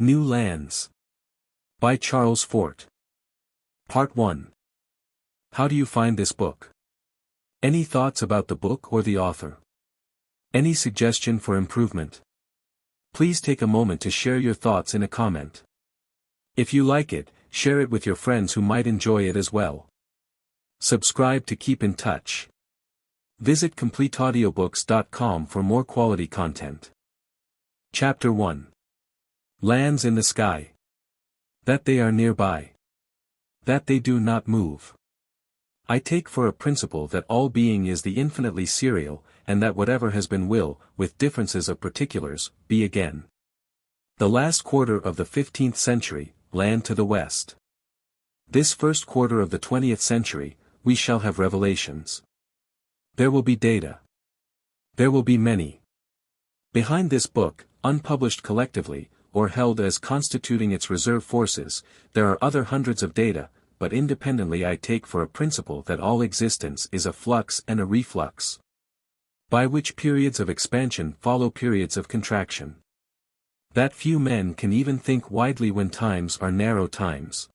New Lands. By Charles Fort. Part 1. How do you find this book? Any thoughts about the book or the author? Any suggestion for improvement? Please take a moment to share your thoughts in a comment. If you like it, share it with your friends who might enjoy it as well. Subscribe to keep in touch. Visit completeaudiobooks.com for more quality content. Chapter 1. Lands in the sky. That they are nearby. That they do not move. I take for a principle that all being is the infinitely serial, and that whatever has been will, with differences of particulars, be again. The last quarter of the 15th century, land to the west. This first quarter of the 20th century, we shall have revelations. There will be data. There will be many. Behind this book, unpublished collectively, or held as constituting its reserve forces, there are other hundreds of data, but independently I take for a principle that all existence is a flux and a reflux, by which periods of expansion follow periods of contraction. That few men can even think widely when times are narrow times.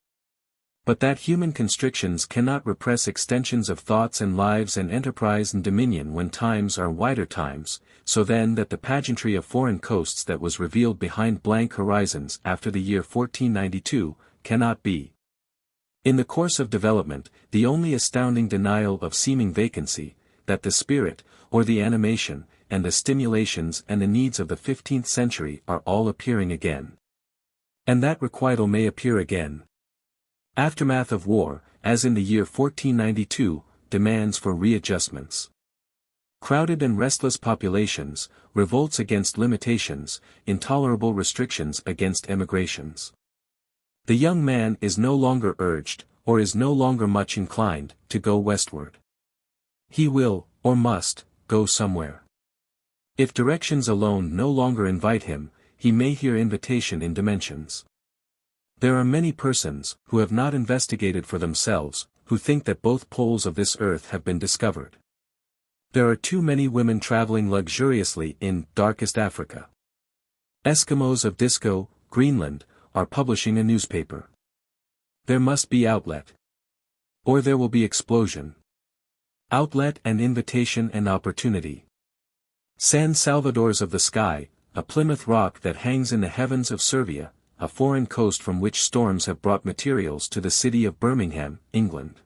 But that human constrictions cannot repress extensions of thoughts and lives and enterprise and dominion when times are wider times, so then that the pageantry of foreign coasts that was revealed behind blank horizons after the year 1492, cannot be. In the course of development, the only astounding denial of seeming vacancy, that the spirit, or the animation, and the stimulations and the needs of the 15th century are all appearing again. And that requital may appear again. Aftermath of war, as in the year 1492, demands for readjustments. Crowded and restless populations, revolts against limitations, intolerable restrictions against emigrations. The young man is no longer urged, or is no longer much inclined, to go westward. He will, or must, go somewhere. If directions alone no longer invite him, he may hear invitation in dimensions. There are many persons, who have not investigated for themselves, who think that both poles of this earth have been discovered. There are too many women traveling luxuriously in darkest Africa. Eskimos of Disco, Greenland, are publishing a newspaper. There must be outlet. Or there will be explosion. Outlet and invitation and opportunity. San Salvador's of the sky, a Plymouth rock that hangs in the heavens of Servia, a foreign coast from which storms have brought materials to the city of Birmingham, England.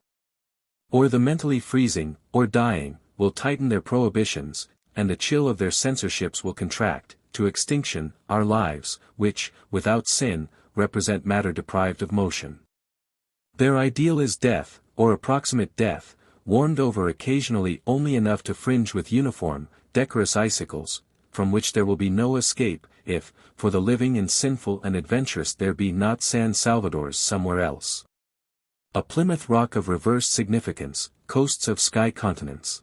Or the mentally freezing, or dying, will tighten their prohibitions, and the chill of their censorships will contract, to extinction, our lives, which, without sin, represent matter deprived of motion. Their ideal is death, or approximate death, warmed over occasionally only enough to fringe with uniform, decorous icicles, from which there will be no escape, if, for the living and sinful and adventurous there be not San Salvador's somewhere else. A Plymouth rock of reversed significance, coasts of sky continents.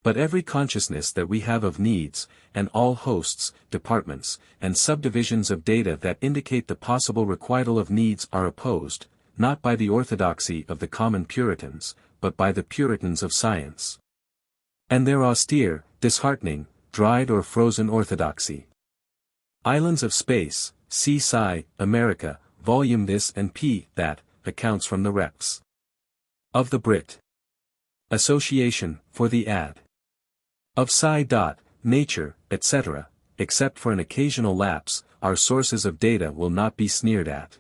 But every consciousness that we have of needs, and all hosts, departments, and subdivisions of data that indicate the possible requital of needs are opposed, not by the orthodoxy of the common Puritans, but by the Puritans of science. And their austere, disheartening, dried or frozen orthodoxy. Islands of Space, C. Sci. America, Volume This and P. That, accounts from the Reps. Of the Brit. Association, for the ad. Of Sci. Nature, etc., except for an occasional lapse, our sources of data will not be sneered at.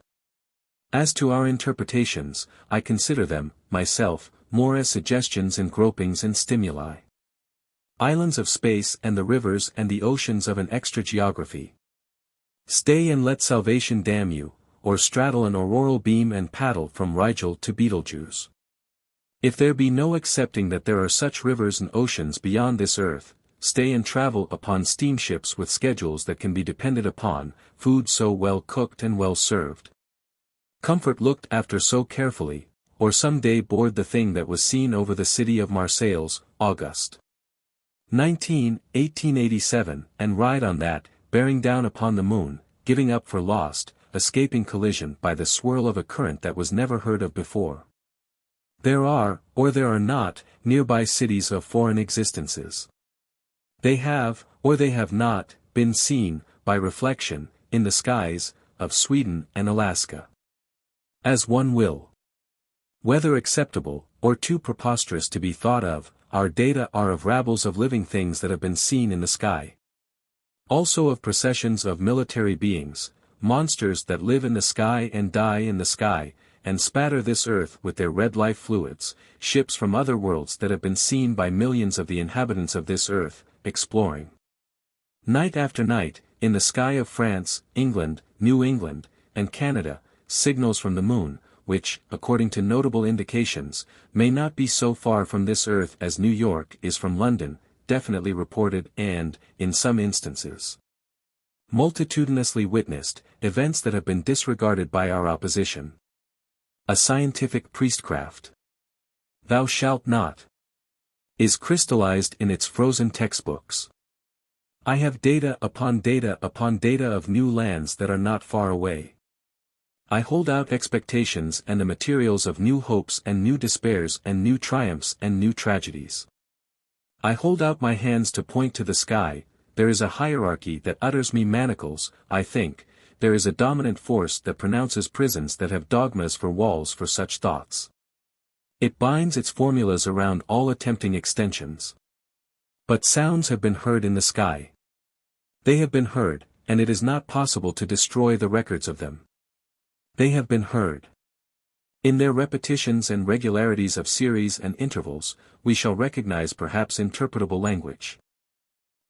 As to our interpretations, I consider them, myself, more as suggestions and gropings and stimuli. Islands of space and the rivers and the oceans of an extra geography. Stay and let salvation damn you, or straddle an auroral beam and paddle from Rigel to Betelgeuse. If there be no accepting that there are such rivers and oceans beyond this earth, stay and travel upon steamships with schedules that can be depended upon, food so well cooked and well served. Comfort looked after so carefully, or some day board the thing that was seen over the city of Marseilles, August 19, 1887, and ride on that, bearing down upon the moon, giving up for lost, escaping collision by the swirl of a current that was never heard of before. There are, or there are not, nearby cities of foreign existences. They have, or they have not, been seen, by reflection, in the skies, of Sweden and Alaska. As one will. Whether acceptable, or too preposterous to be thought of, our data are of rabbles of living things that have been seen in the sky. Also of processions of military beings, monsters that live in the sky and die in the sky, and spatter this earth with their red life fluids, ships from other worlds that have been seen by millions of the inhabitants of this earth, exploring. Night after night, in the sky of France, England, New England, and Canada, signals from the moon, which, according to notable indications, may not be so far from this earth as New York is from London, definitely reported and, in some instances, multitudinously witnessed, events that have been disregarded by our opposition. A scientific priestcraft. Thou shalt not. Is crystallized in its frozen textbooks. I have data upon data upon data of new lands that are not far away. I hold out expectations and the materials of new hopes and new despairs and new triumphs and new tragedies. I hold out my hands to point to the sky. There is a hierarchy that utters me manacles, I think. There is a dominant force that pronounces prisons that have dogmas for walls for such thoughts. It binds its formulas around all attempting extensions. But sounds have been heard in the sky. They have been heard, and it is not possible to destroy the records of them. They have been heard. In their repetitions and regularities of series and intervals, we shall recognize perhaps interpretable language.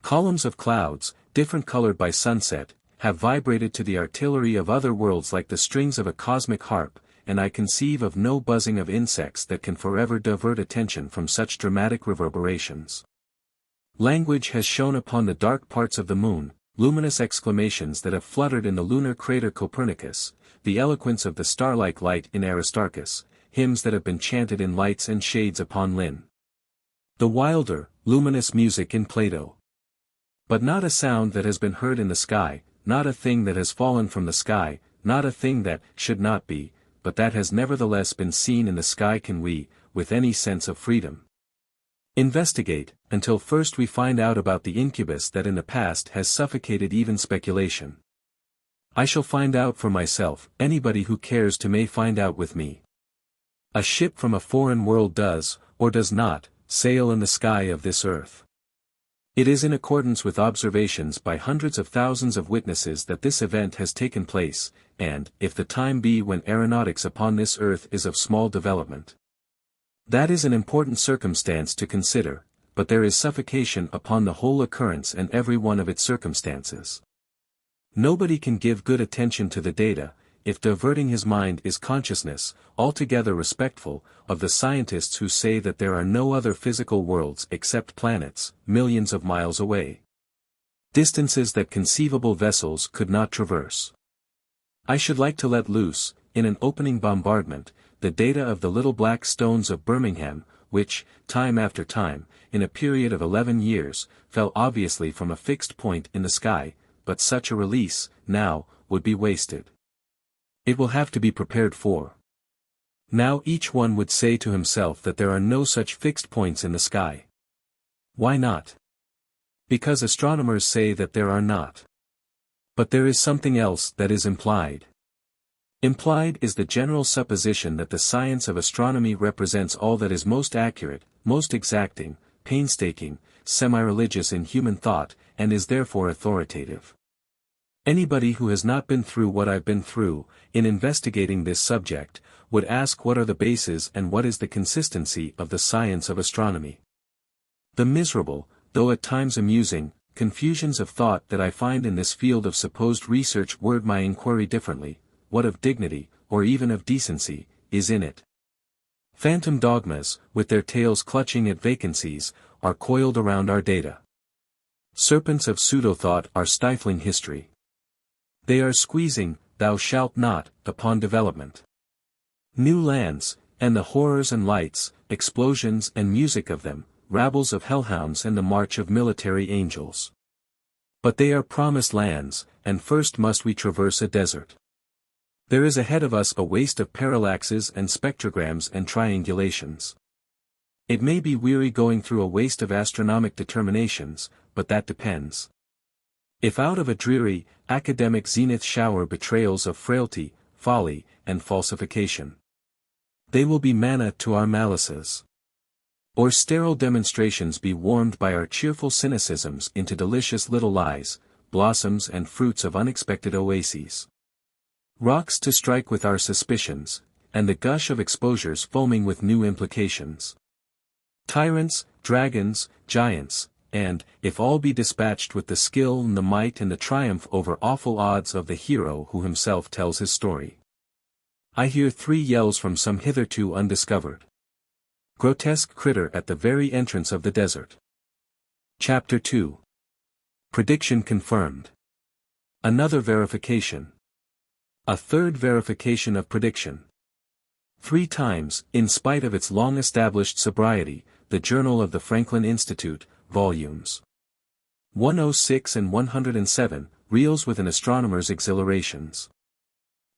Columns of clouds, different colored by sunset, have vibrated to the artillery of other worlds like the strings of a cosmic harp, and I conceive of no buzzing of insects that can forever divert attention from such dramatic reverberations. Language has shone upon the dark parts of the moon, luminous exclamations that have fluttered in the lunar crater Copernicus, the eloquence of the star-like light in Aristarchus, hymns that have been chanted in lights and shades upon Lynn. The wilder, luminous music in Plato. But not a sound that has been heard in the sky, not a thing that has fallen from the sky, not a thing that should not be, but that has nevertheless been seen in the sky can we, with any sense of freedom, investigate, until first we find out about the incubus that in the past has suffocated even speculation. I shall find out for myself, anybody who cares to may find out with me. A ship from a foreign world does, or does not, sail in the sky of this earth. It is in accordance with observations by hundreds of thousands of witnesses that this event has taken place, and, if the time be when aeronautics upon this earth is of small development, that is an important circumstance to consider, but there is suffocation upon the whole occurrence and every one of its circumstances. Nobody can give good attention to the data, if diverting his mind is consciousness, altogether respectful, of the scientists who say that there are no other physical worlds except planets, millions of miles away. Distances that conceivable vessels could not traverse. I should like to let loose, in an opening bombardment, the data of the little black stones of Birmingham, which, time after time, in a period of 11 years, fell obviously from a fixed point in the sky, but such a release, now, would be wasted. It will have to be prepared for. Now each one would say to himself that there are no such fixed points in the sky. Why not? Because astronomers say that there are not. But there is something else that is implied. Implied is the general supposition that the science of astronomy represents all that is most accurate, most exacting, painstaking, semi-religious in human thought, and is therefore authoritative. Anybody who has not been through what I've been through, in investigating this subject, would ask what are the bases and what is the consistency of the science of astronomy. The miserable, though at times amusing, confusions of thought that I find in this field of supposed research word my inquiry differently. What of dignity, or even of decency, is in it? Phantom dogmas, with their tails clutching at vacancies, are coiled around our data. Serpents of pseudo-thought are stifling history. They are squeezing, thou shalt not, upon development. New lands, and the horrors and lights, explosions and music of them, rabbles of hellhounds and the march of military angels. But they are promised lands, and first must we traverse a desert. There is ahead of us a waste of parallaxes and spectrograms and triangulations. It may be weary going through a waste of astronomic determinations, but that depends. If out of a dreary, academic zenith shower betrayals of frailty, folly, and falsification, they will be manna to our malices. Or sterile demonstrations be warmed by our cheerful cynicisms into delicious little lies, blossoms and fruits of unexpected oases. Rocks to strike with our suspicions, and the gush of exposures foaming with new implications. Tyrants, dragons, giants, and, if all be dispatched with the skill and the might and the triumph over awful odds of the hero who himself tells his story. I hear 3 yells from some hitherto undiscovered grotesque critter at the very entrance of the desert. Chapter 2. Prediction confirmed. Another verification. A third verification of prediction. 3 times, in spite of its long-established sobriety, the Journal of the Franklin Institute, volumes 106 and 107, reels with an astronomer's exhilarations.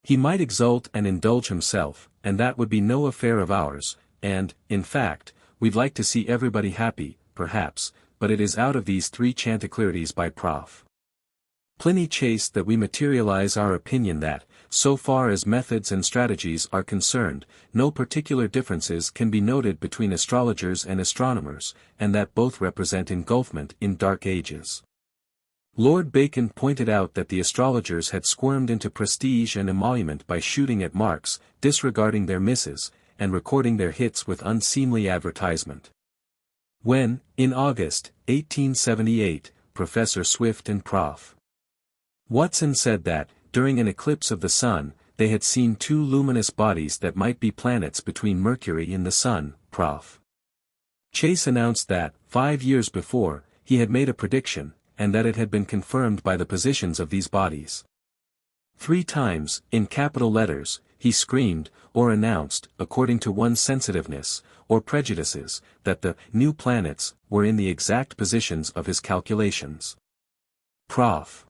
He might exult and indulge himself, and that would be no affair of ours, and, in fact, we'd like to see everybody happy, perhaps, but it is out of these 3 chanticleerities by Prof. Pliny Chase that we materialize our opinion that, so far as methods and strategies are concerned, no particular differences can be noted between astrologers and astronomers, and that both represent engulfment in dark ages. Lord Bacon pointed out that the astrologers had squirmed into prestige and emolument by shooting at marks, disregarding their misses, and recording their hits with unseemly advertisement. When, in August, 1878, Professor Swift and Prof. Watson said that, during an eclipse of the sun, they had seen 2 luminous bodies that might be planets between Mercury and the Sun, Prof. Chase announced that, 5 years before, he had made a prediction, and that it had been confirmed by the positions of these bodies. 3 times, in capital letters, he screamed, or announced, according to one's sensitiveness, or prejudices, that the new planets were in the exact positions of his calculations. Prof.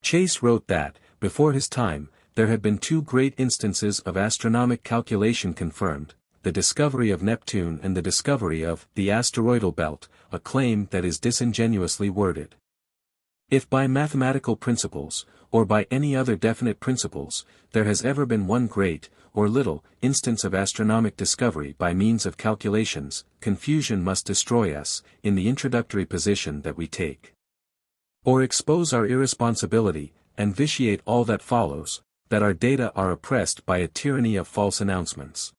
Chase wrote that, before his time, there had been 2 great instances of astronomic calculation confirmed, the discovery of Neptune and the discovery of the asteroidal belt, a claim that is disingenuously worded. If by mathematical principles, or by any other definite principles, there has ever been one great, or little, instance of astronomic discovery by means of calculations, confusion must destroy us, in the introductory position that we take. Or expose our irresponsibility, and vitiate all that follows, that our data are oppressed by a tyranny of false announcements.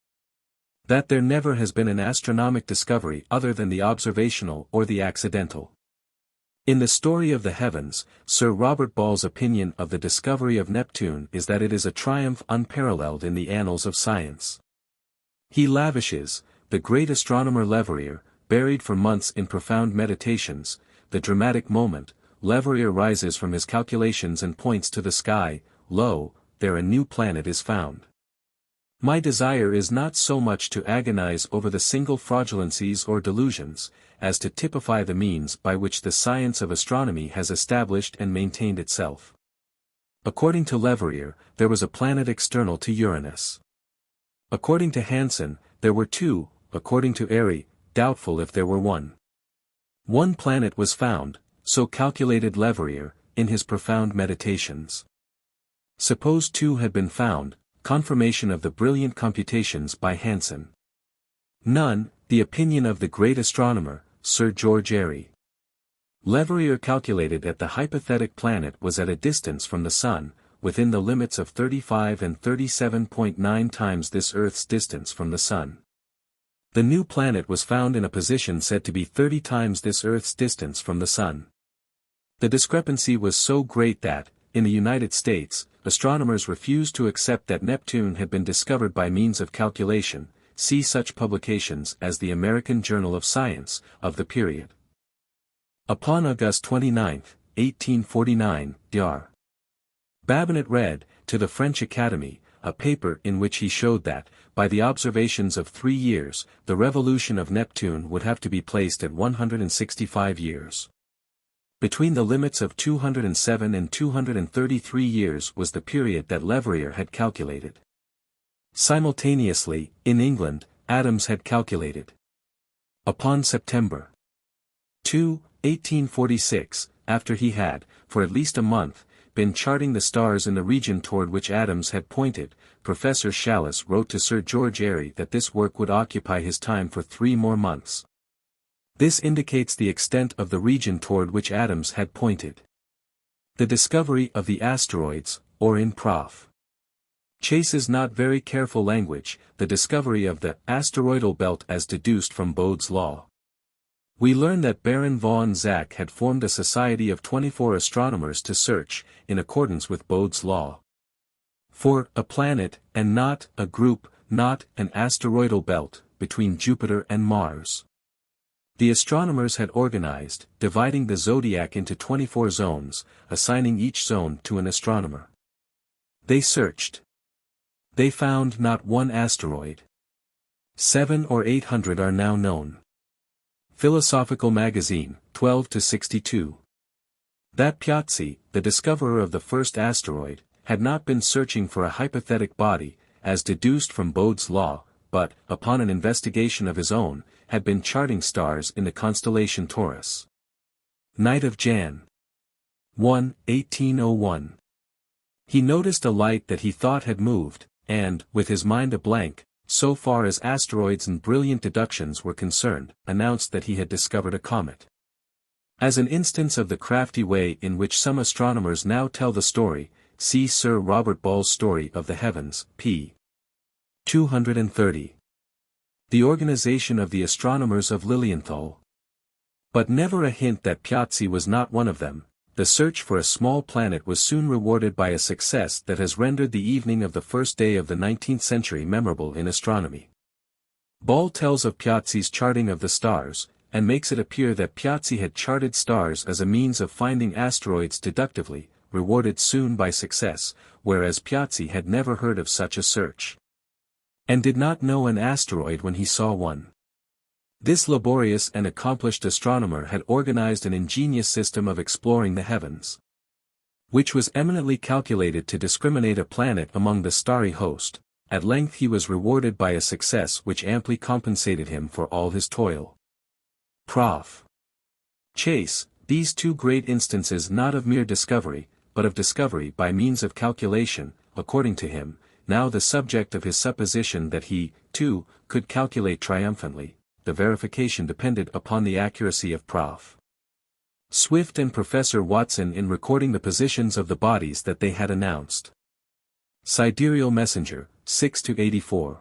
That there never has been an astronomic discovery other than the observational or the accidental. In the story of the heavens, Sir Robert Ball's opinion of the discovery of Neptune is that it is a triumph unparalleled in the annals of science. He lavishes, the great astronomer Leverrier, buried for months in profound meditations, the dramatic moment, Leverrier rises from his calculations and points to the sky, lo, there a new planet is found. My desire is not so much to agonize over the single fraudulencies or delusions, as to typify the means by which the science of astronomy has established and maintained itself. According to Leverrier, there was a planet external to Uranus. According to Hansen, there were 2, according to Airy, doubtful if there were 1. One planet was found, so calculated Leverrier, in his profound meditations. Suppose 2 had been found, confirmation of the brilliant computations by Hansen. None, the opinion of the great astronomer, Sir George Airy. Leverrier calculated that the hypothetic planet was at a distance from the Sun, within the limits of 35 and 37.9 times this Earth's distance from the Sun. The new planet was found in a position said to be 30 times this Earth's distance from the Sun. The discrepancy was so great that, in the United States, astronomers refused to accept that Neptune had been discovered by means of calculation. See such publications as the American Journal of Science, of the period. Upon August 29, 1849, Dr. Babinet read, to the French Academy, a paper in which he showed that, by the observations of 3 years, the revolution of Neptune would have to be placed at 165 years. Between the limits of 207 and 233 years was the period that Leverrier had calculated. Simultaneously, in England, Adams had calculated. Upon September 2, 1846, after he had, for at least a month, been charting the stars in the region toward which Adams had pointed. Professor Challis wrote to Sir George Airy that this work would occupy his time for 3 more months. This indicates the extent of the region toward which Adams had pointed. The discovery of the asteroids, or in Prof. Chase's not very careful language, the discovery of the asteroidal belt as deduced from Bode's law. We learn that Baron von Zach had formed a society of 24 astronomers to search, in accordance with Bode's law, for a planet, and not a group, not an asteroidal belt, between Jupiter and Mars. The astronomers had organized, dividing the zodiac into 24 zones, assigning each zone to an astronomer. They searched. They found not one asteroid. 700 or 800 are now known. Philosophical Magazine, 12-62. That Piazzi, the discoverer of the first asteroid, had not been searching for a hypothetic body, as deduced from Bode's law, but, upon an investigation of his own, had been charting stars in the constellation Taurus. Night of Jan. 1, 1801. He noticed a light that he thought had moved, and, with his mind a blank, so far as asteroids and brilliant deductions were concerned, announced that he had discovered a comet. As an instance of the crafty way in which some astronomers now tell the story, see Sir Robert Ball's Story of the Heavens, p. 230. The organization of the astronomers of Lilienthal. But never a hint that Piazzi was not one of them. The search for a small planet was soon rewarded by a success that has rendered the evening of the first day of the 19th century memorable in astronomy. Ball tells of Piazzi's charting of the stars, and makes it appear that Piazzi had charted stars as a means of finding asteroids deductively, rewarded soon by success, whereas Piazzi had never heard of such a search, and did not know an asteroid when he saw one. This laborious and accomplished astronomer had organized an ingenious system of exploring the heavens, which was eminently calculated to discriminate a planet among the starry host. At length he was rewarded by a success which amply compensated him for all his toil. Prof. Chase, these two great instances not of mere discovery, but of discovery by means of calculation, according to him, now the subject of his supposition that he, too, could calculate triumphantly. The verification depended upon the accuracy of Prof. Swift and Professor Watson in recording the positions of the bodies that they had announced. Sidereal Messenger, 6-84.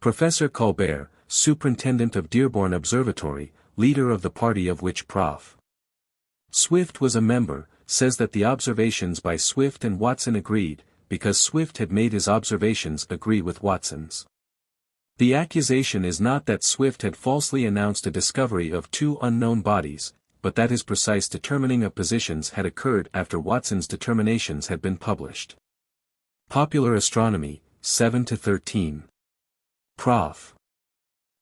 Professor Colbert, Superintendent of Dearborn Observatory, leader of the party of which Prof. Swift was a member, says that the observations by Swift and Watson agreed, because Swift had made his observations agree with Watson's. The accusation is not that Swift had falsely announced a discovery of 2 unknown bodies, but that his precise determining of positions had occurred after Watson's determinations had been published. Popular Astronomy, 7-13. Prof.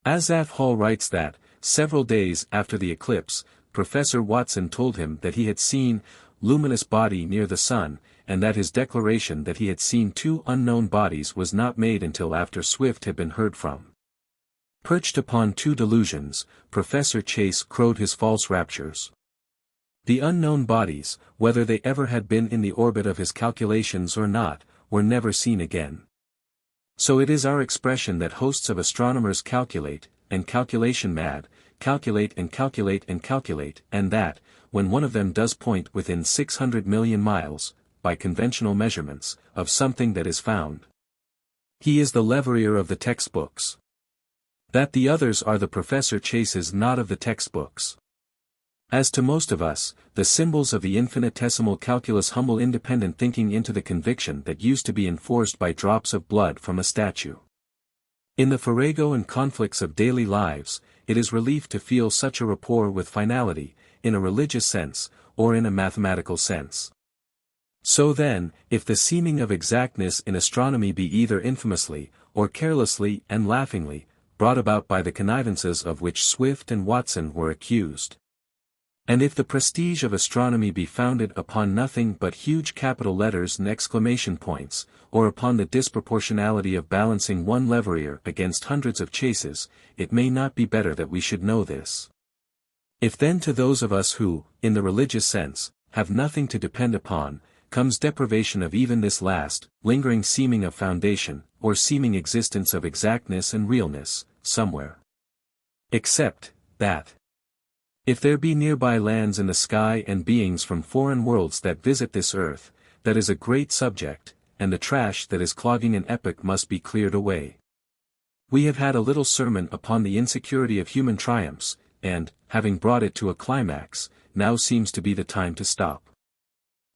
Asaph Hall writes that, several days after the eclipse, Professor Watson told him that he had seen luminous body near the sun, and that his declaration that he had seen 2 unknown bodies was not made until after Swift had been heard from. Perched upon 2 delusions, Professor Chase crowed his false raptures. The unknown bodies, whether they ever had been in the orbit of his calculations or not, were never seen again. So it is our expression that hosts of astronomers calculate, and calculation mad, calculate and calculate and calculate, and that, when one of them does point within 600 million miles, by conventional measurements, of something that is found, he is the Leverrier of the textbooks. That the others are the Professor Chases not of the textbooks. As to most of us, the symbols of the infinitesimal calculus humble independent thinking into the conviction that used to be enforced by drops of blood from a statue. In the farrago and conflicts of daily lives, it is relief to feel such a rapport with finality, in a religious sense, or in a mathematical sense. So then, if the seeming of exactness in astronomy be either infamously, or carelessly and laughingly, brought about by the connivances of which Swift and Watson were accused, and if the prestige of astronomy be founded upon nothing but huge capital letters and exclamation points, or upon the disproportionality of balancing one Leverrier against hundreds of Chases, it may not be better that we should know this. If then to those of us who, in the religious sense, have nothing to depend upon, comes deprivation of even this last, lingering seeming of foundation, or seeming existence of exactness and realness, somewhere. Except, that if there be nearby lands in the sky and beings from foreign worlds that visit this earth, that is a great subject, and the trash that is clogging an epoch must be cleared away. We have had a little sermon upon the insecurity of human triumphs, and, having brought it to a climax, now seems to be the time to stop.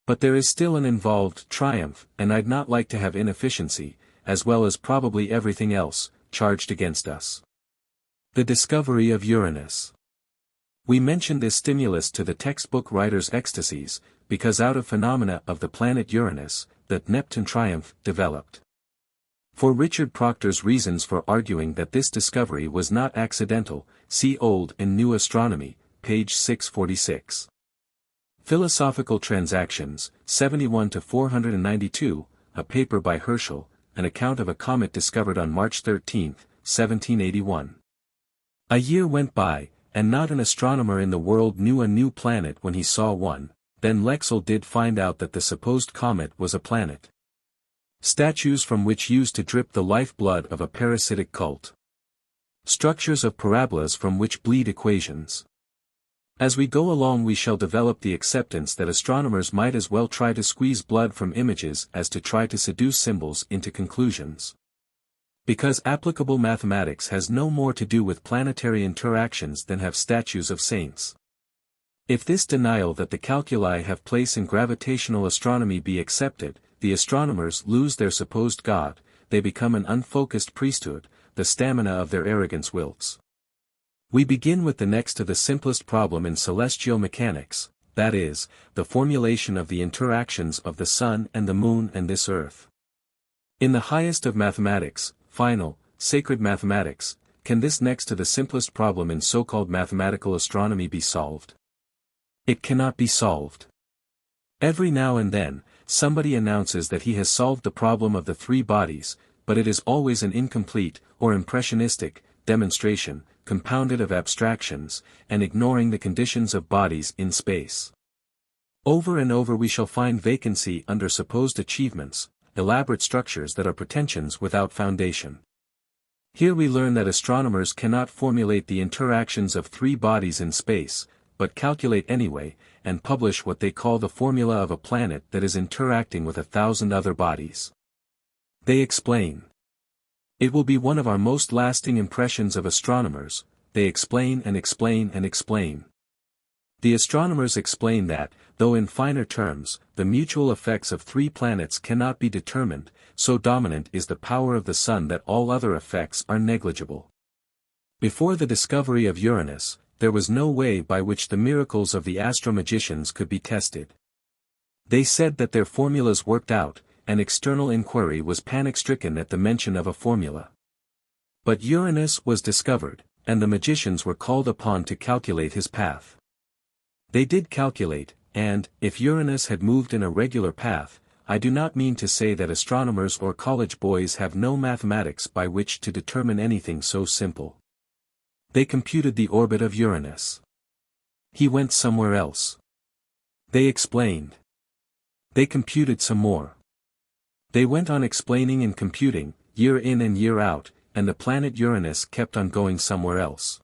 But there is still an involved triumph, and I'd not like to have inefficiency, as well as probably everything else, charged against us. The discovery of Uranus. We mention this stimulus to the textbook writer's ecstasies, because out of phenomena of the planet Uranus, that Neptune triumph developed. For Richard Proctor's reasons for arguing that this discovery was not accidental, see Old and New Astronomy, page 646. Philosophical Transactions, 71-492, a paper by Herschel, an account of a comet discovered on March 13, 1781. A year went by, and not an astronomer in the world knew a new planet when he saw one. Then Lexell did find out that the supposed comet was a planet. Statues from which used to drip the lifeblood of a parasitic cult. Structures of parabolas from which bleed equations. As we go along we shall develop the acceptance that astronomers might as well try to squeeze blood from images as to try to seduce symbols into conclusions. Because applicable mathematics has no more to do with planetary interactions than have statues of saints. If this denial that the calculi have place in gravitational astronomy be accepted, the astronomers lose their supposed God, they become an unfocused priesthood, the stamina of their arrogance wilts. We begin with the next to the simplest problem in celestial mechanics, that is, the formulation of the interactions of the sun and the moon and this earth. In the highest of mathematics, final, sacred mathematics, can this next to the simplest problem in so-called mathematical astronomy be solved? It cannot be solved. Every now and then, somebody announces that he has solved the problem of the three bodies, but it is always an incomplete, or impressionistic, demonstration, compounded of abstractions, and ignoring the conditions of bodies in space. Over and over we shall find vacancy under supposed achievements, elaborate structures that are pretensions without foundation. Here we learn that astronomers cannot formulate the interactions of three bodies in space, but calculate anyway, and publish what they call the formula of a planet that is interacting with 1,000 other bodies. They explain. It will be one of our most lasting impressions of astronomers, they explain and explain and explain. The astronomers explain that, though in finer terms, the mutual effects of three planets cannot be determined, so dominant is the power of the sun that all other effects are negligible. Before the discovery of Uranus, there was no way by which the miracles of the astro-magicians could be tested. They said that their formulas worked out, and external inquiry was panic-stricken at the mention of a formula. But Uranus was discovered, and the magicians were called upon to calculate his path. They did calculate, and, if Uranus had moved in a regular path, I do not mean to say that astronomers or college boys have no mathematics by which to determine anything so simple. They computed the orbit of Uranus. He went somewhere else. They explained. They computed some more. They went on explaining and computing, year in and year out, and the planet Uranus kept on going somewhere else.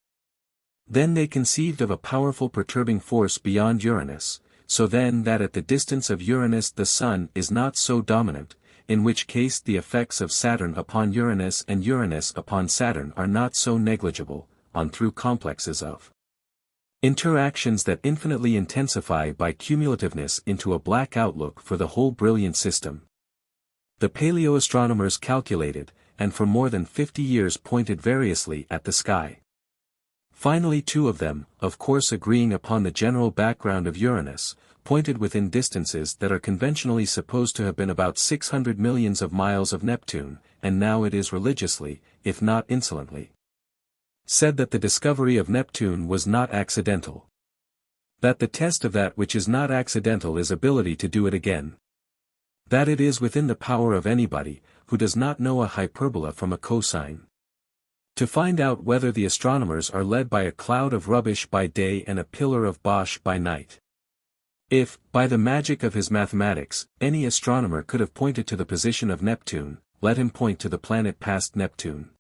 Then they conceived of a powerful perturbing force beyond Uranus, so then that at the distance of Uranus the Sun is not so dominant, in which case the effects of Saturn upon Uranus and Uranus upon Saturn are not so negligible, on through complexes of interactions that infinitely intensify by cumulativeness into a black outlook for the whole brilliant system. The paleoastronomers calculated, and for more than 50 years pointed variously at the sky. Finally two of them, of course agreeing upon the general background of Uranus, pointed within distances that are conventionally supposed to have been about 600 millions of miles of Neptune, and now it is religiously, if not insolently, said that the discovery of Neptune was not accidental. That the test of that which is not accidental is ability to do it again. That it is within the power of anybody, who does not know a hyperbola from a cosine, to find out whether the astronomers are led by a cloud of rubbish by day and a pillar of bosh by night. If, by the magic of his mathematics, any astronomer could have pointed to the position of Neptune, let him point to the planet past Neptune.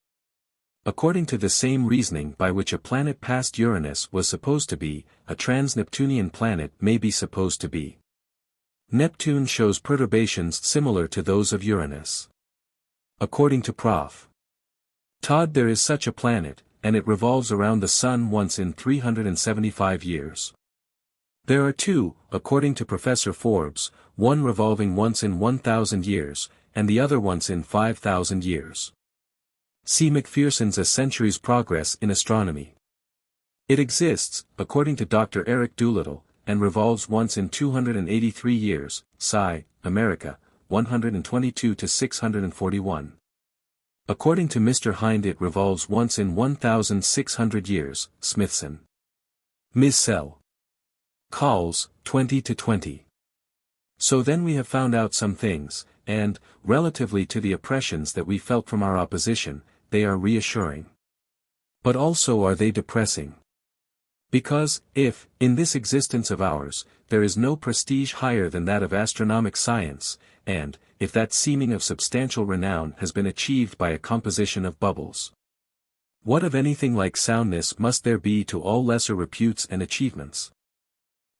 According to the same reasoning by which a planet past Uranus was supposed to be, a trans-Neptunian planet may be supposed to be. Neptune shows perturbations similar to those of Uranus. According to Prof. Todd, there is such a planet, and it revolves around the Sun once in 375 years. There are two, according to Professor Forbes, one revolving once in 1,000 years, and the other once in 5,000 years. See McPherson's A Century's Progress in Astronomy. It exists, according to Dr. Eric Doolittle, and revolves once in 283 years, Sci. America, 122 to 641. According to Mr. Hind, it revolves once in 1,600 years, Smithson. Ms. Sell. Calls, 20 to 20. So then we have found out some things, and, relatively to the oppressions that we felt from our opposition, they are reassuring. But also are they depressing? Because, if, in this existence of ours, there is no prestige higher than that of astronomic science, and, if that seeming of substantial renown has been achieved by a composition of bubbles, what of anything like soundness must there be to all lesser reputes and achievements?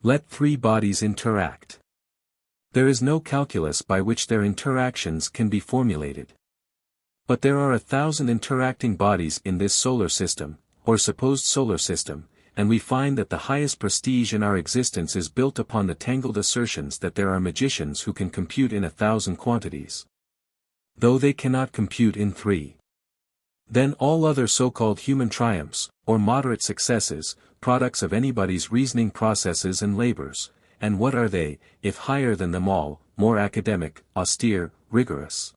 Let three bodies interact. There is no calculus by which their interactions can be formulated. But there are 1,000 interacting bodies in this solar system, or supposed solar system, and we find that the highest prestige in our existence is built upon the tangled assertions that there are magicians who can compute in 1,000 quantities, though they cannot compute in 3. Then all other so-called human triumphs, or moderate successes, products of anybody's reasoning processes and labors, and what are they, if higher than them all, more academic, austere, rigorous?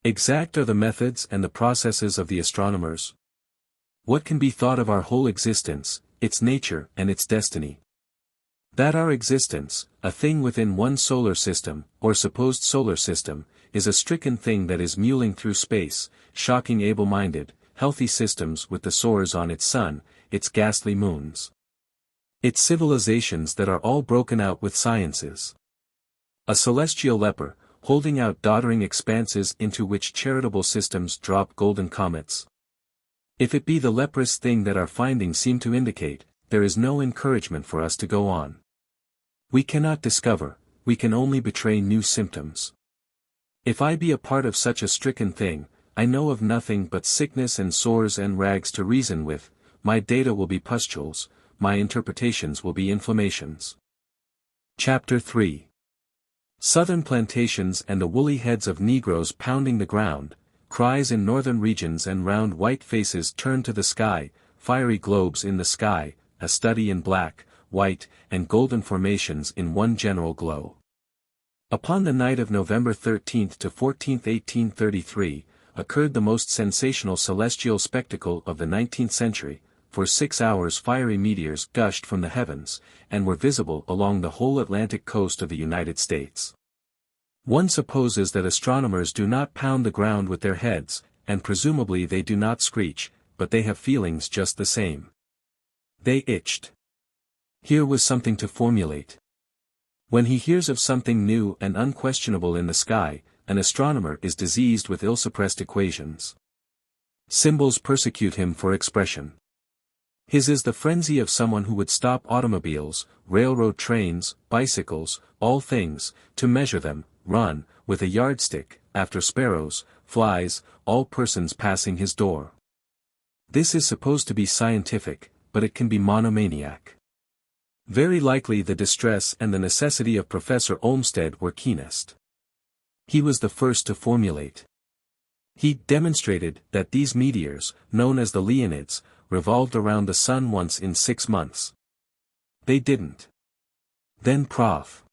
Exact are the methods and the processes of the astronomers. What can be thought of our whole existence, its nature and its destiny? That our existence, a thing within one solar system, or supposed solar system, is a stricken thing that is mulling through space, shocking able-minded, healthy systems with the sores on its sun, its ghastly moons, its civilizations that are all broken out with sciences. A celestial leper, holding out doddering expanses into which charitable systems drop golden comets. If it be the leprous thing that our findings seem to indicate, there is no encouragement for us to go on. We cannot discover, we can only betray new symptoms. If I be a part of such a stricken thing, I know of nothing but sickness and sores and rags to reason with, my data will be pustules, my interpretations will be inflammations. Chapter 3. Southern plantations and the woolly heads of Negroes pounding the ground, cries in northern regions and round white faces turned to the sky, fiery globes in the sky, a study in black, white, and golden formations in one general glow. Upon the night of November 13 to 14, 1833, occurred the most sensational celestial spectacle of the 19th century. For 6 hours fiery meteors gushed from the heavens, and were visible along the whole Atlantic coast of the United States. One supposes that astronomers do not pound the ground with their heads, and presumably they do not screech, but they have feelings just the same. They itched. Here was something to formulate. When he hears of something new and unquestionable in the sky, an astronomer is diseased with ill-suppressed equations. Symbols persecute him for expression. His is the frenzy of someone who would stop automobiles, railroad trains, bicycles, all things, to measure them, run, with a yardstick, after sparrows, flies, all persons passing his door. This is supposed to be scientific, but it can be monomaniac. Very likely the distress and the necessity of Professor Olmsted were keenest. He was the first to formulate. He demonstrated that these meteors, known as the Leonids, revolved around the sun once in 6 months. They didn't. Then Prof.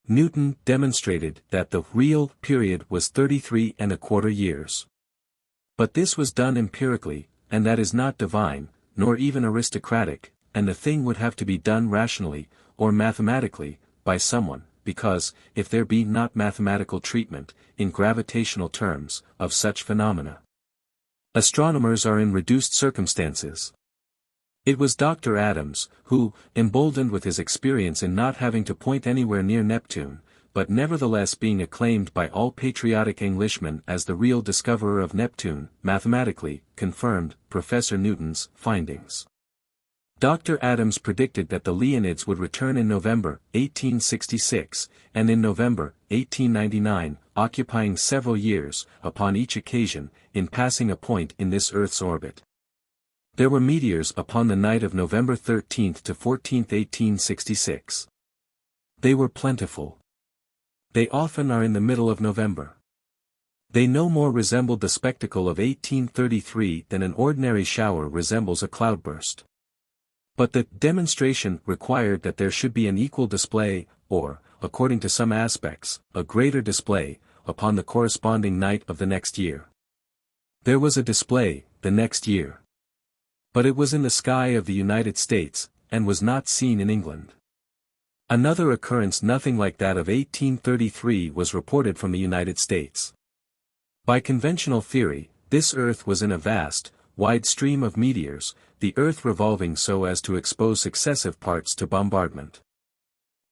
Newton demonstrated that the real period was 33¼ years. But this was done empirically, and that is not divine, nor even aristocratic, and the thing would have to be done rationally, or mathematically, by someone, because, if there be not mathematical treatment, in gravitational terms, of such phenomena, astronomers are in reduced circumstances. It was Dr. Adams, who, emboldened with his experience in not having to point anywhere near Neptune, but nevertheless being acclaimed by all patriotic Englishmen as the real discoverer of Neptune, mathematically, confirmed Professor Newton's findings. Dr. Adams predicted that the Leonids would return in November, 1866, and in November, 1899, occupying several years, upon each occasion, in passing a point in this Earth's orbit. There were meteors upon the night of November 13 to 14, 1866. They were plentiful. They often are in the middle of November. They no more resembled the spectacle of 1833 than an ordinary shower resembles a cloudburst. But the demonstration required that there should be an equal display, or, according to some aspects, a greater display, upon the corresponding night of the next year. There was a display, the next year. But it was in the sky of the United States, and was not seen in England. Another occurrence nothing like that of 1833 was reported from the United States. By conventional theory, this Earth was in a vast, wide stream of meteors, the Earth revolving so as to expose successive parts to bombardment.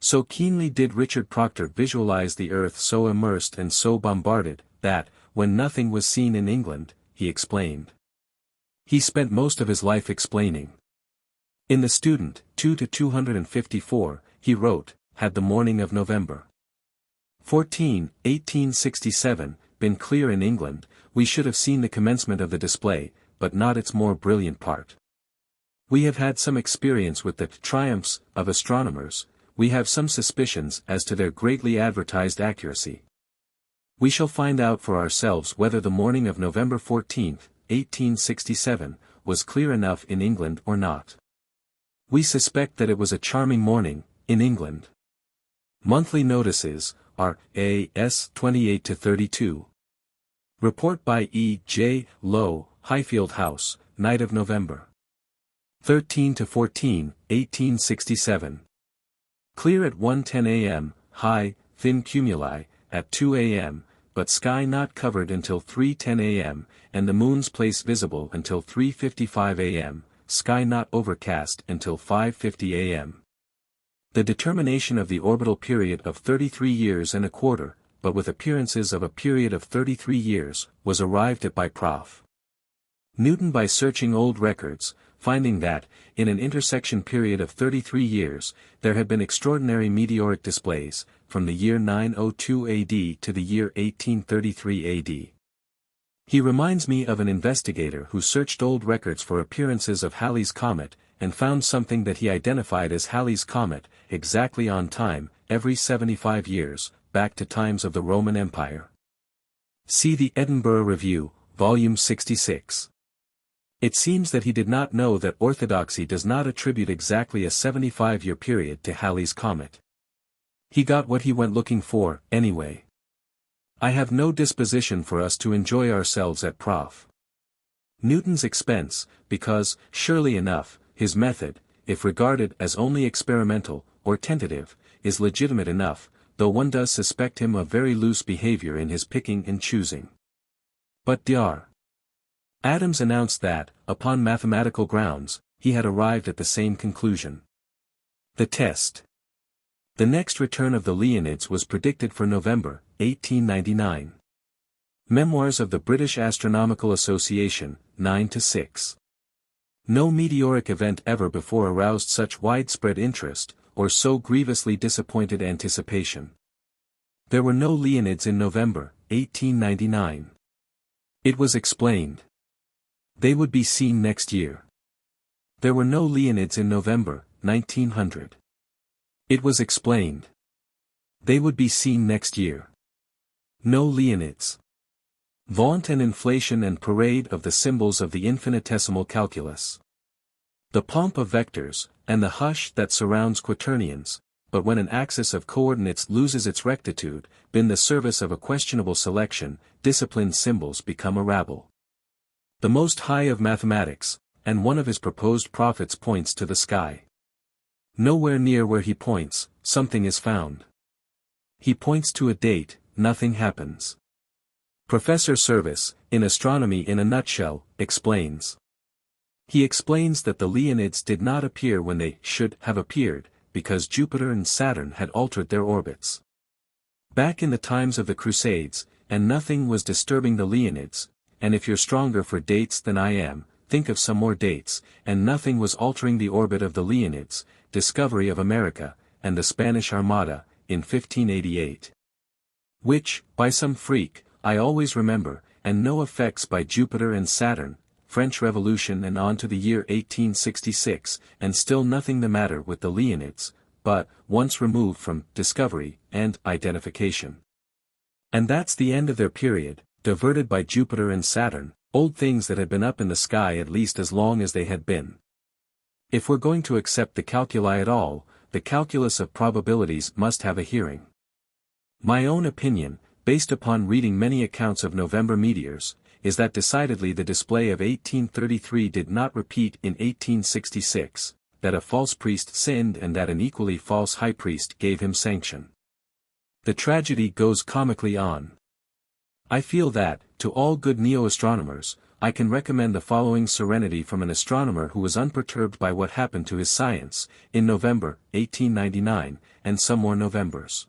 So keenly did Richard Proctor visualize the Earth so immersed and so bombarded, that, when nothing was seen in England, he explained. He spent most of his life explaining. In The Student, 2-254, he wrote, had the morning of November 14, 1867, been clear in England, we should have seen the commencement of the display, but not its more brilliant part. We have had some experience with the triumphs of astronomers, we have some suspicions as to their greatly advertised accuracy. We shall find out for ourselves whether the morning of November 14, 1867, was clear enough in England or not. We suspect that it was a charming morning, in England. Monthly notices, are, A.S. 28-32. Report by E. J. Lowe, Highfield House, night of November 13-14, 1867. Clear at 1:10 a.m., high, thin cumuli, at 2 a.m., but sky not covered until 3:10 a.m., and the moon's place visible until 3:55 a.m., sky not overcast until 5:50 a.m. The determination of the orbital period of 33 years and a quarter, but with appearances of a period of 33 years, was arrived at by Prof. Newton by searching old records, finding that, in an intersection period of 33 years, there had been extraordinary meteoric displays, from the year 902 AD to the year 1833 AD. He reminds me of an investigator who searched old records for appearances of Halley's Comet, and found something that he identified as Halley's Comet, exactly on time, every 75 years, back to times of the Roman Empire. See the Edinburgh Review, Volume 66. It seems that he did not know that orthodoxy does not attribute exactly a 75-year period to Halley's Comet. He got what he went looking for, anyway. I have no disposition for us to enjoy ourselves at Prof. Newton's expense, because, surely enough, his method, if regarded as only experimental, or tentative, is legitimate enough, though one does suspect him of very loose behavior in his picking and choosing. But Dr. Adams announced that, upon mathematical grounds, he had arrived at the same conclusion. The test. The next return of the Leonids was predicted for November, 1899. Memoirs of the British Astronomical Association, 9-6. No meteoric event ever before aroused such widespread interest, or so grievously disappointed anticipation. There were no Leonids in November, 1899. It was explained. They would be seen next year. There were no Leonids in November, 1900. It was explained. They would be seen next year. No Leonids. Vaunt and inflation and parade of the symbols of the infinitesimal calculus. The pomp of vectors, and the hush that surrounds quaternions, but when an axis of coordinates loses its rectitude, been the service of a questionable selection, disciplined symbols become a rabble. The Most High of mathematics, and one of his proposed prophets points to the sky. Nowhere near where he points, something is found. He points to a date, nothing happens. Professor Service, in Astronomy in a Nutshell, explains. He explains that the Leonids did not appear when they should have appeared, because Jupiter and Saturn had altered their orbits. Back in the times of the Crusades, and nothing was disturbing the Leonids, and if you're stronger for dates than I am, think of some more dates, and nothing was altering the orbit of the Leonids, discovery of America, and the Spanish Armada, in 1588. Which, by some freak, I always remember, and no effects by Jupiter and Saturn, French Revolution and on to the year 1866, and still nothing the matter with the Leonids, but, once removed from discovery and identification. And that's the end of their period, diverted by Jupiter and Saturn, old things that had been up in the sky at least as long as they had been. If we're going to accept the calculi at all, the calculus of probabilities must have a hearing. My own opinion, based upon reading many accounts of November meteors, is that decidedly the display of 1833 did not repeat in 1866, that a false priest sinned and that an equally false high priest gave him sanction. The tragedy goes comically on. I feel that, to all good neo-astronomers, I can recommend the following serenity from an astronomer who was unperturbed by what happened to his science, in November, 1899, and some more Novembers.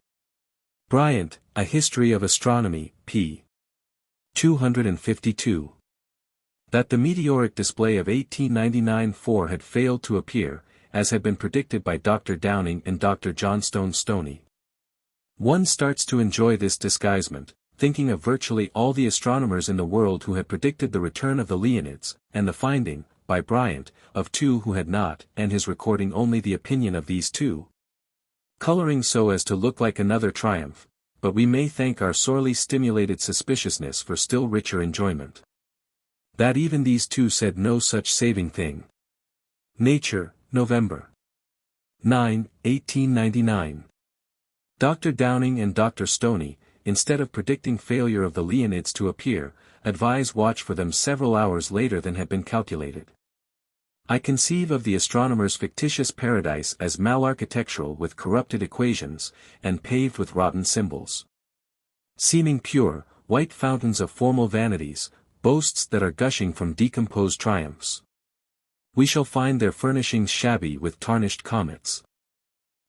Bryant, A History of Astronomy, p. 252. That the meteoric display of 1899-4 had failed to appear, as had been predicted by Dr. Downing and Dr. Johnstone Stoney. One starts to enjoy this disguisement, thinking of virtually all the astronomers in the world who had predicted the return of the Leonids, and the finding, by Bryant, of two who had not, and his recording only the opinion of these two. Coloring so as to look like another triumph, but we may thank our sorely stimulated suspiciousness for still richer enjoyment. That even these two said no such saving thing. Nature, November 9, 1899. Dr. Downing and Dr. Stoney, instead of predicting failure of the Leonids to appear, advise watch for them several hours later than had been calculated. I conceive of the astronomer's fictitious paradise as mal-architectural with corrupted equations, and paved with rotten symbols. Seeming pure, white fountains of formal vanities, boasts that are gushing from decomposed triumphs. We shall find their furnishings shabby with tarnished comets.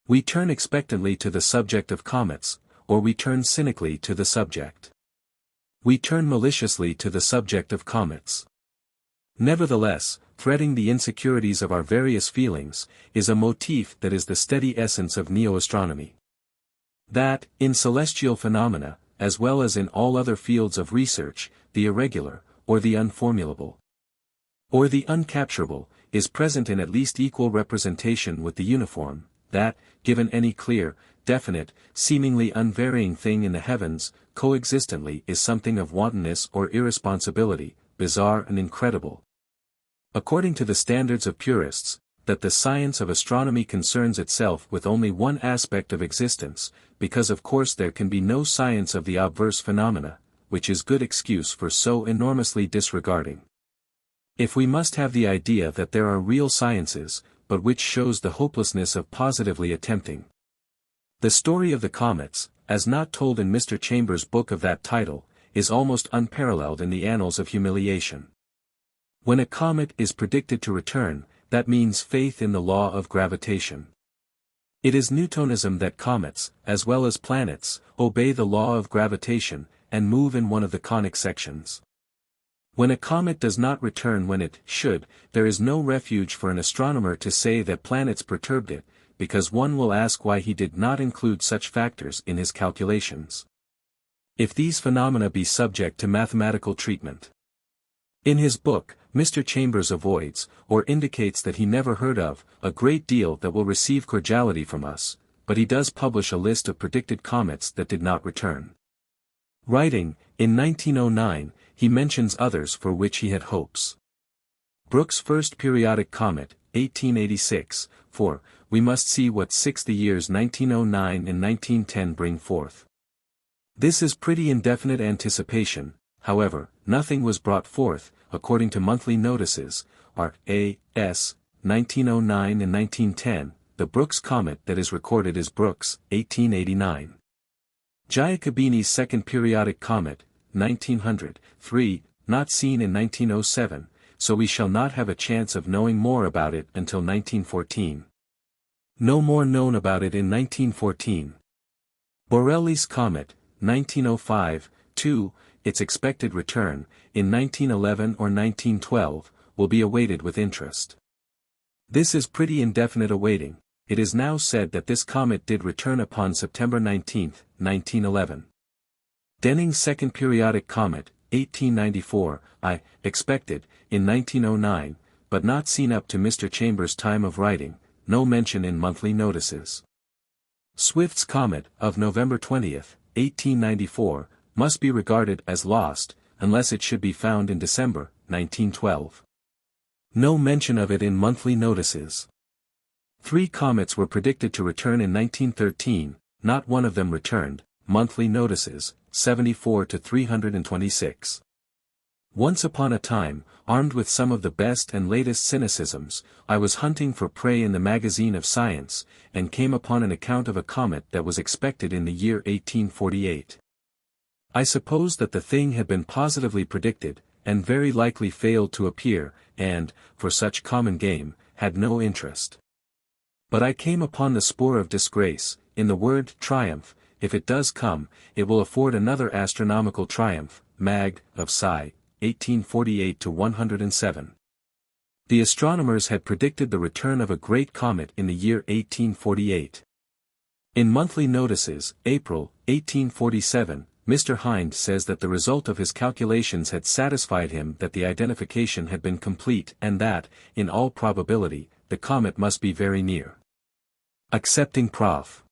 We turn expectantly to the subject of comets, or we turn cynically to the subject. We turn maliciously to the subject of comets. Nevertheless, threading the insecurities of our various feelings, is a motif that is the steady essence of neo-astronomy. That, in celestial phenomena, as well as in all other fields of research, the irregular, or the unformulable, or the uncapturable, is present in at least equal representation with the uniform, that, given any clear, definite, seemingly unvarying thing in the heavens, coexistently is something of wantonness or irresponsibility, bizarre and incredible. According to the standards of purists, that the science of astronomy concerns itself with only one aspect of existence, because of course there can be no science of the obverse phenomena, which is good excuse for so enormously disregarding. If we must have the idea that there are real sciences, but which shows the hopelessness of positively attempting. The story of the comets, as not told in Mr. Chambers' book of that title, is almost unparalleled in the annals of humiliation. When a comet is predicted to return, that means faith in the law of gravitation. It is Newtonism that comets, as well as planets, obey the law of gravitation, and move in one of the conic sections. When a comet does not return when it should, there is no refuge for an astronomer to say that planets perturbed it, because one will ask why he did not include such factors in his calculations. If these phenomena be subject to mathematical treatment. In his book, Mr. Chambers avoids, or indicates that he never heard of, a great deal that will receive cordiality from us, but he does publish a list of predicted comets that did not return. Writing, in 1909, he mentions others for which he had hopes. Brooks' first periodic comet, 1886, for, we must see what six the years 1909 and 1910 bring forth. This is pretty indefinite anticipation, however, nothing was brought forth, according to monthly notices, R.A.S., 1909 and 1910, the Brooks comet that is recorded is Brooks, 1889. Giacobini's second periodic comet, 1903, not seen in 1907, so we shall not have a chance of knowing more about it until 1914. No more known about it in 1914. Borelli's comet, 1905, 2, its expected return, in 1911 or 1912, will be awaited with interest. This is pretty indefinite awaiting. It is now said that this comet did return upon September 19, 1911. Denning's second periodic comet, 1894, expected, in 1909, but not seen up to Mr. Chambers' time of writing, no mention in monthly notices. Swift's comet, of November 20, 1894, must be regarded as lost, unless it should be found in December, 1912. No mention of it in monthly notices. 3 comets were predicted to return in 1913, not one of them returned, monthly notices, 74 to 326. Once upon a time, armed with some of the best and latest cynicisms, I was hunting for prey in the magazine of science, and came upon an account of a comet that was expected in the year 1848. I supposed that the thing had been positively predicted, and very likely failed to appear, and, for such common game, had no interest. But I came upon the spoor of disgrace, in the word triumph. If it does come, it will afford another astronomical triumph, Mag. of Sci. 1848 to 107. The astronomers had predicted the return of a great comet in the year 1848. In monthly notices, April, 1847, Mr. Hind says that the result of his calculations had satisfied him that the identification had been complete and that, in all probability, the comet must be very near. Accepting Prof.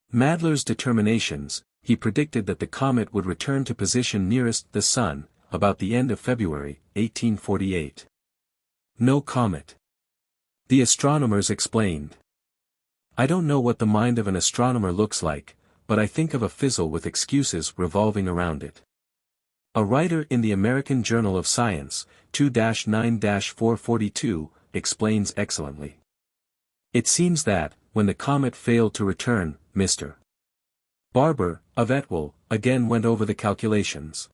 Madler's determinations, he predicted that the comet would return to position nearest the Sun, about the end of February, 1848. No comet. The astronomers explained. I don't know what the mind of an astronomer looks like, but I think of a fizzle with excuses revolving around it. A writer in the American Journal of Science, 2-9-442, explains excellently. It seems that, when the comet failed to return, Mr. Barber, of Etwell, again went over the calculations.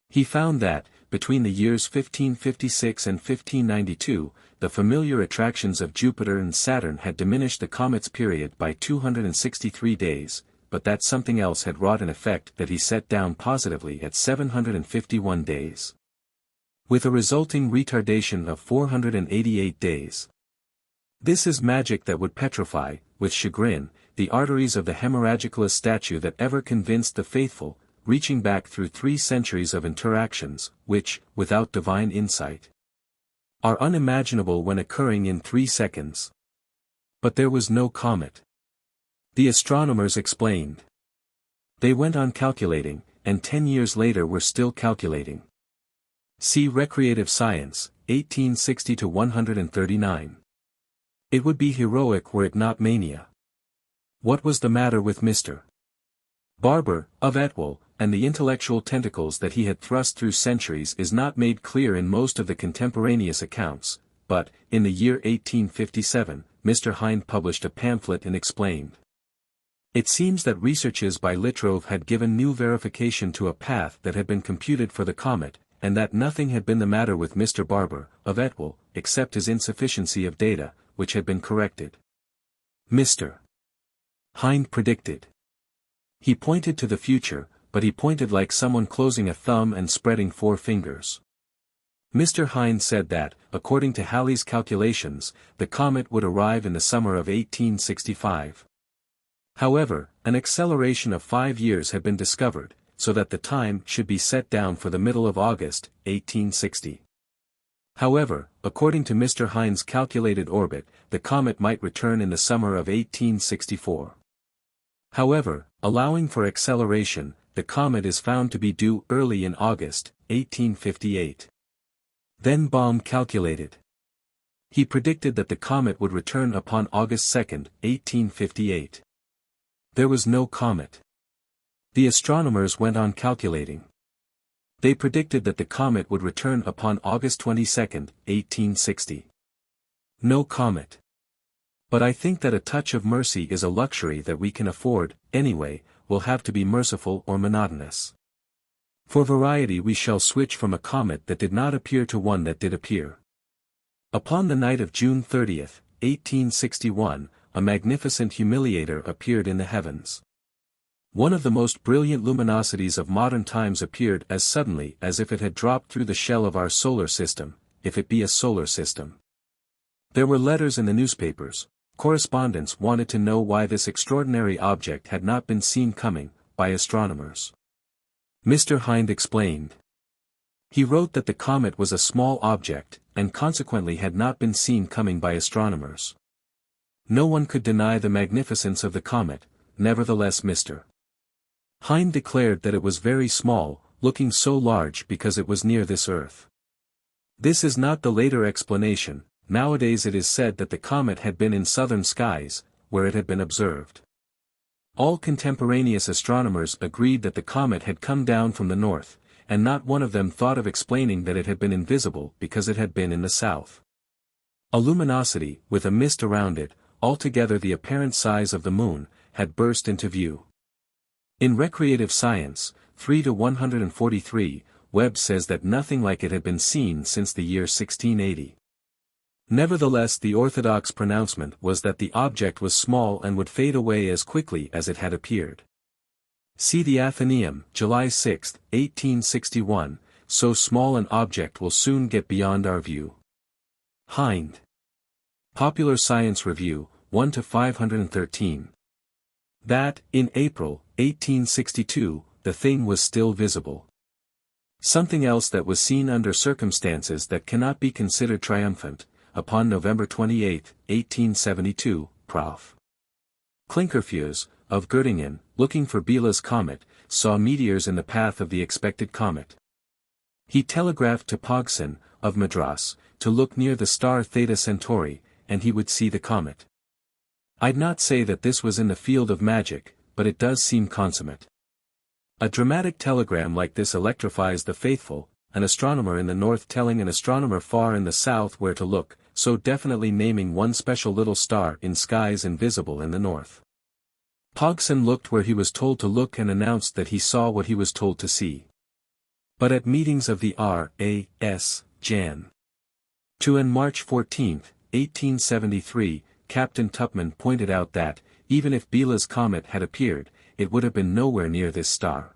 He found that, between the years 1556 and 1592, the familiar attractions of Jupiter and Saturn had diminished the comet's period by 263 days, but that something else had wrought an effect that he set down positively at 751 days. With a resulting retardation of 488 days. This is magic that would petrify, with chagrin, the arteries of the hemorrhagicalest statue that ever convinced the faithful, reaching back through 3 centuries of interactions, which, without divine insight, are unimaginable when occurring in 3 seconds. But there was no comet. The astronomers explained. They went on calculating, and 10 years later were still calculating. See Recreative Science, 1860 to 139. It would be heroic were it not mania. What was the matter with Mr. Barber, of Etwell, and the intellectual tentacles that he had thrust through centuries is not made clear in most of the contemporaneous accounts, but, in the year 1857, Mr. Hind published a pamphlet and explained. It seems that researches by Littrove had given new verification to a path that had been computed for the comet, and that nothing had been the matter with Mr. Barber, of Etwell, except his insufficiency of data, which had been corrected. Mr. Hind predicted. He pointed to the future, but he pointed like someone closing a thumb and spreading 4 fingers. Mr. Hind said that, according to Halley's calculations, the comet would arrive in the summer of 1865. However, an acceleration of 5 years had been discovered, so that the time should be set down for the middle of August, 1860. However, according to Mr. Hind's calculated orbit, the comet might return in the summer of 1864. However, allowing for acceleration, the comet is found to be due early in August, 1858. Then Baum calculated. He predicted that the comet would return upon August 2, 1858. There was no comet. The astronomers went on calculating. They predicted that the comet would return upon August 22, 1860. No comet. But I think that a touch of mercy is a luxury that we can afford, anyway, will have to be merciful or monotonous. For variety we shall switch from a comet that did not appear to one that did appear. Upon the night of June 30, 1861, a magnificent humiliator appeared in the heavens. One of the most brilliant luminosities of modern times appeared as suddenly as if it had dropped through the shell of our solar system, if it be a solar system. There were letters in the newspapers. Correspondents wanted to know why this extraordinary object had not been seen coming, by astronomers. Mr. Hind explained. He wrote that the comet was a small object, and consequently had not been seen coming by astronomers. No one could deny the magnificence of the comet, nevertheless Mr. Hind declared that it was very small, looking so large because it was near this earth. This is not the later explanation. Nowadays it is said that the comet had been in southern skies, where it had been observed. All contemporaneous astronomers agreed that the comet had come down from the north, and not one of them thought of explaining that it had been invisible because it had been in the south. A luminosity, with a mist around it, altogether the apparent size of the moon, had burst into view. In Recreative Science, 3-143, Webb says that nothing like it had been seen since the year 1680. Nevertheless the orthodox pronouncement was that the object was small and would fade away as quickly as it had appeared. See the Athenaeum, July 6, 1861, so small an object will soon get beyond our view. Hind. Popular Science Review, 1-513. That, in April, 1862, the thing was still visible. Something else that was seen under circumstances that cannot be considered triumphant, upon November 28, 1872, Prof. Klinkerfues, of Göttingen, looking for Biela's comet, saw meteors in the path of the expected comet. He telegraphed to Pogson, of Madras, to look near the star Theta Centauri, and he would see the comet. I'd not say that this was in the field of magic, but it does seem consummate. A dramatic telegram like this electrifies the faithful, an astronomer in the north telling an astronomer far in the south where to look, so definitely naming one special little star in skies invisible in the north. Pogson looked where he was told to look and announced that he saw what he was told to see. But at meetings of the R.A.S. Jan. 2 and March 14, 1873, Captain Tupman pointed out that, even if Biela's comet had appeared, it would have been nowhere near this star.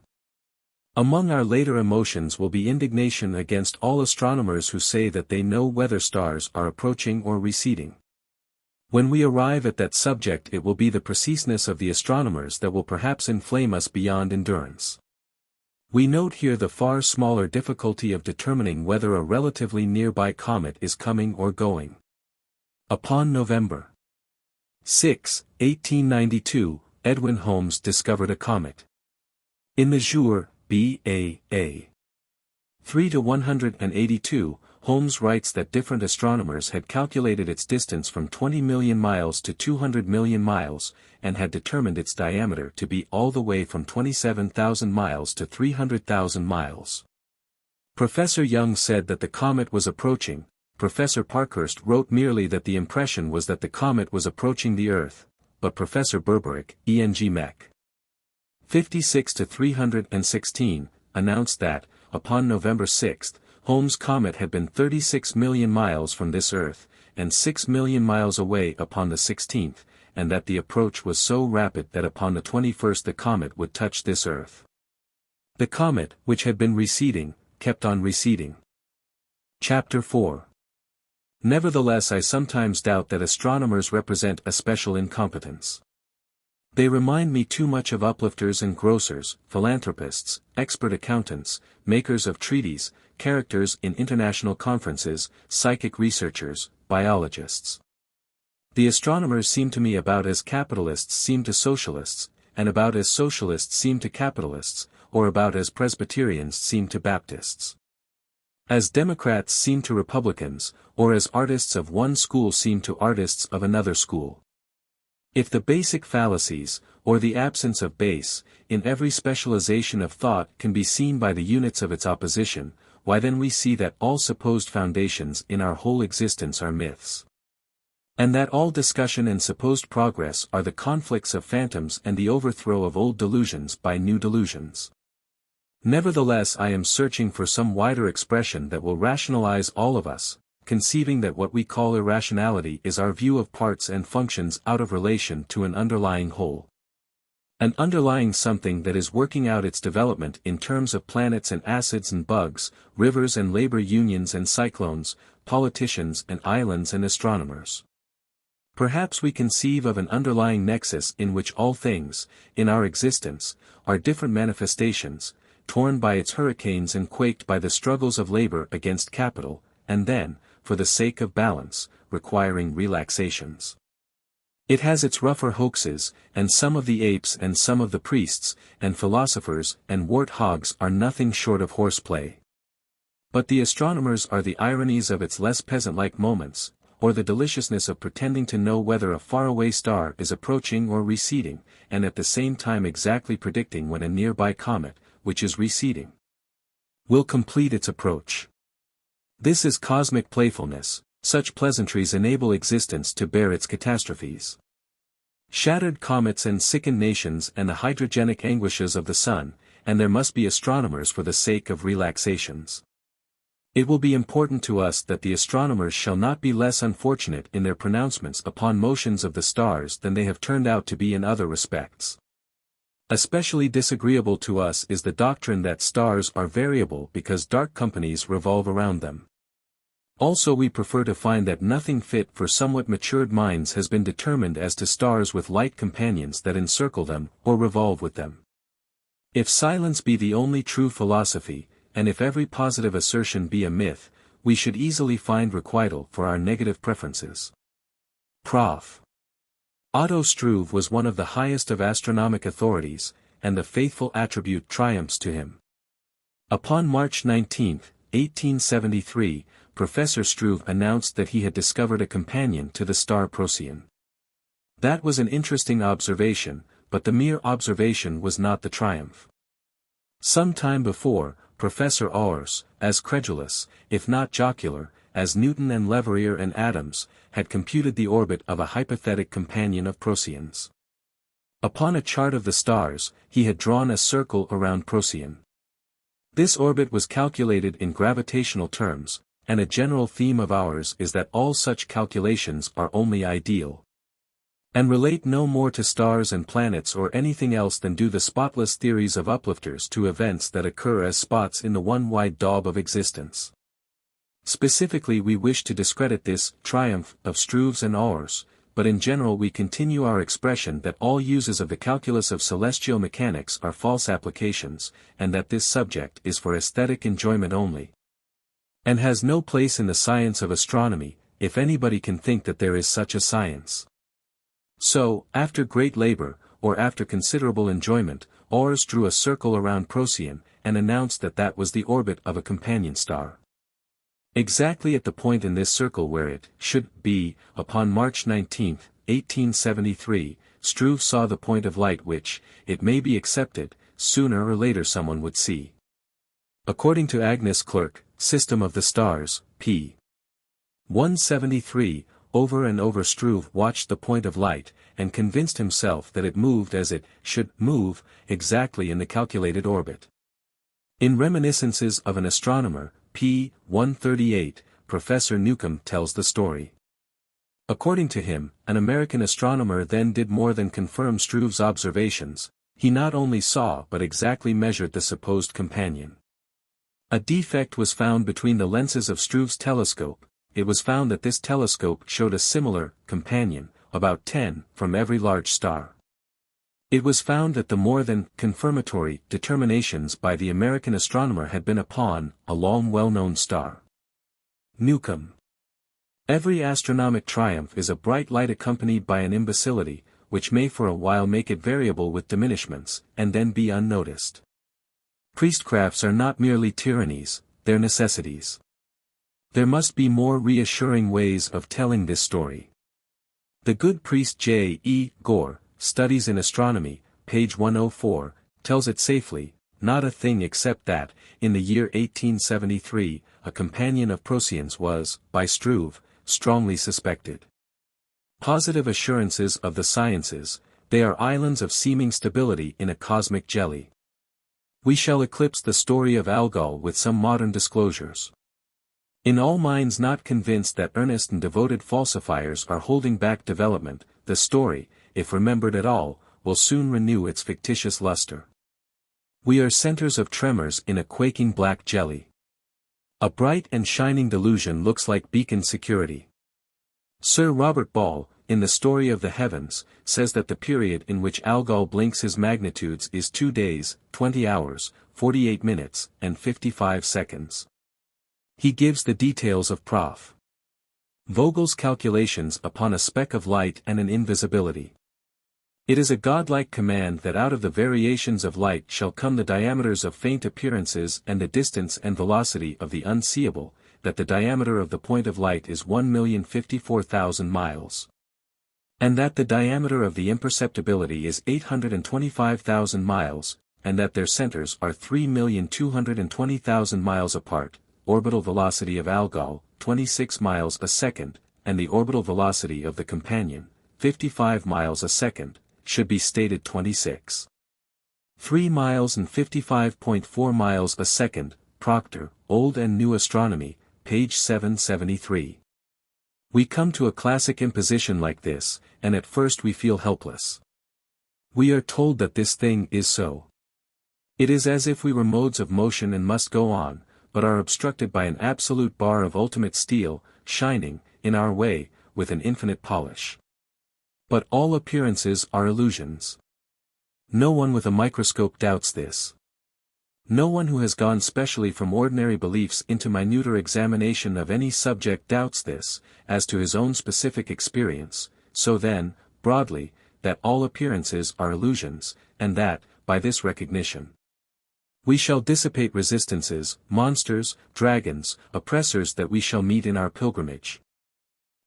Among our later emotions will be indignation against all astronomers who say that they know whether stars are approaching or receding. When we arrive at that subject it will be the preciseness of the astronomers that will perhaps inflame us beyond endurance. We note here the far smaller difficulty of determining whether a relatively nearby comet is coming or going. Upon November 6, 1892, Edwin Holmes discovered a comet. In the Jour, B.A.A. 3-182, Holmes writes that different astronomers had calculated its distance from 20 million miles to 200 million miles, and had determined its diameter to be all the way from 27,000 miles to 300,000 miles. Professor Young said that the comet was approaching. Professor Parkhurst wrote merely that the impression was that the comet was approaching the Earth, but Professor Berberick, E.N.G. Mech. 56-316, announced that, upon November 6, Holmes' comet had been 36 million miles from this Earth, and 6 million miles away upon the 16th, and that the approach was so rapid that upon the 21st the comet would touch this Earth. The comet, which had been receding, kept on receding. Chapter 4. Nevertheless I sometimes doubt that astronomers represent a special incompetence. They remind me too much of uplifters and grocers, philanthropists, expert accountants, makers of treaties, characters in international conferences, psychic researchers, biologists. The astronomers seem to me about as capitalists seem to socialists, and about as socialists seem to capitalists, or about as Presbyterians seem to Baptists. As Democrats seem to Republicans, or as artists of one school seem to artists of another school. If the basic fallacies, or the absence of base, in every specialization of thought can be seen by the units of its opposition, why then we see that all supposed foundations in our whole existence are myths. And that all discussion and supposed progress are the conflicts of phantoms and the overthrow of old delusions by new delusions. Nevertheless, I am searching for some wider expression that will rationalize all of us, conceiving that what we call irrationality is our view of parts and functions out of relation to an underlying whole. An underlying something that is working out its development in terms of planets and acids and bugs, rivers and labor unions and cyclones, politicians and islands and astronomers. Perhaps we conceive of an underlying nexus in which all things, in our existence, are different manifestations, torn by its hurricanes and quaked by the struggles of labor against capital, and then, for the sake of balance, requiring relaxations. It has its rougher hoaxes, and some of the apes and some of the priests, and philosophers and wart-hogs are nothing short of horseplay. But the astronomers are the ironies of its less peasant-like moments, or the deliciousness of pretending to know whether a faraway star is approaching or receding, and at the same time exactly predicting when a nearby comet, which is receding, will complete its approach. This is cosmic playfulness. Such pleasantries enable existence to bear its catastrophes. Shattered comets and sickened nations and the hydrogenic anguishes of the sun, and there must be astronomers for the sake of relaxations. It will be important to us that the astronomers shall not be less unfortunate in their pronouncements upon motions of the stars than they have turned out to be in other respects. Especially disagreeable to us is the doctrine that stars are variable because dark companies revolve around them. Also, we prefer to find that nothing fit for somewhat matured minds has been determined as to stars with light companions that encircle them, or revolve with them. If silence be the only true philosophy, and if every positive assertion be a myth, we should easily find requital for our negative preferences. Prof. Otto Struve was one of the highest of astronomic authorities, and the faithful attribute triumphs to him. Upon March 19, 1873, Professor Struve announced that he had discovered a companion to the star Procyon. That was an interesting observation, but the mere observation was not the triumph. Some time before, Professor Auwers, as credulous, if not jocular, as Newton and Leverrier and Adams, had computed the orbit of a hypothetic companion of Procyon's. Upon a chart of the stars, he had drawn a circle around Procyon. This orbit was calculated in gravitational terms, and a general theme of ours is that all such calculations are only ideal, and relate no more to stars and planets or anything else than do the spotless theories of uplifters to events that occur as spots in the one wide daub of existence. Specifically, we wish to discredit this triumph of Struve's and Auwers, but in general we continue our expression that all uses of the calculus of celestial mechanics are false applications, and that this subject is for aesthetic enjoyment only, and has no place in the science of astronomy, if anybody can think that there is such a science. So, after great labor, or after considerable enjoyment, Auwers drew a circle around Procyon, and announced that that was the orbit of a companion star. Exactly at the point in this circle where it should be, upon March 19, 1873, Struve saw the point of light which, it may be accepted, sooner or later someone would see. According to Agnes Clerk, System of the Stars, p. 173, over and over Struve watched the point of light, and convinced himself that it moved as it should move, exactly in the calculated orbit. In Reminiscences of an Astronomer, p. 138, Professor Newcomb tells the story. According to him, an American astronomer then did more than confirm Struve's observations, he not only saw but exactly measured the supposed companion. A defect was found between the lenses of Struve's telescope. It was found that this telescope showed a similar companion, about 10, from every large star. It was found that the more than confirmatory determinations by the American astronomer had been upon a long well-known star. Newcomb. Every astronomic triumph is a bright light accompanied by an imbecility, which may for a while make it variable with diminishments, and then be unnoticed. Priestcrafts are not merely tyrannies, they're necessities. There must be more reassuring ways of telling this story. The good priest J. E. Gore, Studies in Astronomy, page 104, tells it safely, not a thing except that, in the year 1873, a companion of Procyon's was, by Struve, strongly suspected. Positive assurances of the sciences, they are islands of seeming stability in a cosmic jelly. We shall eclipse the story of Algol with some modern disclosures. In all minds not convinced that earnest and devoted falsifiers are holding back development, the story, if remembered at all, will soon renew its fictitious luster. We are centers of tremors in a quaking black jelly. A bright and shining delusion looks like beacon security. Sir Robert Ball, in The Story of the Heavens, says that the period in which Algol blinks his magnitudes is 2 days, 20 hours, 48 minutes, and 55 seconds. He gives the details of Prof. Vogel's calculations upon a speck of light and an invisibility. It is a godlike command that out of the variations of light shall come the diameters of faint appearances and the distance and velocity of the unseeable, that the diameter of the point of light is 1,054,000 miles. And that the diameter of the imperceptibility is 825,000 miles, and that their centers are 3,220,000 miles apart, orbital velocity of Algol, 26 miles a second, and the orbital velocity of the companion, 55 miles a second, should be stated 26. 3 miles and 55.4 miles a second, Proctor, Old and New Astronomy, page 773. We come to a classic imposition like this, and at first we feel helpless. We are told that this thing is so. It is as if we were modes of motion and must go on, but are obstructed by an absolute bar of ultimate steel, shining, in our way, with an infinite polish. But all appearances are illusions. No one with a microscope doubts this. No one who has gone specially from ordinary beliefs into minuter examination of any subject doubts this, as to his own specific experience, so then, broadly, that all appearances are illusions, and that, by this recognition, we shall dissipate resistances, monsters, dragons, oppressors that we shall meet in our pilgrimage.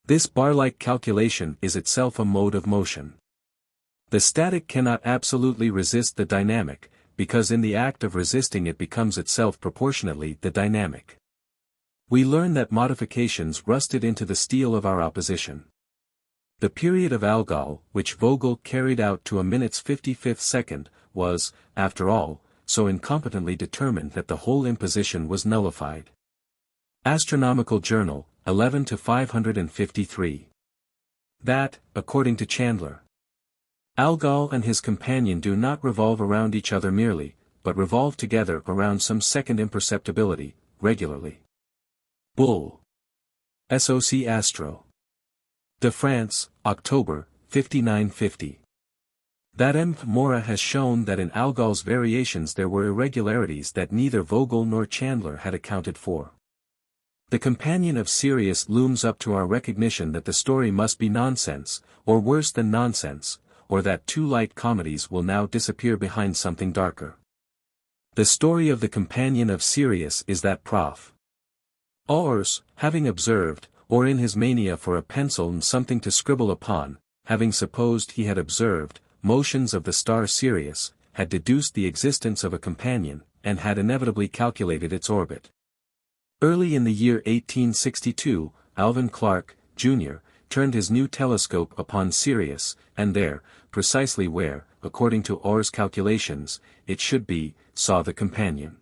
This bar-like calculation is itself a mode of motion. The static cannot absolutely resist the dynamic, because in the act of resisting it becomes itself proportionately the dynamic. We learn that modifications rusted into the steel of our opposition. The period of Algol, which Vogel carried out to a minute's 55th second, was, after all, so incompetently determined that the whole imposition was nullified. Astronomical Journal, 11-553. That, according to Chandler, Algol and his companion do not revolve around each other merely, but revolve together around some second imperceptibility, regularly. Bull. SOC Astro. De France, October, 5950. That M. Mora has shown that in Algol's variations there were irregularities that neither Vogel nor Chandler had accounted for. The companion of Sirius looms up to our recognition that the story must be nonsense, or worse than nonsense, or that two light comedies will now disappear behind something darker. The story of the companion of Sirius is that Prof. Ors, having observed, or in his mania for a pencil and something to scribble upon, having supposed he had observed, motions of the star Sirius, had deduced the existence of a companion, and had inevitably calculated its orbit. Early in the year 1862, Alvan Clark, Jr., turned his new telescope upon Sirius, and there, precisely where, according to Orr's calculations, it should be, saw the companion.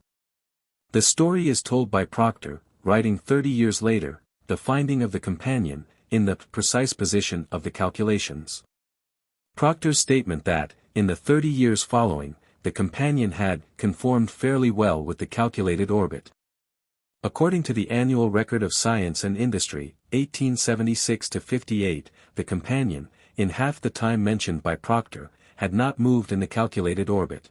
The story is told by Proctor, writing 30 years later, the finding of the companion, in the precise position of the calculations. Proctor's statement that, in the 30 years following, the companion had conformed fairly well with the calculated orbit. According to the Annual Record of Science and Industry, 1876-58, the companion, in half the time mentioned by Proctor, had not moved in the calculated orbit.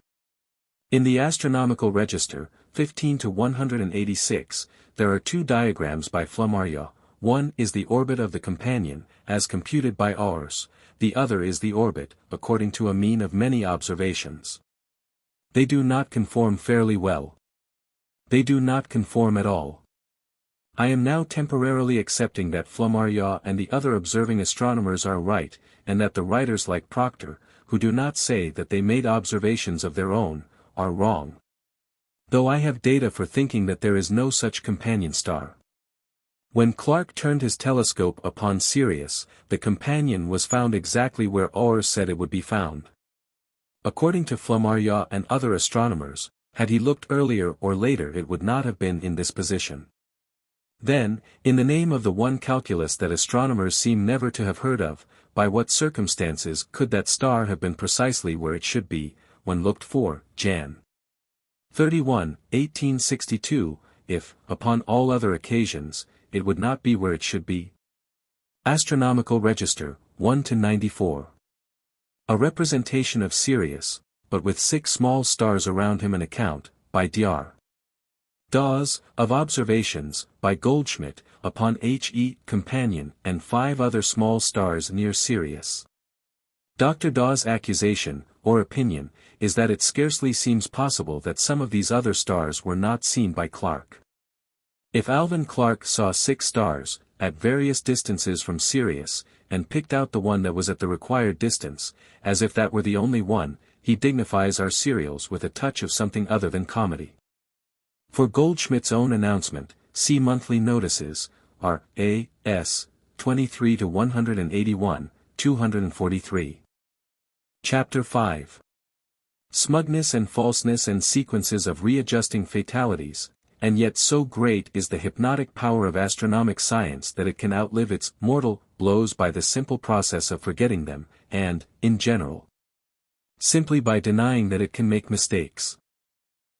In the Astronomical Register, 15-186, there are two diagrams by Flammarion. One is the orbit of the companion, as computed by Ors, the other is the orbit, according to a mean of many observations. They do not conform fairly well. They do not conform at all. I am now temporarily accepting that Flammarion and the other observing astronomers are right, and that the writers like Proctor, who do not say that they made observations of their own, are wrong. Though I have data for thinking that there is no such companion star. When Clark turned his telescope upon Sirius, the companion was found exactly where Ors said it would be found. According to Flammarion and other astronomers, Had he looked earlier or later it would not have been in this position. Then, in the name of the one calculus that astronomers seem never to have heard of, by what circumstances could that star have been precisely where it should be, when looked for, Jan. 31, 1862, if, upon all other occasions, it would not be where it should be? Astronomical Register, 1-94. A representation of Sirius, but with 6 small stars around him. An account, by Dr. Dawes, of observations, by Goldschmidt, upon H.E. Companion and 5 other small stars near Sirius. Dr. Dawes' accusation, or opinion, is that it scarcely seems possible that some of these other stars were not seen by Clarke. If Alvan Clarke saw 6 stars, at various distances from Sirius, and picked out the one that was at the required distance, as if that were the only one, he dignifies our serials with a touch of something other than comedy. For Goldschmidt's own announcement, see monthly notices, are A.S. 23-181, 243. Chapter 5. Smugness and falseness and sequences of readjusting fatalities, and yet so great is the hypnotic power of astronomic science that it can outlive its mortal blows by the simple process of forgetting them, and, in general, simply by denying that it can make mistakes.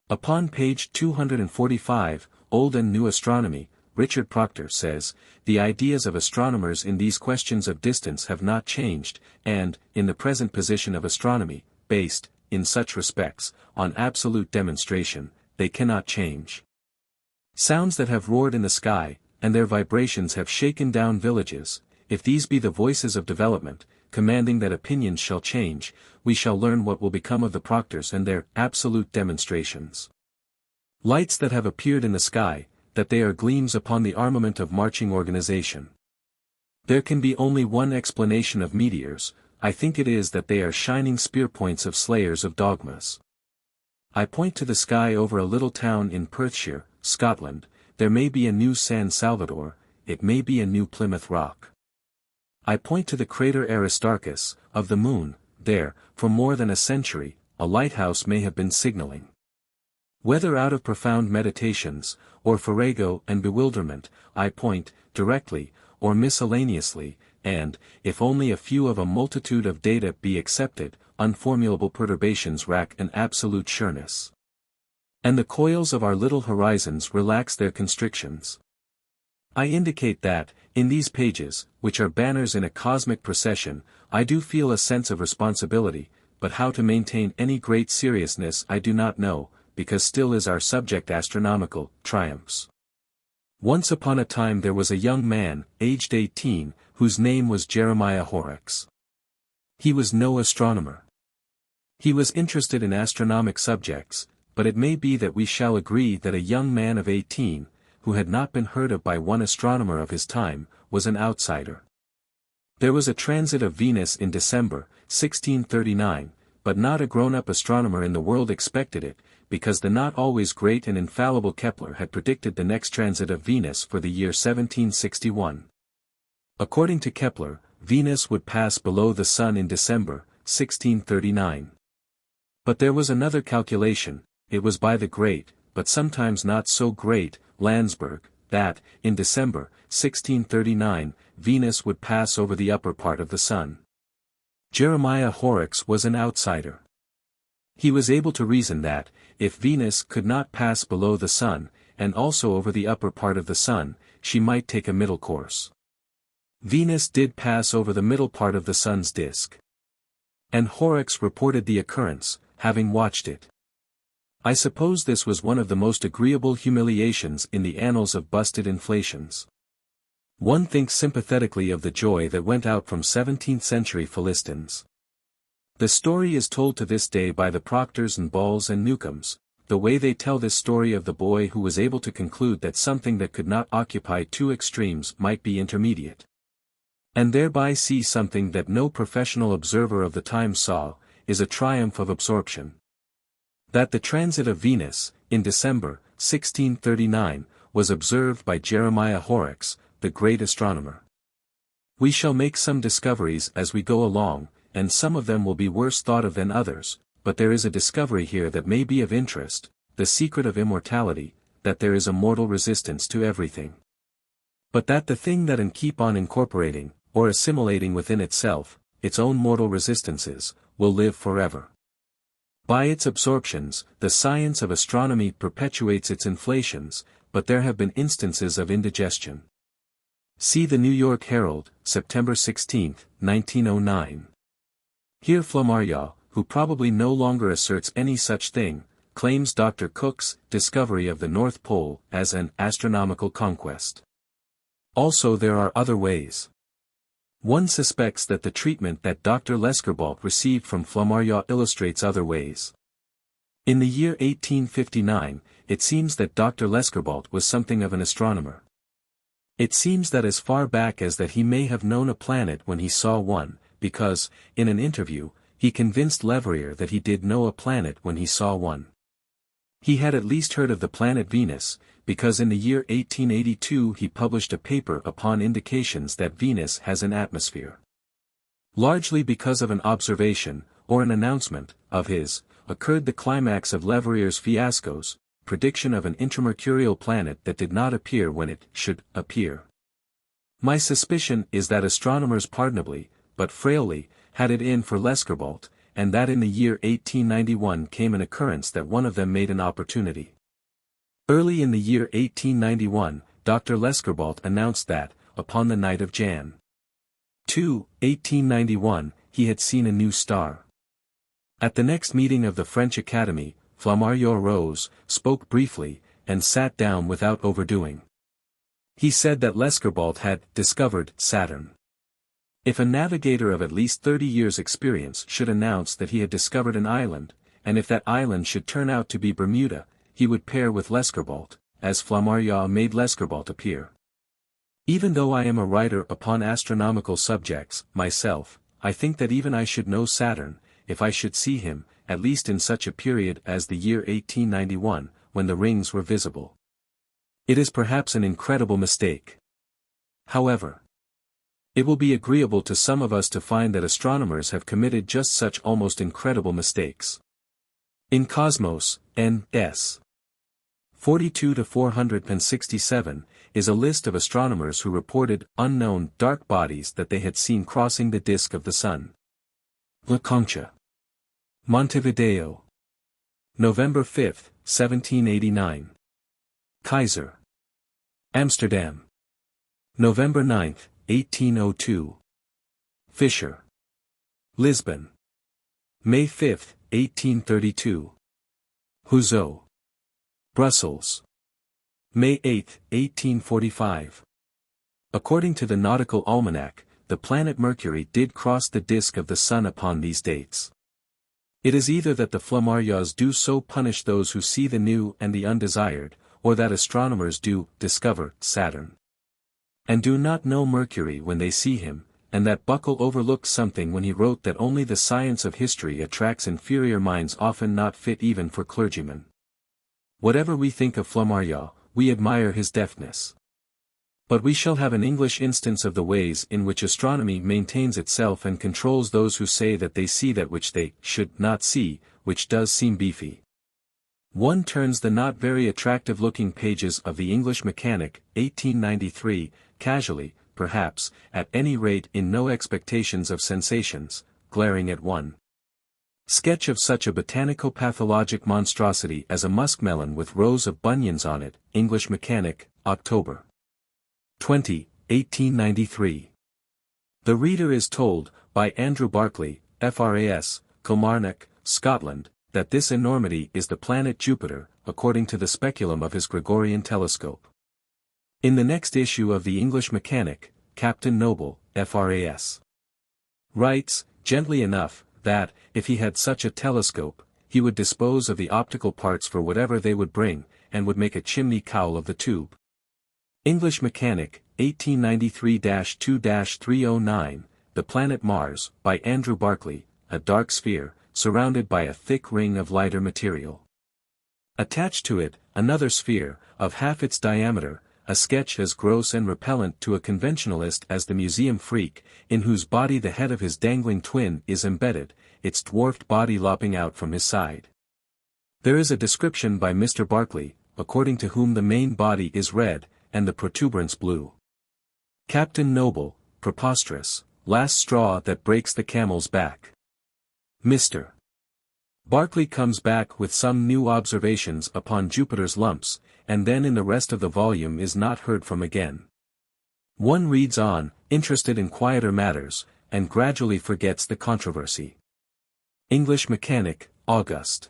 Upon page 245, Old and New Astronomy, Richard Proctor says, the ideas of astronomers in these questions of distance have not changed, and, in the present position of astronomy, based, in such respects, on absolute demonstration, they cannot change. Sounds that have roared in the sky, and their vibrations have shaken down villages, if these be the voices of development, commanding that opinions shall change, we shall learn what will become of the Proctors and their absolute demonstrations. Lights that have appeared in the sky, that they are gleams upon the armament of marching organization. There can be only one explanation of meteors, I think it is that they are shining spear points of slayers of dogmas. I point to the sky over a little town in Perthshire, Scotland, there may be a new San Salvador, it may be a new Plymouth Rock. I point to the crater Aristarchus, of the moon, there, for more than a century, a lighthouse may have been signaling. Whether out of profound meditations, or farrago and bewilderment, I point, directly, or miscellaneously, and, if only a few of a multitude of data be accepted, unformulable perturbations rack an absolute sureness. And the coils of our little horizons relax their constrictions. I indicate that, in these pages, which are banners in a cosmic procession, I do feel a sense of responsibility, but how to maintain any great seriousness I do not know, because still is our subject astronomical triumphs. Once upon a time there was a young man, aged 18, whose name was Jeremiah Horrocks. He was no astronomer. He was interested in astronomic subjects, but it may be that we shall agree that a young man of 18, who had not been heard of by one astronomer of his time, was an outsider. There was a transit of Venus in December, 1639, but not a grown-up astronomer in the world expected it, because the not always great and infallible Kepler had predicted the next transit of Venus for the year 1761. According to Kepler, Venus would pass below the Sun in December, 1639. But there was another calculation, it was by the great, but sometimes not so great, Landsberg, that, in December, 1639, Venus would pass over the upper part of the Sun. Jeremiah Horrocks was an outsider. He was able to reason that, if Venus could not pass below the Sun, and also over the upper part of the Sun, she might take a middle course. Venus did pass over the middle part of the Sun's disk. And Horrocks reported the occurrence, having watched it. I suppose this was one of the most agreeable humiliations in the annals of busted inflations. One thinks sympathetically of the joy that went out from 17th-century Philistines. The story is told to this day by the Proctors and Balls and Newcombs, the way they tell this story of the boy who was able to conclude that something that could not occupy two extremes might be intermediate. And thereby see something that no professional observer of the time saw, is a triumph of absorption. That the transit of Venus, in December, 1639, was observed by Jeremiah Horrocks, the great astronomer. We shall make some discoveries as we go along, and some of them will be worse thought of than others, but there is a discovery here that may be of interest, the secret of immortality, that there is a mortal resistance to everything. But that the thing that and keep on incorporating, or assimilating within itself, its own mortal resistances, will live forever. By its absorptions, the science of astronomy perpetuates its inflations, but there have been instances of indigestion. See the New York Herald, September 16, 1909. Here Flammarion, who probably no longer asserts any such thing, claims Dr. Cook's discovery of the North Pole as an astronomical conquest. Also there are other ways. One suspects that the treatment that Dr. Lescarbault received from Flammarion illustrates other ways. In the year 1859, it seems that Dr. Lescarbault was something of an astronomer. It seems that as far back as that he may have known a planet when he saw one, because, in an interview, he convinced Leverrier that he did know a planet when he saw one. He had at least heard of the planet Venus, because in the year 1882 he published a paper upon indications that Venus has an atmosphere. Largely because of an observation, or an announcement, of his, occurred the climax of Leverrier's fiascos, prediction of an intramercurial planet that did not appear when it should appear. My suspicion is that astronomers pardonably, but frailly, had it in for Lescarbault, and that in the year 1891 came an occurrence that one of them made an opportunity. Early in the year 1891, Dr. Lescarbault announced that, upon the night of Jan. 2, 1891, he had seen a new star. At the next meeting of the French Academy, Flammarion rose, spoke briefly, and sat down without overdoing. He said that Lescarbault had discovered Saturn. If a navigator of at least 30 years' experience should announce that he had discovered an island, and if that island should turn out to be Bermuda, he would pair with Lescarbault, as Flammarion made Lescarbault appear. Even though I am a writer upon astronomical subjects, myself, I think that even I should know Saturn, if I should see him, at least in such a period as the year 1891, when the rings were visible. It is perhaps an incredible mistake. However, it will be agreeable to some of us to find that astronomers have committed just such almost incredible mistakes. In Cosmos, N.S. 42-467, is a list of astronomers who reported unknown dark bodies that they had seen crossing the disk of the Sun. La Concha. Montevideo. November 5, 1789. Kaiser. Amsterdam. November 9, 1802. Fisher. Lisbon. May 5, 1832. Houzeau. Brussels. May 8, 1845. According to the Nautical Almanac, the planet Mercury did cross the disk of the Sun upon these dates. It is either that the Flammarions do so punish those who see the new and the undesired, or that astronomers do discover Saturn, and do not know Mercury when they see him, and that Buckle overlooked something when he wrote that only the science of history attracts inferior minds often not fit even for clergymen. Whatever we think of Flammarion, we admire his deftness. But we shall have an English instance of the ways in which astronomy maintains itself and controls those who say that they see that which they should not see, which does seem beefy. One turns the not very attractive-looking pages of the English Mechanic, 1893, casually, perhaps, at any rate in no expectations of sensations, glaring at one sketch of such a botanico-pathologic monstrosity as a muskmelon with rows of bunions on it, English Mechanic, October 20, 1893. The reader is told, by Andrew Barclay, FRAS, Kilmarnock, Scotland, that this enormity is the planet Jupiter, according to the speculum of his Gregorian telescope. In the next issue of the English Mechanic, Captain Noble, FRAS, writes, gently enough, that, if he had such a telescope, he would dispose of the optical parts for whatever they would bring, and would make a chimney cowl of the tube. English Mechanic, 1893-2-309, The Planet Mars, by Andrew Barclay, a dark sphere, surrounded by a thick ring of lighter material. Attached to it, another sphere, of half its diameter, a sketch as gross and repellent to a conventionalist as the museum freak, in whose body the head of his dangling twin is embedded, its dwarfed body lopping out from his side. There is a description by Mr. Barclay, according to whom the main body is red, and the protuberance blue. Captain Noble, preposterous, last straw that breaks the camel's back. Mr. Barclay comes back with some new observations upon Jupiter's lumps, and then in the rest of the volume is not heard from again. One reads on, interested in quieter matters, and gradually forgets the controversy. English Mechanic, August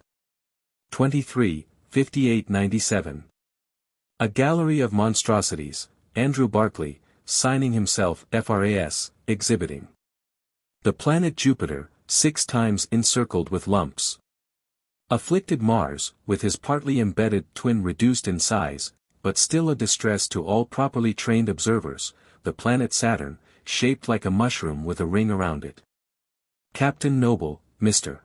23, 5897. A Gallery of Monstrosities, Andrew Barclay, signing himself FRAS, exhibiting. The planet Jupiter, 6 times encircled with lumps. Afflicted Mars, with his partly embedded twin reduced in size, but still a distress to all properly trained observers, the planet Saturn, shaped like a mushroom with a ring around it. Captain Noble, Mr.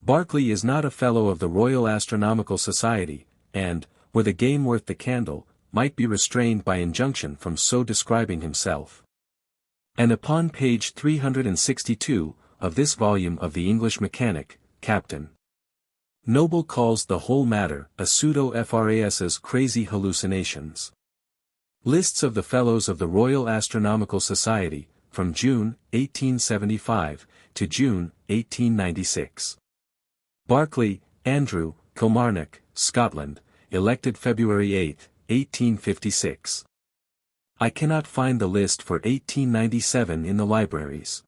Barclay is not a Fellow of the Royal Astronomical Society, and, were the game worth the candle, might be restrained by injunction from so describing himself. And upon page 362, of this volume of the English Mechanic, Captain Noble calls the whole matter a pseudo-FRAS's crazy hallucinations. Lists of the Fellows of the Royal Astronomical Society, from June, 1875, to June, 1896. Barclay, Andrew, Kilmarnock, Scotland, elected February 8, 1856. I cannot find the list for 1897 in the libraries.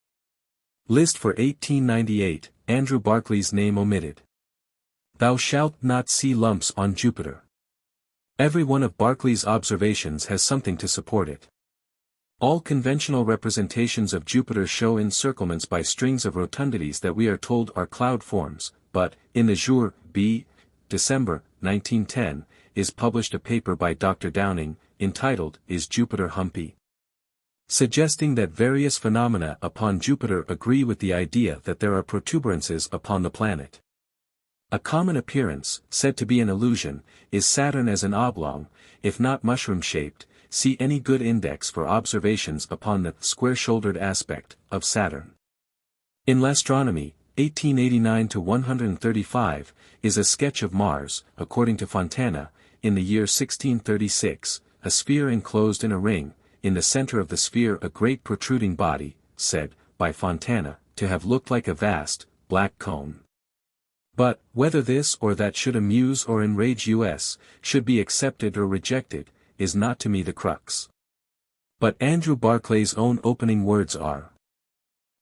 List for 1898, Andrew Barclay's name omitted. Thou shalt not see lumps on Jupiter. Every one of Barclay's observations has something to support it. All conventional representations of Jupiter show encirclements by strings of rotundities that we are told are cloud forms, but, in the Jour, B. December, 1910, is published a paper by Dr. Downing, entitled, Is Jupiter Humpy? Suggesting that various phenomena upon Jupiter agree with the idea that there are protuberances upon the planet. A common appearance, said to be an illusion, is Saturn as an oblong, if not mushroom-shaped. See any good index for observations upon the square-shouldered aspect of Saturn. In L'Astronomie, 1889-135, is a sketch of Mars, according to Fontana, in the year 1636, a sphere enclosed in a ring, in the center of the sphere a great protruding body, said, by Fontana, to have looked like a vast, black cone. But, whether this or that should amuse or enrage us, should be accepted or rejected, is not to me the crux. But Andrew Barclay's own opening words are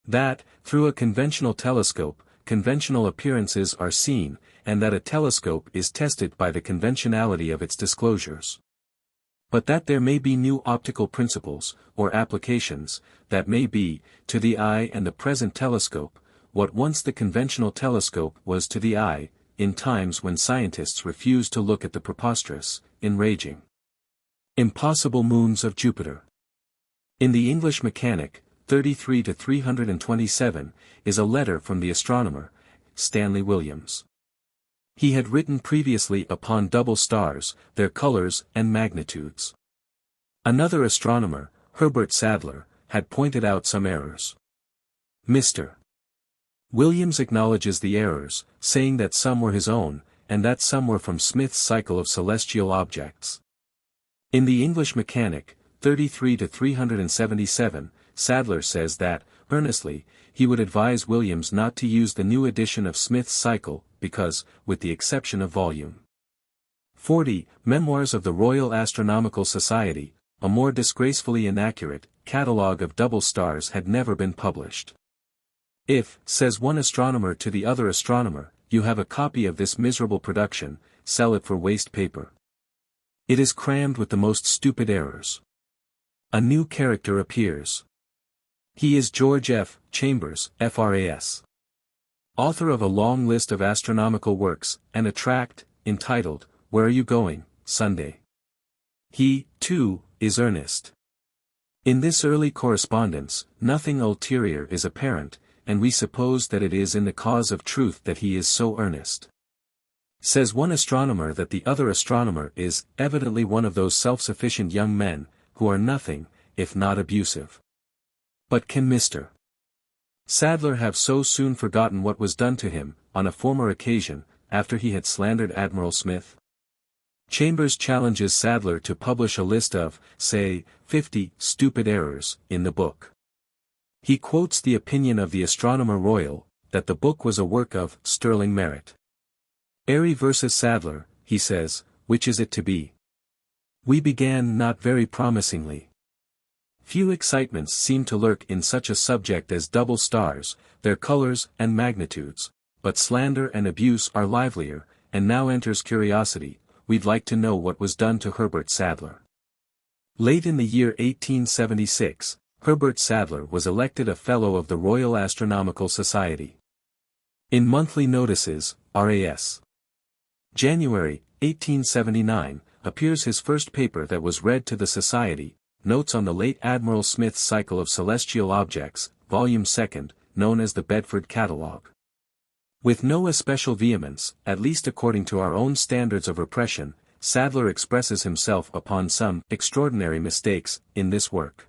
that, through a conventional telescope, conventional appearances are seen, and that a telescope is tested by the conventionality of its disclosures. But that there may be new optical principles, or applications, that may be, to the eye and the present telescope, what once the conventional telescope was to the eye, in times when scientists refused to look at the preposterous, enraging, impossible moons of Jupiter. In the English Mechanic, 33-327, is a letter from the astronomer, Stanley Williams. He had written previously upon double stars, their colors and magnitudes. Another astronomer, Herbert Sadler, had pointed out some errors. Mr. Williams acknowledges the errors, saying that some were his own, and that some were from Smith's cycle of celestial objects. In the English Mechanic, 33-377, Sadler says that, earnestly, he would advise Williams not to use the new edition of Smith's cycle, because, with the exception of Volume 40, Memoirs of the Royal Astronomical Society, a more disgracefully inaccurate catalogue of double stars had never been published. If, says one astronomer to the other astronomer, you have a copy of this miserable production, sell it for waste paper. It is crammed with the most stupid errors. A new character appears. He is George F. Chambers, FRAS. Author of a long list of astronomical works, and a tract, entitled, Where Are You Going, Sunday? He, too, is earnest. In this early correspondence, nothing ulterior is apparent, and we suppose that it is in the cause of truth that he is so earnest. Says one astronomer that the other astronomer is evidently one of those self-sufficient young men, who are nothing, if not abusive. But can Mr. Sadler have so soon forgotten what was done to him, on a former occasion, after he had slandered Admiral Smith? Chambers challenges Sadler to publish a list of, say, 50 stupid errors in the book. He quotes the opinion of the Astronomer Royal, that the book was a work of sterling merit. Airy versus Sadler, he says, which is it to be? We began not very promisingly. Few excitements seem to lurk in such a subject as double stars, their colors and magnitudes, but slander and abuse are livelier, and now enters curiosity. We'd like to know what was done to Herbert Sadler. Late in the year 1876, Herbert Sadler was elected a Fellow of the Royal Astronomical Society. In Monthly Notices, RAS. January, 1879, appears his first paper that was read to the Society, Notes on the Late Admiral Smith's Cycle of Celestial Objects, Volume 2, known as the Bedford Catalogue. With no especial vehemence, at least according to our own standards of repression, Sadler expresses himself upon some extraordinary mistakes in this work.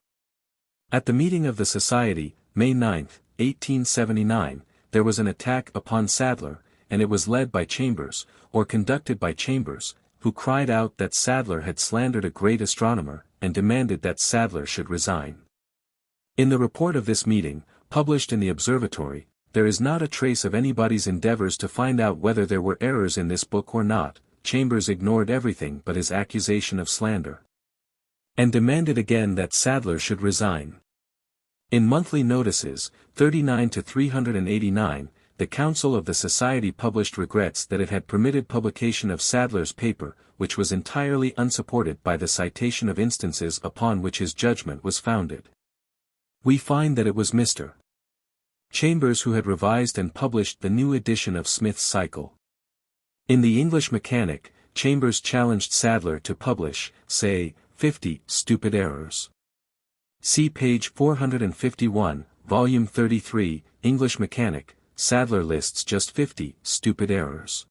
At the meeting of the Society, May 9, 1879, there was an attack upon Sadler, and it was led by Chambers, or conducted by Chambers, who cried out that Sadler had slandered a great astronomer, and demanded that Sadler should resign. In the report of this meeting, published in the Observatory, there is not a trace of anybody's endeavors to find out whether there were errors in this book or not. Chambers ignored everything but his accusation of slander, and demanded again that Sadler should resign. In Monthly Notices, 39 to 389, the Council of the Society published regrets that it had permitted publication of Sadler's paper, which was entirely unsupported by the citation of instances upon which his judgment was founded. We find that it was Mr. Chambers who had revised and published the new edition of Smith's cycle. In the English Mechanic, Chambers challenged Sadler to publish, say, 50 stupid errors. See page 451, volume 33, English Mechanic. Sadler lists just 50 stupid errors.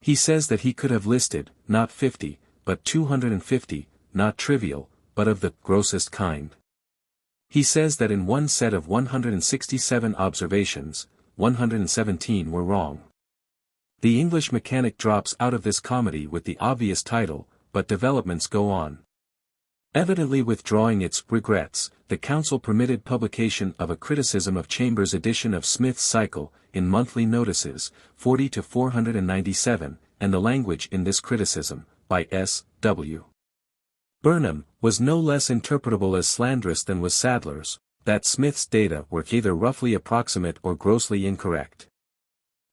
He says that he could have listed, not 50, but 250, not trivial, but of the grossest kind. He says that in one set of 167 observations, 117 were wrong. The English Mechanic drops out of this comedy with the obvious title, but developments go on. Evidently withdrawing its regrets, the Council permitted publication of a criticism of Chambers' edition of Smith's cycle, in Monthly Notices, 40 to 497, and the language in this criticism, by S. W. Burnham, was no less interpretable as slanderous than was Sadler's, that Smith's data were either roughly approximate or grossly incorrect,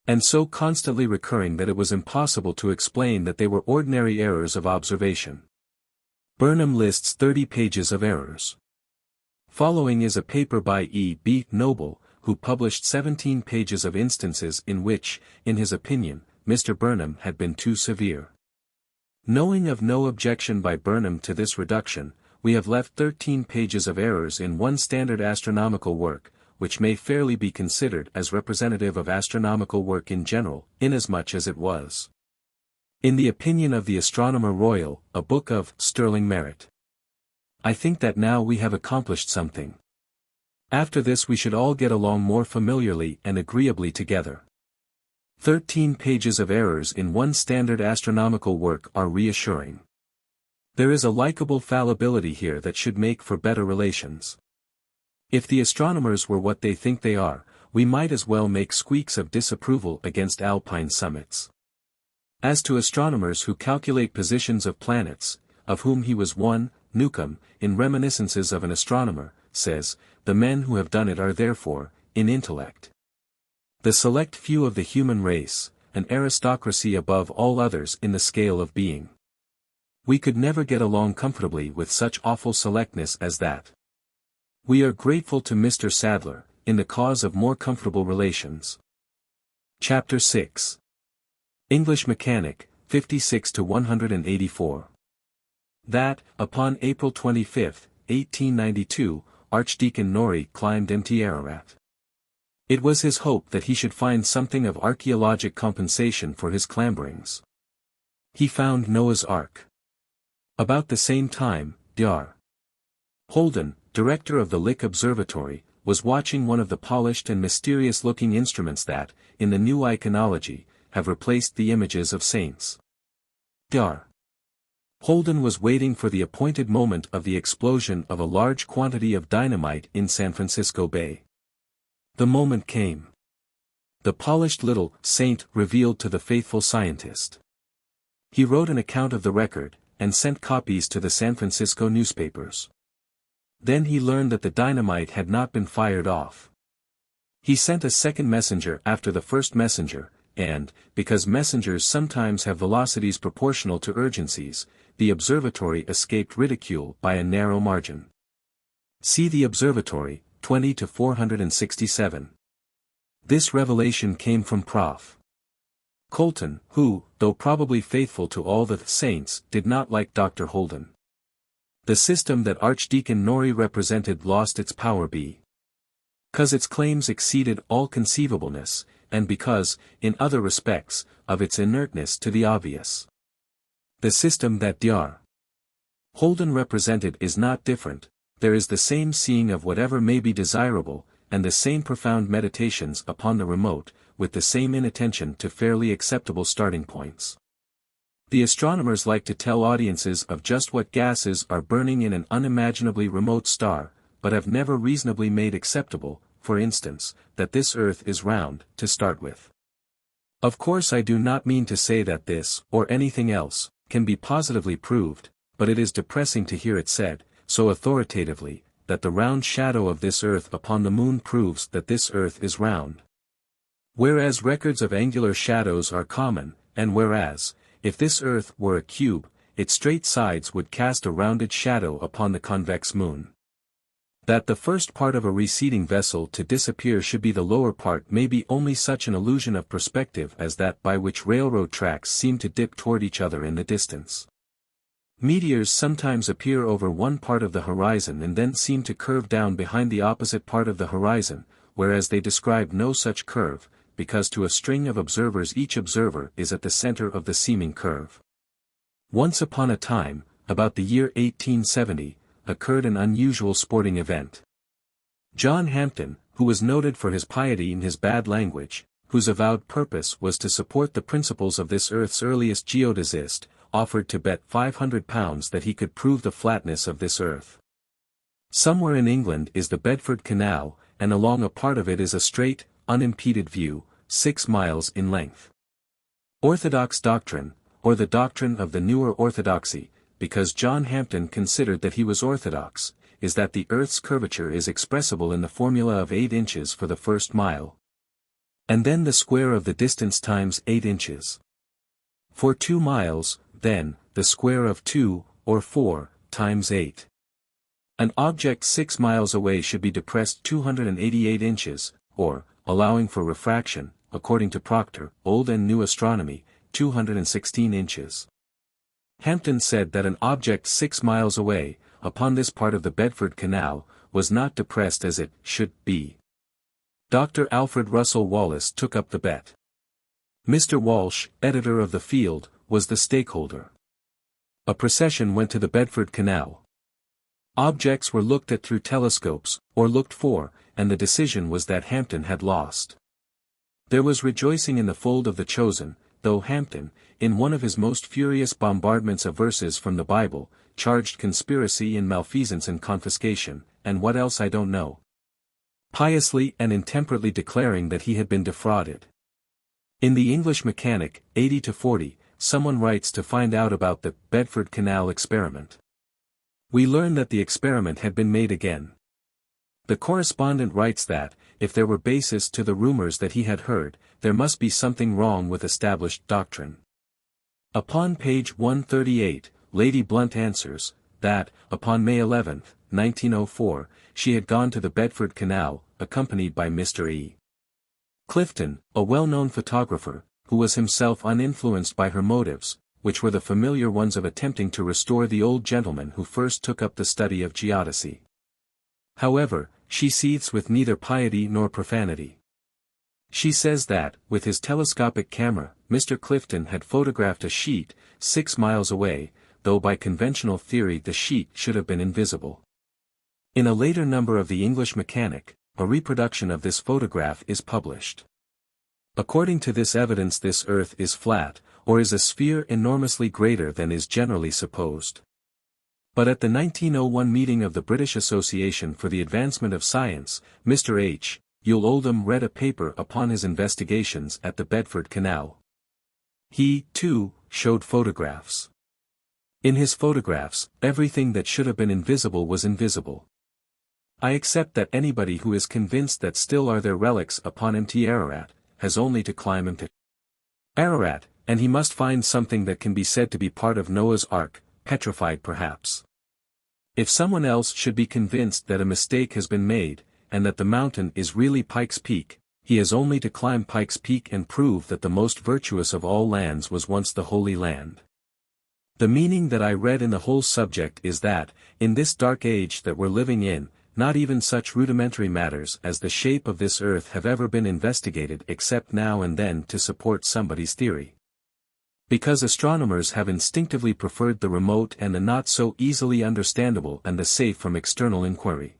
and so constantly recurring that it was impossible to explain that they were ordinary errors of observation. Burnham lists 30 pages of errors. Following is a paper by E. B. Noble, who published 17 pages of instances in which, in his opinion, Mr. Burnham had been too severe. Knowing of no objection by Burnham to this reduction, we have left 13 pages of errors in one standard astronomical work, which may fairly be considered as representative of astronomical work in general, inasmuch as it was, in the opinion of the Astronomer Royal, a book of sterling merit. I think that now we have accomplished something. After this we should all get along more familiarly and agreeably together. 13 pages of errors in one standard astronomical work are reassuring. There is a likable fallibility here that should make for better relations. If the astronomers were what they think they are, we might as well make squeaks of disapproval against alpine summits. As to astronomers who calculate positions of planets, of whom he was one, Newcomb, in Reminiscences of an Astronomer, says, the men who have done it are therefore, in intellect, the select few of the human race, an aristocracy above all others in the scale of being. We could never get along comfortably with such awful selectness as that. We are grateful to Mr. Sadler, in the cause of more comfortable relations. Chapter 6. English Mechanic, 56 to 184. That, upon April 25, 1892, Archdeacon Norrie climbed Mt Ararat. It was his hope that he should find something of archaeologic compensation for his clamberings. He found Noah's Ark. About the same time, Dr. Holden, director of the Lick Observatory, was watching one of the polished and mysterious-looking instruments that, in the new iconology, have replaced the images of saints. Dr. Holden was waiting for the appointed moment of the explosion of a large quantity of dynamite in San Francisco Bay. The moment came. The polished little saint revealed to the faithful scientist. He wrote an account of the record, and sent copies to the San Francisco newspapers. Then he learned that the dynamite had not been fired off. He sent a second messenger after the first messenger, and, because messengers sometimes have velocities proportional to urgencies, the observatory escaped ridicule by a narrow margin. See the observatory, 20 to 467. This revelation came from Prof. Colton, who, though probably faithful to all the saints, did not like Dr. Holden. The system that Archdeacon Norrie represented lost its power because its claims exceeded all conceivableness, and because, in other respects, of its inertness to the obvious. The system that Dr. Holden represented is not different. There is the same seeing of whatever may be desirable, and the same profound meditations upon the remote, with the same inattention to fairly acceptable starting points. The astronomers like to tell audiences of just what gases are burning in an unimaginably remote star, but have never reasonably made acceptable, for instance, that this Earth is round, to start with. Of course I do not mean to say that this, or anything else, can be positively proved, but it is depressing to hear it said, so authoritatively, that the round shadow of this Earth upon the moon proves that this Earth is round. Whereas records of angular shadows are common, and whereas, if this Earth were a cube, its straight sides would cast a rounded shadow upon the convex moon. That the first part of a receding vessel to disappear should be the lower part may be only such an illusion of perspective as that by which railroad tracks seem to dip toward each other in the distance. Meteors sometimes appear over one part of the horizon and then seem to curve down behind the opposite part of the horizon, whereas they describe no such curve, because to a string of observers each observer is at the center of the seeming curve. Once upon a time, about the year 1870, occurred an unusual sporting event. John Hampden, who was noted for his piety and his bad language, whose avowed purpose was to support the principles of this Earth's earliest geodesist, offered to bet £500 that he could prove the flatness of this Earth. Somewhere in England is the Bedford Canal, and along a part of it is a straight, unimpeded view, 6 miles in length. Orthodox doctrine, or the doctrine of the newer orthodoxy, because John Hampden considered that he was orthodox, is that the Earth's curvature is expressible in the formula of 8 inches for the first mile. And then the square of the distance times 8 inches. For 2 miles, then, the square of 2, or 4, times 8. An object 6 miles away should be depressed 288 inches, or, allowing for refraction, according to Proctor, Old and New Astronomy, 216 inches. Hampden said that an object 6 miles away, upon this part of the Bedford Canal, was not depressed as it should be. Dr. Alfred Russel Wallace took up the bet. Mr. Walsh, editor of The Field, was the stakeholder. A procession went to the Bedford Canal. Objects were looked at through telescopes, or looked for, and the decision was that Hampden had lost. There was rejoicing in the fold of the chosen, though Hampden, in one of his most furious bombardments of verses from the Bible, charged conspiracy and malfeasance and confiscation, and what else I don't know. Piously and intemperately declaring that he had been defrauded. In the English Mechanic, 80-40, someone writes to find out about the Bedford Canal experiment. We learn that the experiment had been made again. The correspondent writes that, if there were basis to the rumors that he had heard, there must be something wrong with established doctrine. Upon page 138, Lady Blunt answers, that, upon May 11, 1904, she had gone to the Bedford Canal, accompanied by Mr. E. Clifton, a well-known photographer, who was himself uninfluenced by her motives, which were the familiar ones of attempting to restore the old gentleman who first took up the study of geodesy. However, she seethes with neither piety nor profanity. She says that, with his telescopic camera, Mr. Clifton had photographed a sheet, 6 miles away, though by conventional theory the sheet should have been invisible. In a later number of the English Mechanic, a reproduction of this photograph is published. According to this evidence, this Earth is flat, or is a sphere enormously greater than is generally supposed. But at the 1901 meeting of the British Association for the Advancement of Science, Mr. H. Yule Oldham read a paper upon his investigations at the Bedford Canal. He, too, showed photographs. In his photographs, everything that should have been invisible was invisible. I accept that anybody who is convinced that still are there relics upon Mt Ararat, has only to climb Mt Ararat, and he must find something that can be said to be part of Noah's Ark, petrified perhaps. If someone else should be convinced that a mistake has been made, and that the mountain is really Pikes Peak, he has only to climb Pikes Peak and prove that the most virtuous of all lands was once the Holy Land. The meaning that I read in the whole subject is that, in this dark age that we're living in, not even such rudimentary matters as the shape of this earth have ever been investigated except now and then to support somebody's theory. Because astronomers have instinctively preferred the remote and the not so easily understandable and the safe from external inquiry.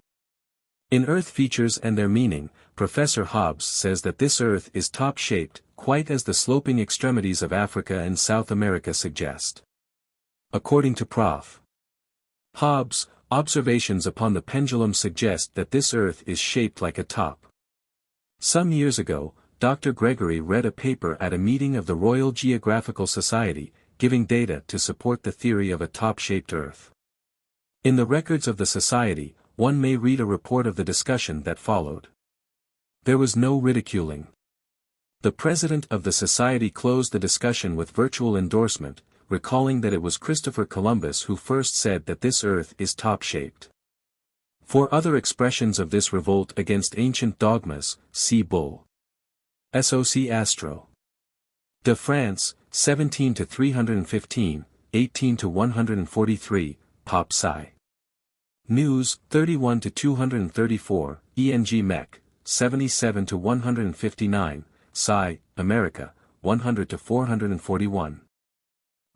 In Earth Features and Their Meaning, Professor Hobbs says that this Earth is top-shaped, quite as the sloping extremities of Africa and South America suggest. According to Prof. Hobbs, observations upon the pendulum suggest that this Earth is shaped like a top. Some years ago, Dr. Gregory read a paper at a meeting of the Royal Geographical Society, giving data to support the theory of a top-shaped Earth. In the records of the Society, one may read a report of the discussion that followed. There was no ridiculing. The president of the Society closed the discussion with virtual endorsement, recalling that it was Christopher Columbus who first said that this Earth is top-shaped. For other expressions of this revolt against ancient dogmas, see Bull. SOC Astro. De France, 17-315, 18-143, Pop Sci. News, 31-234, ENG Mech, 77-159, Sci, America, 100-441.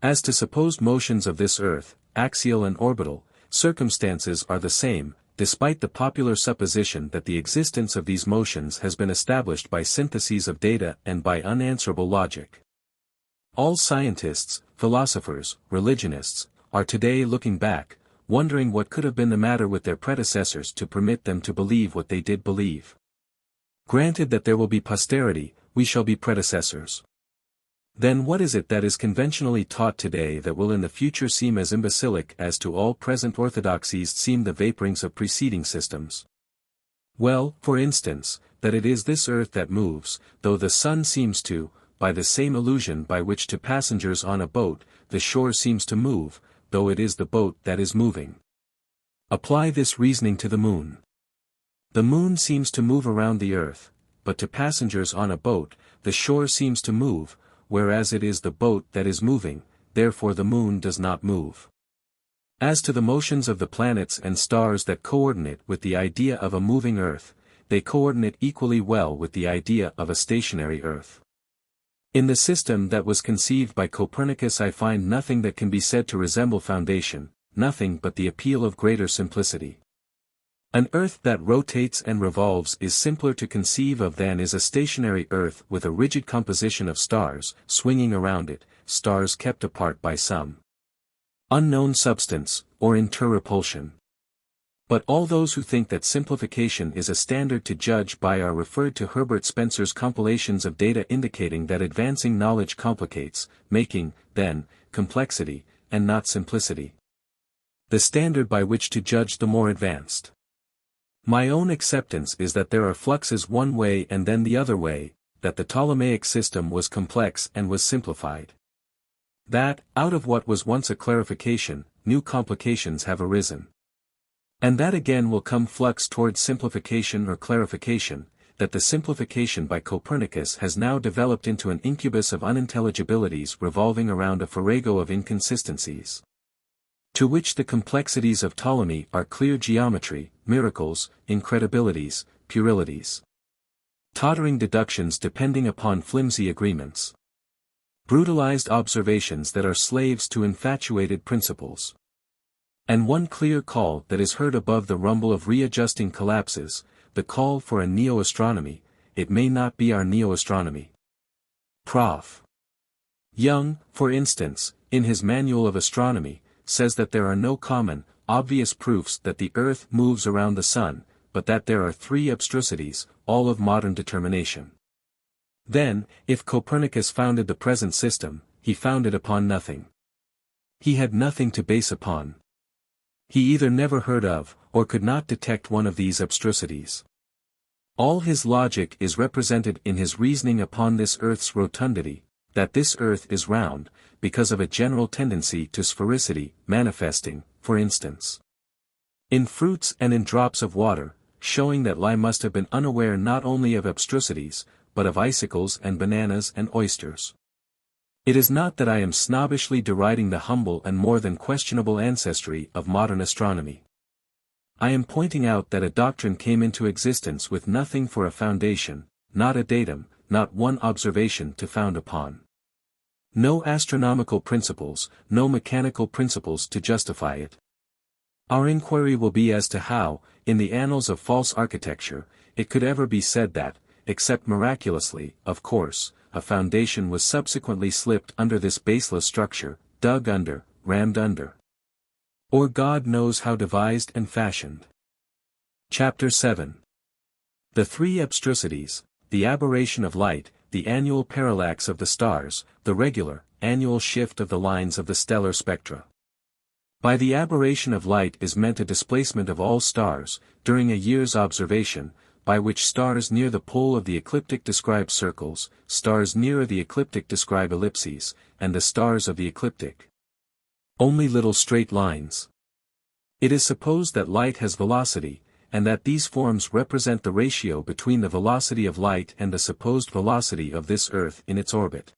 As to supposed motions of this Earth, axial and orbital, circumstances are the same, despite the popular supposition that the existence of these motions has been established by syntheses of data and by unanswerable logic. All scientists, philosophers, religionists, are today looking back, wondering what could have been the matter with their predecessors to permit them to believe what they did believe. Granted that there will be posterity, we shall be predecessors. Then what is it that is conventionally taught today that will in the future seem as imbecilic as to all present orthodoxies seem the vaporings of preceding systems? Well, for instance, that it is this Earth that moves, though the sun seems to, by the same illusion by which to passengers on a boat, the shore seems to move, though it is the boat that is moving. Apply this reasoning to the moon. The moon seems to move around the Earth, but to passengers on a boat, the shore seems to move, whereas it is the boat that is moving, therefore the moon does not move. As to the motions of the planets and stars that coordinate with the idea of a moving Earth, they coordinate equally well with the idea of a stationary Earth. In the system that was conceived by Copernicus I find nothing that can be said to resemble foundation, nothing but the appeal of greater simplicity. An Earth that rotates and revolves is simpler to conceive of than is a stationary Earth with a rigid composition of stars, swinging around it, stars kept apart by some unknown substance, or interrepulsion. But all those who think that simplification is a standard to judge by are referred to Herbert Spencer's compilations of data indicating that advancing knowledge complicates, making, then, complexity, and not simplicity the standard by which to judge the more advanced. My own acceptance is that there are fluxes one way and then the other way, that the Ptolemaic system was complex and was simplified. That, out of what was once a clarification, new complications have arisen. And that again will come flux towards simplification or clarification, that the simplification by Copernicus has now developed into an incubus of unintelligibilities revolving around a farrago of inconsistencies, to which the complexities of Ptolemy are clear geometry, miracles, incredibilities, puerilities, tottering deductions depending upon flimsy agreements, brutalized observations that are slaves to infatuated principles, and one clear call that is heard above the rumble of readjusting collapses, the call for a neo-astronomy. It may not be our neo-astronomy, Prof. Young, for instance, in his Manual of Astronomy, says that there are no common, obvious proofs that the Earth moves around the Sun, but that there are three abstrusities, all of modern determination. Then, if Copernicus founded the present system, he founded upon nothing. He had nothing to base upon. He either never heard of, or could not detect one of these abstrusities. All his logic is represented in his reasoning upon this Earth's rotundity, that this Earth is round, because of a general tendency to sphericity, manifesting, for instance, in fruits and in drops of water, showing that Lie must have been unaware not only of abstrusities, but of icicles and bananas and oysters. It is not that I am snobbishly deriding the humble and more than questionable ancestry of modern astronomy. I am pointing out that a doctrine came into existence with nothing for a foundation, not a datum, not one observation to found upon. No astronomical principles, no mechanical principles to justify it. Our inquiry will be as to how, in the annals of false architecture, it could ever be said that, except miraculously, of course, a foundation was subsequently slipped under this baseless structure, dug under, rammed under. Or God knows how devised and fashioned. Chapter 7. The three abstrusities, the aberration of light, the annual parallax of the stars, the regular, annual shift of the lines of the stellar spectra. By the aberration of light is meant a displacement of all stars, during a year's observation, by which stars near the pole of the ecliptic describe circles, stars nearer the ecliptic describe ellipses, and the stars of the ecliptic only little straight lines. It is supposed that light has velocity, and that these forms represent the ratio between the velocity of light and the supposed velocity of this Earth in its orbit.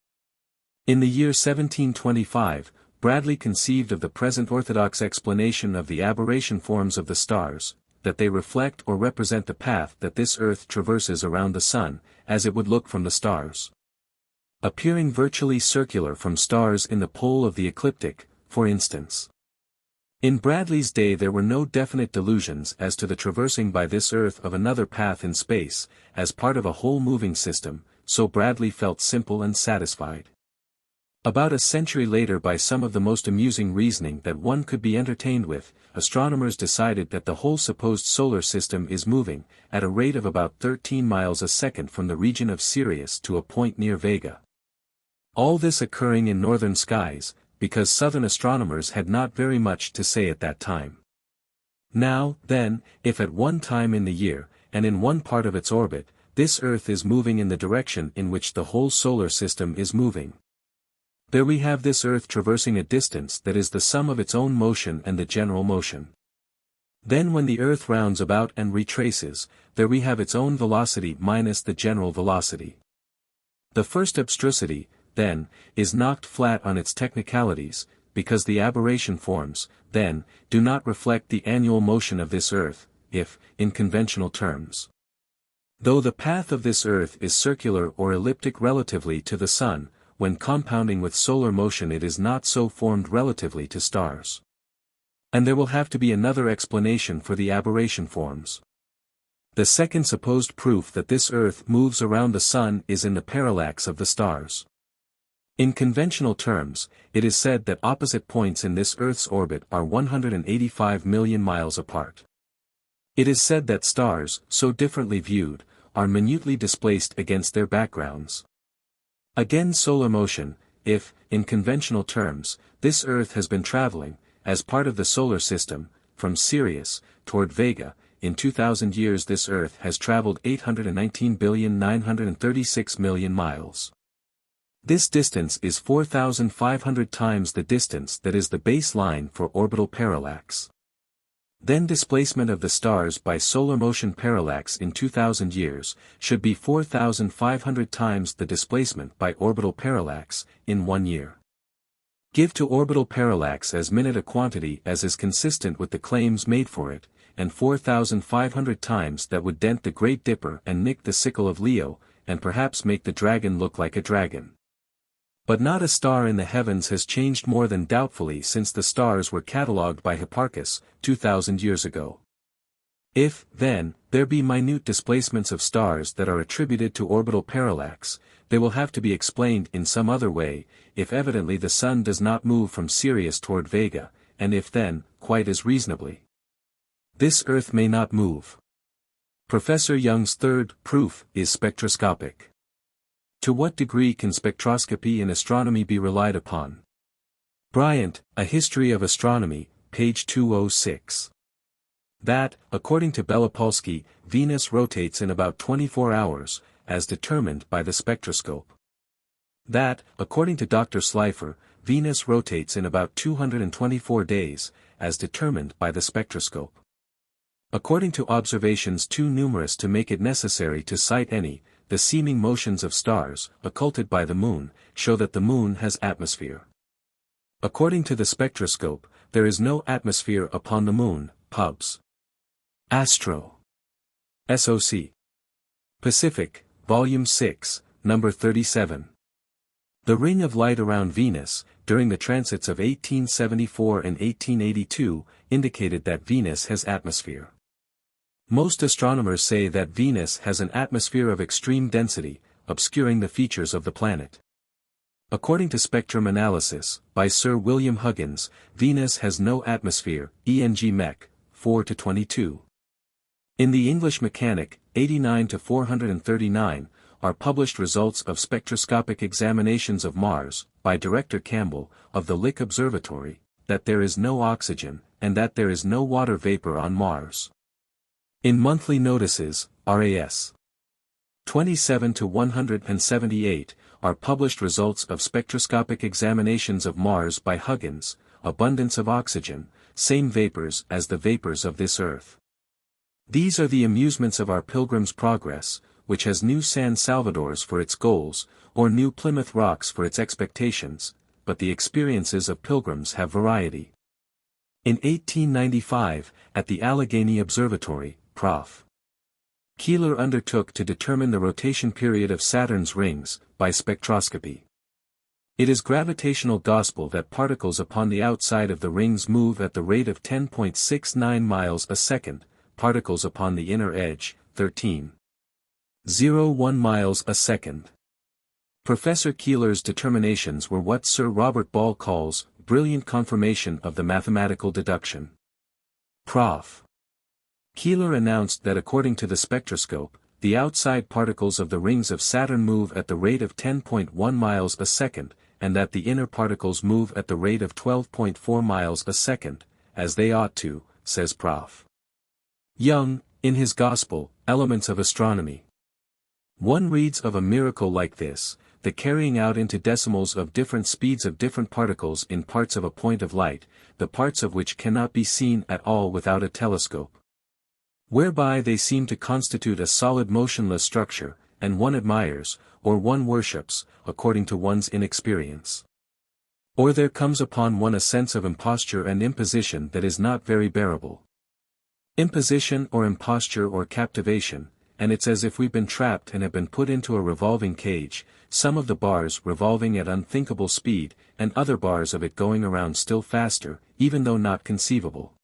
In the year 1725, Bradley conceived of the present orthodox explanation of the aberration forms of the stars, that they reflect or represent the path that this Earth traverses around the Sun, as it would look from the stars. Appearing virtually circular from stars in the pole of the ecliptic, for instance. In Bradley's day there were no definite delusions as to the traversing by this Earth of another path in space, as part of a whole moving system, so Bradley felt simple and satisfied. About a century later, by some of the most amusing reasoning that one could be entertained with, astronomers decided that the whole supposed solar system is moving, at a rate of about 13 miles a second from the region of Sirius to a point near Vega. All this occurring in northern skies, because southern astronomers had not very much to say at that time. Now, then, if at one time in the year, and in one part of its orbit, this Earth is moving in the direction in which the whole solar system is moving, there we have this Earth traversing a distance that is the sum of its own motion and the general motion. Then when the Earth rounds about and retraces, there we have its own velocity minus the general velocity. The first abstrusity, then, is knocked flat on its technicalities, because the aberration forms, then, do not reflect the annual motion of this Earth, if, in conventional terms. Though the path of this Earth is circular or elliptic relatively to the Sun, when compounding with solar motion it is not so formed relatively to stars. And there will have to be another explanation for the aberration forms. The second supposed proof that this Earth moves around the Sun is in the parallax of the stars. In conventional terms, it is said that opposite points in this Earth's orbit are 185 million miles apart. It is said that stars, so differently viewed, are minutely displaced against their backgrounds. Again, solar motion, if, in conventional terms, this Earth has been traveling, as part of the solar system, from Sirius, toward Vega, in 2,000 years this Earth has traveled 819,936,000,000 miles. This distance is 4,500 times the distance that is the baseline for orbital parallax. Then displacement of the stars by solar motion parallax in 2,000 years, should be 4,500 times the displacement by orbital parallax, in 1 year. Give to orbital parallax as minute a quantity as is consistent with the claims made for it, and 4,500 times that would dent the Great Dipper and nick the sickle of Leo, and perhaps make the dragon look like a dragon. But not a star in the heavens has changed more than doubtfully since the stars were catalogued by Hipparchus, 2,000 years ago. If, then, there be minute displacements of stars that are attributed to orbital parallax, they will have to be explained in some other way, if evidently the Sun does not move from Sirius toward Vega, and if then, quite as reasonably, this Earth may not move. Professor Young's third proof is spectroscopic. To what degree can spectroscopy in astronomy be relied upon? Bryant, A History of Astronomy, page 206. That, according to Belopolsky, Venus rotates in about 24 hours, as determined by the spectroscope. That, according to Dr. Slipher, Venus rotates in about 224 days, as determined by the spectroscope. According to observations too numerous to make it necessary to cite any, the seeming motions of stars, occulted by the moon, show that the moon has atmosphere. According to the spectroscope, there is no atmosphere upon the moon, pubs. Astro. SOC. Pacific, Volume 6, Number 37. The ring of light around Venus, during the transits of 1874 and 1882, indicated that Venus has atmosphere. Most astronomers say that Venus has an atmosphere of extreme density, obscuring the features of the planet. According to spectrum analysis, by Sir William Huggins, Venus has no atmosphere, ENG Mech, 4-22. In the English Mechanic, 89-439, are published results of spectroscopic examinations of Mars, by Director Campbell, of the Lick Observatory, that there is no oxygen, and that there is no water vapor on Mars. In Monthly Notices, RAS. 27-178, are published results of spectroscopic examinations of Mars by Huggins, abundance of oxygen, same vapors as the vapors of this earth. These are the amusements of our Pilgrim's Progress, which has new San Salvadors for its goals, or new Plymouth Rocks for its expectations, but the experiences of pilgrims have variety. In 1895, at the Allegheny Observatory, Prof. Keeler undertook to determine the rotation period of Saturn's rings, by spectroscopy. It is gravitational gospel that particles upon the outside of the rings move at the rate of 10.69 miles a second, particles upon the inner edge, 13.01 miles a second. Professor Keeler's determinations were what Sir Robert Ball calls, brilliant confirmation of the mathematical deduction. Prof. Keeler announced that according to the spectroscope, the outside particles of the rings of Saturn move at the rate of 10.1 miles a second, and that the inner particles move at the rate of 12.4 miles a second, as they ought to, says Prof. Young, in his Gospel, Elements of Astronomy. One reads of a miracle like this, the carrying out into decimals of different speeds of different particles in parts of a point of light, the parts of which cannot be seen at all without a telescope. Whereby they seem to constitute a solid motionless structure, and one admires, or one worships, according to one's inexperience. Or there comes upon one a sense of imposture and imposition that is not very bearable. Imposition or imposture or captivation, and it's as if we've been trapped and have been put into a revolving cage, some of the bars revolving at unthinkable speed, and other bars of it going around still faster, even though not conceivable.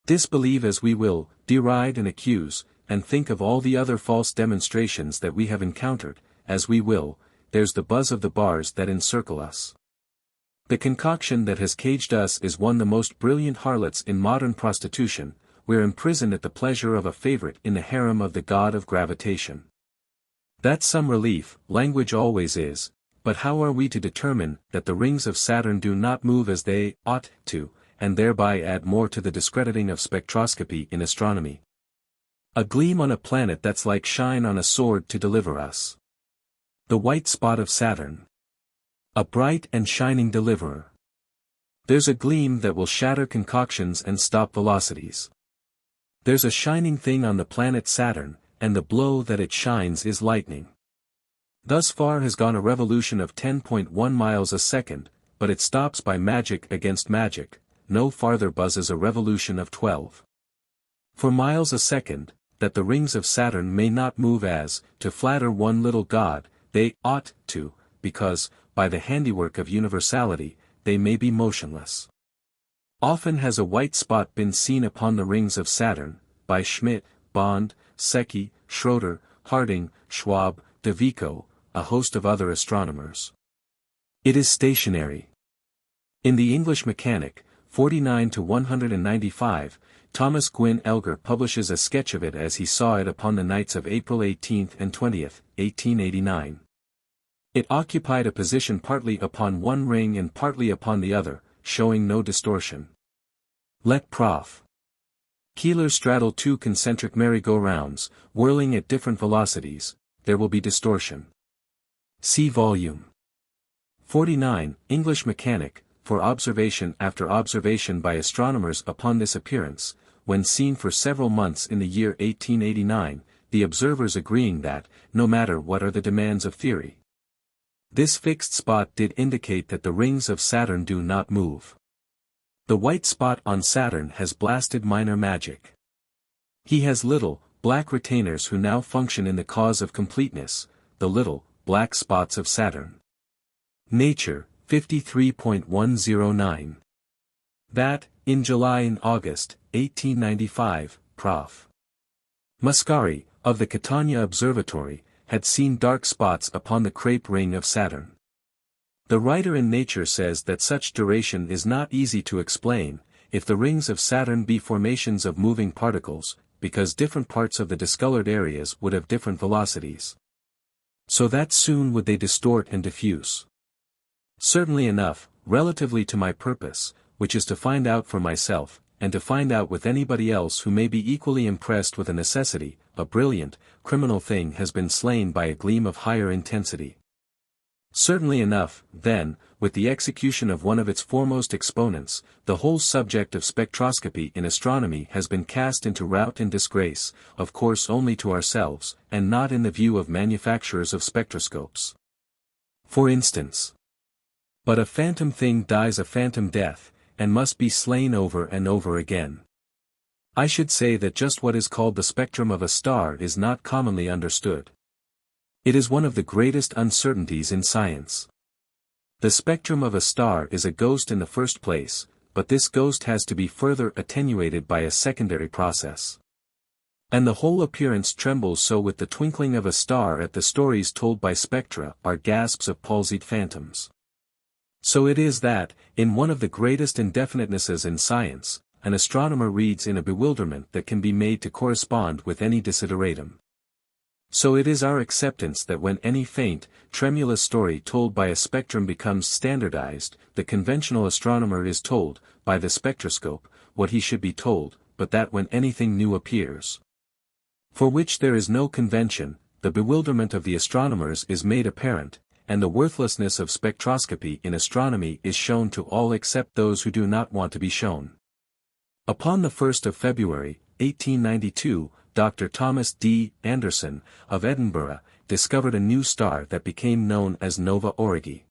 Disbelieve as we will, deride and accuse, and think of all the other false demonstrations that we have encountered, as we will, there's the buzz of the bars that encircle us. The concoction that has caged us is one the most brilliant harlots in modern prostitution, we're imprisoned at the pleasure of a favorite in the harem of the god of gravitation. That's some relief, language always is, but how are we to determine that the rings of Saturn do not move as they ought to, and thereby add more to the discrediting of spectroscopy in astronomy? A gleam on a planet that's like shine on a sword to deliver us. The white spot of Saturn. A bright and shining deliverer. There's a gleam that will shatter concoctions and stop velocities. There's a shining thing on the planet Saturn, and the blow that it shines is lightning. Thus far has gone a revolution of 10.1 miles a second, but it stops by magic against magic, no farther buzzes a revolution of 12.4 miles a second, that the rings of Saturn may not move as, to flatter one little god, they ought to, because, by the handiwork of universality, they may be motionless. Often has a white spot been seen upon the rings of Saturn, by Schmidt, Bond, Secchi, Schroeder, Harding, Schwab, de Vico, a host of other astronomers. It is stationary. In the English Mechanic, 49 to 195, Thomas Gwyn Elgar publishes a sketch of it as he saw it upon the nights of April 18 and 20, 1889. It occupied a position partly upon one ring and partly upon the other, showing no distortion. Let Prof. Keeler straddle two concentric merry-go-rounds, whirling at different velocities, there will be distortion. See volume 49, English Mechanic, for observation after observation by astronomers upon this appearance, when seen for several months in the year 1889, the observers agreeing that, no matter what are the demands of theory, this fixed spot did indicate that the rings of Saturn do not move. The white spot on Saturn has blasted minor magic. He has little, black retainers who now function in the cause of completeness, the little, black spots of Saturn. Nature, 53.109. That, in July and August, 1895, Prof. Mascari, of the Catania Observatory, had seen dark spots upon the crepe ring of Saturn. The writer in Nature says that such duration is not easy to explain, if the rings of Saturn be formations of moving particles, because different parts of the discolored areas would have different velocities. So that soon would they distort and diffuse. Certainly enough, relatively to my purpose, which is to find out for myself, and to find out with anybody else who may be equally impressed with a necessity, a brilliant, criminal thing has been slain by a gleam of higher intensity. Certainly enough, then, with the execution of one of its foremost exponents, the whole subject of spectroscopy in astronomy has been cast into rout and disgrace, of course only to ourselves, and not in the view of manufacturers of spectroscopes. For instance, but a phantom thing dies a phantom death, and must be slain over and over again. I should say that just what is called the spectrum of a star is not commonly understood. It is one of the greatest uncertainties in science. The spectrum of a star is a ghost in the first place, but this ghost has to be further attenuated by a secondary process. And the whole appearance trembles so with the twinkling of a star at the stories told by spectra are gasps of palsied phantoms. So it is that, in one of the greatest indefinitenesses in science, an astronomer reads in a bewilderment that can be made to correspond with any desideratum. So it is our acceptance that when any faint, tremulous story told by a spectrum becomes standardized, the conventional astronomer is told, by the spectroscope, what he should be told, but that when anything new appears, for which there is no convention, the bewilderment of the astronomers is made apparent, and the worthlessness of spectroscopy in astronomy is shown to all except those who do not want to be shown. Upon the 1st of February, 1892, Dr. Thomas D. Anderson, of Edinburgh, discovered a new star that became known as Nova Aurigui.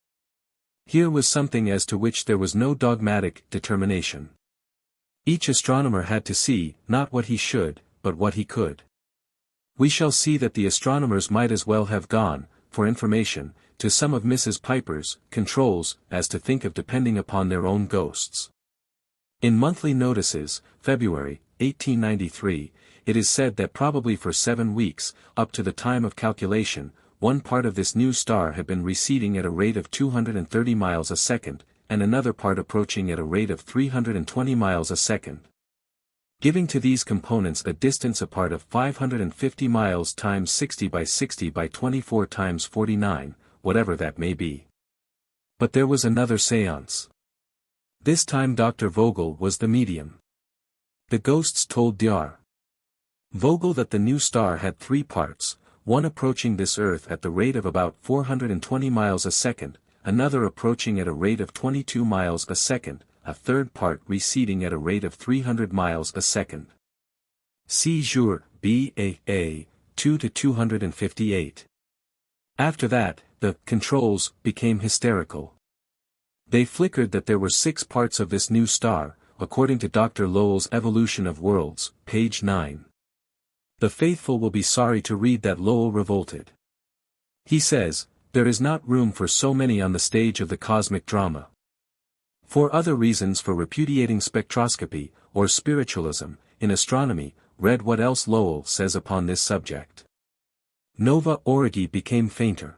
Here was something as to which there was no dogmatic determination. Each astronomer had to see, not what he should, but what he could. We shall see that the astronomers might as well have gone, for information, to some of Mrs. Piper's controls, as to think of depending upon their own ghosts. In Monthly Notices, February, 1893, it is said that probably for 7 weeks, up to the time of calculation, one part of this new star had been receding at a rate of 230 miles a second, and another part approaching at a rate of 320 miles a second. Giving to these components a distance apart of 550 miles times 60 by 60 by 24 times 49, whatever that may be. But there was another séance. This time Dr. Vogel was the medium. The ghosts told Dr. Vogel that the new star had 3 parts, one approaching this Earth at the rate of about 420 miles a second, another approaching at a rate of 22 miles a second, a third part receding at a rate of 300 miles a second. See Jour, B.A.A., 2 to 258. After that, the controls became hysterical. They flickered that there were 6 parts of this new star, according to Dr. Lowell's Evolution of Worlds, page 9. The faithful will be sorry to read that Lowell revolted. He says, there is not room for so many on the stage of the cosmic drama. 4 other reasons for repudiating spectroscopy, or spiritualism, in astronomy, read what else Lowell says upon this subject. Nova Aurigui became fainter.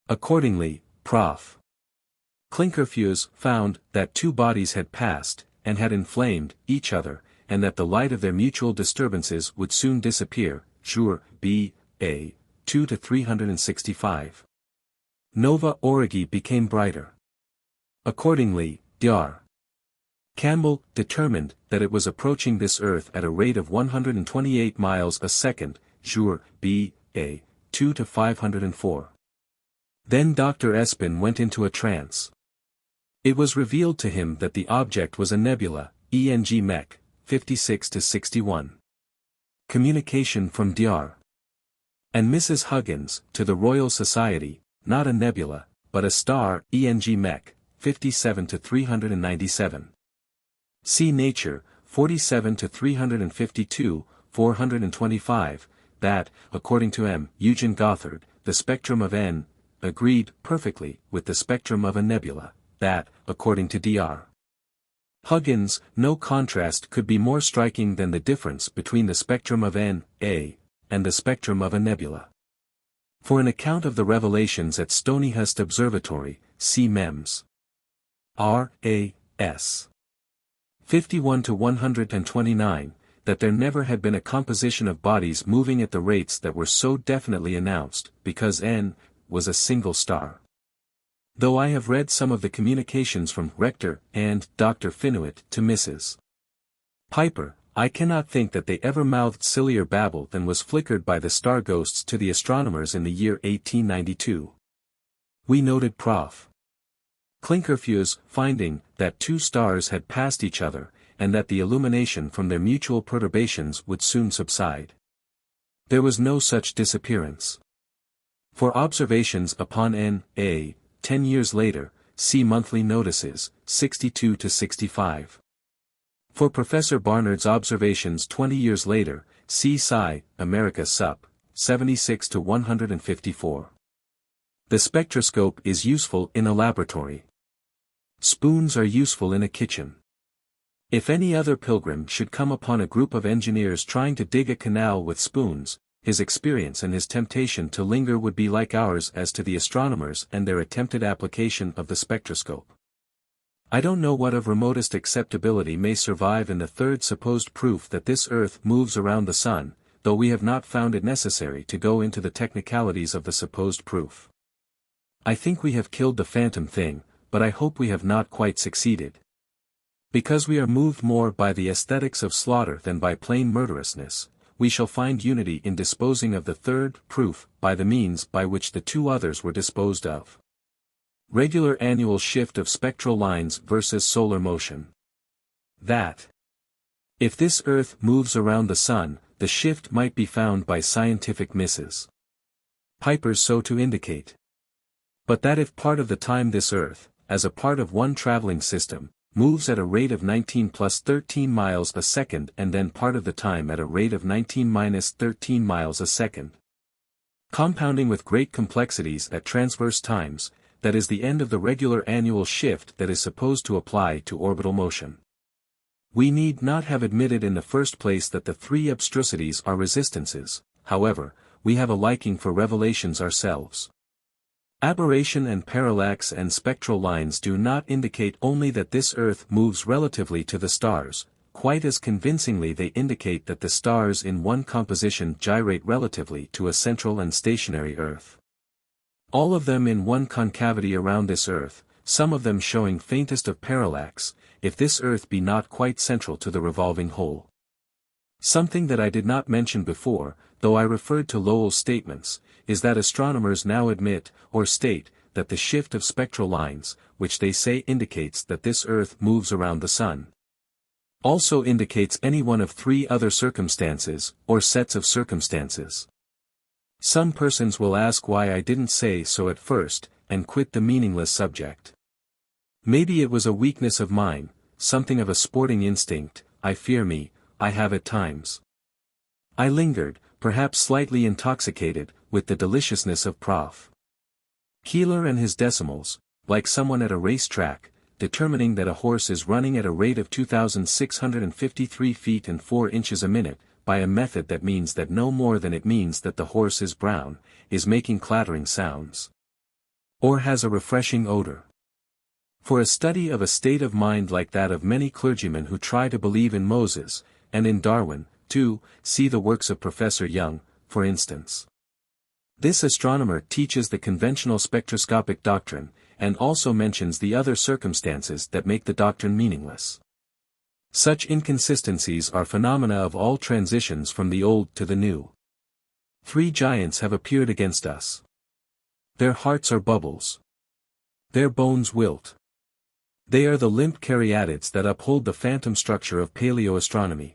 Accordingly, Prof. Klinkerfues found that two bodies had passed, and had inflamed, each other, and that the light of their mutual disturbances would soon disappear, Jour, B. A. 2 to 365. Nova Aurigii became brighter. Accordingly, Dr. Campbell determined that it was approaching this Earth at a rate of 128 miles a second, Jour, B. A. 2 to 504. Then Dr. Espin went into a trance. It was revealed to him that the object was a nebula, ENG Mech, 56 to 61. Communication from Dr. and Mrs. Huggins, to the Royal Society, not a nebula, but a star, ENG Mech, 57 to 397. See Nature, 47 to 352, 425, that, according to M. Eugen Gothard, the spectrum of N, agreed perfectly with the spectrum of a nebula, that, according to Dr. Huggins, no contrast could be more striking than the difference between the spectrum of N, A, and the spectrum of a nebula. For an account of the revelations at Stonyhurst Observatory, see Mems. R. A. S. 51 to 129, that there never had been a composition of bodies moving at the rates that were so definitely announced, because N was a single star. Though I have read some of the communications from Rector and Dr. Finuit to Mrs. Piper, I cannot think that they ever mouthed sillier babble than was flickered by the star ghosts to the astronomers in the year 1892. We noted Prof. Klinkerfues finding that two stars had passed each other, and that the illumination from their mutual perturbations would soon subside. There was no such disappearance. For observations upon N.A., 10 years later, see Monthly Notices, 62 to 65. For Professor Barnard's observations 20 years later, see Sci. America Sup. 76 to 154. The spectroscope is useful in a laboratory. Spoons are useful in a kitchen. If any other pilgrim should come upon a group of engineers trying to dig a canal with spoons, his experience and his temptation to linger would be like ours as to the astronomers and their attempted application of the spectroscope. I don't know what of remotest acceptability may survive in the third supposed proof that this Earth moves around the Sun, though we have not found it necessary to go into the technicalities of the supposed proof. I think we have killed the phantom thing, but I hope we have not quite succeeded. Because we are moved more by the aesthetics of slaughter than by plain murderousness, we shall find unity in disposing of the third proof by the means by which the two others were disposed of. Regular annual shift of spectral lines versus solar motion. That. If this Earth moves around the Sun, the shift might be found by scientific Mrs. Piper's so to indicate. But that if part of the time this Earth, as a part of one traveling system, moves at a rate of 19 plus 13 miles a second and then part of the time at a rate of 19 minus 13 miles a second. Compounding with great complexities at transverse times, that is the end of the regular annual shift that is supposed to apply to orbital motion. We need not have admitted in the first place that the three abstrusities are resistances, however, we have a liking for revelations ourselves. Aberration and parallax and spectral lines do not indicate only that this Earth moves relatively to the stars, quite as convincingly they indicate that the stars in one composition gyrate relatively to a central and stationary Earth. All of them in one concavity around this Earth, some of them showing faintest of parallax, if this Earth be not quite central to the revolving whole. Something that I did not mention before, though I referred to Lowell's statements, is that astronomers now admit, or state, that the shift of spectral lines, which they say indicates that this Earth moves around the Sun, also indicates any one of three other circumstances, or sets of circumstances. Some persons will ask why I didn't say so at first, and quit the meaningless subject. Maybe it was a weakness of mine, something of a sporting instinct, I fear me, I have at times. I lingered, perhaps slightly intoxicated, with the deliciousness of Prof. Keeler and his decimals, like someone at a race track, determining that a horse is running at a rate of 2,653 feet and 4 inches a minute, by a method that means that no more than it means that the horse is brown, is making clattering sounds. Or has a refreshing odor. For a study of a state of mind like that of many clergymen who try to believe in Moses, and in Darwin, too, see the works of Professor Young, for instance. This astronomer teaches the conventional spectroscopic doctrine, and also mentions the other circumstances that make the doctrine meaningless. Such inconsistencies are phenomena of all transitions from the old to the new. 3 giants have appeared against us. Their hearts are bubbles. Their bones wilt. They are the limp caryatids that uphold the phantom structure of paleoastronomy.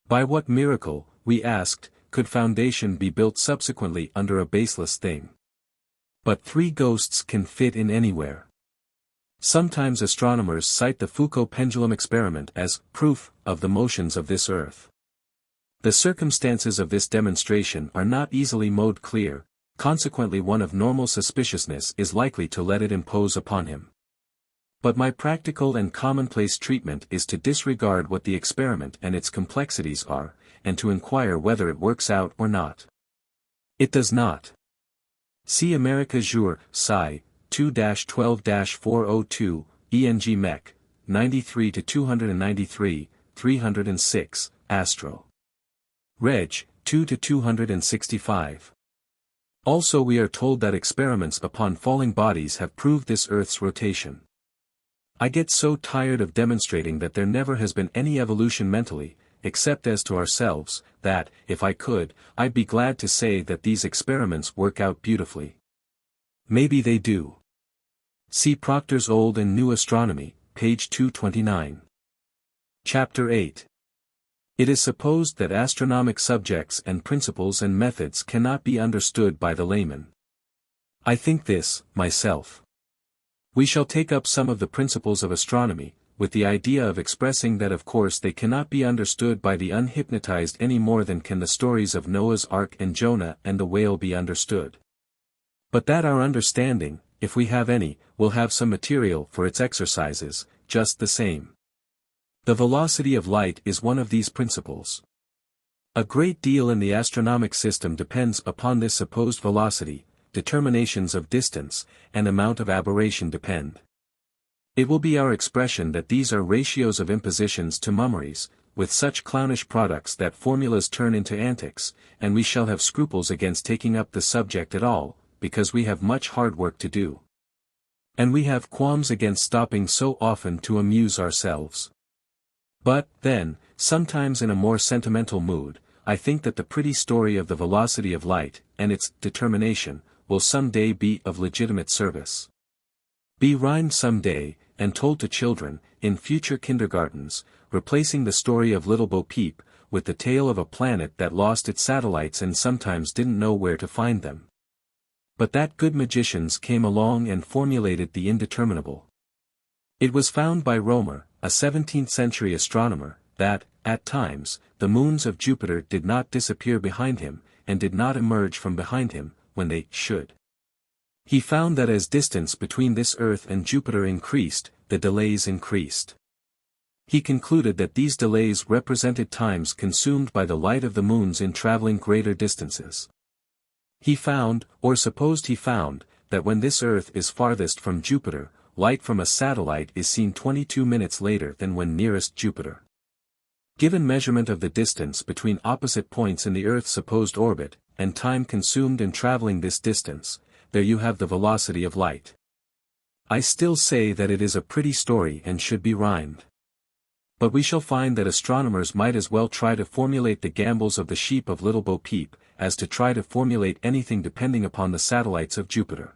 By what miracle, we asked, could foundation be built subsequently under a baseless thing? But 3 ghosts can fit in anywhere. Sometimes astronomers cite the Foucault pendulum experiment as proof of the motions of this earth. The circumstances of this demonstration are not easily made clear, consequently one of normal suspiciousness is likely to let it impose upon him. But my practical and commonplace treatment is to disregard what the experiment and its complexities are, and to inquire whether it works out or not. It does not. See America Jour, Sci. 2-12-402, ENG Mech, 93-293, 306, Astro. Reg. 2-265. Also we are told that experiments upon falling bodies have proved this Earth's rotation. I get so tired of demonstrating that there never has been any evolution mentally, except as to ourselves, that, if I could, I'd be glad to say that these experiments work out beautifully. Maybe they do. See Proctor's Old and New Astronomy, page 229. Chapter 8. It is supposed that astronomic subjects and principles and methods cannot be understood by the layman. I think this, myself. We shall take up some of the principles of astronomy, with the idea of expressing that of course they cannot be understood by the unhypnotized any more than can the stories of Noah's Ark and Jonah and the whale be understood. But that our understanding, if we have any, will have some material for its exercises, just the same. The velocity of light is one of these principles. A great deal in the astronomic system depends upon this supposed velocity, determinations of distance, and amount of aberration depend. It will be our expression that these are ratios of impositions to mummeries, with such clownish products that formulas turn into antics, and we shall have scruples against taking up the subject at all, because we have much hard work to do. And we have qualms against stopping so often to amuse ourselves. But, then, sometimes in a more sentimental mood, I think that the pretty story of the velocity of light, and its determination, will some day be of legitimate service. Be rhymed some day, and told to children, in future kindergartens, replacing the story of Little Bo Peep, with the tale of a planet that lost its satellites and sometimes didn't know where to find them. But that good magicians came along and formulated the indeterminable. It was found by Roemer, a 17th-century astronomer, that, at times, the moons of Jupiter did not disappear behind him, and did not emerge from behind him, when they should. He found that as distance between this Earth and Jupiter increased, the delays increased. He concluded that these delays represented times consumed by the light of the moons in traveling greater distances. He found, or supposed he found, that when this Earth is farthest from Jupiter, light from a satellite is seen 22 minutes later than when nearest Jupiter. Given measurement of the distance between opposite points in the Earth's supposed orbit, and time consumed in traveling this distance, there you have the velocity of light. I still say that it is a pretty story and should be rhymed. But we shall find that astronomers might as well try to formulate the gambols of the sheep of Little Bo Peep, as to try to formulate anything depending upon the satellites of Jupiter.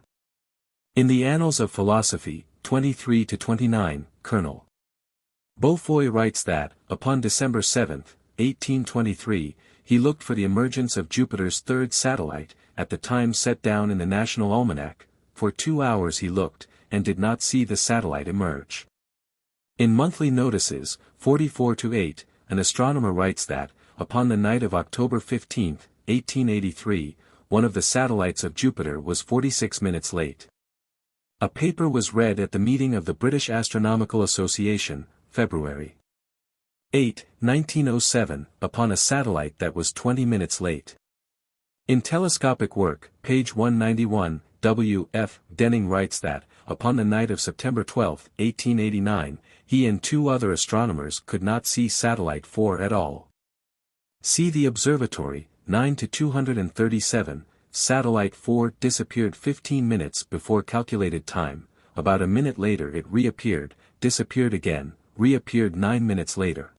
In the Annals of Philosophy, 23-29, Colonel Beaufoy writes that, upon December 7, 1823, he looked for the emergence of Jupiter's third satellite, at the time set down in the National Almanac. For 2 hours he looked, and did not see the satellite emerge. In Monthly Notices, 44-8, an astronomer writes that, upon the night of October 15, 1883, one of the satellites of Jupiter was 46 minutes late. A paper was read at the meeting of the British Astronomical Association, February 8, 1907, upon a satellite that was 20 minutes late. In Telescopic Work, page 191, W. F. Denning writes that, upon the night of September 12, 1889, he and two other astronomers could not see satellite 4 at all. See the observatory, 9 to 237, satellite 4 disappeared 15 minutes before calculated time, about a minute later it reappeared, disappeared again, reappeared 9 minutes later.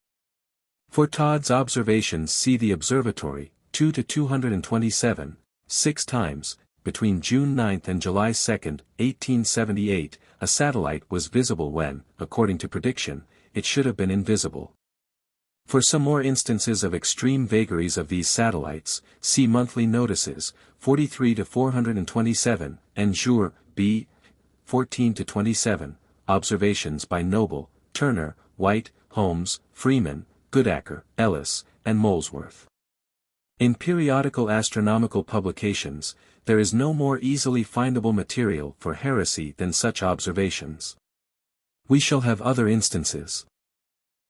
For Todd's observations see the observatory, 2 to 227, 6 times, between June 9 and July 2, 1878, a satellite was visible when, according to prediction, it should have been invisible. For some more instances of extreme vagaries of these satellites, see monthly notices, 43 to 427, and Jour, B. 14 to 27, observations by Noble, Turner, White, Holmes, Freeman, Goodacre, Ellis, and Molesworth. In periodical astronomical publications, there is no more easily findable material for heresy than such observations. We shall have other instances.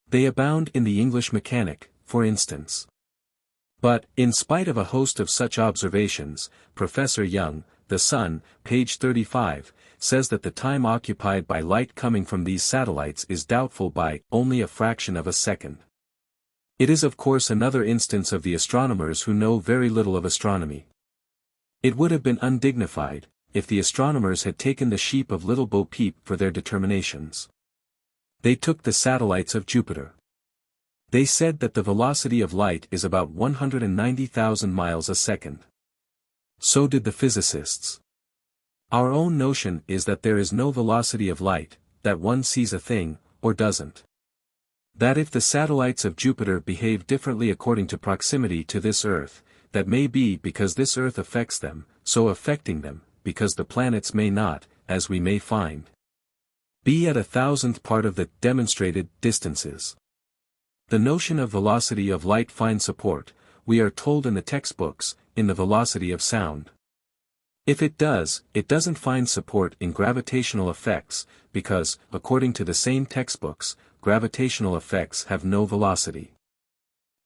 They abound in the English Mechanic, for instance. But, in spite of a host of such observations, Professor Young, The Sun, page 35, says that the time occupied by light coming from these satellites is doubtful by only a fraction of a second. It is of course another instance of the astronomers who know very little of astronomy. It would have been undignified, if the astronomers had taken the sheep of Little Bo Peep for their determinations. They took the satellites of Jupiter. They said that the velocity of light is about 190,000 miles a second. So did the physicists. Our own notion is that there is no velocity of light, that one sees a thing, or doesn't. That if the satellites of Jupiter behave differently according to proximity to this Earth, that may be because this Earth affects them, so affecting them, because the planets may not, as we may find, be at 1,000th part of the demonstrated distances. The notion of velocity of light finds support, we are told in the textbooks, in the velocity of sound. If it does, it doesn't find support in gravitational effects, because, according to the same textbooks, gravitational effects have no velocity.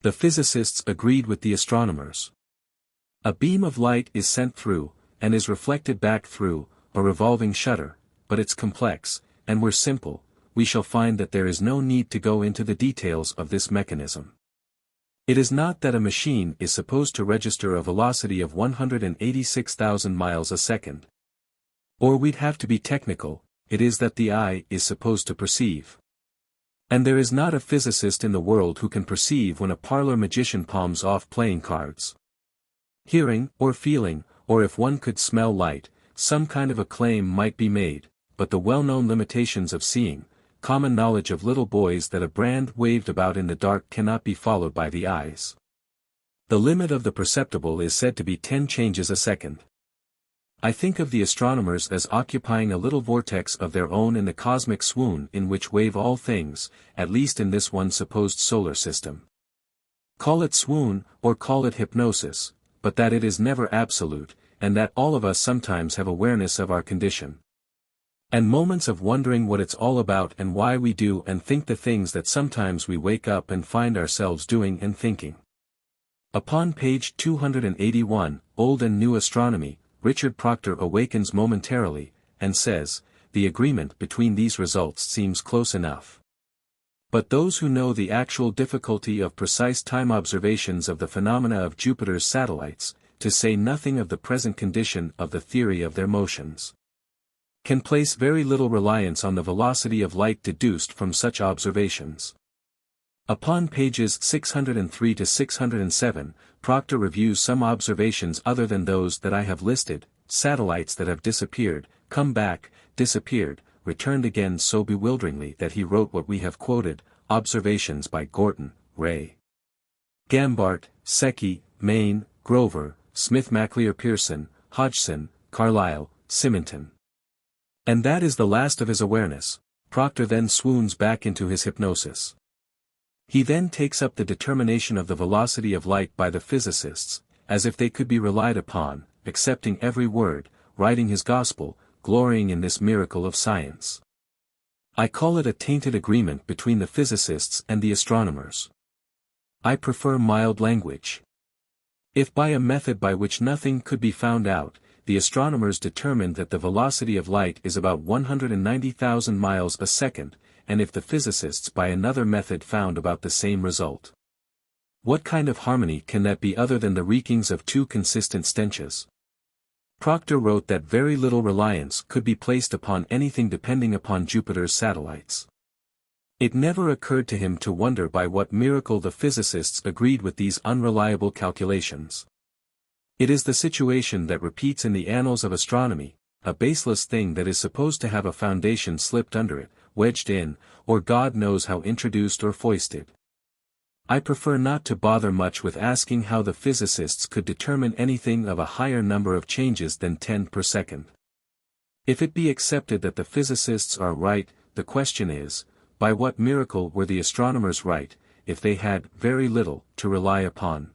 The physicists agreed with the astronomers. A beam of light is sent through, and is reflected back through, a revolving shutter, but it's complex, and we're simple, we shall find that there is no need to go into the details of this mechanism. It is not that a machine is supposed to register a velocity of 186,000 miles a second. Or we'd have to be technical, it is that the eye is supposed to perceive. And there is not a physicist in the world who can perceive when a parlor magician palms off playing cards. Hearing, or feeling, or if one could smell light, some kind of a claim might be made, but the well-known limitations of seeing, common knowledge of little boys that a brand waved about in the dark cannot be followed by the eyes. The limit of the perceptible is said to be 10 changes a second. I think of the astronomers as occupying a little vortex of their own in the cosmic swoon in which wave all things, at least in this one supposed solar system. Call it swoon, or call it hypnosis, but that it is never absolute, and that all of us sometimes have awareness of our condition. And moments of wondering what it's all about and why we do and think the things that sometimes we wake up and find ourselves doing and thinking. Upon page 281, Old and New Astronomy, Richard Proctor awakens momentarily, and says, the agreement between these results seems close enough. But those who know the actual difficulty of precise time observations of the phenomena of Jupiter's satellites, to say nothing of the present condition of the theory of their motions, can place very little reliance on the velocity of light deduced from such observations. Upon pages 603 to 607, Proctor reviews some observations other than those that I have listed, satellites that have disappeared, come back, disappeared, returned again so bewilderingly that he wrote what we have quoted, observations by Gorton, Ray, Gambart, Secchi, Main, Grover, Smith MacLear Pearson, Hodgson, Carlyle, Symington. And that is the last of his awareness. Proctor then swoons back into his hypnosis. He then takes up the determination of the velocity of light by the physicists, as if they could be relied upon, accepting every word, writing his gospel, glorying in this miracle of science. I call it a tainted agreement between the physicists and the astronomers. I prefer mild language. If by a method by which nothing could be found out, the astronomers determined that the velocity of light is about 190,000 miles a second, and if the physicists by another method found about the same result. What kind of harmony can that be other than the reekings of two consistent stenches? Proctor wrote that very little reliance could be placed upon anything depending upon Jupiter's satellites. It never occurred to him to wonder by what miracle the physicists agreed with these unreliable calculations. It is the situation that repeats in the annals of astronomy, a baseless thing that is supposed to have a foundation slipped under it, wedged in, or God knows how introduced or foisted. I prefer not to bother much with asking how the physicists could determine anything of a higher number of changes than 10 per second. If it be accepted that the physicists are right, the question is, by what miracle were the astronomers right, if they had very little to rely upon?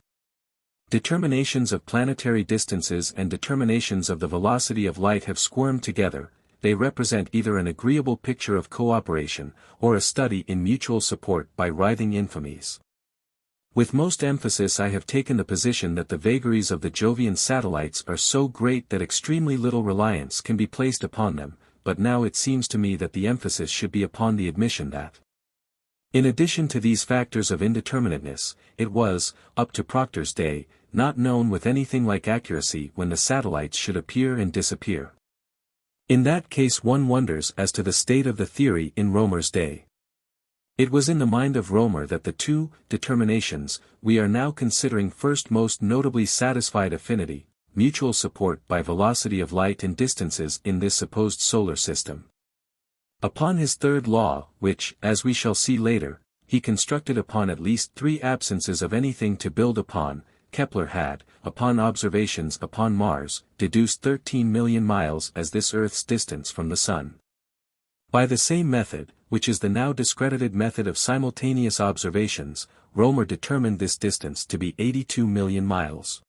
Determinations of planetary distances and determinations of the velocity of light have squirmed together. They represent either an agreeable picture of cooperation, or a study in mutual support by writhing infamies. With most emphasis I have taken the position that the vagaries of the Jovian satellites are so great that extremely little reliance can be placed upon them, but now it seems to me that the emphasis should be upon the admission that, in addition to these factors of indeterminateness, it was, up to Proctor's day, not known with anything like accuracy when the satellites should appear and disappear. In that case one wonders as to the state of the theory in Roemer's day. It was in the mind of Roemer that the two determinations we are now considering first most notably satisfied affinity, mutual support by velocity of light and distances in this supposed solar system. Upon his third law, which, as we shall see later, he constructed upon at least three absences of anything to build upon, Kepler had, upon observations upon Mars, deduced 13 million miles as this Earth's distance from the Sun. By the same method, which is the now discredited method of simultaneous observations, Roemer determined this distance to be 82 million miles.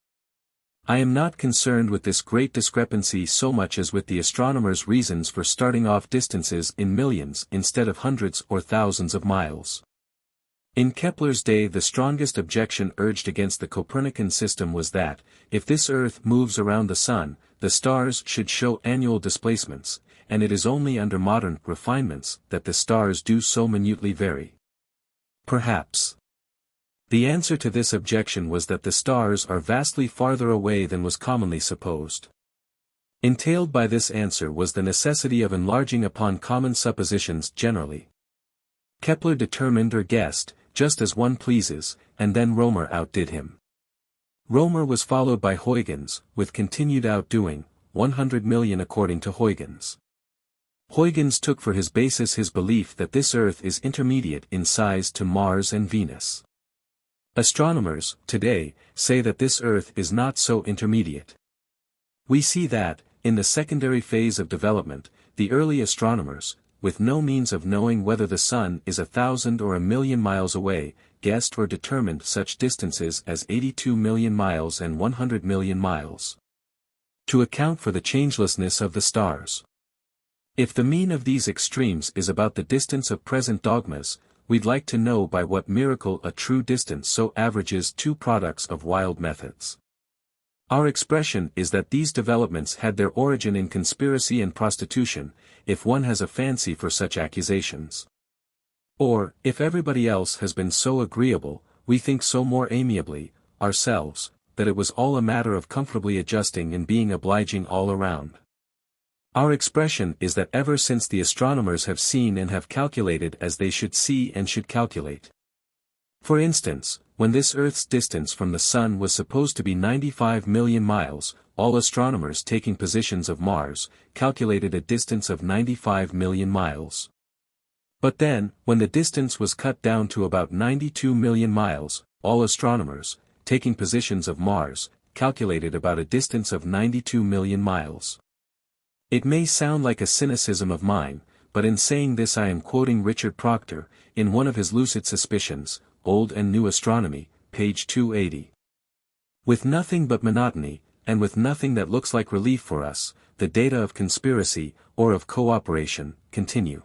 I am not concerned with this great discrepancy so much as with the astronomers' reasons for starting off distances in millions instead of hundreds or thousands of miles. In Kepler's day the strongest objection urged against the Copernican system was that, if this Earth moves around the Sun, the stars should show annual displacements, and it is only under modern refinements that the stars do so minutely vary. Perhaps. The answer to this objection was that the stars are vastly farther away than was commonly supposed. Entailed by this answer was the necessity of enlarging upon common suppositions generally. Kepler determined or guessed, just as one pleases, and then Roemer outdid him. Roemer was followed by Huygens, with continued outdoing, 100 million according to Huygens. Huygens took for his basis his belief that this Earth is intermediate in size to Mars and Venus. Astronomers, today, say that this Earth is not so intermediate. We see that, in the secondary phase of development, the early astronomers, with no means of knowing whether the Sun is 1,000 or 1,000,000 miles away, guessed or determined such distances as 82 million miles and 100 million miles. To account for the changelessness of the stars. If the mean of these extremes is about the distance of present dogmas, we'd like to know by what miracle a true distance so averages two products of wild methods. Our expression is that these developments had their origin in conspiracy and prostitution, if one has a fancy for such accusations. Or, if everybody else has been so agreeable, we think so more amiably, ourselves, that it was all a matter of comfortably adjusting and being obliging all around. Our expression is that ever since the astronomers have seen and have calculated as they should see and should calculate. For instance, when this Earth's distance from the Sun was supposed to be 95 million miles, all astronomers taking positions of Mars, calculated a distance of 95 million miles. But then, when the distance was cut down to about 92 million miles, all astronomers, taking positions of Mars, calculated about a distance of 92 million miles. It may sound like a cynicism of mine, but in saying this I am quoting Richard Proctor, in one of his lucid suspicions, Old and New Astronomy, page 280. With nothing but monotony, and with nothing that looks like relief for us, the data of conspiracy, or of cooperation, continue.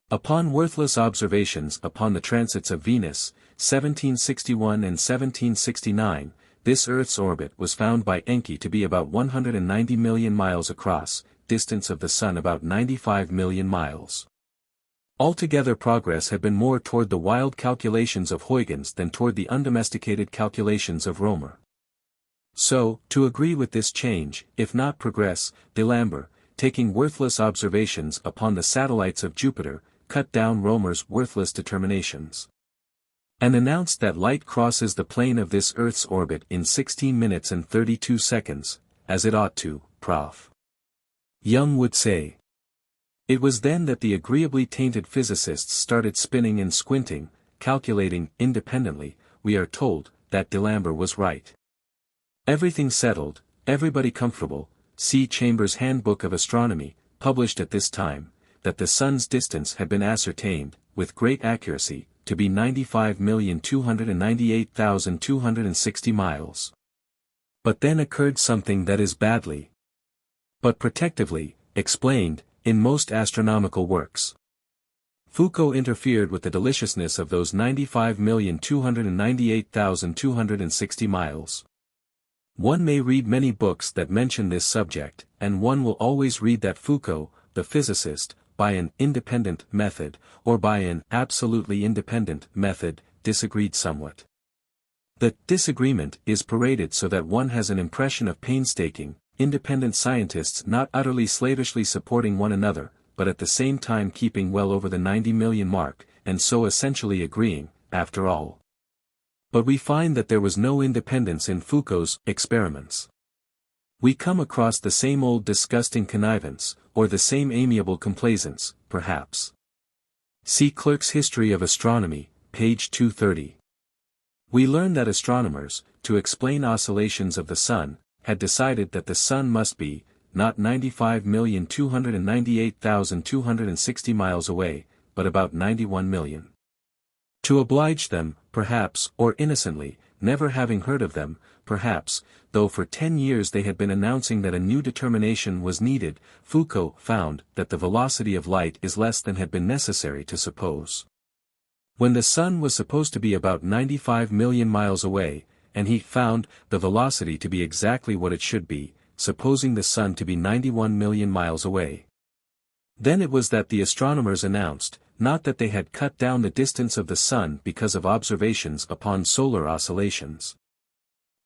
Upon worthless observations upon the transits of Venus, 1761 and 1769, this Earth's orbit was found by Encke to be about 190 million miles across, distance of the Sun about 95 million miles. Altogether progress had been more toward the wild calculations of Huygens than toward the undomesticated calculations of Roemer. So, to agree with this change, if not progress, D'Alembert, taking worthless observations upon the satellites of Jupiter, cut down Roemer's worthless determinations, and announced that light crosses the plane of this Earth's orbit in 16 minutes and 32 seconds, as it ought to, Prof. Young would say. It was then that the agreeably tainted physicists started spinning and squinting, calculating independently. We are told that D'Alembert was right. Everything settled, everybody comfortable. See Chambers' Handbook of Astronomy, published at this time, that the Sun's distance had been ascertained, with great accuracy, to be 95,298,260 miles. But then occurred something that is badly, but protectively, explained, in most astronomical works. Foucault interfered with the deliciousness of those 95,298,260 miles. One may read many books that mention this subject, and one will always read that Foucault, the physicist, by an independent method, or by an absolutely independent method, disagreed somewhat. The disagreement is paraded so that one has an impression of painstaking, independent scientists not utterly slavishly supporting one another, but at the same time keeping well over the 90 million mark, and so essentially agreeing, after all. But we find that there was no independence in Foucault's experiments. We come across the same old disgusting connivance, or the same amiable complaisance, perhaps. See Clerk's History of Astronomy, page 230. We learn that astronomers, to explain oscillations of the Sun, had decided that the Sun must be, not 95,298,260 miles away, but about 91 million. To oblige them, perhaps, or innocently, never having heard of them, perhaps, though for 10 years they had been announcing that a new determination was needed, Foucault found that the velocity of light is less than had been necessary to suppose. When the Sun was supposed to be about 95 million miles away, and he found the velocity to be exactly what it should be, supposing the Sun to be 91 million miles away. Then it was that the astronomers announced, not that they had cut down the distance of the Sun because of observations upon solar oscillations,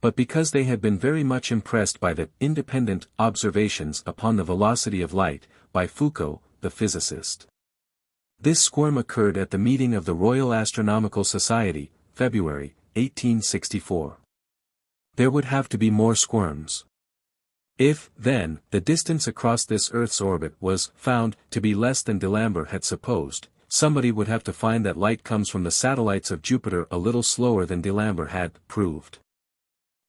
but because they had been very much impressed by the independent observations upon the velocity of light, by Foucault, the physicist. This squirm occurred at the meeting of the Royal Astronomical Society, February, 1864. There would have to be more squirms. If, then, the distance across this Earth's orbit was found to be less than D'Alembert had supposed, somebody would have to find that light comes from the satellites of Jupiter a little slower than D'Alembert had proved.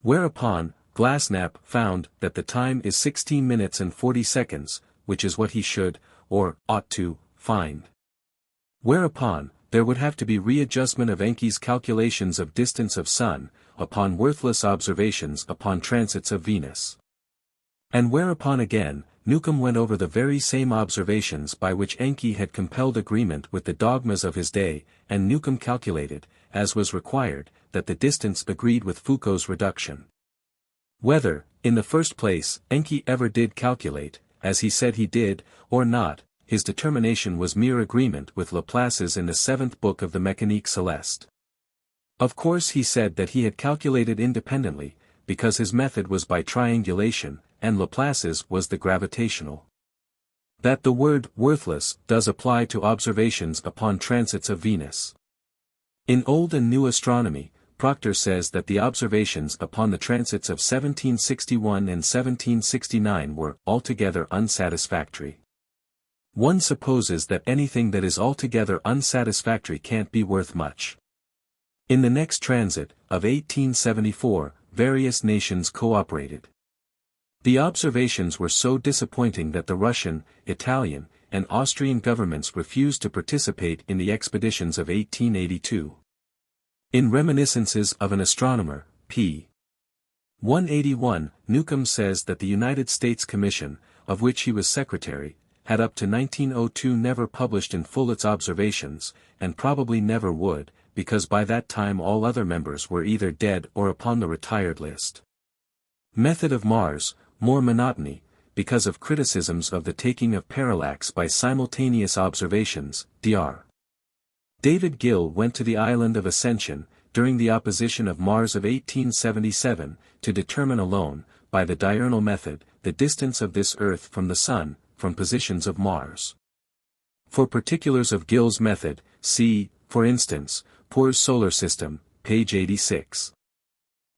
Whereupon, Glasenapp found that the time is 16 minutes and 40 seconds, which is what he should, or ought to, find. Whereupon, there would have to be readjustment of Encke's calculations of distance of Sun, upon worthless observations upon transits of Venus. And whereupon again, Newcomb went over the very same observations by which Encke had compelled agreement with the dogmas of his day, and Newcomb calculated, as was required, that the distance agreed with Foucault's reduction. Whether, in the first place, Encke ever did calculate, as he said he did, or not, his determination was mere agreement with Laplace's in the 7th book of the Mécanique Céleste. Of course he said that he had calculated independently, because his method was by triangulation, and Laplace's was the gravitational. That the word worthless does apply to observations upon transits of Venus. In Old and New Astronomy, Proctor says that the observations upon the transits of 1761 and 1769 were altogether unsatisfactory. One supposes that anything that is altogether unsatisfactory can't be worth much. In the next transit, of 1874, various nations cooperated. The observations were so disappointing that the Russian, Italian, and Austrian governments refused to participate in the expeditions of 1882. In Reminiscences of an Astronomer, p. 181, Newcomb says that the United States Commission, of which he was secretary, had up to 1902 never published in full its observations, and probably never would, because by that time all other members were either dead or upon the retired list. Method of Mars, more monotony, because of criticisms of the taking of parallax by simultaneous observations, Dr. David Gill went to the island of Ascension, during the opposition of Mars of 1877, to determine alone, by the diurnal method, the distance of this Earth from the Sun, from positions of Mars. For particulars of Gill's method, see, for instance, Poor's Solar System, page 86.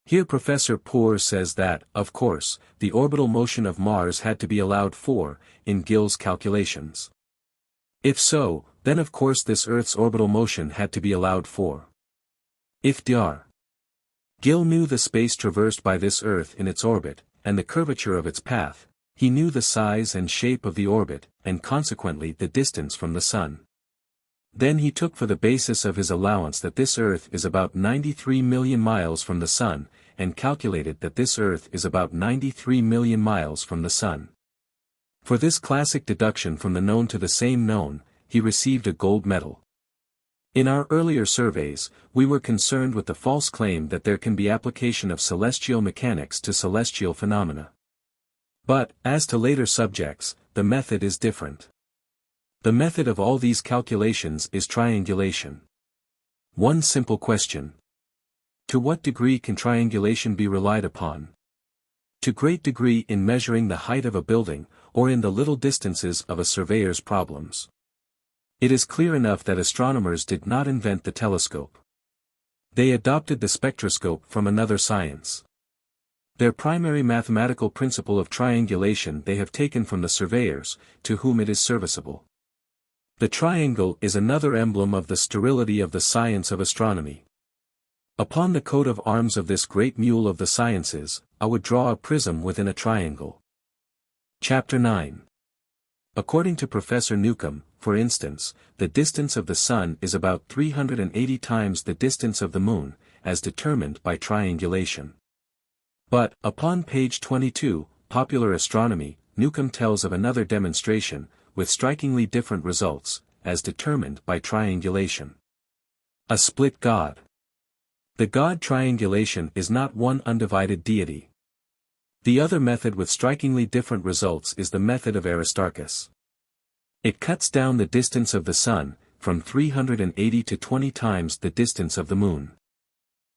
Here Professor Poor says that, of course, the orbital motion of Mars had to be allowed for, in Gill's calculations. If so, then of course this Earth's orbital motion had to be allowed for. If Dr. Gill knew the space traversed by this Earth in its orbit, and the curvature of its path, he knew the size and shape of the orbit, and consequently the distance from the Sun. Then he took for the basis of his allowance that this Earth is about 93 million miles from the Sun, and calculated that this Earth is about 93 million miles from the Sun. For this classic deduction from the known to the same known, he received a gold medal. In our earlier surveys, we were concerned with the false claim that there can be application of celestial mechanics to celestial phenomena. But, as to later subjects, the method is different. The method of all these calculations is triangulation. One simple question. To what degree can triangulation be relied upon? To great degree in measuring the height of a building, or in the little distances of a surveyor's problems. It is clear enough that astronomers did not invent the telescope. They adopted the spectroscope from another science. Their primary mathematical principle of triangulation they have taken from the surveyors, to whom it is serviceable. The triangle is another emblem of the sterility of the science of astronomy. Upon the coat of arms of this great mule of the sciences, I would draw a prism within a triangle. Chapter 9. According to Professor Newcomb, for instance, the distance of the Sun is about 380 times the distance of the Moon, as determined by triangulation. But, upon page 22, Popular Astronomy, Newcomb tells of another demonstration, with strikingly different results, as determined by triangulation. A split God. The God triangulation is not one undivided deity. The other method with strikingly different results is the method of Aristarchus. It cuts down the distance of the Sun, from 380 to 20 times the distance of the Moon.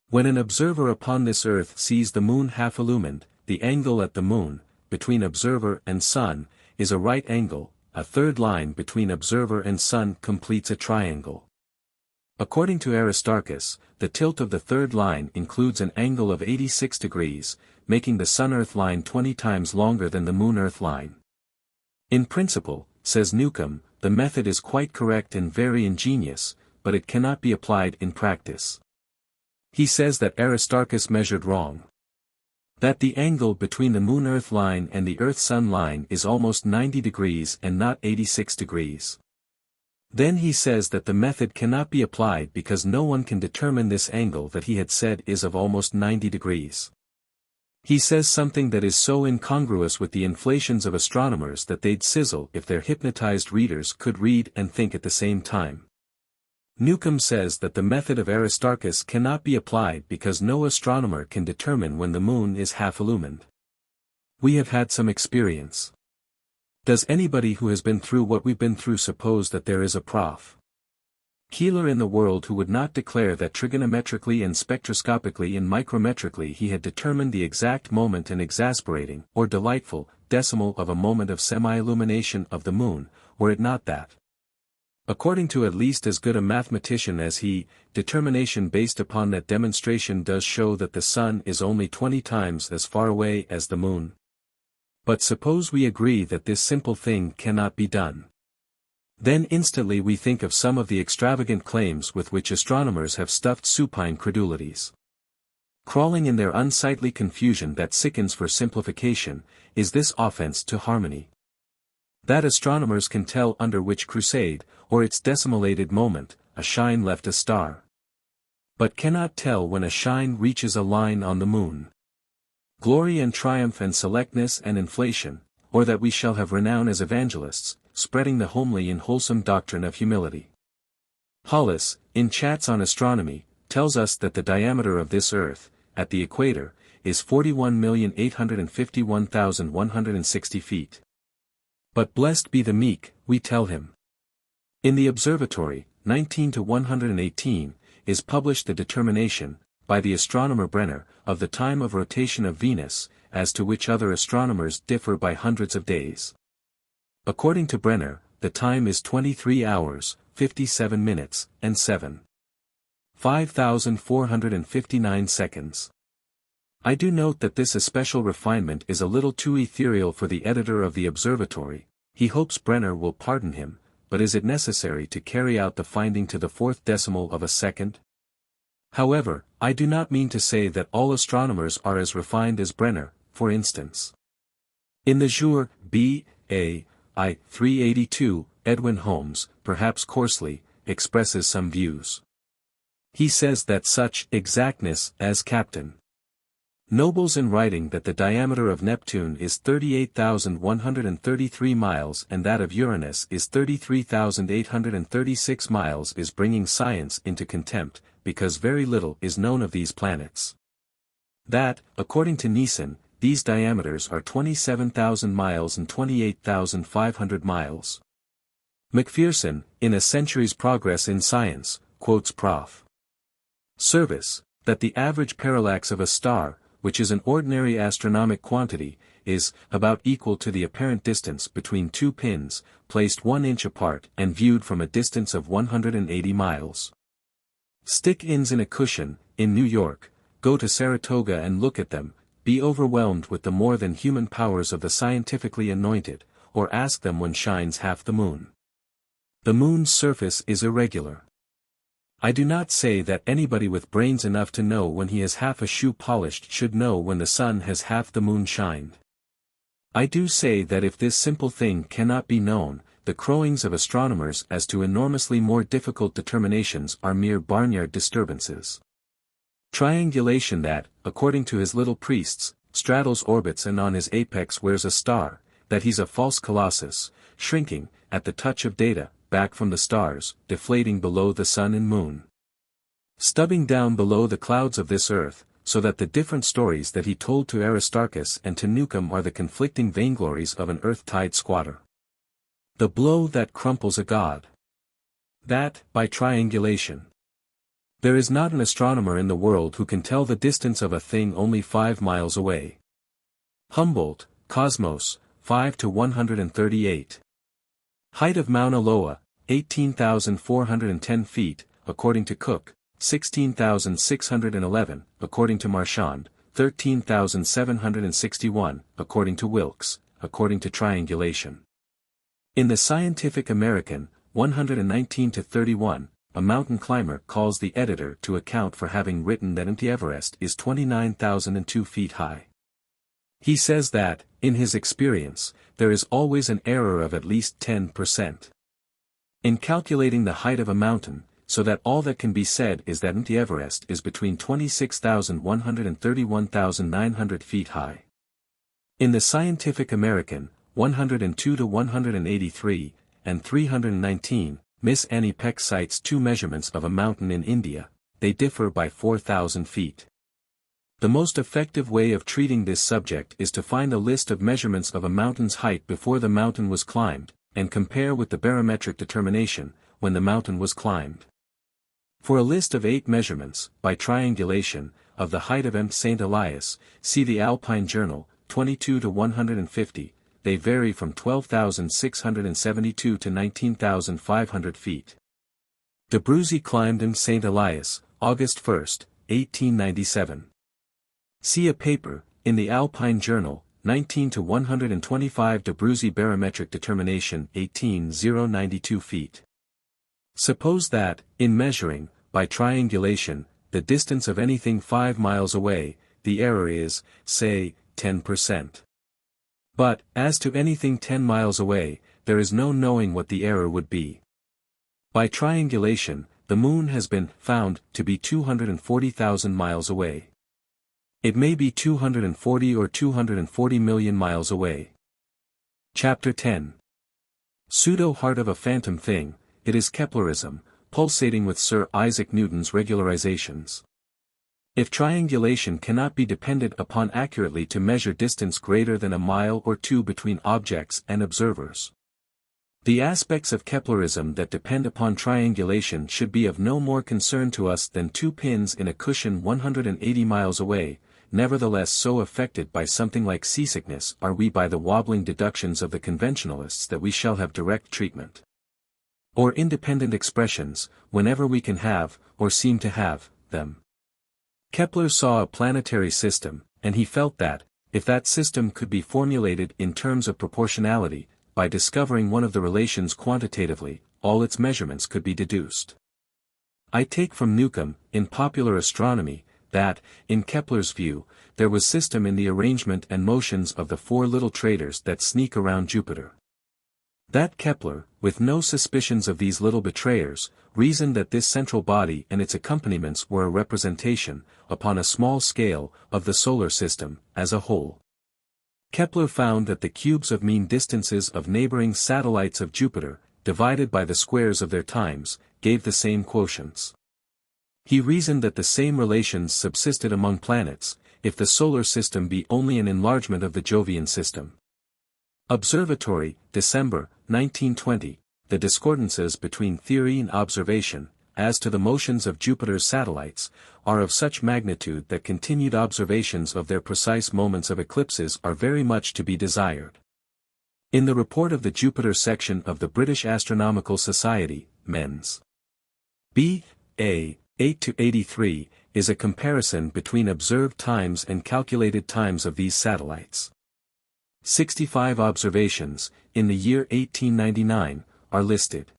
When an observer upon this Earth sees the Moon half illumined, the angle at the Moon, between observer and Sun, is a right angle. A third line between observer and Sun completes a triangle. According to Aristarchus, the tilt of the third line includes an angle of 86 degrees, making the Sun-Earth line 20 times longer than the Moon-Earth line. In principle, says Newcomb, the method is quite correct and very ingenious, but it cannot be applied in practice. He says that Aristarchus measured wrong. That the angle between the Moon-Earth line and the Earth-Sun line is almost 90 degrees and not 86 degrees. Then he says that the method cannot be applied because no one can determine this angle that he had said is of almost 90 degrees. He says something that is so incongruous with the inflations of astronomers that they'd sizzle if their hypnotized readers could read and think at the same time. Newcomb says that the method of Aristarchus cannot be applied because no astronomer can determine when the Moon is half illumined. We have had some experience. Does anybody who has been through what we've been through suppose that there is a Prof. Keeler in the world who would not declare that trigonometrically and spectroscopically and micrometrically he had determined the exact moment and exasperating, or delightful, decimal of a moment of semi-illumination of the Moon, were it not that, according to at least as good a mathematician as he, determination based upon that demonstration does show that the Sun is only 20 times as far away as the Moon? But suppose we agree that this simple thing cannot be done. Then instantly we think of some of the extravagant claims with which astronomers have stuffed supine credulities. Crawling in their unsightly confusion that sickens for simplification, is this offense to harmony. That astronomers can tell under which crusade, or its decimalated moment, a shine left a star. But cannot tell when a shine reaches a line on the Moon. Glory and triumph and selectness and inflation, or that we shall have renown as evangelists, spreading the homely and wholesome doctrine of humility. Hollis, in Chats on Astronomy, tells us that the diameter of this Earth, at the equator, is 41,851,160 feet. But blessed be the meek, we tell him. In the observatory, 19 to 118, is published the determination, by the astronomer Brenner, of the time of rotation of Venus, as to which other astronomers differ by hundreds of days. According to Brenner, the time is 23 hours, 57 minutes, and 5,459 seconds. I do note that this especial refinement is a little too ethereal for the editor of the observatory. He hopes Brenner will pardon him, but is it necessary to carry out the finding to the fourth decimal of a second? However, I do not mean to say that all astronomers are as refined as Brenner, for instance. In the Jour, B.A. I. 382, Edwin Holmes, perhaps coarsely, expresses some views. He says that such exactness as Captain Nobles in writing that the diameter of Neptune is 38,133 miles and that of Uranus is 33,836 miles is bringing science into contempt, because very little is known of these planets. That, according to Neeson, these diameters are 27,000 miles and 28,500 miles. McPherson, in A Century's Progress in Science, quotes Prof. Service, that the average parallax of a star, which is an ordinary astronomic quantity, is about equal to the apparent distance between two pins, placed 1 inch apart and viewed from a distance of 180 miles. Stick ins in a cushion, in New York, go to Saratoga and look at them, be overwhelmed with the more than human powers of the scientifically anointed, or ask them when shines half the moon. The moon's surface is irregular. I do not say that anybody with brains enough to know when he has half a shoe polished should know when the sun has half the moon shined. I do say that if this simple thing cannot be known, the crowings of astronomers as to enormously more difficult determinations are mere barnyard disturbances. Triangulation that, according to his little priests, straddles orbits and on his apex wears a star, that he's a false colossus, shrinking, at the touch of data, back from the stars, deflating below the sun and moon. Stubbing down below the clouds of this earth, so that the different stories that he told to Aristarchus and to Newcomb are the conflicting vainglories of an earth-tide squatter. The blow that crumples a god. That, by triangulation. There is not an astronomer in the world who can tell the distance of a thing only 5 miles away. Humboldt, Cosmos, 5 to 138. Height of Mauna Loa, 18,410 feet, according to Cook, 16,611, according to Marchand, 13,761, according to Wilkes, according to triangulation. In the Scientific American, 119-31, a mountain climber calls the editor to account for having written that Mount Everest is 29,002 feet high. He says that, in his experience, there is always an error of at least 10%. In calculating the height of a mountain, so that all that can be said is that Mount Everest is between 26,100 and 31,900 feet high. In the Scientific American, 102-183, and 319, Miss Annie Peck cites 2 measurements of a mountain in India. They differ by 4,000 feet. The most effective way of treating this subject is to find a list of measurements of a mountain's height before the mountain was climbed, and compare with the barometric determination, when the mountain was climbed. For a list of 8 measurements, by triangulation, of the height of Mount St. Elias, see the Alpine Journal, 22-150, they vary from 12,672 to 19,500 feet. D'Abruzzi climbed Mount St. Elias, August 1, 1897. See a paper, in the Alpine Journal, 19-125 D'Abruzzi barometric determination 18,092 feet. Suppose that, in measuring, by triangulation, the distance of anything 5 miles away, the error is, say, 10%. But, as to anything 10 miles away, there is no knowing what the error would be. By triangulation, the moon has been found to be 240,000 miles away. It may be 240 or 240 million miles away. Chapter 10. Pseudo-heart of a phantom thing, it is Keplerism, pulsating with Sir Isaac Newton's regularizations. If triangulation cannot be depended upon accurately to measure distance greater than a mile or two between objects and observers, the aspects of Keplerism that depend upon triangulation should be of no more concern to us than two pins in a cushion 180 miles away. Nevertheless, so affected by something like seasickness are we by the wobbling deductions of the conventionalists that we shall have direct treatment, or independent expressions, whenever we can have, or seem to have, them. Kepler saw a planetary system, and he felt that, if that system could be formulated in terms of proportionality, by discovering one of the relations quantitatively, all its measurements could be deduced. I take from Newcomb, in Popular Astronomy, that, in Kepler's view, there was system in the arrangement and motions of the four little traitors that sneak around Jupiter. That Kepler, with no suspicions of these little betrayers, reasoned that this central body and its accompaniments were a representation, upon a small scale, of the solar system, as a whole. Kepler found that the cubes of mean distances of neighboring satellites of Jupiter, divided by the squares of their times, gave the same quotients. He reasoned that the same relations subsisted among planets, if the solar system be only an enlargement of the Jovian system. Observatory, December, 1920, the discordances between theory and observation, as to the motions of Jupiter's satellites, are of such magnitude that continued observations of their precise moments of eclipses are very much to be desired. In the report of the Jupiter section of the British Astronomical Society, Mens. B.A. 8-83, is a comparison between observed times and calculated times of these satellites. 65 observations, in the year 1899, are listed.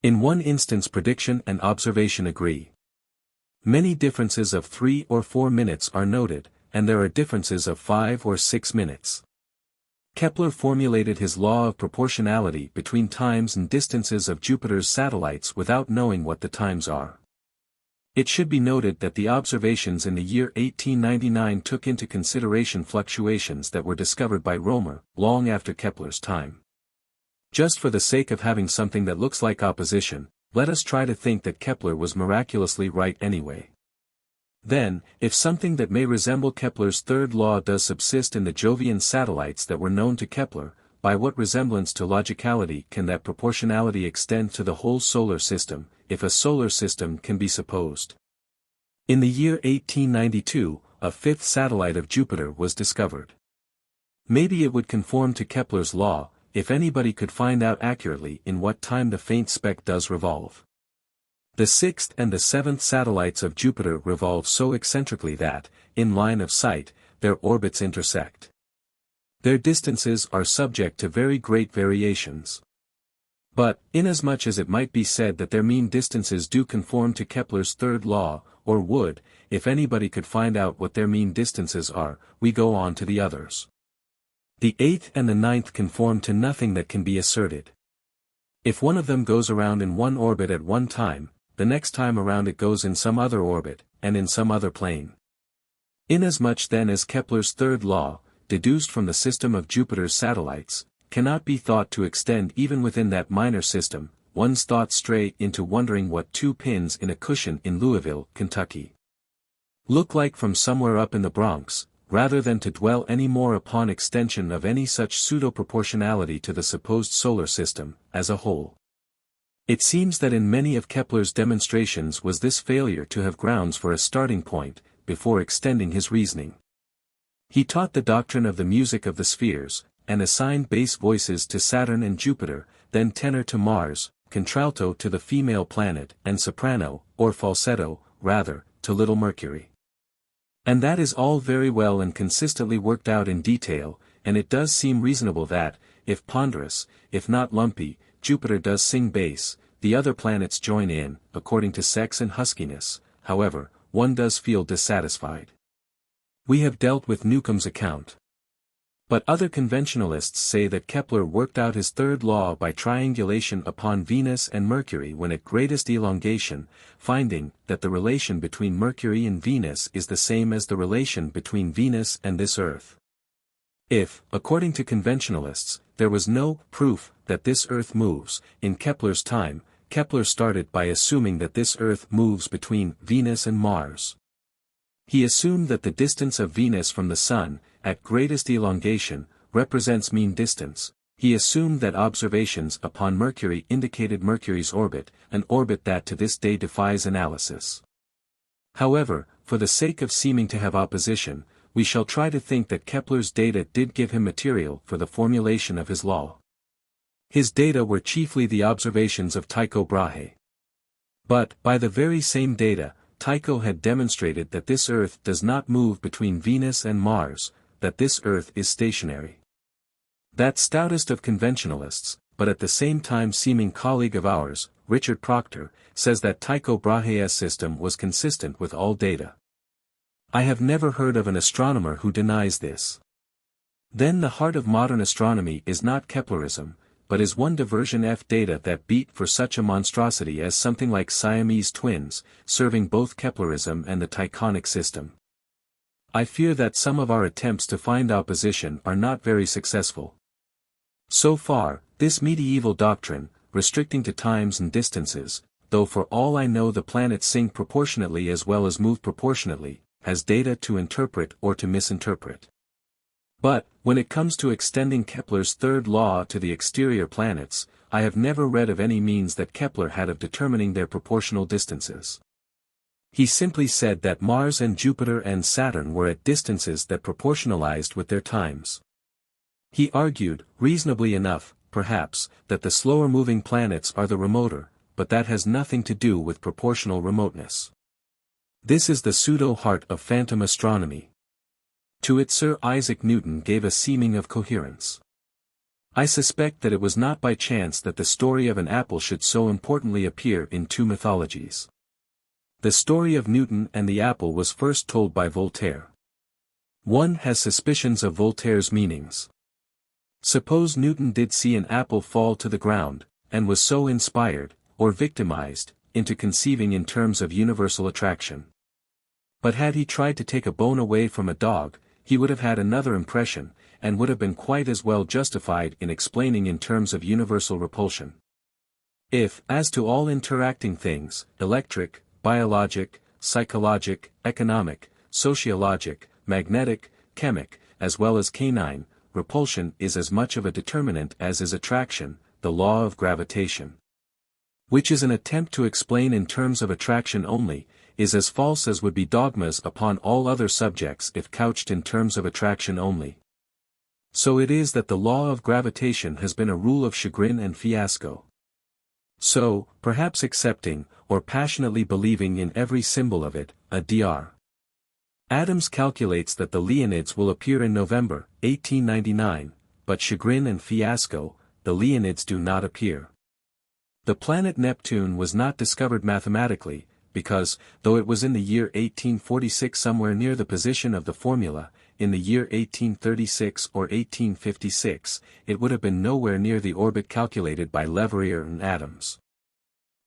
In one instance prediction and observation agree. Many differences of 3 or 4 minutes are noted, and there are differences of 5 or 6 minutes. Kepler formulated his law of proportionality between times and distances of Jupiter's satellites without knowing what the times are. It should be noted that the observations in the year 1899 took into consideration fluctuations that were discovered by Romer, long after Kepler's time. Just for the sake of having something that looks like opposition, let us try to think that Kepler was miraculously right anyway. Then, if something that may resemble Kepler's third law does subsist in the Jovian satellites that were known to Kepler, by what resemblance to logicality can that proportionality extend to the whole solar system, if a solar system can be supposed? In the year 1892, a fifth satellite of Jupiter was discovered. Maybe it would conform to Kepler's law, if anybody could find out accurately in what time the faint speck does revolve. The sixth and the seventh satellites of Jupiter revolve so eccentrically that, in line of sight, their orbits intersect. Their distances are subject to very great variations. But, inasmuch as it might be said that their mean distances do conform to Kepler's third law, or would, if anybody could find out what their mean distances are, we go on to the others. The eighth and the ninth conform to nothing that can be asserted. If one of them goes around in one orbit at one time, the next time around it goes in some other orbit, and in some other plane. Inasmuch then as Kepler's third law, deduced from the system of Jupiter's satellites, cannot be thought to extend even within that minor system, one's thoughts stray into wondering what two pins in a cushion in Louisville, Kentucky, look like from somewhere up in the Bronx, rather than to dwell any more upon extension of any such pseudo-proportionality to the supposed solar system, as a whole. It seems that in many of Kepler's demonstrations was this failure to have grounds for a starting point, before extending his reasoning. He taught the doctrine of the music of the spheres, and assigned bass voices to Saturn and Jupiter, then tenor to Mars, contralto to the female planet, and soprano, or falsetto, rather, to little Mercury. And that is all very well and consistently worked out in detail, and it does seem reasonable that, if ponderous, if not lumpy, Jupiter does sing bass, the other planets join in, according to sex and huskiness. However, one does feel dissatisfied. We have dealt with Newcomb's account. But other conventionalists say that Kepler worked out his third law by triangulation upon Venus and Mercury when at greatest elongation, finding that the relation between Mercury and Venus is the same as the relation between Venus and this Earth. If, according to conventionalists, there was no proof that this Earth moves, in Kepler's time, Kepler started by assuming that this Earth moves between Venus and Mars. He assumed that the distance of Venus from the Sun, at greatest elongation, represents mean distance. He assumed that observations upon Mercury indicated Mercury's orbit, an orbit that to this day defies analysis. However, for the sake of seeming to have opposition, we shall try to think that Kepler's data did give him material for the formulation of his law. His data were chiefly the observations of Tycho Brahe. But, by the very same data, Tycho had demonstrated that this Earth does not move between Venus and Mars, that this Earth is stationary. That stoutest of conventionalists, but at the same time seeming colleague of ours, Richard Proctor, says that Tycho Brahe's system was consistent with all data. I have never heard of an astronomer who denies this. Then the heart of modern astronomy is not Keplerism, but is one diversion F data that beat for such a monstrosity as something like Siamese twins, serving both Keplerism and the Tychonic system. I fear that some of our attempts to find opposition are not very successful. So far, this medieval doctrine, restricting to times and distances, though for all I know the planets sing proportionately as well as move proportionately, has data to interpret or to misinterpret. But, when it comes to extending Kepler's third law to the exterior planets, I have never read of any means that Kepler had of determining their proportional distances. He simply said that Mars and Jupiter and Saturn were at distances that proportionalized with their times. He argued, reasonably enough, perhaps, that the slower-moving planets are the remoter, but that has nothing to do with proportional remoteness. This is the pseudo-heart of phantom astronomy. To it Sir Isaac Newton gave a seeming of coherence. I suspect that it was not by chance that the story of an apple should so importantly appear in two mythologies. The story of Newton and the apple was first told by Voltaire. One has suspicions of Voltaire's meanings. Suppose Newton did see an apple fall to the ground, and was so inspired, or victimized, into conceiving in terms of universal attraction. But had he tried to take a bone away from a dog, he would have had another impression, and would have been quite as well justified in explaining in terms of universal repulsion. If, as to all interacting things, electric, biologic, psychologic, economic, sociologic, magnetic, chemic, as well as canine, repulsion is as much of a determinant as is attraction, the law of gravitation, which is an attempt to explain in terms of attraction only, is as false as would be dogmas upon all other subjects if couched in terms of attraction only. So it is that the law of gravitation has been a rule of chagrin and fiasco. So, perhaps accepting, or passionately believing in every symbol of it, a Dr. Adams calculates that the Leonids will appear in November, 1899, but chagrin and fiasco, the Leonids do not appear. The planet Neptune was not discovered mathematically, because, though it was in the year 1846 somewhere near the position of the formula, in the year 1836 or 1856, it would have been nowhere near the orbit calculated by Leverrier and Adams.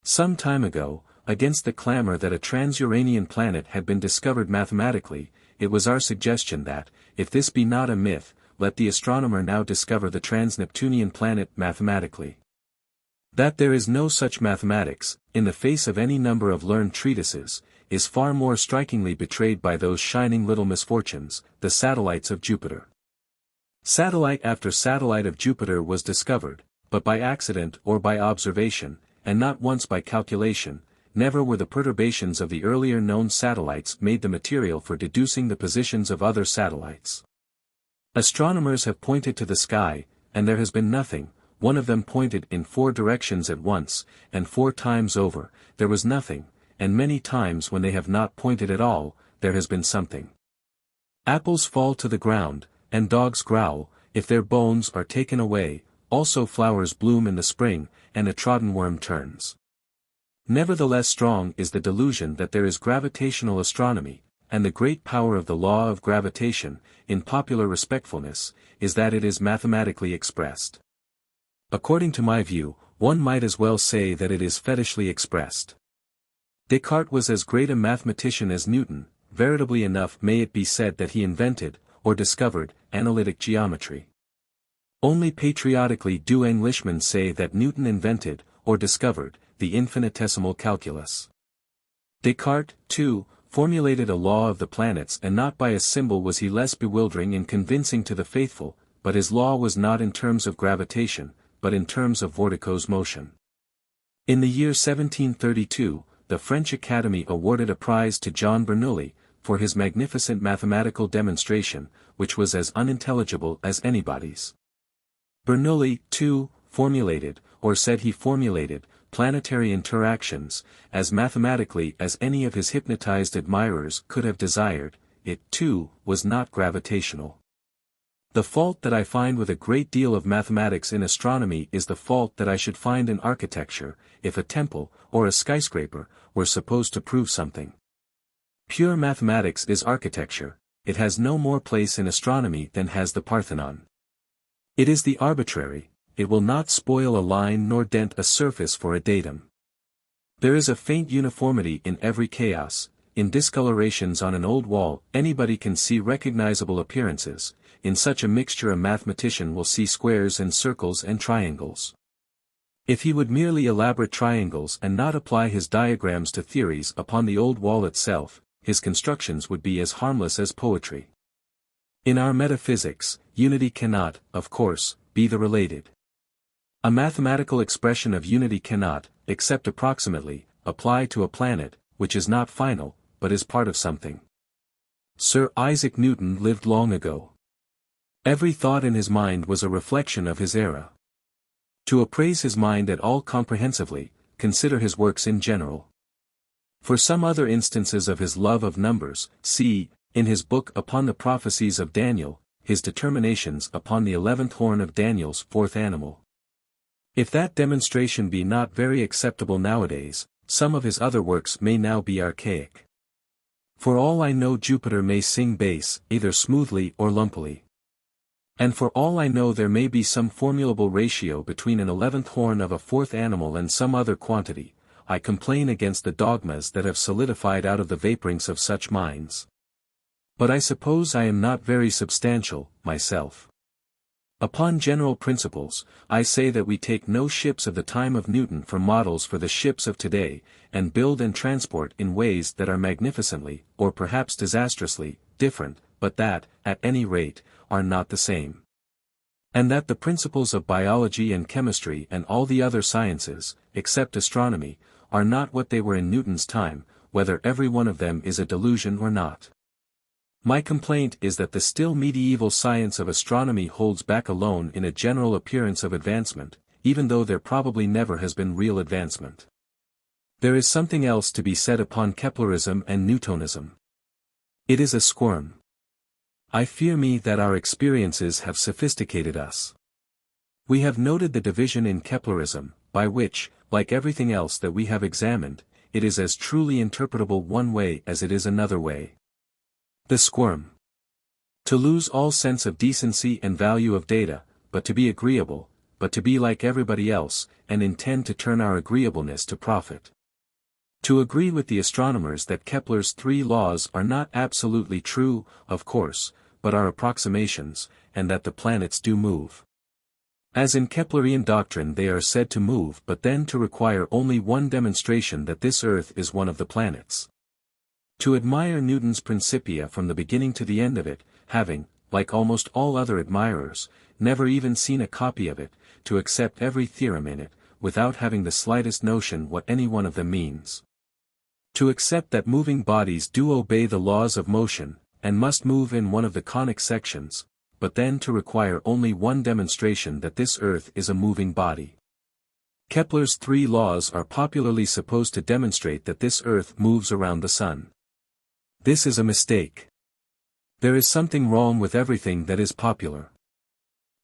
Some time ago, against the clamor that a trans-Uranian planet had been discovered mathematically, it was our suggestion that, if this be not a myth, let the astronomer now discover the trans-Neptunian planet mathematically. That there is no such mathematics, in the face of any number of learned treatises, is far more strikingly betrayed by those shining little misfortunes, the satellites of Jupiter. Satellite after satellite of Jupiter was discovered, but by accident or by observation, and not once by calculation. Never were the perturbations of the earlier known satellites made the material for deducing the positions of other satellites. Astronomers have pointed to the sky, and there has been nothing. One of them pointed in 4 directions at once, and 4 times over, there was nothing, and many times when they have not pointed at all, there has been something. Apples fall to the ground, and dogs growl, if their bones are taken away, also flowers bloom in the spring, and a trodden worm turns. Nevertheless strong is the delusion that there is gravitational astronomy, and the great power of the law of gravitation, in popular respectfulness, is that it is mathematically expressed. According to my view, one might as well say that it is fetishly expressed. Descartes was as great a mathematician as Newton, veritably enough may it be said that he invented, or discovered, analytic geometry. Only patriotically do Englishmen say that Newton invented, or discovered, the infinitesimal calculus. Descartes, too, formulated a law of the planets, and not by a symbol was he less bewildering and convincing to the faithful, but his law was not in terms of gravitation, but in terms of vorticose motion. In the year 1732, the French Academy awarded a prize to John Bernoulli, for his magnificent mathematical demonstration, which was as unintelligible as anybody's. Bernoulli, too, formulated, or said he formulated, planetary interactions, as mathematically as any of his hypnotized admirers could have desired. It, too, was not gravitational. The fault that I find with a great deal of mathematics in astronomy is the fault that I should find in architecture, if a temple, or a skyscraper, were supposed to prove something. Pure mathematics is architecture, it has no more place in astronomy than has the Parthenon. It is the arbitrary, it will not spoil a line nor dent a surface for a datum. There is a faint uniformity in every chaos, in discolorations on an old wall anybody can see recognizable appearances, in such a mixture a mathematician will see squares and circles and triangles. If he would merely elaborate triangles and not apply his diagrams to theories upon the old wall itself, his constructions would be as harmless as poetry. In our metaphysics, unity cannot, of course, be the related. A mathematical expression of unity cannot, except approximately, apply to a planet, which is not final, but is part of something. Sir Isaac Newton lived long ago. Every thought in his mind was a reflection of his era. To appraise his mind at all comprehensively, consider his works in general. For some other instances of his love of numbers, see, in his book upon the prophecies of Daniel, his determinations upon the 11th horn of Daniel's 4th animal. If that demonstration be not very acceptable nowadays, some of his other works may now be archaic. For all I know Jupiter may sing bass, either smoothly or lumpily. And for all I know there may be some formulable ratio between an 11th horn of a 4th animal and some other quantity. I complain against the dogmas that have solidified out of the vaporings of such minds. But I suppose I am not very substantial, myself. Upon general principles, I say that we take no ships of the time of Newton for models for the ships of today, and build and transport in ways that are magnificently, or perhaps disastrously, different, but that, at any rate, are not the same. And that the principles of biology and chemistry and all the other sciences, except astronomy, are not what they were in Newton's time, whether every one of them is a delusion or not. My complaint is that the still medieval science of astronomy holds back alone in a general appearance of advancement, even though there probably never has been real advancement. There is something else to be said upon Keplerism and Newtonism. It is a squirm. I fear me that our experiences have sophisticated us. We have noted the division in Keplerism, by which, like everything else that we have examined, it is as truly interpretable one way as it is another way. The squirm. To lose all sense of decency and value of data, but to be agreeable, but to be like everybody else, and intend to turn our agreeableness to profit. To agree with the astronomers that Kepler's 3 laws are not absolutely true, of course, but are approximations, and that the planets do move. As in Keplerian doctrine they are said to move, but then to require only one demonstration that this Earth is one of the planets. To admire Newton's Principia from the beginning to the end of it, having, like almost all other admirers, never even seen a copy of it, to accept every theorem in it, without having the slightest notion what any one of them means. To accept that moving bodies do obey the laws of motion, and must move in one of the conic sections, but then to require only one demonstration that this Earth is a moving body. Kepler's 3 laws are popularly supposed to demonstrate that this Earth moves around the Sun. This is a mistake. There is something wrong with everything that is popular.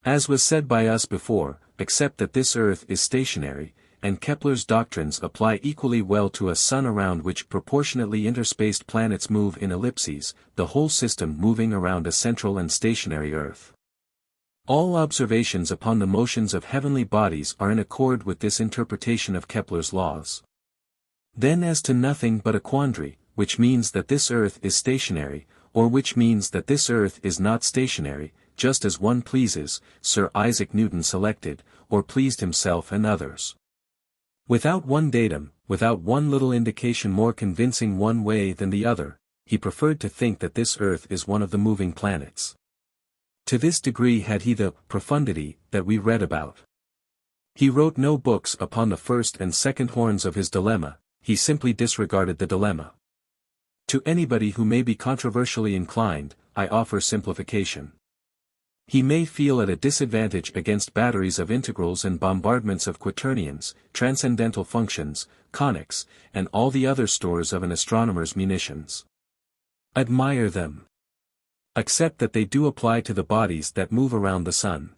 As was said by us before, except that this Earth is stationary, and Kepler's doctrines apply equally well to a sun around which proportionately interspaced planets move in ellipses, the whole system moving around a central and stationary Earth. All observations upon the motions of heavenly bodies are in accord with this interpretation of Kepler's laws. Then as to nothing but a quandary, which means that this Earth is stationary, or which means that this Earth is not stationary, just as one pleases, Sir Isaac Newton selected, or pleased himself and others. Without one datum, without one little indication more convincing one way than the other, he preferred to think that this Earth is one of the moving planets. To this degree had he the profundity that we read about. He wrote no books upon the first and second horns of his dilemma, he simply disregarded the dilemma. To anybody who may be controversially inclined, I offer simplification. He may feel at a disadvantage against batteries of integrals and bombardments of quaternions, transcendental functions, conics, and all the other stores of an astronomer's munitions. Admire them. Accept that they do apply to the bodies that move around the sun.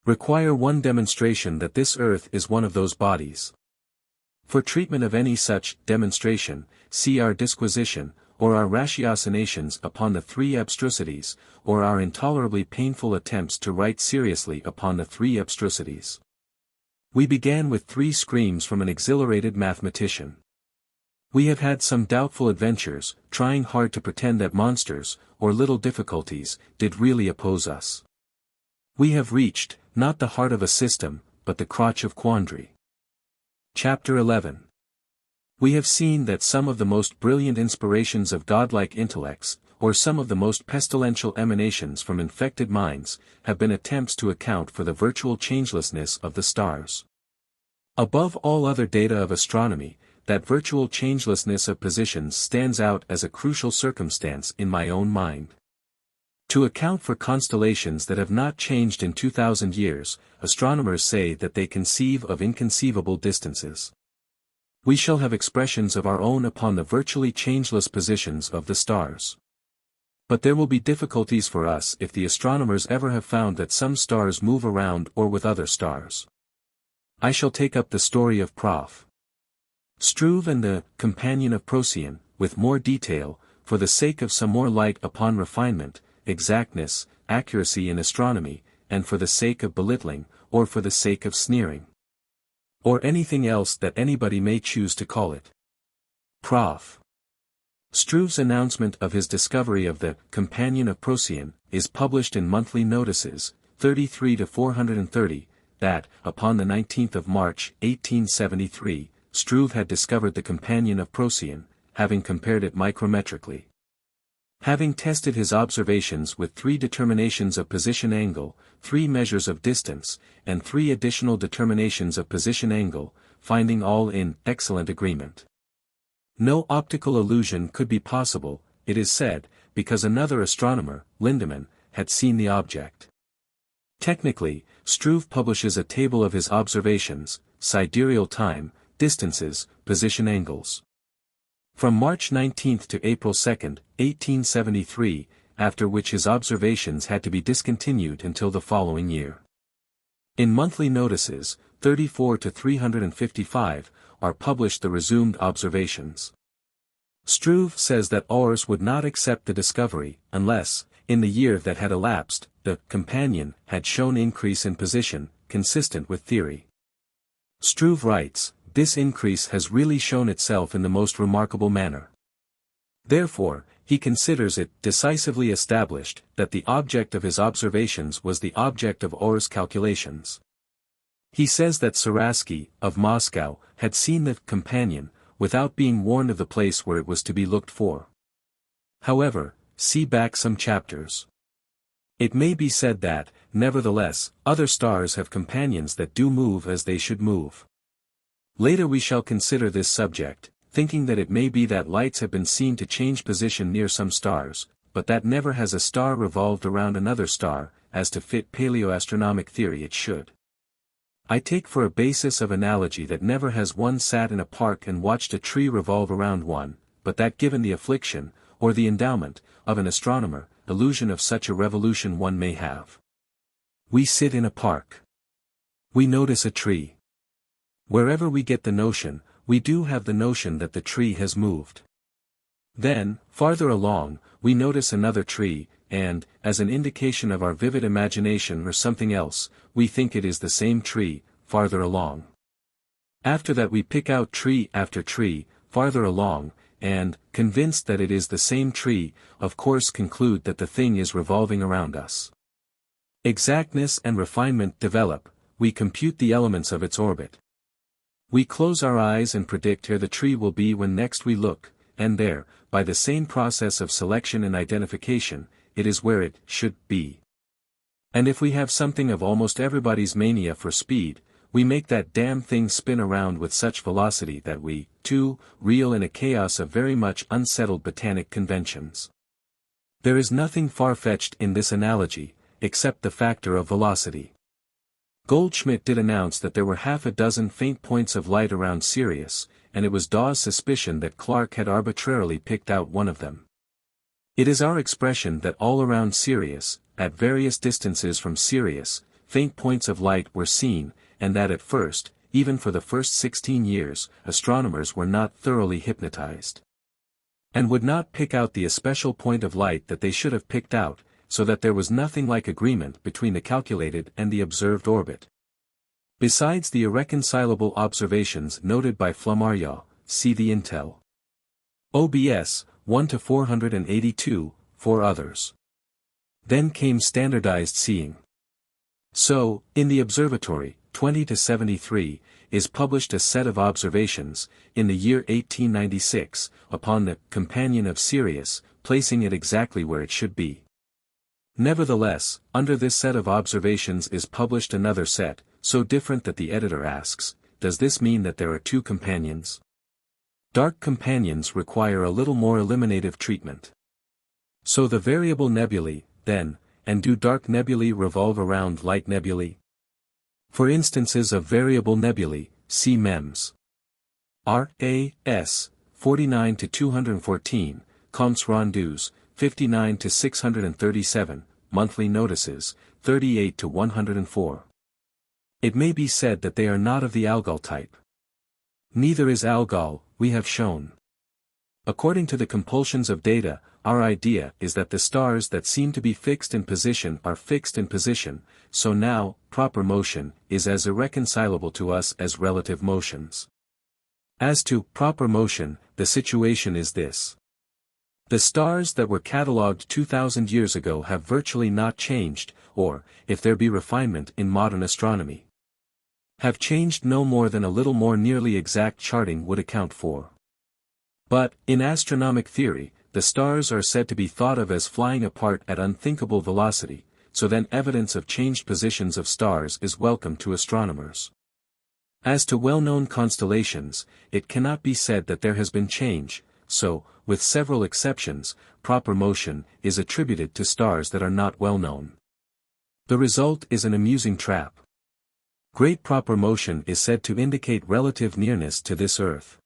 Require one demonstration that this Earth is one of those bodies. For treatment of any such demonstration, see our disquisition, or our ratiocinations upon the three abstrusities, or our intolerably painful attempts to write seriously upon the three abstrusities. We began with 3 screams from an exhilarated mathematician. We have had some doubtful adventures, trying hard to pretend that monsters, or little difficulties, did really oppose us. We have reached, not the heart of a system, but the crotch of quandary. Chapter 11. We have seen that some of the most brilliant inspirations of godlike intellects, or some of the most pestilential emanations from infected minds, have been attempts to account for the virtual changelessness of the stars. Above all other data of astronomy, that virtual changelessness of positions stands out as a crucial circumstance in my own mind. To account for constellations that have not changed in 2,000 years, astronomers say that they conceive of inconceivable distances. We shall have expressions of our own upon the virtually changeless positions of the stars. But there will be difficulties for us if the astronomers ever have found that some stars move around or with other stars. I shall take up the story of Prof. Struve and the companion of Procyon, with more detail, for the sake of some more light upon refinement, exactness, accuracy in astronomy, and for the sake of belittling, or for the sake of sneering. Or anything else that anybody may choose to call it. Prof. Struve's announcement of his discovery of the companion of Procyon is published in Monthly Notices, 33 to 430, that, upon the 19th of March, 1873, Struve had discovered the companion of Procyon, having compared it micrometrically. Having tested his observations with 3 determinations of position angle, 3 measures of distance, and 3 additional determinations of position angle, finding all in excellent agreement. No optical illusion could be possible, it is said, because another astronomer, Lindemann, had seen the object. Technically, Struve publishes a table of his observations, sidereal time, distances, position angles. From March 19 to April 2, 1873, after which his observations had to be discontinued until the following year. In Monthly Notices, 34 to 355, are published the resumed observations. Struve says that Ors would not accept the discovery, unless, in the year that had elapsed, the companion had shown increase in position, consistent with theory. Struve writes, this increase has really shown itself in the most remarkable manner. Therefore, he considers it decisively established that the object of his observations was the object of Or's calculations. He says that Saraski, of Moscow, had seen the companion, without being warned of the place where it was to be looked for. However, see back some chapters. It may be said that, nevertheless, other stars have companions that do move as they should move. Later we shall consider this subject, thinking that it may be that lights have been seen to change position near some stars, but that never has a star revolved around another star, as to fit paleoastronomic theory it should. I take for a basis of analogy that never has one sat in a park and watched a tree revolve around one, but that given the affliction, or the endowment, of an astronomer, illusion of such a revolution one may have. We sit in a park. We notice a tree. Wherever we get the notion, we do have the notion that the tree has moved. Then, farther along, we notice another tree, and, as an indication of our vivid imagination or something else, we think it is the same tree, farther along. After that we pick out tree after tree, farther along, and, convinced that it is the same tree, of course conclude that the thing is revolving around us. Exactness and refinement develop, we compute the elements of its orbit. We close our eyes and predict where the tree will be when next we look, and there, by the same process of selection and identification, it is where it should be. And if we have something of almost everybody's mania for speed, we make that damn thing spin around with such velocity that we, too, reel in a chaos of very much unsettled botanic conventions. There is nothing far-fetched in this analogy, except the factor of velocity. Goldschmidt did announce that there were half a dozen faint points of light around Sirius, and it was Dawes' suspicion that Clark had arbitrarily picked out one of them. It is our expression that all around Sirius, at various distances from Sirius, faint points of light were seen, and that at first, even for the first 16 years, astronomers were not thoroughly hypnotized. And would not pick out the especial point of light that they should have picked out, so that there was nothing like agreement between the calculated and the observed orbit. Besides the irreconcilable observations noted by Flammarion, see the Intel. OBS, 1-482, 4 others. Then came standardized seeing. So, in the observatory, 20-73, is published a set of observations, in the year 1896, upon the companion of Sirius, placing it exactly where it should be. Nevertheless, under this set of observations is published another set, so different that the editor asks, does this mean that there are two companions? Dark companions require a little more eliminative treatment. So the variable nebulae, then, and do dark nebulae revolve around light nebulae? For instances of variable nebulae, see MEMS. R.A.S. 49-214, Comptes Rendus, 59-637, Monthly Notices, 38-104. It may be said that they are not of the Algol type. Neither is Algol, we have shown. According to the compulsions of data, our idea is that the stars that seem to be fixed in position are fixed in position, so now, proper motion is as irreconcilable to us as relative motions. As to proper motion, the situation is this. The stars that were catalogued 2,000 years ago have virtually not changed, or, if there be refinement in modern astronomy, have changed no more than a little more nearly exact charting would account for. But, in astronomic theory, the stars are said to be thought of as flying apart at unthinkable velocity, so then evidence of changed positions of stars is welcome to astronomers. As to well-known constellations, it cannot be said that there has been change, so, with several exceptions, proper motion is attributed to stars that are not well known. The result is an amusing trap. Great proper motion is said to indicate relative nearness to this Earth.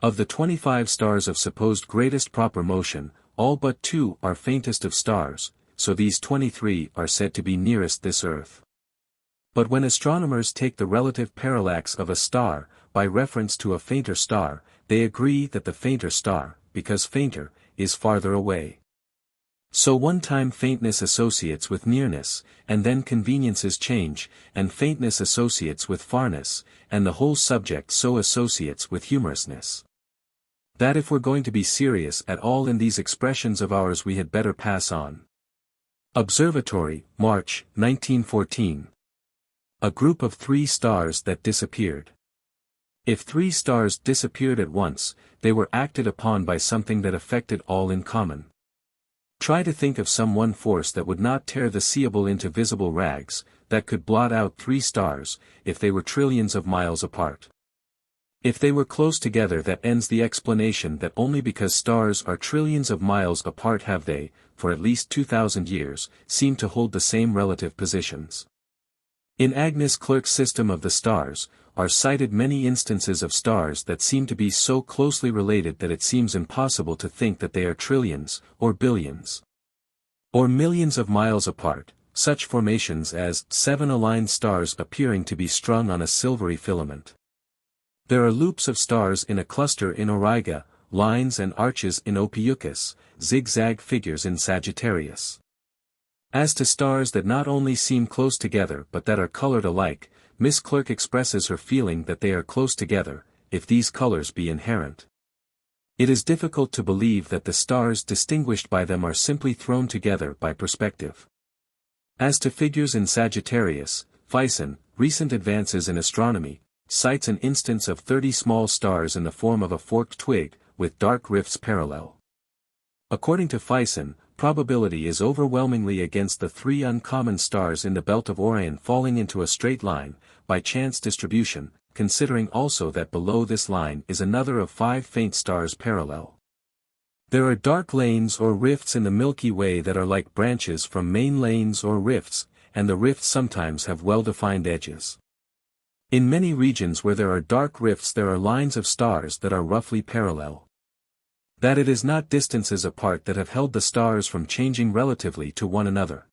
Of the 25 stars of supposed greatest proper motion, all but 2 are faintest of stars, so these 23 are said to be nearest this Earth. But when astronomers take the relative parallax of a star, by reference to a fainter star, they agree that the fainter star, because fainter, is farther away. So one time faintness associates with nearness, and then conveniences change, and faintness associates with farness, and the whole subject so associates with humorousness. That if we're going to be serious at all in these expressions of ours we had better pass on. Observatory, March, 1914. A group of 3 stars that disappeared. If 3 stars disappeared at once, they were acted upon by something that affected all in common. Try to think of some one force that would not tear the seeable into visible rags, that could blot out 3 stars, if they were trillions of miles apart. If they were close together, that ends the explanation that only because stars are trillions of miles apart have they, for at least 2,000 years, seemed to hold the same relative positions. In Agnes Clerk's system of the stars, are cited many instances of stars that seem to be so closely related that it seems impossible to think that they are trillions, or billions, or millions of miles apart, such formations as 7 aligned stars appearing to be strung on a silvery filament. There are loops of stars in a cluster in Auriga, lines and arches in Ophiuchus, zigzag figures in Sagittarius. As to stars that not only seem close together but that are colored alike, Miss Clerk expresses her feeling that they are close together, if these colors be inherent. It is difficult to believe that the stars distinguished by them are simply thrown together by perspective. As to figures in Sagittarius, Fison, recent advances in astronomy, cites an instance of 30 small stars in the form of a forked twig, with dark rifts parallel. According to Fison, probability is overwhelmingly against the 3 uncommon stars in the belt of Orion falling into a straight line, by chance distribution, considering also that below this line is another of 5 faint stars parallel. There are dark lanes or rifts in the Milky Way that are like branches from main lanes or rifts, and the rifts sometimes have well-defined edges. In many regions where there are dark rifts there are lines of stars that are roughly parallel. That it is not distances apart that have held the stars from changing relatively to one another.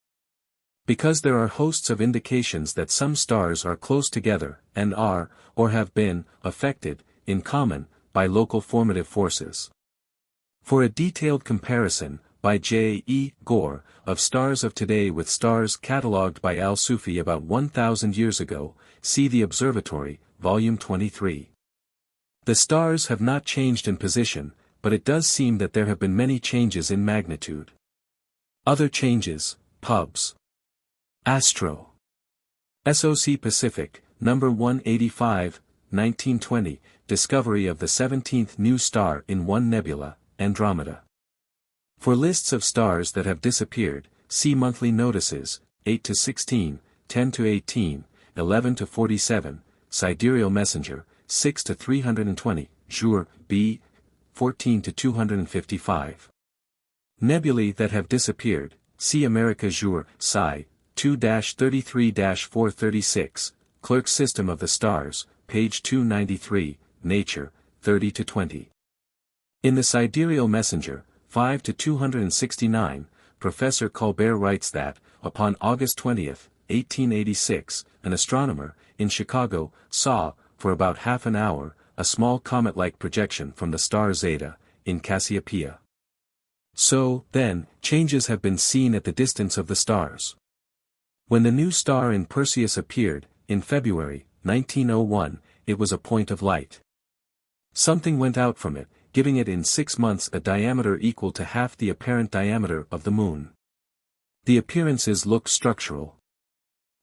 Because there are hosts of indications that some stars are close together, and are, or have been, affected, in common, by local formative forces. For a detailed comparison, by J. E. Gore, of stars of today with stars catalogued by Al-Sufi about 1,000 years ago, see The Observatory, Volume 23. The stars have not changed in position, but it does seem that there have been many changes in magnitude. Other changes, pubs. Astro. SOC Pacific, number 185, 1920, discovery of the 17th new star in one nebula, Andromeda. For lists of stars that have disappeared, see monthly notices, 8-16, 10-18, 11-47, Sidereal Messenger, 6-320, Jour, B, 14-255. Nebulae that have disappeared, see America Jour, Psi, 2-33-436, Clerk System of the Stars, page 293, Nature, 30-20. In the Sidereal Messenger, 5-269, Professor Colbert writes that, upon August 20, 1886, an astronomer, in Chicago, saw, for about half an hour, a small comet-like projection from the star Zeta, in Cassiopeia. So, then, changes have been seen at the distance of the stars. When the new star in Perseus appeared, in February, 1901, it was a point of light. Something went out from it, giving it in 6 months a diameter equal to half the apparent diameter of the Moon. The appearances looked structural.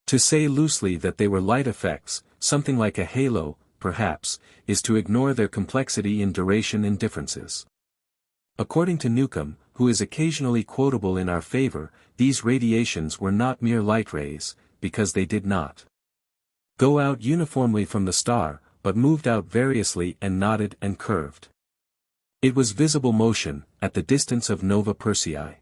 To say loosely that they were light effects, something like a halo, perhaps, is to ignore their complexity in duration and differences. According to Newcomb, who is occasionally quotable in our favor, these radiations were not mere light rays, because they did not go out uniformly from the star, but moved out variously and knotted and curved. It was visible motion, at the distance of Nova Persei.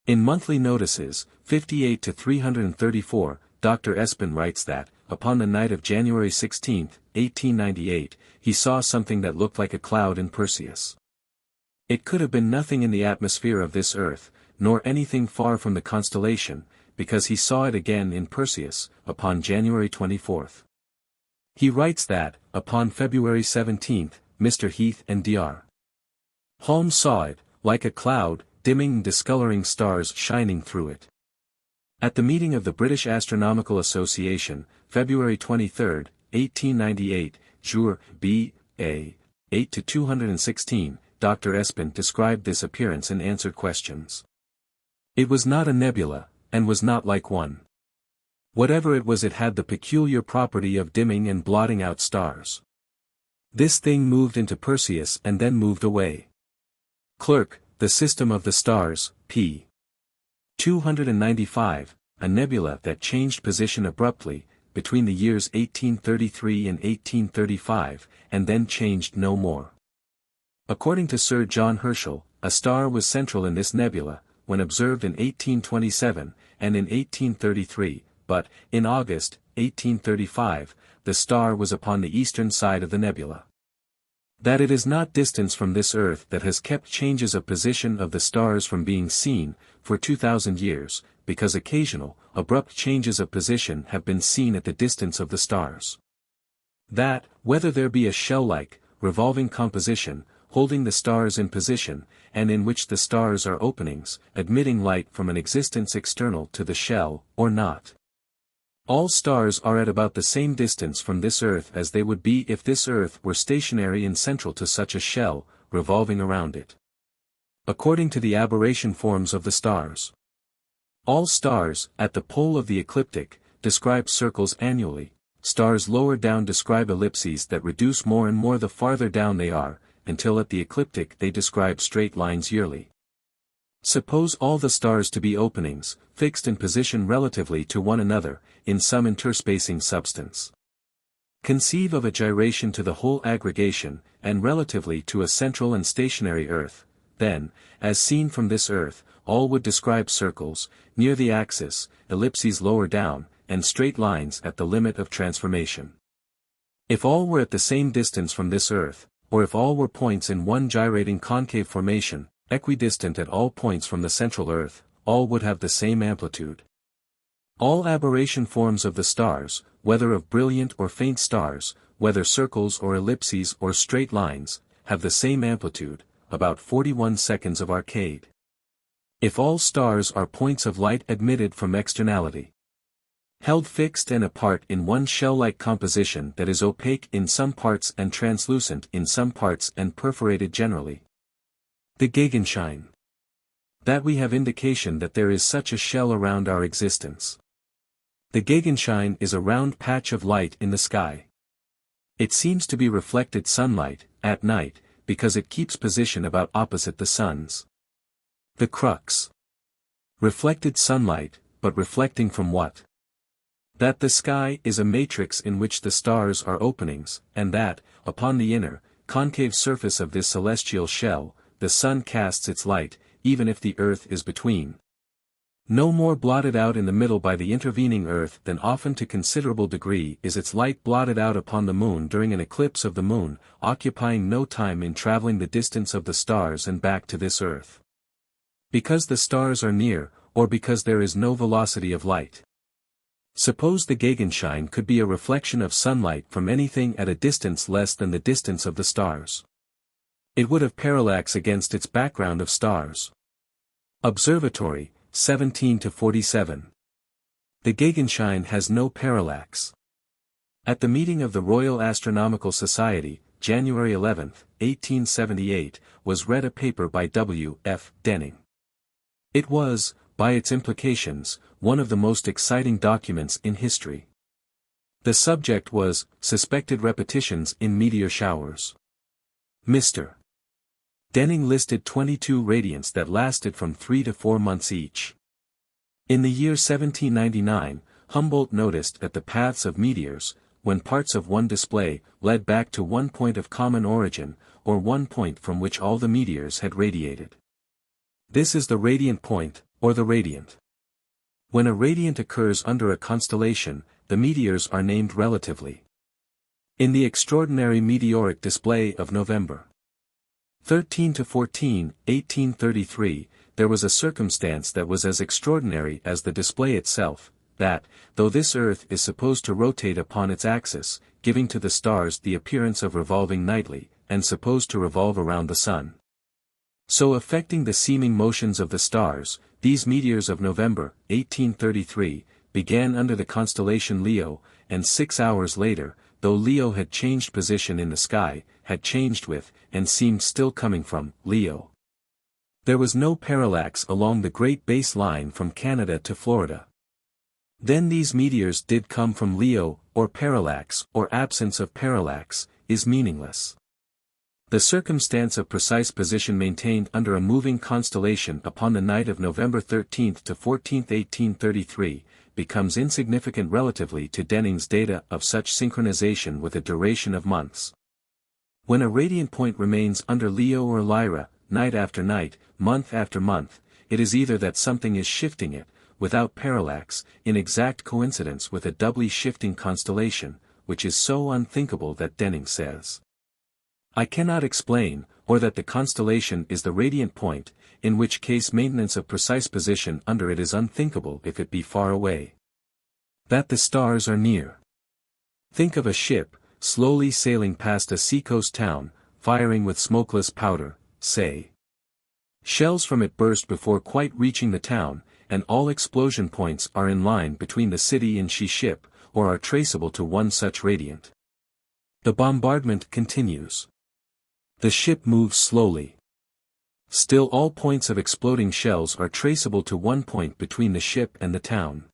In monthly notices, 58-334, Dr. Espin writes that, upon the night of January 16, 1898, he saw something that looked like a cloud in Perseus. It could have been nothing in the atmosphere of this earth, nor anything far from the constellation, because he saw it again in Perseus, upon January 24. He writes that, upon February 17, Mr. Heath and Dr. Holmes saw it, like a cloud, dimming and discoloring stars shining through it. At the meeting of the British Astronomical Association, February 23, 1898, Jour, B. A. 8-216, Dr. Espin described this appearance and answered questions. It was not a nebula, and was not like one. Whatever it was, it had the peculiar property of dimming and blotting out stars. This thing moved into Perseus and then moved away. Clerk, The System of the Stars, p. 295, a nebula that changed position abruptly, between the years 1833 and 1835, and then changed no more. According to Sir John Herschel, a star was central in this nebula, when observed in 1827, and in 1833, but, in August, 1835, the star was upon the eastern side of the nebula. That it is not distance from this earth that has kept changes of position of the stars from being seen, for 2,000 years, because occasional, abrupt changes of position have been seen at the distance of the stars. That, whether there be a shell-like, revolving composition, holding the stars in position, and in which the stars are openings, admitting light from an existence external to the shell, or not. All stars are at about the same distance from this earth as they would be if this earth were stationary and central to such a shell, revolving around it. According to the aberration forms of the stars. All stars, at the pole of the ecliptic, describe circles annually, Stars lower down describe ellipses that reduce more and more the farther down they are, until at the ecliptic they describe straight lines yearly. Suppose all the stars to be openings, fixed in position relatively to one another, in some interspacing substance. Conceive of a gyration to the whole aggregation, and relatively to a central and stationary Earth, then, as seen from this Earth, all would describe circles, near the axis, ellipses lower down, and straight lines at the limit of transformation. If all were at the same distance from this Earth, or if all were points in one gyrating concave formation, equidistant at all points from the central Earth, all would have the same amplitude. All aberration forms of the stars, whether of brilliant or faint stars, whether circles or ellipses or straight lines, have the same amplitude, about 41 seconds of arcade. If all stars are points of light admitted from externality, held fixed and apart in one shell-like composition that is opaque in some parts and translucent in some parts and perforated generally. The Gegenschein. That we have indication that there is such a shell around our existence. The Gegenschein is a round patch of light in the sky. It seems to be reflected sunlight, at night, because it keeps position about opposite the sun's. The crux. Reflected sunlight, but reflecting from what? That the sky is a matrix in which the stars are openings, and that, upon the inner, concave surface of this celestial shell, the sun casts its light, even if the earth is between. No more blotted out in the middle by the intervening earth than often to considerable degree is its light blotted out upon the moon during an eclipse of the moon, occupying no time in traveling the distance of the stars and back to this earth. Because the stars are near, or because there is no velocity of light. Suppose the Gegenschein could be a reflection of sunlight from anything at a distance less than the distance of the stars. It would have parallax against its background of stars. Observatory, 17 to 47. The Gegenschein has no parallax. At the meeting of the Royal Astronomical Society, January 11, 1878, was read a paper by W. F. Denning. It was, by its implications, one of the most exciting documents in history. The subject was, suspected repetitions in meteor showers. Mr. Denning listed 22 radiants that lasted from 3 to 4 months each. In the year 1799, Humboldt noticed that the paths of meteors, when parts of one display, led back to one point of common origin, or one point from which all the meteors had radiated. This is the radiant point, or the radiant. When a radiant occurs under a constellation, the meteors are named relatively. In the extraordinary meteoric display of November 13 to 14, 1833, there was a circumstance that was as extraordinary as the display itself, that, though this earth is supposed to rotate upon its axis, giving to the stars the appearance of revolving nightly, and supposed to revolve around the sun, so affecting the seeming motions of the stars, these meteors of November, 1833, began under the constellation Leo, and 6 hours later, though Leo had changed position in the sky, had changed with, and seemed still coming from, Leo. There was no parallax along the great base line from Canada to Florida. Then these meteors did come from Leo, or parallax, or absence of parallax, is meaningless. The circumstance of precise position maintained under a moving constellation upon the night of November 13 to 14, 1833, becomes insignificant relatively to Denning's data of such synchronization with a duration of months. When a radiant point remains under Leo or Lyra, night after night, month after month, it is either that something is shifting it, without parallax, in exact coincidence with a doubly shifting constellation, which is so unthinkable that Denning says, I cannot explain, or that the constellation is the radiant point, in which case maintenance of precise position under it is unthinkable if it be far away. That the stars are near. Think of a ship, slowly sailing past a seacoast town, firing with smokeless powder, say. Shells from it burst before quite reaching the town, and all explosion points are in line between the city and she ship, or are traceable to one such radiant. The bombardment continues. The ship moves slowly. Still all points of exploding shells are traceable to one point between the ship and the town.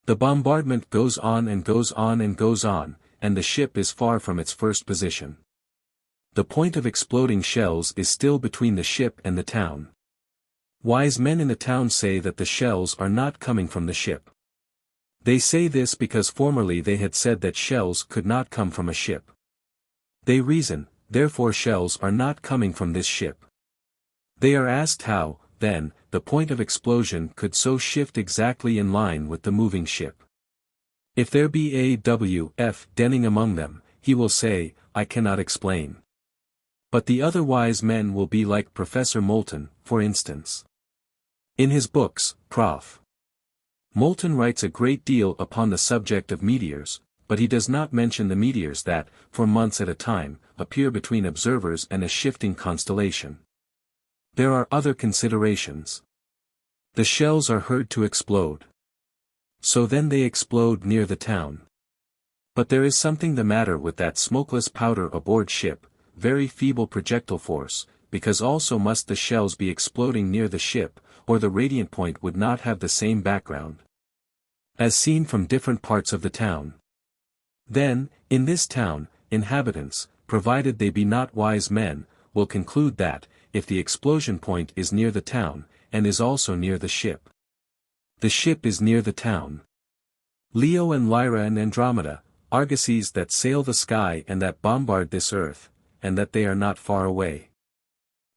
The bombardment goes on and goes on and goes on, and the ship is far from its first position. The point of exploding shells is still between the ship and the town. Wise men in the town say that the shells are not coming from the ship. They say this because formerly they had said that shells could not come from a ship. They reason, therefore shells are not coming from this ship. They are asked how, then, the point of explosion could so shift exactly in line with the moving ship. If there be A.W.F. Denning among them, he will say, I cannot explain. But the other wise men will be like Professor Moulton, for instance. In his books, Prof. Moulton writes a great deal upon the subject of meteors, but he does not mention the meteors that, for months at a time, appear between observers and a shifting constellation. There are other considerations. The shells are heard to explode. So then they explode near the town. But there is something the matter with that smokeless powder aboard ship, very feeble projectile force, because also must the shells be exploding near the ship, or the radiant point would not have the same background. As seen from different parts of the town. Then, in this town, inhabitants, provided they be not wise men, will conclude that, if the explosion point is near the town, and is also near the ship is near the town. Leo and Lyra and Andromeda, argosies that sail the sky and that bombard this earth, and that they are not far away.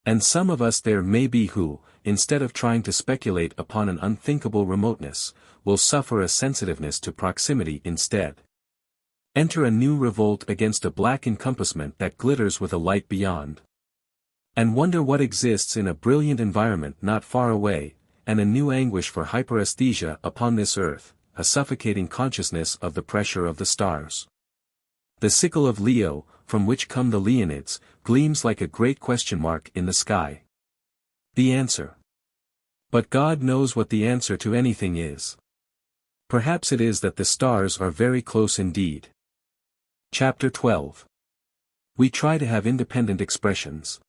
And some of us there may be who, instead of trying to speculate upon an unthinkable remoteness, will suffer a sensitiveness to proximity instead. Enter a new revolt against a black encompassment that glitters with a light beyond. And wonder what exists in a brilliant environment not far away, and a new anguish for hyperesthesia upon this earth, a suffocating consciousness of the pressure of the stars. The sickle of Leo, from which come the Leonids, gleams like a great question mark in the sky. The answer. But God knows what the answer to anything is. Perhaps it is that the stars are very close indeed. Chapter 12. We try to have independent expressions.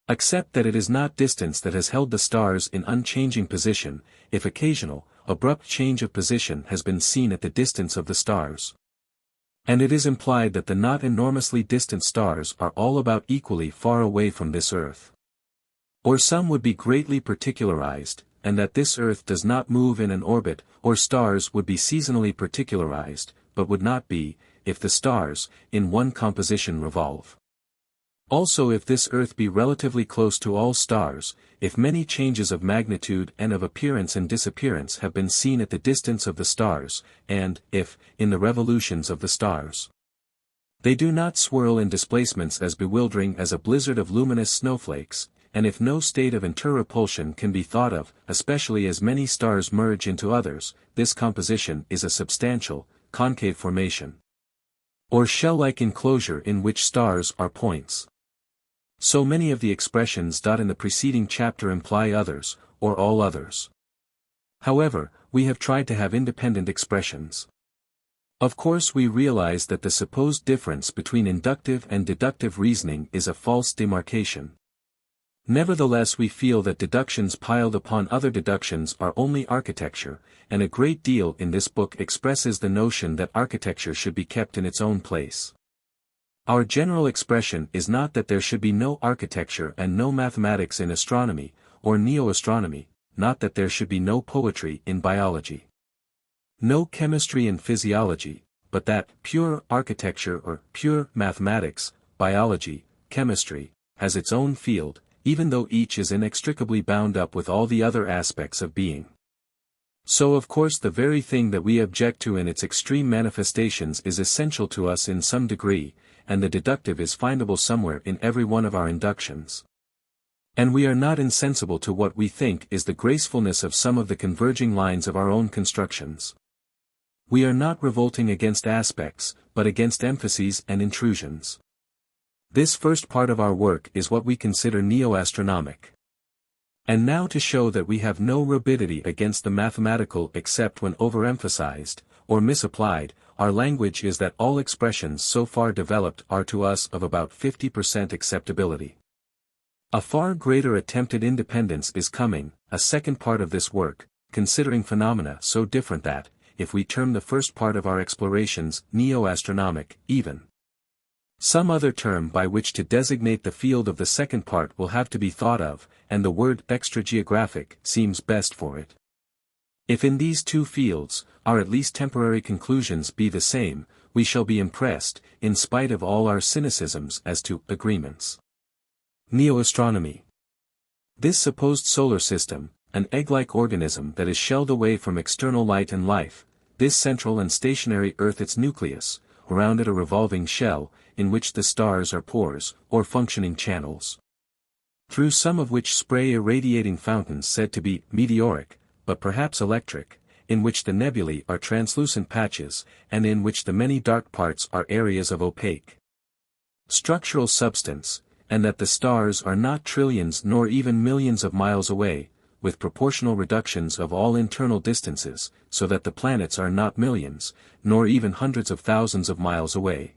Accept that it is not distance that has held the stars in unchanging position, if occasional, abrupt change of position has been seen at the distance of the stars. And it is implied that the not enormously distant stars are all about equally far away from this earth. Or some would be greatly particularized, and that this earth does not move in an orbit, or stars would be seasonally particularized, but would not be, if the stars, in one composition revolve. Also if this earth be relatively close to all stars, if many changes of magnitude and of appearance and disappearance have been seen at the distance of the stars, and, if, in the revolutions of the stars, they do not swirl in displacements as bewildering as a blizzard of luminous snowflakes, and if no state of interrepulsion can be thought of, especially as many stars merge into others, this composition is a substantial, concave formation, or shell-like enclosure in which stars are points. So many of the expressions in the preceding chapter imply others, or all others. However, we have tried to have independent expressions. Of course we realize that the supposed difference between inductive and deductive reasoning is a false demarcation. Nevertheless we feel that deductions piled upon other deductions are only architecture, and a great deal in this book expresses the notion that architecture should be kept in its own place. Our general expression is not that there should be no architecture and no mathematics in astronomy, or neo-astronomy, not that there should be no poetry in biology, no chemistry and physiology, but that pure architecture or pure mathematics, biology, chemistry, has its own field, even though each is inextricably bound up with all the other aspects of being. So of course the very thing that we object to in its extreme manifestations is essential to us in some degree, and the deductive is findable somewhere in every one of our inductions. And we are not insensible to what we think is the gracefulness of some of the converging lines of our own constructions. We are not revolting against aspects, but against emphases and intrusions. This first part of our work is what we consider neo-astronomic. And now to show that we have no rabidity against the mathematical except when overemphasized, or misapplied, our language is that all expressions so far developed are to us of about 50% acceptability. A far greater attempted independence is coming, a second part of this work, considering phenomena so different that, if we term the first part of our explorations neo-astronomic, even. Some other term by which to designate the field of the second part will have to be thought of, and the word extrageographic seems best for it. If in these two fields, our at least temporary conclusions be the same, we shall be impressed, in spite of all our cynicisms as to agreements. Neo-astronomy. This supposed solar system, an egg-like organism that is shelled away from external light and life, this central and stationary Earth its nucleus, around it a revolving shell, in which the stars are pores, or functioning channels. Through some of which spray irradiating fountains said to be meteoric, but perhaps electric, in which the nebulae are translucent patches, and in which the many dark parts are areas of opaque structural substance, and that the stars are not trillions nor even millions of miles away, with proportional reductions of all internal distances, so that the planets are not millions, nor even hundreds of thousands of miles away.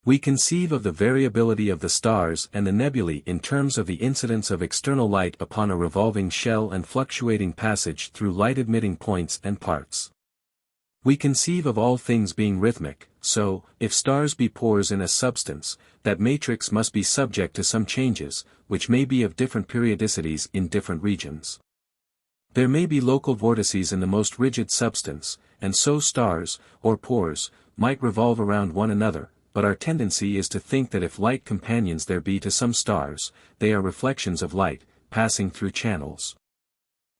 We conceive of the variability of the stars and the nebulae in terms of the incidence of external light upon a revolving shell and fluctuating passage through light-admitting points and parts. We conceive of all things being rhythmic, so, if stars be pores in a substance, that matrix must be subject to some changes, which may be of different periodicities in different regions. There may be local vortices in the most rigid substance, and so stars, or pores, might revolve around one another, but our tendency is to think that if light companions there be to some stars, they are reflections of light, passing through channels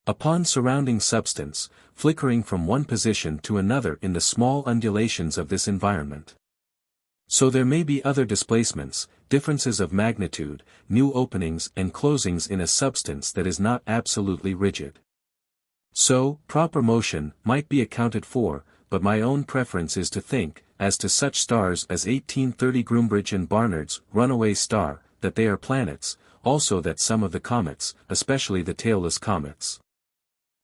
upon surrounding substance, flickering from one position to another in the small undulations of this environment. So there may be other displacements, differences of magnitude, new openings and closings in a substance that is not absolutely rigid. So, proper motion might be accounted for, but my own preference is to think, as to such stars as 1830 Groombridge and Barnard's runaway star, that they are planets, also that some of the comets, especially the tailless comets,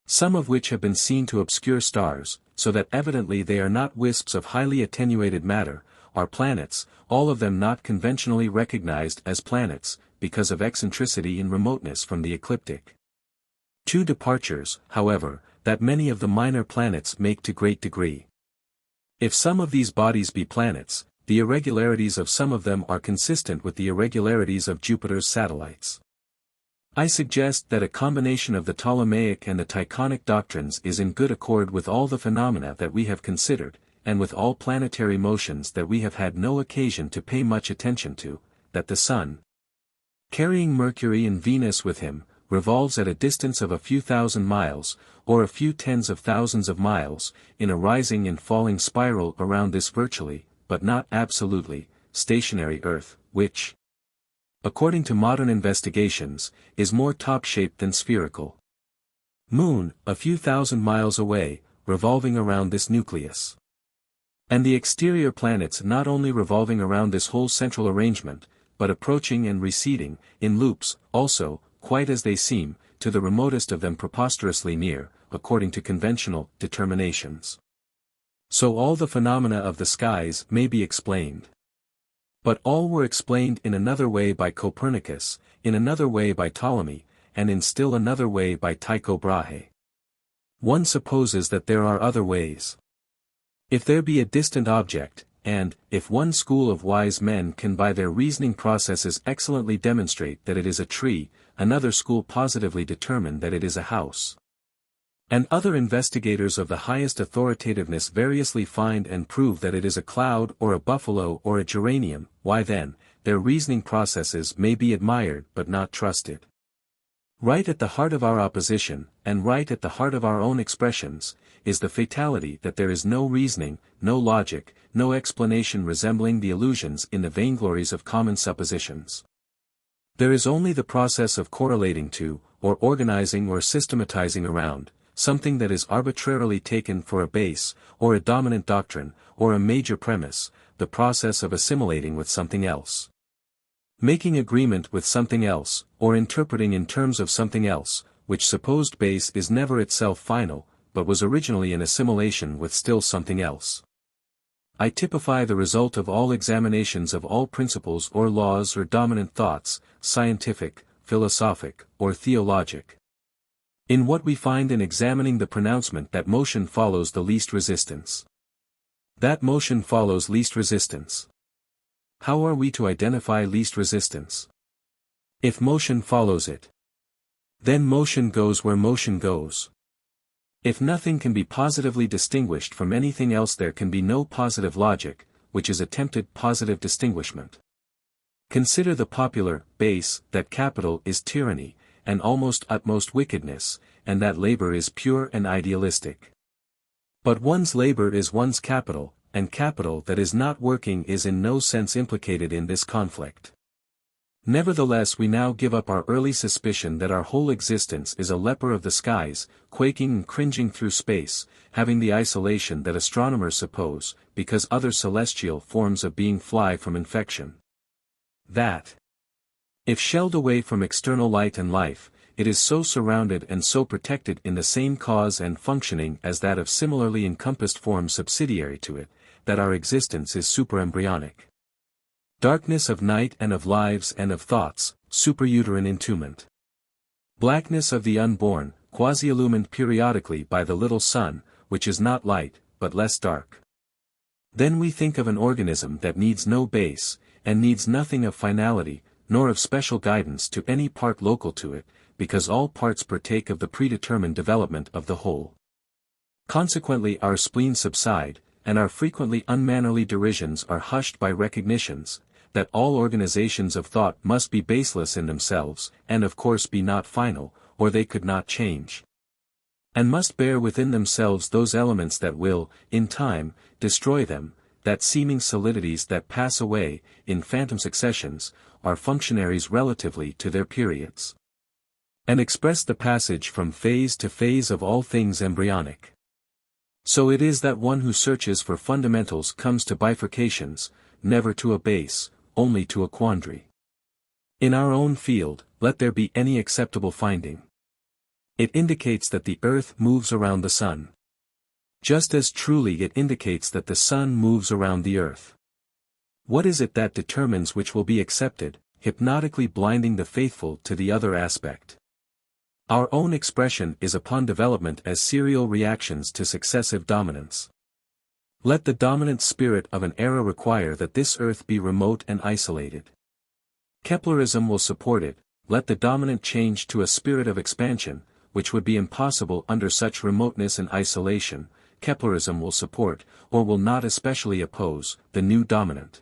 some of which have been seen to obscure stars, so that evidently they are not wisps of highly attenuated matter, are planets, all of them not conventionally recognized as planets, because of eccentricity and remoteness from the ecliptic. Two departures, however, that many of the minor planets make to great degree. If some of these bodies be planets, the irregularities of some of them are consistent with the irregularities of Jupiter's satellites. I suggest that a combination of the Ptolemaic and the Tychonic doctrines is in good accord with all the phenomena that we have considered, and with all planetary motions that we have had no occasion to pay much attention to, that the Sun, carrying Mercury and Venus with him, revolves at a distance of a few thousand miles, or a few tens of thousands of miles, in a rising and falling spiral around this virtually, but not absolutely, stationary Earth, which, according to modern investigations, is more top-shaped than spherical. Moon, a few thousand miles away, revolving around this nucleus. And the exterior planets not only revolving around this whole central arrangement, but approaching and receding, in loops, also, quite as they seem, to the remotest of them preposterously near, according to conventional determinations. So all the phenomena of the skies may be explained. But all were explained in another way by Copernicus, in another way by Ptolemy, and in still another way by Tycho Brahe. One supposes that there are other ways. If there be a distant object, and, if one school of wise men can by their reasoning processes excellently demonstrate that it is a tree, another school positively determine that it is a house. And other investigators of the highest authoritativeness variously find and prove that it is a cloud or a buffalo or a geranium, why then, their reasoning processes may be admired but not trusted. Right at the heart of our opposition, and right at the heart of our own expressions, is the fatality that there is no reasoning, no logic, no explanation resembling the illusions in the vainglories of common suppositions. There is only the process of correlating to, or organizing or systematizing around, something that is arbitrarily taken for a base, or a dominant doctrine, or a major premise, the process of assimilating with something else. Making agreement with something else, or interpreting in terms of something else, which supposed base is never itself final, but was originally an assimilation with still something else. I typify the result of all examinations of all principles or laws or dominant thoughts, scientific, philosophic, or theologic. In what we find in examining the pronouncement that motion follows the least resistance. That motion follows least resistance. How are we to identify least resistance? If motion follows it, then motion goes where motion goes. If nothing can be positively distinguished from anything else, there can be no positive logic, which is attempted positive distinguishment. Consider the popular base that capital is tyranny, and almost utmost wickedness, and that labor is pure and idealistic. But one's labor is one's capital, and capital that is not working is in no sense implicated in this conflict. Nevertheless, we now give up our early suspicion that our whole existence is a leper of the skies, quaking and cringing through space, having the isolation that astronomers suppose, because other celestial forms of being fly from infection. That, if shelled away from external light and life, it is so surrounded and so protected in the same cause and functioning as that of similarly encompassed forms subsidiary to it, that our existence is superembryonic. Darkness of night and of lives and of thoughts, suprauterine entombment. Blackness of the unborn, quasi-illumined periodically by the little sun, which is not light, but less dark. Then we think of an organism that needs no base, and needs nothing of finality, nor of special guidance to any part local to it, because all parts partake of the predetermined development of the whole. Consequently our spleens subside, and our frequently unmannerly derisions are hushed by recognitions, that all organizations of thought must be baseless in themselves, and of course be not final, or they could not change. And must bear within themselves those elements that will, in time, destroy them, that seeming solidities that pass away, in phantom successions, are functionaries relatively to their periods. And express the passage from phase to phase of all things embryonic. So it is that one who searches for fundamentals comes to bifurcations, never to a base, only to a quandary. In our own field, let there be any acceptable finding. It indicates that the earth moves around the sun. Just as truly it indicates that the sun moves around the earth. What is it that determines which will be accepted, hypnotically blinding the faithful to the other aspect? Our own expression is upon development as serial reactions to successive dominance. Let the dominant spirit of an era require that this earth be remote and isolated. Keplerism will support it. Let the dominant change to a spirit of expansion, which would be impossible under such remoteness and isolation. Keplerism will support, or will not especially oppose, the new dominant.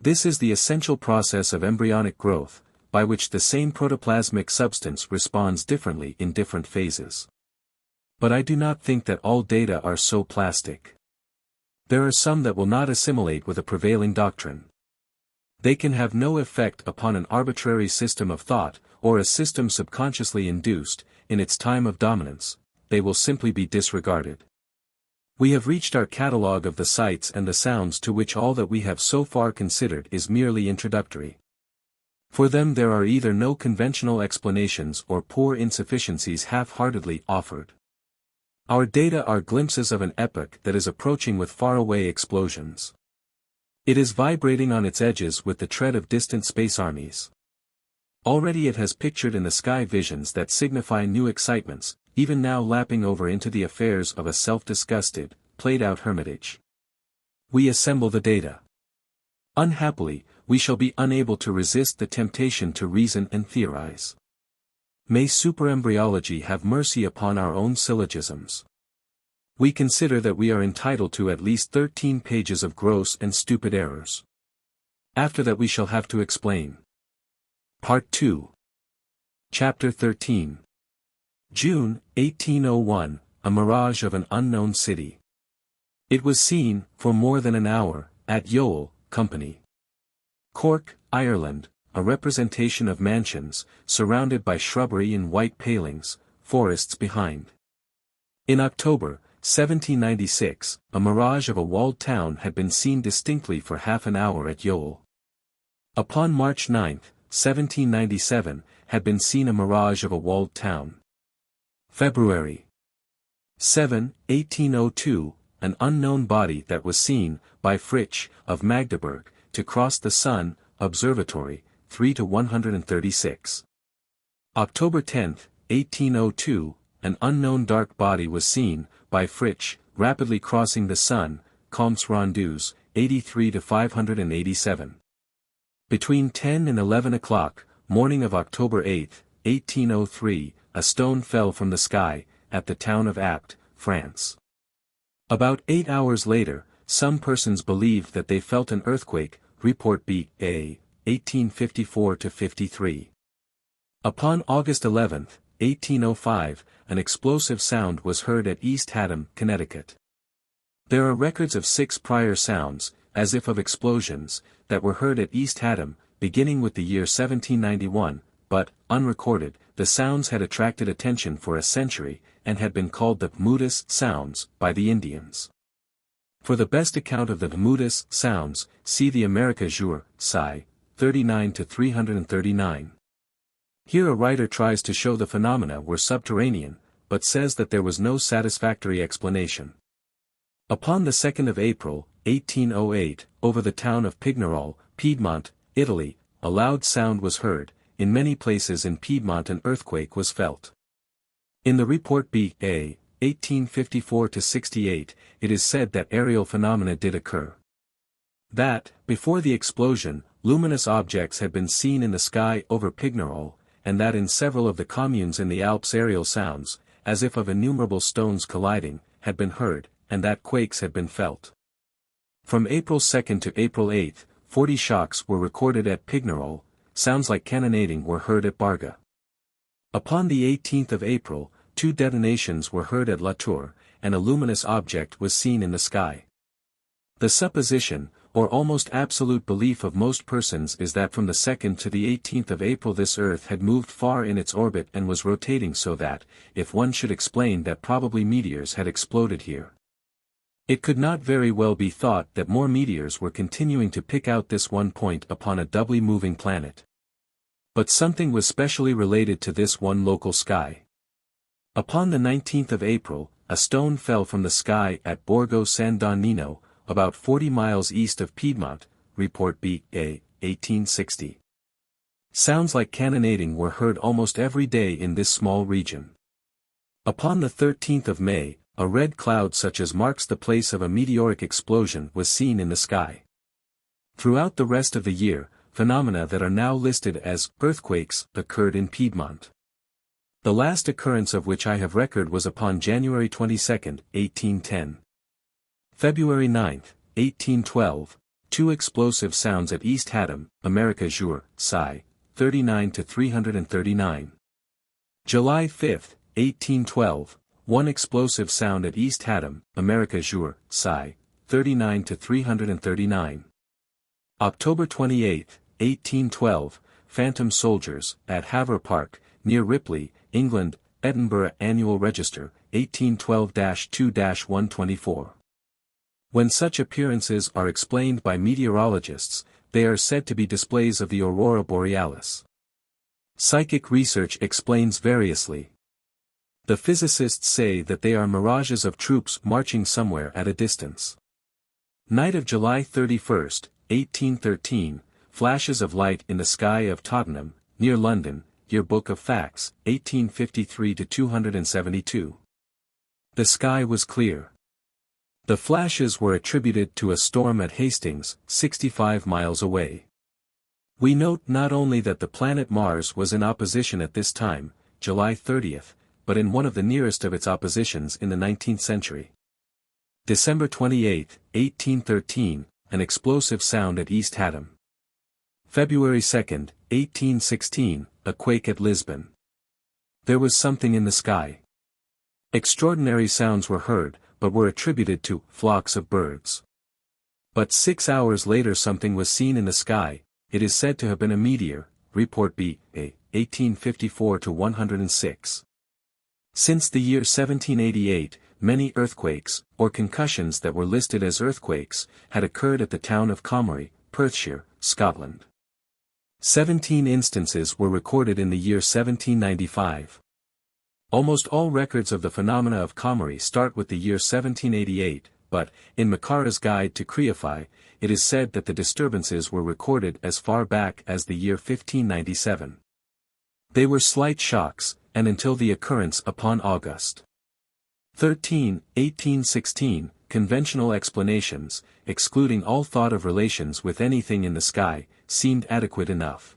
This is the essential process of embryonic growth, by which the same protoplasmic substance responds differently in different phases. But I do not think that all data are so plastic. There are some that will not assimilate with a prevailing doctrine. They can have no effect upon an arbitrary system of thought, or a system subconsciously induced, in its time of dominance. They will simply be disregarded. We have reached our catalogue of the sights and the sounds, to which all that we have so far considered is merely introductory. For them there are either no conventional explanations or poor insufficiencies half-heartedly offered. Our data are glimpses of an epoch that is approaching with faraway explosions. It is vibrating on its edges with the tread of distant space armies. Already it has pictured in the sky visions that signify new excitements, even now lapping over into the affairs of a self-disgusted, played-out hermitage. We assemble the data. Unhappily, we shall be unable to resist the temptation to reason and theorize. May superembryology have mercy upon our own syllogisms. We consider that we are entitled to at least 13 pages of gross and stupid errors. After that we shall have to explain. Part 2. Chapter 13. June, 1801, a mirage of an unknown city. It was seen, for more than an hour, at Youghal, Company. Cork, Ireland, a representation of mansions, surrounded by shrubbery in white palings, forests behind. In October, 1796, a mirage of a walled town had been seen distinctly for half an hour at Youghal. Upon March 9, 1797, had been seen a mirage of a walled town. February 7, 1802, an unknown body that was seen, by Fritsch, of Magdeburg, to cross the Sun, Observatory, 3 to 136. October 10, 1802, an unknown dark body was seen, by Fritsch, rapidly crossing the Sun, Comptes Rendus, 83 to 587. Between 10 and 11 o'clock, morning of October 8, 1803, a stone fell from the sky, at the town of Apt, France. About 8 hours later, some persons believed that they felt an earthquake, report B.A., 1854-53. Upon August 11, 1805, an explosive sound was heard at East Haddam, Connecticut. There are records of 6 prior sounds, as if of explosions, that were heard at East Haddam, beginning with the year 1791, but, unrecorded, the sounds had attracted attention for a century, and had been called the Bermudas sounds, by the Indians. For the best account of the Bermudas sounds, see the Mirages, Sci. 39-339. Here a writer tries to show the phenomena were subterranean, but says that there was no satisfactory explanation. Upon the 2nd of April, 1808, over the town of Pignerol, Piedmont, Italy, a loud sound was heard. In many places in Piedmont an earthquake was felt. In the report B.A., 1854-68, it is said that aerial phenomena did occur. That, before the explosion, luminous objects had been seen in the sky over Pignerol, and that in several of the communes in the Alps aerial sounds, as if of innumerable stones colliding, had been heard, and that quakes had been felt. From April 2 to April 8, 40 shocks were recorded at Pignerol. Sounds like cannonading were heard at Barga. Upon the 18th of April, 2 detonations were heard at La Tour, and a luminous object was seen in the sky. The supposition, or almost absolute belief of most persons is that from the 2nd to the 18th of April this Earth had moved far in its orbit and was rotating so that, if one should explain that probably meteors had exploded here. It could not very well be thought that more meteors were continuing to pick out this one point upon a doubly moving planet. But something was specially related to this one local sky. Upon the 19th of April, a stone fell from the sky at Borgo San Donnino, about 40 miles east of Piedmont, report B.A., 1860. Sounds like cannonading were heard almost every day in this small region. Upon the 13th of May, a red cloud such as marks the place of a meteoric explosion was seen in the sky. Throughout the rest of the year, phenomena that are now listed as earthquakes occurred in Piedmont. The last occurrence of which I have record was upon January 22, 1810. February 9, 1812, 2 explosive sounds at East Haddam, Mirages, Sci. 39-339. July 5, 1812, 1 explosive sound at East Haddam, Mirages, Sci. 39-339. October 28, 1812, phantom soldiers, at Havre Park, near Ripley, England, Edinburgh Annual Register, 1812-2-124. When such appearances are explained by meteorologists, they are said to be displays of the aurora borealis. Psychic research explains variously. The physicists say that they are mirages of troops marching somewhere at a distance. Night of July 31, 1813, flashes of light in the sky of Tottenham, near London, Yearbook of Facts, 1853-272. The sky was clear. The flashes were attributed to a storm at Hastings, 65 miles away. We note not only that the planet Mars was in opposition at this time, July 30th, but in one of the nearest of its oppositions in the 19th century. December 28, 1813, an explosive sound at East Haddam. February 2, 1816, a quake at Lisbon. There was something in the sky. Extraordinary sounds were heard, but were attributed to flocks of birds. But 6 hours later something was seen in the sky. It is said to have been a meteor, report B.A., 1854-106. Since the year 1788, many earthquakes, or concussions that were listed as earthquakes, had occurred at the town of Comrie, Perthshire, Scotland. 17 instances were recorded in the year 1795. Almost all records of the phenomena of Comrie start with the year 1788, but, in Mackara's Guide to Creophy, it is said that the disturbances were recorded as far back as the year 1597. They were slight shocks, and until the occurrence upon August 13, 1816, conventional explanations, excluding all thought of relations with anything in the sky, seemed adequate enough.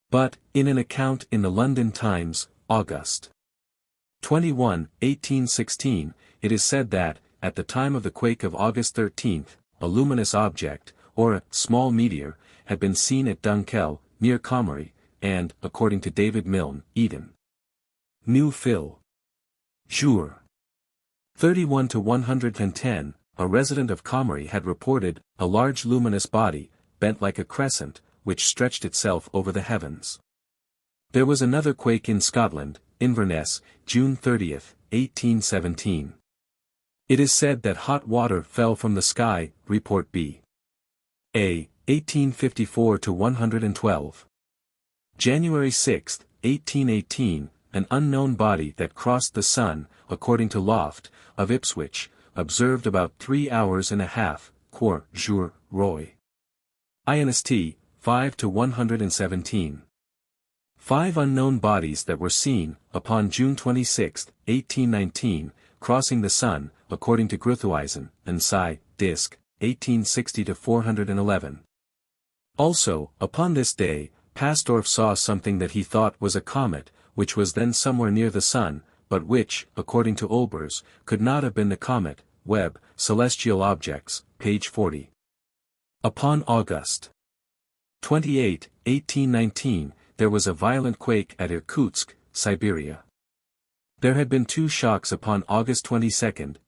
But, in an account in the London Times, August 21, 1816, it is said that, at the time of the quake of August 13, a luminous object, or a small meteor, had been seen at Dunkeld, near Comrie, and, according to David Milne, Eden. New Phil. Jour. 31 to 110, a resident of Comrie had reported a large luminous body, bent like a crescent, which stretched itself over the heavens. There was another quake in Scotland, Inverness, June 30, 1817. It is said that hot water fell from the sky, report B. A. 1854 to 112. January 6, 1818, an unknown body that crossed the sun, according to Loft, of Ipswich, observed about 3 hours and a half, quart jour, Roy. INST, 5 to 117. 5 unknown bodies that were seen, upon June 26, 1819, crossing the sun, according to Gruithuisen, and Sci. Disc, 1860 to 411. Also, upon this day, Pastorff saw something that he thought was a comet, which was then somewhere near the sun, but which, according to Olbers, could not have been the comet. Webb, Celestial Objects, page 40. Upon August 28, 1819, there was a violent quake at Irkutsk, Siberia. There had been 2 shocks upon August 22,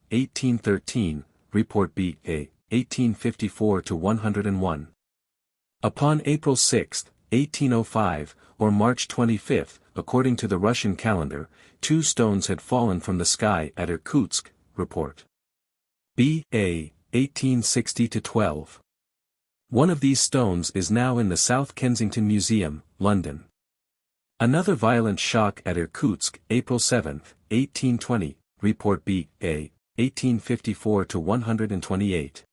1813, report B.A., 1854 to 101. Upon April 6, 1805, or March 25, according to the Russian calendar, 2 stones had fallen from the sky at Irkutsk, report B.A., 1860 to 12. One of these stones is now in the South Kensington Museum, London. Another violent shock at Irkutsk, April 7, 1820, report B.A., 1854 to 128.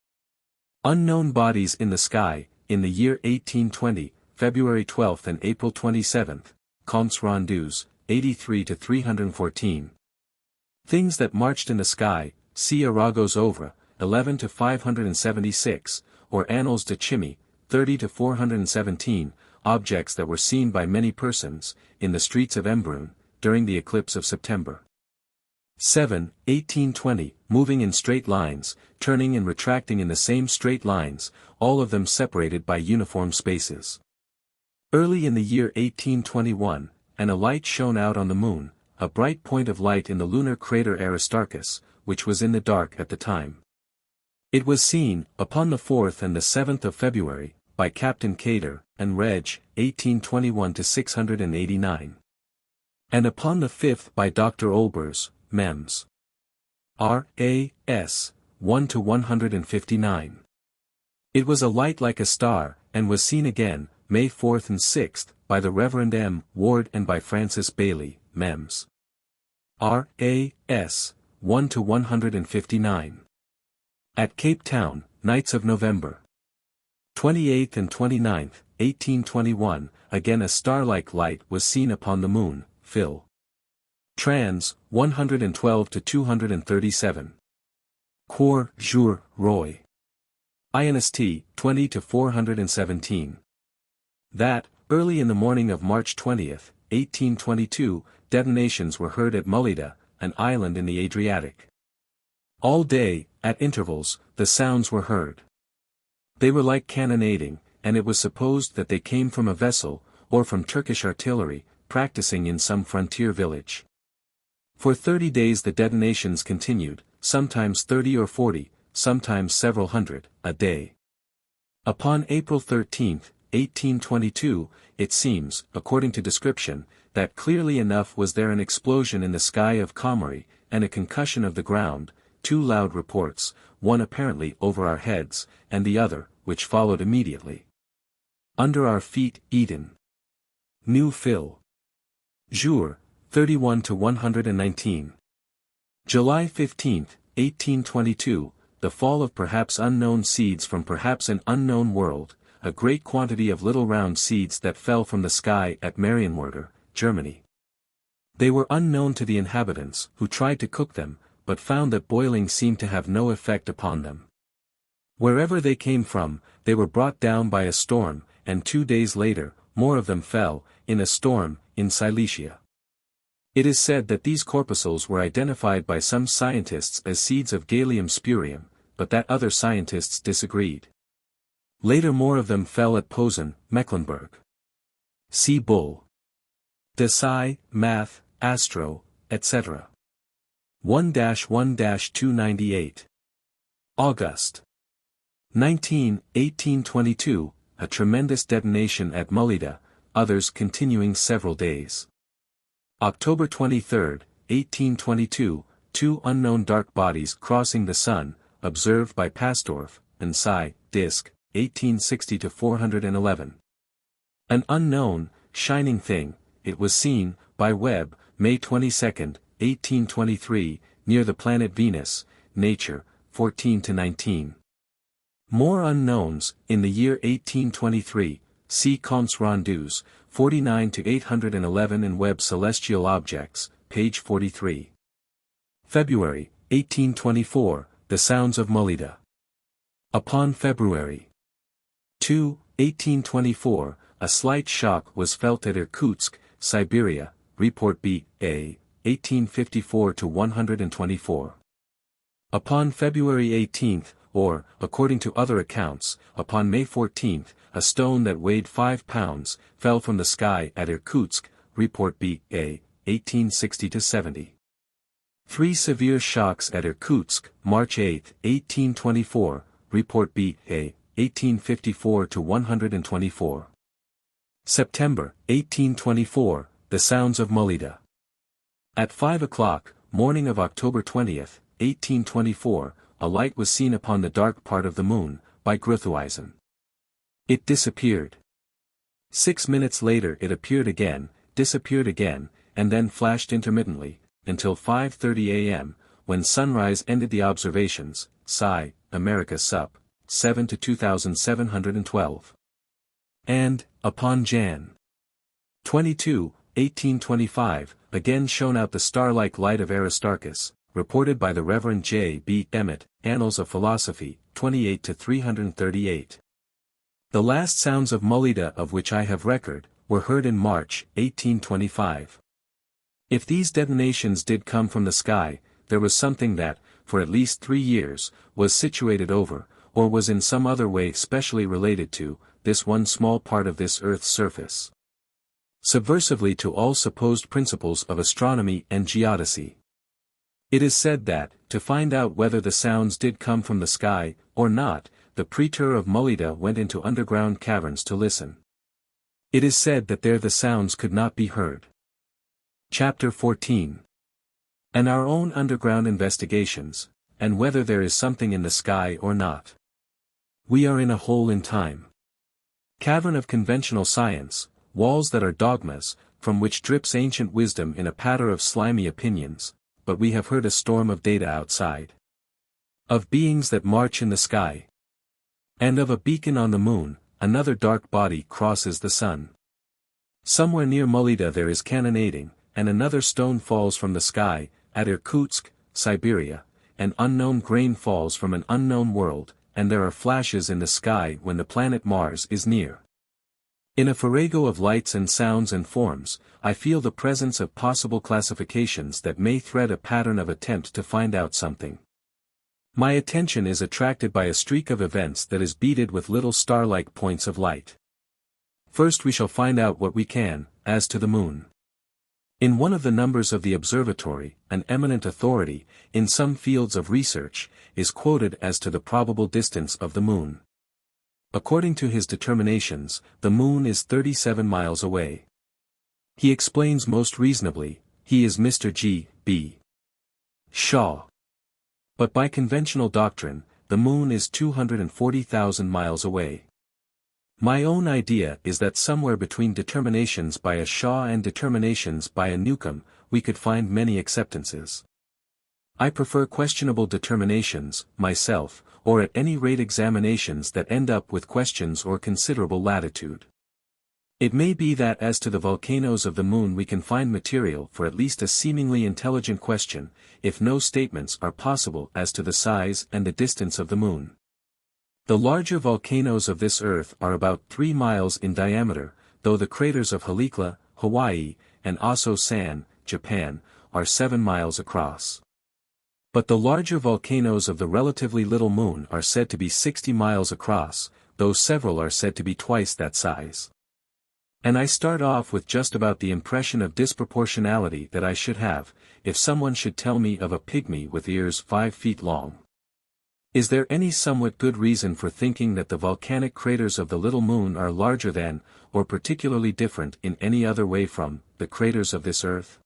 Unknown bodies in the sky, in the year 1820, February 12 and April 27, Comptes Rendus, 83 to 314. Things that marched in the sky, see Aragos Ovra, 11 to 576, or Annales de Chimie, 30 to 417, objects that were seen by many persons, in the streets of Embrun, during the eclipse of September 7, 1820, moving in straight lines, turning and retracting in the same straight lines, all of them separated by uniform spaces. Early in the year 1821, a light shone out on the moon, a bright point of light in the lunar crater Aristarchus, which was in the dark at the time. It was seen, upon the 4th and the 7th of February, by Captain Cater, and Reg. 1821 to 689. And upon the 5th by Dr. Olbers, Mems. R.A.S. 1 to 159. It was a light like a star, and was seen again, May 4th and 6th, by the Reverend M. Ward and by Francis Bailey, Mems. R.A.S. 1 to 159. At Cape Town, nights of November 28th and 29th, 1821, again a star-like light was seen upon the moon, Phil. Trans, 112 to 237. Quart jour, Roy. INST, 20 to 417. That, early in the morning of March 20, 1822, detonations were heard at Mullida, an island in the Adriatic. All day, at intervals, the sounds were heard. They were like cannonading, and it was supposed that they came from a vessel, or from Turkish artillery, practicing in some frontier village. For 30 days the detonations continued, sometimes 30 or 40, sometimes several hundred, a day. Upon April 13, 1822, it seems, according to description, that clearly enough was there an explosion in the sky of Comrie, and a concussion of the ground, 2 loud reports, one apparently over our heads, and the other, which followed immediately. Under our feet, Eden. New Phil. Jour, 31 to 119. July 15, 1822, the fall of perhaps unknown seeds from perhaps an unknown world, a great quantity of little round seeds that fell from the sky at Marienwerder, Germany. They were unknown to the inhabitants, who tried to cook them, but found that boiling seemed to have no effect upon them. Wherever they came from, they were brought down by a storm, and 2 days later, more of them fell, in a storm, in Cilicia. It is said that these corpuscles were identified by some scientists as seeds of Gallium spurium, but that other scientists disagreed. Later more of them fell at Posen, Mecklenburg. See Bull. De Sci, Math, Astro, etc. 1-1-298. August 19, 1822, a tremendous detonation at Mulida, others continuing several days. October 23, 1822, 2 unknown dark bodies crossing the Sun, observed by Pastorff, and Sci, Disc, 1860-411. An unknown, shining thing, it was seen, by Webb, May 22, 1823, near the planet Venus, Nature, 14-19. More unknowns, in the year 1823, see Comptes Rendus, 49-811 in Webb Celestial Objects, page 43. February, 1824, the sounds of Mulida. Upon February 2, 1824, a slight shock was felt at Irkutsk, Siberia, report B.A., 1854-124. Upon February 18, or, according to other accounts, upon May 14, a stone that weighed 5 pounds, fell from the sky at Irkutsk, report B.A., 1860-70. 3 severe shocks at Irkutsk, March 8, 1824, report B.A., 1854-124. September, 1824, the sounds of Mulida. At 5 o'clock, morning of October 20, 1824, a light was seen upon the dark part of the moon, by Gruithuisen. It disappeared. 6 minutes later it appeared again, disappeared again, and then flashed intermittently, until 5:30 a.m., when sunrise ended the observations, Sci, America Sup, 7-2712. And, upon Jan. 22, 1825, again shone out the star-like light of Aristarchus, reported by the Reverend J. B. Emmett, Annals of Philosophy, 28-338. The last sounds of Mulida of which I have record, were heard in March, 1825. If these detonations did come from the sky, there was something that, for at least 3 years, was situated over, or was in some other way specially related to, this one small part of this earth's surface. Subversively to all supposed principles of astronomy and geodesy. It is said that, to find out whether the sounds did come from the sky, or not, the praetor of Mulida went into underground caverns to listen. It is said that there the sounds could not be heard. Chapter 14. And our own underground investigations, and whether there is something in the sky or not. We are in a hole in time. Cavern of conventional science, walls that are dogmas, from which drips ancient wisdom in a patter of slimy opinions, but we have heard a storm of data outside. Of beings that march in the sky. And of a beacon on the moon, another dark body crosses the sun. Somewhere near Mulida there is cannonading, and another stone falls from the sky, at Irkutsk, Siberia, an unknown grain falls from an unknown world, and there are flashes in the sky when the planet Mars is near. In a farrago of lights and sounds and forms, I feel the presence of possible classifications that may thread a pattern of attempt to find out something. My attention is attracted by a streak of events that is beaded with little star-like points of light. First we shall find out what we can, as to the moon. In one of the numbers of the observatory, an eminent authority, in some fields of research, is quoted as to the probable distance of the moon. According to his determinations, the moon is 37 miles away. He explains most reasonably, he is Mr. G. B. Shaw. But by conventional doctrine, the moon is 240,000 miles away. My own idea is that somewhere between determinations by a Shaw and determinations by a Newcomb, we could find many acceptances. I prefer questionable determinations, myself, or at any rate examinations that end up with questions or considerable latitude. It may be that as to the volcanoes of the moon we can find material for at least a seemingly intelligent question, if no statements are possible as to the size and the distance of the moon. The larger volcanoes of this Earth are about 3 miles in diameter, though the craters of Haleakala, Hawaii, and Aso-san, Japan, are 7 miles across. But the larger volcanoes of the relatively little moon are said to be 60 miles across, though several are said to be twice that size. And I start off with just about the impression of disproportionality that I should have, if someone should tell me of a pygmy with ears 5 feet long. Is there any somewhat good reason for thinking that the volcanic craters of the little moon are larger than, or particularly different in any other way from, the craters of this Earth?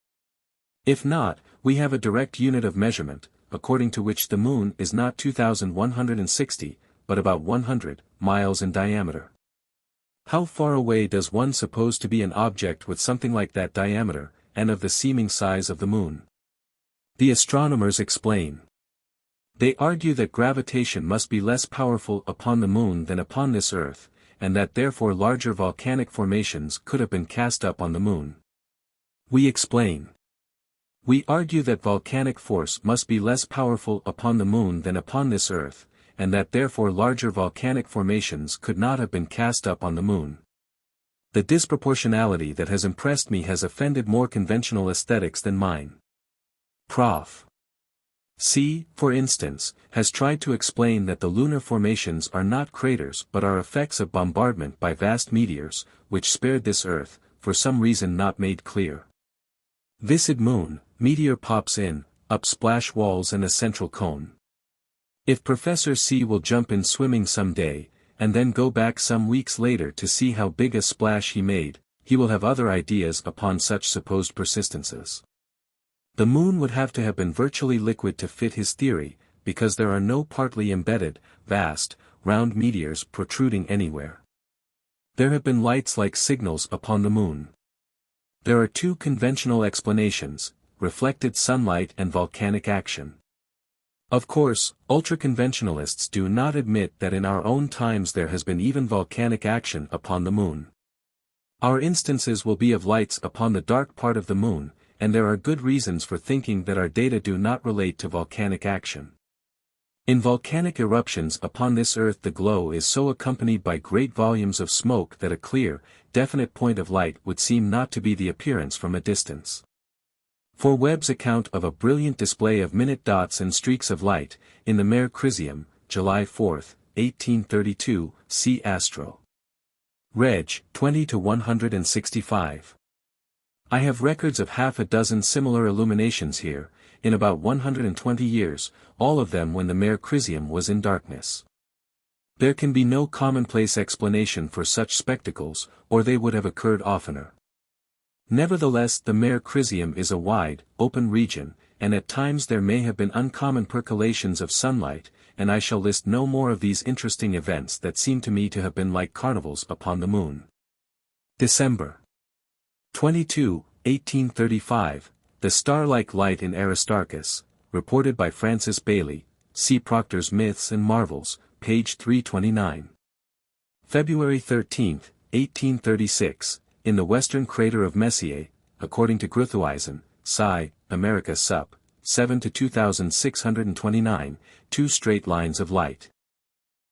If not, we have a direct unit of measurement, according to which the moon is not 2,160, but about 100 miles in diameter. How far away does one suppose to be an object with something like that diameter, and of the seeming size of the moon? The astronomers explain. They argue that gravitation must be less powerful upon the moon than upon this Earth, and that therefore larger volcanic formations could have been cast up on the moon. We explain. We argue that volcanic force must be less powerful upon the moon than upon this Earth, and that therefore larger volcanic formations could not have been cast up on the moon. The disproportionality that has impressed me has offended more conventional aesthetics than mine. Prof. C, for instance, has tried to explain that the lunar formations are not craters but are effects of bombardment by vast meteors, which spared this Earth, for some reason not made clear. Viscid moon, meteor pops in, up splash walls and a central cone. If Professor C will jump in swimming some day, and then go back some weeks later to see how big a splash he made, he will have other ideas upon such supposed persistences. The moon would have to have been virtually liquid to fit his theory, because there are no partly embedded, vast, round meteors protruding anywhere. There have been lights like signals upon the moon. There are two conventional explanations, reflected sunlight and volcanic action. Of course, ultra-conventionalists do not admit that in our own times there has been even volcanic action upon the moon. Our instances will be of lights upon the dark part of the moon, and there are good reasons for thinking that our data do not relate to volcanic action. In volcanic eruptions upon this Earth the glow is so accompanied by great volumes of smoke that a clear, definite point of light would seem not to be the appearance from a distance. For Webb's account of a brilliant display of minute dots and streaks of light, in the Mare Crisium, July 4, 1832, see Astro. Reg. 20-165. I have records of half a dozen similar illuminations here, in about 120 years, all of them when the Mare Crisium was in darkness. There can be no commonplace explanation for such spectacles, or they would have occurred oftener. Nevertheless the Mare Crisium is a wide, open region, and at times there may have been uncommon percolations of sunlight, and I shall list no more of these interesting events that seem to me to have been like carnivals upon the moon. December 22, 1835, the star-like light in Aristarchus, reported by Francis Bailey, see Proctor's Myths and Marvels, page 329. February 13, 1836, in the western crater of Messier, according to Gruithuisen, Sci. America Sup. 7 to 2629, two straight lines of light.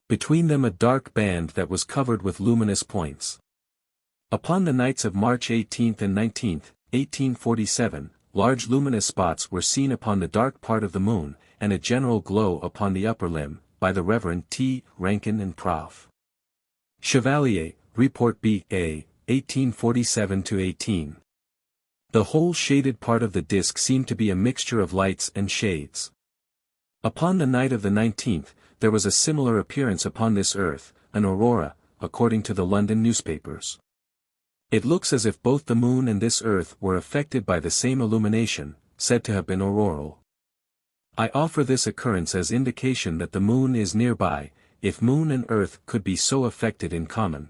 Between them a dark band that was covered with luminous points. Upon the nights of March 18 and 19, 1847, large luminous spots were seen upon the dark part of the moon, and a general glow upon the upper limb, by the Reverend T. Rankin and Prof. Chevalier, Report B.A., 1847-18. The whole shaded part of the disk seemed to be a mixture of lights and shades. Upon the night of the 19th, there was a similar appearance upon this Earth, an aurora, according to the London newspapers. It looks as if both the moon and this Earth were affected by the same illumination, said to have been auroral. I offer this occurrence as indication that the moon is nearby, if moon and Earth could be so affected in common.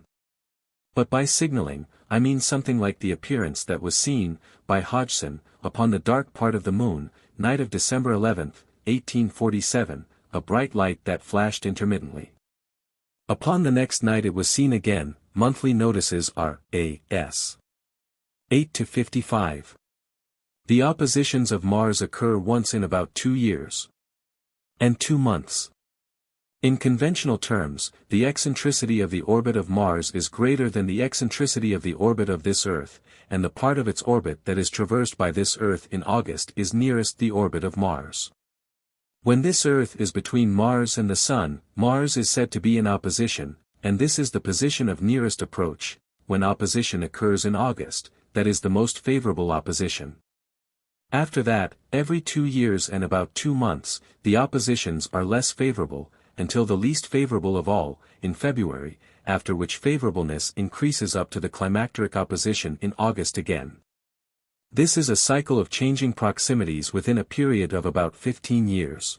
But by signaling, I mean something like the appearance that was seen, by Hodgson, upon the dark part of the moon, night of December 11, 1847, a bright light that flashed intermittently. Upon the next night it was seen again, monthly notices are A.S. 8 to 55. The oppositions of Mars occur once in about 2 years and 2 months. In conventional terms, the eccentricity of the orbit of Mars is greater than the eccentricity of the orbit of this Earth, and the part of its orbit that is traversed by this Earth in August is nearest the orbit of Mars. When this Earth is between Mars and the Sun, Mars is said to be in opposition, and this is the position of nearest approach. When opposition occurs in August, that is the most favorable opposition. After that, every 2 years and about 2 months, the oppositions are less favorable, until the least favorable of all, in February, after which favorableness increases up to the climacteric opposition in August again. This is a cycle of changing proximities within a period of about 15 years.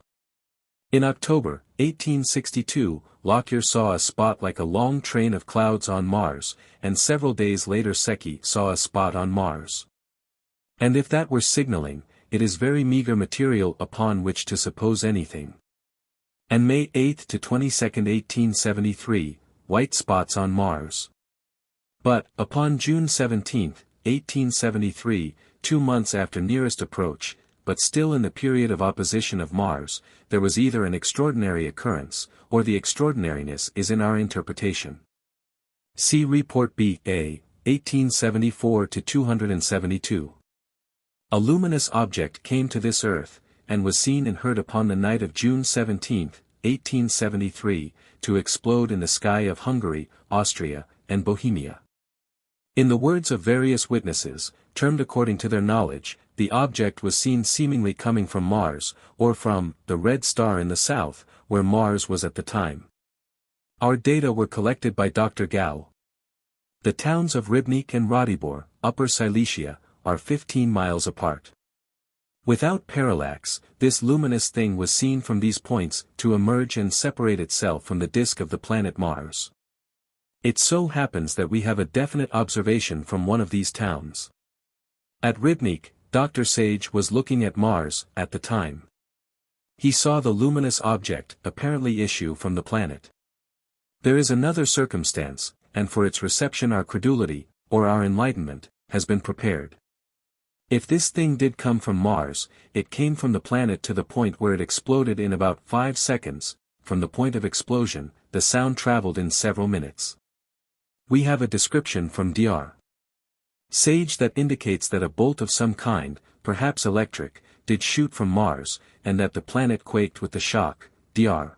In October, 1862, Lockyer saw a spot like a long train of clouds on Mars, and several days later Secchi saw a spot on Mars. And if that were signaling, it is very meager material upon which to suppose anything. And May 8 to 22, 1873, white spots on Mars. But, upon June 17, 1873, 2 months after nearest approach, but still in the period of opposition of Mars, there was either an extraordinary occurrence, or the extraordinariness is in our interpretation. See Report B.A., 1874 to 272. A luminous object came to this Earth, and was seen and heard upon the night of June 17, 1873, to explode in the sky of Hungary, Austria, and Bohemia. In the words of various witnesses, termed according to their knowledge, the object was seen seemingly coming from Mars, or from the red star in the south, where Mars was at the time. Our data were collected by Dr. Gao. The towns of Rybnik and Ratibor, Upper Silesia, are 15 miles apart. Without parallax, this luminous thing was seen from these points to emerge and separate itself from the disk of the planet Mars. It so happens that we have a definite observation from one of these towns. At Rybnik, Dr. Sage was looking at Mars at the time. He saw the luminous object apparently issue from the planet. There is another circumstance, and for its reception our credulity, or our enlightenment, has been prepared. If this thing did come from Mars, it came from the planet to the point where it exploded in about 5 seconds, from the point of explosion, the sound traveled in several minutes. We have a description from Dr. Sage that indicates that a bolt of some kind, perhaps electric, did shoot from Mars, and that the planet quaked with the shock. Dr.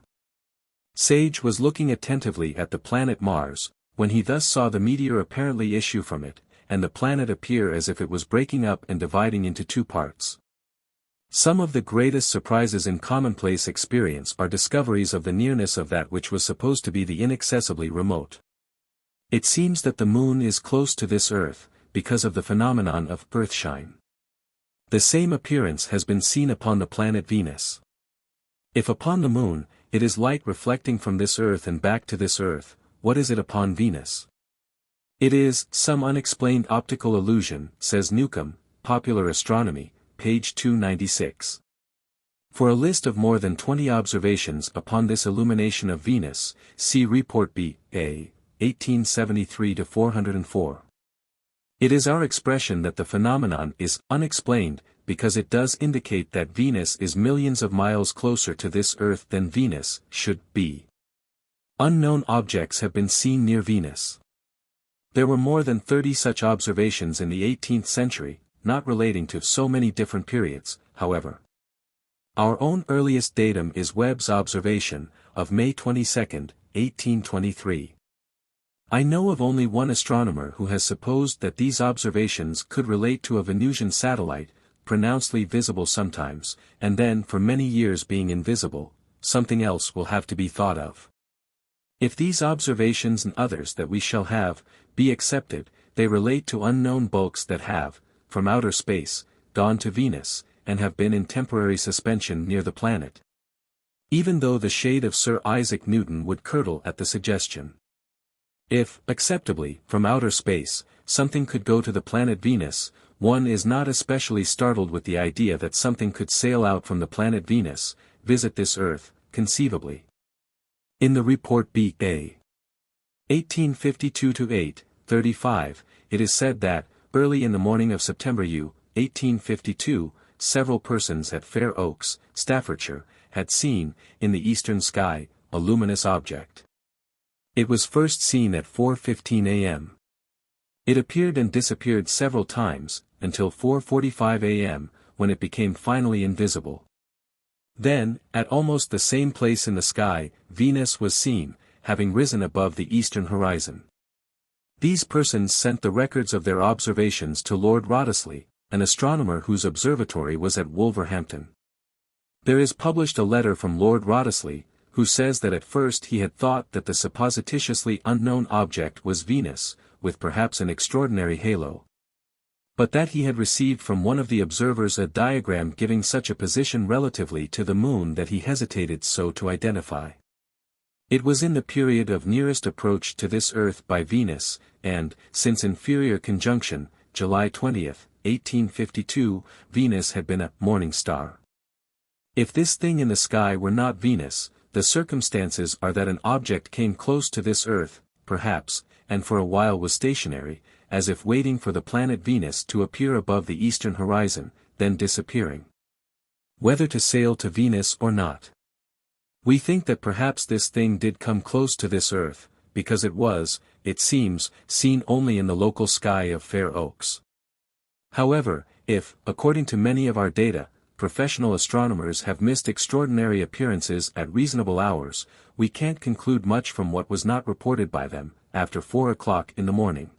Sage was looking attentively at the planet Mars, when he thus saw the meteor apparently issue from it, and the planet appear as if it was breaking up and dividing into 2 parts. Some of the greatest surprises in commonplace experience are discoveries of the nearness of that which was supposed to be the inaccessibly remote. It seems that the moon is close to this Earth, because of the phenomenon of earthshine. The same appearance has been seen upon the planet Venus. If upon the moon, it is light reflecting from this Earth and back to this Earth, what is it upon Venus? It is some unexplained optical illusion, says Newcomb, Popular Astronomy, page 296. For a list of more than 20 observations upon this illumination of Venus, see Report B.A., 1873 to 404. It is our expression that the phenomenon is unexplained, because it does indicate that Venus is millions of miles closer to this Earth than Venus should be. Unknown objects have been seen near Venus. There were more than 30 such observations in the 18th century, not relating to so many different periods, however. Our own earliest datum is Webb's observation, of May 22, 1823. I know of only one astronomer who has supposed that these observations could relate to a Venusian satellite, pronouncedly visible sometimes, and then for many years being invisible. Something else will have to be thought of. If these observations and others that we shall have, be accepted, they relate to unknown bulks that have, from outer space, gone to Venus, and have been in temporary suspension near the planet. Even though the shade of Sir Isaac Newton would curdle at the suggestion. If, acceptably, from outer space, something could go to the planet Venus, one is not especially startled with the idea that something could sail out from the planet Venus, visit this Earth, conceivably. In the Report B.A. 1852–8:35, it is said that, early in the morning of September 1852, several persons at Fair Oaks, Staffordshire, had seen, in the eastern sky, a luminous object. It was first seen at 4:15 a.m. It appeared and disappeared several times, until 4:45 a.m., when it became finally invisible. Then, at almost the same place in the sky, Venus was seen, having risen above the eastern horizon. These persons sent the records of their observations to Lord Wriothesley, an astronomer whose observatory was at Wolverhampton. There is published a letter from Lord Wriothesley, who says that at first he had thought that the supposititiously unknown object was Venus, with perhaps an extraordinary halo. But that he had received from one of the observers a diagram giving such a position relatively to the moon that he hesitated so to identify. It was in the period of nearest approach to this earth by Venus, and, since inferior conjunction, July 20, 1852, Venus had been a morning star. If this thing in the sky were not Venus, the circumstances are that an object came close to this earth, perhaps, and for a while was stationary, as if waiting for the planet Venus to appear above the eastern horizon, then disappearing. Whether to sail to Venus or not. We think that perhaps this thing did come close to this earth, because it was, it seems, seen only in the local sky of Fair Oaks. However, if, according to many of our data, professional astronomers have missed extraordinary appearances at reasonable hours, we can't conclude much from what was not reported by them, after 4 o'clock in the morning.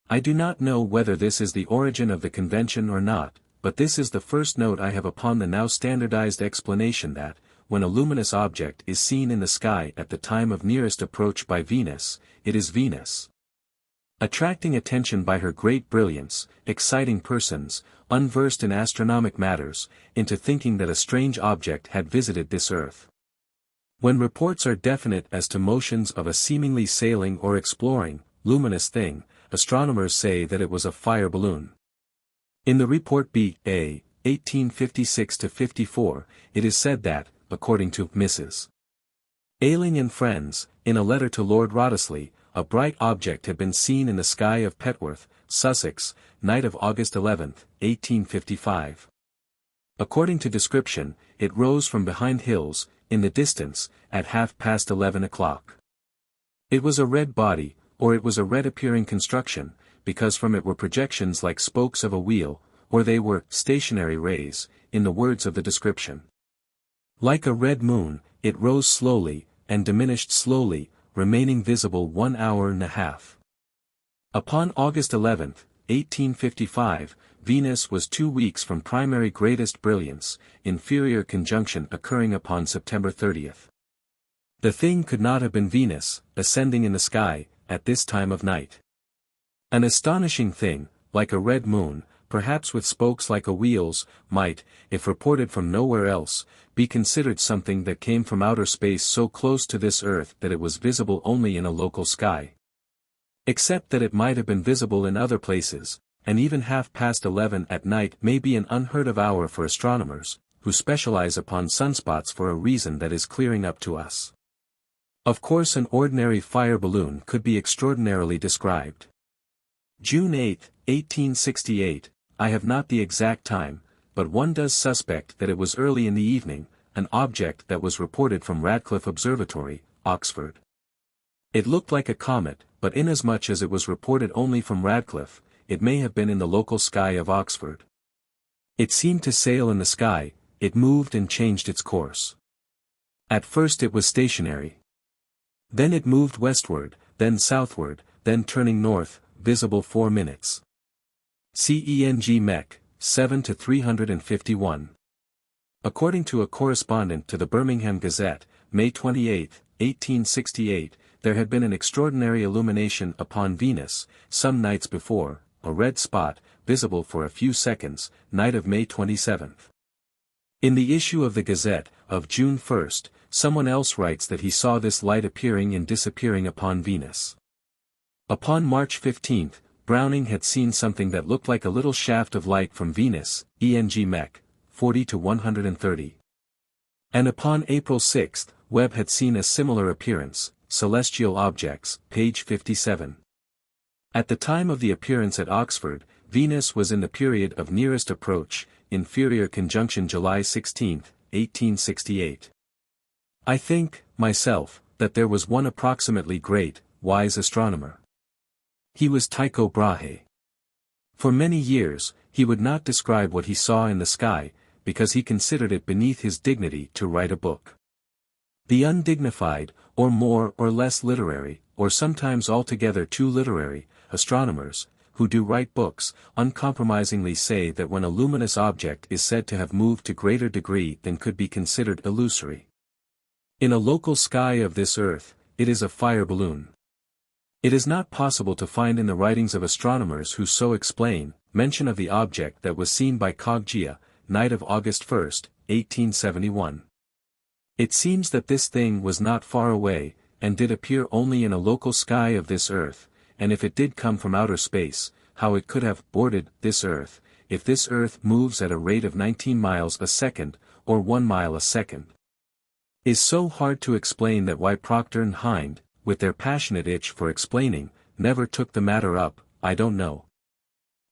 I do not know whether this is the origin of the convention or not, but this is the first note I have upon the now standardized explanation that, when a luminous object is seen in the sky at the time of nearest approach by Venus, it is Venus. Attracting attention by her great brilliance, exciting persons, unversed in astronomic matters, into thinking that a strange object had visited this earth. When reports are definite as to motions of a seemingly sailing or exploring, luminous thing, astronomers say that it was a fire balloon. In the report B.A. 1856–54, it is said that, according to Mrs. Ayling and Friends, in a letter to Lord Wriothesley, a bright object had been seen in the sky of Petworth, Sussex, night of August 11, 1855. According to description, it rose from behind hills, in the distance, at 11:30 o'clock. It was a red body, or it was a red-appearing construction, because from it were projections like spokes of a wheel, or they were stationary rays, in the words of the description. Like a red moon, it rose slowly, and diminished slowly, remaining visible 1 hour and a half. Upon August 11, 1855, Venus was 2 weeks from primary greatest brilliance, inferior conjunction occurring upon September 30. The thing could not have been Venus, ascending in the sky, at this time of night. An astonishing thing, like a red moon, perhaps with spokes like a wheel's, might, if reported from nowhere else, be considered something that came from outer space so close to this earth that it was visible only in a local sky. Except that it might have been visible in other places, and even 11:30 at night may be an unheard of hour for astronomers, who specialize upon sunspots for a reason that is clearing up to us. Of course an ordinary fire balloon could be extraordinarily described. June 8, 1868, I have not the exact time, but one does suspect that it was early in the evening, an object that was reported from Radcliffe Observatory, Oxford. It looked like a comet, but inasmuch as it was reported only from Radcliffe, it may have been in the local sky of Oxford. It seemed to sail in the sky, it moved and changed its course. At first it was stationary. Then it moved westward, then southward, then turning north, visible 4 minutes. CENG Mech, 7-351. According to a correspondent to the Birmingham Gazette, May 28, 1868, there had been an extraordinary illumination upon Venus, some nights before, a red spot, visible for a few seconds, night of May 27. In the issue of the Gazette, of June 1, someone else writes that he saw this light appearing and disappearing upon Venus. Upon March 15, Browning had seen something that looked like a little shaft of light from Venus, ENG Mech, 40-130. And upon April 6, Webb had seen a similar appearance, Celestial Objects, page 57. At the time of the appearance at Oxford, Venus was in the period of nearest approach, inferior conjunction July 16, 1868. I think, myself, that there was one approximately great, wise astronomer. He was Tycho Brahe. For many years, he would not describe what he saw in the sky, because he considered it beneath his dignity to write a book. The undignified, or more or less literary, or sometimes altogether too literary, astronomers, who do write books, uncompromisingly say that when a luminous object is said to have moved to greater degree than could be considered illusory in a local sky of this earth, it is a fire balloon. It is not possible to find in the writings of astronomers who so explain, mention of the object that was seen by Coggia, night of August 1, 1871. It seems that this thing was not far away, and did appear only in a local sky of this earth, and if it did come from outer space, how it could have boarded this earth, if this earth moves at a rate of 19 miles a second, or 1 mile a second. Is so hard to explain that why Procter and Hind, with their passionate itch for explaining, never took the matter up, I don't know.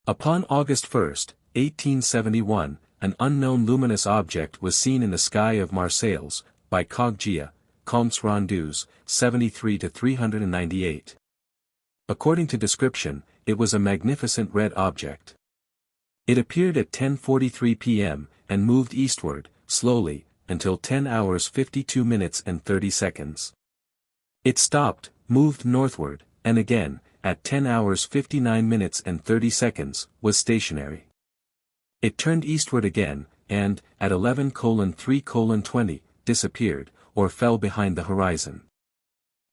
Upon August 1, 1871, an unknown luminous object was seen in the sky of Marseilles, by Coggia, Comptes Rendus, 73-398. According to description, it was a magnificent red object. It appeared at 10:43 p.m., and moved eastward, slowly, until 10 hours 52 minutes and 30 seconds. It stopped, moved northward, and again, at 10 hours 59 minutes and 30 seconds, was stationary. It turned eastward again, and, at 11:3:20, disappeared, or fell behind the horizon.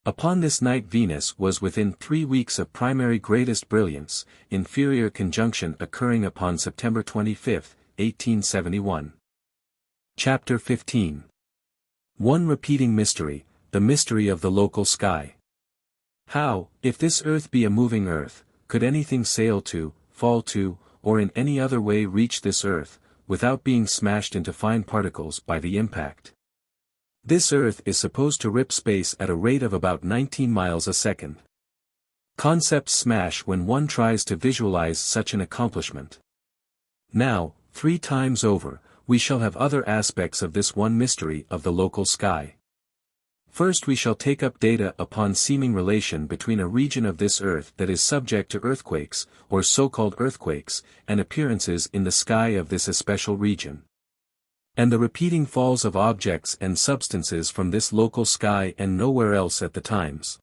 Upon this night Venus was within 3 weeks of primary greatest brilliance, inferior conjunction occurring upon September 25, 1871. Chapter 15. One repeating mystery, the mystery of the local sky. How, if this earth be a moving earth, could anything sail to, fall to, or in any other way reach this earth, without being smashed into fine particles by the impact? This earth is supposed to rip space at a rate of about 19 miles a second. Concepts smash when one tries to visualize such an accomplishment. Now, 3 times over, we shall have other aspects of this one mystery of the local sky. First we shall take up data upon seeming relation between a region of this earth that is subject to earthquakes, or so-called earthquakes, and appearances in the sky of this especial region. And the repeating falls of objects and substances from this local sky and nowhere else at the times.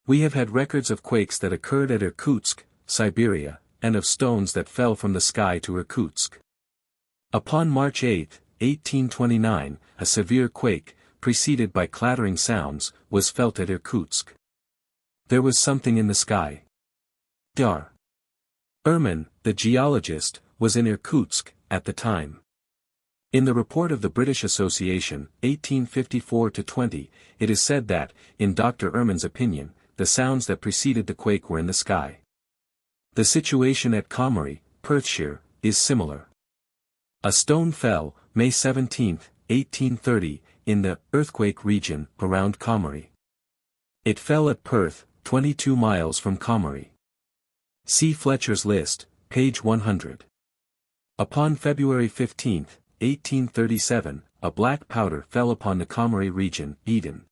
We have had records of quakes that occurred at Irkutsk, Siberia, and of stones that fell from the sky to Irkutsk. Upon March 8, 1829, a severe quake, preceded by clattering sounds, was felt at Irkutsk. There was something in the sky. Dr. Ehrman, the geologist, was in Irkutsk, at the time. In the report of the British Association, 1854-20, it is said that, in Dr. Ehrman's opinion, the sounds that preceded the quake were in the sky. The situation at Comrie, Perthshire, is similar. A stone fell, May 17, 1830, in the earthquake region around Comrie. It fell at Perth, 22 miles from Comrie. See Fletcher's list, page 100. Upon February 15, 1837, a black powder fell upon the Comrie region, Eden.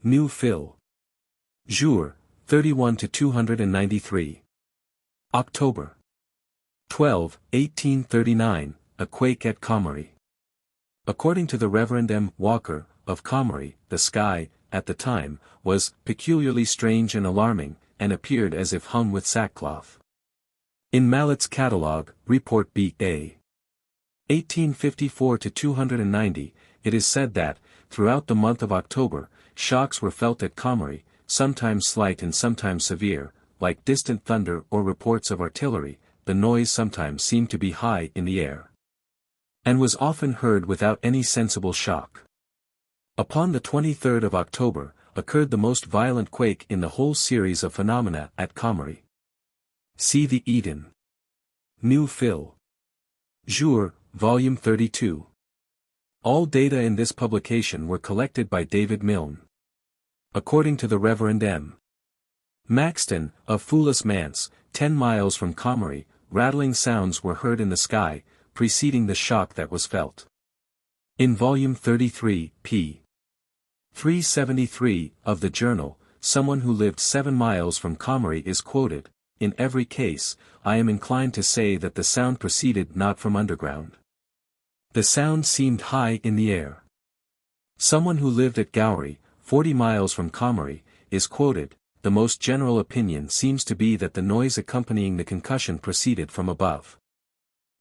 New Phil. Jour, 31-293. October 12, 1839, a quake at Comrie. According to the Reverend M. Walker, of Comrie, the sky, at the time, was peculiarly strange and alarming, and appeared as if hung with sackcloth. In Mallet's Catalogue, Report B.A. 1854-290, it is said that, throughout the month of October, shocks were felt at Comrie, sometimes slight and sometimes severe, like distant thunder or reports of artillery. The noise sometimes seemed to be high in the air, and was often heard without any sensible shock. Upon the 23rd of October, occurred the most violent quake in the whole series of phenomena at Comrie. See the Eden. New Phil. Jour, Volume 32. All data in this publication were collected by David Milne. According to the Reverend M. Maxton, of Foulis Manse, 10 miles from Comrie, rattling sounds were heard in the sky, preceding the shock that was felt. In Volume 33, p. 373, of the journal, someone who lived 7 miles from Comrie is quoted. In every case, I am inclined to say that the sound proceeded not from underground. The sound seemed high in the air. Someone who lived at Gowrie, 40 miles from Comrie, is quoted. The most general opinion seems to be that the noise accompanying the concussion proceeded from above.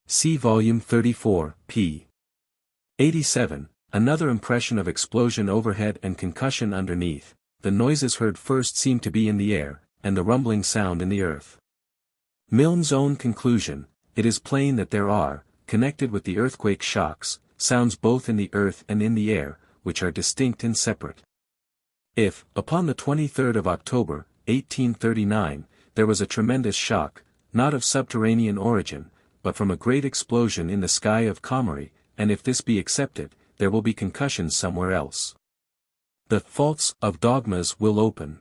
See Volume 34, p. 87, another impression of explosion overhead and concussion underneath. The noises heard first seem to be in the air, and the rumbling sound in the earth. Milne's own conclusion: it is plain that there are, connected with the earthquake shocks, sounds both in the earth and in the air, which are distinct and separate. If, upon the 23rd of October, 1839, there was a tremendous shock, not of subterranean origin, but from a great explosion in the sky of Comrie, and if this be accepted, there will be concussions somewhere else. The vaults of dogmas will open.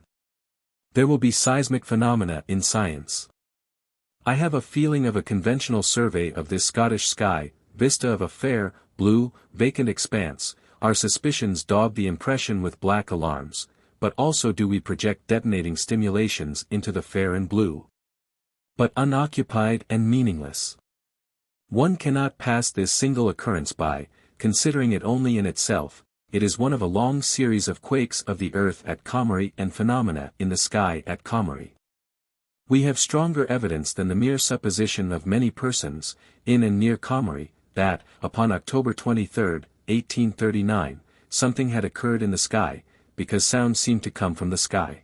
There will be seismic phenomena in science. I have a feeling of a conventional survey of this Scottish sky, vista of a fair, blue, vacant expanse. Our suspicions dog the impression with black alarms, but also do we project detonating stimulations into the fair and blue. But unoccupied and meaningless. One cannot pass this single occurrence by, considering it only in itself. It is one of a long series of quakes of the earth at Comrie and phenomena in the sky at Comrie. We have stronger evidence than the mere supposition of many persons, in and near Comrie, that, upon October 23, 1839, something had occurred in the sky, because sounds seemed to come from the sky.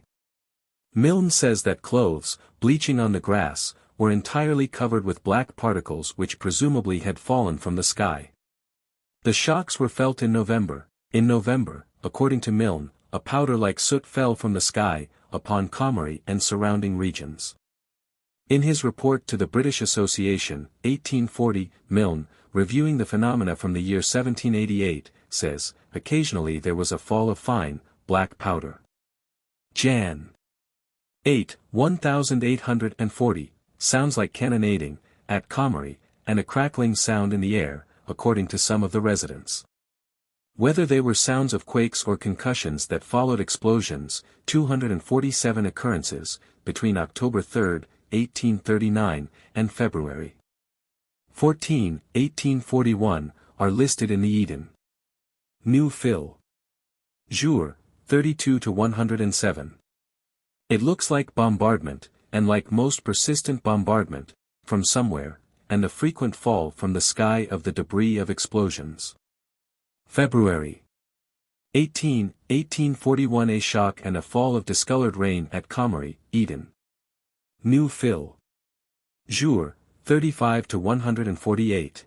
Milne says that clothes, bleaching on the grass, were entirely covered with black particles which presumably had fallen from the sky. The shocks were felt in November. In November, according to Milne, a powder like soot fell from the sky, upon Comrie and surrounding regions. In his report to the British Association, 1840, Milne, reviewing the phenomena from the year 1788, says, occasionally there was a fall of fine, black powder. Jan. 8, 1840, sounds like cannonading, at Comrie, and a crackling sound in the air, according to some of the residents. Whether they were sounds of quakes or concussions that followed explosions, 247 occurrences, between October 3, 1839, and February 14, 1841, are listed in the Eden. New Phil. Jour, 32-107. It looks like bombardment, and like most persistent bombardment, from somewhere, and the frequent fall from the sky of the debris of explosions. February 18, 1841, a shock and a fall of discolored rain at Comrie, Eden. New Phil. Jour, 35-148.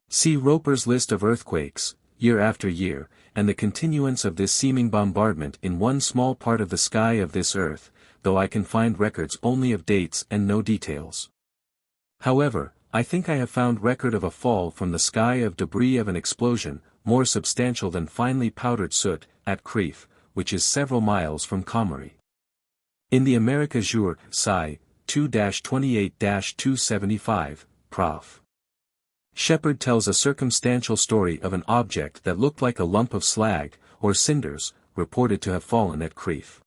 See Roper's list of earthquakes, year after year, and the continuance of this seeming bombardment in one small part of the sky of this earth, though I can find records only of dates and no details. However, I think I have found record of a fall from the sky of debris of an explosion, more substantial than finely powdered soot, at Crieff, which is several miles from Comrie. In the America Jour, Sci. 2-28-275, Prof. Shepard tells a circumstantial story of an object that looked like a lump of slag, or cinders, reported to have fallen at Crieff.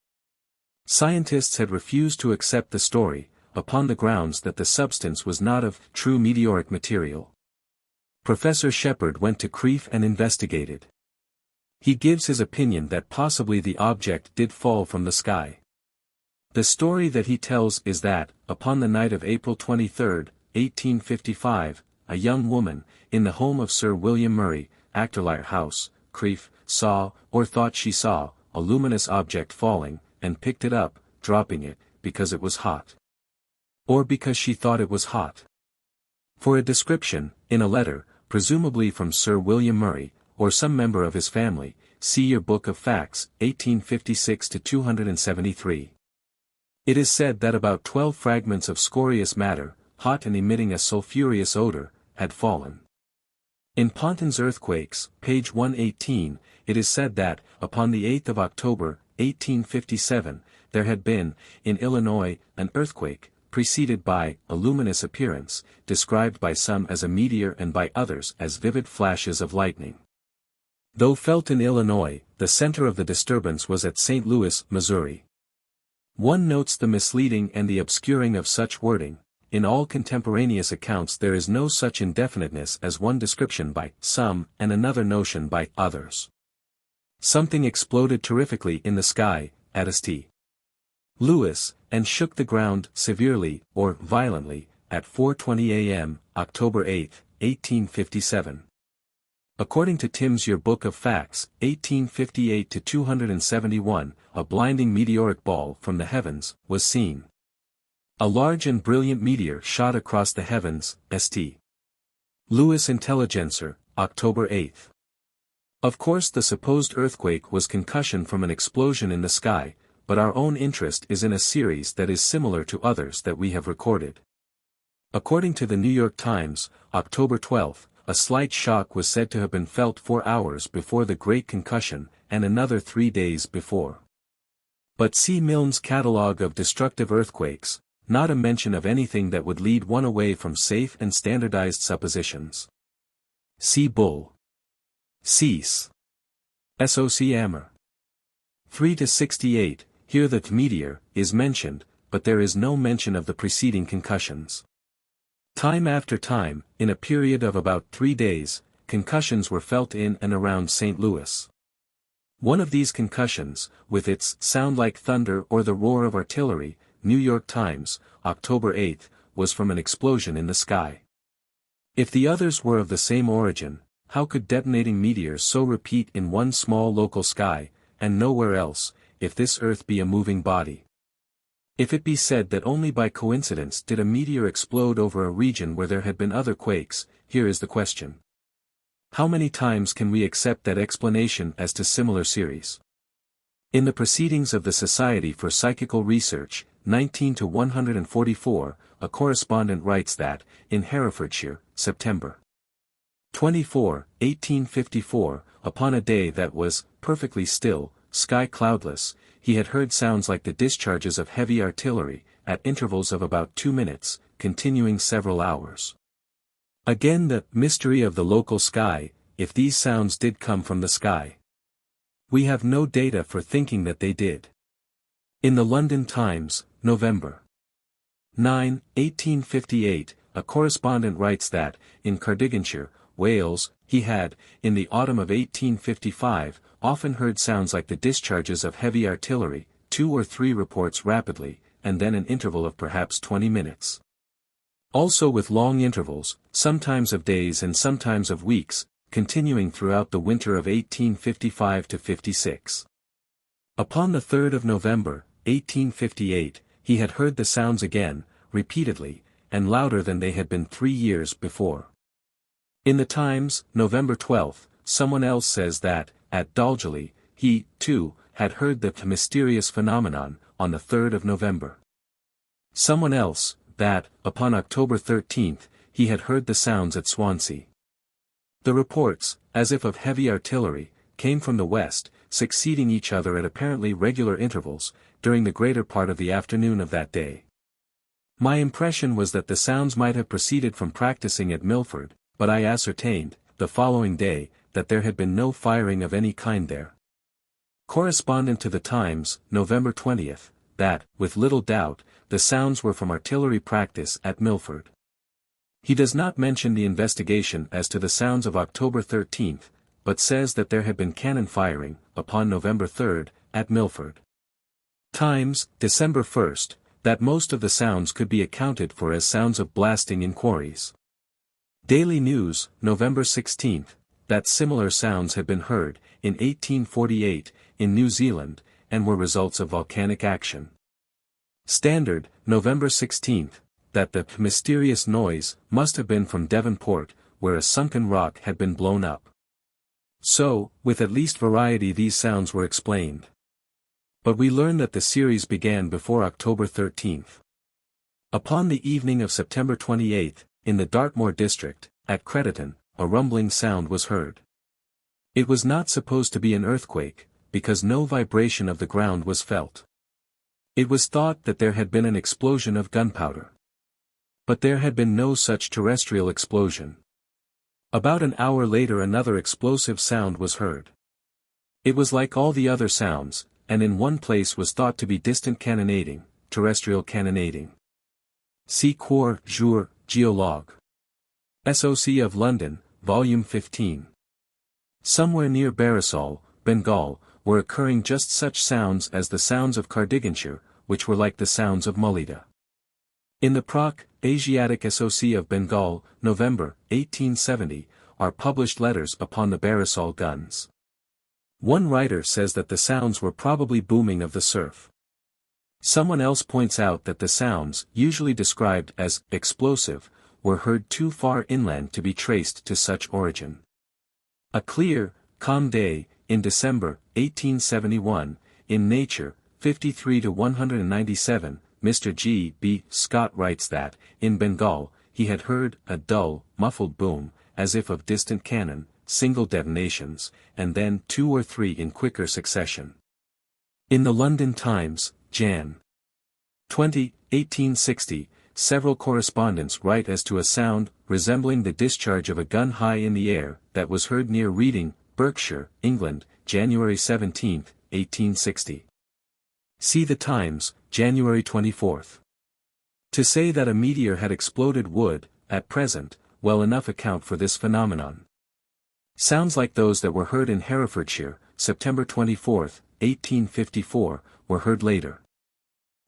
Scientists had refused to accept the story, upon the grounds that the substance was not of true meteoric material. Professor Shepard went to Crieff and investigated. He gives his opinion that possibly the object did fall from the sky. The story that he tells is that, upon the night of April 23, 1855, a young woman, in the home of Sir William Murray, Actorlyre House, Crieff, saw, or thought she saw, a luminous object falling, and picked it up, dropping it, because it was hot. Or because she thought it was hot. For a description, in a letter, presumably from Sir William Murray, or some member of his family, see your Book of Facts, 1856-273. It is said that about 12 fragments of scorious matter, hot and emitting a sulphurous odor, had fallen. In Ponton's Earthquakes, page 118, it is said that, upon the 8th of October, 1857, there had been, in Illinois, an earthquake, preceded by a luminous appearance, described by some as a meteor and by others as vivid flashes of lightning. Though felt in Illinois, the center of the disturbance was at St. Louis, Missouri. One notes the misleading and the obscuring of such wording. In all contemporaneous accounts there is no such indefiniteness as one description by some and another notion by others. Something exploded terrifically in the sky, at St. Louis, and shook the ground severely or violently, at 4:20 a.m., October 8, 1857. According to Tim's Yearbook of Facts, 1858 to 271, a blinding meteoric ball from the heavens was seen. A large and brilliant meteor shot across the heavens, St. Louis Intelligencer, October 8. Of course the supposed earthquake was concussion from an explosion in the sky, but our own interest is in a series that is similar to others that we have recorded. According to the New York Times, October 12, a slight shock was said to have been felt 4 hours before the Great Concussion, and another 3 days before. But see Milne's Catalogue of Destructive Earthquakes, not a mention of anything that would lead one away from safe and standardized suppositions. See Bull. Cease. Soc Ammer. 3-68, here the meteor is mentioned, but there is no mention of the preceding concussions. Time after time, in a period of about 3 days, concussions were felt in and around St. Louis. One of these concussions, with its sound like thunder or the roar of artillery, New York Times, October 8, was from an explosion in the sky. If the others were of the same origin, how could detonating meteors so repeat in one small local sky, and nowhere else, if this earth be a moving body? If it be said that only by coincidence did a meteor explode over a region where there had been other quakes, here is the question. How many times can we accept that explanation as to similar series? In the Proceedings of the Society for Psychical Research, 19-144, a correspondent writes that, in Herefordshire, September 24, 1854, upon a day that was perfectly still, sky cloudless, he had heard sounds like the discharges of heavy artillery, at intervals of about 2 minutes, continuing several hours. Again the mystery of the local sky, if these sounds did come from the sky. We have no data for thinking that they did. In the London Times, November 9, 1858, a correspondent writes that, in Cardiganshire, Wales, he had, in the autumn of 1855, often heard sounds like the discharges of heavy artillery, 2 or 3 reports rapidly, and then an interval of perhaps 20 minutes. Also with long intervals, sometimes of days and sometimes of weeks, continuing throughout the winter of 1855-56. Upon the 3rd of November, 1858, he had heard the sounds again, repeatedly, and louder than they had been 3 years before. In the Times, November 12, someone else says that, at Dolgelly, he, too, had heard the mysterious phenomenon, on the 3rd of November. Someone else, that, upon October 13, he had heard the sounds at Swansea. The reports, as if of heavy artillery, came from the west, succeeding each other at apparently regular intervals, during the greater part of the afternoon of that day. My impression was that the sounds might have proceeded from practicing at Milford, but I ascertained, the following day, that there had been no firing of any kind there. Correspondent to the Times, November 20, that, with little doubt, the sounds were from artillery practice at Milford. He does not mention the investigation as to the sounds of October 13, but says that there had been cannon firing, upon November 3, at Milford. Times, December 1, that most of the sounds could be accounted for as sounds of blasting in quarries. Daily News, November 16, that similar sounds had been heard, in 1848, in New Zealand, and were results of volcanic action. Standard, November 16, that the mysterious noise must have been from Devonport, where a sunken rock had been blown up. So, with at least variety these sounds were explained. But we learn that the series began before October 13. Upon the evening of September 28, in the Dartmoor district, at Crediton, a rumbling sound was heard. It was not supposed to be an earthquake, because no vibration of the ground was felt. It was thought that there had been an explosion of gunpowder. But there had been no such terrestrial explosion. About an hour later another explosive sound was heard. It was like all the other sounds, and in one place was thought to be distant cannonading, terrestrial cannonading. See Cours Jour, Geologue. SOC of London, Volume 15. Somewhere near Barisal, Bengal, were occurring just such sounds as the sounds of Cardiganshire, which were like the sounds of Mulida. In the Proc. Asiatic SOC of Bengal, November, 1870, are published letters upon the Barisal guns. One writer says that the sounds were probably booming of the surf. Someone else points out that the sounds, usually described as explosive, were heard too far inland to be traced to such origin. A clear, calm day, in December, 1871, in Nature, 53-197, Mr. G. B. Scott writes that, in Bengal, he had heard a dull, muffled boom, as if of distant cannon, single detonations, and then 2 or 3 in quicker succession. In the London Times, Jan. 20, 1860, several correspondents write as to a sound, resembling the discharge of a gun high in the air, that was heard near Reading, Berkshire, England, January 17, 1860. See the Times, January 24. To say that a meteor had exploded would, at present, well enough account for this phenomenon. Sounds like those that were heard in Herefordshire, September 24, 1854, were heard later.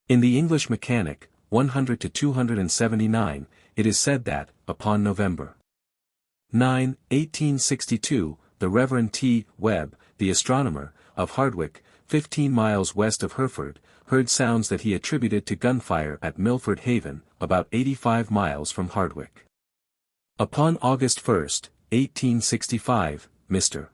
In the English Mechanic, 100-279, it is said that, upon November 9, 1862, the Reverend T. Webb, the astronomer, of Hardwick, 15 miles west of Hereford, heard sounds that he attributed to gunfire at Milford Haven, about 85 miles from Hardwick. Upon August 1, 1865, Mr.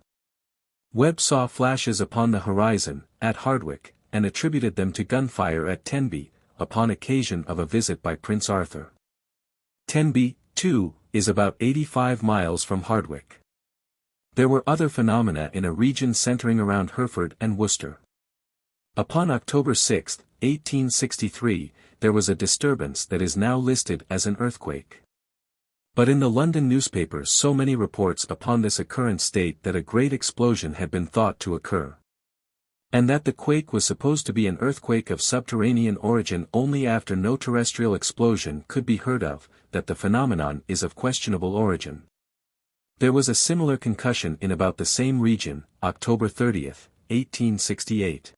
Webb saw flashes upon the horizon, at Hardwick, and attributed them to gunfire at Tenby, upon occasion of a visit by Prince Arthur. Tenby, too, is about 85 miles from Hardwick. There were other phenomena in a region centering around Hereford and Worcester. Upon October 6, 1863, there was a disturbance that is now listed as an earthquake. But in the London newspapers so many reports upon this occurrence state that a great explosion had been thought to occur. And that the quake was supposed to be an earthquake of subterranean origin only after no terrestrial explosion could be heard of, that the phenomenon is of questionable origin. There was a similar concussion in about the same region, October 30, 1868.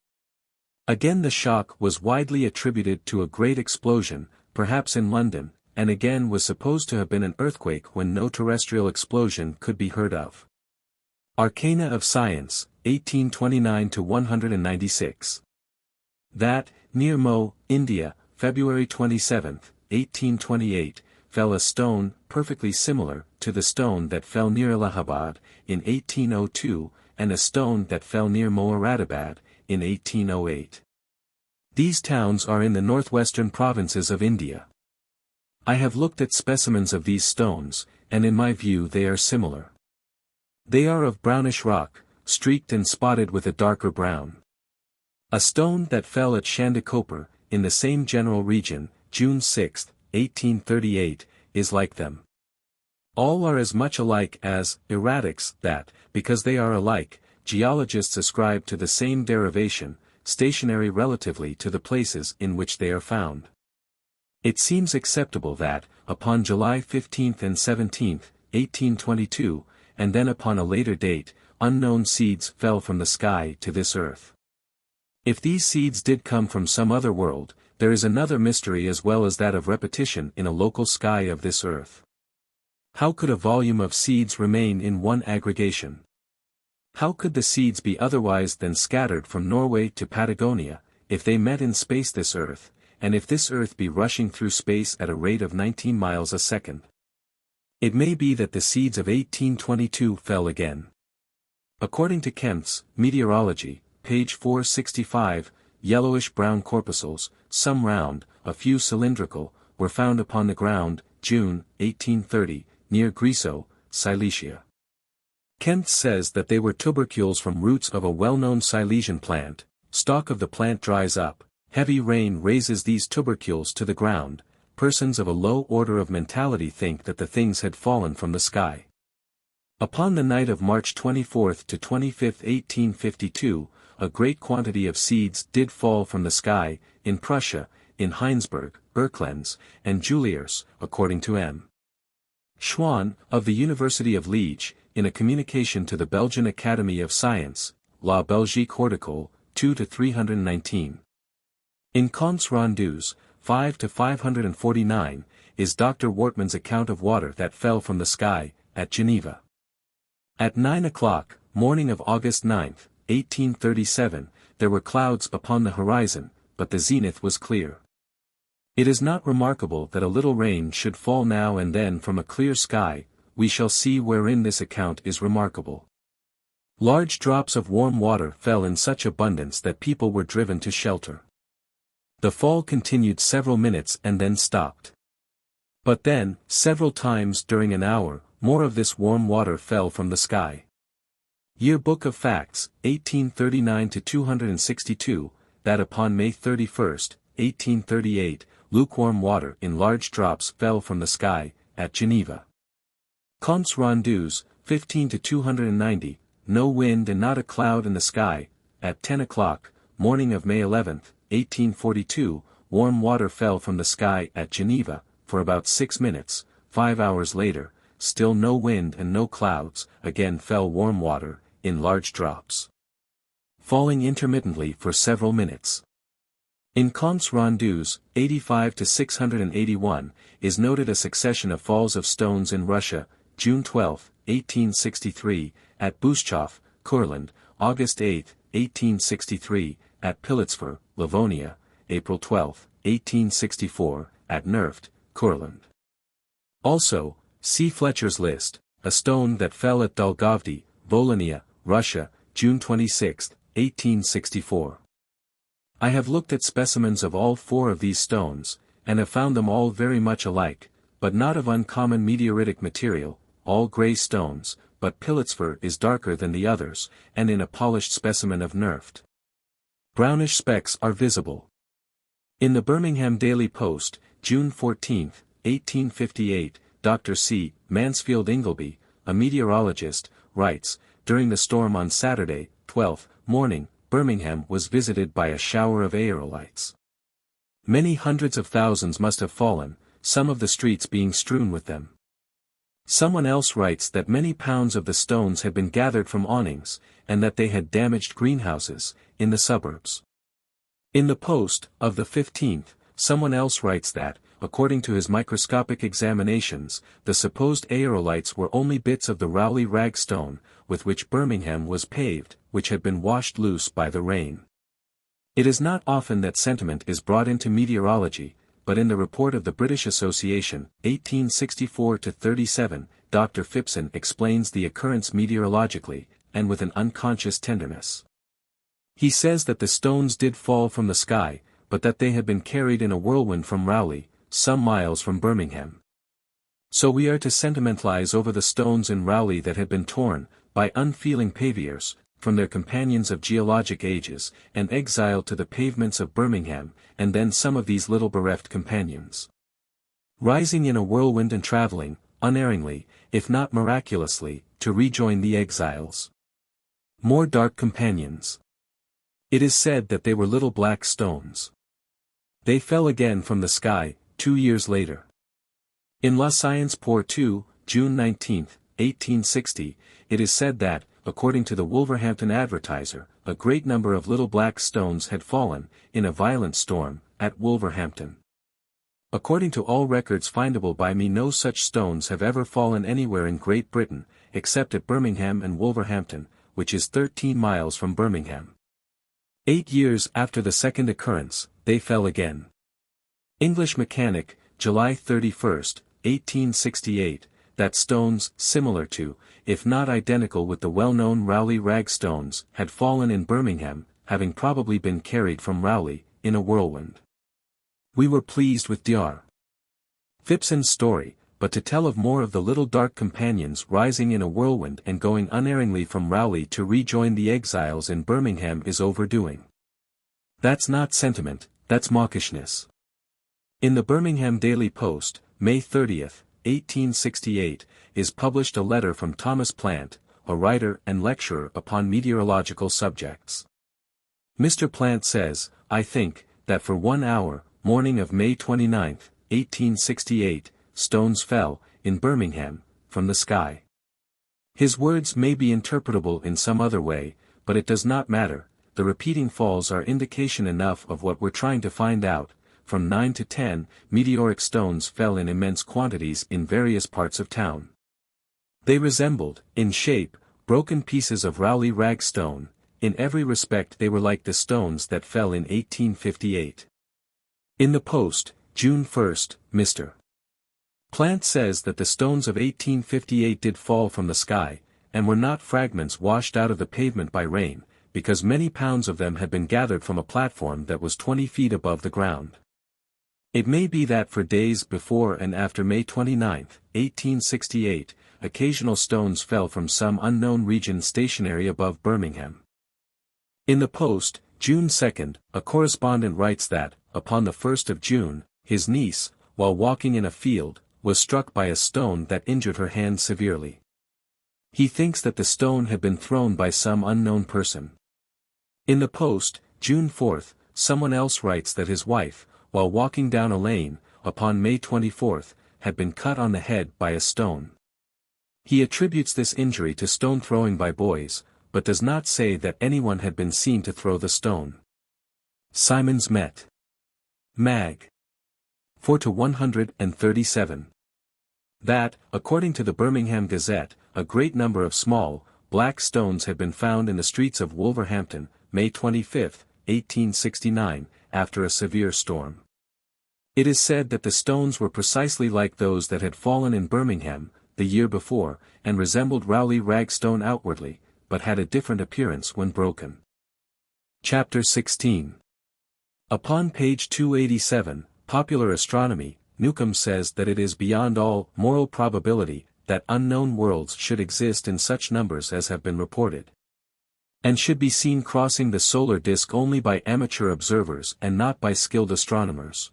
Again the shock was widely attributed to a great explosion, perhaps in London, and again was supposed to have been an earthquake when no terrestrial explosion could be heard of. Arcana of Science, 1829-196. That, near Mo, India, February 27, 1828, fell a stone, perfectly similar, to the stone that fell near Allahabad, in 1802, and a stone that fell near Moradabad, in 1808. These towns are in the northwestern provinces of India. I have looked at specimens of these stones, and in my view they are similar. They are of brownish rock, streaked and spotted with a darker brown. A stone that fell at Chandikopar, in the same general region, June 6, 1838, is like them. All are as much alike as erratics that, because they are alike, geologists ascribe to the same derivation, stationary relatively to the places in which they are found. It seems acceptable that, upon July 15 and 17, 1822, and then upon a later date, unknown seeds fell from the sky to this earth. If these seeds did come from some other world, there is another mystery as well as that of repetition in a local sky of this earth. How could a volume of seeds remain in one aggregation? How could the seeds be otherwise than scattered from Norway to Patagonia, if they met in space this earth, and if this earth be rushing through space at a rate of 19 miles a second? It may be that the seeds of 1822 fell again. According to Kempf's Meteorology, page 465, yellowish-brown corpuscles, some round, a few cylindrical, were found upon the ground, June, 1830, near Griso, Silesia. Kent says that they were tubercules from roots of a well-known Silesian plant. Stalk of the plant dries up, heavy rain raises these tubercules to the ground. Persons of a low order of mentality think that the things had fallen from the sky. Upon the night of March 24 to 25, 1852, a great quantity of seeds did fall from the sky, in Prussia, in Heinsberg, Erklenz, and Juliers, according to M. Schwann, of the University of Liège, in a communication to the Belgian Academy of Science, La Belgique Horticole, 2-319. In Comptes Rendus, 5-549, is Dr. Wortmann's account of water that fell from the sky, at Geneva. At 9 o'clock, morning of August 9, 1837, there were clouds upon the horizon, but the zenith was clear. It is not remarkable that a little rain should fall now and then from a clear sky. We shall see wherein this account is remarkable. Large drops of warm water fell in such abundance that people were driven to shelter. The fall continued several minutes and then stopped. But then, several times during an hour, more of this warm water fell from the sky. Yearbook of Facts, 1839-262, that upon May 31, 1838, lukewarm water in large drops fell from the sky, at Geneva. Comptes Rendus, 15-290, no wind and not a cloud in the sky, at 10 o'clock, morning of May 11, 1842, warm water fell from the sky at Geneva, for about 6 minutes. 5 hours later, still no wind and no clouds, again fell warm water, in large drops, falling intermittently for several minutes. In Comptes Rendus, 85-681, is noted a succession of falls of stones in Russia, June 12, 1863, at Buschhof, Courland, August 8, 1863, at Pilitzfer, Livonia, April 12, 1864, at Nerft, Courland. Also, see Fletcher's list, a stone that fell at Dolgovdi, Volhynia, Russia, June 26, 1864. I have looked at specimens of all 4 of these stones, and have found them all very much alike, but not of uncommon meteoritic material, all grey stones, but Pilitzfer is darker than the others, and in a polished specimen of Nerft, brownish specks are visible. In the Birmingham Daily Post, June 14, 1858, Dr. C. Mansfield Ingleby, a meteorologist, writes, during the storm on Saturday, 12th, morning, Birmingham was visited by a shower of aerolites. Many hundreds of thousands must have fallen, some of the streets being strewn with them. Someone else writes that many pounds of the stones had been gathered from awnings, and that they had damaged greenhouses, in the suburbs. In the Post, of the 15th, someone else writes that, according to his microscopic examinations, the supposed aerolites were only bits of the Rowley rag stone, with which Birmingham was paved, which had been washed loose by the rain. It is not often that sentiment is brought into meteorology, but in the report of the British Association, 1864-37, Dr. Phipson explains the occurrence meteorologically, and with an unconscious tenderness. He says that the stones did fall from the sky, but that they had been carried in a whirlwind from Rowley, some miles from Birmingham. So we are to sentimentalize over the stones in Rowley that had been torn, by unfeeling paviers, from their companions of geologic ages, and exiled to the pavements of Birmingham, and then some of these little bereft companions, rising in a whirlwind and travelling, unerringly, if not miraculously, to rejoin the exiles. More dark companions. It is said that they were little black stones. They fell again from the sky, 2 years later. In La Science pour 2, June 19, 1860, it is said that, according to the Wolverhampton Advertiser, a great number of little black stones had fallen, in a violent storm, at Wolverhampton. According to all records findable by me, no such stones have ever fallen anywhere in Great Britain, except at Birmingham and Wolverhampton, which is 13 miles from Birmingham. 8 years after the second occurrence, they fell again. English Mechanic, July 31, 1868, that stones, similar to, if not identical with the well-known Rowley rag stones, had fallen in Birmingham, having probably been carried from Rowley, in a whirlwind. We were pleased with Dr. Phipson's story, but to tell of more of the little dark companions rising in a whirlwind and going unerringly from Rowley to rejoin the exiles in Birmingham is overdoing. That's not sentiment, that's mawkishness. In the Birmingham Daily Post, May 30, 1868, is published a letter from Thomas Plant, a writer and lecturer upon meteorological subjects. Mr. Plant says, "I think, that for 1 hour, morning of May 29, 1868, stones fell, in Birmingham, from the sky." His words may be interpretable in some other way, but it does not matter, the repeating falls are indication enough of what we're trying to find out. From 9 to 10, meteoric stones fell in immense quantities in various parts of town. They resembled, in shape, broken pieces of Rowley rag stone. In every respect they were like the stones that fell in 1858. In the Post, June 1, Mr. Plant says that the stones of 1858 did fall from the sky, and were not fragments washed out of the pavement by rain, because many pounds of them had been gathered from a platform that was 20 feet above the ground. It may be that for days before and after May 29, 1868, occasional stones fell from some unknown region stationary above Birmingham. In the Post, June 2, a correspondent writes that, upon the 1st of June, his niece, while walking in a field, was struck by a stone that injured her hand severely. He thinks that the stone had been thrown by some unknown person. In the Post, June 4, someone else writes that his wife, while walking down a lane, upon May 24, had been cut on the head by a stone. He attributes this injury to stone throwing by boys, but does not say that anyone had been seen to throw the stone. Symonds Met. Mag. 4-137. That, according to the Birmingham Gazette, a great number of small, black stones had been found in the streets of Wolverhampton, May 25, 1869, after a severe storm. It is said that the stones were precisely like those that had fallen in Birmingham, the year before, and resembled Rowley rag stone outwardly, but had a different appearance when broken. Chapter 16. Upon page 287, Popular Astronomy, Newcomb says that it is beyond all moral probability that unknown worlds should exist in such numbers as have been reported, and should be seen crossing the solar disk only by amateur observers and not by skilled astronomers.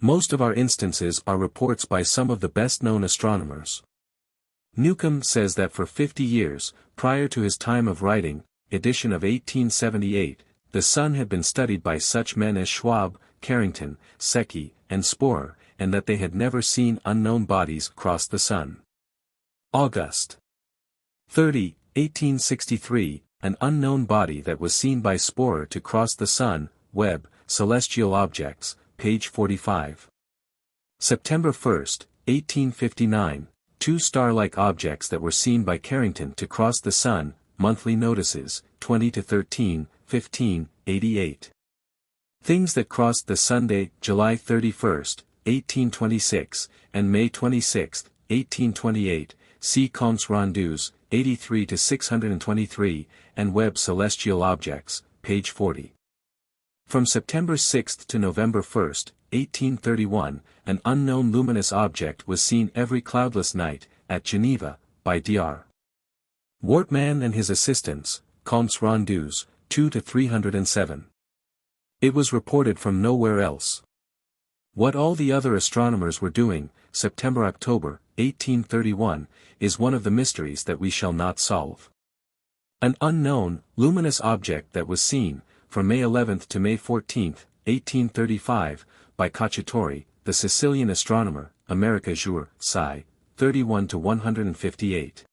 Most of our instances are reports by some of the best-known astronomers. Newcomb says that for 50 years, prior to his time of writing, edition of 1878, the sun had been studied by such men as Schwab, Carrington, Secchi, and Sporer, and that they had never seen unknown bodies cross the sun. August 30, 1863, an unknown body that was seen by Sporer to cross the sun, Webb, Celestial Objects, page 45. September 1, 1859, two star-like objects that were seen by Carrington to cross the sun, Monthly Notices, 20-13, 1588. Things that crossed the Sunday, July 31, 1826, and May 26, 1828, see Comptes Rendus, 83-623, and Webb Celestial Objects, page 40. From September 6 to November 1, 1831, an unknown luminous object was seen every cloudless night, at Geneva, by Dr. Wortmann and his assistants, Comptes Rendus, 2-307. It was reported from nowhere else. What all the other astronomers were doing, September-October, 1831, is one of the mysteries that we shall not solve. An unknown, luminous object that was seen, from May 11 to May 14, 1835, by Cacciatore, the Sicilian astronomer, America Jour, Sci. 31-158.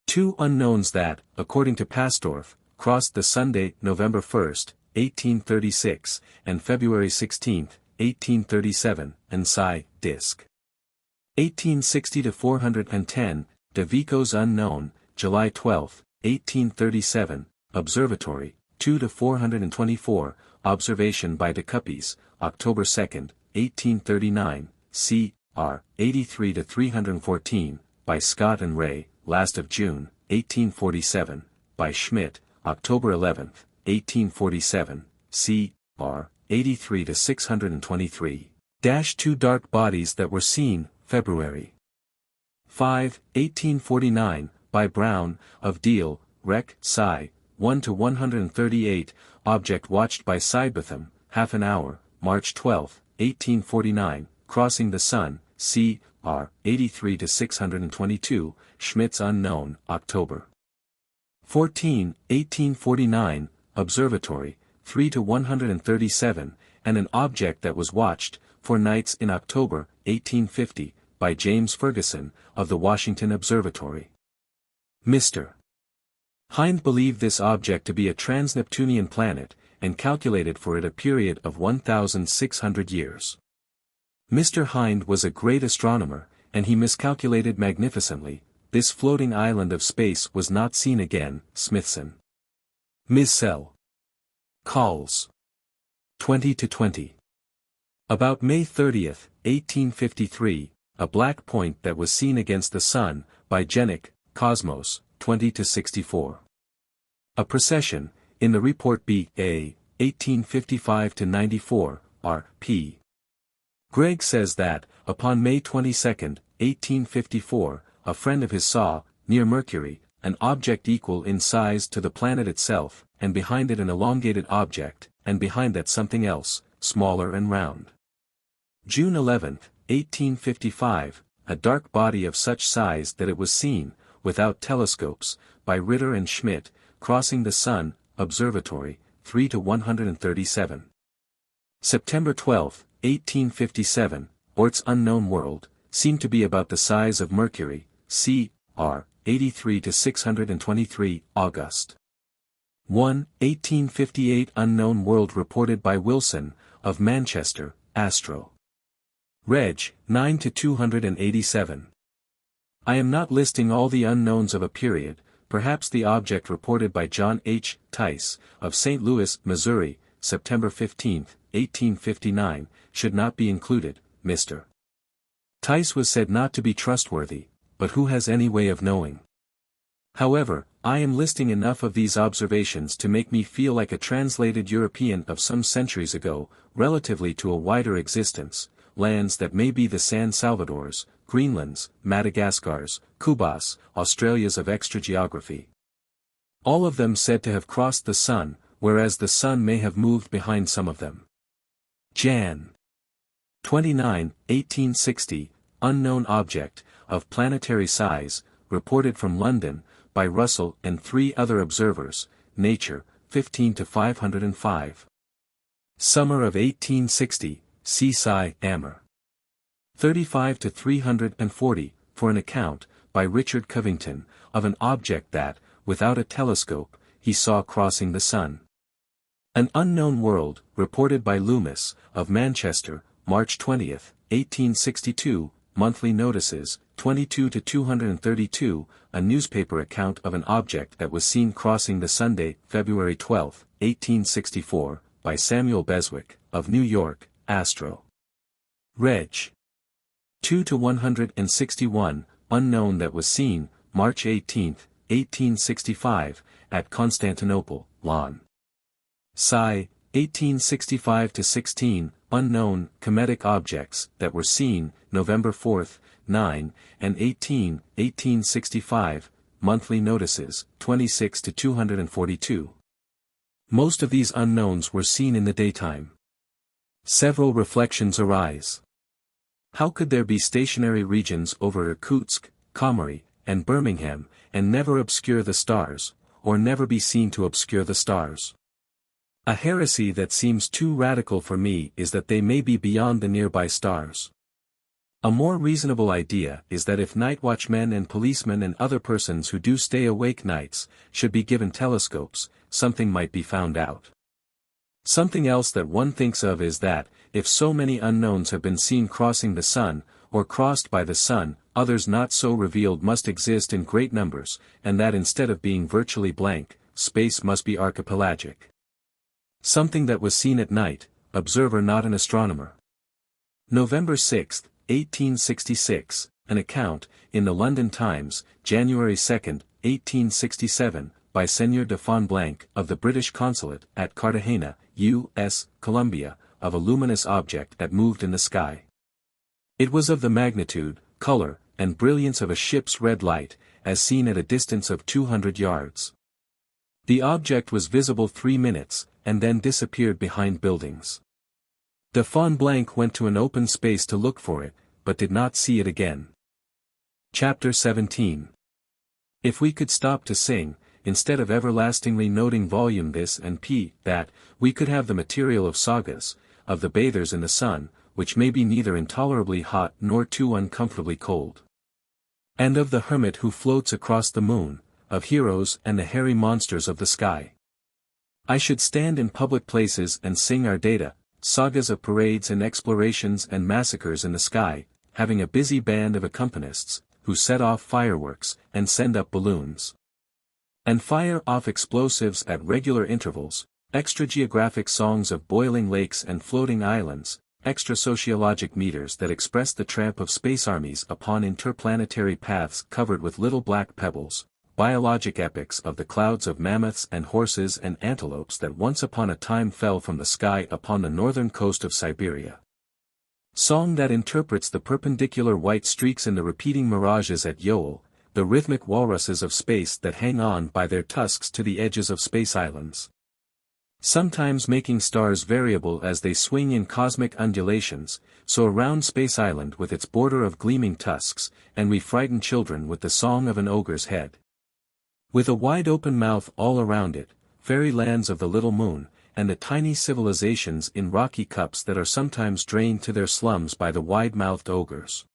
Two unknowns that, according to Pastorff, crossed the Sunday, November 1, 1836, and February 16, 1837, and Sci. Disc. 1860-410, De Vico's unknown, July 12, 1837, Observatory, 2-424, observation by De Cuppies, October 2, 1839, C.R. 83-314, by Scott and Ray, last of June, 1847, by Schmidt, October 11, 1847, C.R. 83-623. Two dark bodies that were seen, February 5, 1849, by Brown, of Deal, Rec. Sci. 1-138, object watched by Sidebotham, half an hour, March 12, 1849, crossing the sun, C.R. 83-622, Schmidt's unknown, October 14, 1849, observatory, 3-137, and an object that was watched, for nights in October, 1850, by James Ferguson, of the Washington Observatory. Mr. Hind believed this object to be a trans-Neptunian planet, and calculated for it a period of 1,600 years. Mr. Hind was a great astronomer, and he miscalculated magnificently. This floating island of space was not seen again. Smithson. Ms. Sell. Calls. 20-20. About May 30, 1853, a black point that was seen against the sun, by Jenick, Cosmos, 20-64. A precession, in the report B.A., 1855-94, R.P. Gregg says that, upon May 22, 1854, a friend of his saw, near Mercury, an object equal in size to the planet itself, and behind it an elongated object, and behind that something else, smaller and round. June 11, 1855, a dark body of such size that it was seen, without telescopes, by Ritter and Schmidt, crossing the sun, observatory, 3-137. September 12, 1857, Oort's unknown world, seemed to be about the size of Mercury, C.R. 83-623, August 1, 1858, unknown world reported by Wilson, of Manchester, Astro. Reg. 9-287. I am not listing all the unknowns of a period. Perhaps the object reported by John H. Tice, of St. Louis, Missouri, September 15, 1859, should not be included. Mr. Tice was said not to be trustworthy, but who has any way of knowing? However, I am listing enough of these observations to make me feel like a translated European of some centuries ago, relatively to a wider existence, lands that may be the San Salvadors, Greenlands, Madagascars, Cubas, Australias of extrageography. All of them said to have crossed the sun, whereas the sun may have moved behind some of them. Jan. 29, 1860, unknown object, of planetary size, reported from London, by Russell and 3 other observers, Nature, 15-505. Summer of 1860, C. Sci. Amer. 35-340, for an account, by Richard Covington, of an object that, without a telescope, he saw crossing the sun. An unknown world, reported by Loomis, of Manchester, March 20, 1862, monthly notices, 22-232, a newspaper account of an object that was seen crossing the Sunday, February 12, 1864, by Samuel Beswick, of New York, Astro. Reg. 2-161, unknown that was seen, March 18, 1865, at Constantinople, Lon. Sci. 1865-16, unknown, cometic objects, that were seen, November 4, 9, and 18, 1865, monthly notices, 26-242. Most of these unknowns were seen in the daytime. Several reflections arise. How could there be stationary regions over Irkutsk, Comrie, and Birmingham, and never obscure the stars, or never be seen to obscure the stars? A heresy that seems too radical for me is that they may be beyond the nearby stars. A more reasonable idea is that if night watchmen and policemen and other persons who do stay awake nights, should be given telescopes, something might be found out. Something else that one thinks of is that, if so many unknowns have been seen crossing the sun, or crossed by the sun, others not so revealed must exist in great numbers, and that instead of being virtually blank, space must be archipelagic. Something that was seen at night, observer not an astronomer. November 6, 1866, an account, in the London Times, January 2, 1867, by Seigneur de Fonblanc, of the British Consulate, at Cartagena, U.S., Colombia, of a luminous object that moved in the sky. It was of the magnitude, color, and brilliance of a ship's red light, as seen at a distance of 200 yards. The object was visible 3 minutes, and then disappeared behind buildings. De Fonblanc went to an open space to look for it, but did not see it again. Chapter 17. If we could stop to sing, instead of everlastingly noting volume this and p, that, we could have the material of sagas, of the bathers in the sun, which may be neither intolerably hot nor too uncomfortably cold. And of the hermit who floats across the moon, of heroes and the hairy monsters of the sky. I should stand in public places and sing our data, sagas of parades and explorations and massacres in the sky, having a busy band of accompanists, who set off fireworks, and send up balloons. And fire off explosives at regular intervals, extra-geographic songs of boiling lakes and floating islands, extra-sociologic meters that express the tramp of space armies upon interplanetary paths covered with little black pebbles, biologic epics of the clouds of mammoths and horses and antelopes that once upon a time fell from the sky upon the northern coast of Siberia. Song that interprets the perpendicular white streaks in the repeating mirages at Yoel, the rhythmic walruses of space that hang on by their tusks to the edges of space islands. Sometimes making stars variable as they swing in cosmic undulations, so around Space Island with its border of gleaming tusks, and we frighten children with the song of an ogre's head. With a wide open mouth all around it, fairy lands of the little moon, and the tiny civilizations in rocky cups that are sometimes drained to their slums by the wide-mouthed ogres.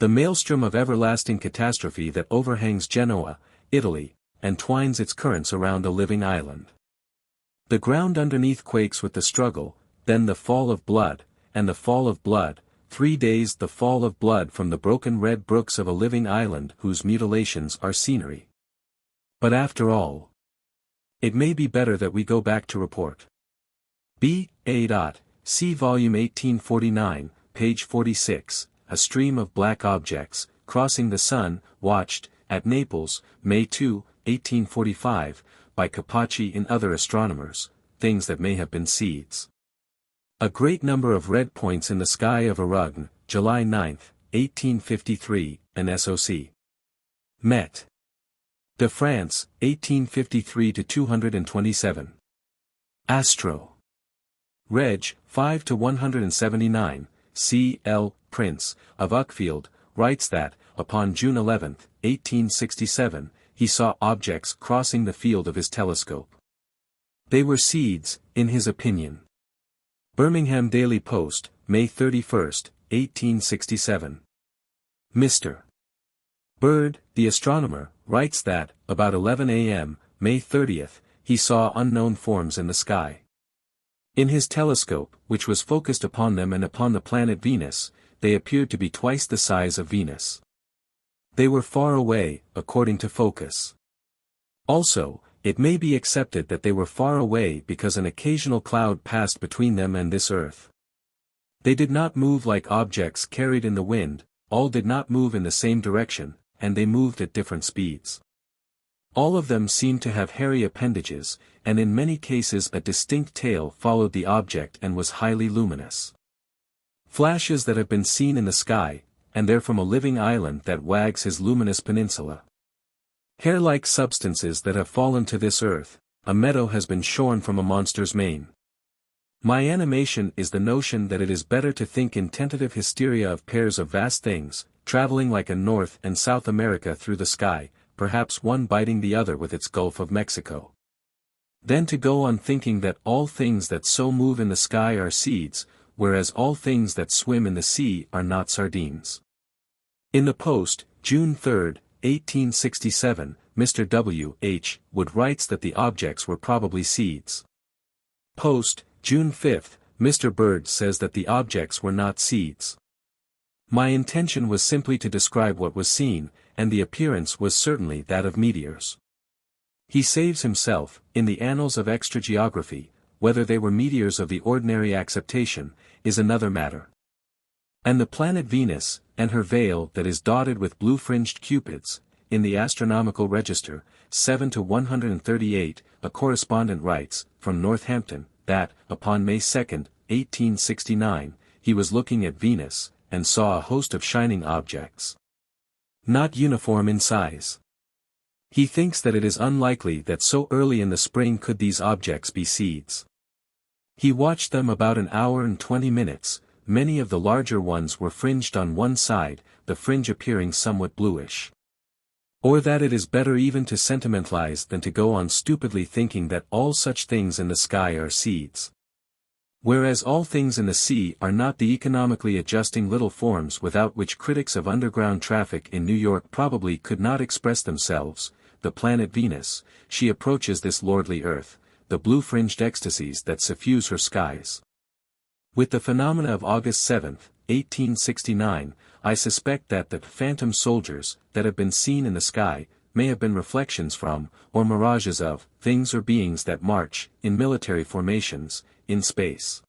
The maelstrom of everlasting catastrophe that overhangs Genoa, Italy, and twines its currents around a living island. The ground underneath quakes with the struggle, then the fall of blood, and the fall of blood, 3 days the fall of blood from the broken red brooks of a living island whose mutilations are scenery. But after all, it may be better that we go back to report. See volume 1849, page 46, a stream of black objects, crossing the sun, watched, at Naples, May 2, 1845, by Capacci and other astronomers, things that may have been seeds. A great number of red points in the sky of Arugn, July 9, 1853, an SOC. Met. De France, 1853-227. Astro. Reg. 5-179, C. L. Prince, of Uckfield, writes that, upon June 11, 1867, he saw objects crossing the field of his telescope. They were seeds, in his opinion. Birmingham Daily Post, May 31, 1867. Mr. Bird, the astronomer, writes that, about 11 a.m., May 30, he saw unknown forms in the sky. In his telescope, which was focused upon them and upon the planet Venus, they appeared to be twice the size of Venus. They were far away, according to focus. Also, it may be accepted that they were far away because an occasional cloud passed between them and this earth. They did not move like objects carried in the wind, all did not move in the same direction, and they moved at different speeds. All of them seemed to have hairy appendages, and in many cases a distinct tail followed the object and was highly luminous. Flashes that have been seen in the sky, and they're from a living island that wags his luminous peninsula. Hair-like substances that have fallen to this earth, a meadow has been shorn from a monster's mane. My animation is the notion that it is better to think in tentative hysteria of pairs of vast things, traveling like a North and South America through the sky, perhaps one biting the other with its Gulf of Mexico. Then to go on thinking that all things that so move in the sky are seeds, whereas all things that swim in the sea are not sardines. In the Post, June 3, 1867, Mr. W. H. Wood writes that the objects were probably seeds. Post, June 5, Mr. Bird says that the objects were not seeds. My intention was simply to describe what was seen, and the appearance was certainly that of meteors. He saves himself, in the annals of extrageography, whether they were meteors of the ordinary acceptation, is another matter. And the planet Venus, and her veil that is dotted with blue-fringed cupids, in the astronomical register, 7-138, a correspondent writes, from Northampton, that, upon May 2, 1869, he was looking at Venus, and saw a host of shining objects. Not uniform in size. He thinks that it is unlikely that so early in the spring could these objects be seeds. He watched them about an hour and 20 minutes, many of the larger ones were fringed on one side, the fringe appearing somewhat bluish. Or that it is better even to sentimentalize than to go on stupidly thinking that all such things in the sky are seeds. Whereas all things in the sea are not the economically adjusting little forms without which critics of underground traffic in New York probably could not express themselves, the planet Venus, she approaches this lordly earth, the blue-fringed ecstasies that suffuse her skies. With the phenomena of August 7, 1869, I suspect that the phantom soldiers that have been seen in the sky may have been reflections from, or mirages of, things or beings that march, in military formations, in space.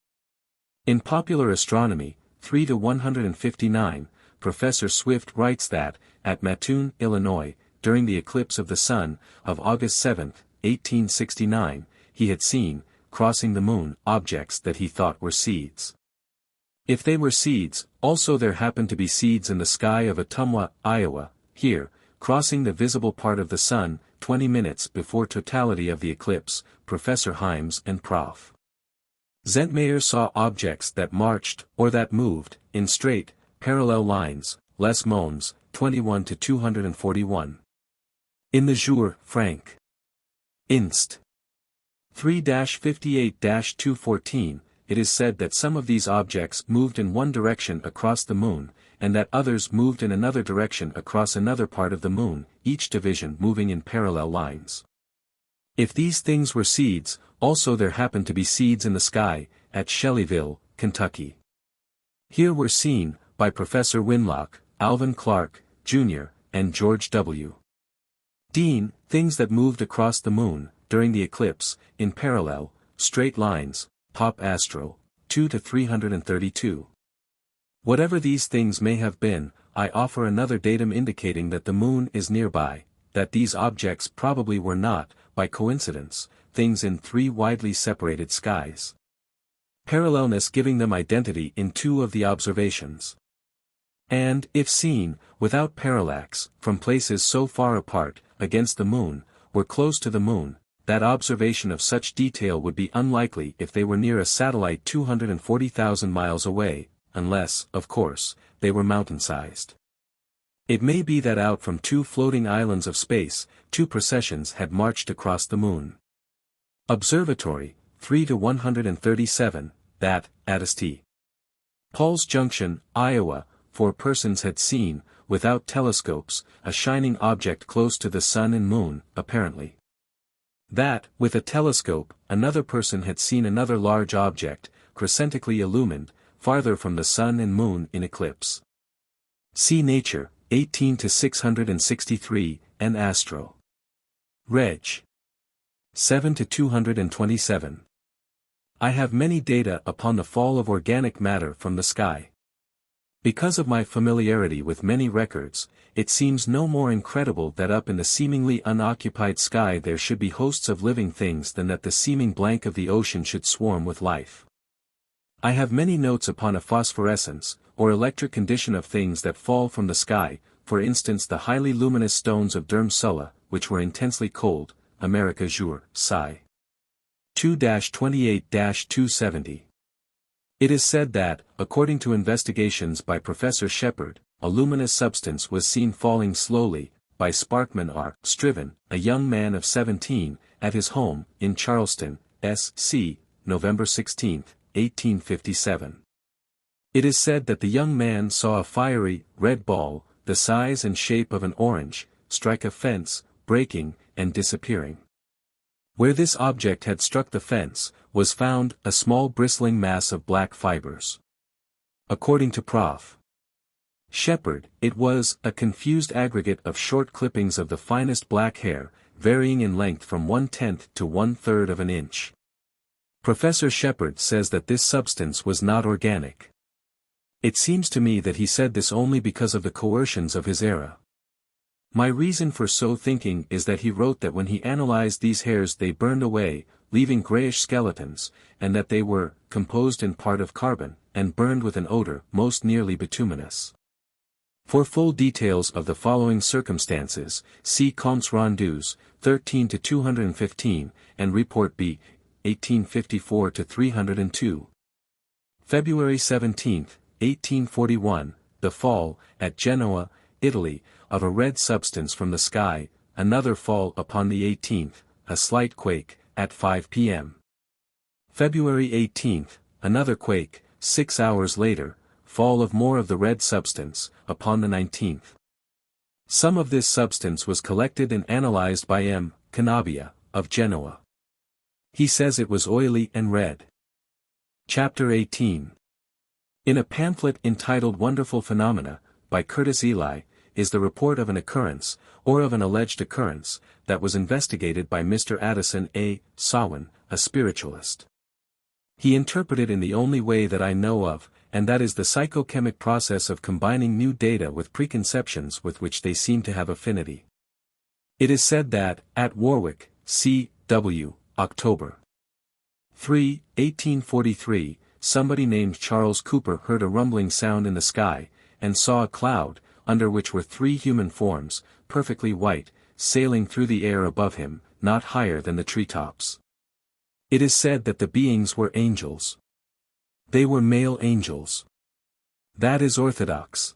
In Popular Astronomy, 3-159, Professor Swift writes that, at Mattoon, Illinois, during the eclipse of the sun, of August 7, 1869, he had seen, crossing the moon, objects that he thought were seeds. If they were seeds, also there happened to be seeds in the sky of Ottumwa, Iowa, here, crossing the visible part of the sun, 20 minutes before totality of the eclipse, Professor Himes and Prof. Zentmeyer saw objects that marched, or that moved, in straight, parallel lines, Les Mons, 21-241. In the Jour, Frank. Inst. 3-58-214, it is said that some of these objects moved in one direction across the moon, and that others moved in another direction across another part of the moon, each division moving in parallel lines. If these things were seeds, also there happened to be seeds in the sky, at Shelleyville, Kentucky. Here were seen, by Professor Winlock, Alvin Clark, Jr., and George W. Dean, things that moved across the moon, during the eclipse, in parallel, straight lines, Pop Astro, 2-332. Whatever these things may have been, I offer another datum indicating that the moon is nearby, that these objects probably were not, by coincidence, things in three widely separated skies. Parallelness giving them identity in two of the observations. And, if seen, without parallax, from places so far apart, against the moon, or close to the moon, that observation of such detail would be unlikely if they were near a satellite 240,000 miles away, unless, of course, they were mountain-sized. It may be that out from two floating islands of space, two processions had marched across the moon. Observatory, 3-137, that, at St. Paul's Junction, Iowa, 4 persons had seen, without telescopes, a shining object close to the sun and moon, apparently. That, with a telescope, another person had seen another large object, crescentically illumined, farther from the sun and moon in eclipse. See Nature, 18-663, and Astro. Reg. 7-227. I have many data upon the fall of organic matter from the sky. Because of my familiarity with many records, it seems no more incredible that up in the seemingly unoccupied sky there should be hosts of living things than that the seeming blank of the ocean should swarm with life. I have many notes upon a phosphorescence, or electric condition of things that fall from the sky, for instance the highly luminous stones of Dhurmsalla, which were intensely cold, America Jour, Sci. 2-28-270. It is said that, according to investigations by Professor Shepard, a luminous substance was seen falling slowly, by Sparkman R. Striven, a young man of 17, at his home, in Charleston, S.C., November 16, 1857. It is said that the young man saw a fiery, red ball, the size and shape of an orange, strike a fence, breaking, and disappearing. Where this object had struck the fence, was found a small bristling mass of black fibers. According to Prof. Shepard, it was a confused aggregate of short clippings of the finest black hair, varying in length from 1/10 to 1/3 of an inch. Professor Shepard says that this substance was not organic. It seems to me that he said this only because of the coercions of his era. My reason for so thinking is that he wrote that when he analyzed these hairs they burned away, leaving grayish skeletons, and that they were composed in part of carbon, and burned with an odor most nearly bituminous. For full details of the following circumstances, see Comptes Rendus, 13-215, and Report B, 1854-302. February 17, 1841, the fall, at Genoa, Italy, of a red substance from the sky, another fall upon the 18th, a slight quake, at 5 p.m. February 18, another quake, 6 hours later, fall of more of the red substance, upon the 19th. Some of this substance was collected and analyzed by M. Cannabia, of Genoa. He says it was oily and red. Chapter 18. In a pamphlet entitled Wonderful Phenomena, by Curtis Ely, is the report of an occurrence, or of an alleged occurrence, that was investigated by Mr. Addison A. Sawin, a spiritualist. He interpreted in the only way that I know of, and that is the psychochemic process of combining new data with preconceptions with which they seem to have affinity. It is said that, at Warwick, C.W., October 3, 1843, somebody named Charles Cooper heard a rumbling sound in the sky, and saw a cloud, under which were 3 human forms, perfectly white, sailing through the air above him, not higher than the treetops. It is said that the beings were angels. They were male angels. That is orthodox.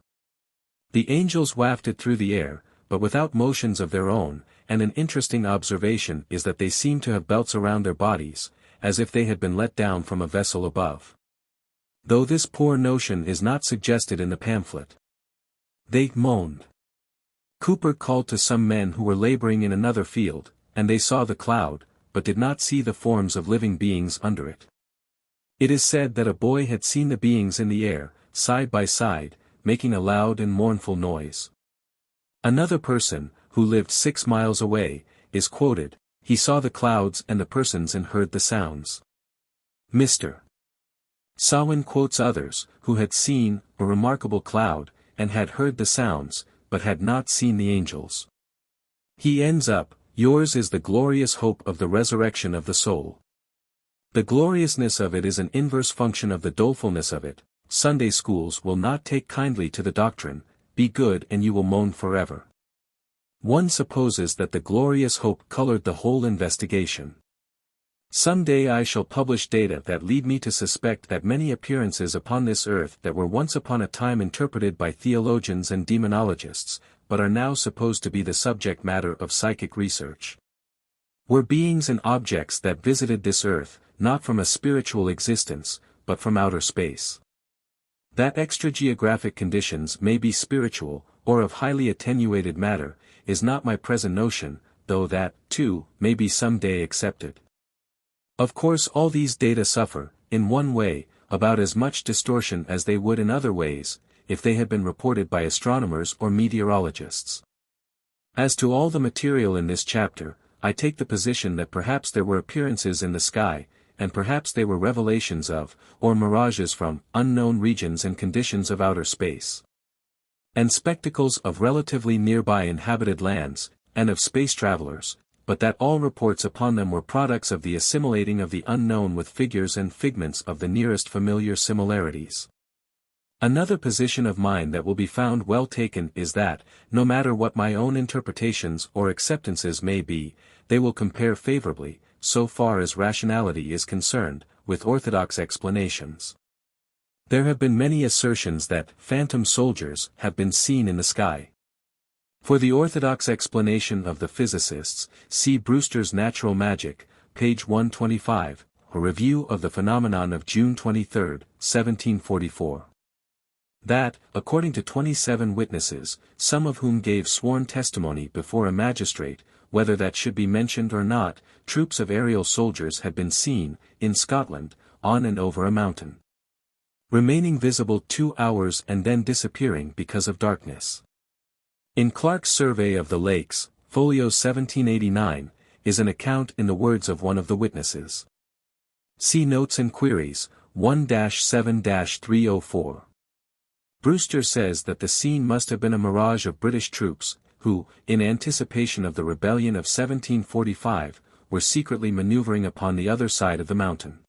The angels wafted through the air, but without motions of their own, and an interesting observation is that they seem to have belts around their bodies, as if they had been let down from a vessel above. Though this poor notion is not suggested in the pamphlet. They moaned. Cooper called to some men who were laboring in another field, and they saw the cloud, but did not see the forms of living beings under it. It is said that a boy had seen the beings in the air, side by side, making a loud and mournful noise. Another person, who lived 6 miles away, is quoted, he saw the clouds and the persons and heard the sounds. Mr. Sawin quotes others, who had seen a remarkable cloud, and had heard the sounds, but had not seen the angels. He ends up, yours is the glorious hope of the resurrection of the soul. The gloriousness of it is an inverse function of the dolefulness of it. Sunday schools will not take kindly to the doctrine, be good and you will moan forever. One supposes that the glorious hope colored the whole investigation. Some day I shall publish data that lead me to suspect that many appearances upon this earth that were once upon a time interpreted by theologians and demonologists, but are now supposed to be the subject matter of psychic research, were beings and objects that visited this earth, not from a spiritual existence, but from outer space. That extrageographic conditions may be spiritual, or of highly attenuated matter, is not my present notion, though that, too, may be some day accepted. Of course all these data suffer, in one way, about as much distortion as they would in other ways, if they had been reported by astronomers or meteorologists. As to all the material in this chapter, I take the position that perhaps there were appearances in the sky, and perhaps they were revelations of, or mirages from, unknown regions and conditions of outer space, and spectacles of relatively nearby inhabited lands, and of space travelers, but that all reports upon them were products of the assimilating of the unknown with figures and figments of the nearest familiar similarities. Another position of mine that will be found well taken is that, no matter what my own interpretations or acceptances may be, they will compare favorably, so far as rationality is concerned, with orthodox explanations. There have been many assertions that phantom soldiers have been seen in the sky. For the orthodox explanation of the physicists, see Brewster's Natural Magic, page 125, a review of the phenomenon of June 23, 1744. That, according to 27 witnesses, some of whom gave sworn testimony before a magistrate, whether that should be mentioned or not, troops of aerial soldiers had been seen, in Scotland, on and over a mountain, remaining visible 2 hours and then disappearing because of darkness. In Clark's Survey of the Lakes, folio 1789, is an account in the words of one of the witnesses. See Notes and Queries, 1-7-304. Brewster says that the scene must have been a mirage of British troops, who, in anticipation of the rebellion of 1745, were secretly maneuvering upon the other side of the mountain.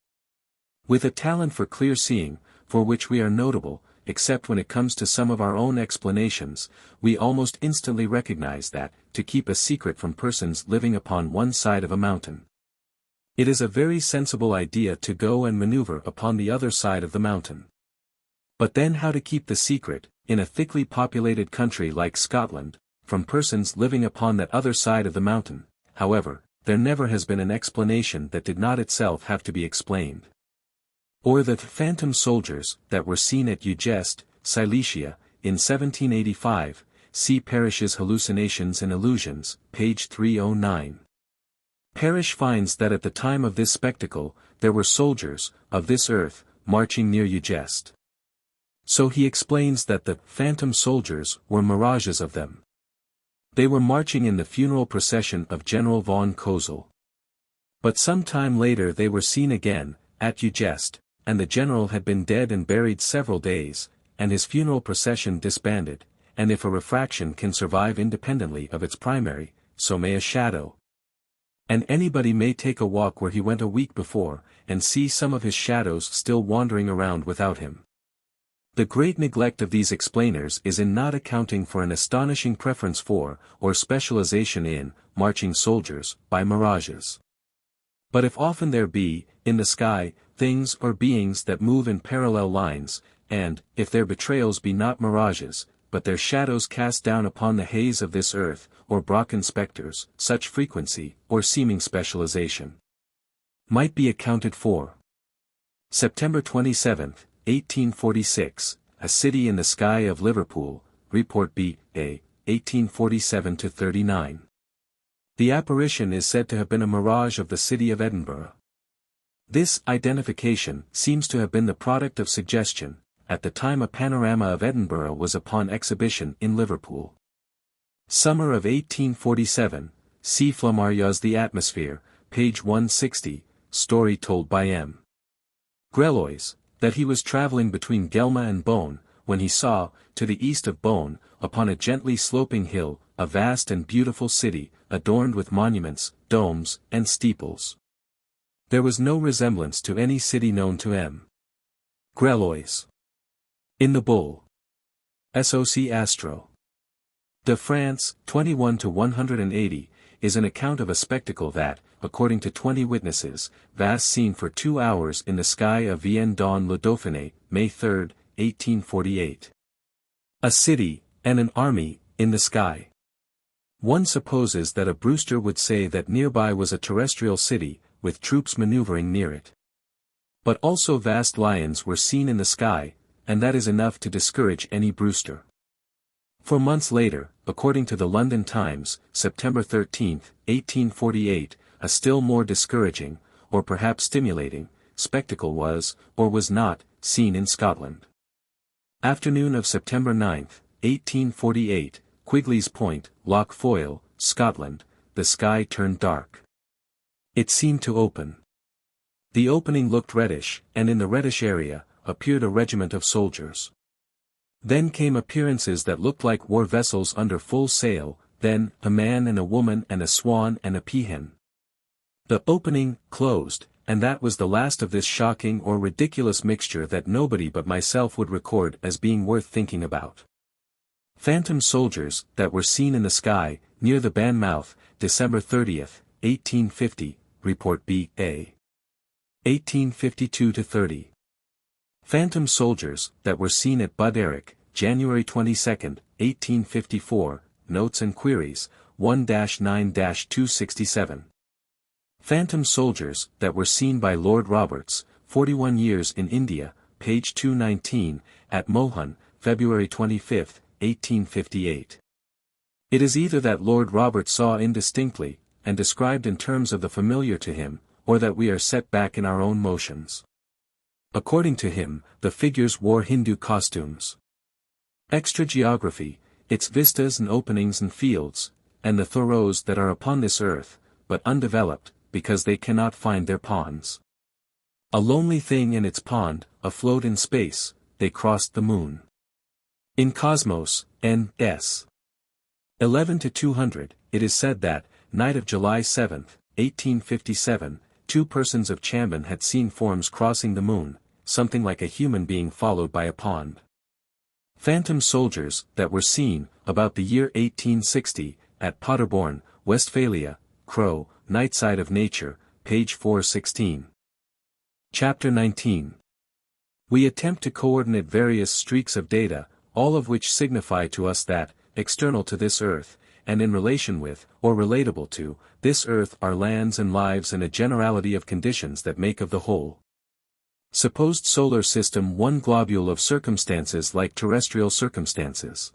With a talent for clear seeing, for which we are notable, except when it comes to some of our own explanations, we almost instantly recognize that, to keep a secret from persons living upon one side of a mountain, it is a very sensible idea to go and maneuver upon the other side of the mountain. But then how to keep the secret, in a thickly populated country like Scotland, from persons living upon that other side of the mountain? However, there never has been an explanation that did not itself have to be explained. Or the phantom soldiers that were seen at Egest, Cilicia, in 1785, see Parrish's Hallucinations and Illusions, page 309. Parrish finds that at the time of this spectacle, there were soldiers, of this earth, marching near Egest. So he explains that the phantom soldiers were mirages of them. They were marching in the funeral procession of General von Kozel. But some time later they were seen again, at Egest, and the general had been dead and buried several days, and his funeral procession disbanded, and if a refraction can survive independently of its primary, so may a shadow. And anybody may take a walk where he went a week before, and see some of his shadows still wandering around without him. The great neglect of these explainers is in not accounting for an astonishing preference for, or specialization in, marching soldiers, by mirages. But if often there be, in the sky, things or beings that move in parallel lines, and, if their betrayals be not mirages, but their shadows cast down upon the haze of this earth, or Brocken specters, such frequency, or seeming specialization, might be accounted for. September 27, 1846, A City in the Sky of Liverpool, Report B.A., 1847-39. The apparition is said to have been a mirage of the city of Edinburgh. This identification seems to have been the product of suggestion. At the time a panorama of Edinburgh was upon exhibition in Liverpool. Summer of 1847, see Flammarius The Atmosphere, page 160, story told by M. Grelois, that he was travelling between Gelma and Beaune, when he saw, to the east of Beaune, upon a gently sloping hill, a vast and beautiful city, adorned with monuments, domes, and steeples. There was no resemblance to any city known to M. Grelois. In the Bull. Soc Astro. de France, 21-180, is an account of a spectacle that, according to 20 witnesses, vast seen for 2 hours in the sky of Vienne dans le Dauphiné, May 3, 1848. A city, and an army, in the sky. One supposes that a Brewster would say that nearby was a terrestrial city, with troops maneuvering near it. But also vast lions were seen in the sky, and that is enough to discourage any Brewster. 4 months later, according to the London Times, September 13, 1848, a still more discouraging, or perhaps stimulating, spectacle was, or was not, seen in Scotland. Afternoon of September 9, 1848, Quigley's Point, Loch Foyle, Scotland, the sky turned dark. It seemed to open. The opening looked reddish, and in the reddish area, appeared a regiment of soldiers. Then came appearances that looked like war vessels under full sail, then, a man and a woman and a swan and a peahen. The opening closed, and that was the last of this shocking or ridiculous mixture that nobody but myself would record as being worth thinking about. Phantom soldiers, that were seen in the sky, near the Ban Mouth, December 30, 1850, Report B.A. 1852-30. Phantom soldiers, that were seen at Bud Eric, January 22, 1854, Notes and Queries, 1-9-267. Phantom soldiers, that were seen by Lord Roberts, 41 years in India, page 219, at Mohun, February 25, 1858. It is either that Lord Roberts saw indistinctly, and described in terms of the familiar to him, or that we are set back in our own motions. According to him, the figures wore Hindu costumes. Extra geography, its vistas and openings and fields, and the thorough that are upon this earth, but undeveloped, because they cannot find their ponds. A lonely thing in its pond, afloat in space, they crossed the moon. In Cosmos, N.S. 11-200, it is said that, night of July 7, 1857, two persons of Chambon had seen forms crossing the moon, something like a human being followed by a pond. Phantom soldiers, that were seen, about the year 1860, at Paderborn, Westphalia, Crow, Night Side of Nature, page 416. Chapter 19. We attempt to coordinate various streaks of data, all of which signify to us that, external to this earth, and in relation with, or relatable to, this earth are lands and lives and a generality of conditions that make of the whole supposed solar system one globule of circumstances like terrestrial circumstances.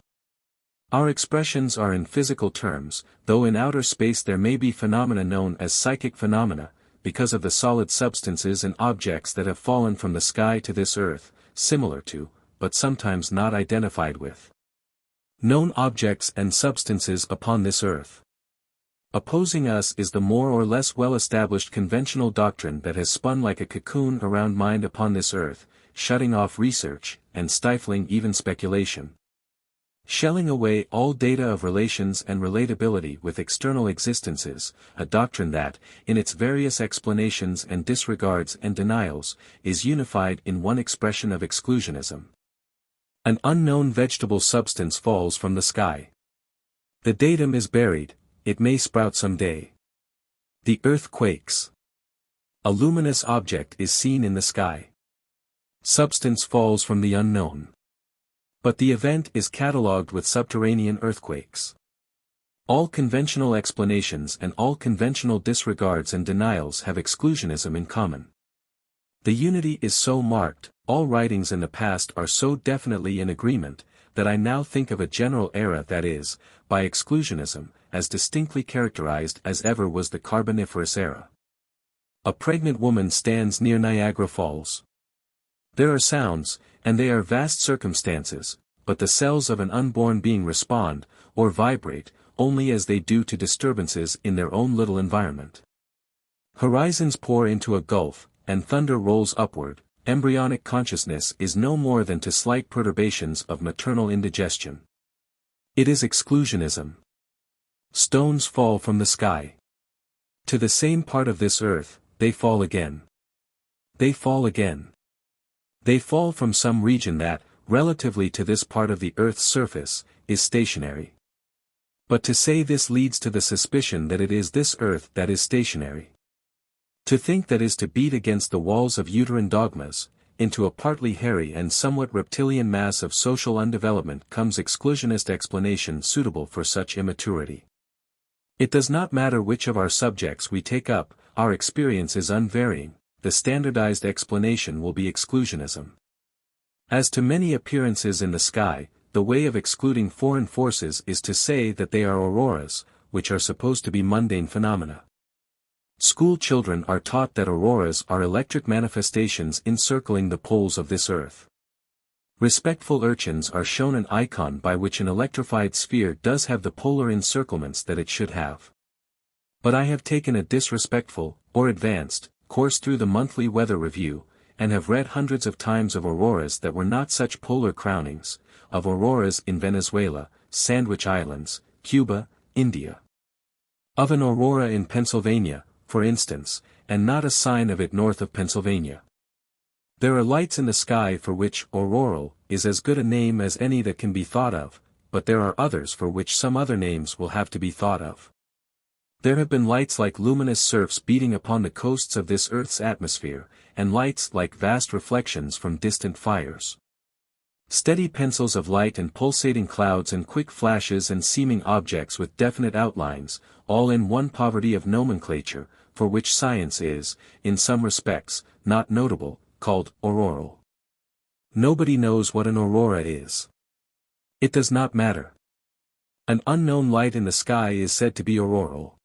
Our expressions are in physical terms, though in outer space there may be phenomena known as psychic phenomena, because of the solid substances and objects that have fallen from the sky to this earth, similar to, but sometimes not identified with, known objects and substances upon this earth. Opposing us is the more or less well-established conventional doctrine that has spun like a cocoon around mind upon this earth, shutting off research, and stifling even speculation. Shelling away all data of relations and relatability with external existences, a doctrine that, in its various explanations and disregards and denials, is unified in one expression of exclusionism. An unknown vegetable substance falls from the sky. The datum is buried. It may sprout some day. The earth quakes. A luminous object is seen in the sky. Substance falls from the unknown. But the event is catalogued with subterranean earthquakes. All conventional explanations and all conventional disregards and denials have exclusionism in common. The unity is so marked, all writings in the past are so definitely in agreement, that I now think of a general era that is, by exclusionism, as distinctly characterized as ever was the Carboniferous era. A pregnant woman stands near Niagara Falls. There are sounds, and they are vast circumstances, but the cells of an unborn being respond, or vibrate, only as they do to disturbances in their own little environment. Horizons pour into a gulf, and thunder rolls upward. Embryonic consciousness is no more than to slight perturbations of maternal indigestion. It is exclusionism. Stones fall from the sky. To the same part of this earth, they fall again. They fall again. They fall from some region that, relatively to this part of the earth's surface, is stationary. But to say this leads to the suspicion that it is this earth that is stationary. To think that is to beat against the walls of uterine dogmas, into a partly hairy and somewhat reptilian mass of social undevelopment comes exclusionist explanation suitable for such immaturity. It does not matter which of our subjects we take up, our experience is unvarying, the standardized explanation will be exclusionism. As to many appearances in the sky, the way of excluding foreign forces is to say that they are auroras, which are supposed to be mundane phenomena. School children are taught that auroras are electric manifestations encircling the poles of this earth. Respectful urchins are shown an icon by which an electrified sphere does have the polar encirclements that it should have. But I have taken a disrespectful, or advanced, course through the monthly weather review, and have read hundreds of times of auroras that were not such polar crownings, of auroras in Venezuela, Sandwich Islands, Cuba, India. Of an aurora in Pennsylvania, for instance, and not a sign of it north of Pennsylvania. There are lights in the sky for which auroral is as good a name as any that can be thought of, but there are others for which some other names will have to be thought of. There have been lights like luminous surfs beating upon the coasts of this earth's atmosphere, and lights like vast reflections from distant fires. Steady pencils of light and pulsating clouds and quick flashes and seeming objects with definite outlines, all in one poverty of nomenclature, for which science is, in some respects, not notable, called auroral. Nobody knows what an aurora is. It does not matter. An unknown light in the sky is said to be auroral.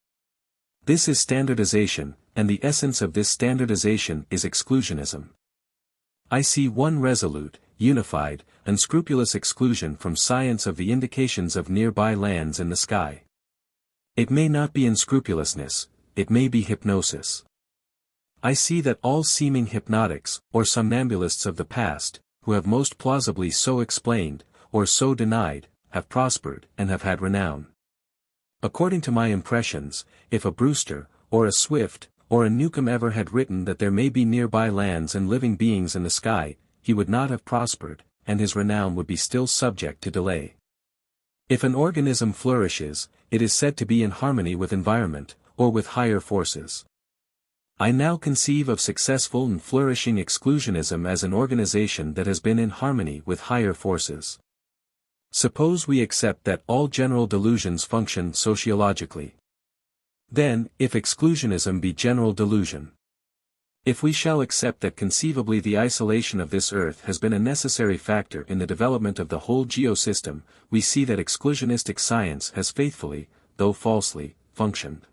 This is standardization, and the essence of this standardization is exclusionism. I see one resolute, unified, unscrupulous exclusion from science of the indications of nearby lands in the sky. It may not be unscrupulousness, it may be hypnosis. I see that all seeming hypnotics, or somnambulists of the past, who have most plausibly so explained, or so denied, have prospered and have had renown. According to my impressions, if a Brewster, or a Swift, or a Newcomb ever had written that there may be nearby lands and living beings in the sky, he would not have prospered, and his renown would be still subject to delay. If an organism flourishes, it is said to be in harmony with environment, or with higher forces. I now conceive of successful and flourishing exclusionism as an organization that has been in harmony with higher forces. Suppose we accept that all general delusions function sociologically. Then, if exclusionism be general delusion. If we shall accept that conceivably the isolation of this earth has been a necessary factor in the development of the whole geosystem, we see that exclusionistic science has faithfully, though falsely, functioned.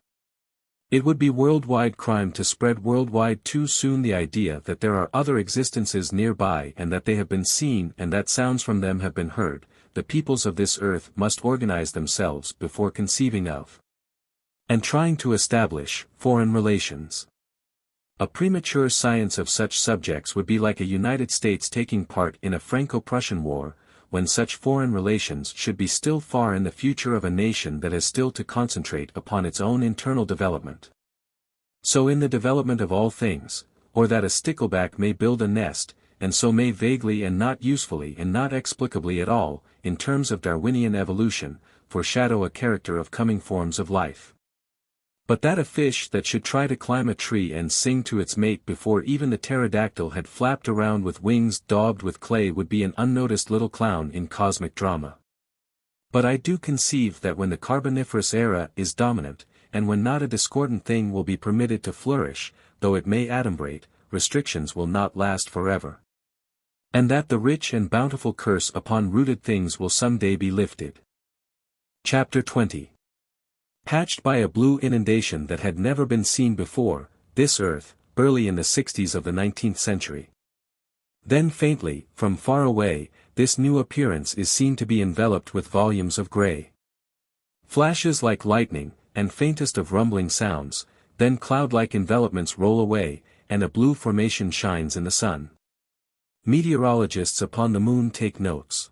It would be worldwide crime to spread worldwide too soon the idea that there are other existences nearby and that they have been seen and that sounds from them have been heard. The peoples of this earth must organize themselves before conceiving of and trying to establish foreign relations. A premature science of such subjects would be like a United States taking part in a Franco-Prussian war, when such foreign relations should be still far in the future of a nation that has still to concentrate upon its own internal development. So in the development of all things, or that a stickleback may build a nest, and so may vaguely and not usefully and not explicably at all, in terms of Darwinian evolution, foreshadow a character of coming forms of life. But that a fish that should try to climb a tree and sing to its mate before even the pterodactyl had flapped around with wings daubed with clay would be an unnoticed little clown in cosmic drama. But I do conceive that when the Carboniferous era is dominant, and when not a discordant thing will be permitted to flourish, though it may adumbrate, restrictions will not last forever. And that the rich and bountiful curse upon rooted things will someday be lifted. Chapter 20. Patched by a blue inundation that had never been seen before, this earth, early in the 60s of the 19th century. Then faintly, from far away, this new appearance is seen to be enveloped with volumes of gray. Flashes like lightning, and faintest of rumbling sounds, then cloud-like envelopments roll away, and a blue formation shines in the sun. Meteorologists upon the moon take notes.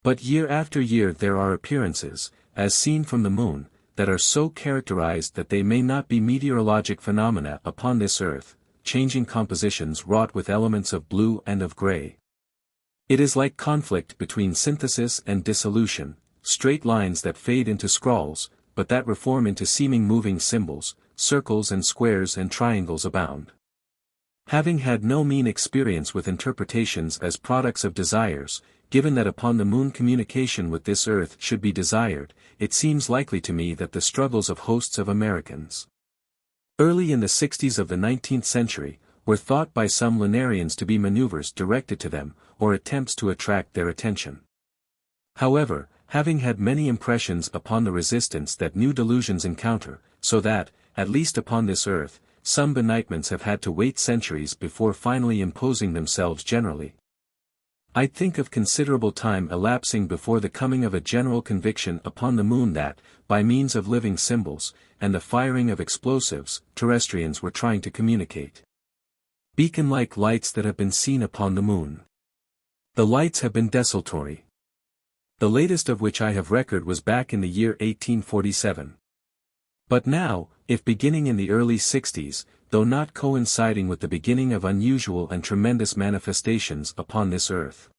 But year after year there are appearances, as seen from the moon, that are so characterized that they may not be meteorologic phenomena upon this earth, changing compositions wrought with elements of blue and of gray. It is like conflict between synthesis and dissolution, straight lines that fade into scrawls, but that reform into seeming moving symbols, circles and squares and triangles abound. Having had no mean experience with interpretations as products of desires, given that upon the moon communication with this earth should be desired, it seems likely to me that the struggles of hosts of Americans, early in the 60s of the 19th century, were thought by some lunarians to be maneuvers directed to them, or attempts to attract their attention. However, having had many impressions upon the resistance that new delusions encounter, so that, at least upon this earth, some benighments have had to wait centuries before finally imposing themselves generally. I think of considerable time elapsing before the coming of a general conviction upon the moon that, by means of living symbols, and the firing of explosives, terrestrians were trying to communicate. Beacon-like lights that have been seen upon the moon. The lights have been desultory. The latest of which I have record was back in the year 1847. But now, if beginning in the early 60s, though not coinciding with the beginning of unusual and tremendous manifestations upon this earth,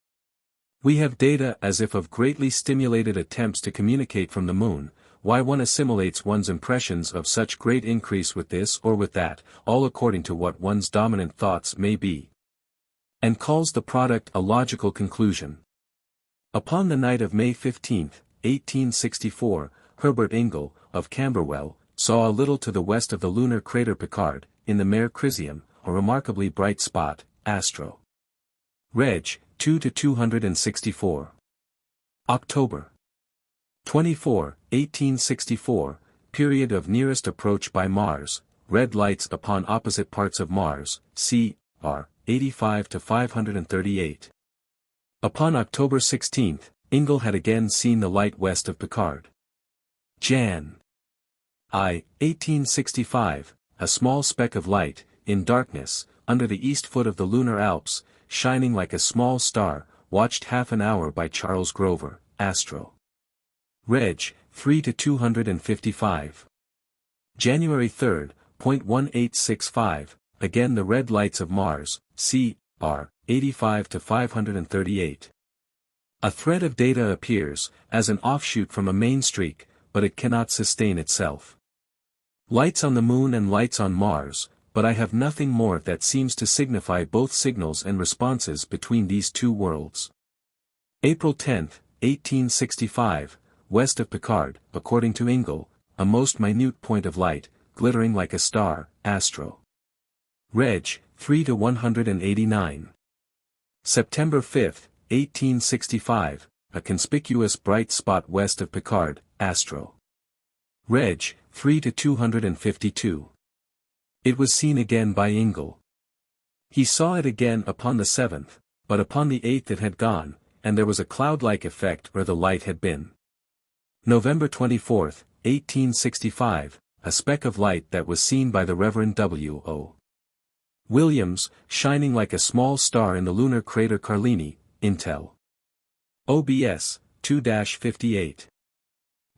we have data as if of greatly stimulated attempts to communicate from the moon, why one assimilates one's impressions of such great increase with this or with that, all according to what one's dominant thoughts may be, and calls the product a logical conclusion. Upon the night of May 15, 1864, Herbert Ingle, of Camberwell, saw a little to the west of the lunar crater Picard, in the Mare Crisium, a remarkably bright spot, astro. Reg. 2-264. October 24, 1864, period of nearest approach by Mars, red lights upon opposite parts of Mars, c.r. 85 to 538. Upon October 16, Ingle had again seen the light west of Picard. Jan. 1865, a small speck of light, in darkness, under the east foot of the lunar Alps, shining like a small star, watched half an hour by Charles Grover, Astro. Reg. 3-255. January 3, 1865, again the red lights of Mars, c.r. 85 to 538. A thread of data appears, as an offshoot from a main streak, but it cannot sustain itself. Lights on the Moon and lights on Mars, but I have nothing more that seems to signify both signals and responses between these two worlds. April 10, 1865, west of Picard, according to Engel, a most minute point of light, glittering like a star, astro. Reg. 3 to 189. September 5, 1865, a conspicuous bright spot west of Picard, astro. Reg. 3 to 252. It was seen again by Engel. He saw it again upon the 7th, but upon the 8th it had gone, and there was a cloud-like effect where the light had been. November 24, 1865, a speck of light that was seen by the Reverend W.O. Williams, shining like a small star in the lunar crater Carlini, Intel. OBS, 2-58.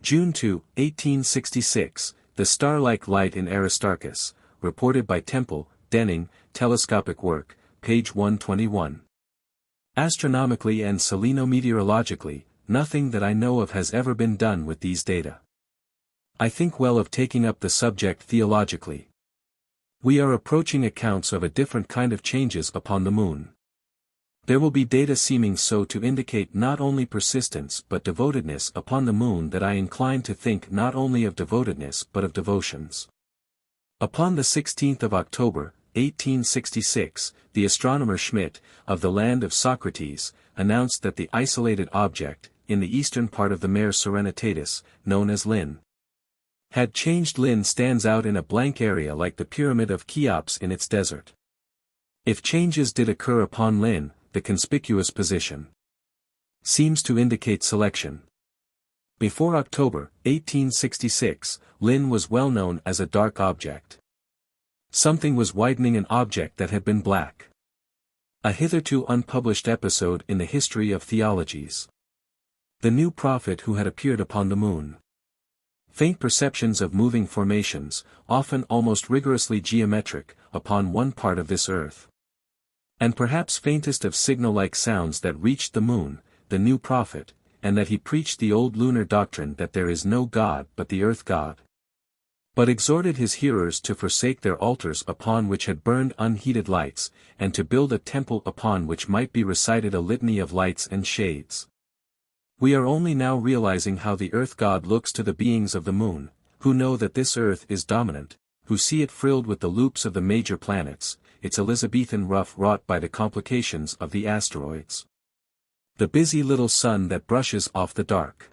June 2, 1866, the star-like light in Aristarchus, reported by Temple, Denning, Telescopic Work, page 121. Astronomically and selenometeorologically, nothing that I know of has ever been done with these data. I think well of taking up the subject theologically. We are approaching accounts of a different kind of changes upon the Moon. There will be data seeming so to indicate not only persistence but devotedness upon the Moon that I incline to think not only of devotedness but of devotions. Upon the 16th of October, 1866, the astronomer Schmidt, of the land of Socrates, announced that the isolated object, in the eastern part of the Mare Serenitatis, known as Lynn, had changed. Lynn stands out in a blank area like the pyramid of Cheops in its desert. If changes did occur upon Lynn, the conspicuous position seems to indicate selection. Before October, 1866, Lynn was well known as a dark object. Something was widening an object that had been black. A hitherto unpublished episode in the history of theologies. The new prophet who had appeared upon the Moon. Faint perceptions of moving formations, often almost rigorously geometric, upon one part of this earth. And perhaps faintest of signal-like sounds that reached the Moon, the new prophet, and that he preached the old lunar doctrine that there is no God but the earth God. But exhorted his hearers to forsake their altars upon which had burned unheeded lights, and to build a temple upon which might be recited a litany of lights and shades. We are only now realizing how the earth God looks to the beings of the Moon, who know that this earth is dominant, who see it frilled with the loops of the major planets, its Elizabethan rough wrought by the complications of the asteroids. The busy little sun that brushes off the dark.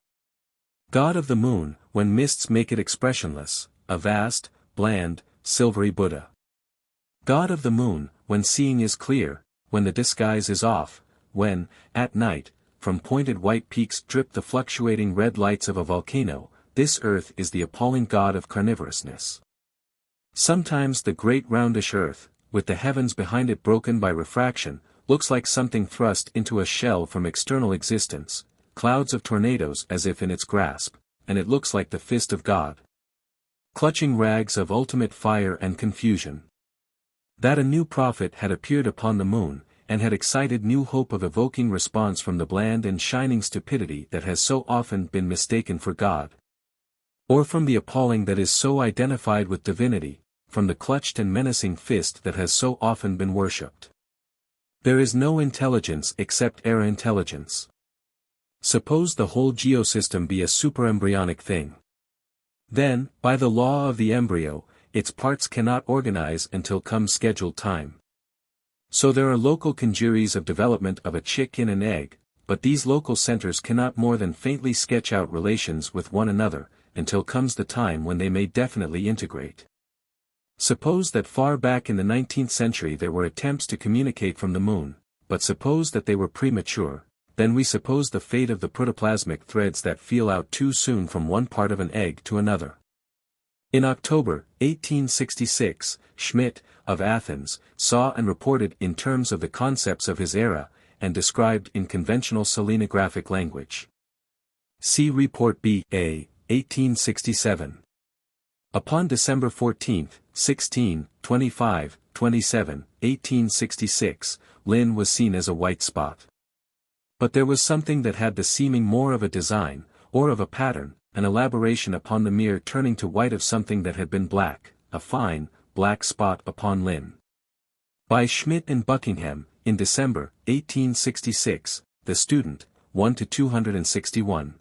God of the Moon, when mists make it expressionless, a vast, bland, silvery Buddha. God of the Moon, when seeing is clear, when the disguise is off, when, at night, from pointed white peaks drip the fluctuating red lights of a volcano, this earth is the appalling god of carnivorousness. Sometimes the great roundish earth, with the heavens behind it broken by refraction, looks like something thrust into a shell from external existence, clouds of tornadoes as if in its grasp, and it looks like the fist of God. Clutching rags of ultimate fire and confusion. That a new prophet had appeared upon the Moon, and had excited new hope of evoking response from the bland and shining stupidity that has so often been mistaken for God. Or from the appalling that is so identified with divinity, from the clutched and menacing fist that has so often been worshipped. There is no intelligence except era intelligence. Suppose the whole geosystem be a superembryonic thing. Then, by the law of the embryo, its parts cannot organize until comes scheduled time. So there are local congeries of development of a chick in an egg, but these local centers cannot more than faintly sketch out relations with one another, until comes the time when they may definitely integrate. Suppose that far back in the 19th century there were attempts to communicate from the Moon, but suppose that they were premature, then we suppose the fate of the protoplasmic threads that feel out too soon from one part of an egg to another. In October, 1866, Schmidt, of Athens, saw and reported in terms of the concepts of his era, and described in conventional selenographic language. See Report B. A. 1867. Upon December 14, 16, 25, 27, 1866, Lynn was seen as a white spot. But there was something that had the seeming more of a design, or of a pattern, an elaboration upon the mere turning to white of something that had been black, a fine, black spot upon Lynn. By Schmidt and Buckingham, in December, 1866, The Student, 1-261.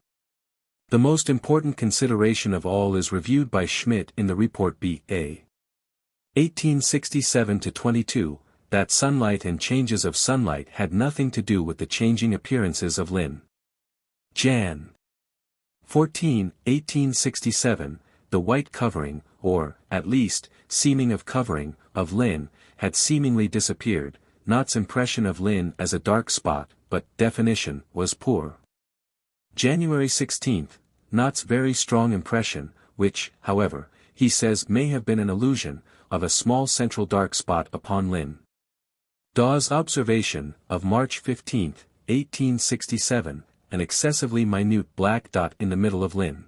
The most important consideration of all is reviewed by Schmidt in the report B.A. 1867-22, that sunlight and changes of sunlight had nothing to do with the changing appearances of Lynn. Jan. 14, 1867, the white covering, or, at least, seeming of covering, of Lynn, had seemingly disappeared. Nott's impression of Lynn as a dark spot, but definition, was poor. January 16, Nott's very strong impression, which, however, he says may have been an illusion, of a small central dark spot upon Lynn. Dawes' observation, of March 15, 1867, an excessively minute black dot in the middle of Lynn.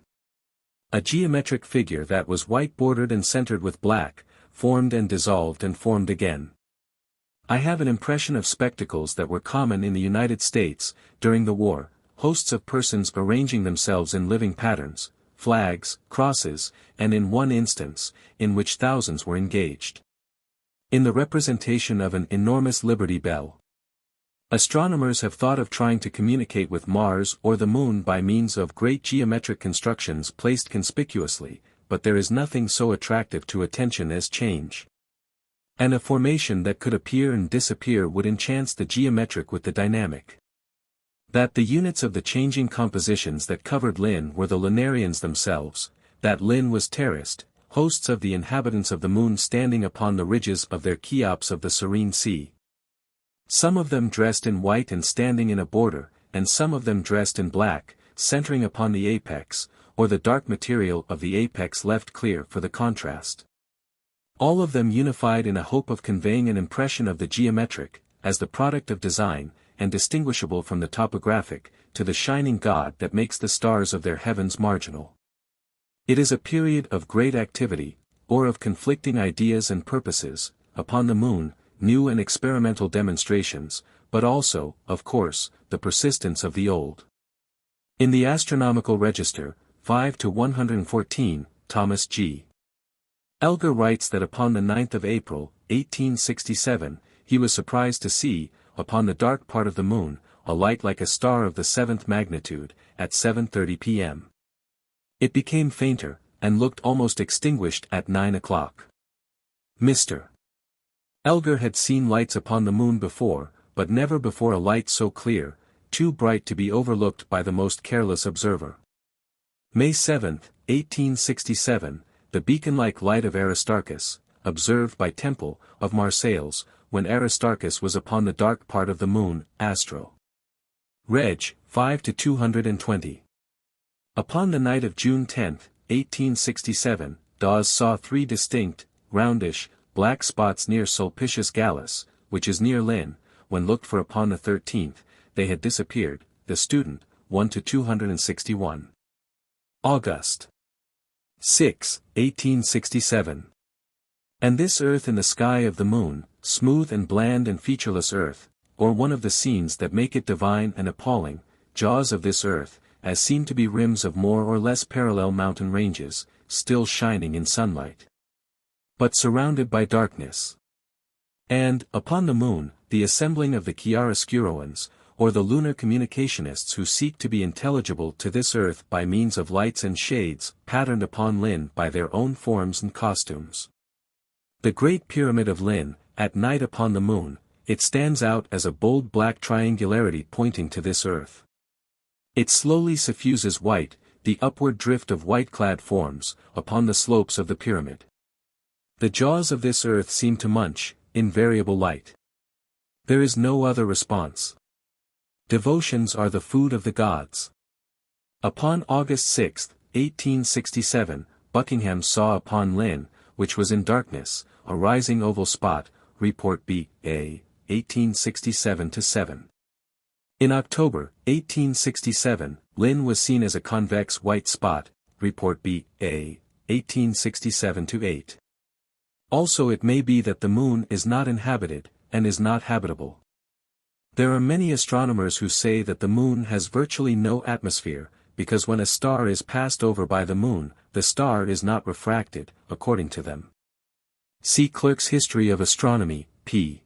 A geometric figure that was white bordered and centered with black, formed and dissolved and formed again. I have an impression of spectacles that were common in the United States, during the war, hosts of persons arranging themselves in living patterns, flags, crosses, and in one instance, in which thousands were engaged in the representation of an enormous Liberty Bell. Astronomers have thought of trying to communicate with Mars or the Moon by means of great geometric constructions placed conspicuously, but there is nothing so attractive to attention as change. And a formation that could appear and disappear would enchant the geometric with the dynamic. That the units of the changing compositions that covered Lynn were the Linnarians themselves, that Lynn was terraced, hosts of the inhabitants of the Moon standing upon the ridges of their Cheops of the serene sea. Some of them dressed in white and standing in a border, and some of them dressed in black, centering upon the apex, or the dark material of the apex left clear for the contrast. All of them unified in a hope of conveying an impression of the geometric, as the product of design, and distinguishable from the topographic, to the shining God that makes the stars of their heavens marginal. It is a period of great activity, or of conflicting ideas and purposes, upon the Moon, new and experimental demonstrations, but also, of course, the persistence of the old. In the Astronomical Register, 5-114, Thomas G. Elgar writes that upon the 9th of April, 1867, he was surprised to see, upon the dark part of the Moon, a light like a star of the 7th magnitude, at 7:30 p.m. It became fainter, and looked almost extinguished at 9 o'clock. Mr. Elgar had seen lights upon the Moon before, but never before a light so clear, too bright to be overlooked by the most careless observer. May 7, 1867, the beacon-like light of Aristarchus, observed by Temple, of Marseilles, when Aristarchus was upon the dark part of the Moon, Astro. Reg. 5-220. Upon the night of June 10, 1867, Dawes saw 3 distinct, roundish, black spots near Sulpicius Gallus, which is near Lynn. When looked for upon the 13th, they had disappeared. The Student, 1-261. August 6, 1867. And this earth in the sky of the Moon, smooth and bland and featureless earth, or one of the scenes that make it divine and appalling, jaws of this earth, as seem to be rims of more or less parallel mountain ranges, still shining in sunlight, but surrounded by darkness. And, upon the Moon, the assembling of the chiaroscuroans, or the lunar communicationists who seek to be intelligible to this earth by means of lights and shades, patterned upon Lynn by their own forms and costumes. The Great Pyramid of Lynn, at night upon the Moon, it stands out as a bold black triangularity pointing to this earth. It slowly suffuses white, the upward drift of white-clad forms, upon the slopes of the pyramid. The jaws of this earth seem to munch, invariable light. There is no other response. Devotions are the food of the gods. Upon August 6, 1867, Buckingham saw upon Lynn, which was in darkness, a rising oval spot, report B.A., 1867-7. In October, 1867, Lynn was seen as a convex white spot, report B.A., 1867–8. Also it may be that the moon is not inhabited, and is not habitable. There are many astronomers who say that the moon has virtually no atmosphere, because when a star is passed over by the moon, the star is not refracted, according to them. See Clerk's History of Astronomy, p.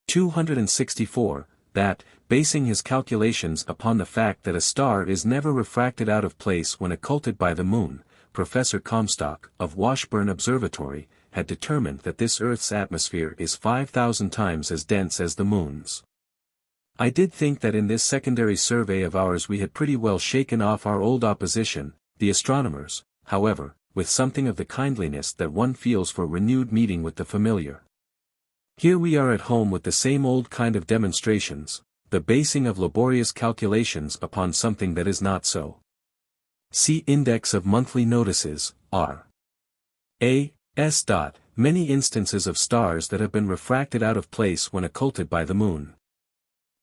264, that, basing his calculations upon the fact that a star is never refracted out of place when occulted by the moon, Professor Comstock, of Washburn Observatory, had determined that this Earth's atmosphere is 5,000 times as dense as the moon's. I did think that in this secondary survey of ours we had pretty well shaken off our old opposition, the astronomers, however, with something of the kindliness that one feels for renewed meeting with the familiar. Here we are at home with the same old kind of demonstrations, the basing of laborious calculations upon something that is not so. See Index of Monthly Notices, R. A. S. Many instances of stars that have been refracted out of place when occulted by the moon.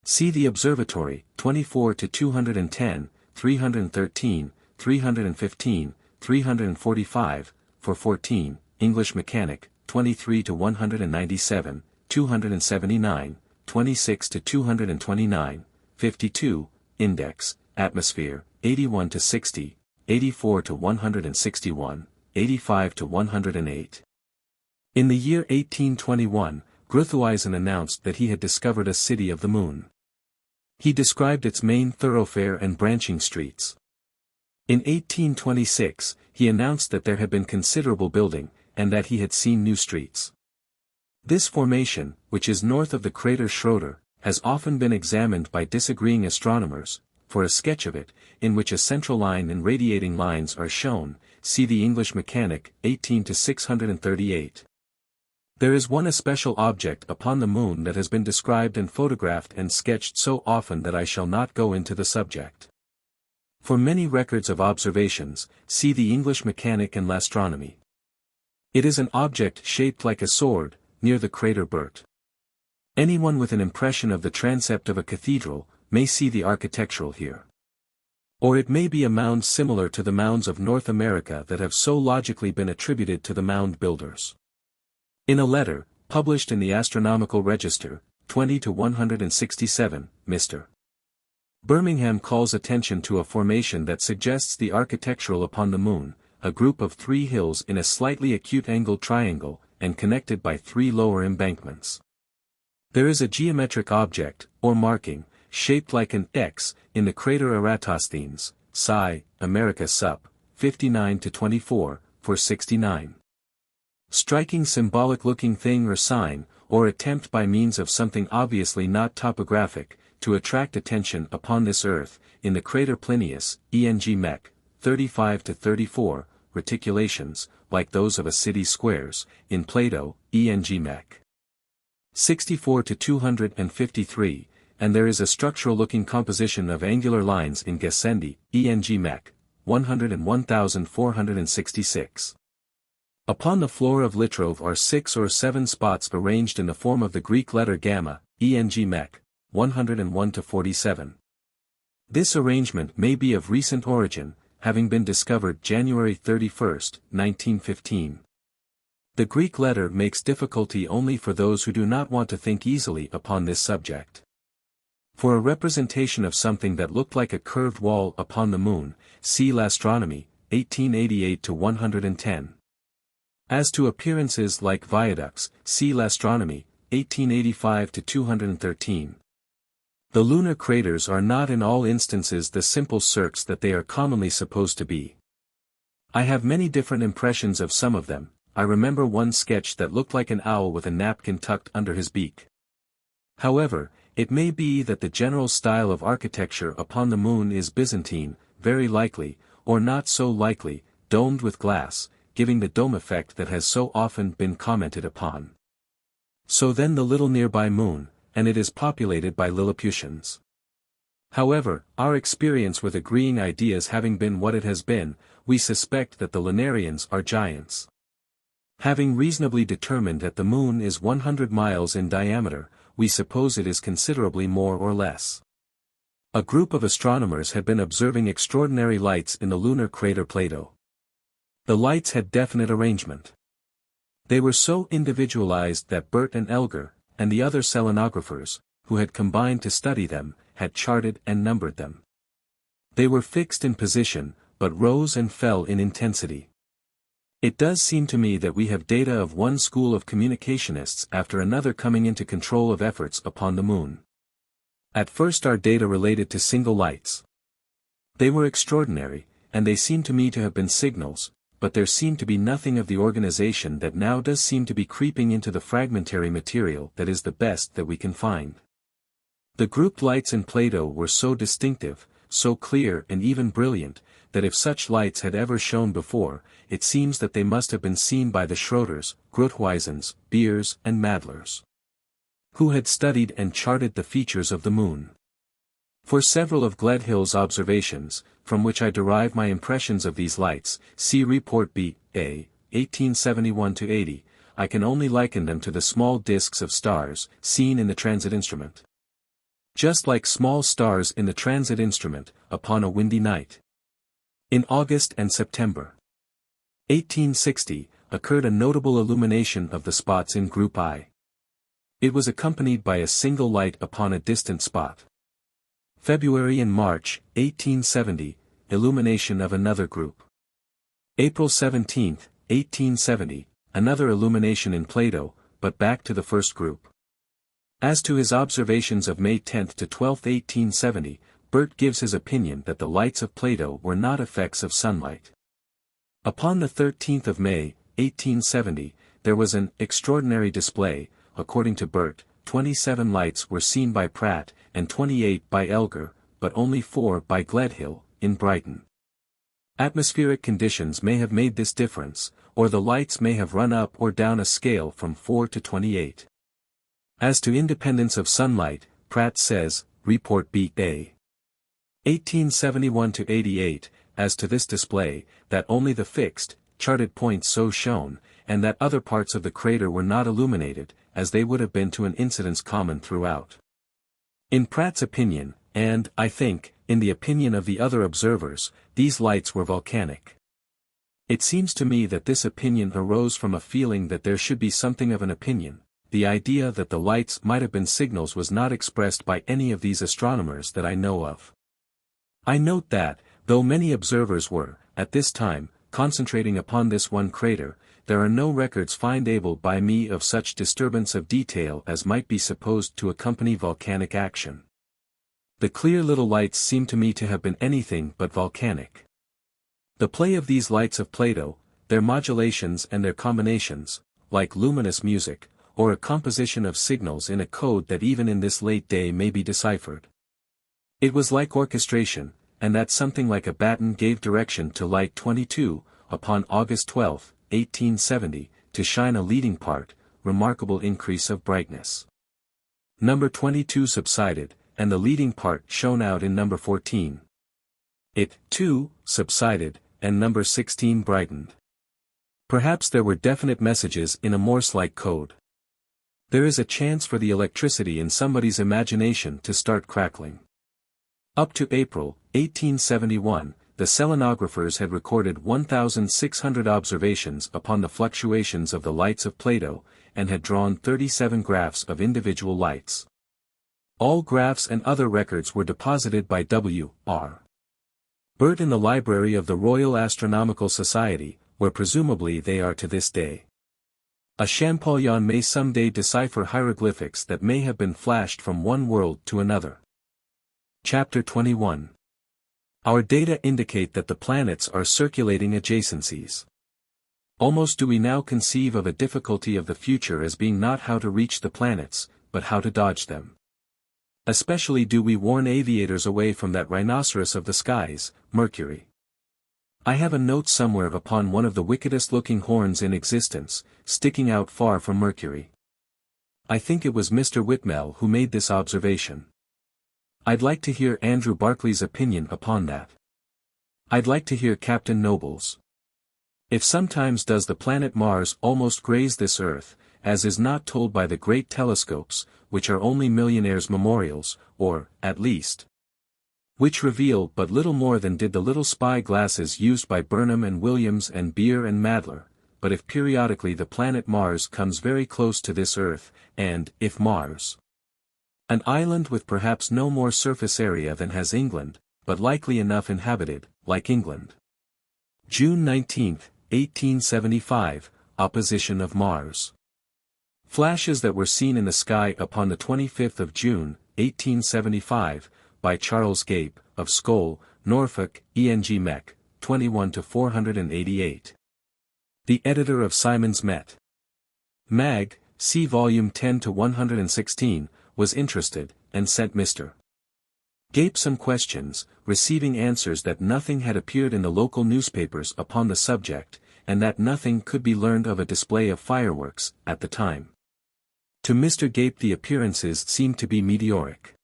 See the Observatory, 24–210, 313, 315, 345, for 14, English Mechanic, 23–197, 279, 26–229, 52, Index, Atmosphere, 81–60, 84–161, 85–108. In the year 1821, Gruithuisen announced that he had discovered a city of the moon. He described its main thoroughfare and branching streets. In 1826, he announced that there had been considerable building, and that he had seen new streets. This formation, which is north of the crater Schroeder, has often been examined by disagreeing astronomers. For a sketch of it, in which a central line and radiating lines are shown, see the English Mechanic, 18–638. There is one especial object upon the moon that has been described and photographed and sketched so often that I shall not go into the subject. For many records of observations, see the English Mechanic and L'Astronomie. It is an object shaped like a sword, near the crater Burt. Anyone with an impression of the transept of a cathedral, may see the architectural here. Or it may be a mound similar to the mounds of North America that have so logically been attributed to the mound builders. In a letter, published in the Astronomical Register, 20–167, Mr. Birmingham calls attention to a formation that suggests the architectural upon the moon, a group of 3 hills in a slightly acute-angled triangle, and connected by 3 lower embankments. There is a geometric object, or marking, shaped like an X, in the crater Eratosthenes, Sci. America Sup. 59–24, for 69. Striking symbolic-looking thing or sign, or attempt by means of something obviously not topographic, to attract attention upon this earth, in the crater Plinius, ENG Mech, 35–34, reticulations, like those of a city's squares, in Plato, ENG Mech. 64–253, and there is a structural-looking composition of angular lines in Gassendi, ENG Mech, 101,466. Upon the floor of Litrove are 6 or 7 spots arranged in the form of the Greek letter gamma, ENG Mech, 101–47. This arrangement may be of recent origin, having been discovered January 31, 1915. The Greek letter makes difficulty only for those who do not want to think easily upon this subject. For a representation of something that looked like a curved wall upon the moon, see L'Astronomie, 1888–110. As to appearances like viaducts, see L'Astronomie, 1885–213. The lunar craters are not in all instances the simple cirques that they are commonly supposed to be. I have many different impressions of some of them. I remember one sketch that looked like an owl with a napkin tucked under his beak. However, it may be that the general style of architecture upon the moon is Byzantine, very likely, or not so likely, domed with glass, giving the dome effect that has so often been commented upon. So then the little nearby moon, and it is populated by Lilliputians. However, our experience with agreeing ideas having been what it has been, we suspect that the lunarians are giants. Having reasonably determined that the moon is 100 miles in diameter, we suppose it is considerably more or less. A group of astronomers had been observing extraordinary lights in the lunar crater Plato. The lights had definite arrangement. They were so individualized that Bert and Elgar, and the other selenographers, who had combined to study them, had charted and numbered them. They were fixed in position, but rose and fell in intensity. It does seem to me that we have data of one school of communicationists after another coming into control of efforts upon the moon. At first our data related to single lights. They were extraordinary, and they seem to me to have been signals, but there seemed to be nothing of the organization that now does seem to be creeping into the fragmentary material that is the best that we can find. The grouped lights in Plato were so distinctive, so clear and even brilliant, that if such lights had ever shone before, it seems that they must have been seen by the Schroders, Grothuizens, Beers and Madlers, who had studied and charted the features of the moon. For several of Gledhill's observations, from which I derive my impressions of these lights, see Report B.A., 1871-80, I can only liken them to the small disks of stars, seen in the transit instrument. Just like small stars in the transit instrument, upon a windy night. In August and September 1860, occurred a notable illumination of the spots in Group I. It was accompanied by a single light upon a distant spot. February and March, 1870, illumination of another group. April 17, 1870, another illumination in Plato, but back to the first group. As to his observations of May 10 to 12, 1870, Bert gives his opinion that the lights of Plato were not effects of sunlight. Upon the 13th of May, 1870, there was an extraordinary display. According to Bert, 27 lights were seen by Pratt, and 28 by Elgar, but only 4 by Gledhill, in Brighton. Atmospheric conditions may have made this difference, or the lights may have run up or down a scale from 4 to 28. As to independence of sunlight, Pratt says, Report B.A. 1871-88, as to this display, that only the fixed, charted points so shone, and that other parts of the crater were not illuminated, as they would have been to an incidence common throughout. In Pratt's opinion, and, I think, in the opinion of the other observers, these lights were volcanic. It seems to me that this opinion arose from a feeling that there should be something of an opinion. The idea that the lights might have been signals was not expressed by any of these astronomers that I know of. I note that, though many observers were, at this time, concentrating upon this one crater, there are no records found able by me of such disturbance of detail as might be supposed to accompany volcanic action. The clear little lights seem to me to have been anything but volcanic. The play of these lights of Plato, their modulations and their combinations, like luminous music, or a composition of signals in a code that even in this late day may be deciphered. It was like orchestration, and that something like a baton gave direction to light 22, upon August 12, 1870, to shine a leading part, remarkable increase of brightness. Number 22 subsided, and the leading part shone out in number 14. It, too, subsided, and number 16 brightened. Perhaps there were definite messages in a Morse-like code. There is a chance for the electricity in somebody's imagination to start crackling. Up to April, 1871, the selenographers had recorded 1,600 observations upon the fluctuations of the lights of Plato, and had drawn 37 graphs of individual lights. All graphs and other records were deposited by W.R. Bert in the library of the Royal Astronomical Society, where presumably they are to this day. A Champollion may someday decipher hieroglyphics that may have been flashed from one world to another. Chapter 21. Our data indicate that the planets are circulating adjacencies. Almost do we now conceive of a difficulty of the future as being not how to reach the planets, but how to dodge them. Especially do we warn aviators away from that rhinoceros of the skies, Mercury. I have a note somewhere upon one of the wickedest looking horns in existence, sticking out far from Mercury. I think it was Mr. Whitmell who made this observation. I'd like to hear Andrew Barclay's opinion upon that. I'd like to hear Captain Noble's. If sometimes does the planet Mars almost graze this Earth, as is not told by the great telescopes, which are only millionaires' memorials, or, at least, which reveal but little more than did the little spy glasses used by Burnham and Williams and Beer and Madler. But if periodically the planet Mars comes very close to this Earth, and, if Mars, an island with perhaps no more surface area than has England, but likely enough inhabited, like England. June 19, 1875, opposition of Mars. Flashes that were seen in the sky upon the 25th of June, 1875, by Charles Gape, of Scole, Norfolk, ENG Mech, 21-488. The editor of Simon's Met. Mag, see volume 10-116, was interested, and sent Mr. Gape some questions, receiving answers that nothing had appeared in the local newspapers upon the subject, and that nothing could be learned of a display of fireworks, at the time. To Mr. Gape the appearances seemed to be meteoric.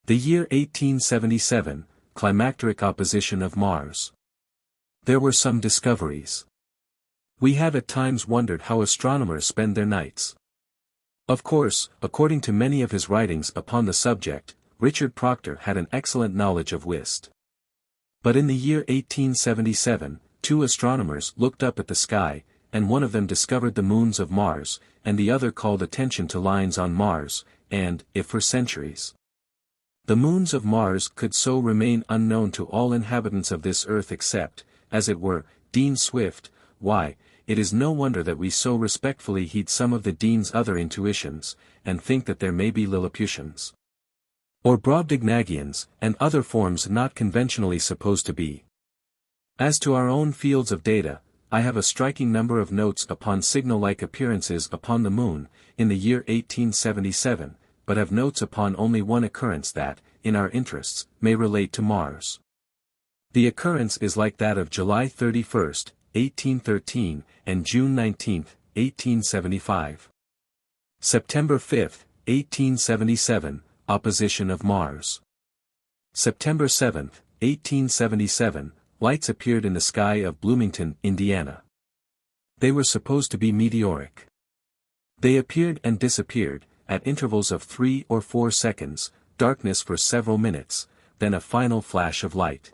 The year 1877, climacteric opposition of Mars. There were some discoveries. We have at times wondered how astronomers spend their nights. Of course, according to many of his writings upon the subject, Richard Proctor had an excellent knowledge of whist. But in the year 1877, two astronomers looked up at the sky, and one of them discovered the moons of Mars, and the other called attention to lines on Mars, and, if for centuries, the moons of Mars could so remain unknown to all inhabitants of this earth except, as it were, Dean Swift, why, it is no wonder that we so respectfully heed some of the Dean's other intuitions, and think that there may be Lilliputians, or Brobdingnagians, and other forms not conventionally supposed to be. As to our own fields of data, I have a striking number of notes upon signal-like appearances upon the moon, in the year 1877, but have notes upon only one occurrence that, in our interests, may relate to Mars. The occurrence is like that of July 31, 1813, and June 19, 1875. September 5, 1877, opposition of Mars. September 7, 1877, lights appeared in the sky of Bloomington, Indiana. They were supposed to be meteoric. They appeared and disappeared, at intervals of 3 or 4 seconds, darkness for several minutes, then a final flash of light.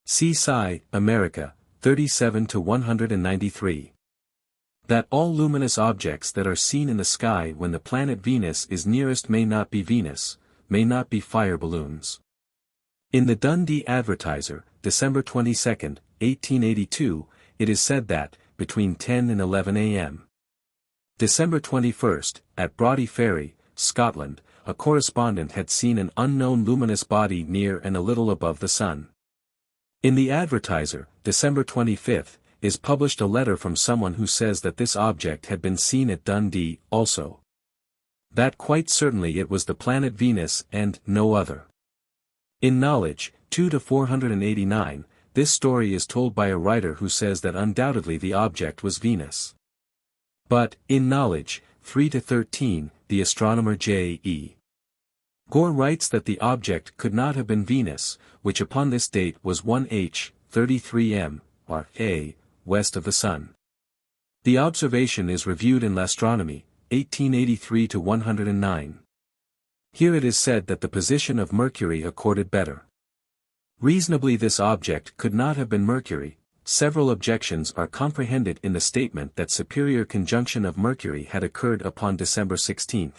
See Sci, America, 37-193. That all luminous objects that are seen in the sky when the planet Venus is nearest may not be Venus, may not be fire balloons. In the Dundee Advertiser, December 22, 1882, it is said that, between 10 and 11 a.m. December 21, at Broughty Ferry, Scotland, a correspondent had seen an unknown luminous body near and a little above the sun. In the Advertiser, December 25, is published a letter from someone who says that this object had been seen at Dundee, also. That quite certainly it was the planet Venus and no other. In Knowledge, 2-489, this story is told by a writer who says that undoubtedly the object was Venus. But, in Knowledge, 3-13, the astronomer J.E. Gore writes that the object could not have been Venus, which upon this date was 1H, 33m, or A, west of the Sun. The observation is reviewed in L'Astronomie, 1883-109. Here it is said that the position of Mercury accorded better. Reasonably this object could not have been Mercury. Several objections are comprehended in the statement that superior conjunction of Mercury had occurred upon December 16.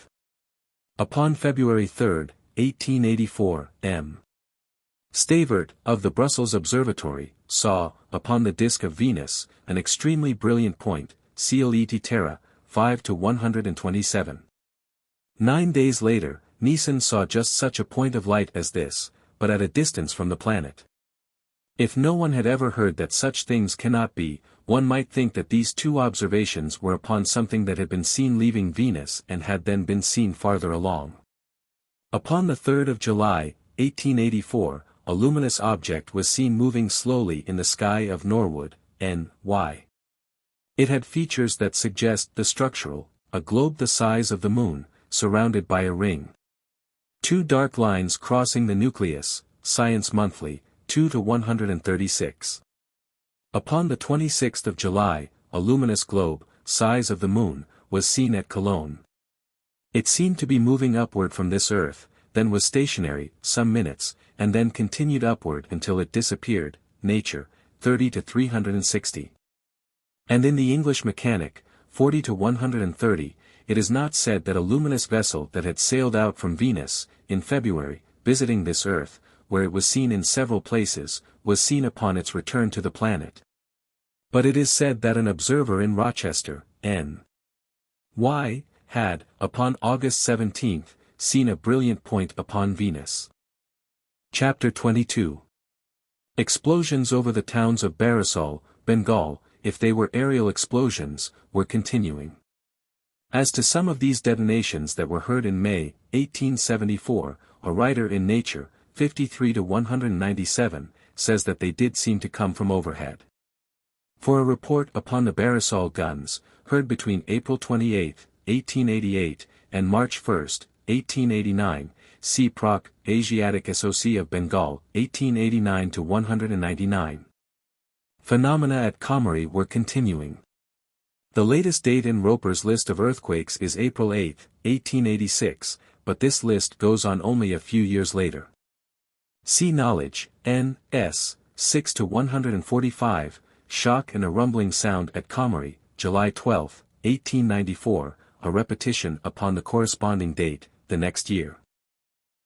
Upon February 3, 1884, M. Stavert, of the Brussels Observatory, saw, upon the disk of Venus, an extremely brilliant point, Coeleti Terra, 5-127. 9 days later, Neison saw just such a point of light as this, but at a distance from the planet. If no one had ever heard that such things cannot be, one might think that these two observations were upon something that had been seen leaving Venus and had then been seen farther along. Upon the 3rd of July, 1884, a luminous object was seen moving slowly in the sky of Norwood, N.Y. It had features that suggest the structural, a globe the size of the moon, surrounded by a ring. 2 dark lines crossing the nucleus, Science Monthly, 2-136. Upon the 26th of July, a luminous globe, size of the moon, was seen at Cologne. It seemed to be moving upward from this earth, then was stationary, some minutes, and then continued upward until it disappeared, Nature, 30 to 360. And in the English Mechanic, 40 to 130, it is not said that a luminous vessel that had sailed out from Venus, in February, visiting this Earth, where it was seen in several places, was seen upon its return to the planet. But it is said that an observer in Rochester, N.Y., had, upon August 17, seen a brilliant point upon Venus. Chapter 22. Explosions over the towns of Barisal, Bengal, if they were aerial explosions, were continuing. As to some of these detonations that were heard in May, 1874, a writer in Nature, 53 to 197, says that they did seem to come from overhead. For a report upon the Barisal guns, heard between April 28, 1888, and March 1, 1889, see Proc. Asiatic SOC of Bengal, 1889 to 199. Phenomena at Kamari were continuing. The latest date in Roper's list of earthquakes is April 8, 1886, but this list goes on only a few years later. See Knowledge, N.S., 6 to 145, Shock and a rumbling sound at Kamari, July 12, 1894, a repetition upon the corresponding date, the next year.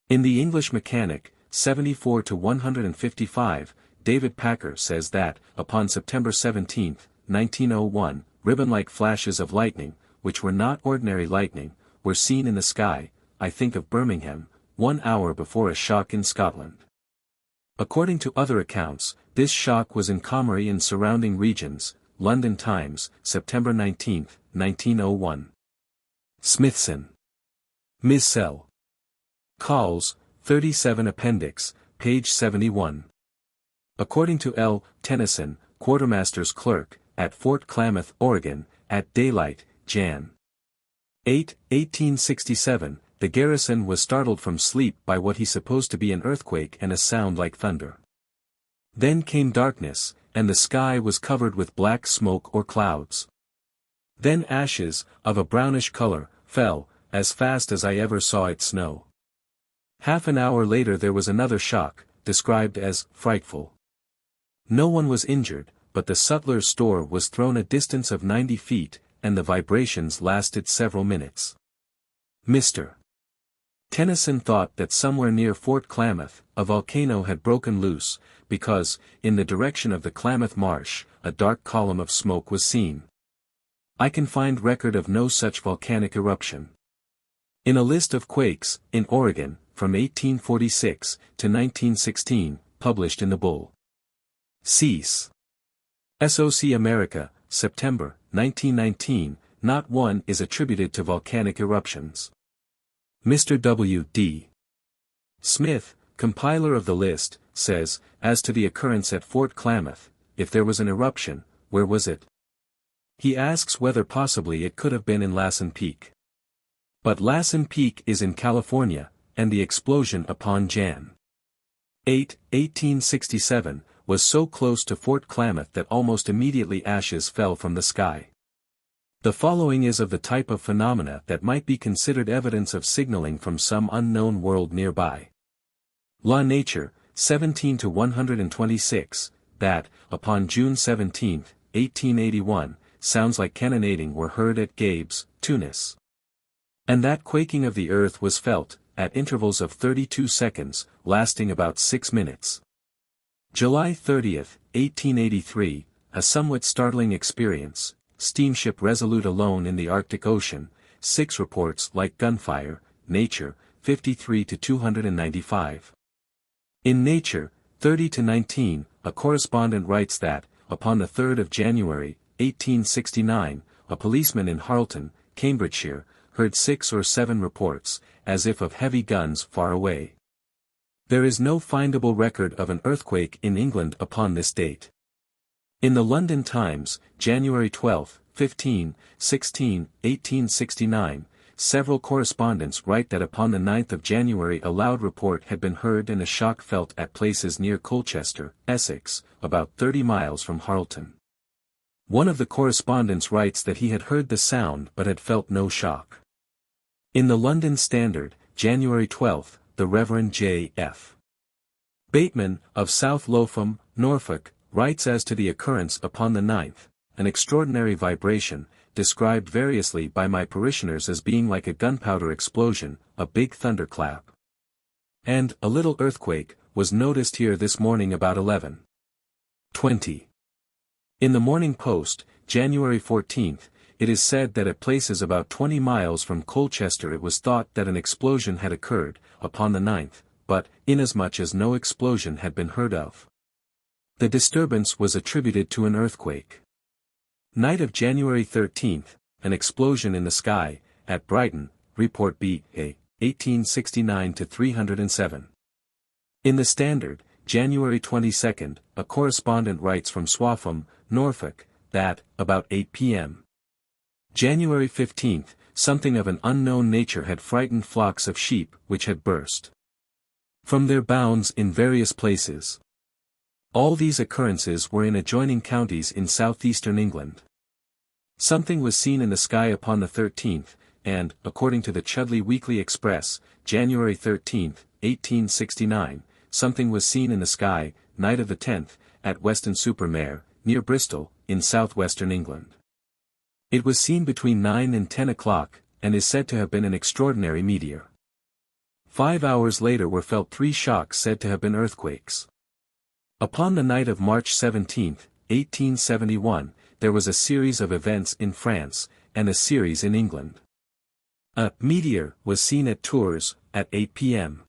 In the English Mechanic, 74 to 155, David Packer says that, upon September 17, 1901, ribbon-like flashes of lightning, which were not ordinary lightning, were seen in the sky, I think of Birmingham, 1 hour before a shock in Scotland. According to other accounts, this shock was in Kamari and surrounding regions, London Times, September 19, 1901. Smithson. Ms. Sell. Calls, 37 Appendix, page 71. According to L. Tennyson, quartermaster's clerk, at Fort Klamath, Oregon, at daylight, Jan. 8, 1867, the garrison was startled from sleep by what he supposed to be an earthquake and a sound like thunder. Then came darkness, and the sky was covered with black smoke or clouds. Then ashes, of a brownish color, fell, as fast as I ever saw it snow. Half an hour later there was another shock, described as frightful. No one was injured, but the sutler's store was thrown a distance of 90 feet, and the vibrations lasted several minutes. Mr. Tennyson thought that somewhere near Fort Klamath, a volcano had broken loose, because, in the direction of the Klamath Marsh, a dark column of smoke was seen. I can find record of no such volcanic eruption. In a list of quakes, in Oregon, from 1846 to 1916, published in the Bull. Cease. SOC America, September, 1919, not one is attributed to volcanic eruptions. Mr. W. D. Smith, compiler of the list, says, as to the occurrence at Fort Klamath, if there was an eruption, where was it? He asks whether possibly it could have been in Lassen Peak. But Lassen Peak is in California, and the explosion upon Jan. 8, 1867, was so close to Fort Klamath that almost immediately ashes fell from the sky. The following is of the type of phenomena that might be considered evidence of signaling from some unknown world nearby. La Nature, 17 to 126, that, upon June 17, 1881, sounds like cannonading were heard at Gabes, Tunis. And that quaking of the earth was felt, at intervals of 32 seconds, lasting about 6 minutes. July 30, 1883, a somewhat startling experience, steamship Resolute alone in the Arctic Ocean, 6 reports like gunfire, Nature, 53 to 295. In Nature, 30 to 19, a correspondent writes that, upon the 3rd of January, 1869, a policeman in Harleton, Cambridgeshire, heard 6 or 7 reports, as if of heavy guns far away. There is no findable record of an earthquake in England upon this date. In the London Times, January 12, 15, 16, 1869, several correspondents write that upon the 9th of January a loud report had been heard and a shock felt at places near Colchester, Essex, about 30 miles from Harleton. One of the correspondents writes that he had heard the sound but had felt no shock. In the London Standard, January 12, the Reverend J. F. Bateman, of South Lowtham, Norfolk, writes as to the occurrence upon the 9th, an extraordinary vibration, described variously by my parishioners as being like a gunpowder explosion, a big thunderclap. And a little earthquake was noticed here this morning about 11:20. In the Morning Post, January 14, it is said that at places about 20 miles from Colchester it was thought that an explosion had occurred, upon the 9th, but, inasmuch as no explosion had been heard of, the disturbance was attributed to an earthquake. Night of January 13, an explosion in the sky, at Brighton, report B.A., 1869-307. In the Standard, January 22, a correspondent writes from Swaffham, Norfolk, that, about 8 p.m. January 15, something of an unknown nature had frightened flocks of sheep which had burst from their bounds in various places. All these occurrences were in adjoining counties in southeastern England. Something was seen in the sky upon the 13th, and, according to the Chudley Weekly Express, January 13, 1869, something was seen in the sky, night of the 10th, at Weston-super-Mare, near Bristol, in southwestern England. It was seen between 9 and 10 o'clock, and is said to have been an extraordinary meteor. 5 hours later were felt 3 shocks said to have been earthquakes. Upon the night of March 17, 1871, there was a series of events in France, and a series in England. A meteor was seen at Tours, at 8 p.m.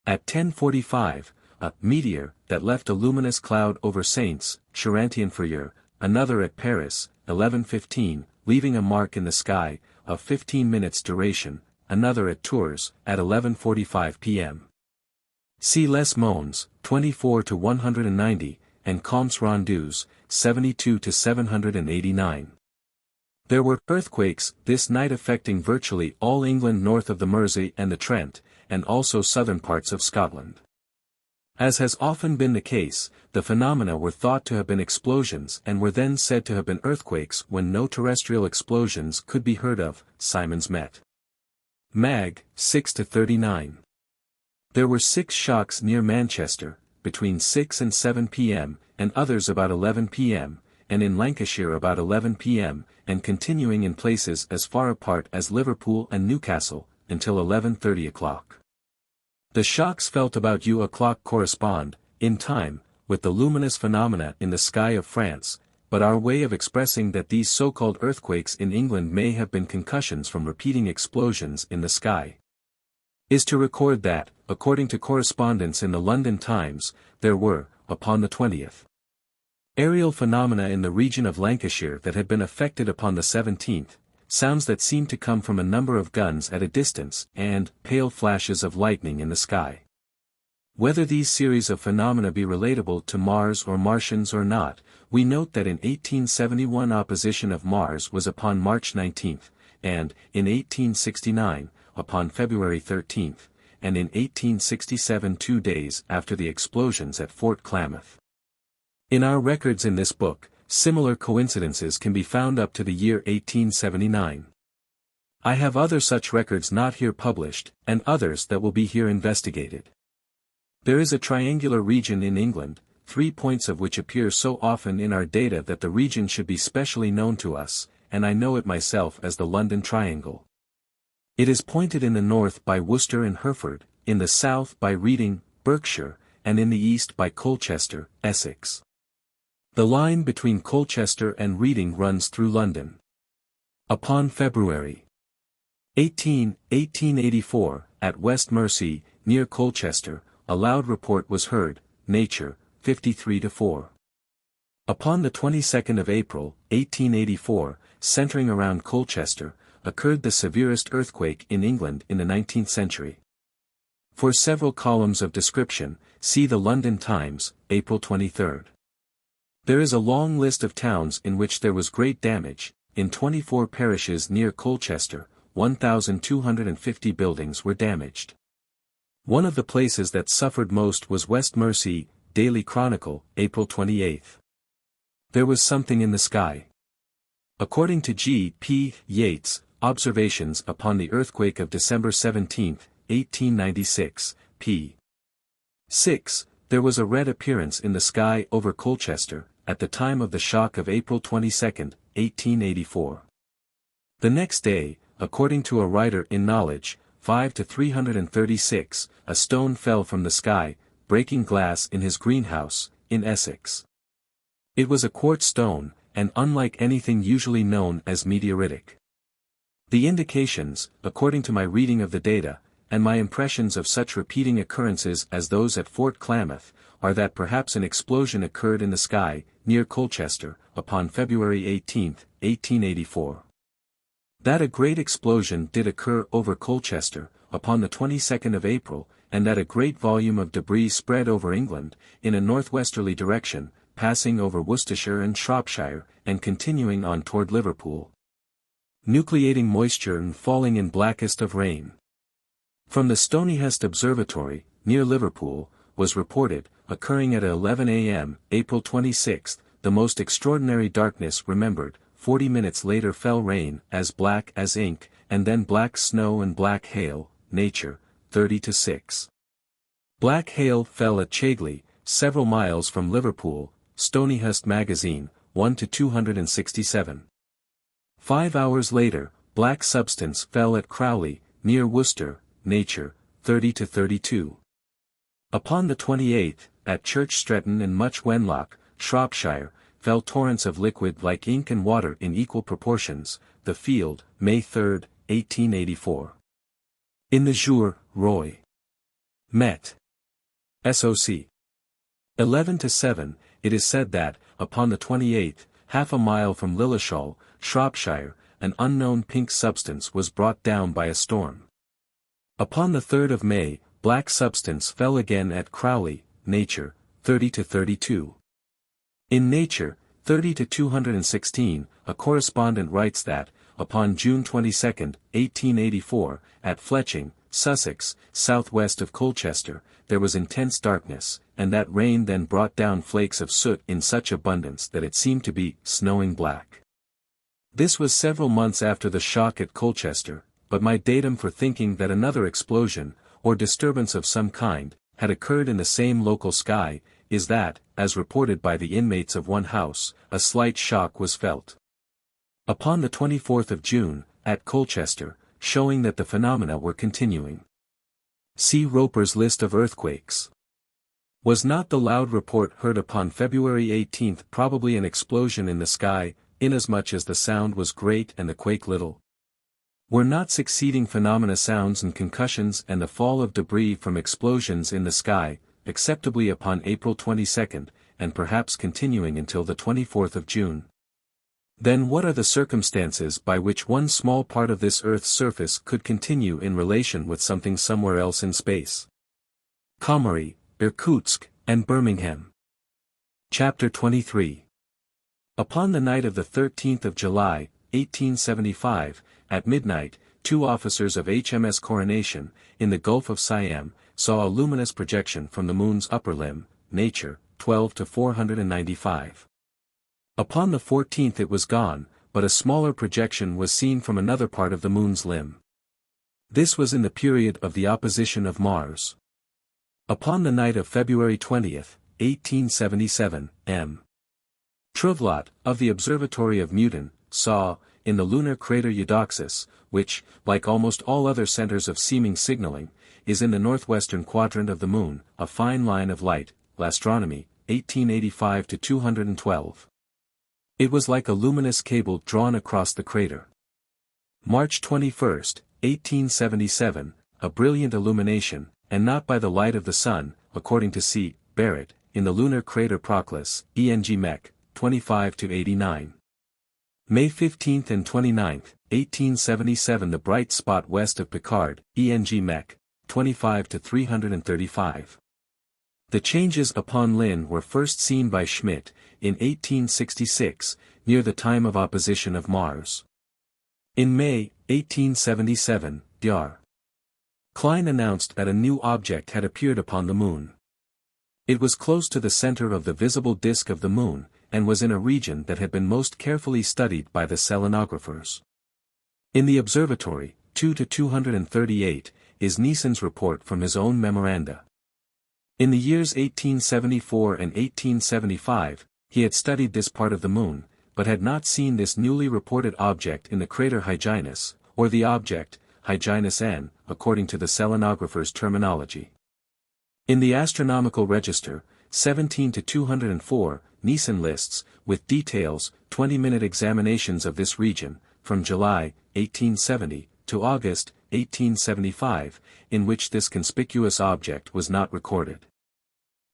At 10:45, a meteor that left a luminous cloud over Saints, Charenton-Fourier, another at Paris, 11:15, leaving a mark in the sky, of 15 minutes duration, another at Tours, at 11:45 p.m. See Les Mons, 24-190, and Comptes Rendus, 72-789. There were earthquakes this night affecting virtually all England north of the Mersey and the Trent, and also southern parts of Scotland. As has often been the case, the phenomena were thought to have been explosions and were then said to have been earthquakes when no terrestrial explosions could be heard of. Simons Met. Mag. 6-39. There were 6 shocks near Manchester, between 6 and 7 p.m., and others about 11 p.m., and in Lancashire about 11 p.m., and continuing in places as far apart as Liverpool and Newcastle, until 11:30 o'clock. The shocks felt about o'clock correspond, in time, with the luminous phenomena in the sky of France, but our way of expressing that these so-called earthquakes in England may have been concussions from repeating explosions in the sky is to record that, according to correspondence in the London Times, there were, upon the 20th, aerial phenomena in the region of Lancashire that had been affected upon the 17th, sounds that seemed to come from a number of guns at a distance, and pale flashes of lightning in the sky. Whether these series of phenomena be relatable to Mars or Martians or not, we note that in 1871 opposition of Mars was upon March 19, and, in 1869, upon February 13, and in 1867 2 days after the explosions at Fort Klamath. In our records in this book, similar coincidences can be found up to the year 1879. I have other such records not here published, and others that will be here investigated. There is a triangular region in England, 3 points of which appear so often in our data that the region should be specially known to us, and I know it myself as the London Triangle. It is pointed in the north by Worcester and Hereford, in the south by Reading, Berkshire, and in the east by Colchester, Essex. The line between Colchester and Reading runs through London. Upon February 18, 1884, at West Mersey, near Colchester, a loud report was heard, Nature, 53-4. Upon the 22nd of April, 1884, centering around Colchester, occurred the severest earthquake in England in the 19th century. For several columns of description, see the London Times, April 23. There is a long list of towns in which there was great damage. In 24 parishes near Colchester, 1,250 buildings were damaged. One of the places that suffered most was West Mersey, Daily Chronicle, April 28. There was something in the sky. According to G. P. Yates, Observations upon the Earthquake of December 17, 1896, p. 6, There was a red appearance in the sky over Colchester, at the time of the shock of April 22, 1884. The next day, according to a writer in Knowledge, 5 to 336, a stone fell from the sky, breaking glass in his greenhouse, in Essex. It was a quartz stone, and unlike anything usually known as meteoritic. The indications, according to my reading of the data, and my impressions of such repeating occurrences as those at Fort Klamath, are that perhaps an explosion occurred in the sky, near Colchester, upon February 18, 1884. That a great explosion did occur over Colchester, upon the 22nd of April, and that a great volume of debris spread over England, in a northwesterly direction, passing over Worcestershire and Shropshire, and continuing on toward Liverpool. Nucleating moisture and falling in blackest of rain. From the Stonyhurst Observatory, near Liverpool, was reported, occurring at 11 a.m., April 26, the most extraordinary darkness remembered. 40 minutes later fell rain, as black as ink, and then black snow and black hail. Nature, 30-6. Black hail fell at Chagley, several miles from Liverpool. Stonyhurst Magazine, 1-267. 5 hours later, black substance fell at Crowley, near Worcester. Nature, 30-32. Upon the 28th, at Church Stretton and Much Wenlock, Shropshire, fell torrents of liquid like ink and water in equal proportions. The Field, May 3, 1884. In the Jour, Roy. Met. SOC. 11-7, it is said that, upon the 28th, half a mile from Lilleshall, Shropshire, an unknown pink substance was brought down by a storm. Upon the 3rd of May, black substance fell again at Crowley. Nature, 30-32. In Nature, 30-216, a correspondent writes that, upon June 22, 1884, at Fletching, Sussex, southwest of Colchester, there was intense darkness, and that rain then brought down flakes of soot in such abundance that it seemed to be snowing black. This was several months after the shock at Colchester, but my datum for thinking that another explosion, or disturbance of some kind, had occurred in the same local sky, is that, as reported by the inmates of one house, a slight shock was felt. Upon the 24th of June, at Colchester, showing that the phenomena were continuing. See Roper's list of earthquakes. Was not the loud report heard upon February 18 probably an explosion in the sky, inasmuch as the sound was great and the quake little? Were not succeeding phenomena sounds and concussions and the fall of debris from explosions in the sky, acceptably upon April 22, and perhaps continuing until the 24th of June? Then what are the circumstances by which one small part of this earth's surface could continue in relation with something somewhere else in space? Comrie, Irkutsk, and Birmingham. Chapter 23. Upon the night of the 13th of July, 1875, at midnight, 2 officers of HMS Coronation, in the Gulf of Siam, saw a luminous projection from the moon's upper limb. Nature, 12-495. Upon the 14th it was gone, but a smaller projection was seen from another part of the moon's limb. This was in the period of the opposition of Mars. Upon the night of February 20, 1877, M. Trouvelot, of the Observatory of Meudon, saw, in the lunar crater Eudoxus, which, like almost all other centers of seeming signaling, is in the northwestern quadrant of the moon, a fine line of light. Astronomy, 1885-212. It was like a luminous cable drawn across the crater. March 21, 1877, a brilliant illumination, and not by the light of the sun, according to C. Barrett, in the lunar crater Proclus, ENG Mech, 25-89. May 15 and 29, 1877, the bright spot west of Picard, ENG Mech, 25-335. The changes upon Lynn were first seen by Schmidt, in 1866, near the time of opposition of Mars. In May, 1877, Dr. Klein announced that a new object had appeared upon the moon. It was close to the center of the visible disk of the moon, and was in a region that had been most carefully studied by the selenographers. In the observatory, 2-238, is Neeson's report from his own memoranda. In the years 1874 and 1875, he had studied this part of the moon, but had not seen this newly reported object in the crater Hyginus, or the object, Hyginus N, according to the selenographer's terminology. In the Astronomical Register, 17-204, Nissen lists, with details, 20-minute examinations of this region, from July, 1870, to August, 1875, in which this conspicuous object was not recorded.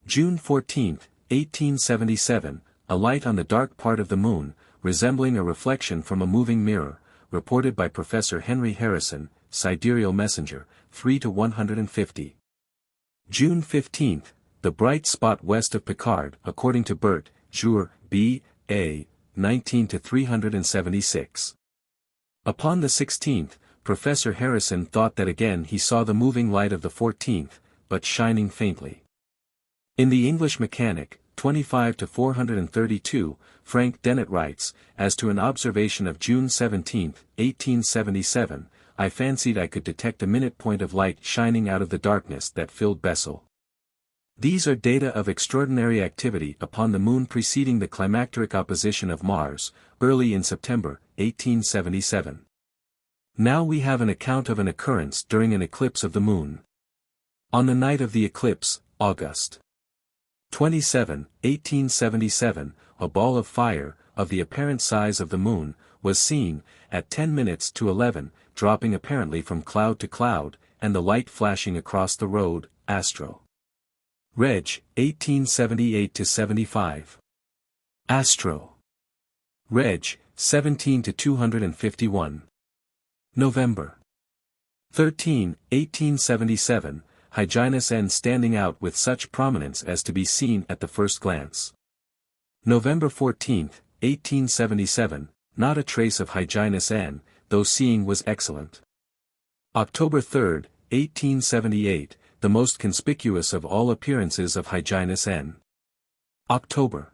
June 14, 1877, a light on the dark part of the moon, resembling a reflection from a moving mirror, reported by Professor Henry Harrison, Sidereal Messenger, 3-150. June 15, the bright spot west of Picard, according to Bert, Jour, B. A. 19-376. Upon the 16th, Professor Harrison thought that again he saw the moving light of the 14th, but shining faintly. In the English Mechanic, 25-432, Frank Dennett writes, as to an observation of June 17, 1877, I fancied I could detect a minute point of light shining out of the darkness that filled Bessel. These are data of extraordinary activity upon the moon preceding the climacteric opposition of Mars, early in September, 1877. Now we have an account of an occurrence during an eclipse of the moon. On the night of the eclipse, August 27, 1877, a ball of fire, of the apparent size of the moon, was seen, at 10 minutes to 11, dropping apparently from cloud to cloud, and the light flashing across the road, Astro. Reg. 1878-75. Astro. Reg. 17-251. November 13, 1877, Hyginus N standing out with such prominence as to be seen at the first glance. November 14, 1877, not a trace of Hyginus N, though seeing was excellent. October 3, 1878, the most conspicuous of all appearances of Hyginus N. October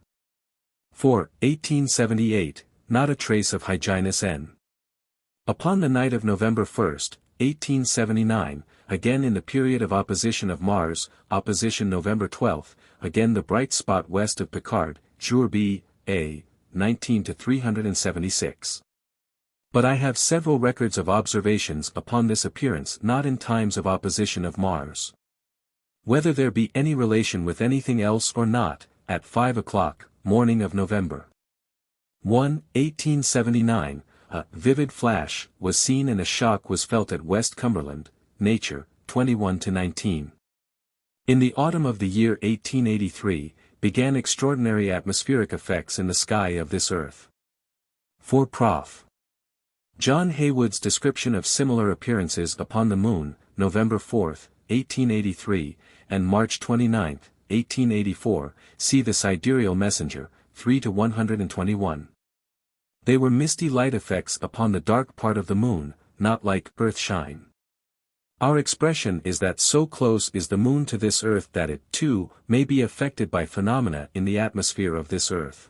4, 1878, not a trace of Hyginus N. Upon the night of November 1, 1879, again in the period of opposition of Mars, opposition November 12, again the bright spot west of Picard, Jour B. A. 19-376. But I have several records of observations upon this appearance not in times of opposition of Mars. Whether there be any relation with anything else or not, at 5 o'clock, morning of November 1, 1879, a vivid flash was seen and a shock was felt at West Cumberland, Nature, 21-19. In the autumn of the year 1883, began extraordinary atmospheric effects in the sky of this earth. For Prof. John Haywood's description of similar appearances upon the moon, November 4, 1883, and March 29, 1884, see the Sidereal Messenger, 3-121. They were misty light effects upon the dark part of the moon, not like earth shine. Our expression is that so close is the moon to this earth that it, too, may be affected by phenomena in the atmosphere of this earth.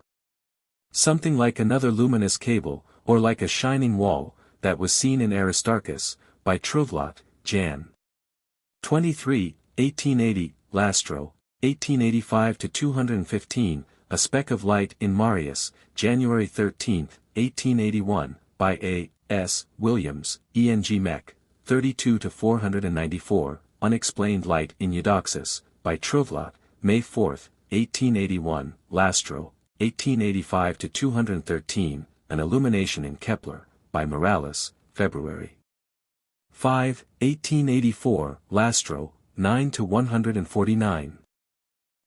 Something like another luminous cable, or like a shining wall, that was seen in Aristarchus, by Trouvelot, Jan. 23, 1880, Lastro, 1885-215, a speck of light in Marius, January 13, 1881, by A. S. Williams, E.N.G. Mech, 32-494, unexplained light in Eudoxus, by Trouvelot, May 4, 1881, Lastro, 1885-213, an illumination in Kepler, by Morales, February 5, 1884, Lastro, 9-149.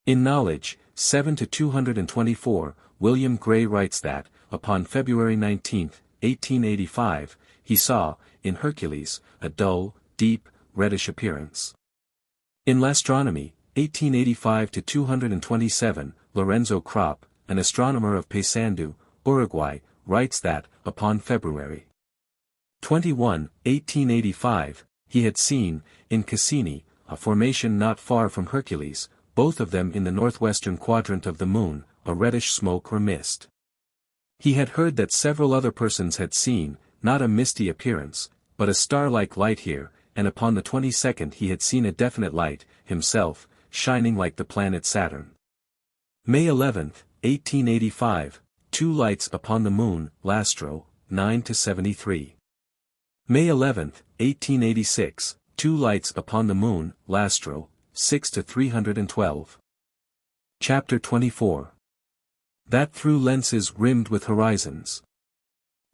In Knowledge, 7-224, William Gray writes that, upon February 19, 1885, he saw, in Hercules, a dull, deep, reddish appearance. In L'Astronomy, 1885-227, Lorenzo Kropp, an astronomer of Paysandú, Uruguay, writes that, upon February 21, 1885, he had seen, in Cassini, a formation not far from Hercules, both of them in the northwestern quadrant of the moon, a reddish smoke or mist. He had heard that several other persons had seen, not a misty appearance, but a star-like light here, and upon the 22nd he had seen a definite light, himself, shining like the planet Saturn. May 11, 1885, 2 lights upon the moon, Lastro, 9-73. May 11, 1886, 2 lights upon the moon, Lastro, 6-312. Chapter 24. That through lenses rimmed with horizons.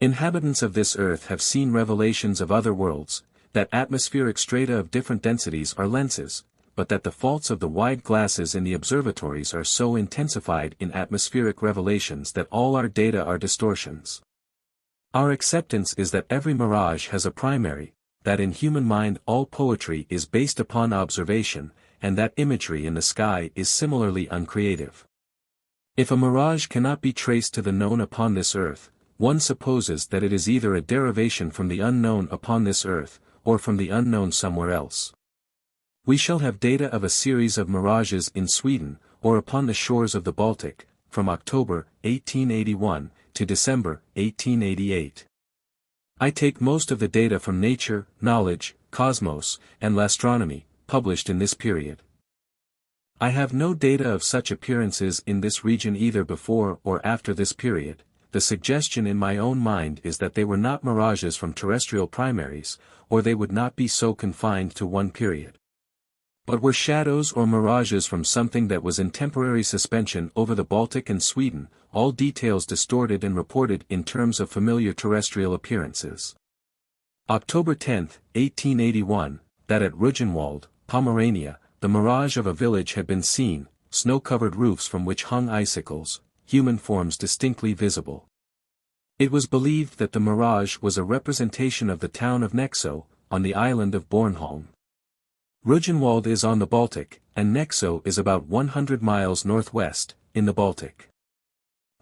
Inhabitants of this earth have seen revelations of other worlds, that atmospheric strata of different densities are lenses, but that the faults of the wide glasses in the observatories are so intensified in atmospheric revelations that all our data are distortions. Our acceptance is that every mirage has a primary, that in human mind all poetry is based upon observation, and that imagery in the sky is similarly uncreative. If a mirage cannot be traced to the known upon this earth, one supposes that it is either a derivation from the unknown upon this earth, or from the unknown somewhere else. We shall have data of a series of mirages in Sweden, or upon the shores of the Baltic, from October, 1881, to December, 1888. I take most of the data from Nature, Knowledge, Cosmos, and Astronomy, published in this period. I have no data of such appearances in this region either before or after this period. The suggestion in my own mind is that they were not mirages from terrestrial primaries, or they would not be so confined to one period. But were shadows or mirages from something that was in temporary suspension over the Baltic and Sweden, all details distorted and reported in terms of familiar terrestrial appearances. October 10, 1881, that at Rügenwald, Pomerania, the mirage of a village had been seen, snow-covered roofs from which hung icicles, human forms distinctly visible. It was believed that the mirage was a representation of the town of Nexö, on the island of Bornholm. Rügenwald is on the Baltic, and Nexö is about 100 miles northwest, in the Baltic.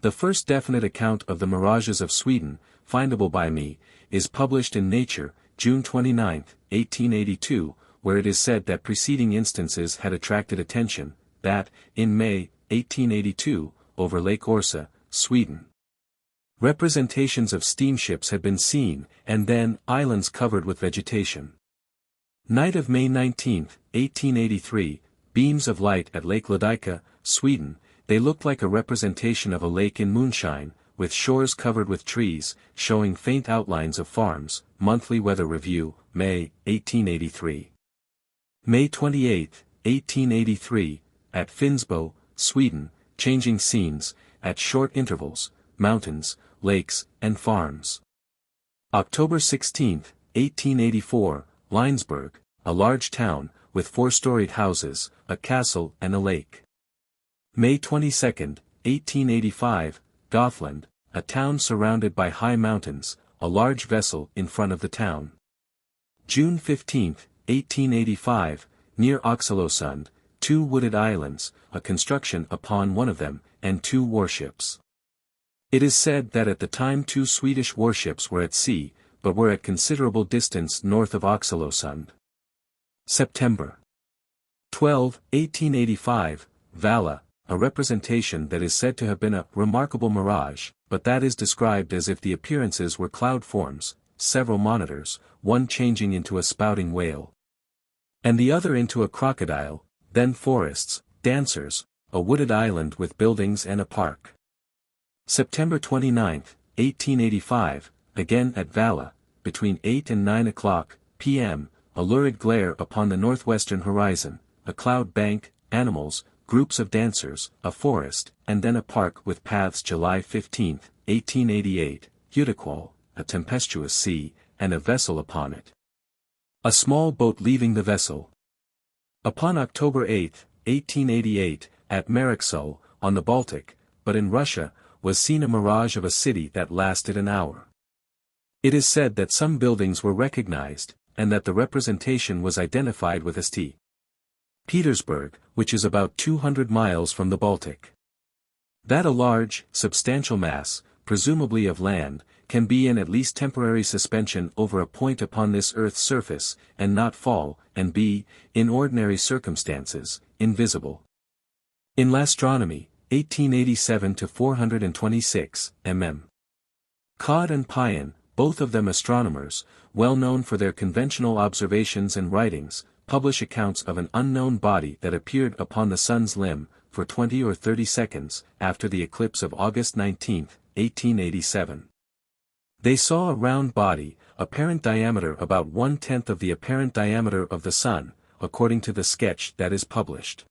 The first definite account of the mirages of Sweden, findable by me, is published in Nature, June 29, 1882, where it is said that preceding instances had attracted attention, that, in May, 1882, over Lake Orsa, Sweden, representations of steamships had been seen, and then, islands covered with vegetation. Night of May 19, 1883, beams of light at Lake Ludvika, Sweden, they looked like a representation of a lake in moonshine, with shores covered with trees, showing faint outlines of farms. Monthly Weather Review, May, 1883. May 28, 1883, at Finnsbo, Sweden, changing scenes, at short intervals, mountains, lakes, and farms. October 16, 1884, Linesburg, a large town, with 4-storied houses, a castle and a lake. May 22, 1885, Gothland, a town surrounded by high mountains, a large vessel in front of the town. June 15, 1885, near Oxelösund, 2 wooded islands, a construction upon one of them, and 2 warships. It is said that at the time 2 Swedish warships were at sea, but were at considerable distance north of Oxelösund. September 12, 1885, Vala, a representation that is said to have been a remarkable mirage, but that is described as if the appearances were cloud forms, several monitors, one changing into a spouting whale, and the other into a crocodile, then forests, dancers, a wooded island with buildings and a park. September 29, 1885, again at Vala, between 8 and 9 o'clock p.m., a lurid glare upon the northwestern horizon, a cloud bank, animals, groups of dancers, a forest, and then a park with paths. July 15, 1888, Hudikwall, a tempestuous sea, and a vessel upon it. A small boat leaving the vessel. Upon October 8, 1888, at Marexo, on the Baltic, but in Russia, was seen a mirage of a city that lasted an hour. It is said that some buildings were recognized, and that the representation was identified with St. Petersburg, which is about 200 miles from the Baltic. That a large, substantial mass, presumably of land, can be in at least temporary suspension over a point upon this earth's surface, and not fall, and be, in ordinary circumstances, invisible. In Astronomy, 1887 to 426, mm. Codd and Pion, both of them astronomers, well known for their conventional observations and writings, publish accounts of an unknown body that appeared upon the sun's limb, for 20 or 30 seconds, after the eclipse of August 19, 1887. They saw a round body, apparent diameter about 1/10 of the apparent diameter of the sun, according to the sketch that is published.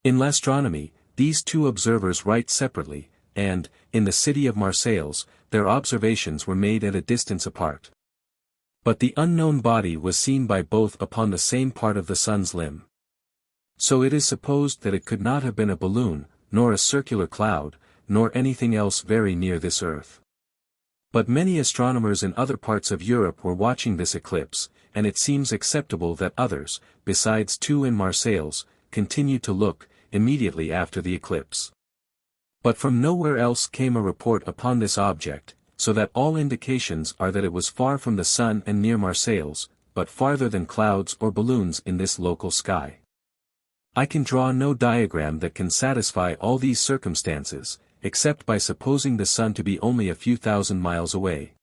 In l'astronomie, these two observers write separately, and, in the city of Marseilles, their observations were made at a distance apart. But the unknown body was seen by both upon the same part of the sun's limb. So it is supposed that it could not have been a balloon, nor a circular cloud, nor anything else very near this earth. But many astronomers in other parts of Europe were watching this eclipse, and it seems acceptable that others, besides two in Marseilles, continued to look, immediately after the eclipse. But from nowhere else came a report upon this object, so that all indications are that it was far from the sun and near Marseilles, but farther than clouds or balloons in this local sky. I can draw no diagram that can satisfy all these circumstances, except by supposing the sun to be only a few thousand miles away.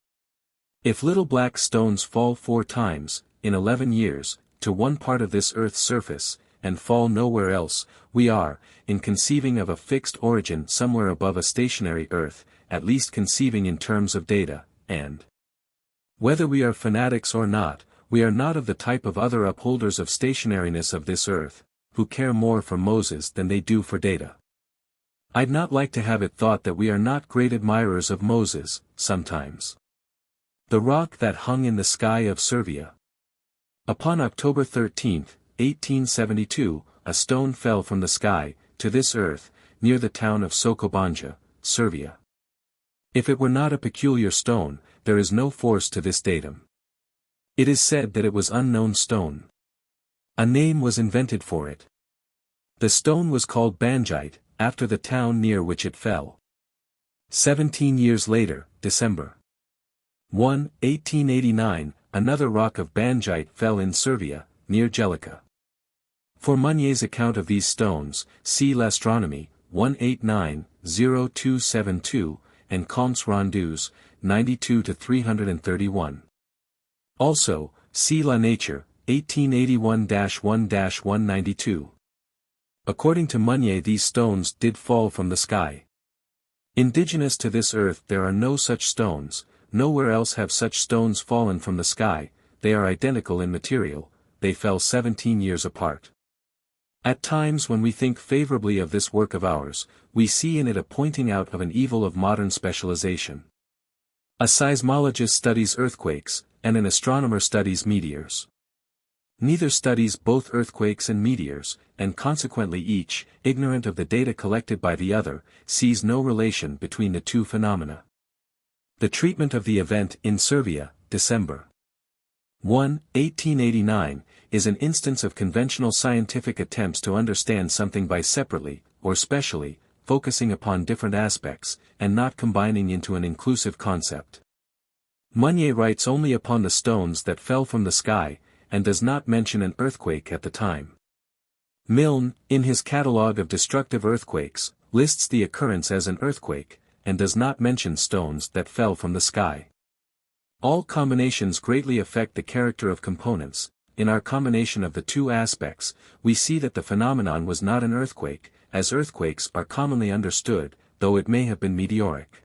If little black stones fall 4 times, in 11 years, to one part of this earth's surface, and fall nowhere else, we are, in conceiving of a fixed origin somewhere above a stationary earth, at least conceiving in terms of data, and whether we are fanatics or not, we are not of the type of other upholders of stationariness of this earth, who care more for Moses than they do for data. I'd not like to have it thought that we are not great admirers of Moses, sometimes. The rock that hung in the sky of Servia. Upon October 13, 1872, a stone fell from the sky, to this earth, near the town of Socobanja, Servia. If it were not a peculiar stone, there is no force to this datum. It is said that it was unknown stone. A name was invented for it. The stone was called Banjite, after the town near which it fell. 17 years later, December 1, 1889, another rock of Banjite fell in Servia, near Jellica. For Meunier's account of these stones, see l'astronomie, 189-0272, and Comptes Rendus, 92-331. Also, see La Nature, 1881-1-192. According to Meunier, these stones did fall from the sky. Indigenous to this earth there are no such stones, nowhere else have such stones fallen from the sky, they are identical in material, they fell 17 years apart. At times when we think favorably of this work of ours, we see in it a pointing out of an evil of modern specialization. A seismologist studies earthquakes, and an astronomer studies meteors. Neither studies both earthquakes and meteors, and consequently each, ignorant of the data collected by the other, sees no relation between the two phenomena. The treatment of the event in Servia, December 1, 1889, is an instance of conventional scientific attempts to understand something by separately, or specially, focusing upon different aspects, and not combining into an inclusive concept. Meunier writes only upon the stones that fell from the sky, and does not mention an earthquake at the time. Milne, in his catalogue of destructive earthquakes, lists the occurrence as an earthquake, and does not mention stones that fell from the sky. All combinations greatly affect the character of components. In our combination of the two aspects, we see that the phenomenon was not an earthquake, as earthquakes are commonly understood, though it may have been meteoric.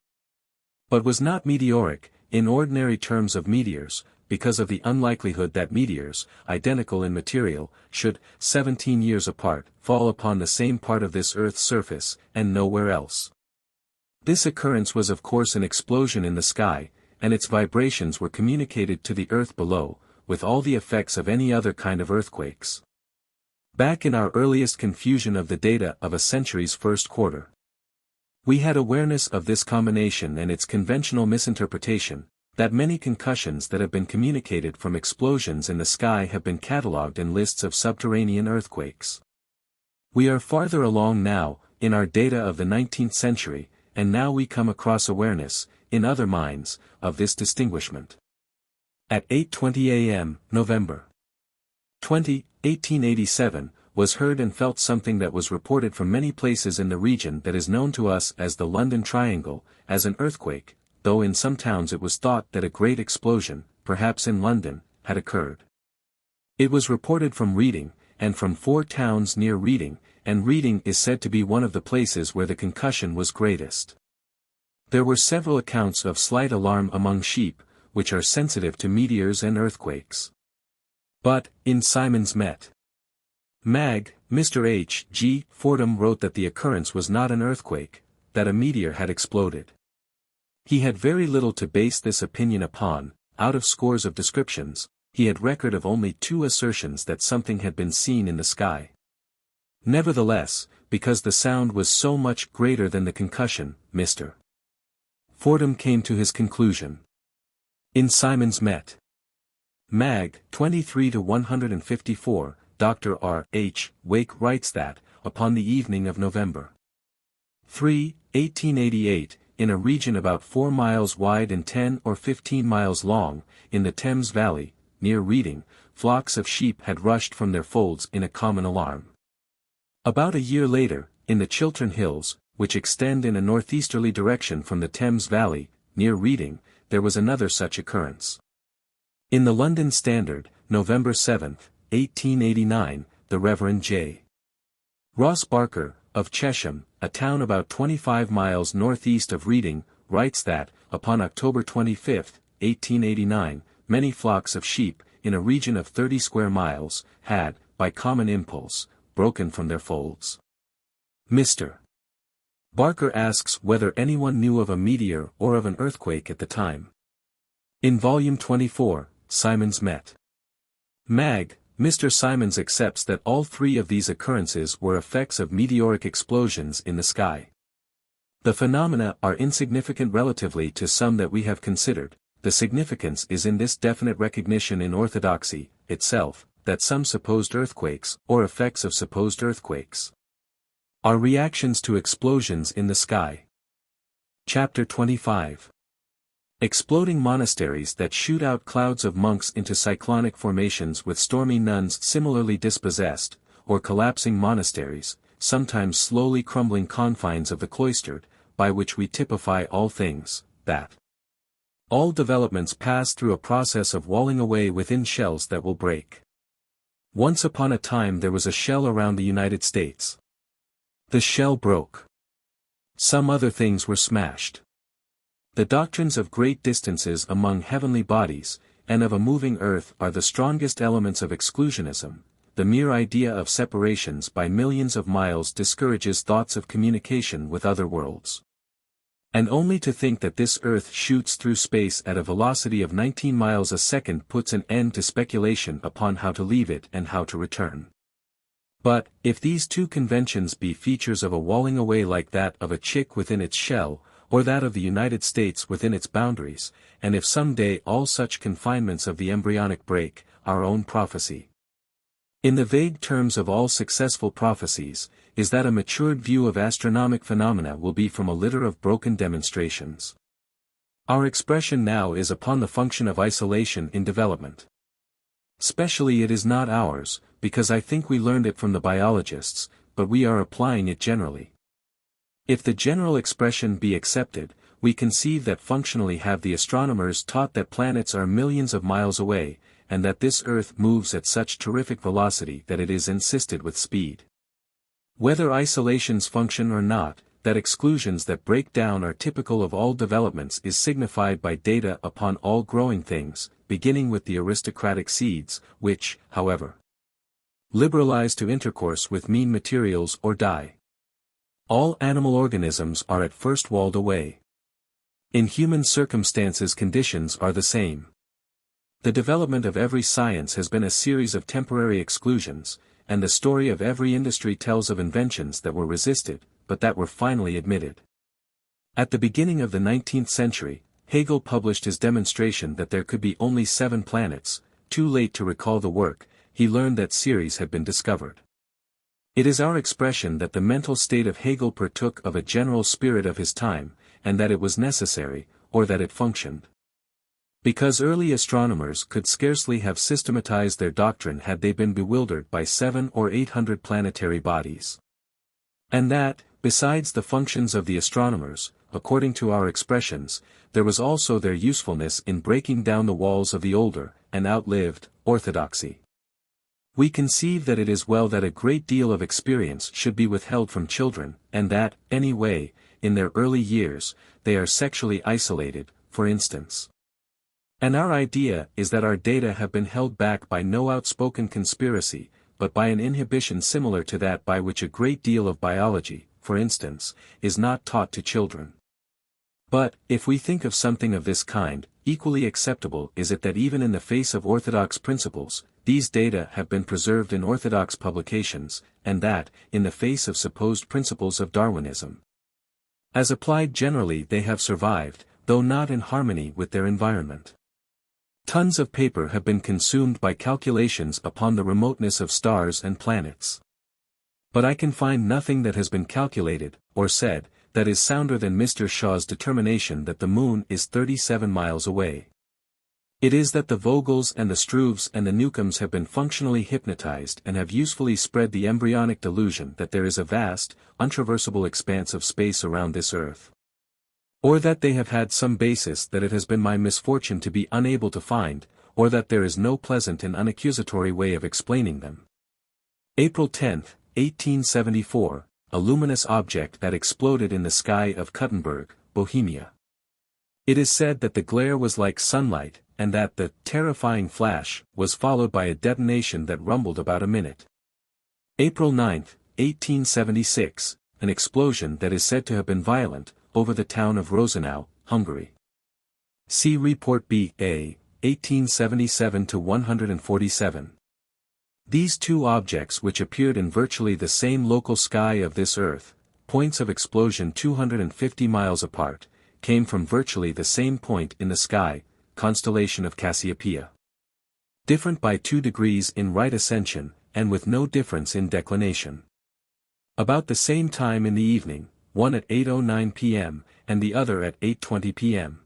But was not meteoric, in ordinary terms of meteors, because of the unlikelihood that meteors, identical in material, should, 17 years apart, fall upon the same part of this earth's surface, and nowhere else. This occurrence was of course an explosion in the sky, and its vibrations were communicated to the earth below, with all the effects of any other kind of earthquakes. Back in our earliest confusion of the data of a century's first quarter, we had awareness of this combination and its conventional misinterpretation, that many concussions that have been communicated from explosions in the sky have been catalogued in lists of subterranean earthquakes. We are farther along now, in our data of the 19th century, and now we come across awareness, in other minds, of this distinguishment. At 8:20 a.m., November 20, 1887, was heard and felt something that was reported from many places in the region that is known to us as the London Triangle, as an earthquake, though in some towns it was thought that a great explosion, perhaps in London, had occurred. It was reported from Reading, and from 4 towns near Reading, and Reading is said to be one of the places where the concussion was greatest. There were several accounts of slight alarm among sheep, which are sensitive to meteors and earthquakes. But, in Simon's Met. Mag, Mr. H. G. Fordham wrote that the occurrence was not an earthquake, that a meteor had exploded. He had very little to base this opinion upon. Out of scores of descriptions, he had record of only 2 assertions that something had been seen in the sky. Nevertheless, because the sound was so much greater than the concussion, Mr. Fordham came to his conclusion. In Simon's Met. Mag. 23-154, Dr. R. H. Wake writes that, upon the evening of November 3, 1888, in a region about 4 miles wide and 10 or 15 miles long, in the Thames Valley, near Reading, flocks of sheep had rushed from their folds in a common alarm. About a year later, in the Chiltern Hills, which extend in a northeasterly direction from the Thames Valley, near Reading, there was another such occurrence. In the London Standard, November 7, 1889, the Reverend J. Ross Barker, of Chesham, a town about 25 miles northeast of Reading, writes that, upon October 25, 1889, many flocks of sheep, in a region of 30 square miles, had, by common impulse, broken from their folds. Mr. Barker asks whether anyone knew of a meteor or of an earthquake at the time. In Volume 24, Simon's Met. Mag. Mr. Simons accepts that all 3 of these occurrences were effects of meteoric explosions in the sky. The phenomena are insignificant relatively to some that we have considered. The significance is in this definite recognition in orthodoxy itself, that some supposed earthquakes, or effects of supposed earthquakes, are reactions to explosions in the sky. Chapter 25. Exploding monasteries that shoot out clouds of monks into cyclonic formations with stormy nuns similarly dispossessed, or collapsing monasteries, sometimes slowly crumbling confines of the cloistered, by which we typify all things, that all developments pass through a process of walling away within shells that will break. Once upon a time there was a shell around the United States. The shell broke. Some other things were smashed. The doctrines of great distances among heavenly bodies, and of a moving earth are the strongest elements of exclusionism. The mere idea of separations by millions of miles discourages thoughts of communication with other worlds. And only to think that this earth shoots through space at a velocity of 19 miles a second puts an end to speculation upon how to leave it and how to return. But, if these 2 conventions be features of a walling away like that of a chick within its shell, or that of the United States within its boundaries, and if some day all such confinements of the embryonic break, our own prophecy, in the vague terms of all successful prophecies, is that a matured view of astronomic phenomena will be from a litter of broken demonstrations. Our expression now is upon the function of isolation in development. Specially it is not ours, because I think we learned it from the biologists, but we are applying it generally. If the general expression be accepted, we conceive that functionally have the astronomers taught that planets are millions of miles away, and that this earth moves at such terrific velocity that it is insisted with speed. Whether isolations function or not, that exclusions that break down are typical of all developments is signified by data upon all growing things, beginning with the aristocratic seeds, which, however, liberalize to intercourse with mean materials or die. All animal organisms are at first walled away. In human circumstances conditions are the same. The development of every science has been a series of temporary exclusions, and the story of every industry tells of inventions that were resisted, but that were finally admitted. At the beginning of the 19th century, Hegel published his demonstration that there could be only 7 planets. Too late to recall the work, he learned that Ceres had been discovered. It is our expression that the mental state of Hegel partook of a general spirit of his time, and that it was necessary, or that it functioned. Because early astronomers could scarcely have systematized their doctrine had they been bewildered by 700 or 800 planetary bodies. And that, besides the functions of the astronomers, according to our expressions, there was also their usefulness in breaking down the walls of the older, and outlived, orthodoxy. We conceive that it is well that a great deal of experience should be withheld from children, and that, anyway, in their early years, they are sexually isolated, for instance. And our idea is that our data have been held back by no outspoken conspiracy, but by an inhibition similar to that by which a great deal of biology, for instance, is not taught to children. But, if we think of something of this kind, equally acceptable is it that even in the face of orthodox principles, these data have been preserved in orthodox publications, and that, in the face of supposed principles of Darwinism, as applied generally, they have survived, though not in harmony with their environment. Tons of paper have been consumed by calculations upon the remoteness of stars and planets. But I can find nothing that has been calculated, or said, that is sounder than Mr. Shaw's determination that the moon is 37 miles away. It is that the Vogels and the Struves and the Newcombs have been functionally hypnotized and have usefully spread the embryonic delusion that there is a vast, untraversable expanse of space around this earth. Or that they have had some basis that it has been my misfortune to be unable to find, or that there is no pleasant and unaccusatory way of explaining them. April 10, 1874, a luminous object that exploded in the sky of Kuttenberg, Bohemia. It is said that the glare was like sunlight, and that the terrifying flash was followed by a detonation that rumbled about a minute. April 9, 1876, an explosion that is said to have been violent, over the town of Rosenau, Hungary. See Report B.A., 1877-147. These two objects which appeared in virtually the same local sky of this earth, points of explosion 250 miles apart, came from virtually the same point in the sky, constellation of Cassiopeia. Different by 2 degrees in right ascension, and with no difference in declination. About the same time in the evening, one at 8:09 p.m., and the other at 8:20 p.m.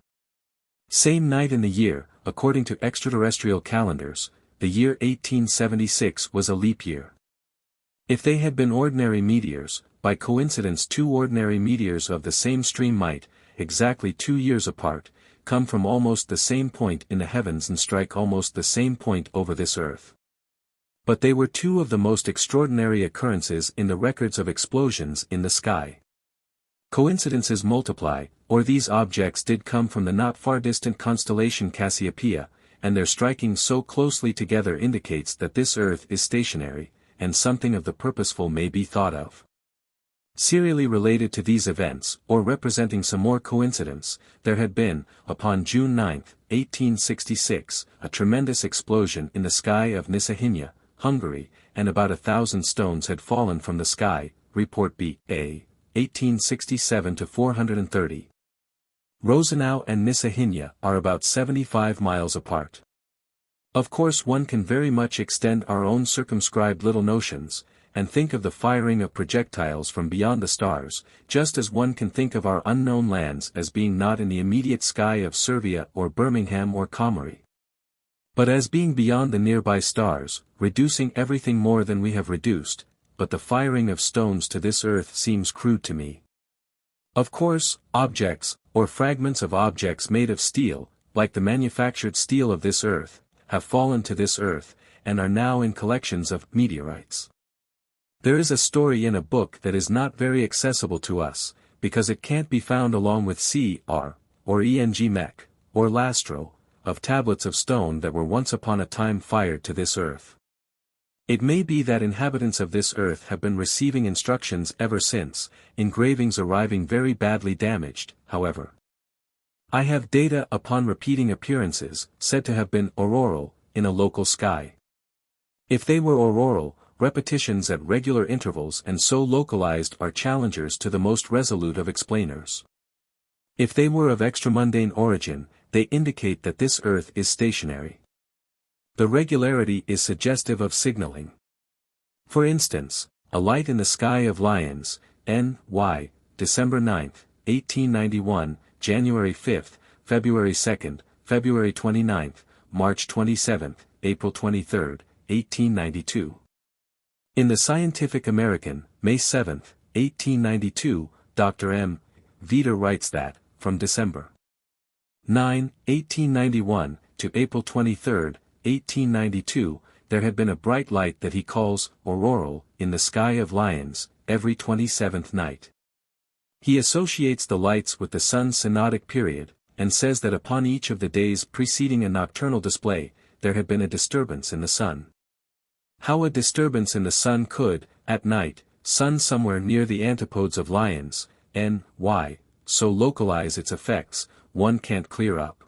Same night in the year, according to extraterrestrial calendars, the year 1876 was a leap year. If they had been ordinary meteors, by coincidence 2 ordinary meteors of the same stream might, exactly 2 years apart, come from almost the same point in the heavens and strike almost the same point over this earth. But they were 2 of the most extraordinary occurrences in the records of explosions in the sky. Coincidences multiply, or these objects did come from the not far distant constellation Cassiopeia, and their striking so closely together indicates that this earth is stationary, and something of the purposeful may be thought of. Serially related to these events, or representing some more coincidence, there had been, upon June 9, 1866, a tremendous explosion in the sky of Niszahinya, Hungary, and about 1,000 stones had fallen from the sky, Report B.A., 1867-430. Rosenau and Niszahinya are about 75 miles apart. Of course one can very much extend our own circumscribed little notions, and think of the firing of projectiles from beyond the stars, just as one can think of our unknown lands as being not in the immediate sky of Servia or Birmingham or Comrie, but as being beyond the nearby stars, reducing everything more than we have reduced, but the firing of stones to this earth seems crude to me. Of course, objects, or fragments of objects made of steel, like the manufactured steel of this earth, have fallen to this earth, and are now in collections of meteorites. There is a story in a book that is not very accessible to us, because it can't be found along with C.R., or E.N.G. Mech, or Lastro, of tablets of stone that were once upon a time fired to this earth. It may be that inhabitants of this earth have been receiving instructions ever since, engravings arriving very badly damaged, however. I have data upon repeating appearances, said to have been auroral, in a local sky. If they were auroral, repetitions at regular intervals and so localized are challengers to the most resolute of explainers. If they were of extramundane origin, they indicate that this earth is stationary. The regularity is suggestive of signaling. For instance, a light in the sky of Lyons, N.Y., December 9, 1891, January 5, February 2, February 29, March 27, April 23, 1892. In the Scientific American, May 7, 1892, Dr. M. Veeder writes that, from December 9, 1891, to April 23, 1892, there had been a bright light that he calls auroral in the sky of lions, every 27th night. He associates the lights with the sun's synodic period, and says that upon each of the days preceding a nocturnal display, there had been a disturbance in the sun. How a disturbance in the sun could, at night, sun somewhere near the antipodes of lions, N.Y., so localize its effects, one can't clear up.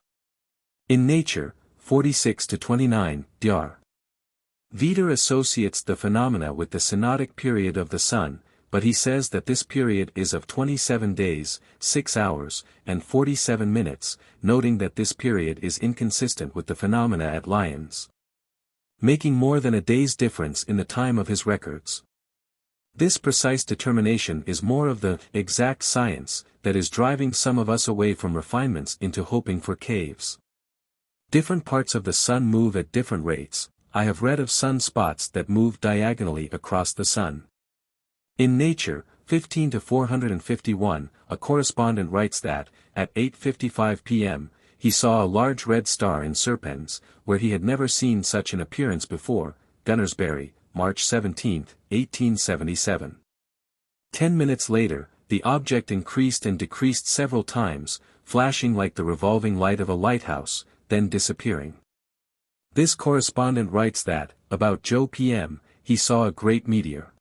In Nature, 46-29, Dr. Veeder associates the phenomena with the synodic period of the sun, but he says that this period is of 27 days, 6 hours, and 47 minutes, noting that this period is inconsistent with the phenomena at lions, making more than a day's difference in the time of his records. This precise determination is more of the exact science that is driving some of us away from refinements into hoping for caves. Different parts of the sun move at different rates. I have read of sun spots that move diagonally across the sun. In Nature, 15-451, a correspondent writes that, at 8:55 p.m., he saw a large red star in Serpens, where he had never seen such an appearance before, Gunnersbury, March 17, 1877. 10 minutes later, the object increased and decreased several times, flashing like the revolving light of a lighthouse, then disappearing. This correspondent writes that, about Joe p.m., he saw a great meteor.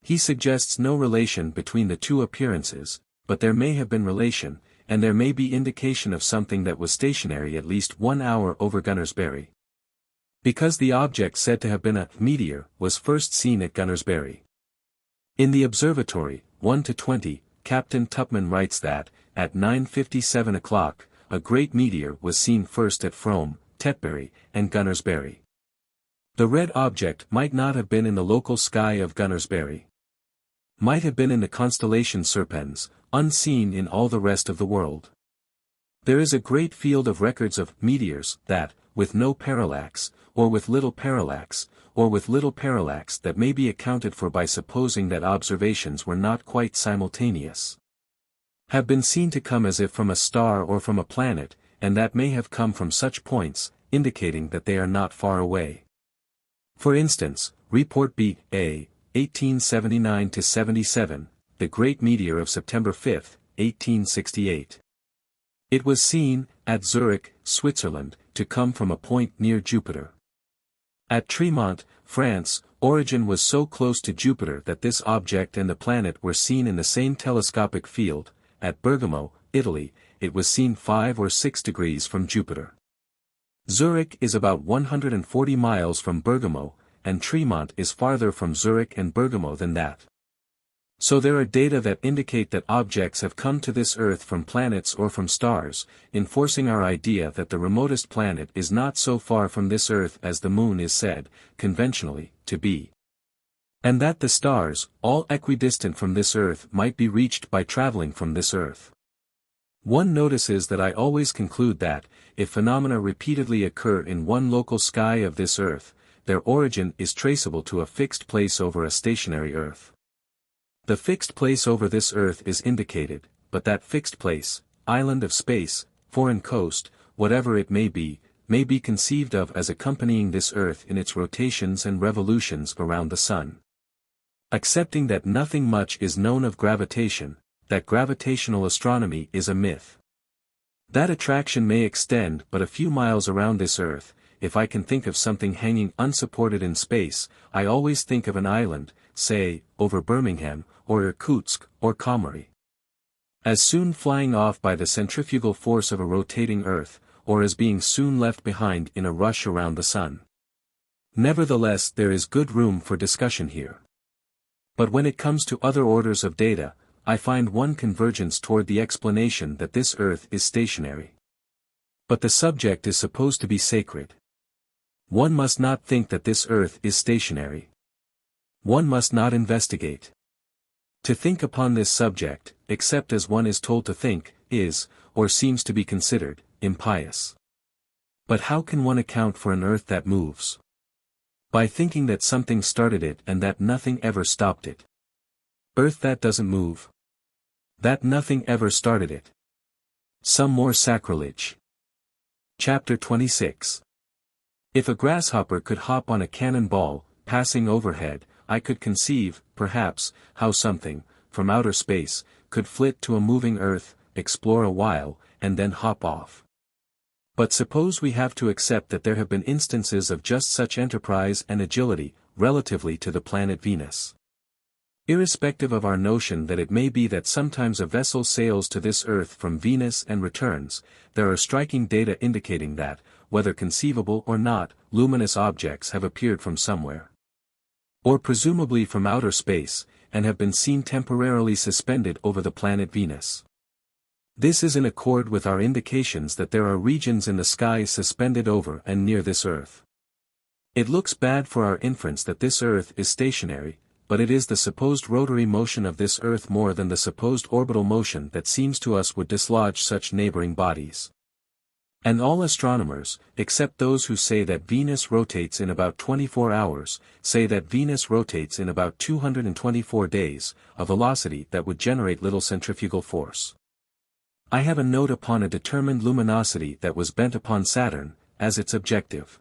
He suggests no relation between the two appearances, but there may have been relation, and there may be indication of something that was stationary at least 1 hour over Gunnersbury. Because the object said to have been a meteor was first seen at Gunnersbury. In the observatory, 1-20, Captain Tupman writes that, at 9:57 o'clock, a great meteor was seen first at Frome, Tetbury, and Gunnersbury. The red object might not have been in the local sky of Gunnersbury. Might have been in the constellation Serpens, unseen in all the rest of the world. There is a great field of records of meteors that, with no parallax, or with little parallax, that may be accounted for by supposing that observations were not quite simultaneous, have been seen to come as if from a star or from a planet, and that may have come from such points, indicating that they are not far away. For instance, Report B.A., 1879-77, the Great Meteor of September 5, 1868. It was seen, at Zurich, Switzerland, to come from a point near Jupiter. At Tremont, France, origin was so close to Jupiter that this object and the planet were seen in the same telescopic field. At Bergamo, Italy, it was seen 5 or 6 degrees from Jupiter. Zurich is about 140 miles from Bergamo, and Tremont is farther from Zurich and Bergamo than that. So there are data that indicate that objects have come to this Earth from planets or from stars, enforcing our idea that the remotest planet is not so far from this Earth as the Moon is said, conventionally, to be. And that the stars, all equidistant from this Earth, might be reached by traveling from this Earth. One notices that I always conclude that, if phenomena repeatedly occur in one local sky of this Earth, their origin is traceable to a fixed place over a stationary Earth. The fixed place over this Earth is indicated, but that fixed place, island of space, foreign coast, whatever it may be conceived of as accompanying this Earth in its rotations and revolutions around the Sun. Accepting that nothing much is known of gravitation, that gravitational astronomy is a myth. That attraction may extend but a few miles around this Earth. If I can think of something hanging unsupported in space, I always think of an island, say, over Birmingham, or Irkutsk, or Kamari. As soon flying off by the centrifugal force of a rotating Earth, or as being soon left behind in a rush around the Sun. Nevertheless, there is good room for discussion here. But when it comes to other orders of data, I find one convergence toward the explanation that this Earth is stationary. But the subject is supposed to be sacred. One must not think that this Earth is stationary. One must not investigate. To think upon this subject, except as one is told to think, is, or seems to be considered, impious. But how can one account for an Earth that moves? By thinking that something started it and that nothing ever stopped it. Earth that doesn't move. That nothing ever started it. Some more sacrilege. Chapter 26. If a grasshopper could hop on a cannonball, passing overhead, I could conceive, perhaps, how something, from outer space, could flit to a moving Earth, explore a while, and then hop off. But suppose we have to accept that there have been instances of just such enterprise and agility, relatively to the planet Venus. Irrespective of our notion that it may be that sometimes a vessel sails to this Earth from Venus and returns, there are striking data indicating that, whether conceivable or not, luminous objects have appeared from somewhere. Or presumably from outer space, and have been seen temporarily suspended over the planet Venus. This is in accord with our indications that there are regions in the sky suspended over and near this Earth. It looks bad for our inference that this Earth is stationary, but it is the supposed rotary motion of this Earth more than the supposed orbital motion that seems to us would dislodge such neighboring bodies. And all astronomers, except those who say that Venus rotates in about 24 hours, say that Venus rotates in about 224 days, a velocity that would generate little centrifugal force. I have a note upon a determined luminosity that was bent upon Saturn, as its objective.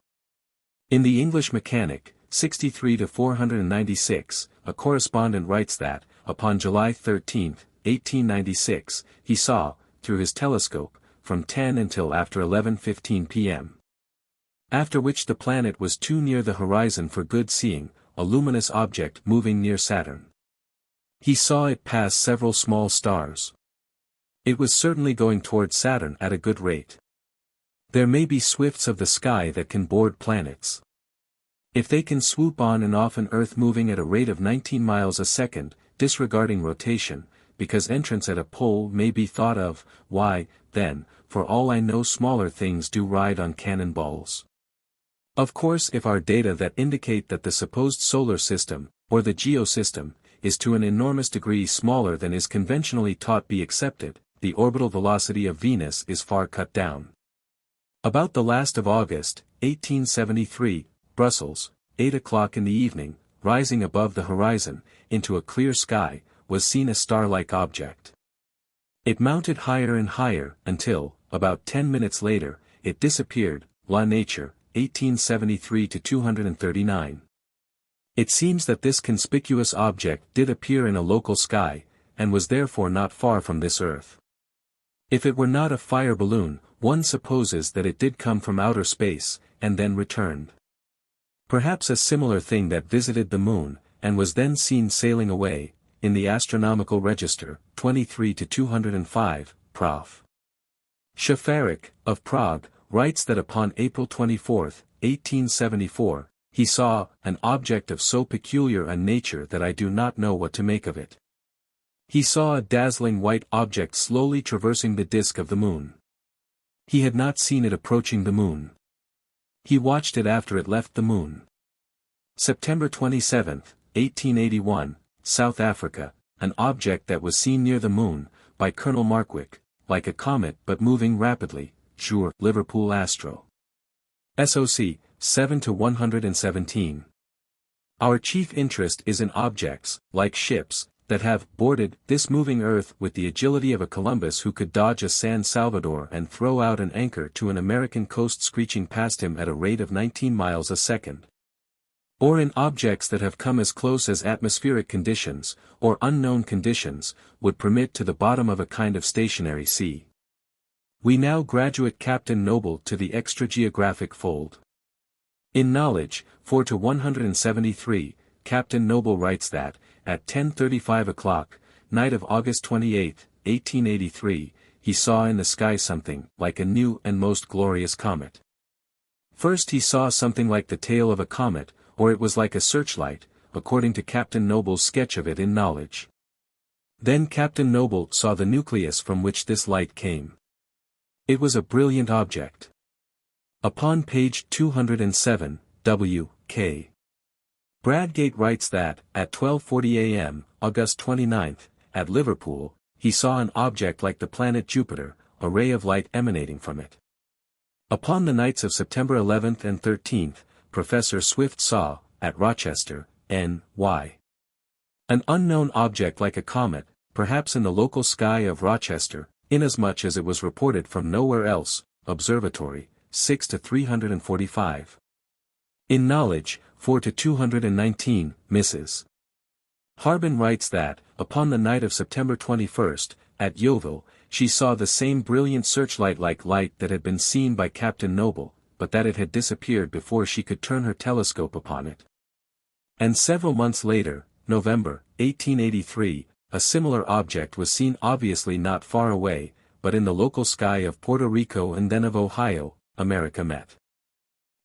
In the English Mechanic, 63-496, a correspondent writes that, upon July 13, 1896, he saw, through his telescope, from 10 until after 11:15 p.m. After which the planet was too near the horizon for good seeing, a luminous object moving near Saturn. He saw it pass several small stars. It was certainly going toward Saturn at a good rate. There may be swifts of the sky that can board planets. If they can swoop on and off an Earth moving at a rate of 19 miles a second, disregarding rotation, because entrance at a pole may be thought of, why, then, for all I know smaller things do ride on cannonballs. Of course, if our data that indicate that the supposed solar system, or the geosystem, is to an enormous degree smaller than is conventionally taught be accepted, the orbital velocity of Venus is far cut down. About the last of August, 1873, Brussels, 8 o'clock in the evening, rising above the horizon, into a clear sky, was seen a star-like object. It mounted higher and higher, until, about 10 minutes later, it disappeared, La Nature, 1873-239. It seems that this conspicuous object did appear in a local sky, and was therefore not far from this Earth. If it were not a fire balloon, one supposes that it did come from outer space, and then returned. Perhaps a similar thing that visited the Moon, and was then seen sailing away, in the Astronomical Register, 23-205, Prof. Schafarik, of Prague, writes that upon April 24, 1874, he saw an object of so peculiar a nature that I do not know what to make of it. He saw a dazzling white object slowly traversing the disk of the Moon. He had not seen it approaching the Moon. He watched it after it left the Moon. September 27, 1881, South Africa, an object that was seen near the Moon, by Colonel Markwick, like a comet but moving rapidly, Jour, Liverpool Astro. SOC, 7-117. Our chief interest is in objects, like ships, that have boarded this moving Earth with the agility of a Columbus who could dodge a San Salvador and throw out an anchor to an American coast screeching past him at a rate of 19 miles a second. Or in objects that have come as close as atmospheric conditions, or unknown conditions, would permit to the bottom of a kind of stationary sea. We now graduate Captain Noble to the extrageographic fold. In Knowledge, 4-173, Captain Noble writes that, at 10:35 o'clock, night of August 28, 1883, he saw in the sky something like a new and most glorious comet. First he saw something like the tail of a comet, or it was like a searchlight, according to Captain Noble's sketch of it in Knowledge. Then Captain Noble saw the nucleus from which this light came. It was a brilliant object. Upon page 207, W.K. Bradgate writes that, at 12:40 a.m., August 29, at Liverpool, he saw an object like the planet Jupiter, a ray of light emanating from it. Upon the nights of September 11 and 13, Professor Swift saw, at Rochester, N.Y. an unknown object like a comet, perhaps in the local sky of Rochester, inasmuch as it was reported from nowhere else, Observatory, 6-345. In Knowledge, 4 to 219, Mrs. Harbin writes that, upon the night of September 21st, at Yeovil, she saw the same brilliant searchlight-like light that had been seen by Captain Noble, but that it had disappeared before she could turn her telescope upon it. And several months later, November, 1883, a similar object was seen obviously not far away, but in the local sky of Puerto Rico and then of Ohio, America met.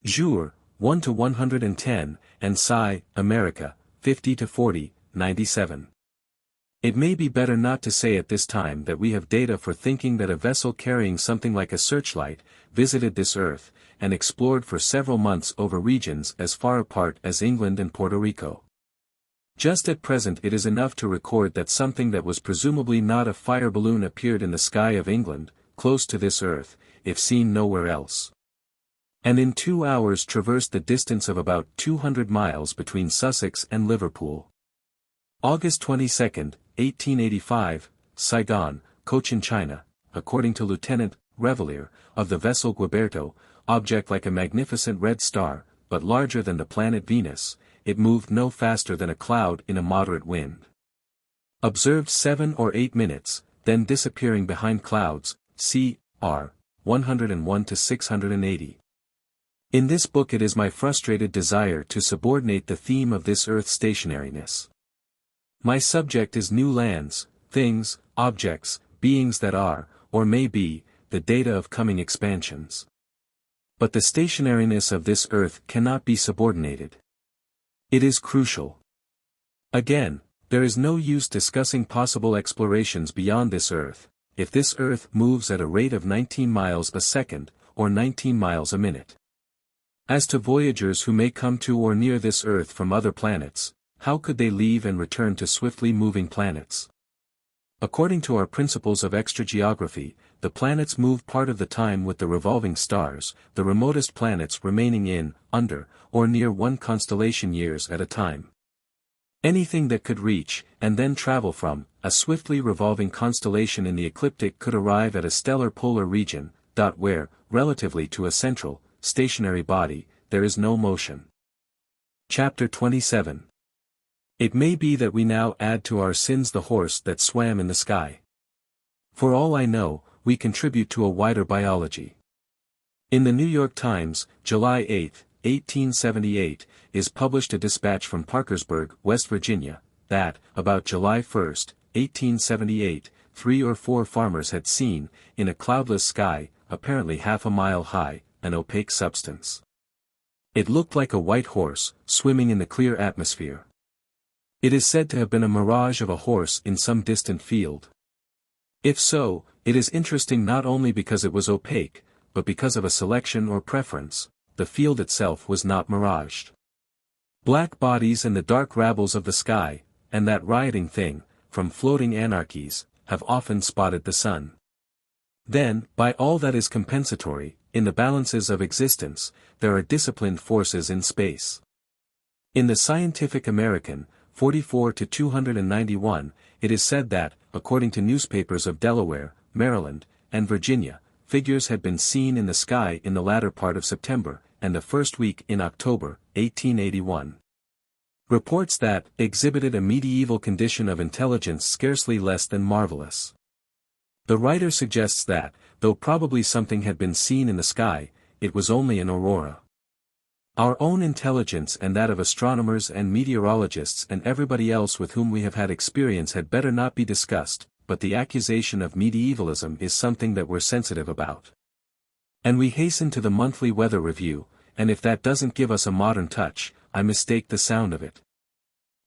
Jour, 1 to 110, and Psi, America, 50 to 40, 97. It may be better not to say at this time that we have data for thinking that a vessel carrying something like a searchlight, visited this Earth, and explored for several months over regions as far apart as England and Puerto Rico. Just at present it is enough to record that something that was presumably not a fire balloon appeared in the sky of England, close to this Earth, if seen nowhere else. And in 2 hours traversed the distance of about 200 miles between Sussex and Liverpool. August 22, 1885, Saigon, Cochin China, according to Lieutenant Revelier, of the vessel Guiberto, object like a magnificent red star, but larger than the planet Venus, it moved no faster than a cloud in a moderate wind. Observed 7 or 8 minutes, then disappearing behind clouds, c.r. 101 to 680. In this book it is my frustrated desire to subordinate the theme of this Earth stationariness. My subject is new lands, things, objects, beings that are, or may be, the data of coming expansions. But the stationariness of this Earth cannot be subordinated. It is crucial. Again, there is no use discussing possible explorations beyond this Earth, if this Earth moves at a rate of 19 miles a second, or 19 miles a minute. As to voyagers who may come to or near this Earth from other planets, how could they leave and return to swiftly moving planets? According to our principles of extrageography, the planets move part of the time with the revolving stars, the remotest planets remaining in, under, or near one constellation years at a time. Anything that could reach, and then travel from, a swiftly revolving constellation in the ecliptic could arrive at a stellar polar region, where, relatively to a central, stationary body, there is no motion. Chapter 27. It may be that we now add to our sins the horse that swam in the sky. For all I know, we contribute to a wider biology. In the New York Times, July 8, 1878, is published a dispatch from Parkersburg, West Virginia, that, about July 1, 1878, 3 or 4 farmers had seen, in a cloudless sky, apparently half a mile high, an opaque substance. It looked like a white horse, swimming in the clear atmosphere. It is said to have been a mirage of a horse in some distant field. If so, it is interesting not only because it was opaque, but because of a selection or preference, the field itself was not miraged. Black bodies and the dark rabbles of the sky, and that rioting thing, from floating anarchies, have often spotted the sun. Then, by all that is compensatory, in the balances of existence, there are disciplined forces in space. In the Scientific American, 44 to 291, it is said that, according to newspapers of Delaware, Maryland, and Virginia, figures had been seen in the sky in the latter part of September, and the first week in October, 1881. Reports that exhibited a medieval condition of intelligence scarcely less than marvelous. The writer suggests that, though probably something had been seen in the sky, it was only an aurora. Our own intelligence and that of astronomers and meteorologists and everybody else with whom we have had experience had better not be discussed, but the accusation of medievalism is something that we're sensitive about. And we hasten to the monthly weather review, and if that doesn't give us a modern touch, I mistake the sound of it.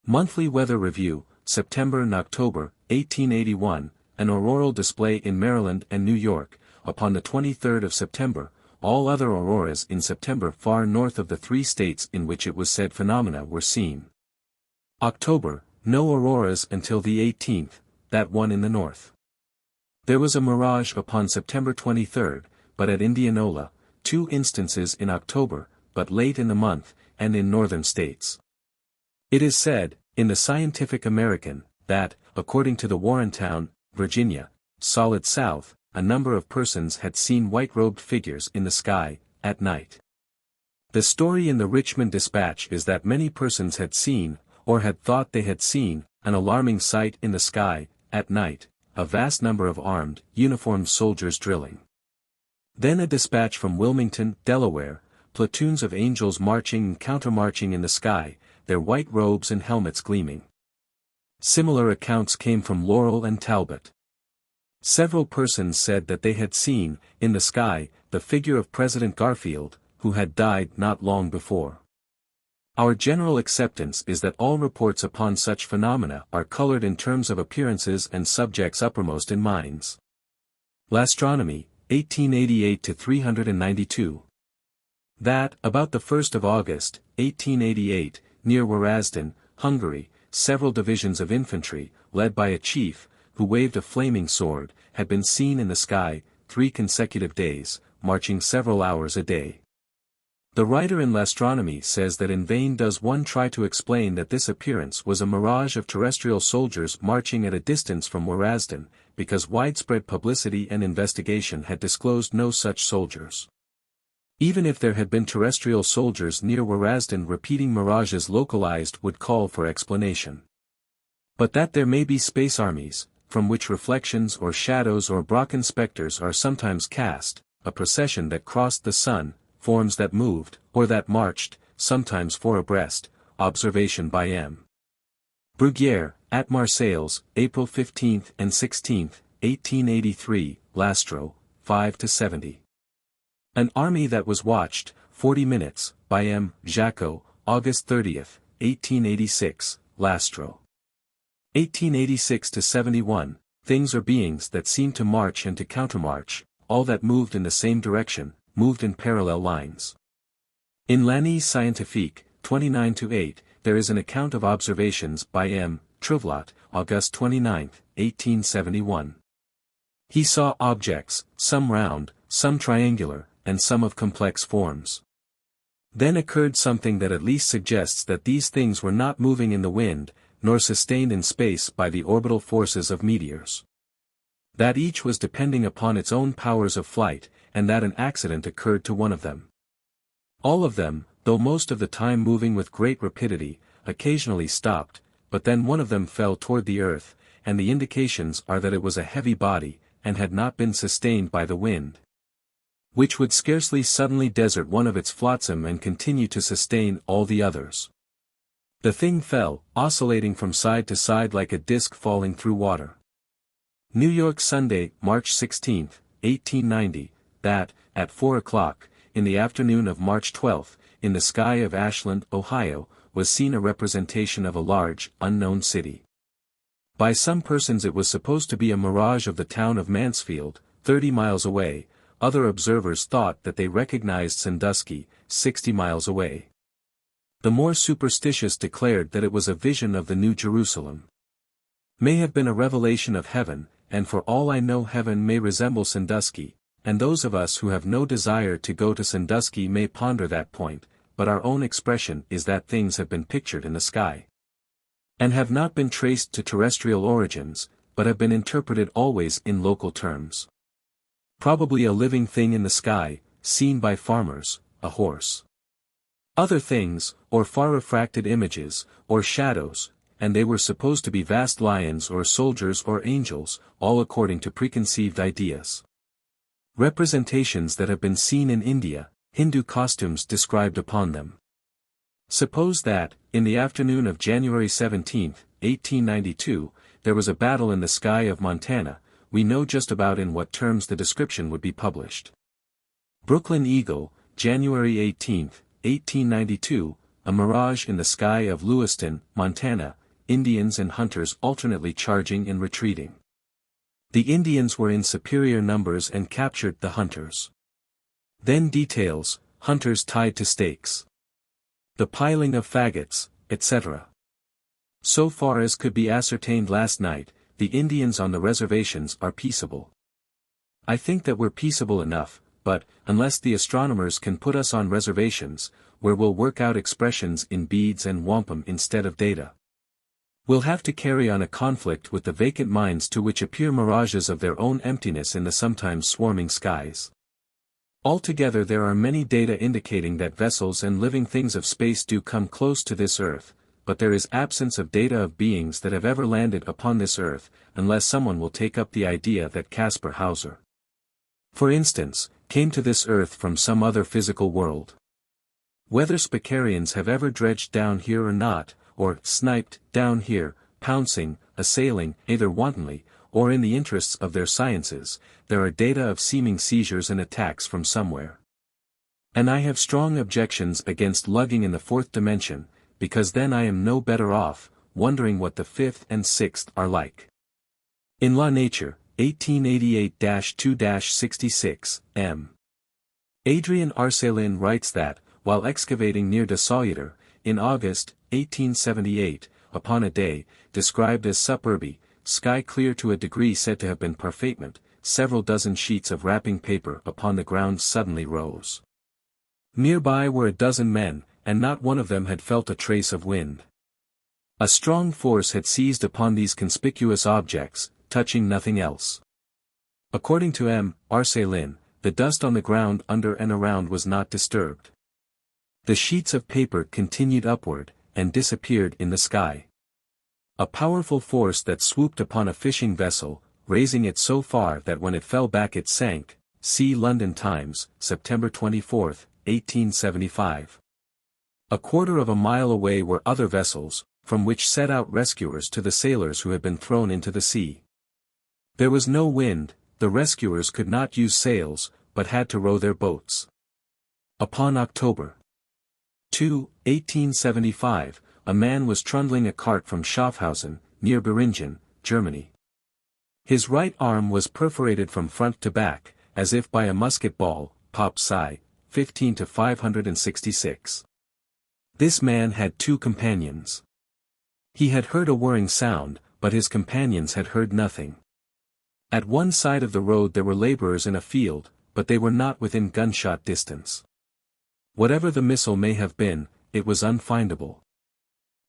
Monthly weather review, September and October, 1881, an auroral display in Maryland and New York, upon the 23rd of September, all other auroras in September far north of the 3 states in which it was said phenomena were seen. October, no auroras until the 18th, that one in the north. There was a mirage upon September 23rd, but at Indianola, 2 instances in October, but late in the month, and in northern states. It is said, in the Scientific American, that, according to the Warrentown, Virginia, solid south, a number of persons had seen white-robed figures in the sky, at night. The story in the Richmond Dispatch is that many persons had seen, or had thought they had seen, an alarming sight in the sky, at night, a vast number of armed, uniformed soldiers drilling. Then a dispatch from Wilmington, Delaware, platoons of angels marching and countermarching in the sky, their white robes and helmets gleaming. Similar accounts came from Laurel and Talbot. Several persons said that they had seen, in the sky, the figure of President Garfield, who had died not long before. Our general acceptance is that all reports upon such phenomena are colored in terms of appearances and subjects uppermost in minds. L'Astronomy, 1888-392. That, about the 1st of August, 1888, near Warasden, Hungary, several divisions of infantry, led by a chief, who waved a flaming sword, had been seen in the sky, 3 consecutive days, marching several hours a day. The writer in L'Astronomy says that in vain does one try to explain that this appearance was a mirage of terrestrial soldiers marching at a distance from Warasden, because widespread publicity and investigation had disclosed no such soldiers. Even if there had been terrestrial soldiers near Warasden, repeating mirages localized would call for explanation. But that there may be space armies, from which reflections or shadows or Brocken specters are sometimes cast, a procession that crossed the sun, forms that moved, or that marched, sometimes four abreast, observation by M. Bruguière, at Marseilles, April 15 and 16, 1883, Lastro, 5-70. An army that was watched, 40 minutes, by M. Jacot, August 30, 1886, Lastro. 1886-71, things or beings that seemed to march and to countermarch, all that moved in the same direction, moved in parallel lines. In L'Année Scientifique, 29-8, there is an account of observations by M. Trouvelot, August 29, 1871. He saw objects, some round, some triangular, and some of complex forms. Then occurred something that at least suggests that these things were not moving in the wind, nor sustained in space by the orbital forces of meteors. That each was depending upon its own powers of flight, and that an accident occurred to one of them. All of them, though most of the time moving with great rapidity, occasionally stopped, but then one of them fell toward the earth, and the indications are that it was a heavy body, and had not been sustained by the wind, which would scarcely suddenly desert one of its flotsam and continue to sustain all the others. The thing fell, oscillating from side to side like a disk falling through water. New York Sunday, March 16, 1890, that, at 4 o'clock, in the afternoon of March 12, in the sky of Ashland, Ohio, was seen a representation of a large, unknown city. By some persons it was supposed to be a mirage of the town of Mansfield, 30 miles away. Other observers thought that they recognized Sandusky, 60 miles away. The more superstitious declared that it was a vision of the New Jerusalem. May have been a revelation of heaven, and for all I know heaven may resemble Sandusky, and those of us who have no desire to go to Sandusky may ponder that point, but our own expression is that things have been pictured in the sky, and have not been traced to terrestrial origins, but have been interpreted always in local terms. Probably a living thing in the sky, seen by farmers, a horse. Other things, or far refracted images, or shadows, and they were supposed to be vast lions or soldiers or angels, all according to preconceived ideas. Representations that have been seen in India, Hindu costumes described upon them. Suppose that, in the afternoon of January 17, 1892, there was a battle in the sky of Montana, we know just about in what terms the description would be published. Brooklyn Eagle, January 18, 1892, a mirage in the sky of Lewiston, Montana, Indians and hunters alternately charging and retreating. The Indians were in superior numbers and captured the hunters. Then details, hunters tied to stakes. The piling of faggots, etc. So far as could be ascertained last night, the Indians on the reservations are peaceable. I think that we're peaceable enough, but, unless the astronomers can put us on reservations, where we'll work out expressions in beads and wampum instead of data, we'll have to carry on a conflict with the vacant minds to which appear mirages of their own emptiness in the sometimes swarming skies. Altogether there are many data indicating that vessels and living things of space do come close to this Earth, but there is absence of data of beings that have ever landed upon this Earth, unless someone will take up the idea that Caspar Hauser, for instance, came to this Earth from some other physical world. Whether Spicarians have ever dredged down here or not, or sniped down here, pouncing, assailing, either wantonly, or in the interests of their sciences, there are data of seeming seizures and attacks from somewhere. And I have strong objections against lugging in the fourth dimension, because then I am no better off, wondering what the fifth and sixth are like. In La Nature, 1888-2-66, M. Adrien Arcelin writes that, while excavating near de Sauter, in August, 1878, upon a day, described as superbe, sky clear to a degree said to have been parfaitement, several dozen sheets of wrapping paper upon the ground suddenly rose. Nearby were a dozen men, and not one of them had felt a trace of wind. A strong force had seized upon these conspicuous objects, touching nothing else. According to M. Arcelin, the dust on the ground under and around was not disturbed. The sheets of paper continued upward, and disappeared in the sky. A powerful force that swooped upon a fishing vessel, raising it so far that when it fell back it sank. See London Times, September 24, 1875. A quarter of a mile away were other vessels, from which set out rescuers to the sailors who had been thrown into the sea. There was no wind, the rescuers could not use sails, but had to row their boats. Upon October 2, 1875, a man was trundling a cart from Schaffhausen, near Beringen, Germany. His right arm was perforated from front to back, as if by a musket ball, Pop Sci. 15-566. This man had two companions. He had heard a whirring sound, but his companions had heard nothing. At one side of the road there were laborers in a field, but they were not within gunshot distance. Whatever the missile may have been, it was unfindable.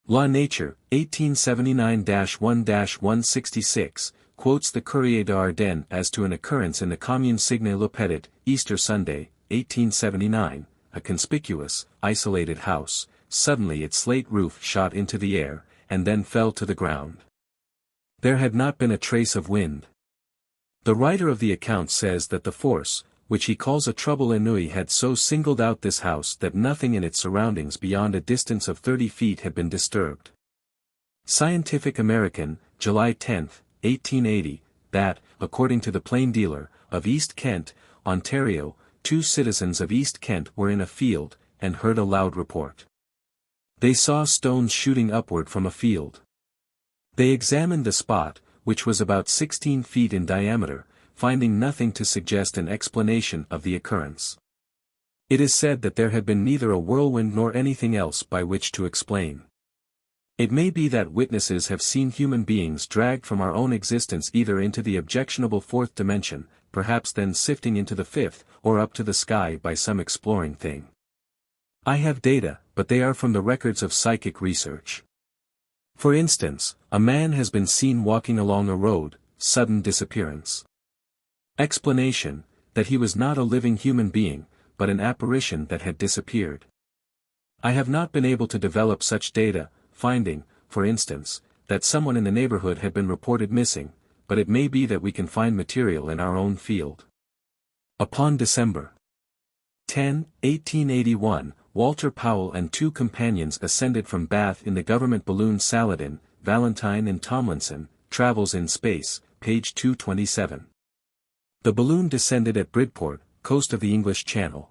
La Nature, 1879-1-166, quotes the Courrier d'Ardennes as to an occurrence in the Commune Signé-le-Petit, Easter Sunday, 1879, a conspicuous, isolated house, suddenly its slate roof shot into the air, and then fell to the ground. There had not been a trace of wind. The writer of the account says that the force, which he calls a trouble ennui, had so singled out this house that nothing in its surroundings beyond a distance of 30 feet had been disturbed. Scientific American, July 10, 1880, that, according to the Plain Dealer, of East Kent, Ontario, 2 citizens of East Kent were in a field, and heard a loud report. They saw stones shooting upward from a field. They examined the spot, which was about 16 feet in diameter, finding nothing to suggest an explanation of the occurrence. It is said that there had been neither a whirlwind nor anything else by which to explain. It may be that witnesses have seen human beings dragged from our own existence either into the objectionable fourth dimension, perhaps then sifting into the fifth, or up to the sky by some exploring thing. I have data, but they are from the records of psychic research. For instance, a man has been seen walking along a road, sudden disappearance. Explanation, that he was not a living human being, but an apparition that had disappeared. I have not been able to develop such data, finding, for instance, that someone in the neighborhood had been reported missing, but it may be that we can find material in our own field. Upon December 10, 1881, Walter Powell and 2 companions ascended from Bath in the government balloon Saladin, Valentine and Tomlinson, Travels in Space, page 227. The balloon descended at Bridport, coast of the English Channel.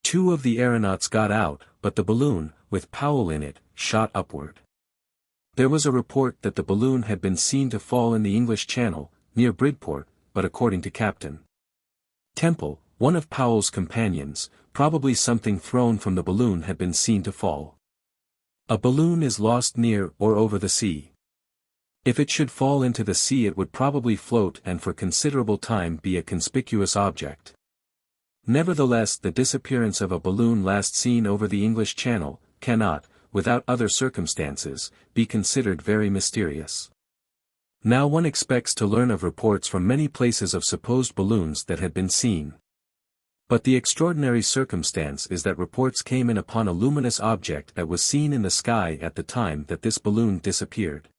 2 of the aeronauts got out, but the balloon, with Powell in it, shot upward. There was a report that the balloon had been seen to fall in the English Channel, near Bridport, but according to Captain Temple, one of Powell's companions, probably something thrown from the balloon had been seen to fall. A balloon is lost near or over the sea. If it should fall into the sea it would probably float and for considerable time be a conspicuous object. Nevertheless, the disappearance of a balloon last seen over the English Channel, cannot, without other circumstances, be considered very mysterious. Now one expects to learn of reports from many places of supposed balloons that had been seen. But the extraordinary circumstance is that reports came in upon a luminous object that was seen in the sky at the time that this balloon disappeared.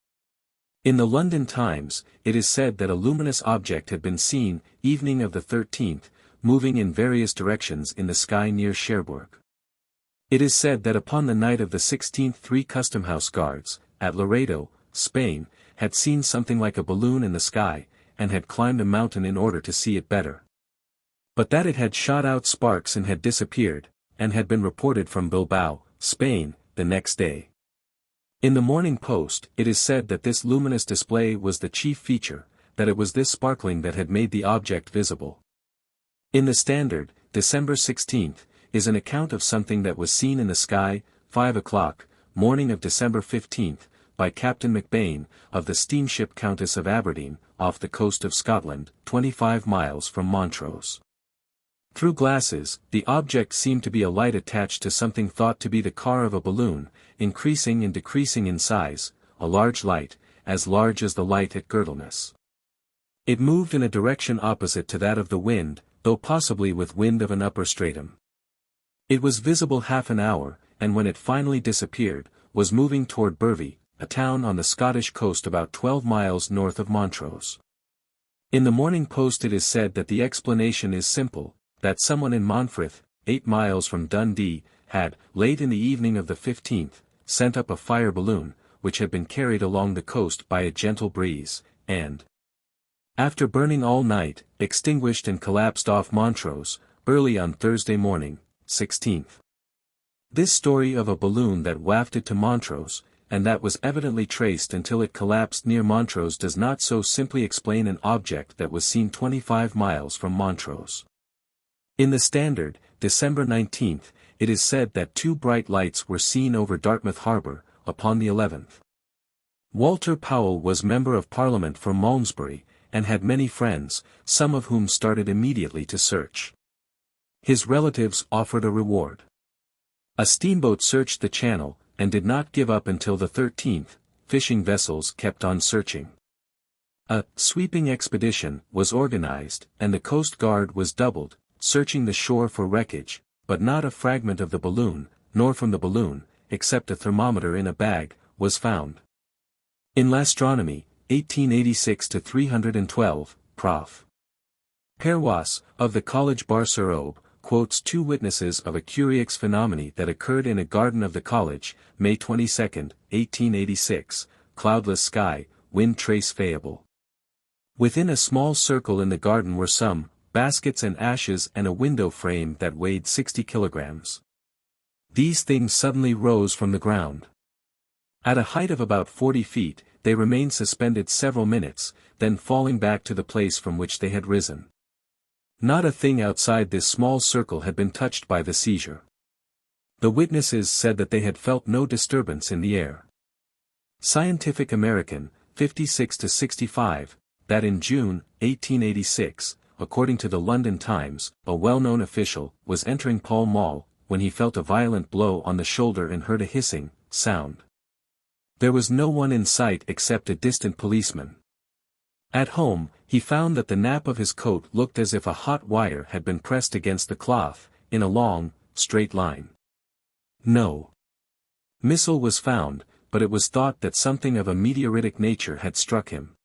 In the London Times, it is said that a luminous object had been seen, evening of the 13th, moving in various directions in the sky near Cherbourg. It is said that upon the night of the 16th 3 custom house guards, at Laredo, Spain, had seen something like a balloon in the sky, and had climbed a mountain in order to see it better. But that it had shot out sparks and had disappeared, and had been reported from Bilbao, Spain, the next day. In the Morning Post, it is said that this luminous display was the chief feature, that it was this sparkling that had made the object visible. In the Standard, December 16, is an account of something that was seen in the sky, 5 o'clock, morning of December 15, by Captain McBain, of the steamship Countess of Aberdeen, off the coast of Scotland, 25 miles from Montrose. Through glasses, the object seemed to be a light attached to something thought to be the car of a balloon, increasing and decreasing in size, a large light, as large as the light at Girdleness. It moved in a direction opposite to that of the wind, though possibly with wind of an upper stratum. It was visible half an hour, and when it finally disappeared, was moving toward Burvey, a town on the Scottish coast about 12 miles north of Montrose. In the Morning Post it is said that the explanation is simple, that someone in Monfrith, 8 miles from Dundee, had, late in the evening of the 15th, sent up a fire balloon, which had been carried along the coast by a gentle breeze, and, after burning all night, extinguished and collapsed off Montrose, early on Thursday morning, 16th. This story of a balloon that wafted to Montrose, and that was evidently traced until it collapsed near Montrose does not so simply explain an object that was seen 25 miles from Montrose. In the Standard, December 19, it is said that 2 bright lights were seen over Dartmouth Harbour, upon the 11th. Walter Powell was Member of Parliament for Malmesbury, and had many friends, some of whom started immediately to search. His relatives offered a reward. A steamboat searched the channel, and did not give up until the 13th, fishing vessels kept on searching. A sweeping expedition was organized, and the Coast Guard was doubled, searching the shore for wreckage, but not a fragment of the balloon, nor from the balloon, except a thermometer in a bag, was found. In L'Astronomie, 1886-312, Prof. Perwas, of the Collège Bar-sur-Aube, quotes 2 witnesses of a curieux phenomena that occurred in a garden of the college, May 22, 1886, cloudless sky, wind trace fayable. Within a small circle in the garden were some baskets and ashes and a window frame that weighed 60 kilograms. These things suddenly rose from the ground. At a height of about 40 feet, they remained suspended several minutes, then falling back to the place from which they had risen. Not a thing outside this small circle had been touched by the seizure. The witnesses said that they had felt no disturbance in the air. Scientific American, 56-65, that in June, 1886, according to the London Times, a well-known official was entering Pall Mall, when he felt a violent blow on the shoulder and heard a hissing sound. There was no one in sight except a distant policeman. At home, he found that the nap of his coat looked as if a hot wire had been pressed against the cloth, in a long, straight line. No missile was found, but it was thought that something of a meteoritic nature had struck him.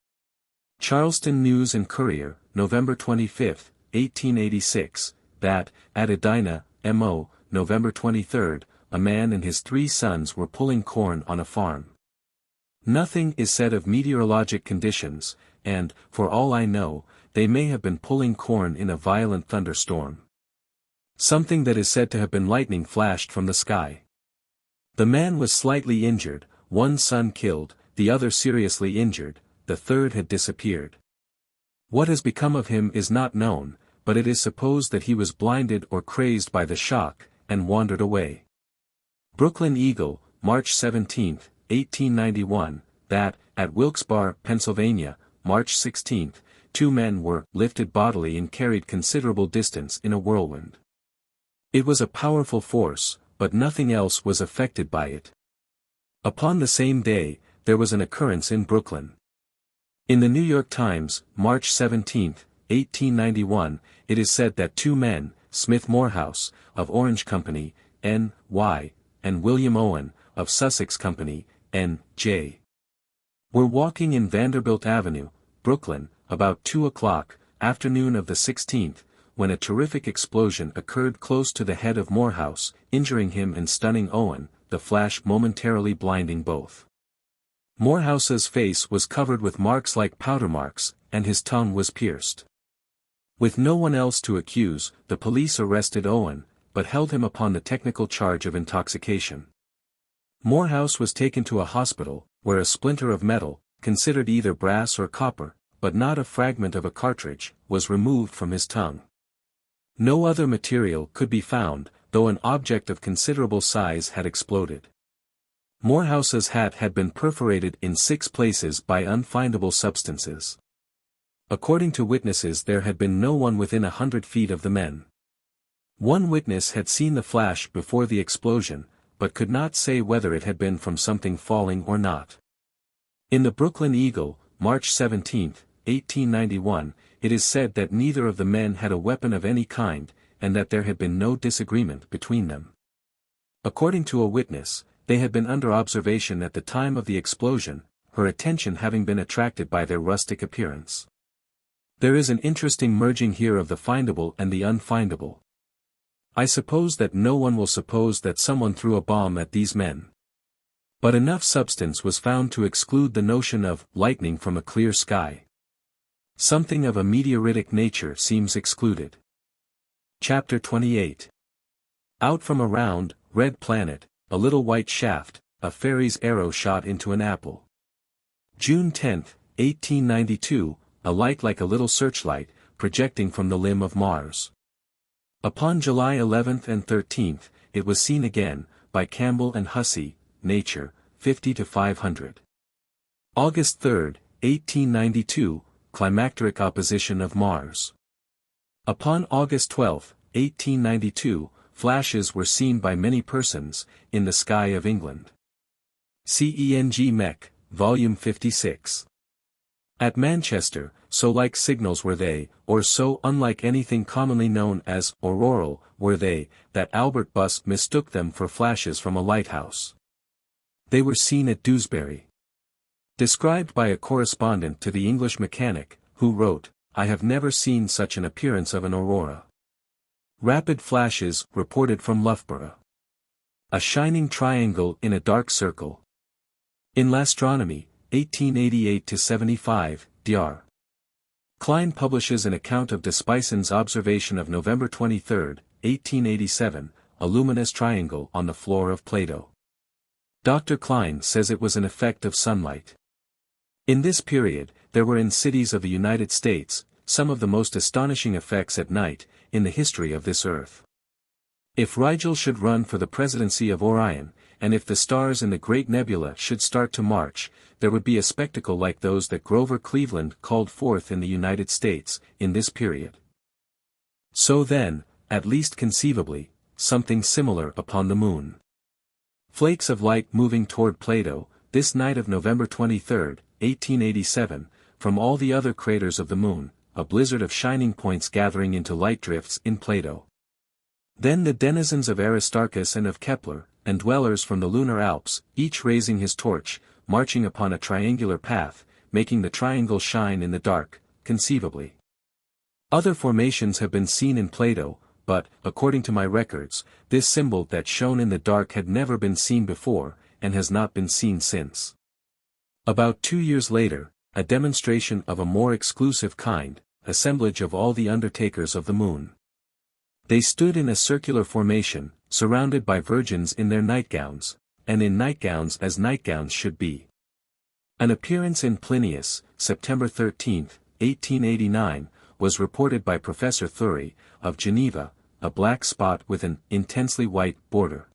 Charleston News and Courier, November 25, 1886, that, at Edina, Mo., November 23, a man and his 3 sons were pulling corn on a farm. Nothing is said of meteorologic conditions, and, for all I know, they may have been pulling corn in a violent thunderstorm. Something that is said to have been lightning flashed from the sky. The man was slightly injured, 1 son killed, the other seriously injured, the 3rd had disappeared. What has become of him is not known, but it is supposed that he was blinded or crazed by the shock, and wandered away. Brooklyn Eagle, March 17, 1891, that, at Wilkes-Barre, Pennsylvania, March 16, 2 men were lifted bodily and carried considerable distance in a whirlwind. It was a powerful force, but nothing else was affected by it. Upon the same day, there was an occurrence in Brooklyn. In the New York Times, March 17, 1891, it is said that 2 men, Smith Morehouse, of Orange Company, N.Y., and William Owen, of Sussex Company, N.J. were walking in Vanderbilt Avenue, Brooklyn, about 2 o'clock, afternoon of the 16th, when a terrific explosion occurred close to the head of Morehouse, injuring him and stunning Owen, the flash momentarily blinding both. Morehouse's face was covered with marks like powder marks, and his tongue was pierced. With no one else to accuse, the police arrested Owen, but held him upon the technical charge of intoxication. Morehouse was taken to a hospital, where a splinter of metal, considered either brass or copper, but not a fragment of a cartridge, was removed from his tongue. No other material could be found, though an object of considerable size had exploded. Morehouse's hat had been perforated in 6 places by unfindable substances. According to witnesses, there had been no one within 100 feet of the men. One witness had seen the flash before the explosion, but could not say whether it had been from something falling or not. In the Brooklyn Eagle, March 17, 1891, it is said that neither of the men had a weapon of any kind, and that there had been no disagreement between them. According to a witness, they had been under observation at the time of the explosion, her attention having been attracted by their rustic appearance. There is an interesting merging here of the findable and the unfindable. I suppose that no one will suppose that someone threw a bomb at these men. But enough substance was found to exclude the notion of lightning from a clear sky. Something of a meteoritic nature seems excluded. Chapter 28. Out from a round, red planet, a little white shaft, a fairy's arrow shot into an apple. June 10, 1892, a light like a little searchlight, projecting from the limb of Mars. Upon July 11 and 13, it was seen again, by Campbell and Hussey, Nature, 50-500. August 3, 1892, climacteric opposition of Mars. Upon August 12, 1892, flashes were seen by many persons, in the sky of England. Ceng Mech, Volume 56. At Manchester, so like signals were they, or so unlike anything commonly known as auroral, were they, that Albert Buss mistook them for flashes from a lighthouse. They were seen at Dewsbury. Described by a correspondent to the English mechanic, who wrote, "I have never seen such an appearance of an aurora." Rapid flashes reported from Loughborough. A shining triangle in a dark circle. In L'Astronomy, 1888-75, Dr. Klein publishes an account of Despison's observation of November 23, 1887, a luminous triangle on the floor of Plato. Dr. Klein says it was an effect of sunlight. In this period, there were in cities of the United States, some of the most astonishing effects at night, in the history of this earth. If Rigel should run for the presidency of Orion, and if the stars in the great nebula should start to march, there would be a spectacle like those that Grover Cleveland called forth in the United States, in this period. So then, at least conceivably, something similar upon the moon. Flakes of light moving toward Plato, this night of November 23, 1887, from all the other craters of the moon, a blizzard of shining points gathering into light drifts in Plato. Then the denizens of Aristarchus and of Kepler, and dwellers from the lunar Alps, each raising his torch, marching upon a triangular path, making the triangle shine in the dark, conceivably. Other formations have been seen in Plato, but, according to my records, this symbol that shone in the dark had never been seen before, and has not been seen since. About 2 years later, a demonstration of a more exclusive kind, assemblage of all the undertakers of the moon. They stood in a circular formation, surrounded by virgins in their nightgowns, and in nightgowns as nightgowns should be. An appearance in Plinius, September 13, 1889, was reported by Professor Thury, of Geneva, a black spot with an intensely white border.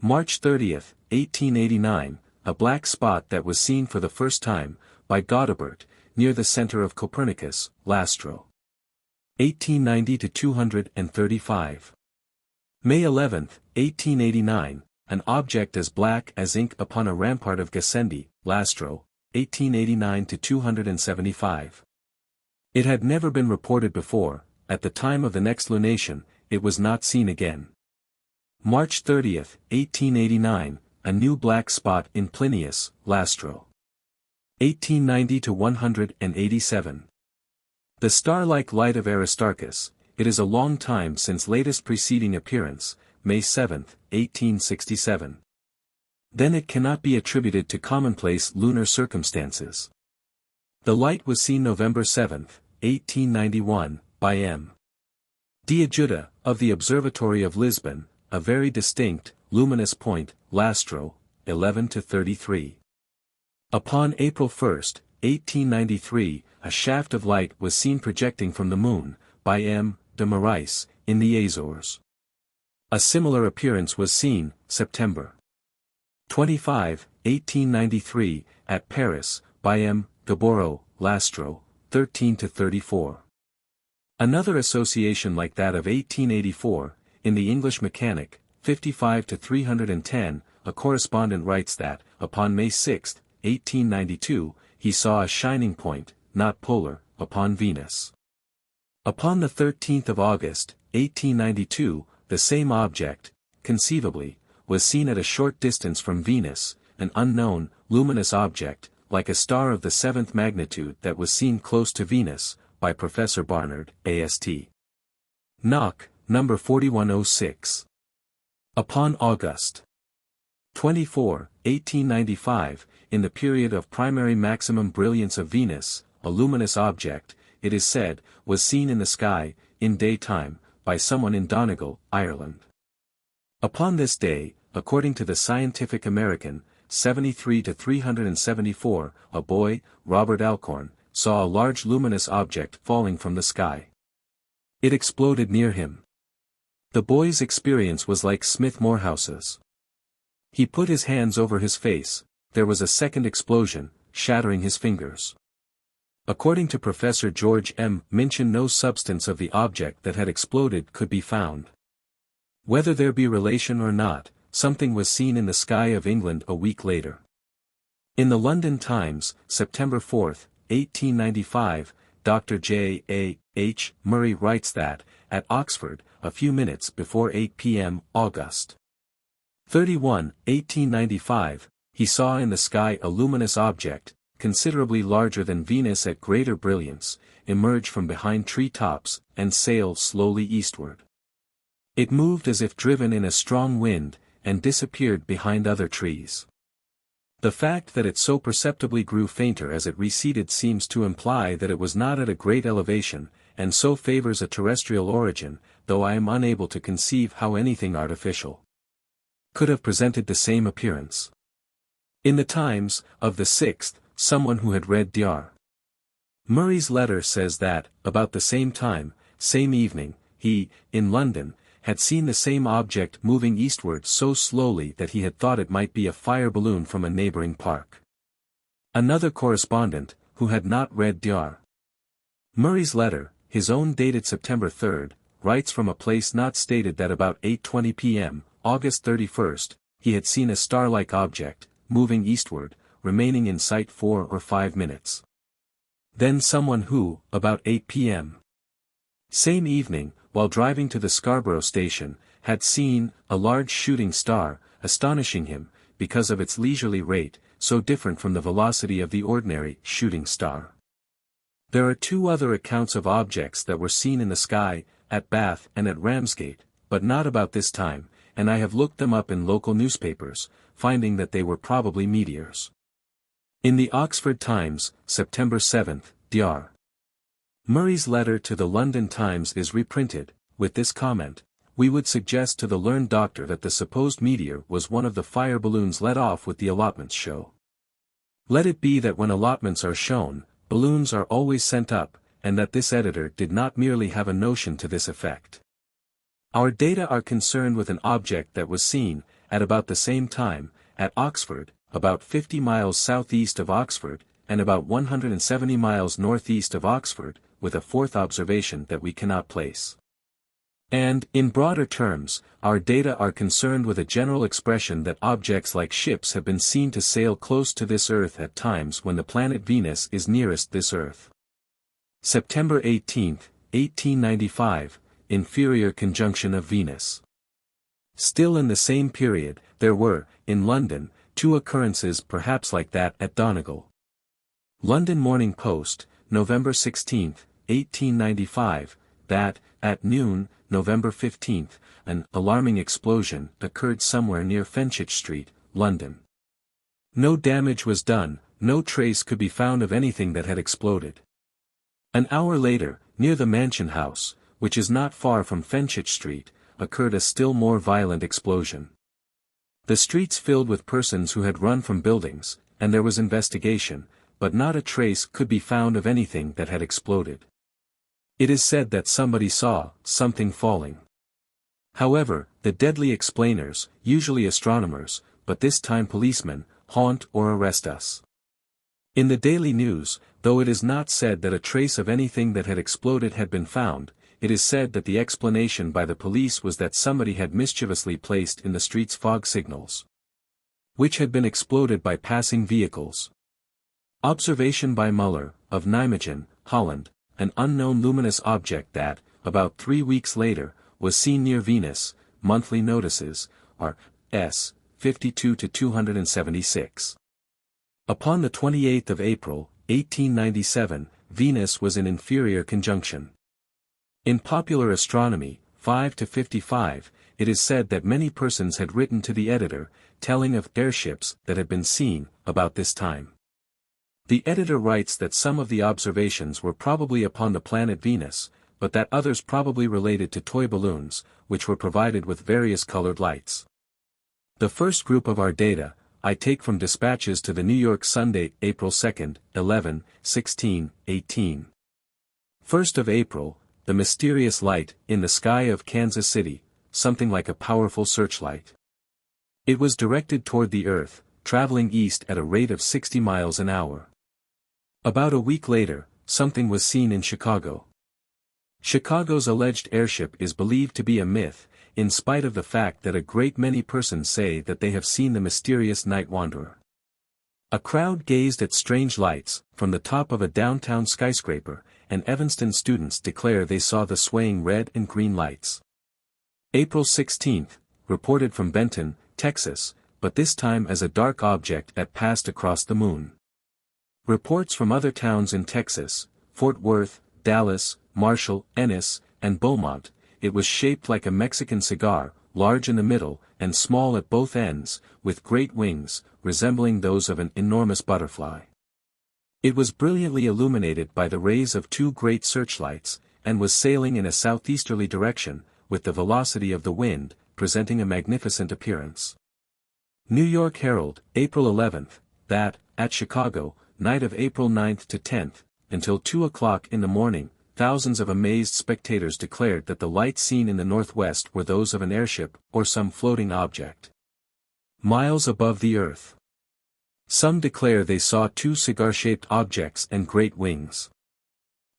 March 30, 1889, a black spot that was seen for the first time, by Godebert, near the center of Copernicus, Lastro. 1890-235. May 11, 1889, an object as black as ink upon a rampart of Gassendi, Lastro, 1889-275. It had never been reported before. At the time of the next lunation, it was not seen again. March 30, 1889, a new black spot in Plinius, Lastro. 1890 to 187. The star-like light of Aristarchus, it is a long time since latest preceding appearance, May 7, 1867. Then it cannot be attributed to commonplace lunar circumstances. The light was seen November 7, 1891, by M. D'Ajuda, of the Observatory of Lisbon, a very distinct, luminous point, Lastro, 11 to 33. Upon April 1, 1893, a shaft of light was seen projecting from the moon, by M. de Marais, in the Azores. A similar appearance was seen, September 25, 1893, at Paris, by M. Gaboro, Lastro, 13 to 34. Another association like that of 1884, in the English Mechanic, 55 to 310, a correspondent writes that, upon May 6, 1892, he saw a shining point, not polar, upon Venus. Upon the 13th of August, 1892, the same object, conceivably, was seen at a short distance from Venus, an unknown, luminous object, like a star of the 7th magnitude that was seen close to Venus, by Professor Barnard, A.S.T. Nock, number 4106. Upon August 24, 1895, in the period of primary maximum brilliance of Venus, a luminous object, it is said, was seen in the sky, in daytime, by someone in Donegal, Ireland. Upon this day, according to the Scientific American, 73 to 374, a boy, Robert Alcorn, saw a large luminous object falling from the sky. It exploded near him. The boy's experience was like Smith Morehouse's. He put his hands over his face, there was a second explosion, shattering his fingers. According to Professor George M. Minchin, no substance of the object that had exploded could be found. Whether there be relation or not, something was seen in the sky of England a week later. In the London Times, September 4, 1895, Dr. J. A. H. Murray writes that, at Oxford, a few minutes before 8 p.m., August 31, 1895, he saw in the sky a luminous object, considerably larger than Venus at greater brilliance, emerge from behind tree tops, and sail slowly eastward. It moved as if driven in a strong wind, and disappeared behind other trees. The fact that it so perceptibly grew fainter as it receded seems to imply that it was not at a great elevation, and so favors a terrestrial origin, though I am unable to conceive how anything artificial could have presented the same appearance. In the Times, of the 6th, someone who had read Dr. Murray's letter says that, about the same time, same evening, he, in London, had seen the same object moving eastward so slowly that he had thought it might be a fire balloon from a neighboring park. Another correspondent, who had not read Dr. Murray's letter, his own dated September 3, writes from a place not stated that about 8:20 p.m., August 31, he had seen a star-like object, moving eastward, remaining in sight 4 or 5 minutes. Then someone who, about 8 p.m. same evening, while driving to the Scarborough station, had seen a large shooting star, astonishing him, because of its leisurely rate, so different from the velocity of the ordinary shooting star. There are 2 other accounts of objects that were seen in the sky, at Bath and at Ramsgate, but not about this time, and I have looked them up in local newspapers, finding that they were probably meteors. In the Oxford Times, September 7, Dr. Murray's letter to the London Times is reprinted, with this comment: we would suggest to the learned doctor that the supposed meteor was one of the fire balloons let off with the allotments show. Let it be that when allotments are shown, balloons are always sent up, and that this editor did not merely have a notion to this effect. Our data are concerned with an object that was seen, at about the same time, at Oxford, about 50 miles southeast of Oxford, and about 170 miles northeast of Oxford, with a 4th observation that we cannot place. And, in broader terms, our data are concerned with a general expression that objects like ships have been seen to sail close to this Earth at times when the planet Venus is nearest this Earth. September 18, 1895, inferior conjunction of Venus. Still in the same period, there were, in London, two occurrences perhaps like that at Donegal. London Morning Post, November 16, 1895, that, at noon, November 15, an alarming explosion occurred somewhere near Fenchurch Street, London. No damage was done, no trace could be found of anything that had exploded. An hour later, near the Mansion House, which is not far from Fenchurch Street, occurred a still more violent explosion. The streets filled with persons who had run from buildings, and there was investigation, but not a trace could be found of anything that had exploded. It is said that somebody saw something falling. However, the deadly explainers, usually astronomers, but this time policemen, haunt or arrest us. In the Daily News, though it is not said that a trace of anything that had exploded had been found, it is said that the explanation by the police was that somebody had mischievously placed in the streets fog signals, which had been exploded by passing vehicles. Observation by Muller, of Nijmegen, Holland, an unknown luminous object that, about 3 weeks later, was seen near Venus, monthly notices, are, s. 52-276. Upon the 28th of April, 1897, Venus was in inferior conjunction. In Popular Astronomy, 5-55, it is said that many persons had written to the editor, telling of airships that had been seen, about this time. The editor writes that some of the observations were probably upon the planet Venus, but that others probably related to toy balloons, which were provided with various colored lights. The first group of our data, I take from dispatches to the New York Sunday, April 2, 11, 16, 18. 1st of April, the mysterious light, in the sky of Kansas City, something like a powerful searchlight. It was directed toward the Earth, traveling east at a rate of 60 miles an hour. About a week later, something was seen in Chicago. Chicago's alleged airship is believed to be a myth, in spite of the fact that a great many persons say that they have seen the mysterious night wanderer. A crowd gazed at strange lights, from the top of a downtown skyscraper, and Evanston students declare they saw the swaying red and green lights. April 16, reported from Benton, Texas, but this time as a dark object that passed across the moon. Reports from other towns in Texas, Fort Worth, Dallas, Marshall, Ennis, and Beaumont, it was shaped like a Mexican cigar, large in the middle, and small at both ends, with great wings, resembling those of an enormous butterfly. It was brilliantly illuminated by the rays of two great searchlights, and was sailing in a southeasterly direction, with the velocity of the wind, presenting a magnificent appearance. New York Herald, April 11, that, at Chicago, night of April 9 to 10, until 2 o'clock in the morning, thousands of amazed spectators declared that the lights seen in the northwest were those of an airship, or some floating object, miles above the earth. Some declare they saw two cigar-shaped objects and great wings.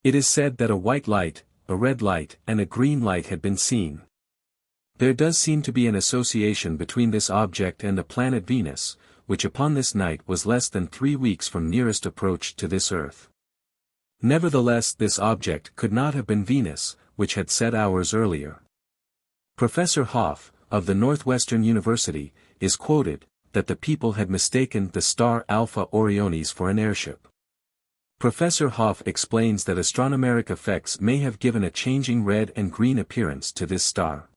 It is said that a white light, a red light, and a green light had been seen. There does seem to be an association between this object and the planet Venus, which upon this night was less than 3 weeks from nearest approach to this earth. Nevertheless, this object could not have been Venus, which had set hours earlier. Professor Hoff, of the Northwestern University, is quoted, that the people had mistaken the star Alpha Orionis for an airship. Professor Hoff explains that astronomeric effects may have given a changing red and green appearance to this star.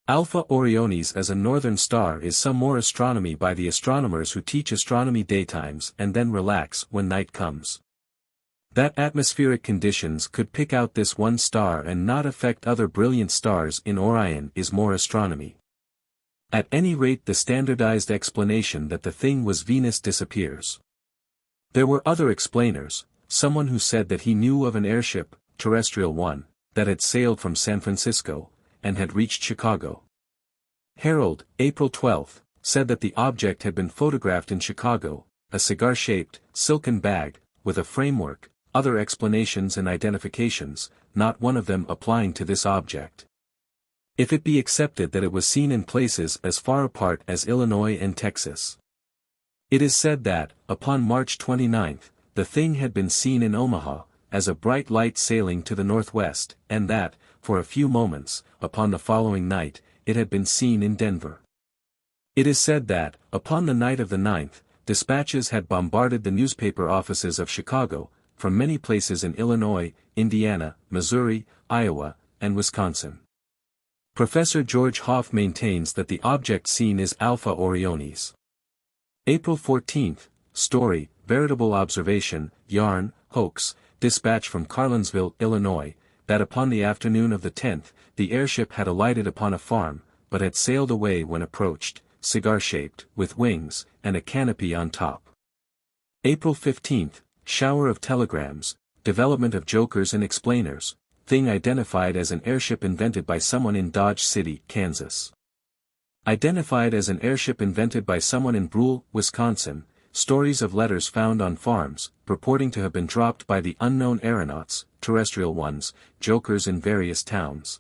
Alpha Orionis as a northern star is some more astronomy by the astronomers who teach astronomy daytimes and then relax when night comes. That atmospheric conditions could pick out this one star and not affect other brilliant stars in Orion is more astronomy. At any rate, the standardized explanation that the thing was Venus disappears. There were other explainers, someone who said that he knew of an airship, terrestrial one, that had sailed from San Francisco, and had reached Chicago. Herald, April 12, said that the object had been photographed in Chicago, a cigar-shaped, silken bag, with a framework, other explanations and identifications, not one of them applying to this object. If it be accepted that it was seen in places as far apart as Illinois and Texas. It is said that, upon March 29, the thing had been seen in Omaha, as a bright light sailing to the northwest, and that, for a few moments, upon the following night, it had been seen in Denver. It is said that, upon the night of the 9th, dispatches had bombarded the newspaper offices of Chicago, from many places in Illinois, Indiana, Missouri, Iowa, and Wisconsin. Professor George Hoff maintains that the object seen is Alpha Orionis. April 14, story, veritable observation, yarn, hoax, dispatch from Carlinsville, Illinois, that upon the afternoon of the 10th, the airship had alighted upon a farm, but had sailed away when approached, cigar-shaped, with wings, and a canopy on top. April 15, shower of telegrams, development of jokers and explainers, thing identified as an airship invented by someone in Dodge City, Kansas. Identified as an airship invented by someone in Brule, Wisconsin, stories of letters found on farms, purporting to have been dropped by the unknown aeronauts, terrestrial ones, jokers in various towns.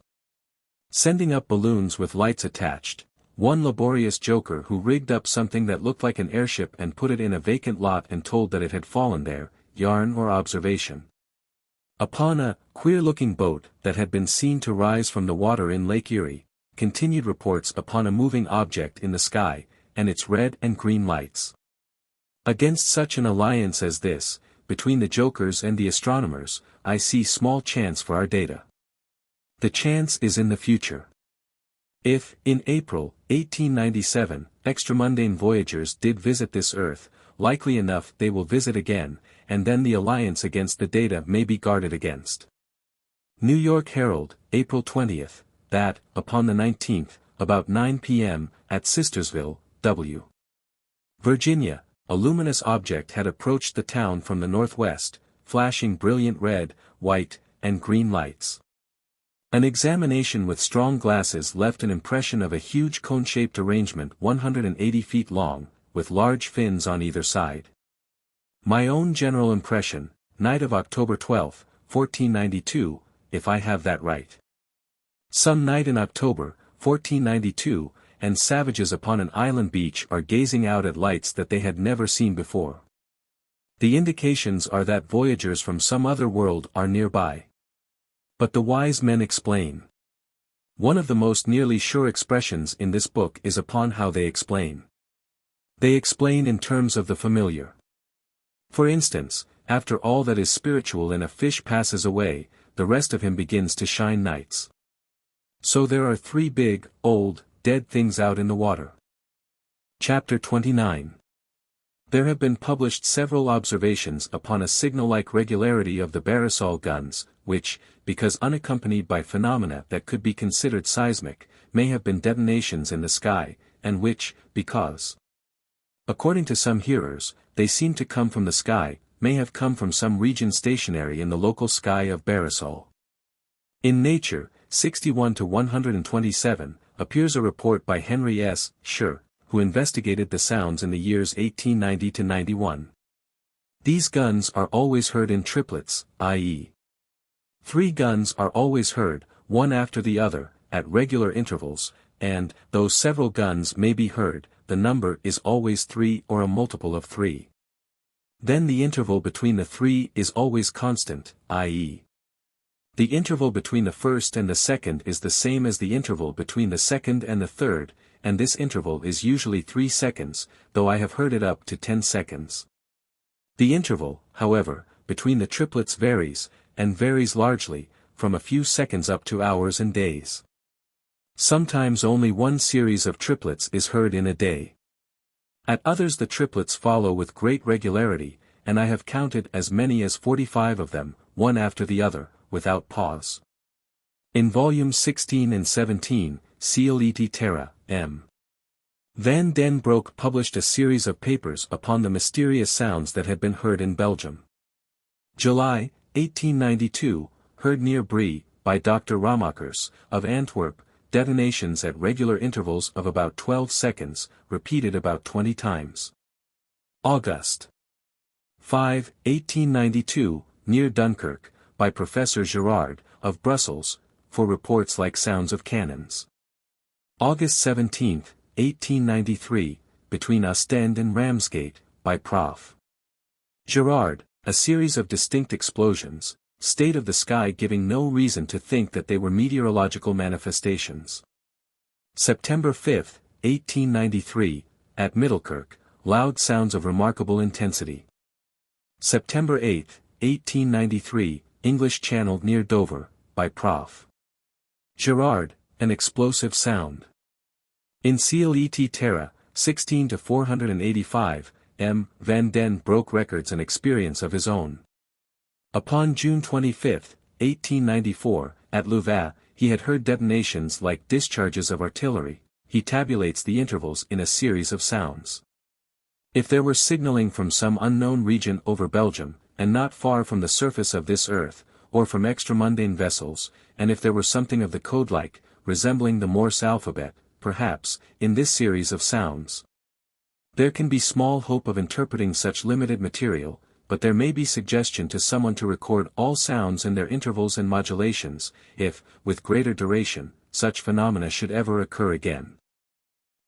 Sending up balloons with lights attached, one laborious joker who rigged up something that looked like an airship and put it in a vacant lot and told that it had fallen there, yarn or observation. Upon a queer-looking boat that had been seen to rise from the water in Lake Erie, continued reports upon a moving object in the sky, and its red and green lights. Against such an alliance as this, between the jokers and the astronomers, I see small chance for our data. The chance is in the future. If, in April, 1897, extramundane voyagers did visit this earth, likely enough they will visit again, and then the alliance against the data may be guarded against. New York Herald, April 20, that, upon the 19th, about 9 p.m., at Sistersville, W. Virginia, a luminous object had approached the town from the northwest, flashing brilliant red, white, and green lights. An examination with strong glasses left an impression of a huge cone-shaped arrangement 180 feet long, with large fins on either side. My own general impression, night of October 12, 1492, if I have that right. Some night in October, 1492, and savages upon an island beach are gazing out at lights that they had never seen before. The indications are that voyagers from some other world are nearby. But the wise men explain. One of the most nearly sure expressions in this book is upon how they explain. They explain in terms of the familiar. For instance, after all that is spiritual in a fish passes away, the rest of him begins to shine nights. So there are three big, old, dead things out in the water. Chapter 29. There have been published several observations upon a signal-like regularity of the Barrisol guns, which, because unaccompanied by phenomena that could be considered seismic, may have been detonations in the sky, and which, because, according to some hearers, they seem to come from the sky, may have come from some region stationary in the local sky of Barrisol. In Nature, 61-127, appears a report by Henry S. Scher, who investigated the sounds in the years 1890-91. These guns are always heard in triplets, i.e. 3 guns are always heard, one after the other, at regular intervals, and, though several guns may be heard, the number is always 3 or a multiple of 3. Then the interval between the 3 is always constant, i.e. the interval between the first and the second is the same as the interval between the second and the third, and this interval is usually 3 seconds, though I have heard it up to 10 seconds. The interval, however, between the triplets varies, and varies largely, from a few seconds up to hours and days. Sometimes only one series of triplets is heard in a day. At others the triplets follow with great regularity, and I have counted as many as 45 of them, one after the other, without pause. In volumes 16 and 17, Ciel et Terra, M. Van den Broek published a series of papers upon the mysterious sounds that had been heard in Belgium. July, 1892, heard near Brie, by Dr. Ramakers, of Antwerp, detonations at regular intervals of about 12 seconds, repeated about 20 times. August 5, 1892, near Dunkirk, by Professor Girard, of Brussels, for reports like sounds of cannons. August 17, 1893, between Ostend and Ramsgate, by Prof. Girard, a series of distinct explosions, state of the sky giving no reason to think that they were meteorological manifestations. September 5, 1893, at Middelkerk, loud sounds of remarkable intensity. September 8, 1893, English Channel near Dover, by Prof. Gerard, an explosive sound. In Ciel Terra, 16 to 485, M. Van Den broke records and experience of his own. Upon June 25, 1894, at Louvain, he had heard detonations like discharges of artillery. He tabulates the intervals in a series of sounds. If there were signaling from some unknown region over Belgium, and not far from the surface of this earth, or from extramundane vessels, and if there were something of the code-like, resembling the Morse alphabet, perhaps, in this series of sounds, there can be small hope of interpreting such limited material, but there may be suggestion to someone to record all sounds and their intervals and modulations, if, with greater duration, such phenomena should ever occur again.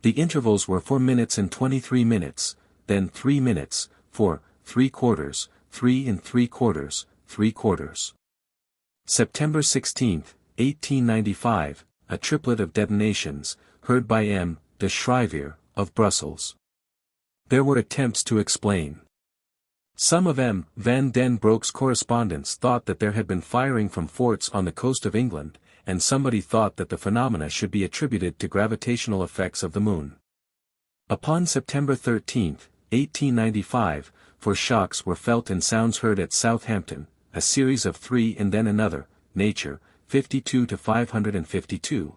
The intervals were 4 minutes and 23 minutes, then 3 minutes, 4, 3/4, 3 3/4, 3/4. September 16, 1895, a triplet of detonations, heard by M. de Schrijver, of Brussels. There were attempts to explain. Some of M. Van den Broek's correspondents thought that there had been firing from forts on the coast of England, and somebody thought that the phenomena should be attributed to gravitational effects of the moon. Upon September 13, 1895, shocks were felt and sounds heard at Southampton, a series of 3 and then another, Nature, 52 to 552.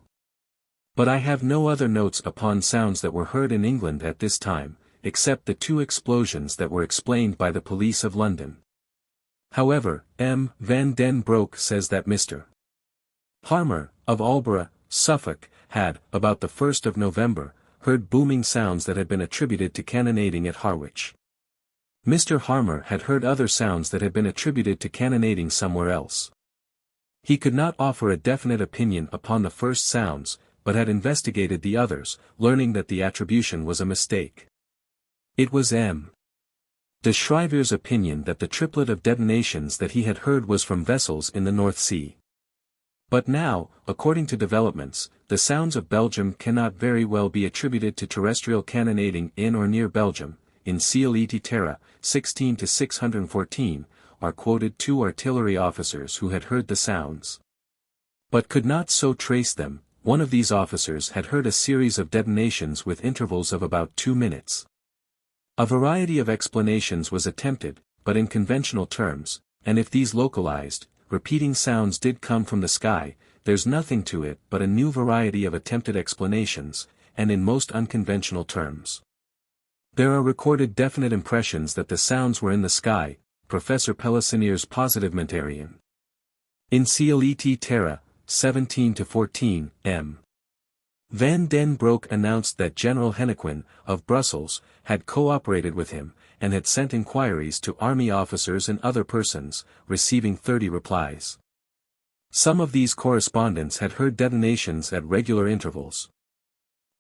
But I have no other notes upon sounds that were heard in England at this time, except the 2 explosions that were explained by the police of London. However, M. Van den Broek says that Mr. Harmer, of Aldborough, Suffolk, had, about the 1st of November, heard booming sounds that had been attributed to cannonading at Harwich. Mr. Harmer had heard other sounds that had been attributed to cannonading somewhere else. He could not offer a definite opinion upon the first sounds, but had investigated the others, learning that the attribution was a mistake. It was M. de Schrijver's opinion that the triplet of detonations that he had heard was from vessels in the North Sea. But now, according to developments, the sounds of Belgium cannot very well be attributed to terrestrial cannonading in or near Belgium. In Ciel Terra, 16 to 614, are quoted 2 artillery officers who had heard the sounds, but could not so trace them. One of these officers had heard a series of detonations with intervals of about 2 minutes. A variety of explanations was attempted, but in conventional terms, and if these localized, repeating sounds did come from the sky, there's nothing to it but a new variety of attempted explanations, and in most unconventional terms. There are recorded definite impressions that the sounds were in the sky, Professor Pellicinier's positivementarian. In Ciel Terra, 17 to 14, M. Van den Broek announced that General Hennequin, of Brussels, had cooperated with him, and had sent inquiries to army officers and other persons, receiving 30 replies. Some of these correspondents had heard detonations at regular intervals.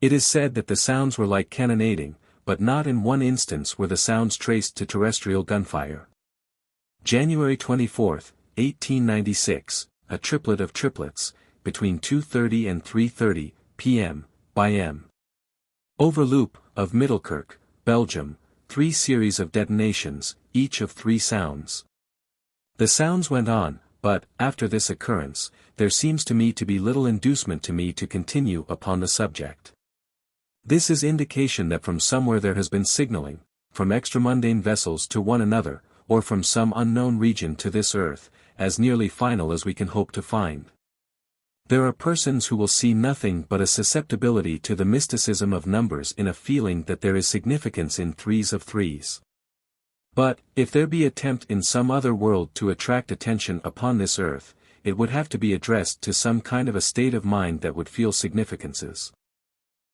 It is said that the sounds were like cannonading, but not in one instance were the sounds traced to terrestrial gunfire. January 24, 1896, a triplet of triplets, between 2:30 and 3:30 p.m., by M. Overloop, of Middelkerk, Belgium, 3 series of detonations, each of 3 sounds. The sounds went on, but, after this occurrence, there seems to me to be little inducement to me to continue upon the subject. This is indication that from somewhere there has been signaling, from extramundane vessels to one another, or from some unknown region to this earth, as nearly final as we can hope to find. There are persons who will see nothing but a susceptibility to the mysticism of numbers in a feeling that there is significance in 3s of 3s. But, if there be attempt in some other world to attract attention upon this earth, it would have to be addressed to some kind of a state of mind that would feel significances.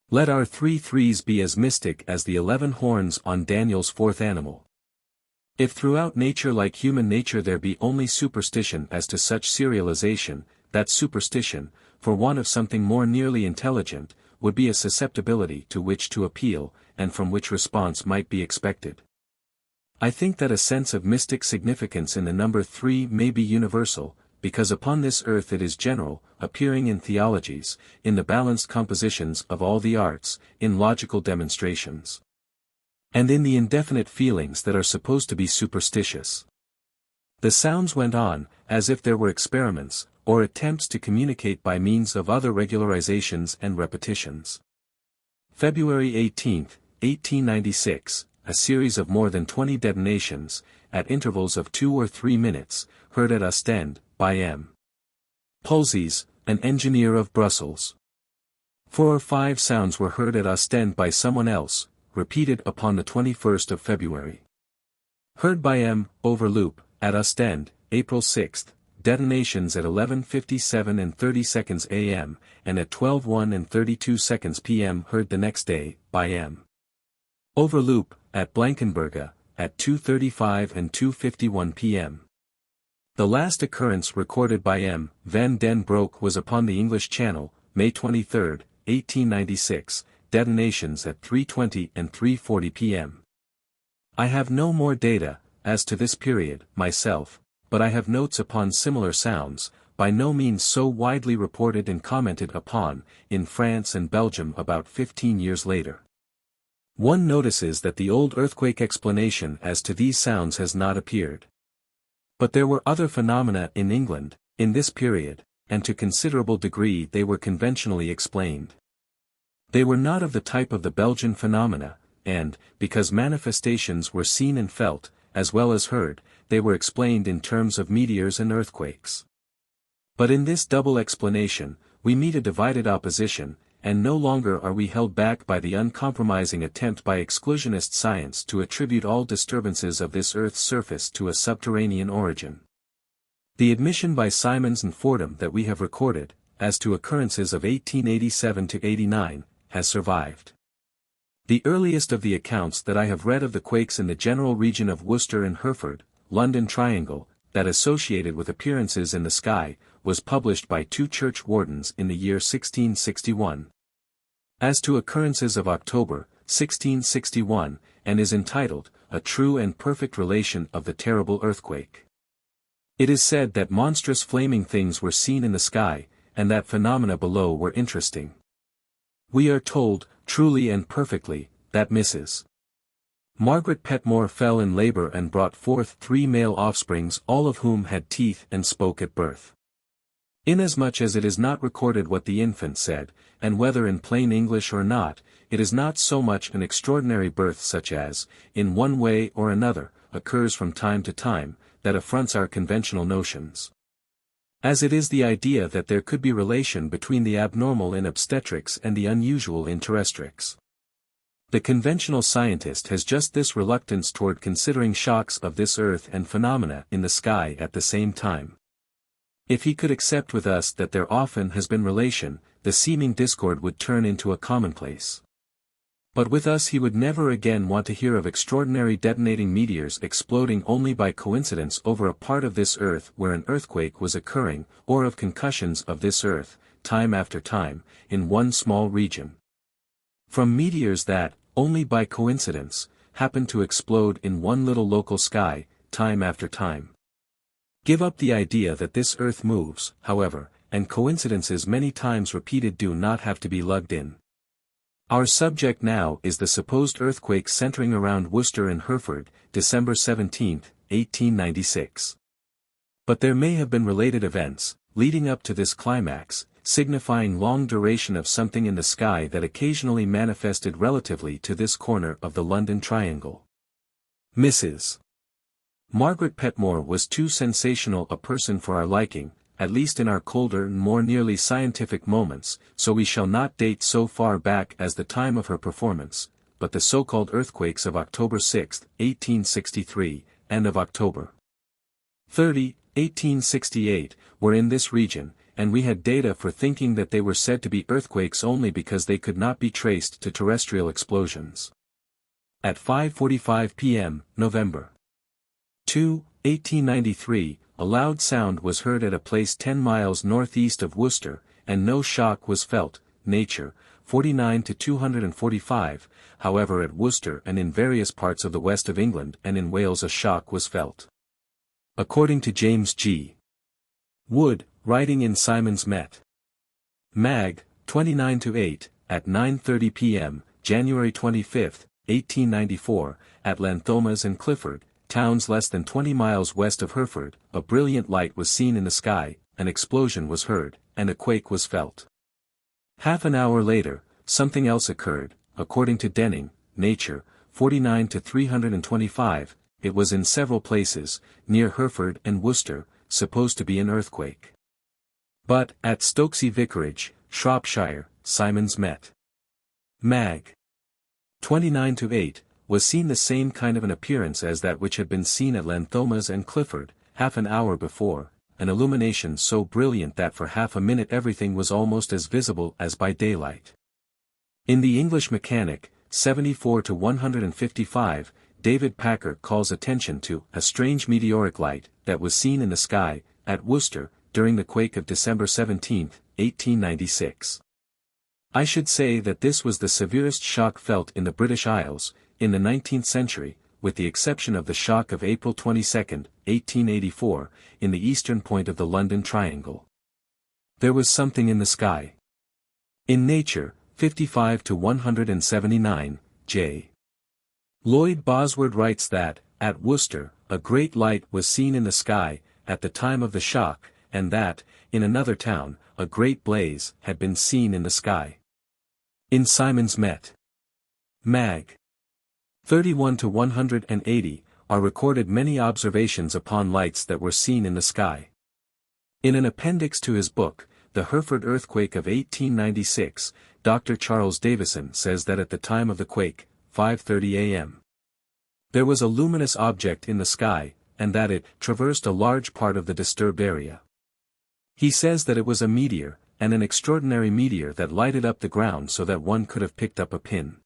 Let our 3 3s be as mystic as the 11 horns on Daniel's 4th animal. If throughout nature like human nature there be only superstition as to such serialization, that superstition, for want of something more nearly intelligent, would be a susceptibility to which to appeal, and from which response might be expected. I think that a sense of mystic significance in the number 3 may be universal, because upon this earth it is general, appearing in theologies, in the balanced compositions of all the arts, in logical demonstrations, and in the indefinite feelings that are supposed to be superstitious. The sounds went on, as if there were experiments, or attempts to communicate by means of other regularizations and repetitions. February 18, 1896, a series of more than 20 detonations, at intervals of 2 or 3 minutes, heard at Ostend, by M. Pulsies, an engineer of Brussels. 4 or 5 sounds were heard at Ostend by someone else, repeated upon the 21st of February. Heard by M. Overloop, at Ostend, April 6, detonations at 11:57 and 30 seconds a.m., and at 12:01 and 32 seconds p.m. heard the next day, by M. Overloop, at Blankenberge, at 2:35 and 2:51 p.m. The last occurrence recorded by M. van den Broek was upon the English Channel, May 23, 1896, detonations at 3:20 and 3:40 p.m. I have no more data, as to this period, myself, but I have notes upon similar sounds, by no means so widely reported and commented upon, in France and Belgium about 15 years later. One notices that the old earthquake explanation as to these sounds has not appeared. But there were other phenomena in England, in this period, and to considerable degree they were conventionally explained. They were not of the type of the Belgian phenomena, and, because manifestations were seen and felt, as well as heard, they were explained in terms of meteors and earthquakes. But in this double explanation, we meet a divided opposition, and no longer are we held back by the uncompromising attempt by exclusionist science to attribute all disturbances of this earth's surface to a subterranean origin. The admission by Simons and Fordham that we have recorded, as to occurrences of 1887 to 89, has survived. The earliest of the accounts that I have read of the quakes in the general region of Worcester and Hereford, London Triangle, that associated with appearances in the sky, was published by 2 church wardens in the year 1661. As to occurrences of October, 1661, and is entitled, A True and Perfect Relation of the Terrible Earthquake. It is said that monstrous flaming things were seen in the sky, and that phenomena below were interesting. We are told, truly and perfectly, that Mrs. Margaret Petmore fell in labor and brought forth 3 male offsprings, all of whom had teeth and spoke at birth. Inasmuch as it is not recorded what the infant said, and whether in plain English or not, it is not so much an extraordinary birth such as, in one way or another, occurs from time to time, that affronts our conventional notions. As it is the idea that there could be relation between the abnormal in obstetrics and the unusual in terrestrics. The conventional scientist has just this reluctance toward considering shocks of this earth and phenomena in the sky at the same time. If he could accept with us that there often has been relation, the seeming discord would turn into a commonplace. But with us he would never again want to hear of extraordinary detonating meteors exploding only by coincidence over a part of this earth where an earthquake was occurring, or of concussions of this earth, time after time, in one small region. From meteors that, only by coincidence, happen to explode in one little local sky, time after time. Give up the idea that this earth moves, however, and coincidences many times repeated do not have to be lugged in. Our subject now is the supposed earthquake centering around Worcester and Hereford, December 17, 1896. But there may have been related events, leading up to this climax, signifying long duration of something in the sky that occasionally manifested relatively to this corner of the London Triangle. Mrs. Margaret Petmore was too sensational a person for our liking, at least in our colder and more nearly scientific moments, so we shall not date so far back as the time of her performance, but the so-called earthquakes of October 6, 1863, and of October 30, 1868, were in this region, and we had data for thinking that they were said to be earthquakes only because they could not be traced to terrestrial explosions. At 5:45 p.m., November 2, 1893, a loud sound was heard at a place 10 miles northeast of Worcester, and no shock was felt, nature, 49 to 245, however at Worcester and in various parts of the west of England and in Wales a shock was felt. According to James G. Wood, writing in Simon's Met. Mag, 29 to 8, at 9:30 p.m., January 25, 1894, at Lanthomas and Clifford, towns less than 20 miles west of Hereford, a brilliant light was seen in the sky, an explosion was heard, and a quake was felt. Half an hour later, something else occurred, according to Denning, Nature, 49 to 325, it was in several places, near Hereford and Worcester, supposed to be an earthquake. But, at Stokesay Vicarage, Shropshire, Simon's Met. Mag. 29 to 8, was seen the same kind of an appearance as that which had been seen at Lanthomas and Clifford, half an hour before, an illumination so brilliant that for half a minute everything was almost as visible as by daylight. In the English Mechanic, 74 to 155, David Packer calls attention to a strange meteoric light that was seen in the sky, at Worcester, during the quake of December 17, 1896. I should say that this was the severest shock felt in the British Isles, in the 19th century, with the exception of the shock of April 22, 1884, in the eastern point of the London Triangle. There was something in the sky. In Nature, 55 to 179, J. Lloyd Bosworth writes that, at Worcester, a great light was seen in the sky, at the time of the shock, and that, in another town, a great blaze had been seen in the sky. In Simon's Met. Mag. 31 to 180, are recorded many observations upon lights that were seen in the sky. In an appendix to his book, The Hereford Earthquake of 1896, Dr. Charles Davison says that at the time of the quake, 5:30 a.m., there was a luminous object in the sky, and that it traversed a large part of the disturbed area. He says that it was a meteor, and an extraordinary meteor that lighted up the ground so that one could have picked up a pin.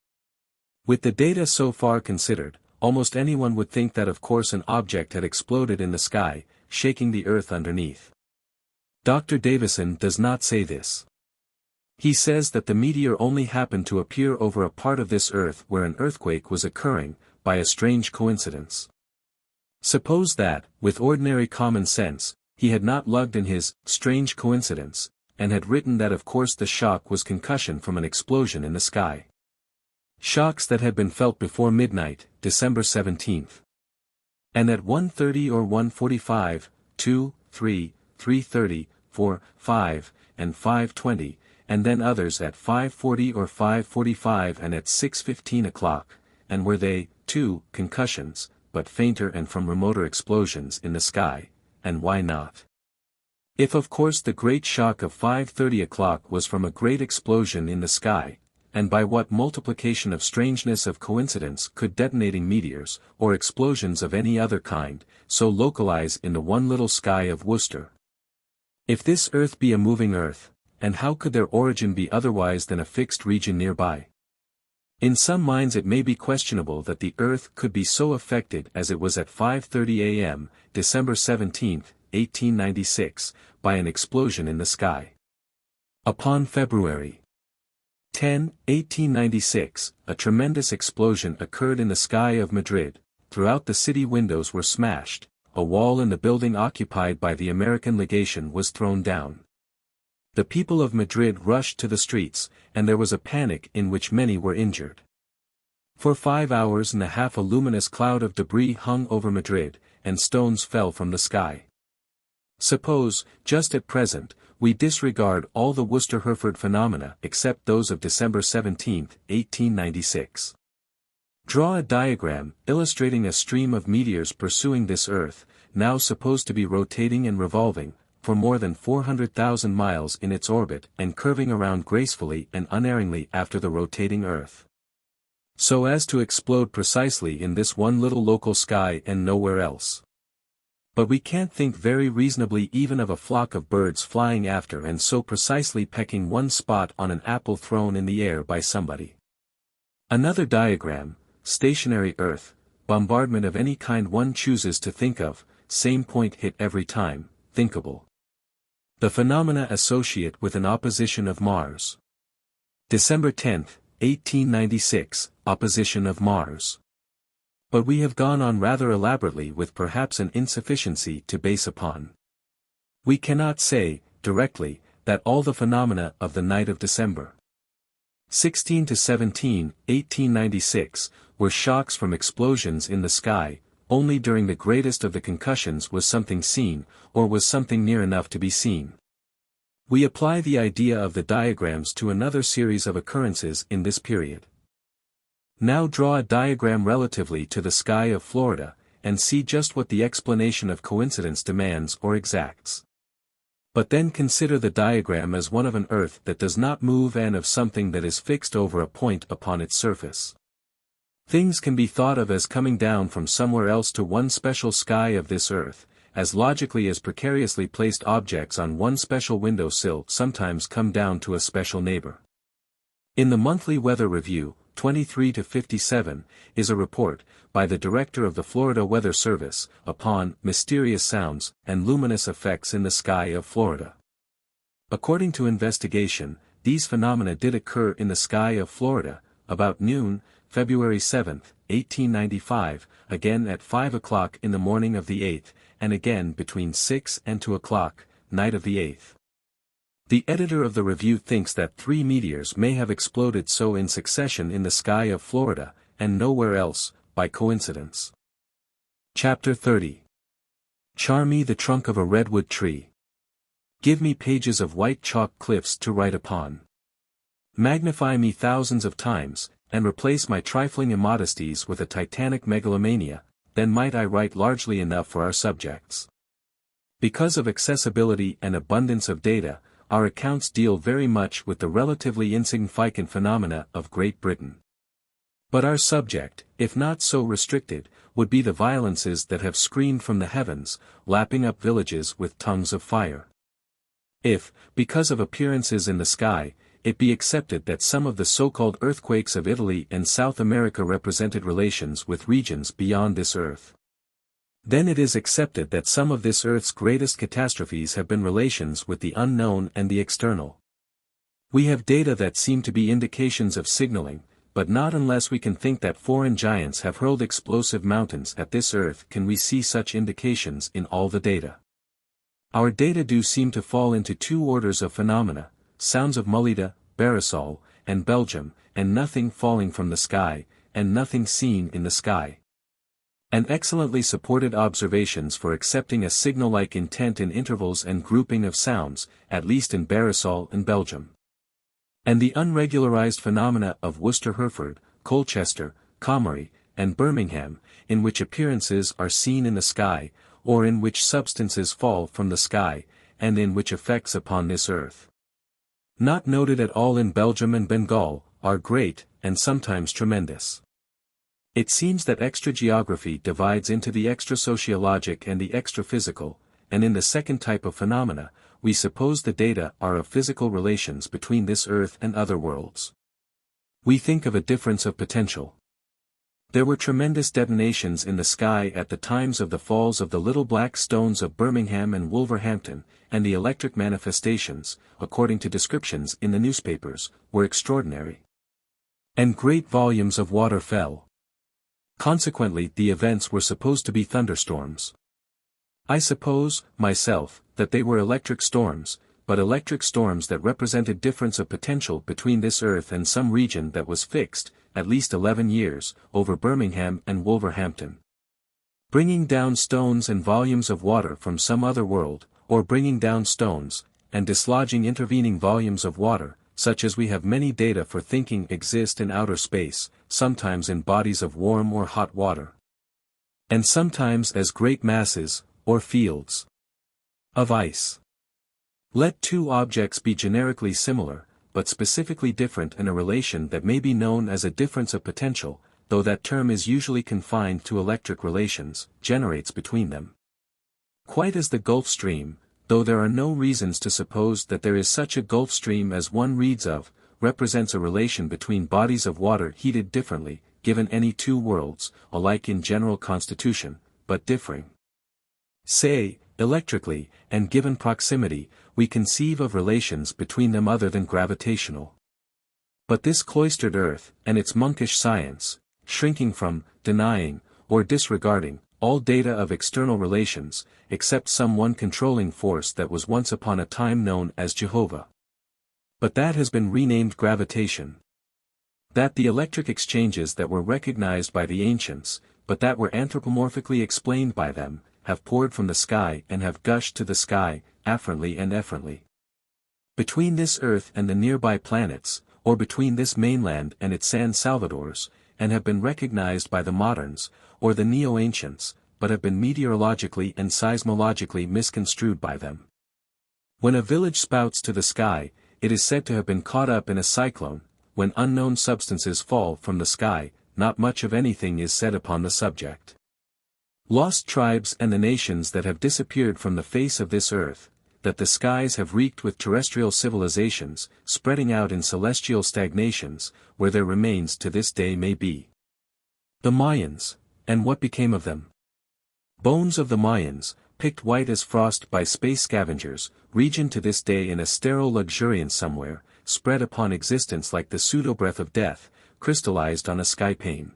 With the data so far considered, almost anyone would think that of course an object had exploded in the sky, shaking the earth underneath. Dr. Davison does not say this. He says that the meteor only happened to appear over a part of this earth where an earthquake was occurring, by a strange coincidence. Suppose that, with ordinary common sense, he had not lugged in his strange coincidence, and had written that of course the shock was concussion from an explosion in the sky. Shocks that had been felt before midnight, December 17. And at 1:30 or 1:45, 2, 3, 3:30, 4, 5, and 5:20, and then others at 5:40 or 5:45 and at 6:15 o'clock, and were they, too, concussions, but fainter and from remoter explosions in the sky, and why not? If of course the great shock of 5:30 o'clock was from a great explosion in the sky, and by what multiplication of strangeness of coincidence could detonating meteors, or explosions of any other kind, so localize in the one little sky of Worcester? If this earth be a moving earth, and how could their origin be otherwise than a fixed region nearby? In some minds it may be questionable that the earth could be so affected as it was at 5:30 a.m., December 17, 1896, by an explosion in the sky. Upon February 10, 1896, a tremendous explosion occurred in the sky of Madrid. Throughout the city windows were smashed, a wall in the building occupied by the American legation was thrown down. The people of Madrid rushed to the streets, and there was a panic in which many were injured. For 5 hours and a half a luminous cloud of debris hung over Madrid, and stones fell from the sky. Suppose, just at present, we disregard all the Worcester-Hereford phenomena except those of December 17, 1896. Draw a diagram illustrating a stream of meteors pursuing this earth, now supposed to be rotating and revolving, for more than 400,000 miles in its orbit and curving around gracefully and unerringly after the rotating earth, so as to explode precisely in this one little local sky and nowhere else. But we can't think very reasonably even of a flock of birds flying after and so precisely pecking one spot on an apple thrown in the air by somebody. Another diagram, stationary earth, bombardment of any kind one chooses to think of, same point hit every time, thinkable. The phenomena associate with an opposition of Mars. December 10, 1896, opposition of Mars. But we have gone on rather elaborately with perhaps an insufficiency to base upon. We cannot say, directly, that all the phenomena of the night of December 16 to 17, 1896, were shocks from explosions in the sky. Only during the greatest of the concussions was something seen, or was something near enough to be seen. We apply the idea of the diagrams to another series of occurrences in this period. Now draw a diagram relatively to the sky of Florida, and see just what the explanation of coincidence demands or exacts. But then consider the diagram as one of an Earth that does not move and of something that is fixed over a point upon its surface. Things can be thought of as coming down from somewhere else to one special sky of this Earth, as logically as precariously placed objects on one special window sill sometimes come down to a special neighbor. In the Monthly Weather Review, 23-57, is a report, by the director of the Florida Weather Service, upon mysterious sounds and luminous effects in the sky of Florida. According to investigation, these phenomena did occur in the sky of Florida, about noon, February 7, 1895, again at 5 o'clock in the morning of the 8th, and again between 6 and 2 o'clock, night of the 8th. The editor of the review thinks that 3 meteors may have exploded so in succession in the sky of Florida, and nowhere else, by coincidence. Chapter 30. Char me the trunk of a redwood tree. Give me pages of white chalk cliffs to write upon. Magnify me thousands of times, and replace my trifling immodesties with a titanic megalomania, then might I write largely enough for our subjects. Because of accessibility and abundance of data, our accounts deal very much with the relatively insignificant phenomena of Great Britain. But our subject, if not so restricted, would be the violences that have screamed from the heavens, lapping up villages with tongues of fire. If, because of appearances in the sky, it be accepted that some of the so-called earthquakes of Italy and South America represented relations with regions beyond this earth, then it is accepted that some of this earth's greatest catastrophes have been relations with the unknown and the external. We have data that seem to be indications of signaling, but not unless we can think that foreign giants have hurled explosive mountains at this earth can we see such indications in all the data. Our data do seem to fall into 2 orders of phenomena: sounds of Merida, Barisal, and Belgium, and nothing falling from the sky, and nothing seen in the sky. And excellently supported observations for accepting a signal-like intent in intervals and grouping of sounds, at least in Barisal and Belgium. And the unregularized phenomena of Worcester, Hereford, Colchester, Comrie, and Birmingham, in which appearances are seen in the sky, or in which substances fall from the sky, and in which effects upon this earth, not noted at all in Belgium and Bengal, are great, and sometimes tremendous. It seems that extrageography divides into the extrasociologic and the extraphysical, and in the second type of phenomena, we suppose the data are of physical relations between this earth and other worlds. We think of a difference of potential. There were tremendous detonations in the sky at the times of the falls of the little black stones of Birmingham and Wolverhampton, and the electric manifestations, according to descriptions in the newspapers, were extraordinary. And great volumes of water fell. Consequently, the events were supposed to be thunderstorms. I suppose, myself, that they were electric storms, but electric storms that represented difference of potential between this earth and some region that was fixed, at least 11 years, over Birmingham and Wolverhampton. Bringing down stones and volumes of water from some other world, or bringing down stones, and dislodging intervening volumes of water, such as we have many data for thinking exist in outer space, sometimes in bodies of warm or hot water, and sometimes as great masses, or fields, of ice. Let 2 objects be generically similar, but specifically different in a relation that may be known as a difference of potential, though that term is usually confined to electric relations, generates between them. Quite as the Gulf Stream, though there are no reasons to suppose that there is such a Gulf Stream as one reads of, represents a relation between bodies of water heated differently, given any 2 worlds, alike in general constitution, but differing, say, electrically, and given proximity, we conceive of relations between them other than gravitational. But this cloistered earth, and its monkish science, shrinking from, denying, or disregarding, all data of external relations, except some one controlling force that was once upon a time known as Jehovah. But that has been renamed gravitation. That the electric exchanges that were recognized by the ancients, but that were anthropomorphically explained by them, have poured from the sky and have gushed to the sky, afferently and efferently. Between this earth and the nearby planets, or between this mainland and its San Salvadors, and have been recognized by the moderns, or the neo-ancients, but have been meteorologically and seismologically misconstrued by them. When a village spouts to the sky, it is said to have been caught up in a cyclone. When unknown substances fall from the sky, not much of anything is said upon the subject. Lost tribes and the nations that have disappeared from the face of this earth, that the skies have reeked with terrestrial civilizations, spreading out in celestial stagnations, where their remains to this day may be. The Mayans, and what became of them? Bones of the Mayans, picked white as frost by space scavengers, region to this day in a sterile luxuriance somewhere, spread upon existence like the pseudo-breath of death, crystallized on a sky pane.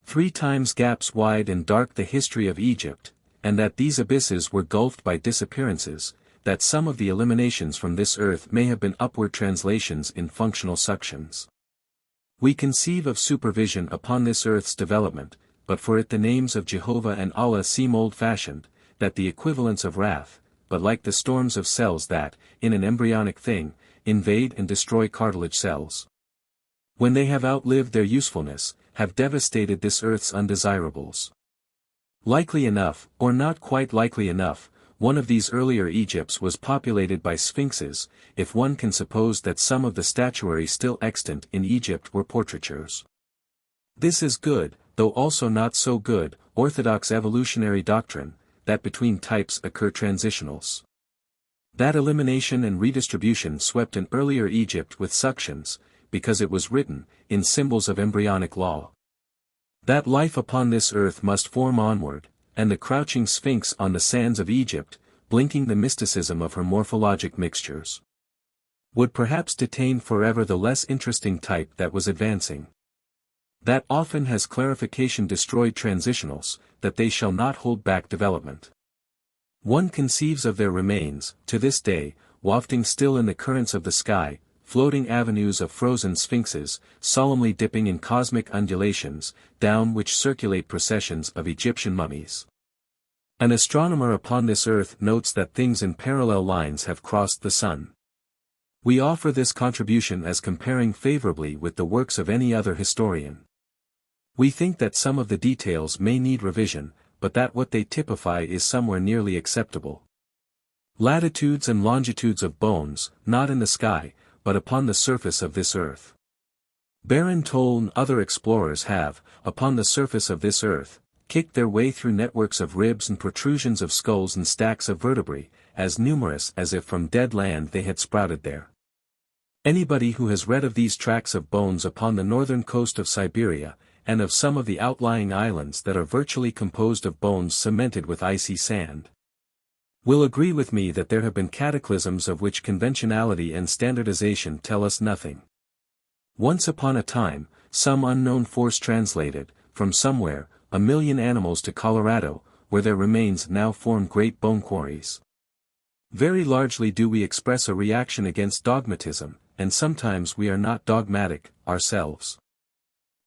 3 times gaps wide and dark the history of Egypt, and that these abysses were gulfed by disappearances, that some of the eliminations from this earth may have been upward translations in functional suctions. We conceive of supervision upon this earth's development, but for it the names of Jehovah and Allah seem old-fashioned, that the equivalents of wrath, but like the storms of cells that, in an embryonic thing, invade and destroy cartilage cells. When they have outlived their usefulness, have devastated this earth's undesirables. Likely enough, or not quite likely enough, one of these earlier Egypts was populated by sphinxes, if one can suppose that some of the statuary still extant in Egypt were portraitures. This is good, though also not so good, orthodox evolutionary doctrine, that between types occur transitionals. That elimination and redistribution swept an earlier Egypt with suctions, because it was written, in symbols of embryonic law. That life upon this earth must form onward, and the crouching sphinx on the sands of Egypt, blinking the mysticism of her morphologic mixtures, would perhaps detain forever the less interesting type that was advancing. That often has clarification destroyed transitionals, that they shall not hold back development. One conceives of their remains, to this day, wafting still in the currents of the sky, floating avenues of frozen sphinxes, solemnly dipping in cosmic undulations, down which circulate processions of Egyptian mummies. An astronomer upon this earth notes that things in parallel lines have crossed the sun. We offer this contribution as comparing favorably with the works of any other historian. We think that some of the details may need revision, but that what they typify is somewhere nearly acceptable. Latitudes and longitudes of bones, not in the sky, but upon the surface of this earth. Baron Toll and other explorers have, upon the surface of this earth, kicked their way through networks of ribs and protrusions of skulls and stacks of vertebrae, as numerous as if from dead land they had sprouted there. Anybody who has read of these tracks of bones upon the northern coast of Siberia, and of some of the outlying islands that are virtually composed of bones cemented with icy sand, will agree with me that there have been cataclysms of which conventionality and standardization tell us nothing. Once upon a time, some unknown force translated, from somewhere, 1,000,000 animals to Colorado, where their remains now form great bone quarries. Very largely do we express a reaction against dogmatism, and sometimes we are not dogmatic, ourselves.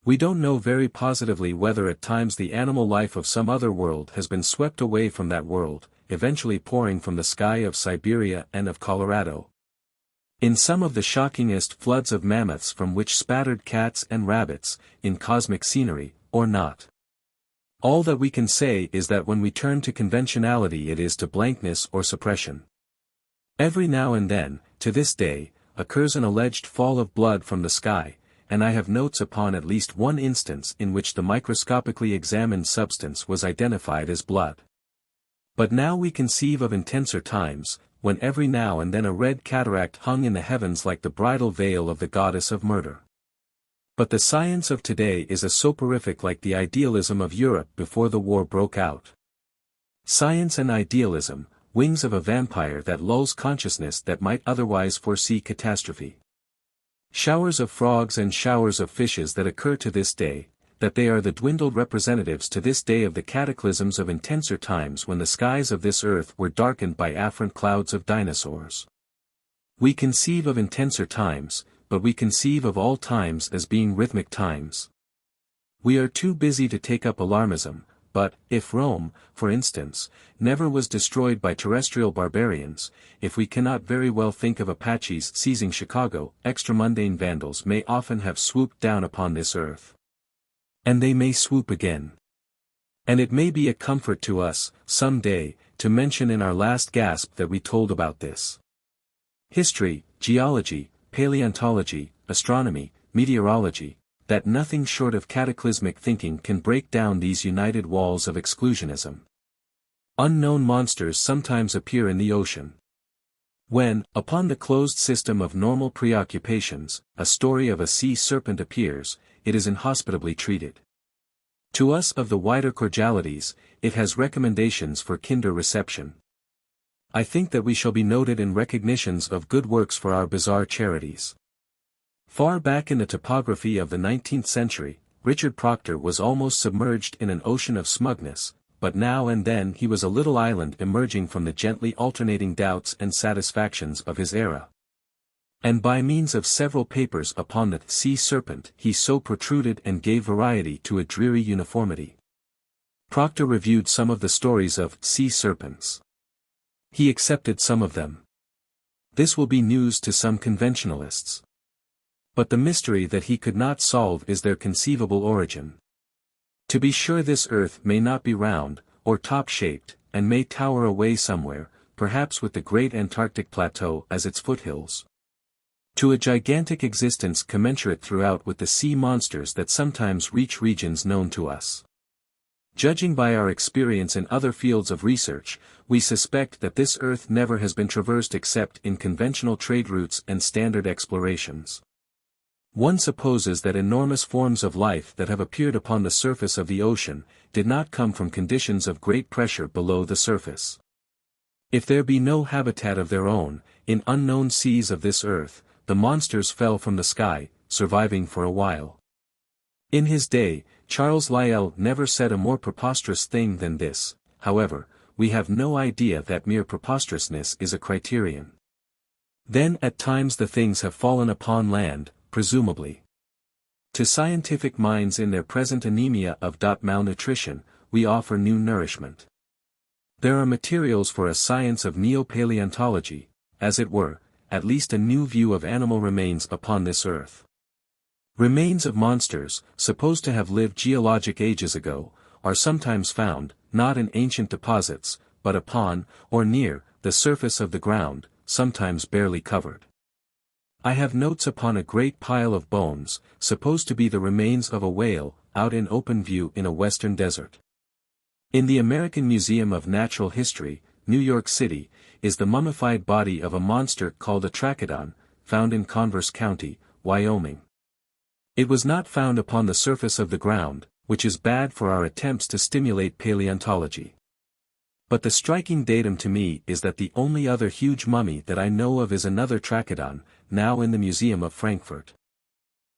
We don't know very positively whether at times the animal life of some other world has been swept away from that world, eventually pouring from the sky of Siberia and of Colorado. In some of the shockingest floods of mammoths from which spattered cats and rabbits, in cosmic scenery, or not. All that we can say is that when we turn to conventionality it is to blankness or suppression. Every now and then, to this day, occurs an alleged fall of blood from the sky, and I have notes upon at least one instance in which the microscopically examined substance was identified as blood. But now we conceive of intenser times, when every now and then a red cataract hung in the heavens like the bridal veil of the goddess of murder. But the science of today is a soporific like the idealism of Europe before the war broke out. Science and idealism, wings of a vampire that lulls consciousness that might otherwise foresee catastrophe. Showers of frogs and showers of fishes that occur to this day, that they are the dwindled representatives to this day of the cataclysms of intenser times when the skies of this earth were darkened by afferent clouds of dinosaurs. We conceive of intenser times, but we conceive of all times as being rhythmic times. We are too busy to take up alarmism, but, if Rome, for instance, never was destroyed by terrestrial barbarians, if we cannot very well think of Apaches seizing Chicago, extramundane vandals may often have swooped down upon this earth. And they may swoop again. And it may be a comfort to us, some day, to mention in our last gasp that we told about this. History, geology, paleontology, astronomy, meteorology, that nothing short of cataclysmic thinking can break down these united walls of exclusionism. Unknown monsters sometimes appear in the ocean. When, upon the closed system of normal preoccupations, a story of a sea serpent appears, it is inhospitably treated. To us of the wider cordialities, it has recommendations for kinder reception. I think that we shall be noted in recognitions of good works for our bizarre charities. Far back in the topography of the 19th century, Richard Proctor was almost submerged in an ocean of smugness, but now and then he was a little island emerging from the gently alternating doubts and satisfactions of his era. And by means of several papers upon the sea serpent he so protruded and gave variety to a dreary uniformity. Proctor reviewed some of the stories of sea serpents. He accepted some of them. This will be news to some conventionalists. But the mystery that he could not solve is their conceivable origin. To be sure, this earth may not be round, or top-shaped, and may tower away somewhere, perhaps with the great Antarctic plateau as its foothills, to a gigantic existence commensurate throughout with the sea monsters that sometimes reach regions known to us. Judging by our experience in other fields of research, we suspect that this earth never has been traversed except in conventional trade routes and standard explorations. One supposes that enormous forms of life that have appeared upon the surface of the ocean, did not come from conditions of great pressure below the surface. If there be no habitat of their own, in unknown seas of this earth, the monsters fell from the sky, surviving for a while. In his day, Charles Lyell never said a more preposterous thing than this. However, we have no idea that mere preposterousness is a criterion. Then at times the things have fallen upon land, presumably. To scientific minds in their present anemia of malnutrition, we offer new nourishment. There are materials for a science of neo-paleontology, as it were, at least a new view of animal remains upon this earth. Remains of monsters, supposed to have lived geologic ages ago, are sometimes found, not in ancient deposits, but upon, or near, the surface of the ground, sometimes barely covered. I have notes upon a great pile of bones, supposed to be the remains of a whale, out in open view in a western desert. In the American Museum of Natural History, New York City, is the mummified body of a monster called a trachodon, found in Converse County, Wyoming. It was not found upon the surface of the ground, which is bad for our attempts to stimulate paleontology. But the striking datum to me is that the only other huge mummy that I know of is another trachodon, now in the Museum of Frankfurt.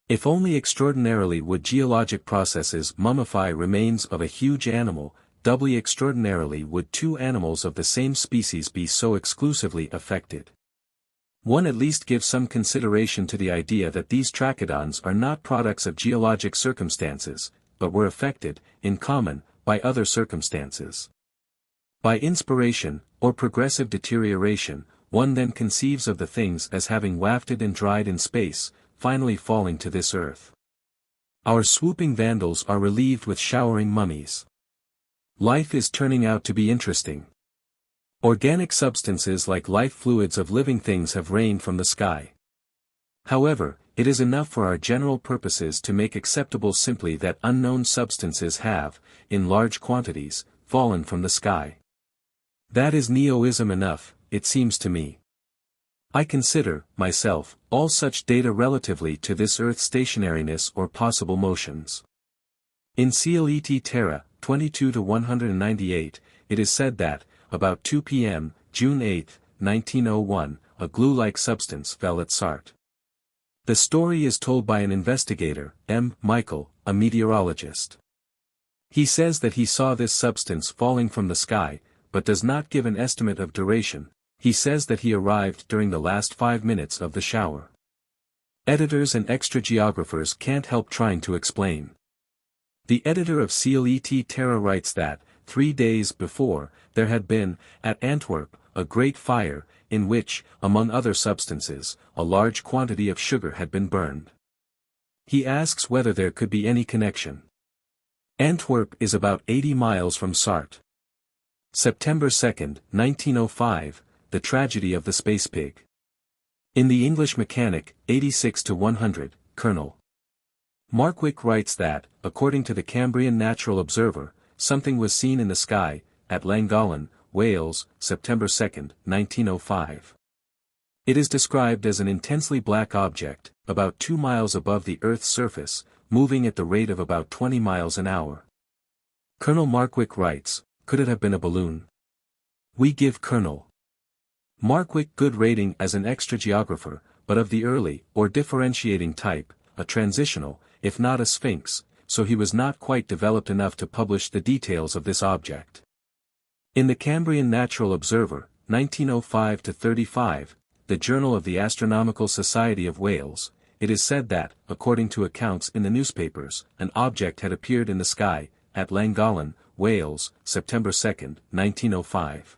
If only extraordinarily would geologic processes mummify remains of a huge animal, doubly extraordinarily would two animals of the same species be so exclusively affected. One at least gives some consideration to the idea that these trachodons are not products of geologic circumstances, but were affected, in common, by other circumstances. By inspiration, or progressive deterioration, one then conceives of the things as having wafted and dried in space, finally falling to this earth. Our swooping vandals are relieved with showering mummies. Life is turning out to be interesting. Organic substances like life fluids of living things have rained from the sky. However, it is enough for our general purposes to make acceptable simply that unknown substances have, in large quantities, fallen from the sky. That is neoism enough, it seems to me. I consider, myself, all such data relatively to this earth's stationariness or possible motions. In Ciel Terra, 22-198, it is said that, about 2 p.m., June 8, 1901, a glue-like substance fell at Sarthe. The story is told by an investigator, M. Michael, a meteorologist. He says that he saw this substance falling from the sky, but does not give an estimate of duration. He says that he arrived during the last 5 minutes of the shower. Editors and extra-geographers can't help trying to explain. The editor of Ciel et Terra writes that, 3 days before, there had been, at Antwerp, a great fire, in which, among other substances, a large quantity of sugar had been burned. He asks whether there could be any connection. Antwerp is about 80 miles from Sarthe. September 2, 1905, the tragedy of the space pig. In the English Mechanic, 86-100, Colonel Markwick writes that, according to the Cambrian Natural Observer, something was seen in the sky, at Llangollen, Wales, September 2, 1905. It is described as an intensely black object, about 2 miles above the Earth's surface, moving at the rate of about 20 miles an hour. Colonel Markwick writes, could it have been a balloon? We give Colonel Markwick good rating as an extra-geographer, but of the early, or differentiating type, a transitional, if not a sphinx, so he was not quite developed enough to publish the details of this object. In the Cambrian Natural Observer, 1905-35, the Journal of the Astronomical Society of Wales, it is said that, according to accounts in the newspapers, an object had appeared in the sky, at Llangollen, Wales, September 2, 1905.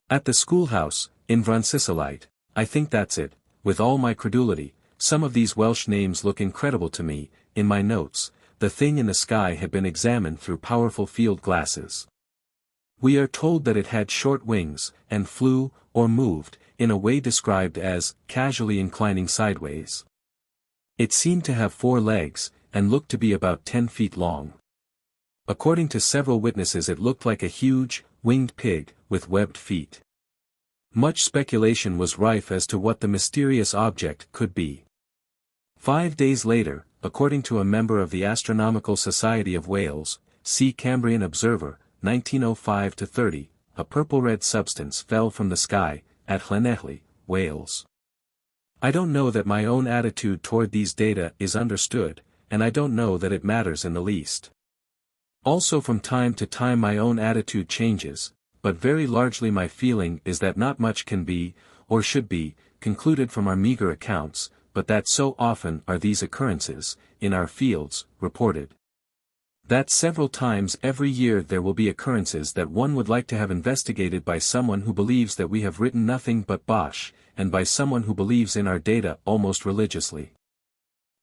At the schoolhouse, in Vroncisiolite, I think that's it, with all my credulity, some of these Welsh names look incredible to me. In my notes, the thing in the sky had been examined through powerful field glasses. We are told that it had short wings, and flew, or moved, in a way described as, casually inclining sideways. It seemed to have 4 legs, and looked to be about 10 feet long. According to several witnesses it looked like a huge, winged pig, with webbed feet. Much speculation was rife as to what the mysterious object could be. 5 days later, according to a member of the Astronomical Society of Wales, see Cambrian Observer, 1905-30, a purple-red substance fell from the sky, at Llanelli, Wales. I don't know that my own attitude toward these data is understood, and I don't know that it matters in the least. Also from time to time my own attitude changes, but very largely my feeling is that not much can be, or should be, concluded from our meager accounts, but that so often are these occurrences, in our fields, reported. That several times every year there will be occurrences that one would like to have investigated by someone who believes that we have written nothing but bosh, and by someone who believes in our data almost religiously.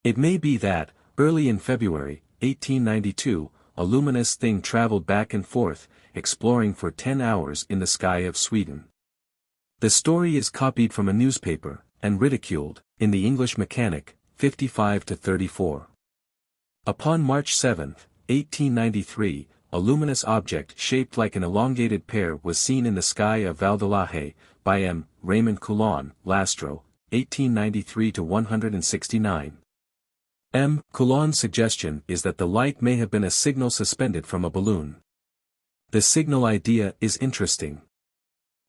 It may be that, early in February, 1892, a luminous thing traveled back and forth, exploring for 10 hours in the sky of Sweden. The story is copied from a newspaper, and ridiculed, in the English Mechanic, 55-34. Upon March 7, 1893, a luminous object shaped like an elongated pear was seen in the sky of Valdelahe, by M. Raymond Coulon, Lastro, 1893-169. M. Coulon's suggestion is that the light may have been a signal suspended from a balloon. The signal idea is interesting.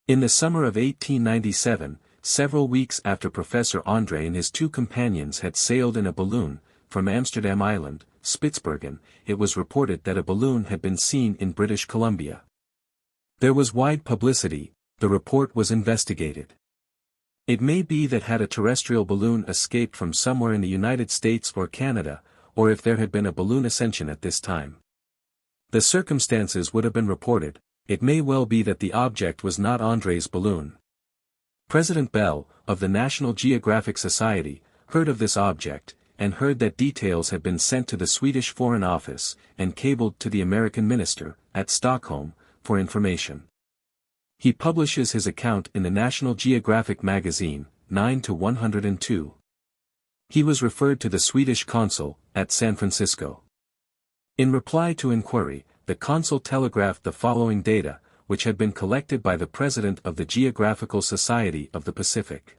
In the summer of 1897, several weeks after Professor André and his 2 companions had sailed in a balloon, from Amsterdam Island, Spitsbergen, it was reported that a balloon had been seen in British Columbia. There was wide publicity, the report was investigated. It may be that had a terrestrial balloon escaped from somewhere in the United States or Canada, or if there had been a balloon ascension at this time. The circumstances would have been reported. It may well be that the object was not André's balloon. President Bell, of the National Geographic Society, heard of this object, and heard that details had been sent to the Swedish Foreign Office, and cabled to the American minister, at Stockholm, for information. He publishes his account in the National Geographic magazine, 9-102. He was referred to the Swedish consul, at San Francisco. In reply to inquiry, the consul telegraphed the following data, which had been collected by the president of the Geographical Society of the Pacific.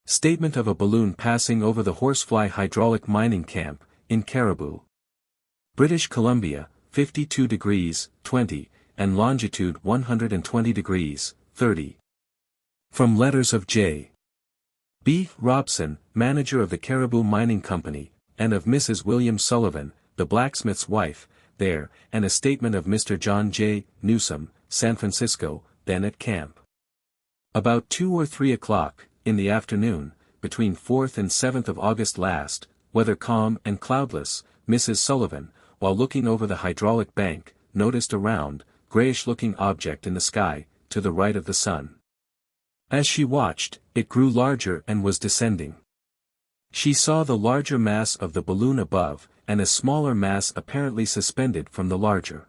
Statement of a balloon passing over the Horsefly Hydraulic Mining Camp, in Caribou, British Columbia, 52 degrees, 20, and longitude 120 degrees, 30. From letters of J. B. Robson, manager of the Caribou Mining Company, and of Mrs. William Sullivan, the blacksmith's wife, there, and a statement of Mr. John J. Newsom, San Francisco, then at camp. About 2 or 3 o'clock, in the afternoon, between 4th and 7th of August last, weather calm and cloudless, Mrs. Sullivan, while looking over the hydraulic bank, noticed a round, grayish-looking object in the sky, to the right of the sun. As she watched, it grew larger and was descending. She saw the larger mass of the balloon above, and a smaller mass apparently suspended from the larger.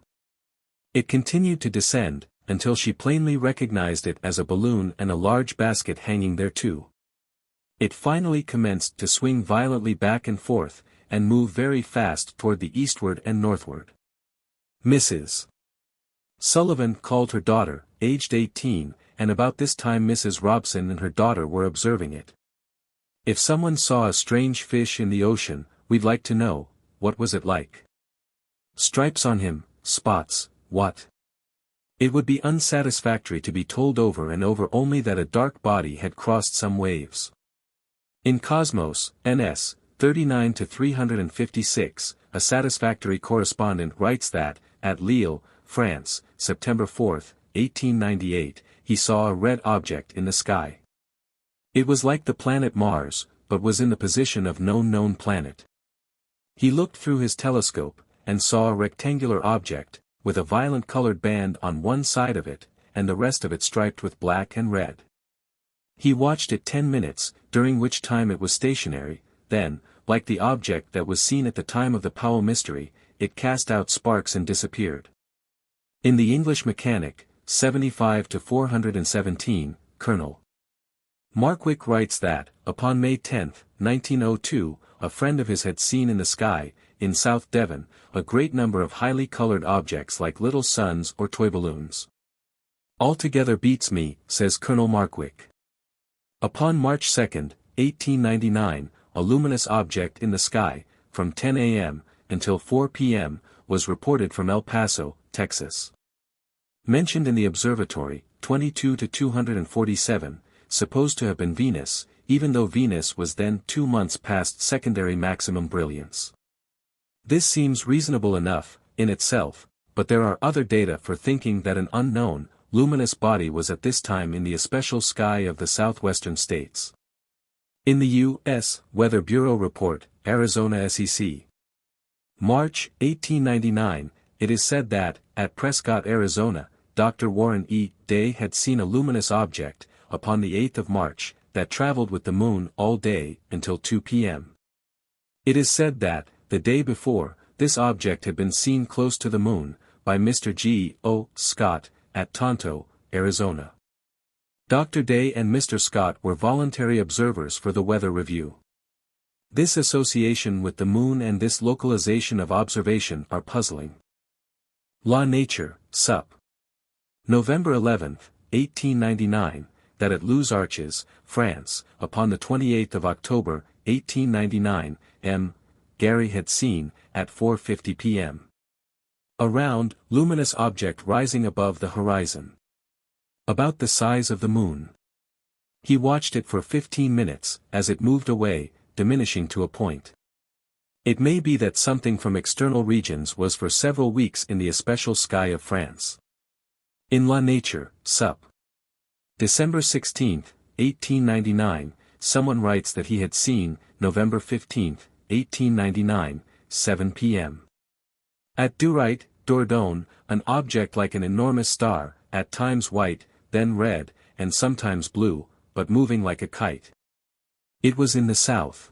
It continued to descend, until she plainly recognized it as a balloon and a large basket hanging thereto. It finally commenced to swing violently back and forth, and move very fast toward the eastward and northward. Mrs. Sullivan called her daughter, aged 18, and about this time Mrs. Robson and her daughter were observing it. "If someone saw a strange fish in the ocean, we'd like to know, what was it like? Stripes on him, spots, what?" It would be unsatisfactory to be told over and over only that a dark body had crossed some waves. In Cosmos, NS, 39-356, a satisfactory correspondent writes that, at Lille, France, September 4, 1898, he saw a red object in the sky. It was like the planet Mars, but was in the position of no known planet. He looked through his telescope, and saw a rectangular object, with a violent colored band on one side of it, and the rest of it striped with black and red. He watched it 10 minutes, during which time it was stationary, then, like the object that was seen at the time of the Powell mystery, it cast out sparks and disappeared. In the English Mechanic, 75-417, Colonel Markwick writes that, upon May 10, 1902, a friend of his had seen in the sky, in South Devon, a great number of highly colored objects like little suns or toy balloons. "Altogether beats me," says Colonel Markwick. Upon March 2, 1899, a luminous object in the sky, from 10 a.m. until 4 p.m., was reported from El Paso, Texas. Mentioned in the observatory, 22-247, supposed to have been Venus, even though Venus was then 2 months past secondary maximum brilliance. This seems reasonable enough, in itself, but there are other data for thinking that an unknown, luminous body was at this time in the especial sky of the southwestern states. In the U.S. Weather Bureau Report, Arizona SEC. March, 1899, it is said that, at Prescott, Arizona, Dr. Warren E. Day had seen a luminous object, upon the 8th of March, that traveled with the moon all day, until 2 p.m. It is said that, the day before, this object had been seen close to the moon, by Mr. G. O. Scott, at Tonto, Arizona. Dr. Day and Mr. Scott were voluntary observers for the Weather Review. This association with the moon and this localization of observation are puzzling. La Nature, Sup. November 11, 1899, that at Les Arches, France, upon the 28th of October, 1899, M. Gary had seen, at 4:50 p.m. a round, luminous object rising above the horizon. About the size of the moon. He watched it for 15 minutes, as it moved away, diminishing to a point. It may be that something from external regions was for several weeks in the especial sky of France. In La Nature, Sup. December 16, 1899, someone writes that he had seen, November 15, 1899, 7 p.m. at Durite, Dordogne, an object like an enormous star, at times white, then red, and sometimes blue, but moving like a kite. It was in the south.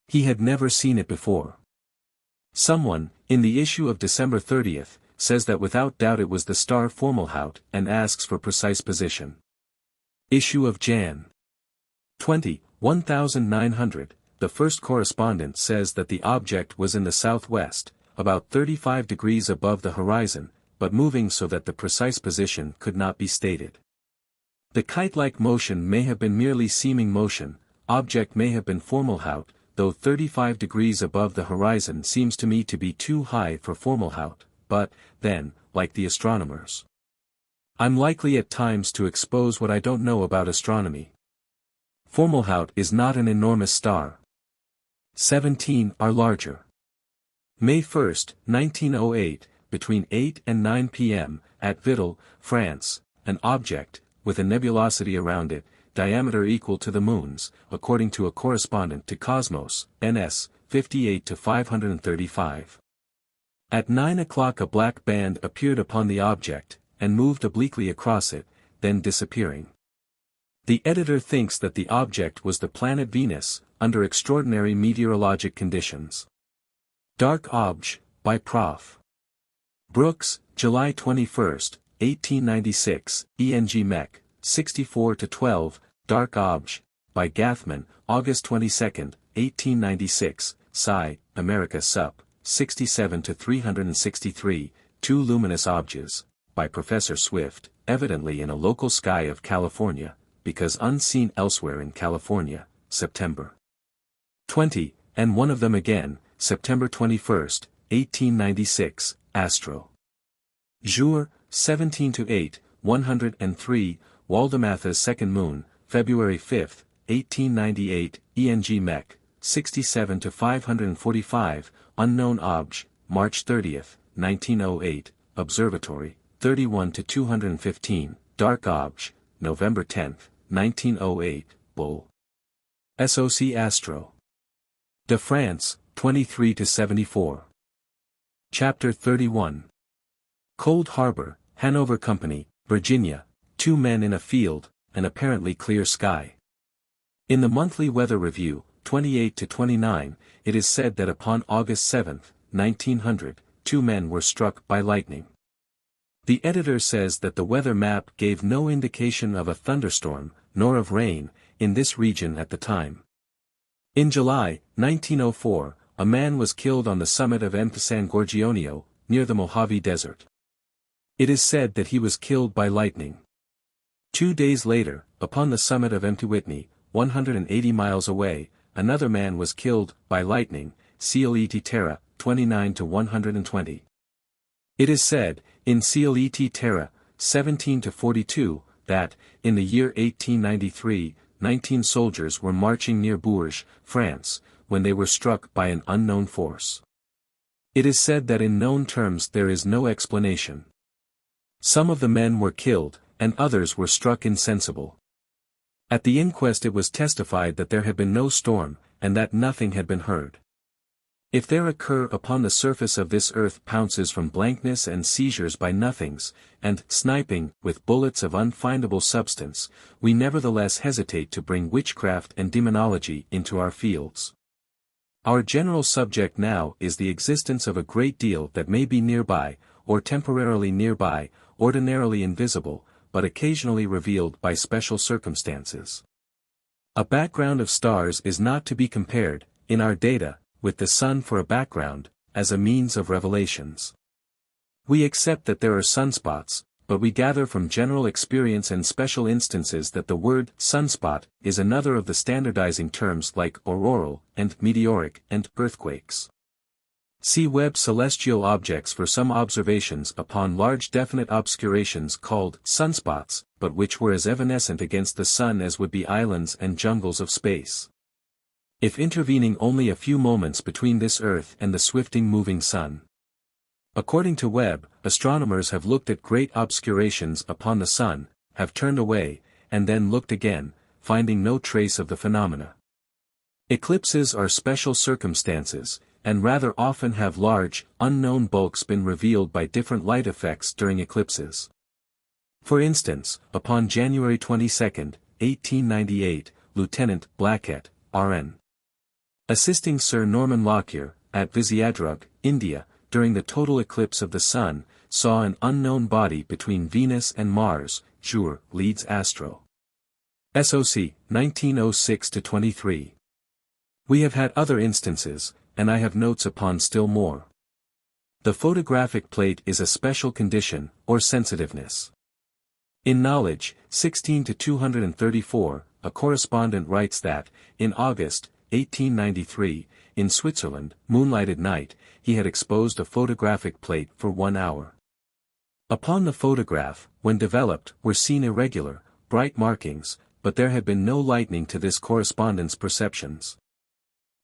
He had never seen it before. Someone, in the issue of December 30th, says that without doubt it was the star Fomalhaut, and asks for precise position. Issue of Jan. 20, 1900, the first correspondent says that the object was in the southwest, about 35 degrees above the horizon, but moving so that the precise position could not be stated. The kite-like motion may have been merely seeming motion, object may have been Fomalhaut, though 35 degrees above the horizon seems to me to be too high for Fomalhaut, but, then, like the astronomers, I'm likely at times to expose what I don't know about astronomy. Fomalhaut is not an enormous star. 17 are larger. May 1, 1908, between 8 and 9 p.m., at Vittel, France, an object, with a nebulosity around it, diameter equal to the moon's, according to a correspondent to Cosmos, NS, 58 to 535. At 9 o'clock a black band appeared upon the object, and moved obliquely across it, then disappearing. The editor thinks that the object was the planet Venus, under extraordinary meteorologic conditions. Dark Obj, by Prof. Brooks, July 21, 1896, ENG Mech, 64-12, Dark Obj, by Gathman, August 22, 1896, Sci, America Sup, 67-363, Two Luminous Objects, by Professor Swift, evidently in a local sky of California, because unseen elsewhere in California, September 20, and one of them again, September 21, 1896, Astro. Jour, 17-8, 103, Waldematha's second moon, February 5, 1898, ENG Mech, 67-545, Unknown Obj, March 30, 1908, Observatory, 31-215, Dark Obj, November 10, 1908, Bull. SOC Astro. De France, 23-74. Chapter 31. Cold Harbor, Hanover Company, Virginia, 2 men in a field, an apparently clear sky. In the Monthly Weather Review, 28-29, it is said that upon August 7, 1900, 2 men were struck by lightning. The editor says that the weather map gave no indication of a thunderstorm, nor of rain, in this region at the time. In July, 1904, a man was killed on the summit of Mp San Gorgonio, near the Mojave Desert. It is said that he was killed by lightning. 2 days later, upon the summit of Mt. Whitney, 180 miles away, another man was killed by lightning, Ciite Terra, 29-120. It is said, in Ciite Terra, 17-42, that, in the year 1893, 19 soldiers were marching near Bourges, France, when they were struck by an unknown force. It is said that in known terms there is no explanation. Some of the men were killed, and others were struck insensible. At the inquest it was testified that there had been no storm, and that nothing had been heard. If there occur upon the surface of this earth pounces from blankness and seizures by nothings, and sniping with bullets of unfindable substance, we nevertheless hesitate to bring witchcraft and demonology into our fields. Our general subject now is the existence of a great deal that may be nearby, or temporarily nearby, ordinarily invisible, but occasionally revealed by special circumstances. A background of stars is not to be compared, in our data, with the sun for a background, as a means of revelations. We accept that there are sunspots, but we gather from general experience and special instances that the word sunspot is another of the standardizing terms like auroral, and meteoric, and earthquakes. See Webb Celestial Objects for some observations upon large definite obscurations called sunspots, but which were as evanescent against the sun as would be islands and jungles of space. If intervening only a few moments between this earth and the swifting moving sun. According to Webb, astronomers have looked at great obscurations upon the sun, have turned away, and then looked again, finding no trace of the phenomena. Eclipses are special circumstances, and rather often have large, unknown bulks been revealed by different light effects during eclipses. For instance, upon January 22, 1898, Lieutenant Blackett, R.N. assisting Sir Norman Lockyer, at Viziadrug, India, during the total eclipse of the Sun, saw an unknown body between Venus and Mars, Jour, Leeds Astro. SOC, 1906-23. We have had other instances, and I have notes upon still more. The photographic plate is a special condition, or sensitiveness. In Knowledge, 16-234, a correspondent writes that, in August, 1893, in Switzerland, moonlighted night, he had exposed a photographic plate for 1 hour. Upon the photograph, when developed, were seen irregular, bright markings, but there had been no lightning to this correspondent's perceptions.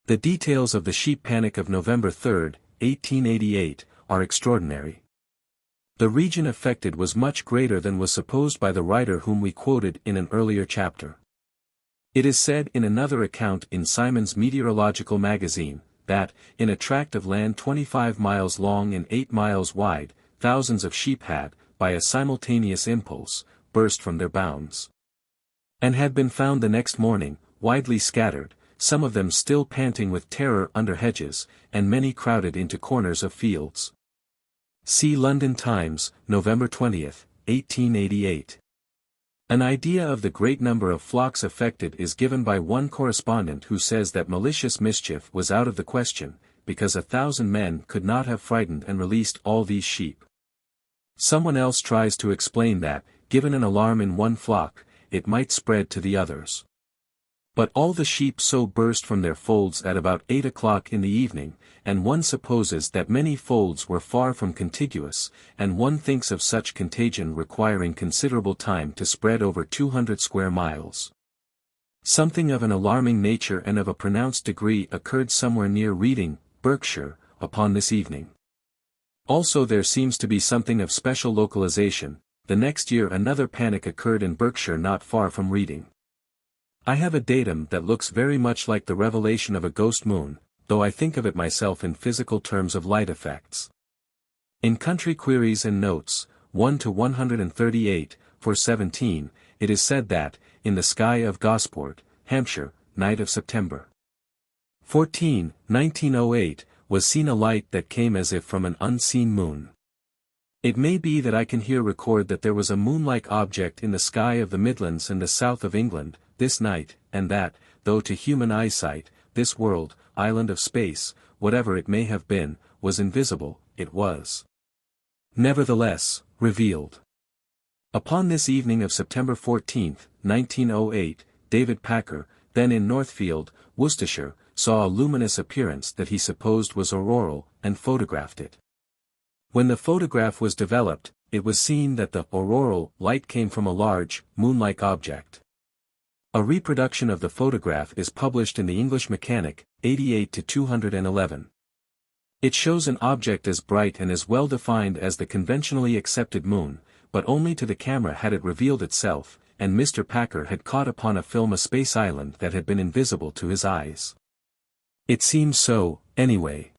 The details of the sheep panic of November 3, 1888, are extraordinary. The region affected was much greater than was supposed by the writer whom we quoted in an earlier chapter. It is said in another account in Simon's Meteorological Magazine, that, in a tract of land 25 miles long and 8 miles wide, thousands of sheep had, by a simultaneous impulse, burst from their bounds. And had been found the next morning, widely scattered, some of them still panting with terror under hedges, and many crowded into corners of fields. See London Times, November 20, 1888. An idea of the great number of flocks affected is given by one correspondent who says that malicious mischief was out of the question, because 1,000 men could not have frightened and released all these sheep. Someone else tries to explain that, given an alarm in one flock, it might spread to the others. But all the sheep so burst from their folds at about 8 o'clock in the evening, and one supposes that many folds were far from contiguous, and one thinks of such contagion requiring considerable time to spread over 200 square miles. Something of an alarming nature and of a pronounced degree occurred somewhere near Reading, Berkshire, upon this evening. Also there seems to be something of special localization. The next year another panic occurred in Berkshire not far from Reading. I have a datum that looks very much like the revelation of a ghost moon, though I think of it myself in physical terms of light effects. In Country Queries and Notes, 1 to 138, for 17, it is said that, in the sky of Gosport, Hampshire, night of September 14, 1908, was seen a light that came as if from an unseen moon. It may be that I can here record that there was a moon-like object in the sky of the Midlands and the south of England, this night, and that, though to human eyesight, this world, island of space, whatever it may have been, was invisible, it was nevertheless revealed. Upon this evening of September 14, 1908, David Packer, then in Northfield, Worcestershire, saw a luminous appearance that he supposed was auroral, and photographed it. When the photograph was developed, it was seen that the auroral light came from a large, moon-like object. A reproduction of the photograph is published in the English Mechanic, 88-211. It shows an object as bright and as well defined as the conventionally accepted moon, but only to the camera had it revealed itself, and Mr. Packer had caught upon a film a space island that had been invisible to his eyes. It seems so, anyway.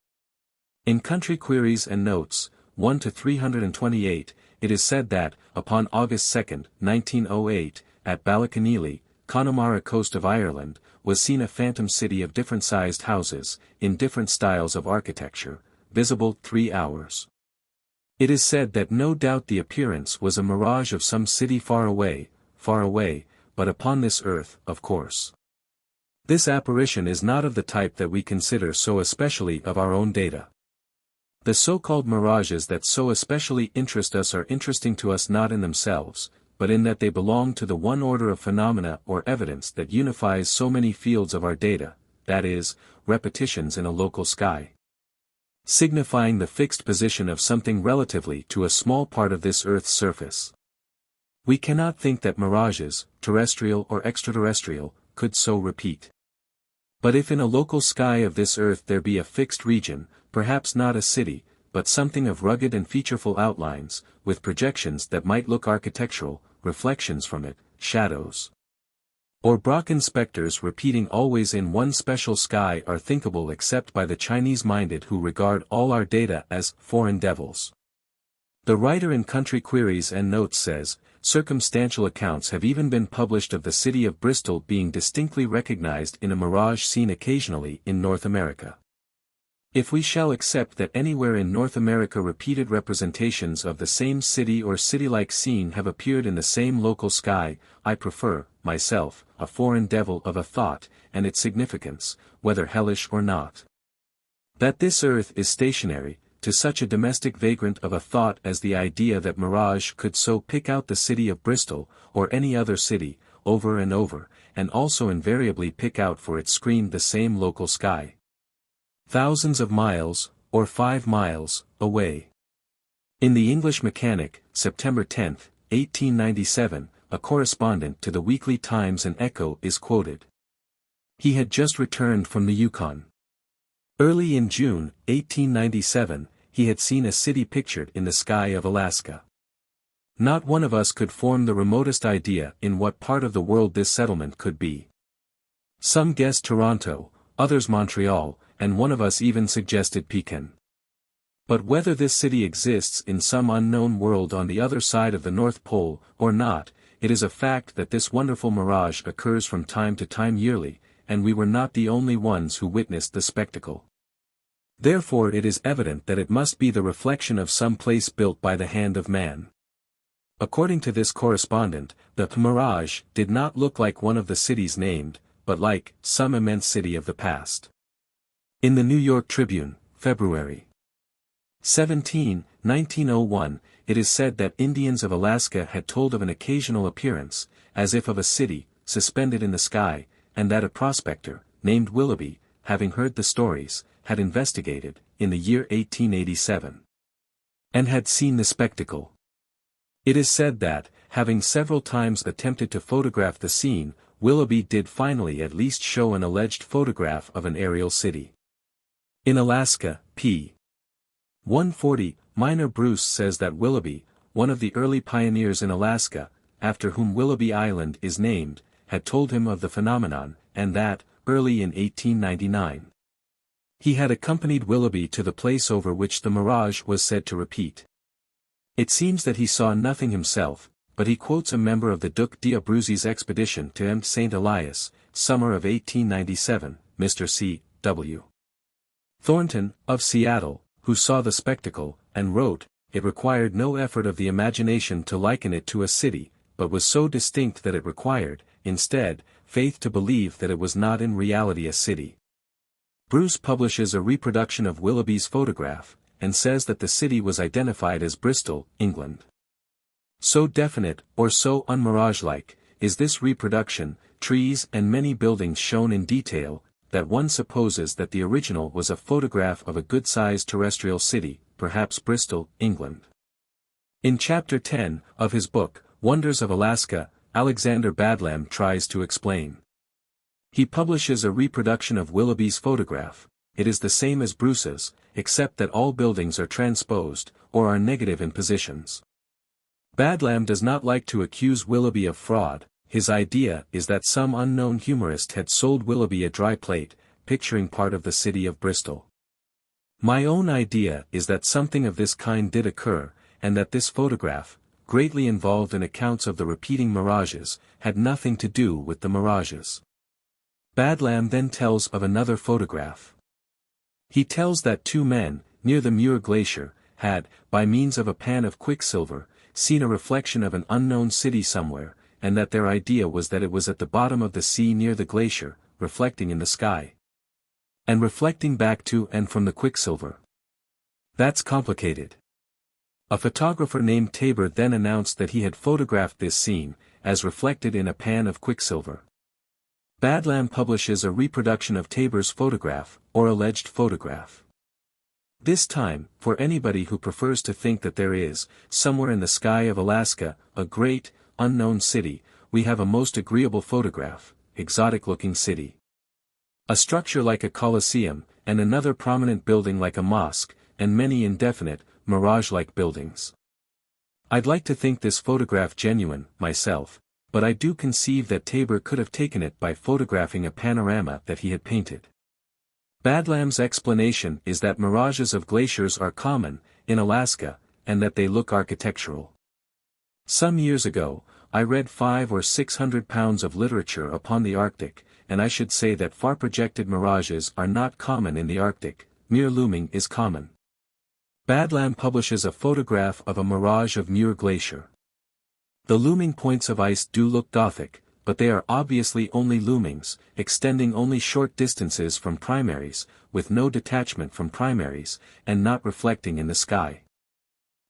In Country Queries and Notes, 1 to 328, it is said that, upon August 2, 1908, at Ballyconneely, Connemara coast of Ireland, was seen a phantom city of different-sized houses, in different styles of architecture, visible 3 hours. It is said that no doubt the appearance was a mirage of some city far away, but upon this earth, of course. This apparition is not of the type that we consider so especially of our own data. The so-called mirages that so especially interest us are interesting to us not in themselves, but in that they belong to the one order of phenomena or evidence that unifies so many fields of our data, that is, repetitions in a local sky, signifying the fixed position of something relatively to a small part of this earth's surface. We cannot think that mirages, terrestrial or extraterrestrial, could so repeat. But if in a local sky of this earth there be a fixed region, perhaps not a city, but something of rugged and featureful outlines, with projections that might look architectural, reflections from it, shadows, or Brocken specters repeating always in one special sky are thinkable except by the Chinese-minded who regard all our data as foreign devils. The writer in Country Queries and Notes says, circumstantial accounts have even been published of the city of Bristol being distinctly recognized in a mirage seen occasionally in North America. If we shall accept that anywhere in North America repeated representations of the same city or city-like scene have appeared in the same local sky, I prefer, myself, a foreign devil of a thought, and its significance, whether hellish or not. That this earth is stationary, to such a domestic vagrant of a thought as the idea that mirage could so pick out the city of Bristol, or any other city, over, and also invariably pick out for its screen the same local sky, thousands of miles, or 5 miles, away. In the English Mechanic, September 10, 1897, a correspondent to the Weekly Times and Echo, is quoted. He had just returned from the Yukon. Early in June, 1897, he had seen a city pictured in the sky of Alaska. Not one of us could form the remotest idea in what part of the world this settlement could be. Some guessed Toronto, others Montreal, and one of us even suggested Pekin. But whether this city exists in some unknown world on the other side of the North Pole, or not, it is a fact that this wonderful mirage occurs from time to time yearly, and we were not the only ones who witnessed the spectacle. Therefore it is evident that it must be the reflection of some place built by the hand of man. According to this correspondent, the mirage did not look like one of the cities named, but like some immense city of the past. In the New York Tribune, February 17, 1901, it is said that Indians of Alaska had told of an occasional appearance, as if of a city, suspended in the sky, and that a prospector, named Willoughby, having heard the stories, had investigated, in the year 1887. And had seen the spectacle. It is said that, having several times attempted to photograph the scene, Willoughby did finally at least show an alleged photograph of an aerial city. In Alaska, p. 140, Minor Bruce says that Willoughby, one of the early pioneers in Alaska, after whom Willoughby Island is named, had told him of the phenomenon, and that, early in 1899, he had accompanied Willoughby to the place over which the mirage was said to repeat. It seems that he saw nothing himself, but he quotes a member of the Duc d'Abruzzi's expedition to Mt. St. Elias, summer of 1897, Mr. C. W. Thornton, of Seattle, who saw the spectacle, and wrote, "It required no effort of the imagination to liken it to a city, but was so distinct that it required, instead, faith to believe that it was not in reality a city." Bruce publishes a reproduction of Willoughby's photograph, and says that the city was identified as Bristol, England. So definite, or so unmirage-like, is this reproduction, trees and many buildings shown in detail, that one supposes that the original was a photograph of a good-sized terrestrial city, perhaps Bristol, England. In Chapter 10, of his book, Wonders of Alaska, Alexander Badlam tries to explain. He publishes a reproduction of Willoughby's photograph. It is the same as Bruce's, except that all buildings are transposed, or are negative in positions. Badlam does not like to accuse Willoughby of fraud. His idea is that some unknown humorist had sold Willoughby a dry plate, picturing part of the city of Bristol. My own idea is that something of this kind did occur, and that this photograph, greatly involved in accounts of the repeating mirages, had nothing to do with the mirages. Badlam then tells of another photograph. He tells that two men, near the Muir Glacier, had, by means of a pan of quicksilver, seen a reflection of an unknown city somewhere, and that their idea was that it was at the bottom of the sea near the glacier, reflecting in the sky. And reflecting back to and from the quicksilver. That's complicated. A photographer named Tabor then announced that he had photographed this scene, as reflected in a pan of quicksilver. Badlam publishes a reproduction of Tabor's photograph, or alleged photograph. This time, for anybody who prefers to think that there is, somewhere in the sky of Alaska, a great, unknown city, we have a most agreeable photograph, exotic-looking city. A structure like a coliseum, and another prominent building like a mosque, and many indefinite, mirage-like buildings. I'd like to think this photograph genuine, myself, but I do conceive that Tabor could have taken it by photographing a panorama that he had painted. Badlam's explanation is that mirages of glaciers are common, in Alaska, and that they look architectural. Some years ago, I read 500 or 600 pounds of literature upon the Arctic, and I should say that far-projected mirages are not common in the Arctic, mere looming is common. Badlam publishes a photograph of a mirage of Muir Glacier. The looming points of ice do look Gothic, but they are obviously only loomings, extending only short distances from primaries, with no detachment from primaries, and not reflecting in the sky.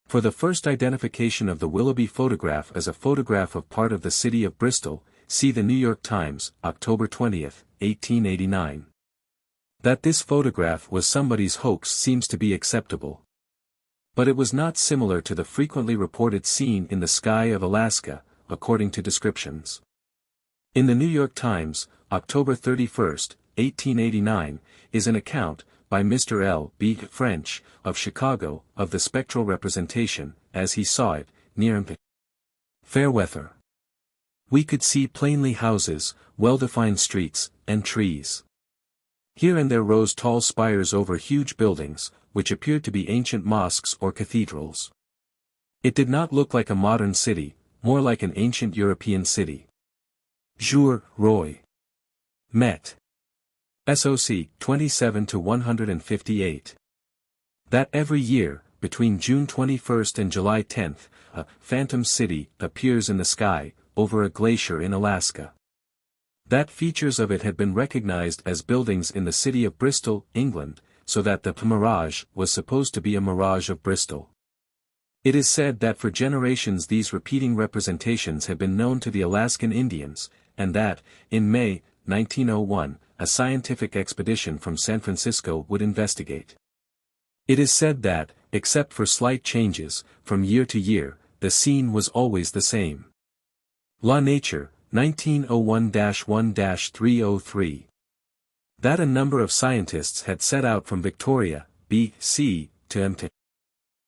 For the first identification of the Willoughby photograph as a photograph of part of the city of Bristol, see the New York Times, October 20, 1889. That this photograph was somebody's hoax seems to be acceptable. But it was not similar to the frequently reported scene in the sky of Alaska, according to descriptions. In the New York Times, October 31, 1889, is an account, by Mr. L. B. French, of Chicago, of the spectral representation, as he saw it, near fair weather. We could see plainly houses, well-defined streets, and trees. Here and there rose tall spires over huge buildings, which appeared to be ancient mosques or cathedrals. It did not look like a modern city, more like an ancient European city. Jour, Roy. Met. SOC 27-158. That every year, between June 21 and July 10, a phantom city appears in the sky, over a glacier in Alaska. That features of it had been recognized as buildings in the city of Bristol, England, so that the mirage was supposed to be a mirage of Bristol. It is said that for generations these repeating representations had been known to the Alaskan Indians, and that, in May, 1901, a scientific expedition from San Francisco would investigate. It is said that, except for slight changes, from year to year, the scene was always the same. La Nature, 1901-1-303. That a number of scientists had set out from Victoria, B.C., to Mt.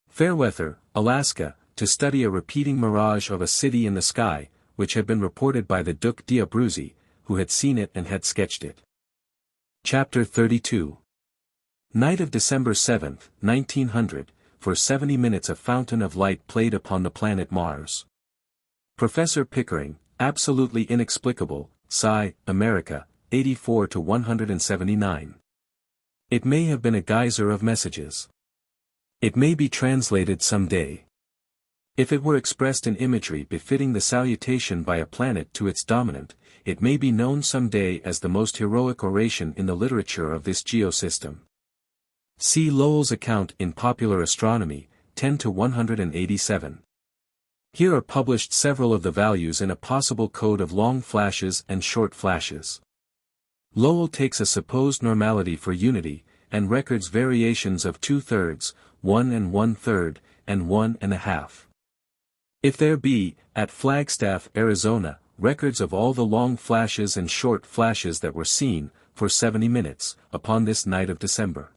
Fairweather, Alaska, to study a repeating mirage of a city in the sky, which had been reported by the Duc d'Abruzzi, who had seen it and had sketched it. Chapter 32. Night of December 7, 1900, for 70 minutes a fountain of light played upon the planet Mars. Professor Pickering, absolutely inexplicable, Sci. America, 84-179. It may have been a geyser of messages. It may be translated some day. If it were expressed in imagery befitting the salutation by a planet to its dominant, it may be known some day as the most heroic oration in the literature of this geosystem. See Lowell's account in Popular Astronomy, 10-187. Here are published several of the values in a possible code of long flashes and short flashes. Lowell takes a supposed normality for unity, and records variations of 2/3, 1 1/3, and 1 1/2. If there be, at Flagstaff, Arizona, records of all the long flashes and short flashes that were seen, for 70 minutes, upon this night of December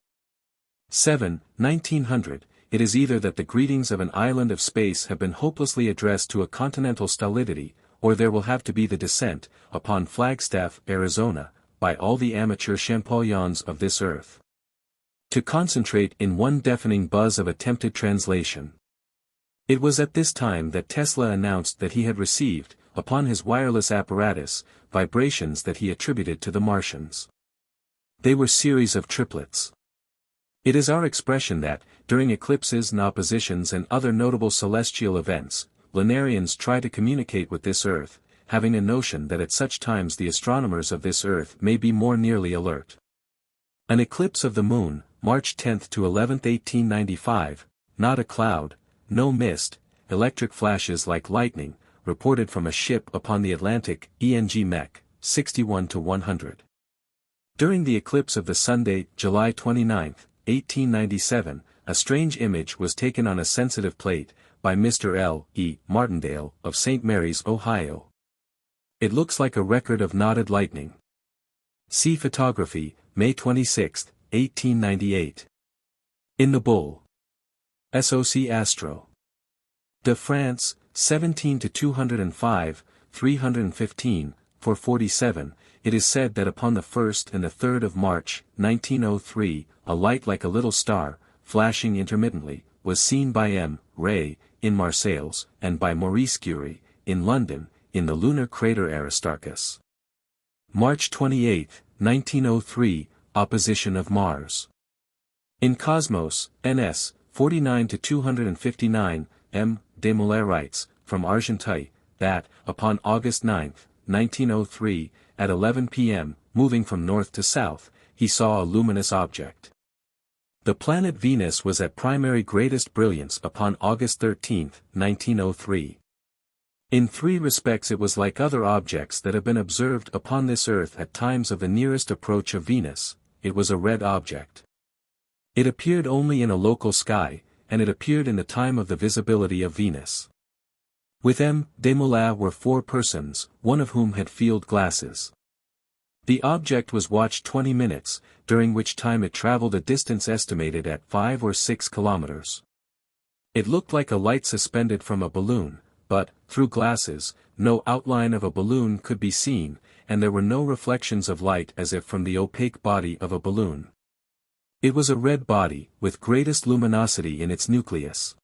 7, 1900, it is either that the greetings of an island of space have been hopelessly addressed to a continental stolidity, or there will have to be the descent, upon Flagstaff, Arizona, by all the amateur Champollions of this earth. To concentrate in one deafening buzz of attempted translation. It was at this time that Tesla announced that he had received, upon his wireless apparatus, vibrations that he attributed to the Martians. They were series of triplets. It is our expression that, during eclipses and oppositions and other notable celestial events, Lunarians try to communicate with this earth, having a notion that at such times the astronomers of this earth may be more nearly alert. An eclipse of the moon, March 10-11, 1895, not a cloud, no mist, electric flashes like lightning, reported from a ship upon the Atlantic, ENG Mech, 61-100. During the eclipse of the Sunday, July 29, 1897, a strange image was taken on a sensitive plate, by Mr. L. E. Martindale, of St. Mary's, Ohio. It looks like a record of knotted lightning. See photography, May 26, 1898. In the Bull. SOC Astro. De France, 17-205, 315, 447, it is said that upon the 1st and the 3rd of March, 1903, a light like a little star, flashing intermittently, was seen by M. Ray, in Marseilles, and by Maurice Curie, in London, in the lunar crater Aristarchus. March 28, 1903, opposition of Mars. In Cosmos, NS, 49-259, M. Desmoulins writes, from Argenteuil, that, upon August 9, 1903, at 11 p.m., moving from north to south, he saw a luminous object. The planet Venus was at primary greatest brilliance upon August 13, 1903. In three respects it was like other objects that have been observed upon this earth at times of the nearest approach of Venus, it was a red object. It appeared only in a local sky, and it appeared in the time of the visibility of Venus. With M. Desmoulins were 4 persons, one of whom had field glasses. The object was watched 20 minutes, during which time it traveled a distance estimated at 5 or 6 kilometers. It looked like a light suspended from a balloon, but, through glasses, no outline of a balloon could be seen, and there were no reflections of light as if from the opaque body of a balloon. It was a red body, with greatest luminosity in its nucleus.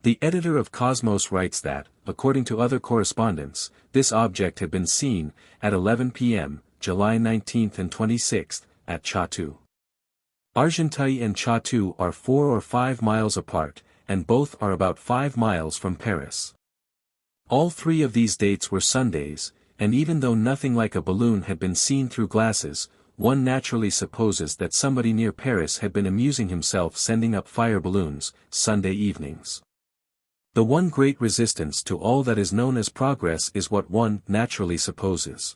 The editor of Cosmos writes that, according to other correspondents, this object had been seen, at 11 p.m., July 19 and 26, at Chatou. Argenteuil and Chatou are 4 or 5 miles apart, and both are about 5 miles from Paris. All 3 of these dates were Sundays, and even though nothing like a balloon had been seen through glasses, one naturally supposes that somebody near Paris had been amusing himself sending up fire balloons, Sunday evenings. The one great resistance to all that is known as progress is what one naturally supposes.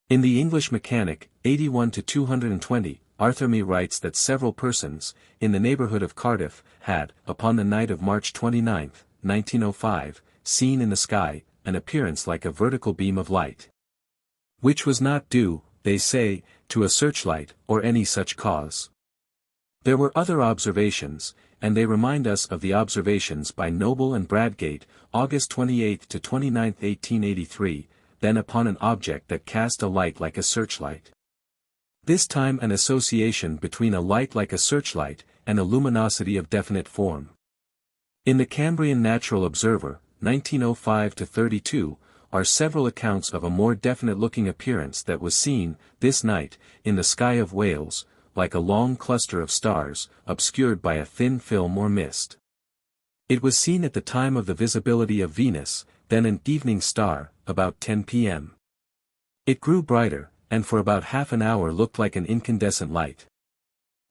In the English Mechanic, 81-220, Arthurmy writes that several persons, in the neighborhood of Cardiff, had, upon the night of March 29, 1905, seen in the sky, an appearance like a vertical beam of light. Which was not due, they say, to a searchlight, or any such cause. There were other observations, and they remind us of the observations by Noble and Bradgate, August 28 to 29, 1883, then upon an object that cast a light like a searchlight. This time an association between a light like a searchlight, and a luminosity of definite form. In the Cambrian Natural Observer, 1905-32, are several accounts of a more definite-looking appearance that was seen, this night, in the sky of Wales, like a long cluster of stars, obscured by a thin film or mist. It was seen at the time of the visibility of Venus, then an evening star, about 10 p.m. It grew brighter, and for about half an hour looked like an incandescent light.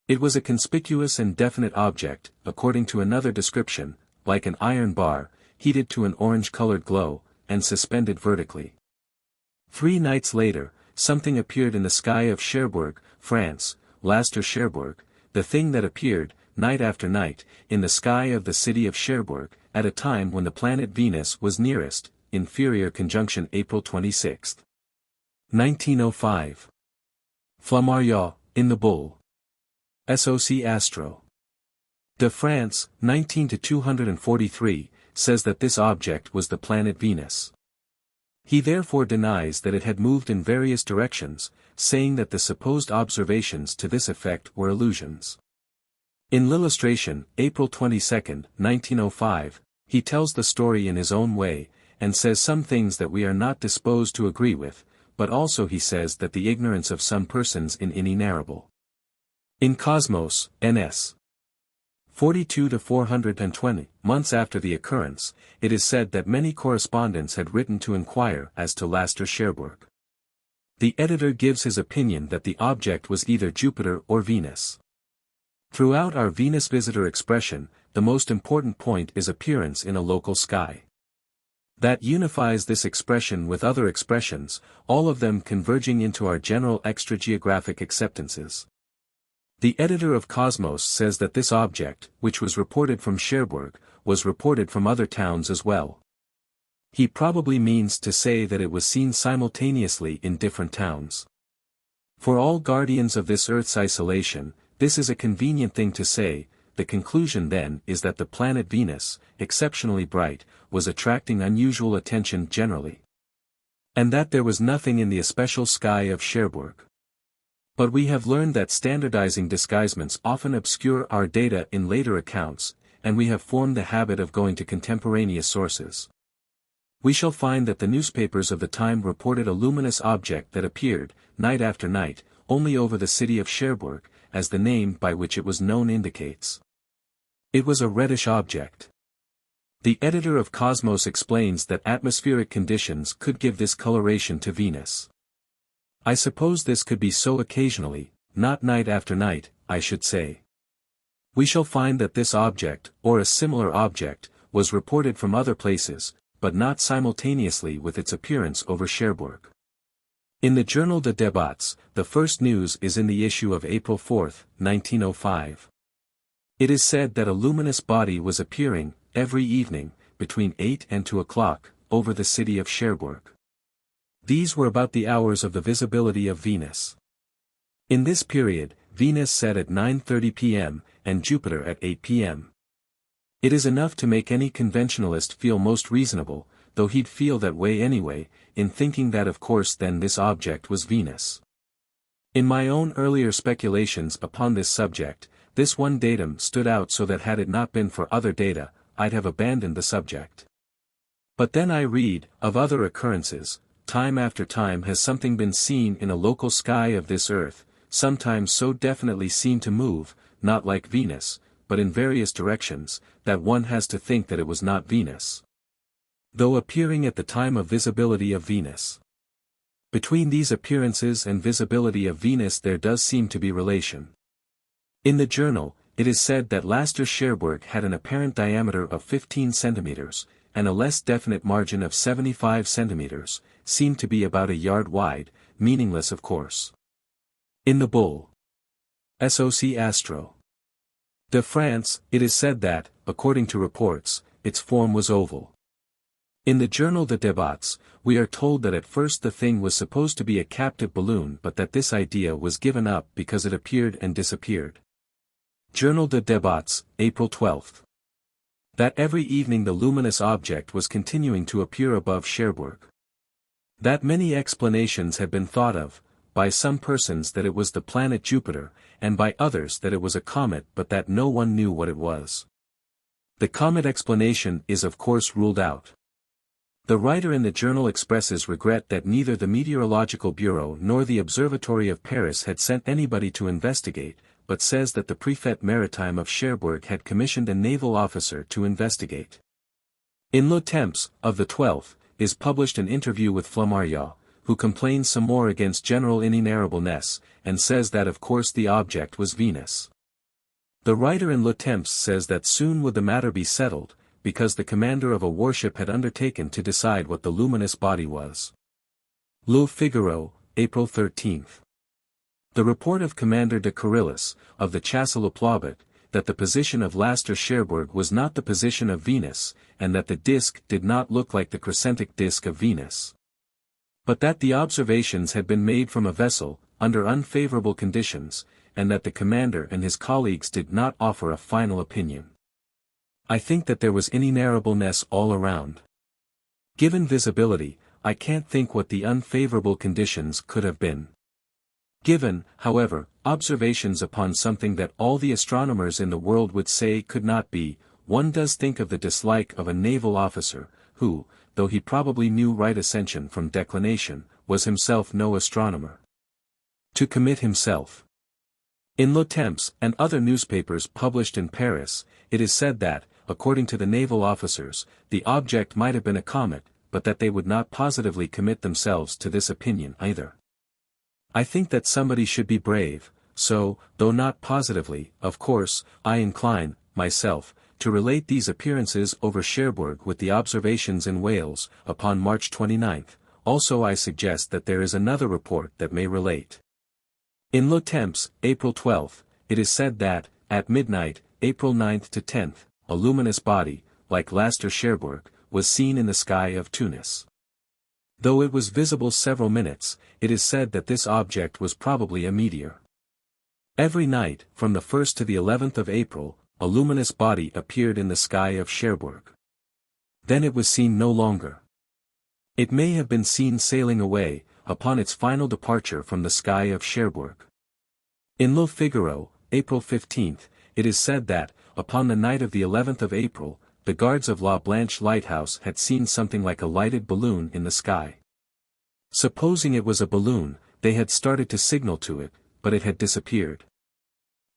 It was a conspicuous and definite object, according to another description, like an iron bar, heated to an orange-colored glow, and suspended vertically. 3 nights later, something appeared in the sky of Cherbourg, France, Laster Cherbourg, the thing that appeared, night after night, in the sky of the city of Cherbourg, at a time when the planet Venus was nearest, inferior conjunction April 26. 1905. Flammarion, in the Bull. SOC Astro. De France, 19-243, says that this object was the planet Venus. He therefore denies that it had moved in various directions, saying that the supposed observations to this effect were illusions. In L'Illustration, April 22, 1905, he tells the story in his own way, and says some things that we are not disposed to agree with, but also he says that the ignorance of some persons is inenarrable. In Cosmos, N.S. 42-420, months after the occurrence, it is said that many correspondents had written to inquire as to Laster Cherbourg. The editor gives his opinion that the object was either Jupiter or Venus. Throughout our Venus visitor expression, the most important point is appearance in a local sky. That unifies this expression with other expressions, all of them converging into our general extrageographic acceptances. The editor of Cosmos says that this object, which was reported from Cherbourg, was reported from other towns as well. He probably means to say that it was seen simultaneously in different towns. For all guardians of this Earth's isolation, this is a convenient thing to say. The conclusion then is that the planet Venus, exceptionally bright, was attracting unusual attention generally. And that there was nothing in the especial sky of Cherbourg. But we have learned that standardizing disguisements often obscure our data in later accounts, and we have formed the habit of going to contemporaneous sources. We shall find that the newspapers of the time reported a luminous object that appeared, night after night, only over the city of Cherbourg, as the name by which it was known indicates. It was a reddish object. The editor of Cosmos explains that atmospheric conditions could give this coloration to Venus. I suppose this could be so occasionally, not night after night, I should say. We shall find that this object, or a similar object, was reported from other places, but not simultaneously with its appearance over Cherbourg. In the Journal de Débats, the first news is in the issue of April 4, 1905. It is said that a luminous body was appearing, every evening, between 8 and 2 o'clock, over the city of Cherbourg. These were about the hours of the visibility of Venus. In this period, Venus set at 9:30 p.m., and Jupiter at 8 p.m. It is enough to make any conventionalist feel most reasonable, though he'd feel that way anyway, in thinking that of course then this object was Venus. In my own earlier speculations upon this subject, this one datum stood out so that had it not been for other data, I'd have abandoned the subject. But then I read, of other occurrences, time after time has something been seen in a local sky of this earth, sometimes so definitely seen to move, not like Venus, but in various directions, that one has to think that it was not Venus, though appearing at the time of visibility of Venus. Between these appearances and visibility of Venus there does seem to be relation. In the journal, it is said that Laster Cherbourg had an apparent diameter of 15 centimeters, and a less definite margin of 75 centimeters, seemed to be about a yard wide, meaningless of course. In the Bull. Soc Astro. de France, it is said that, according to reports, its form was oval. In the journal de Débats, we are told that at first the thing was supposed to be a captive balloon but that this idea was given up because it appeared and disappeared. Journal de Débats, April 12. That every evening the luminous object was continuing to appear above Cherbourg. That many explanations had been thought of, by some persons that it was the planet Jupiter, and by others that it was a comet but that no one knew what it was. The comet explanation is of course ruled out. The writer in the journal expresses regret that neither the Meteorological Bureau nor the Observatory of Paris had sent anybody to investigate, but says that the Préfet Maritime of Cherbourg had commissioned a naval officer to investigate. In Le Temps, of the 12th, is published an interview with Flammarion, who complains some more against general ininarrableness, and says that of course the object was Venus. The writer in Le Temps says that soon would the matter be settled, because the commander of a warship had undertaken to decide what the luminous body was. Le Figaro, April 13. The report of Commander de Carrillis, of the Chassel Plaubit, that the position of Laster Cherbourg was not the position of Venus, and that the disk did not look like the crescentic disk of Venus, but that the observations had been made from a vessel, under unfavorable conditions, and that the commander and his colleagues did not offer a final opinion. I think that there was ininarrableness all around. Given visibility, I can't think what the unfavorable conditions could have been. Given, however, observations upon something that all the astronomers in the world would say could not be, one does think of the dislike of a naval officer, who, though he probably knew right ascension from declination, was himself no astronomer. To commit himself. In Le Temps and other newspapers published in Paris, it is said that, according to the naval officers, the object might have been a comet, but that they would not positively commit themselves to this opinion either. I think that somebody should be brave, so, though not positively, of course, I incline, myself, to relate these appearances over Cherbourg with the observations in Wales, upon March 29, also I suggest that there is another report that may relate. In Le Temps, April 12, it is said that, at midnight, April 9 to 10, a luminous body, like Laster Cherbourg, was seen in the sky of Tunis. Though it was visible several minutes, it is said that this object was probably a meteor. Every night, from the 1st to the 11th of April, a luminous body appeared in the sky of Cherbourg. Then it was seen no longer. It may have been seen sailing away, upon its final departure from the sky of Cherbourg. In Le Figaro, April 15, it is said that, upon the night of the 11th of April, the guards of La Blanche Lighthouse had seen something like a lighted balloon in the sky. Supposing it was a balloon, they had started to signal to it, but it had disappeared.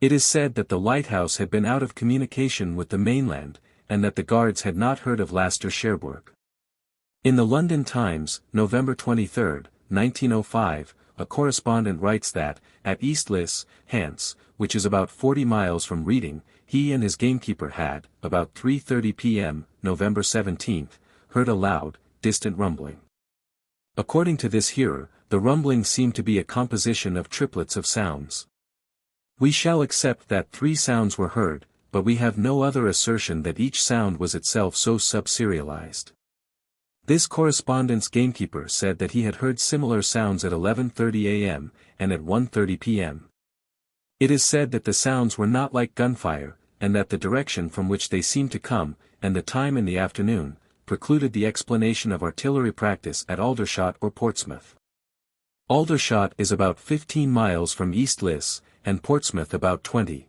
It is said that the lighthouse had been out of communication with the mainland, and that the guards had not heard of Laster Cherbourg. In the London Times, November 23, 1905, a correspondent writes that, at East Lys, Hants, which is about 40 miles from Reading, he and his gamekeeper had, about 3:30 p.m., November 17, heard a loud, distant rumbling. According to this hearer, the rumbling seemed to be a composition of triplets of sounds. We shall accept that 3 sounds were heard, but we have no other assertion that each sound was itself so sub-serialized. This correspondence gamekeeper said that he had heard similar sounds at 11:30 a.m., and at 1:30 p.m. It is said that the sounds were not like gunfire, and that the direction from which they seemed to come, and the time in the afternoon, precluded the explanation of artillery practice at Aldershot or Portsmouth. Aldershot is about 15 miles from East Liss, and Portsmouth about 20.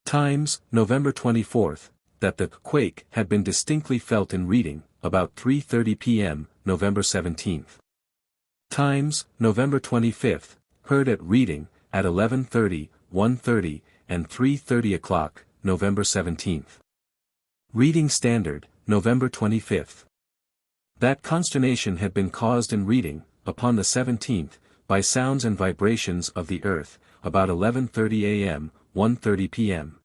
Times, November 24, that the quake had been distinctly felt in Reading, about 3:30 p.m., November 17. Times, November 25, heard at Reading, at 11:30, 1:30, and 3:30 o'clock, November 17. Reading Standard, November 25. That consternation had been caused in Reading, upon the 17th, by sounds and vibrations of the earth, about 11:30 a.m., 1:30 p.m.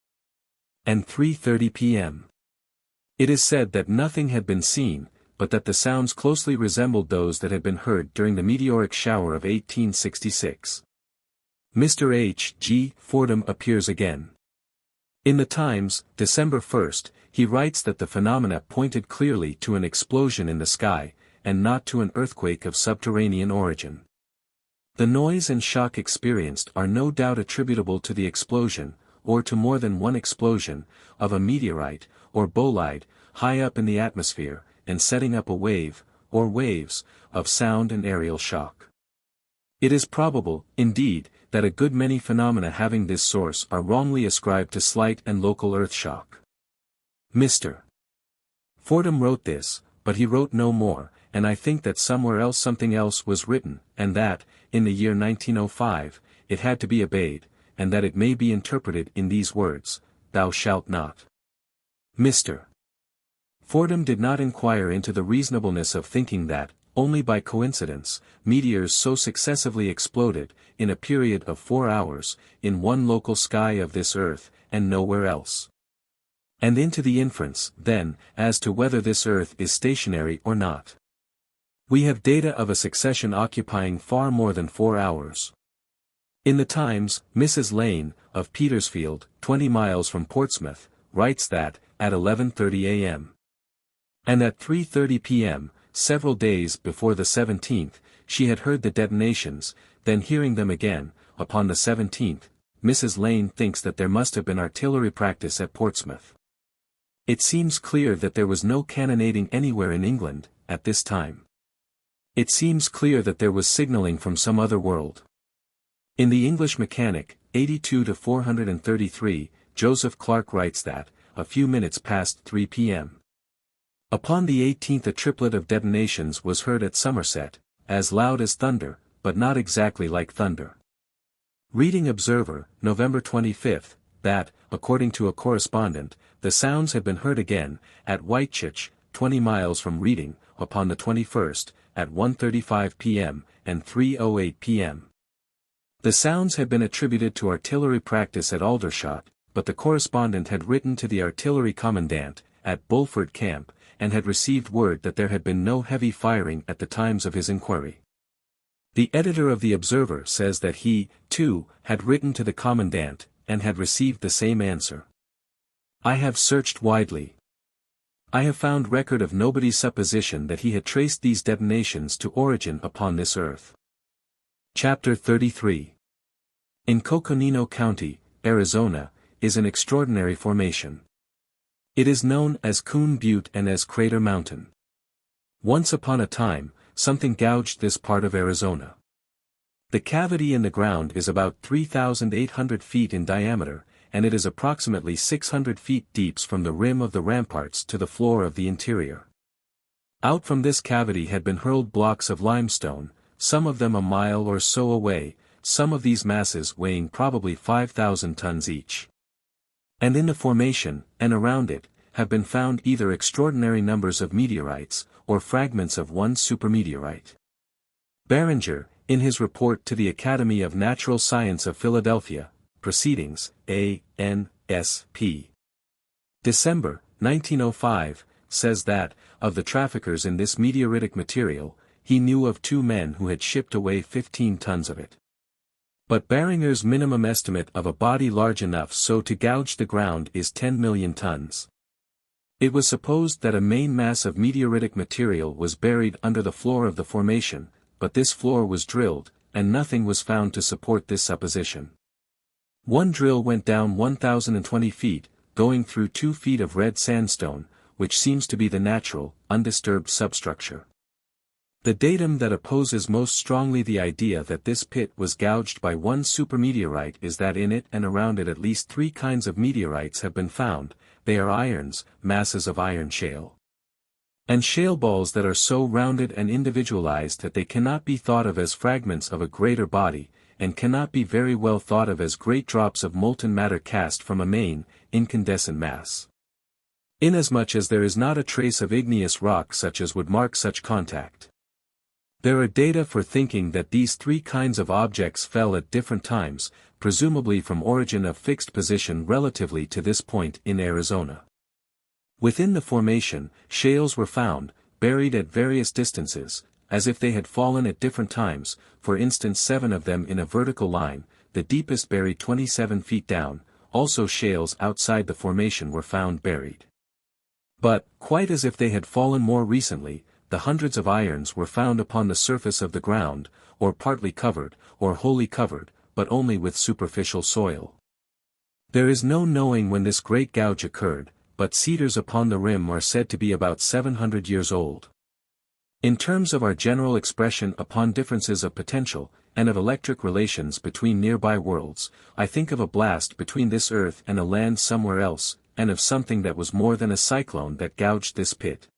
and 3:30 p.m. It is said that nothing had been seen, but that the sounds closely resembled those that had been heard during the meteoric shower of 1866. Mr. H. G. Fordham appears again. In the Times, December 1, he writes that the phenomena pointed clearly to an explosion in the sky, and not to an earthquake of subterranean origin. The noise and shock experienced are no doubt attributable to the explosion, or to more than one explosion, of a meteorite, or bolide, high up in the atmosphere, and setting up a wave, or waves, of sound and aerial shock. It is probable, indeed, that a good many phenomena having this source are wrongly ascribed to slight and local earth shock. Mr. Fordham wrote this, but he wrote no more, and I think that somewhere else something else was written, and that, in the year 1905, it had to be obeyed, and that it may be interpreted in these words, "Thou shalt not." Mr. Fordham did not inquire into the reasonableness of thinking that, only by coincidence, meteors so successively exploded, in a period of 4 hours, in one local sky of this earth, and nowhere else. And into the inference, then, as to whether this earth is stationary or not. We have data of a succession occupying far more than 4 hours. In the Times, Mrs. Lane, of Petersfield, 20 miles from Portsmouth, writes that, at 11:30 a.m. and at 3:30 p.m., several days before the 17th, she had heard the detonations, then hearing them again, upon the 17th, Mrs. Lane thinks that there must have been artillery practice at Portsmouth. It seems clear that there was no cannonading anywhere in England, at this time. It seems clear that there was signaling from some other world. In the English Mechanic, 82-433, Joseph Clarke writes that, a few minutes past 3 p.m. Upon the 18th a triplet of detonations was heard at Somerset, as loud as thunder, but not exactly like thunder. Reading Observer, November 25, that, according to a correspondent, the sounds had been heard again, at Whitechurch, 20 miles from Reading, upon the 21st, at 1:35 p.m., and 3:08 p.m. The sounds had been attributed to artillery practice at Aldershot, but the correspondent had written to the artillery commandant, at Bulford Camp, and had received word that there had been no heavy firing at the times of his inquiry. The editor of the Observer says that he, too, had written to the commandant, and had received the same answer. I have searched widely. I have found record of nobody's supposition that he had traced these detonations to origin upon this earth. Chapter 33. In Coconino County, Arizona, is an extraordinary formation. It is known as Coon Butte and as Crater Mountain. Once upon a time, something gouged this part of Arizona. The cavity in the ground is about 3,800 feet in diameter, and it is approximately 600 feet deep from the rim of the ramparts to the floor of the interior. Out from this cavity had been hurled blocks of limestone, some of them a mile or so away, some of these masses weighing probably 5,000 tons each. And in the formation, and around it, have been found either extraordinary numbers of meteorites, or fragments of one supermeteorite. Barringer, in his report to the Academy of Natural Science of Philadelphia, Proceedings, A.N.S.P. December, 1905, says that, of the traffickers in this meteoritic material, he knew of 2 men who had shipped away 15 tons of it. But Barringer's minimum estimate of a body large enough so to gouge the ground is 10 million tons. It was supposed that a main mass of meteoritic material was buried under the floor of the formation, but this floor was drilled, and nothing was found to support this supposition. One drill went down 1,020 feet, going through 2 feet of red sandstone, which seems to be the natural, undisturbed substructure. The datum that opposes most strongly the idea that this pit was gouged by one supermeteorite is that in it and around it at least 3 kinds of meteorites have been found. They are irons, masses of iron shale, and shale balls that are so rounded and individualized that they cannot be thought of as fragments of a greater body, and cannot be very well thought of as great drops of molten matter cast from a main, incandescent mass. Inasmuch as there is not a trace of igneous rock such as would mark such contact. There are data for thinking that these 3 kinds of objects fell at different times, presumably from origin of fixed position relatively to this point in Arizona. Within the formation, shales were found, buried at various distances, as if they had fallen at different times, for instance 7 of them in a vertical line, the deepest buried 27 feet down. Also shales outside the formation were found buried. But, quite as if they had fallen more recently, the hundreds of irons were found upon the surface of the ground, or partly covered, or wholly covered, but only with superficial soil. There is no knowing when this great gouge occurred, but cedars upon the rim are said to be about 700 years old. In terms of our general expression upon differences of potential, and of electric relations between nearby worlds, I think of a blast between this earth and a land somewhere else, and of something that was more than a cyclone that gouged this pit.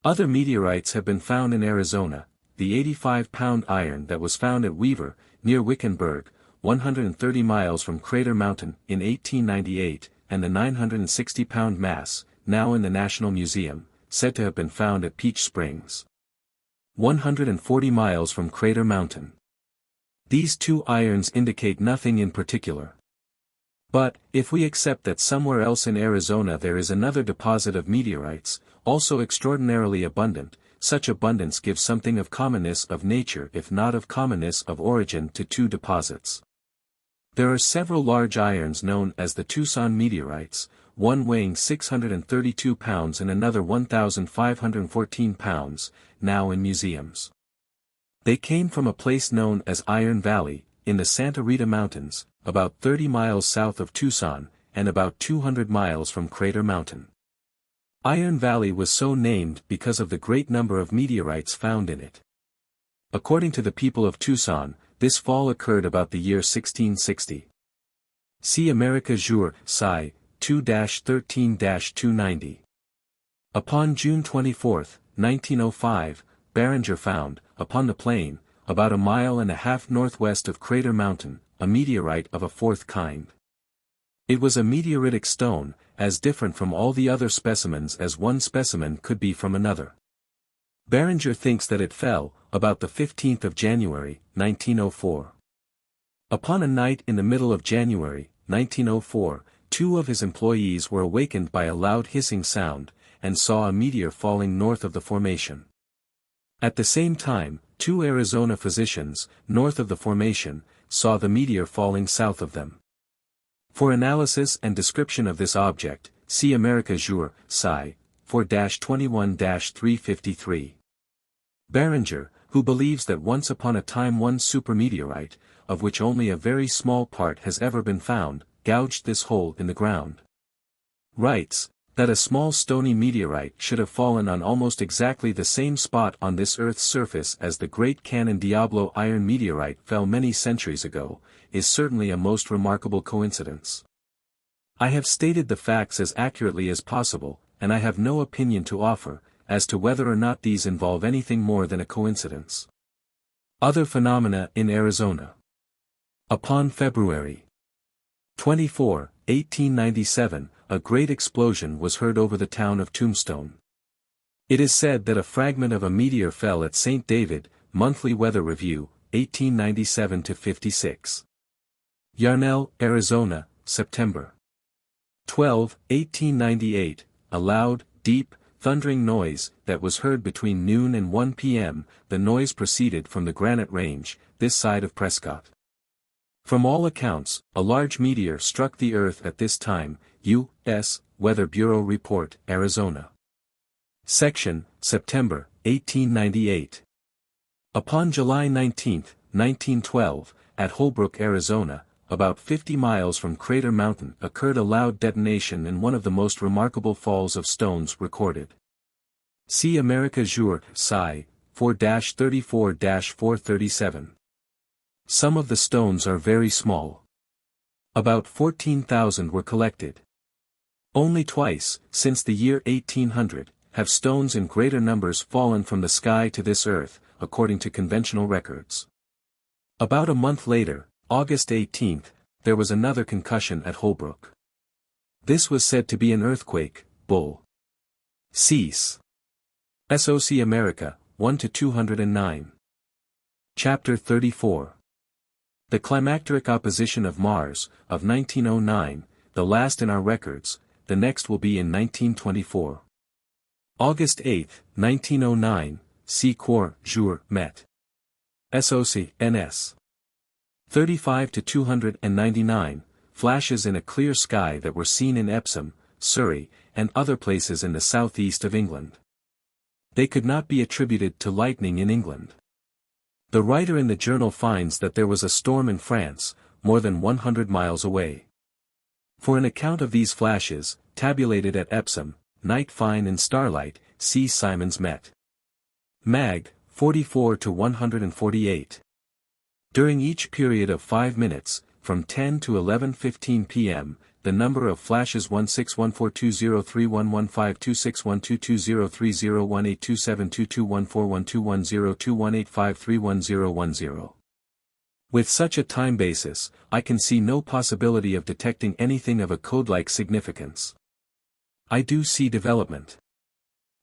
Other meteorites have been found in Arizona, the 85-pound iron that was found at Weaver, near Wickenburg, 130 miles from Crater Mountain, in 1898, and the 960-pound mass, now in the National Museum, said to have been found at Peach Springs, 140 miles from Crater Mountain. These 2 irons indicate nothing in particular. But, if we accept that somewhere else in Arizona there is another deposit of meteorites, also extraordinarily abundant, such abundance gives something of commonness of nature if not of commonness of origin to 2 deposits. There are several large irons known as the Tucson meteorites, one weighing 632 pounds and another 1,514 pounds, now in museums. They came from a place known as Iron Valley, in the Santa Rita Mountains, about 30 miles south of Tucson, and about 200 miles from Crater Mountain. Iron Valley was so named because of the great number of meteorites found in it. According to the people of Tucson, this fall occurred about the year 1660. See America Jour, Sci. 2-13-290. Upon June 24, 1905, Barringer found, upon the plain, about a mile and a half northwest of Crater Mountain, a meteorite of a 4th kind. It was a meteoritic stone, as different from all the other specimens as one specimen could be from another. Barringer thinks that it fell, about the 15th of January, 1904. Upon a night in the middle of January, 1904, 2 of his employees were awakened by a loud hissing sound, and saw a meteor falling north of the formation. At the same time, 2 Arizona physicians, north of the formation, saw the meteor falling south of them. For analysis and description of this object, see America Jour, Sci. 4-21-353. Barringer, who believes that once upon a time one supermeteorite, of which only a very small part has ever been found, gouged this hole in the ground, writes, that a small stony meteorite should have fallen on almost exactly the same spot on this Earth's surface as the great Cannon Diablo iron meteorite fell many centuries ago, is certainly a most remarkable coincidence. I have stated the facts as accurately as possible, and I have no opinion to offer, as to whether or not these involve anything more than a coincidence. Other phenomena in Arizona. Upon February 24, 1897, a great explosion was heard over the town of Tombstone. It is said that a fragment of a meteor fell at St. David, Monthly Weather Review, 1897-56. Yarnell, Arizona, September 12, 1898, a loud, deep, thundering noise that was heard between noon and 1 p.m., the noise proceeded from the Granite Range, this side of Prescott. From all accounts, a large meteor struck the Earth at this time. U.S. Weather Bureau Report, Arizona. Section, September, 1898. Upon July 19, 1912, at Holbrook, Arizona, about 50 miles from Crater Mountain, occurred a loud detonation in one of the most remarkable falls of stones recorded. See America Jour, Sci. 4-34-437. Some of the stones are very small. About 14,000 were collected. Only twice, since the year 1800, have stones in greater numbers fallen from the sky to this earth, according to conventional records. About a month later, August 18, there was another concussion at Holbrook. This was said to be an earthquake. Bull. Cease. SOC America, 1-209. Chapter 34. The climacteric opposition of Mars, of 1909, the last in our records, the next will be in 1924. August 8, 1909, C. Cour, Jour, Met. SOC, NS. 35-299, flashes in a clear sky that were seen in Epsom, Surrey, and other places in the southeast of England. They could not be attributed to lightning in England. The writer in the journal finds that there was a storm in France, more than 100 miles away. For an account of these flashes, tabulated at Epsom, Night Fine and Starlight, see Simon's Met. Mag. 44-148. During each period of 5 minutes, from 10 to 11:15 p.m., the number of flashes 1614203115261220301827221412102185311010. With such a time basis, I can see no possibility of detecting anything of a code-like significance. I do see development.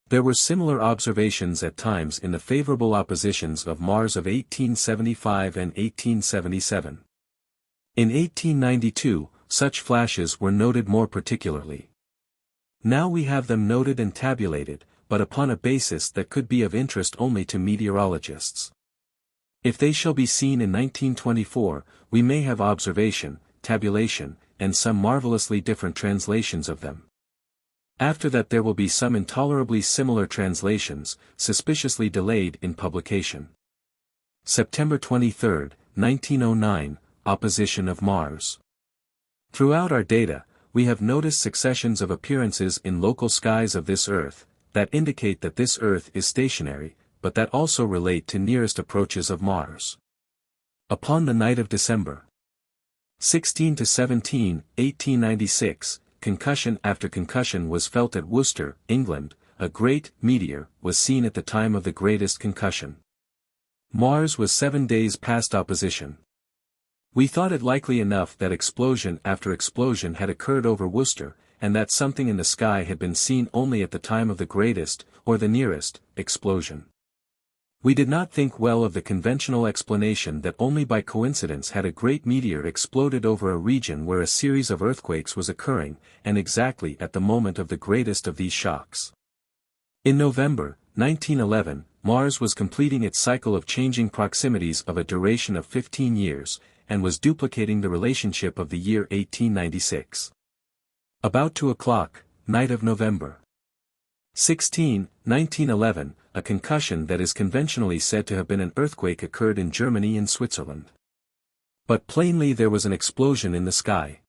There were similar observations at times in the favorable oppositions of Mars of 1875 and 1877. In 1892, such flashes were noted more particularly. Now we have them noted and tabulated, but upon a basis that could be of interest only to meteorologists. If they shall be seen in 1924, we may have observation, tabulation, and some marvelously different translations of them. After that there will be some intolerably similar translations, suspiciously delayed in publication. September 23, 1909, Opposition of Mars. Throughout our data, we have noticed successions of appearances in local skies of this Earth, that indicate that this Earth is stationary, but that also relate to nearest approaches of Mars. Upon the night of December 16-17, 1896, concussion after concussion was felt at Worcester, England. A great meteor was seen at the time of the greatest concussion. Mars was 7 days past opposition. We thought it likely enough that explosion after explosion had occurred over Worcester, and that something in the sky had been seen only at the time of the greatest, or the nearest, explosion. We did not think well of the conventional explanation that only by coincidence had a great meteor exploded over a region where a series of earthquakes was occurring, and exactly at the moment of the greatest of these shocks. In November, 1911, Mars was completing its cycle of changing proximities of a duration of 15 years, and was duplicating the relationship of the year 1896. About 2 o'clock, night of November 16, 1911, a concussion that is conventionally said to have been an earthquake occurred in Germany and Switzerland. But plainly there was an explosion in the sky.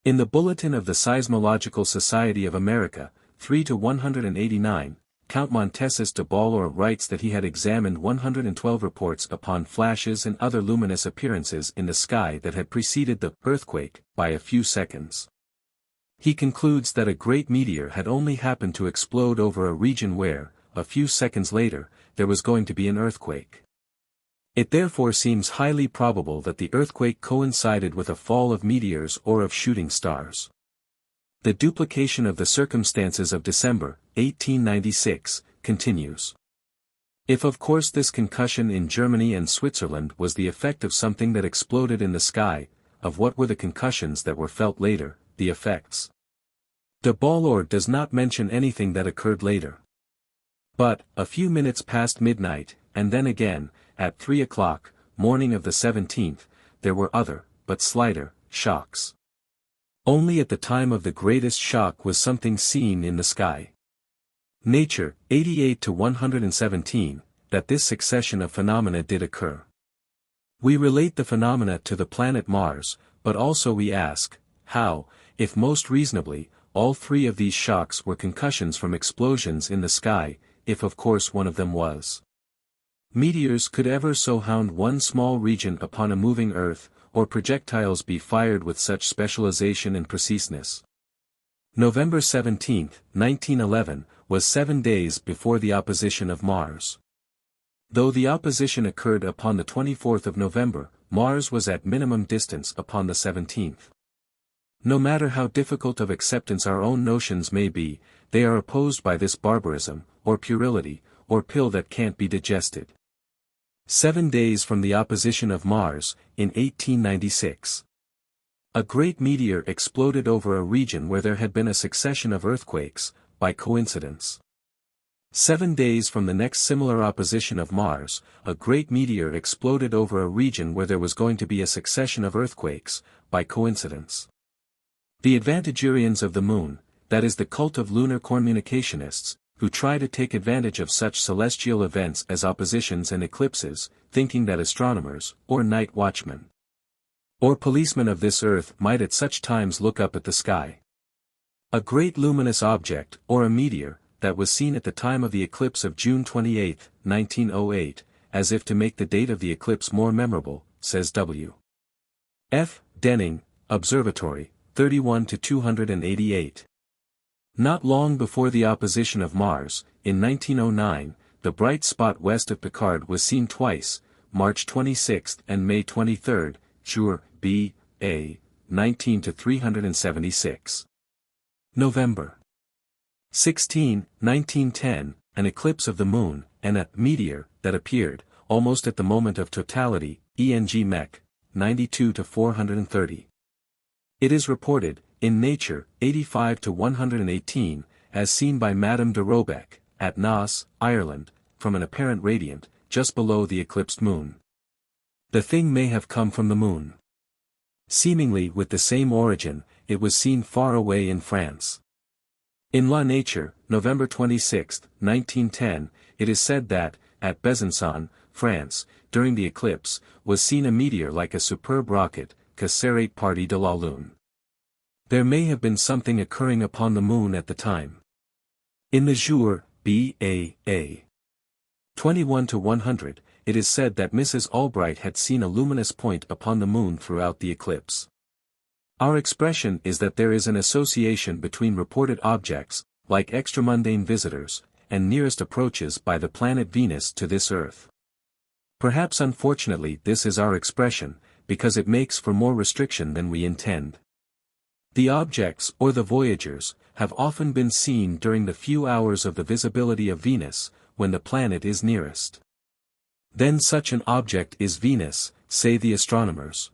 In the Bulletin of the Seismological Society of America, 3-189, Count Montessus de Ballor writes that he had examined 112 reports upon flashes and other luminous appearances in the sky that had preceded the earthquake by a few seconds. He concludes that a great meteor had only happened to explode over a region where, a few seconds later, there was going to be an earthquake. It therefore seems highly probable that the earthquake coincided with a fall of meteors or of shooting stars. The duplication of the circumstances of December, 1896, continues. If of course this concussion in Germany and Switzerland was the effect of something that exploded in the sky, of what were the concussions that were felt later, the effects? De Ballor does not mention anything that occurred later. But, a few minutes past midnight, and then again, at 3 o'clock, morning of the 17th, there were other, but slighter, shocks. Only at the time of the greatest shock was something seen in the sky. Nature, 88 to 117, that this succession of phenomena did occur. We relate the phenomena to the planet Mars, but also we ask, how, if most reasonably, all three of these shocks were concussions from explosions in the sky, if of course one of them was. Meteors could ever so hound one small region upon a moving Earth, or projectiles be fired with such specialization and preciseness. November 17, 1911, was 7 days before the opposition of Mars. Though the opposition occurred upon the 24th of November, Mars was at minimum distance upon the 17th. No matter how difficult of acceptance our own notions may be, they are opposed by this barbarism, or puerility, or pill that can't be digested. 7 days from the opposition of Mars, in 1896. A great meteor exploded over a region where there had been a succession of earthquakes, by coincidence. 7 days from the next similar opposition of Mars, a great meteor exploded over a region where there was going to be a succession of earthquakes, by coincidence. The Advantagerians of the Moon, that is the cult of lunar communicationists, who try to take advantage of such celestial events as oppositions and eclipses, thinking that astronomers, or night watchmen, or policemen of this earth might at such times look up at the sky. A great luminous object, or a meteor, that was seen at the time of the eclipse of June 28, 1908, as if to make the date of the eclipse more memorable, says W. F. Denning, Observatory, 31 to 288. Not long before the opposition of Mars, in 1909, the bright spot west of Picard was seen twice, March 26 and May 23, Jour, B. A. 19 to 376. November 16, 1910, an eclipse of the Moon, and a meteor that appeared, almost at the moment of totality, ENG Mech, 92 to 430. It is reported, in Nature, 85 to 118, as seen by Madame de Robeck, at Naas, Ireland, from an apparent radiant, just below the eclipsed moon. The thing may have come from the moon. Seemingly with the same origin, it was seen far away in France. In La Nature, November 26, 1910, it is said that, at Besançon, France, during the eclipse, was seen a meteor like a superb rocket, Casseret Party de la Lune. There may have been something occurring upon the moon at the time. In the Jour, B.A.A. 21 to 100, it is said that Mrs. Albright had seen a luminous point upon the moon throughout the eclipse. Our expression is that there is an association between reported objects, like extramundane visitors, and nearest approaches by the planet Venus to this Earth. Perhaps unfortunately this is our expression, because it makes for more restriction than we intend. The objects, or the voyagers, have often been seen during the few hours of the visibility of Venus, when the planet is nearest. Then such an object is Venus, say the astronomers.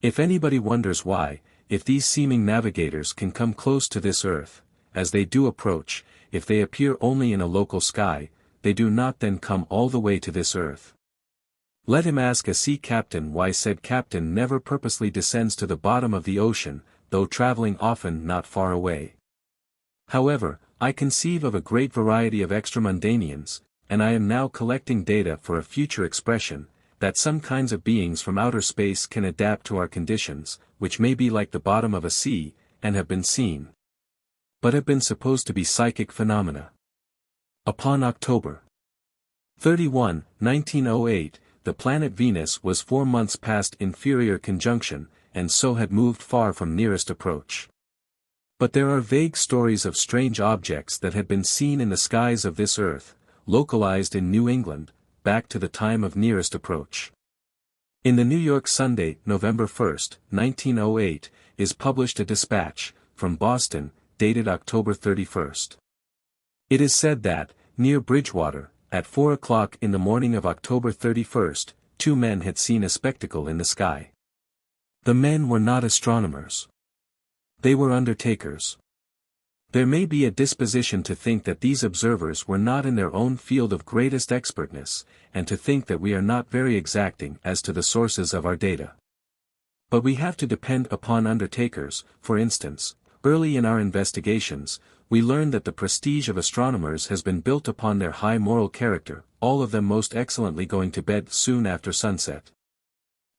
If anybody wonders why, if these seeming navigators can come close to this Earth, as they do approach, if they appear only in a local sky, they do not then come all the way to this Earth. Let him ask a sea captain why said captain never purposely descends to the bottom of the ocean, though traveling often not far away. However, I conceive of a great variety of extramundanians, and I am now collecting data for a future expression, that some kinds of beings from outer space can adapt to our conditions, which may be like the bottom of a sea, and have been seen, but have been supposed to be psychic phenomena. Upon October 31, 1908, the planet Venus was 4 months past inferior conjunction, and so had moved far from nearest approach. But there are vague stories of strange objects that had been seen in the skies of this Earth, localized in New England, back to the time of nearest approach. In the New York Sunday, November 1, 1908, is published a dispatch, from Boston, dated October 31. It is said that, near Bridgewater, at 4 o'clock in the morning of October 31, 2 men had seen a spectacle in the sky. The men were not astronomers. They were undertakers. There may be a disposition to think that these observers were not in their own field of greatest expertness, and to think that we are not very exacting as to the sources of our data. But we have to depend upon undertakers. For instance, early in our investigations, we learned that the prestige of astronomers has been built upon their high moral character, all of them most excellently going to bed soon after sunset,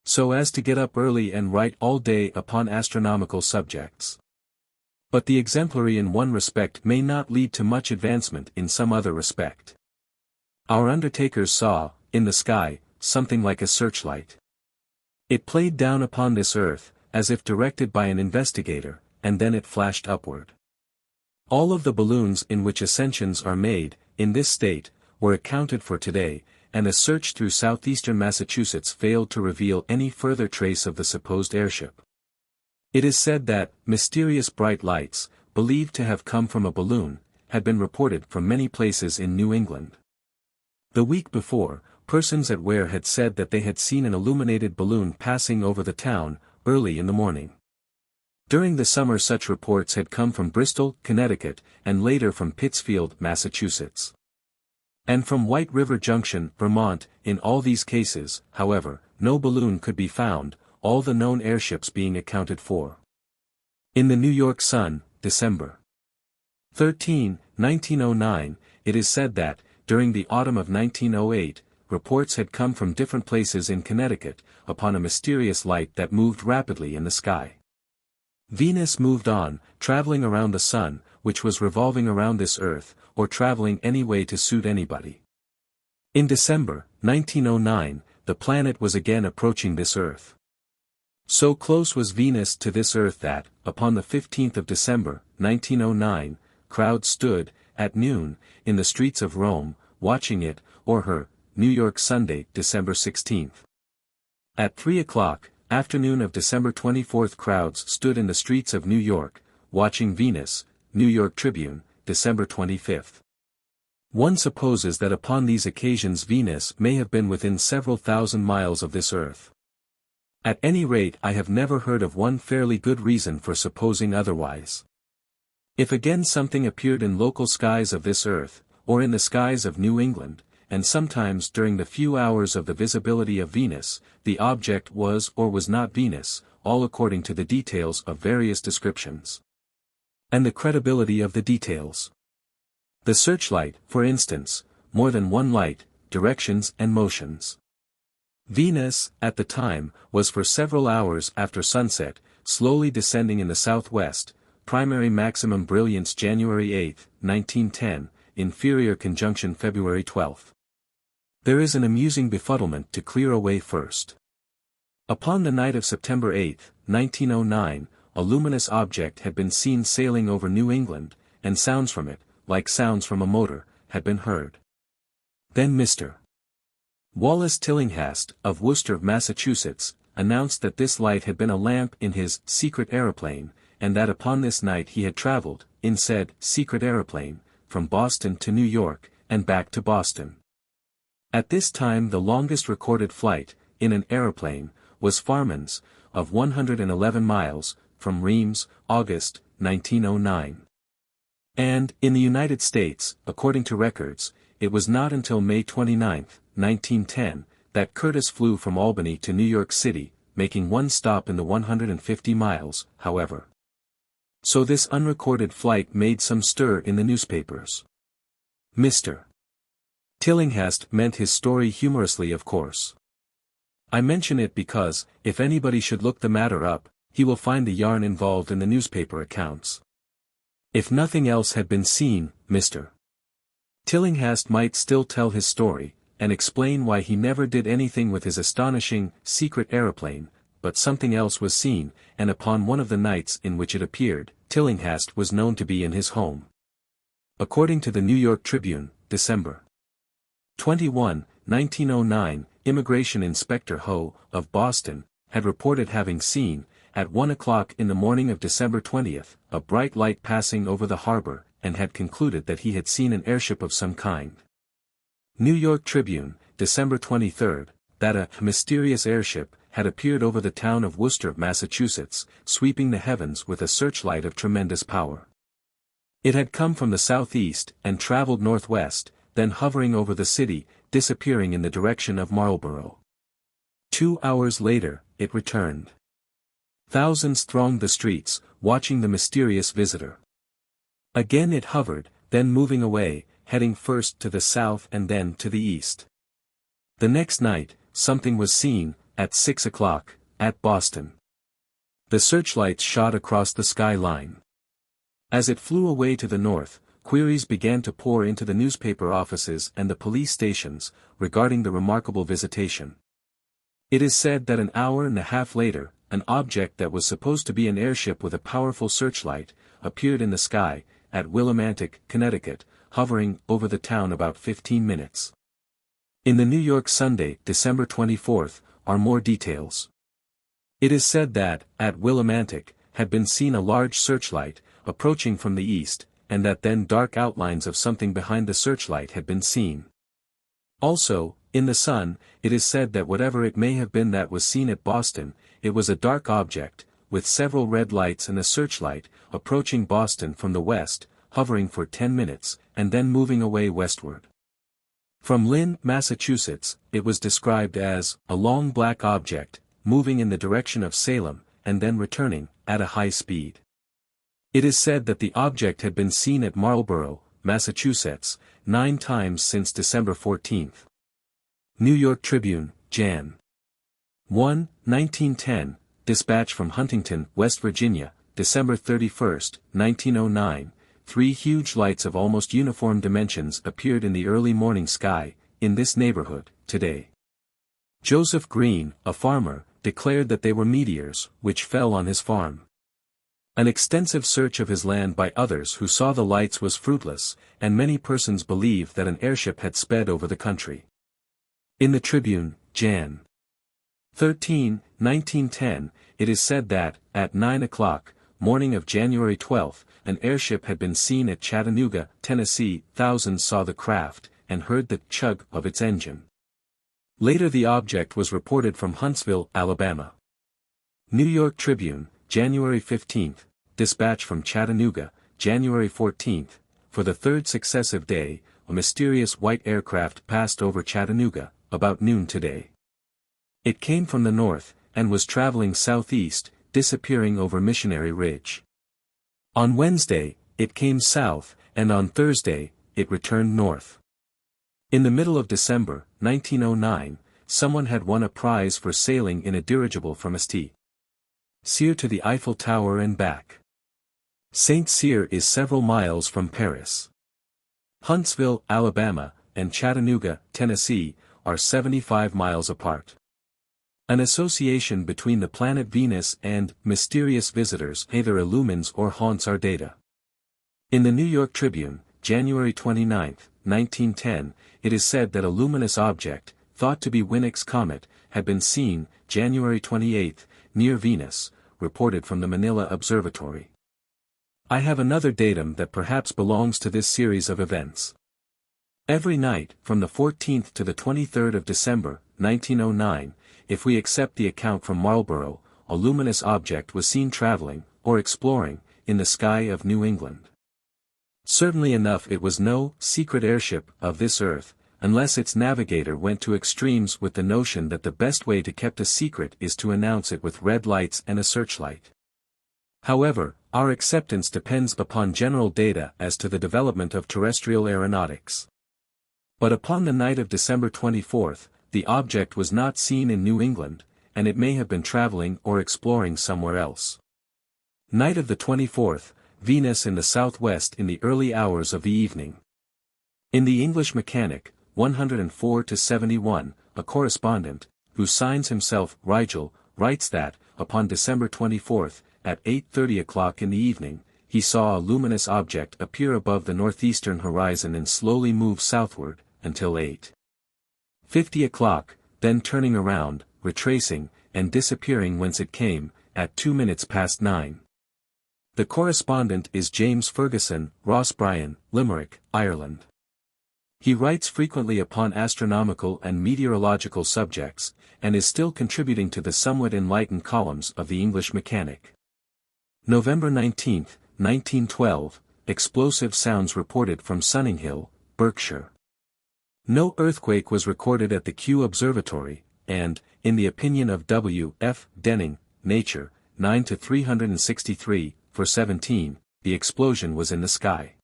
so as to get up early and write all day upon astronomical subjects. But the exemplary in one respect may not lead to much advancement in some other respect. Our undertakers saw, in the sky, something like a searchlight. It played down upon this earth, as if directed by an investigator, and then it flashed upward. All of the balloons in which ascensions are made, in this state, were accounted for today, and a search through southeastern Massachusetts failed to reveal any further trace of the supposed airship. It is said that mysterious bright lights, believed to have come from a balloon, had been reported from many places in New England. The week before, persons at Ware had said that they had seen an illuminated balloon passing over the town, early in the morning. During the summer such reports had come from Bristol, Connecticut, and later from Pittsfield, Massachusetts. And from White River Junction, Vermont. In all these cases, however, no balloon could be found, all the known airships being accounted for. In the New York Sun, December 13, 1909, it is said that, during the autumn of 1908, reports had come from different places in Connecticut, upon a mysterious light that moved rapidly in the sky. Venus moved on, traveling around the sun, which was revolving around this earth, or traveling any way to suit anybody. In December, 1909, the planet was again approaching this earth. So close was Venus to this earth that, upon the 15th of December, 1909, crowds stood, at noon, in the streets of Rome, watching it, or her. New York Sunday, December 16. At 3 o'clock, afternoon of December 24, crowds stood in the streets of New York, watching Venus. New York Tribune, December 25. One supposes that upon these occasions Venus may have been within several thousand miles of this earth. At any rate, I have never heard of one fairly good reason for supposing otherwise. If again something appeared in local skies of this earth, or in the skies of New England, and sometimes during the few hours of the visibility of Venus, the object was or was not Venus, all according to the details of various descriptions. And the credibility of the details. The searchlight, for instance, more than one light, directions and motions. Venus, at the time, was for several hours after sunset, slowly descending in the southwest, primary maximum brilliance January 8, 1910, inferior conjunction February 12. There is an amusing befuddlement to clear away first. Upon the night of September 8, 1909, a luminous object had been seen sailing over New England, and sounds from it, like sounds from a motor, had been heard. Then Mr. Wallace Tillinghast, of Worcester, Massachusetts, announced that this light had been a lamp in his secret aeroplane, and that upon this night he had traveled, in said secret aeroplane, from Boston to New York, and back to Boston. At this time the longest recorded flight, in an aeroplane, was Farman's, of 111 miles, from Reims, August, 1909. And, in the United States, according to records, it was not until May 29, 1910, that Curtiss flew from Albany to New York City, making one stop in the 150 miles, however. So this unrecorded flight made some stir in the newspapers. Mr. Tillinghast meant his story humorously, of course. I mention it because, if anybody should look the matter up, he will find the yarn involved in the newspaper accounts. If nothing else had been seen, Mr. Tillinghast might still tell his story, and explain why he never did anything with his astonishing, secret aeroplane, but something else was seen, and upon one of the nights in which it appeared, Tillinghast was known to be in his home. According to the New York Tribune, December 21, 1909, Immigration Inspector Ho, of Boston, had reported having seen, at 1 o'clock in the morning of December 20, a bright light passing over the harbor, and had concluded that he had seen an airship of some kind. New York Tribune, December 23, that a mysterious airship had appeared over the town of Worcester, Massachusetts, sweeping the heavens with a searchlight of tremendous power. It had come from the southeast and traveled northwest, then hovering over the city, disappearing in the direction of Marlborough. 2 hours later, it returned. Thousands thronged the streets, watching the mysterious visitor. Again it hovered, then moving away, heading first to the south and then to the east. The next night, something was seen, at 6 o'clock, at Boston. The searchlights shot across the sky line. As it flew away to the north, queries began to pour into the newspaper offices and the police stations, regarding the remarkable visitation. It is said that an hour and a half later, an object that was supposed to be an airship with a powerful searchlight, appeared in the sky, at Willimantic, Connecticut, hovering over the town about 15 minutes. In the New York Sunday, December 24th, are more details. It is said that, at Willimantic, had been seen a large searchlight, approaching from the east, and that then dark outlines of something behind the searchlight had been seen. Also, in the Sun, it is said that whatever it may have been that was seen at Boston, it was a dark object, with several red lights and a searchlight, approaching Boston from the west, hovering for 10 minutes, and then moving away westward. From Lynn, Massachusetts, it was described as a long black object, moving in the direction of Salem, and then returning, at a high speed. It is said that the object had been seen at Marlborough, Massachusetts, 9 times since December 14. New York Tribune, Jan. 1, 1910, dispatch from Huntington, West Virginia, December 31, 1909, 3 huge lights of almost uniform dimensions appeared in the early morning sky, in this neighborhood, today. Joseph Green, a farmer, declared that they were meteors, which fell on his farm. An extensive search of his land by others who saw the lights was fruitless, and many persons believe that an airship had sped over the country. In the Tribune, Jan. 13, 1910, it is said that, at 9 o'clock, morning of January 12, an airship had been seen at Chattanooga, Tennessee. Thousands saw the craft, and heard the chug of its engine. Later the object was reported from Huntsville, Alabama. New York Tribune, January 15, dispatch from Chattanooga, January 14, for the third successive day, a mysterious white aircraft passed over Chattanooga, about noon today. It came from the north, and was traveling southeast, disappearing over Missionary Ridge. On Wednesday, it came south, and on Thursday, it returned north. In the middle of December, 1909, someone had won a prize for sailing in a dirigible from St. Cyr to the Eiffel Tower and back. St. Cyr is several miles from Paris. Huntsville, Alabama, and Chattanooga, Tennessee, are 75 miles apart. An association between the planet Venus and mysterious visitors either illumines or haunts our data. In the New York Tribune, January 29, 1910, it is said that a luminous object, thought to be Winnick's comet, had been seen, January 28, near Venus, reported from the Manila Observatory. I have another datum that perhaps belongs to this series of events. Every night, from the 14th to the 23rd of December, 1909, if we accept the account from Marlborough, a luminous object was seen traveling, or exploring, in the sky of New England. Certainly enough it was no secret airship of this earth, unless its navigator went to extremes with the notion that the best way to keep a secret is to announce it with red lights and a searchlight. However, our acceptance depends upon general data as to the development of terrestrial aeronautics. But upon the night of December 24th, the object was not seen in New England, and it may have been traveling or exploring somewhere else. Night of the 24th, Venus in the southwest in the early hours of the evening. In the English Mechanic, 104-71, a correspondent, who signs himself Rigel, writes that, upon December 24th, at 8:30 o'clock in the evening, he saw a luminous object appear above the northeastern horizon and slowly move southward, until 8:50 o'clock, then turning around, retracing, and disappearing whence it came, at 9:02. The correspondent is James Ferguson, Rossbryan, Limerick, Ireland. He writes frequently upon astronomical and meteorological subjects, and is still contributing to the somewhat enlightened columns of the English Mechanic. November 19, 1912, explosive sounds reported from Sunninghill, Berkshire. No earthquake was recorded at the Kew Observatory, and, in the opinion of W. F. Denning, Nature, 9 to 363, for 17, the explosion was in the sky.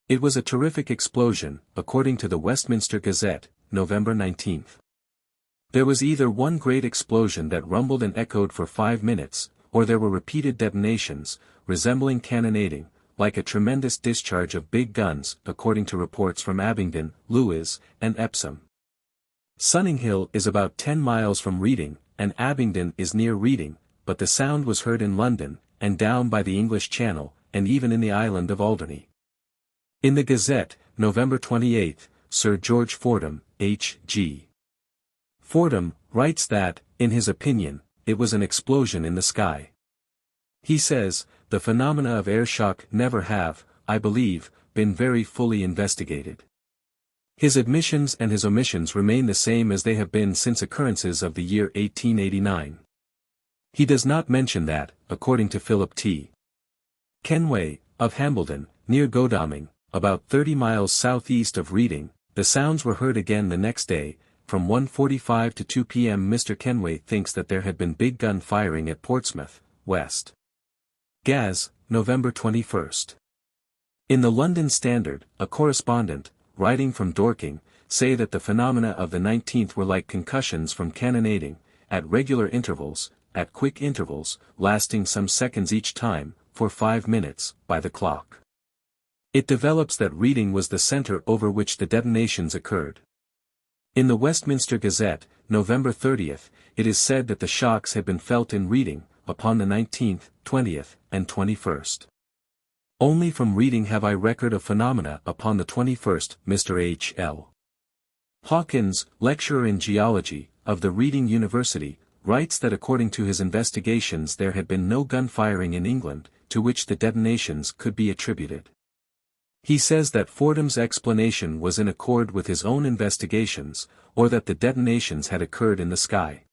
It was a terrific explosion, according to the Westminster Gazette, November 19. There was either one great explosion that rumbled and echoed for 5 minutes, or there were repeated detonations, resembling cannonading, like a tremendous discharge of big guns, according to reports from Abingdon, Lewes, and Epsom. Sunninghill is about 10 miles from Reading, and Abingdon is near Reading, but the sound was heard in London, and down by the English Channel, and even in the island of Alderney. In the Gazette, November 28, Sir George Fordham, H.G. Fordham, writes that, in his opinion, it was an explosion in the sky. He says, the phenomena of air shock never have, I believe, been very fully investigated. His admissions and his omissions remain the same as they have been since occurrences of the year 1889. He does not mention that, according to Philip T. Kenway, of Hambledon, near Godalming, about 30 miles southeast of Reading, the sounds were heard again the next day, from 1:45 to 2 p.m. Mr. Kenway thinks that there had been big gun firing at Portsmouth, West. Gaz, November 21. In the London Standard, a correspondent, writing from Dorking, say that the phenomena of the 19th were like concussions from cannonading, at regular intervals, at quick intervals, lasting some seconds each time, for 5 minutes, by the clock. It develops that Reading was the centre over which the detonations occurred. In the Westminster Gazette, November 30, it is said that the shocks had been felt in Reading, upon the 19th, 20th, and 21st. Only from Reading have I record of phenomena upon the 21st. Mr. H. L. Hawkins, lecturer in geology, of the Reading University, writes that according to his investigations there had been no gun firing in England, to which the detonations could be attributed. He says that Fordham's explanation was in accord with his own investigations, or that the detonations had occurred in the sky.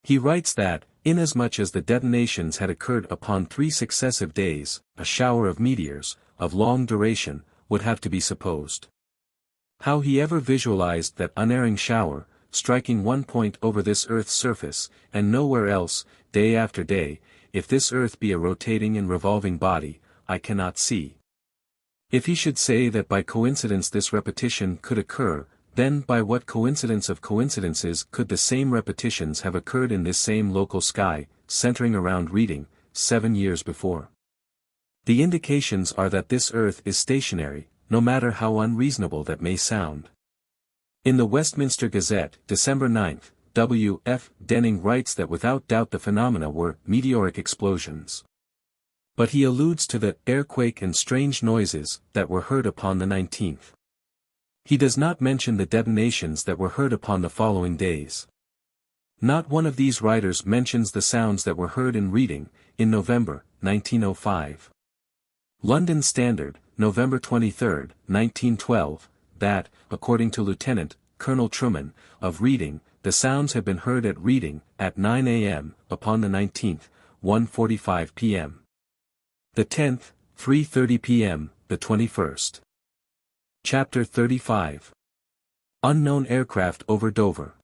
He writes that, inasmuch as the detonations had occurred upon 3 successive days, a shower of meteors, of long duration, would have to be supposed. How he ever visualized that unerring shower, striking one point over this earth's surface, and nowhere else, day after day, if this earth be a rotating and revolving body, I cannot see. If he should say that by coincidence this repetition could occur, then by what coincidence of coincidences could the same repetitions have occurred in this same local sky, centering around Reading, 7 years before? The indications are that this earth is stationary, no matter how unreasonable that may sound. In the Westminster Gazette, December 9, W. F. Denning writes that without doubt the phenomena were meteoric explosions. But he alludes to the earthquake and strange noises that were heard upon the 19th. He does not mention the detonations that were heard upon the following days. Not one of these writers mentions the sounds that were heard in Reading, in November, 1905. London Standard, November 23, 1912, that, according to Lieutenant Colonel Truman, of Reading, the sounds had been heard at Reading, at 9 a.m., upon the 19th, 1:45 p.m. The 10th, 3:30 p.m., the 21st. Chapter 35. Unknown aircraft over Dover.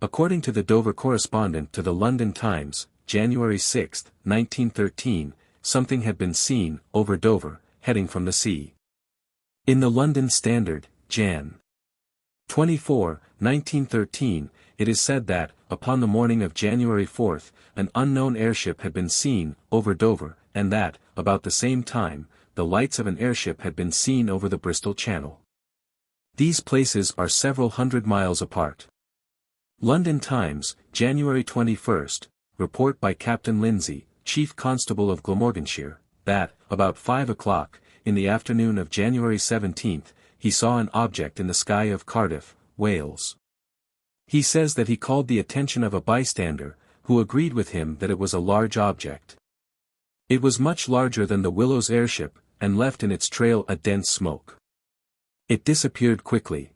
According to the Dover correspondent to the London Times, January 6, 1913, something had been seen, over Dover, heading from the sea. In the London Standard, Jan. 24, 1913, it is said that, upon the morning of January 4, an unknown airship had been seen, over Dover, and that, about the same time, the lights of an airship had been seen over the Bristol Channel. These places are several hundred miles apart. London Times, January 21, report by Captain Lindsay, Chief Constable of Glamorganshire, that, about 5 o'clock, in the afternoon of January 17, he saw an object in the sky of Cardiff, Wales. He says that he called the attention of a bystander, who agreed with him that it was a large object. It was much larger than the Willows airship, and left in its trail a dense smoke. It disappeared quickly.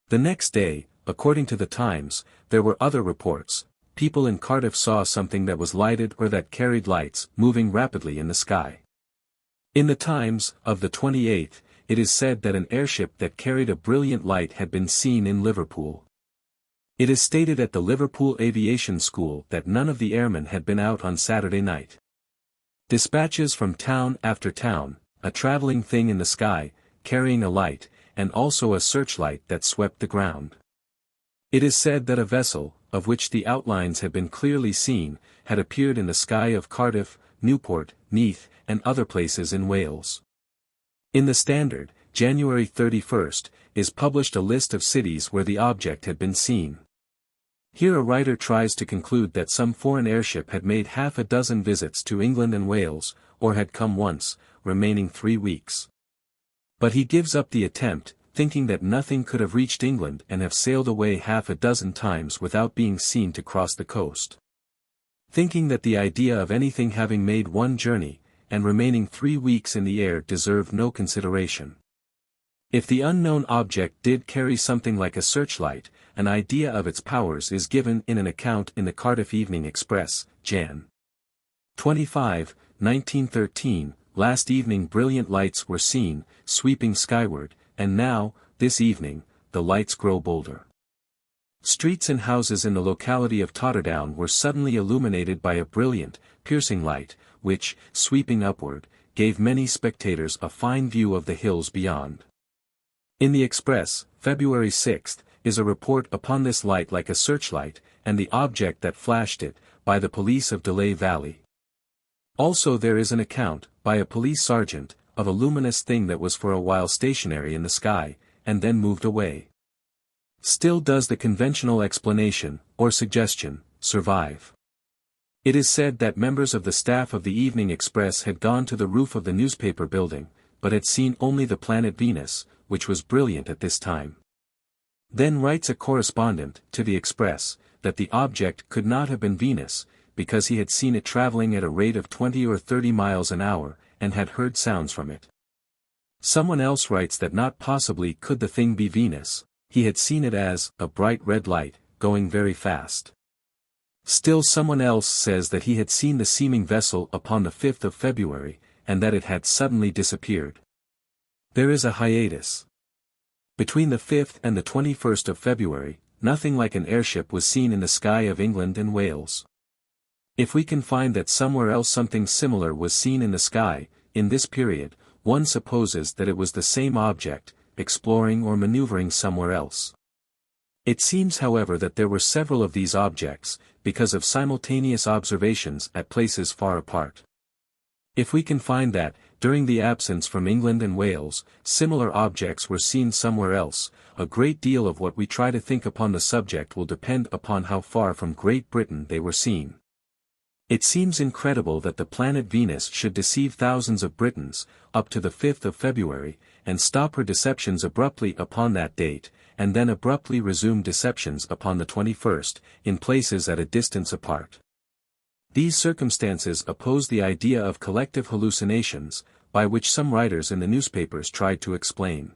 The next day, according to the Times, there were other reports. People in Cardiff saw something that was lighted or that carried lights, moving rapidly in the sky. In the Times, of the 28th, it is said that an airship that carried a brilliant light had been seen in Liverpool. It is stated at the Liverpool Aviation School that none of the airmen had been out on Saturday night. Dispatches from town after town, a traveling thing in the sky, carrying a light, and also a searchlight that swept the ground. It is said that a vessel, of which the outlines had been clearly seen, had appeared in the sky of Cardiff, Newport, Neath, and other places in Wales. In the Standard, January 31st, is published a list of cities where the object had been seen. Here a writer tries to conclude that some foreign airship had made half a dozen visits to England and Wales, or had come once, remaining 3 weeks. But he gives up the attempt, thinking that nothing could have reached England and have sailed away half a dozen times without being seen to cross the coast. Thinking that the idea of anything having made one journey, and remaining 3 weeks in the air deserved no consideration. If the unknown object did carry something like a searchlight, an idea of its powers is given in an account in the Cardiff Evening Express, Jan. 25, 1913, last evening brilliant lights were seen, sweeping skyward, and now, this evening, the lights grow bolder. Streets and houses in the locality of Totterdown were suddenly illuminated by a brilliant, piercing light, which, sweeping upward, gave many spectators a fine view of the hills beyond. In the Express, February 6, is a report upon this light like a searchlight, and the object that flashed it, by the police of Delay Valley. Also there is an account, by a police sergeant, of a luminous thing that was for a while stationary in the sky, and then moved away. Still does the conventional explanation, or suggestion, survive. It is said that members of the staff of the Evening Express had gone to the roof of the newspaper building, but had seen only the planet Venus, which was brilliant at this time. Then writes a correspondent to the Express, that the object could not have been Venus, because he had seen it traveling at a rate of 20 or 30 miles an hour, and had heard sounds from it. Someone else writes that not possibly could the thing be Venus, he had seen it as a bright red light, going very fast. Still someone else says that he had seen the seeming vessel upon the 5th of February, and that it had suddenly disappeared. There is a hiatus. Between the 5th and the 21st of February, nothing like an airship was seen in the sky of England and Wales. If we can find that somewhere else something similar was seen in the sky, in this period, one supposes that it was the same object, exploring or maneuvering somewhere else. It seems however that there were several of these objects, because of simultaneous observations at places far apart. If we can find that, during the absence from England and Wales, similar objects were seen somewhere else, a great deal of what we try to think upon the subject will depend upon how far from Great Britain they were seen. It seems incredible that the planet Venus should deceive thousands of Britons, up to the 5th of February, and stop her deceptions abruptly upon that date, and then abruptly resume deceptions upon the 21st, in places at a distance apart. These circumstances oppose the idea of collective hallucinations, by which some writers in the newspapers tried to explain.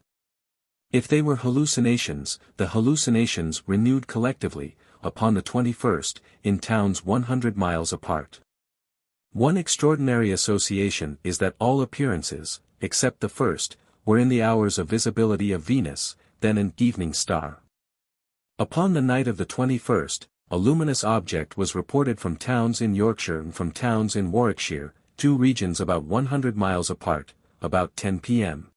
If they were hallucinations, the hallucinations renewed collectively, upon the 21st, in towns 100 miles apart. One extraordinary association is that all appearances, except the first, were in the hours of visibility of Venus, then an evening star. Upon the night of the 21st, a luminous object was reported from towns in Yorkshire and from towns in Warwickshire, two regions about 100 miles apart, about 10 p.m.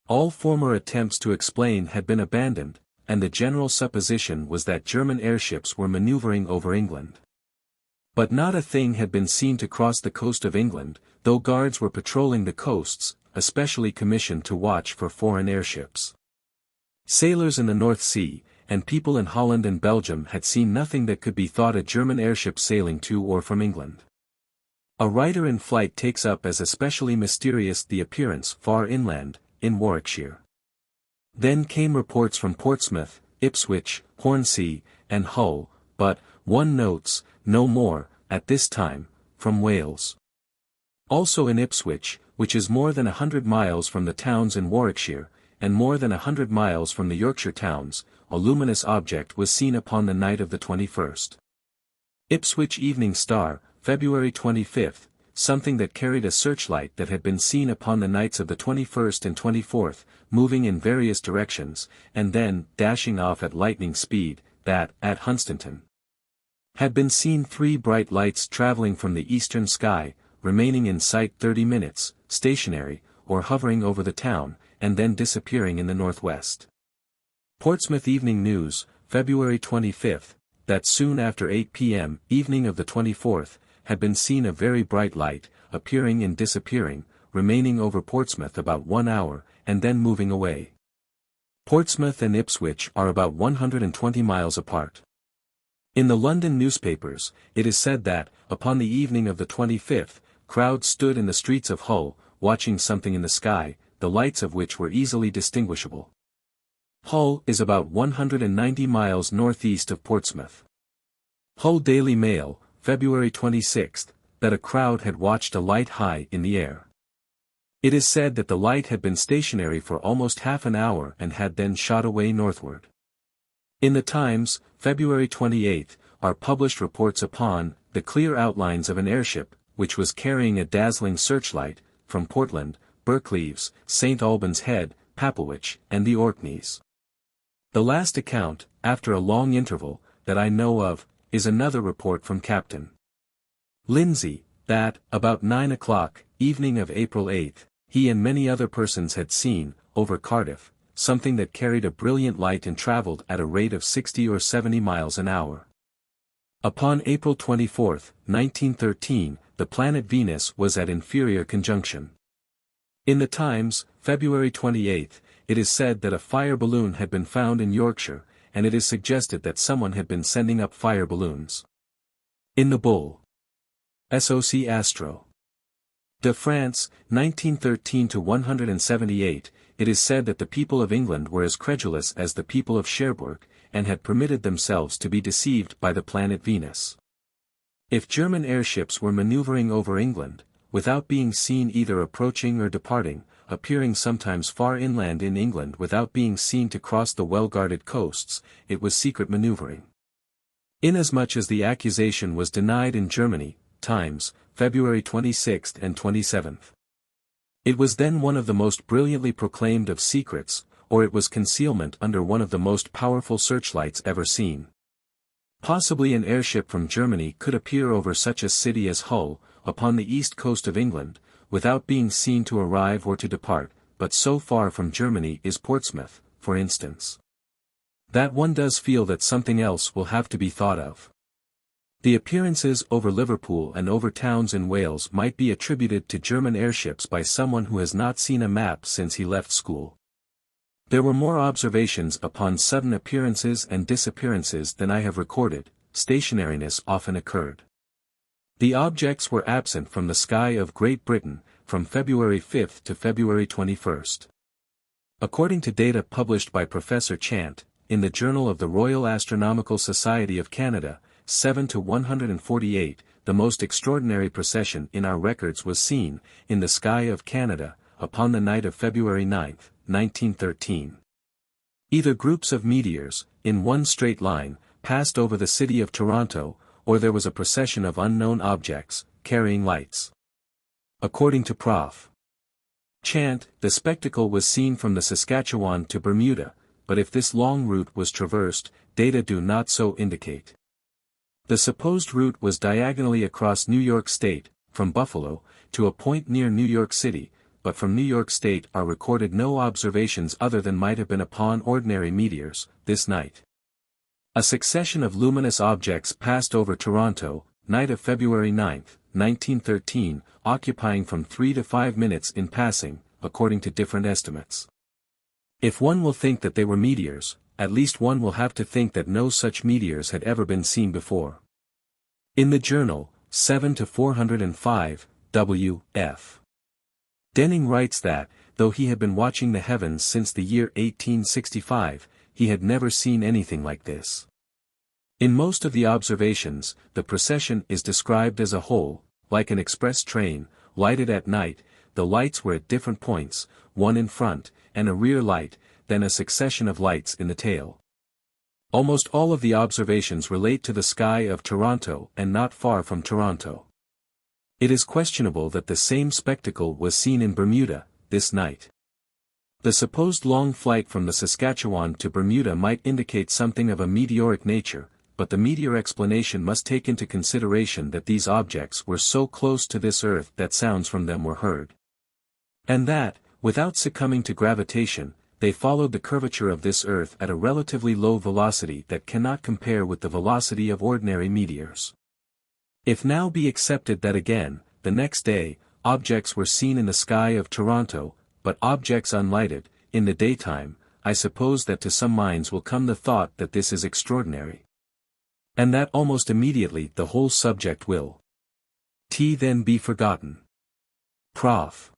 All former attempts to explain had been abandoned, and the general supposition was that German airships were maneuvering over England. But not a thing had been seen to cross the coast of England, though guards were patrolling the coasts, especially commissioned to watch for foreign airships. Sailors in the North Sea, and people in Holland and Belgium had seen nothing that could be thought a German airship sailing to or from England. A writer in flight takes up as especially mysterious the appearance far inland, in Warwickshire. Then came reports from Portsmouth, Ipswich, Hornsea, and Hull, but, one notes, no more, at this time, from Wales. Also in Ipswich, which is more than 100 miles from the towns in Warwickshire, and more than 100 miles from the Yorkshire towns, a luminous object was seen upon the night of the 21st. Ipswich Evening Star, February 25, something that carried a searchlight that had been seen upon the nights of the 21st and 24th, moving in various directions, and then dashing off at lightning speed, that, at Hunstanton, had been seen 3 bright lights traveling from the eastern sky, remaining in sight 30 minutes, stationary, or hovering over the town, and then disappearing in the northwest. Portsmouth Evening News, February 25, that soon after 8 p.m. evening of the 24th, had been seen a very bright light, appearing and disappearing, remaining over Portsmouth about 1 hour, and then moving away. Portsmouth and Ipswich are about 120 miles apart. In the London newspapers, it is said that, upon the evening of the 25th, crowds stood in the streets of Hull, watching something in the sky, the lights of which were easily distinguishable. Hull is about 190 miles northeast of Portsmouth. Hull Daily Mail, February 26, that a crowd had watched a light high in the air. It is said that the light had been stationary for almost half an hour and had then shot away northward. In the Times, February 28, are published reports upon the clear outlines of an airship, which was carrying a dazzling searchlight, from Portland, Berkeley's, St. Albans Head, Papelwich, and the Orkneys. The last account, after a long interval, that I know of, is another report from Captain Lindsay, that, about 9 o'clock, evening of April 8, he and many other persons had seen, over Cardiff, something that carried a brilliant light and travelled at a rate of 60 or 70 miles an hour. Upon April 24, 1913, the planet Venus was at inferior conjunction. In the Times, February 28, it is said that a fire balloon had been found in Yorkshire, and it is suggested that someone had been sending up fire balloons. In the Bull. Soc Astro. De France, 1913-178, it is said that the people of England were as credulous as the people of Cherbourg, and had permitted themselves to be deceived by the planet Venus. If German airships were maneuvering over England, without being seen either approaching or departing, appearing sometimes far inland in England without being seen to cross the well-guarded coasts, it was secret maneuvering. Inasmuch as the accusation was denied in Germany, Times, February 26 and 27. It was then one of the most brilliantly proclaimed of secrets, or it was concealment under one of the most powerful searchlights ever seen. Possibly an airship from Germany could appear over such a city as Hull, upon the east coast of England, without being seen to arrive or to depart, but so far from Germany is Portsmouth, for instance, that one does feel that something else will have to be thought of. The appearances over Liverpool and over towns in Wales might be attributed to German airships by someone who has not seen a map since he left school. There were more observations upon sudden appearances and disappearances than I have recorded. Stationariness often occurred. The objects were absent from the sky of Great Britain, from February 5 to February 21. According to data published by Professor Chant, in the Journal of the Royal Astronomical Society of Canada, 7 to 148, the most extraordinary procession in our records was seen, in the sky of Canada, upon the night of February 9, 1913. Either groups of meteors, in one straight line, passed over the city of Toronto, or there was a procession of unknown objects, carrying lights. According to Prof. Chant, the spectacle was seen from the Saskatchewan to Bermuda, but if this long route was traversed, data do not so indicate. The supposed route was diagonally across New York State, from Buffalo, to a point near New York City, but from New York State are recorded no observations other than might have been upon ordinary meteors, this night. A succession of luminous objects passed over Toronto, night of February 9, 1913, occupying from 3 to 5 minutes in passing, according to different estimates. If one will think that they were meteors, at least one will have to think that no such meteors had ever been seen before. In the journal, 7 to 405, W.F. Denning writes that, though he had been watching the heavens since the year 1865, he had never seen anything like this. In most of the observations, the procession is described as a whole, like an express train, lighted at night. The lights were at different points, one in front, and a rear light, then a succession of lights in the tail. Almost all of the observations relate to the sky of Toronto and not far from Toronto. It is questionable that the same spectacle was seen in Bermuda, this night. The supposed long flight from the Saskatchewan to Bermuda might indicate something of a meteoric nature, but the meteor explanation must take into consideration that these objects were so close to this Earth that sounds from them were heard. And that, without succumbing to gravitation, they followed the curvature of this Earth at a relatively low velocity that cannot compare with the velocity of ordinary meteors. If now be accepted that again, the next day, objects were seen in the sky of Toronto, but objects unlighted, in the daytime, I suppose that to some minds will come the thought that this is extraordinary. And that almost immediately the whole subject will then be forgotten. Prof.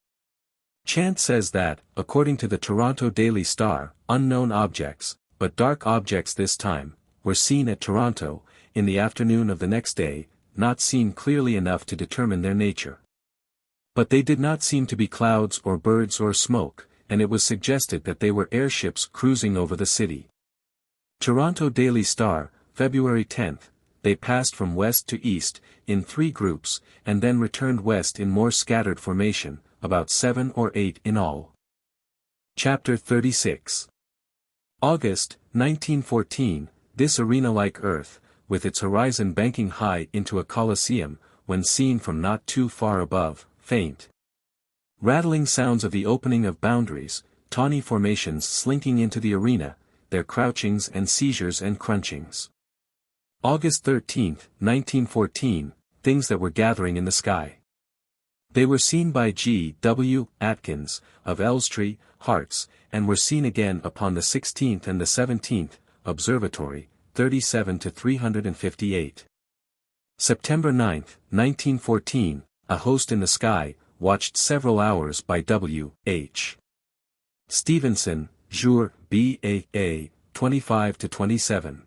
Chant says that, according to the Toronto Daily Star, unknown objects, but dark objects this time, were seen at Toronto, in the afternoon of the next day, not seen clearly enough to determine their nature. But they did not seem to be clouds or birds or smoke, and it was suggested that they were airships cruising over the city. Toronto Daily Star, February 10, they passed from west to east, in 3 groups, and then returned west in more scattered formation, about 7 or 8 in all. Chapter 36. August, 1914, this arena-like Earth, with its horizon banking high into a coliseum, when seen from not too far above, faint rattling sounds of the opening of boundaries, tawny formations slinking into the arena, their crouchings and seizures and crunchings. August 13, 1914, things that were gathering in the sky. They were seen by G. W. Atkins, of Elstree, Hearts, and were seen again upon the 16th and the 17th, Observatory, 37 to 358. September 9, 1914, a host in the sky, watched several hours by W. H. Stevenson, Jour, B.A.A., 25 to 27.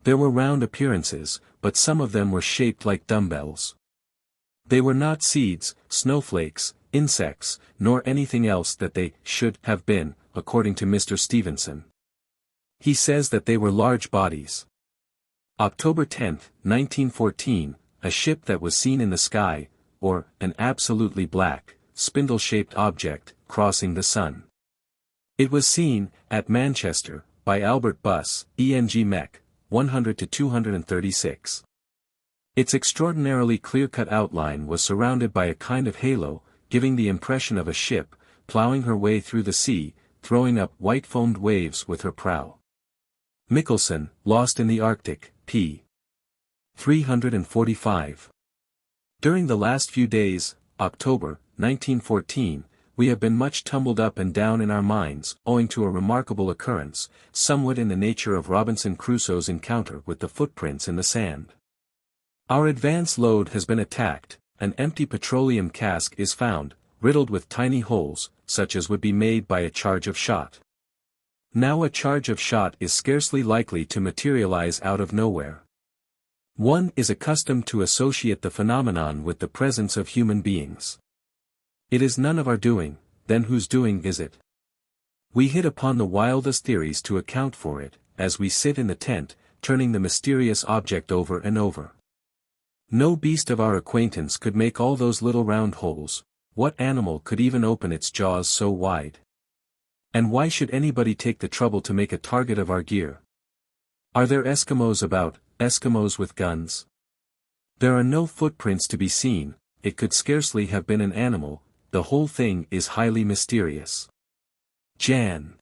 There were round appearances, but some of them were shaped like dumbbells. They were not seeds, snowflakes, insects, nor anything else that they should have been, according to Mr. Stevenson. He says that they were large bodies. October 10, 1914, a ship that was seen in the sky, or an absolutely black, spindle-shaped object, crossing the sun. It was seen, at Manchester, by Albert Buss, ENG Mech, 100 to 236. Its extraordinarily clear-cut outline was surrounded by a kind of halo, giving the impression of a ship, ploughing her way through the sea, throwing up white-foamed waves with her prow. Michelson, Lost in the Arctic, p. 345. During the last few days, October, 1914, we have been much tumbled up and down in our minds, owing to a remarkable occurrence, somewhat in the nature of Robinson Crusoe's encounter with the footprints in the sand. Our advance load has been attacked, an empty petroleum cask is found, riddled with tiny holes, such as would be made by a charge of shot. Now a charge of shot is scarcely likely to materialize out of nowhere. One is accustomed to associate the phenomenon with the presence of human beings. It is none of our doing, then whose doing is it? We hit upon the wildest theories to account for it, as we sit in the tent, turning the mysterious object over and over. No beast of our acquaintance could make all those little round holes, what animal could even open its jaws so wide? And why should anybody take the trouble to make a target of our gear? Are there Eskimos about, Eskimos with guns? There are no footprints to be seen, it could scarcely have been an animal, the whole thing is highly mysterious. Jan.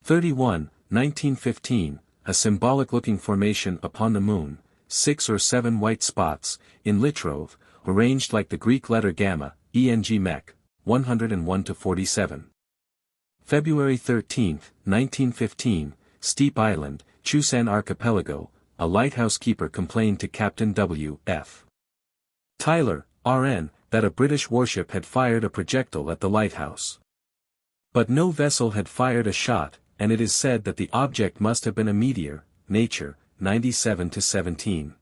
31, 1915, a symbolic-looking formation upon the moon, 6 or 7 white spots, in Litrove, arranged like the Greek letter gamma, ENG Mech, 101 to 47. February 13, 1915, Steep Island, Chusan Archipelago, a lighthouse keeper complained to Captain W. F. Tyler, RN, that a British warship had fired a projectile at the lighthouse. But no vessel had fired a shot, and it is said that the object must have been a meteor, Nature, 97 to 17.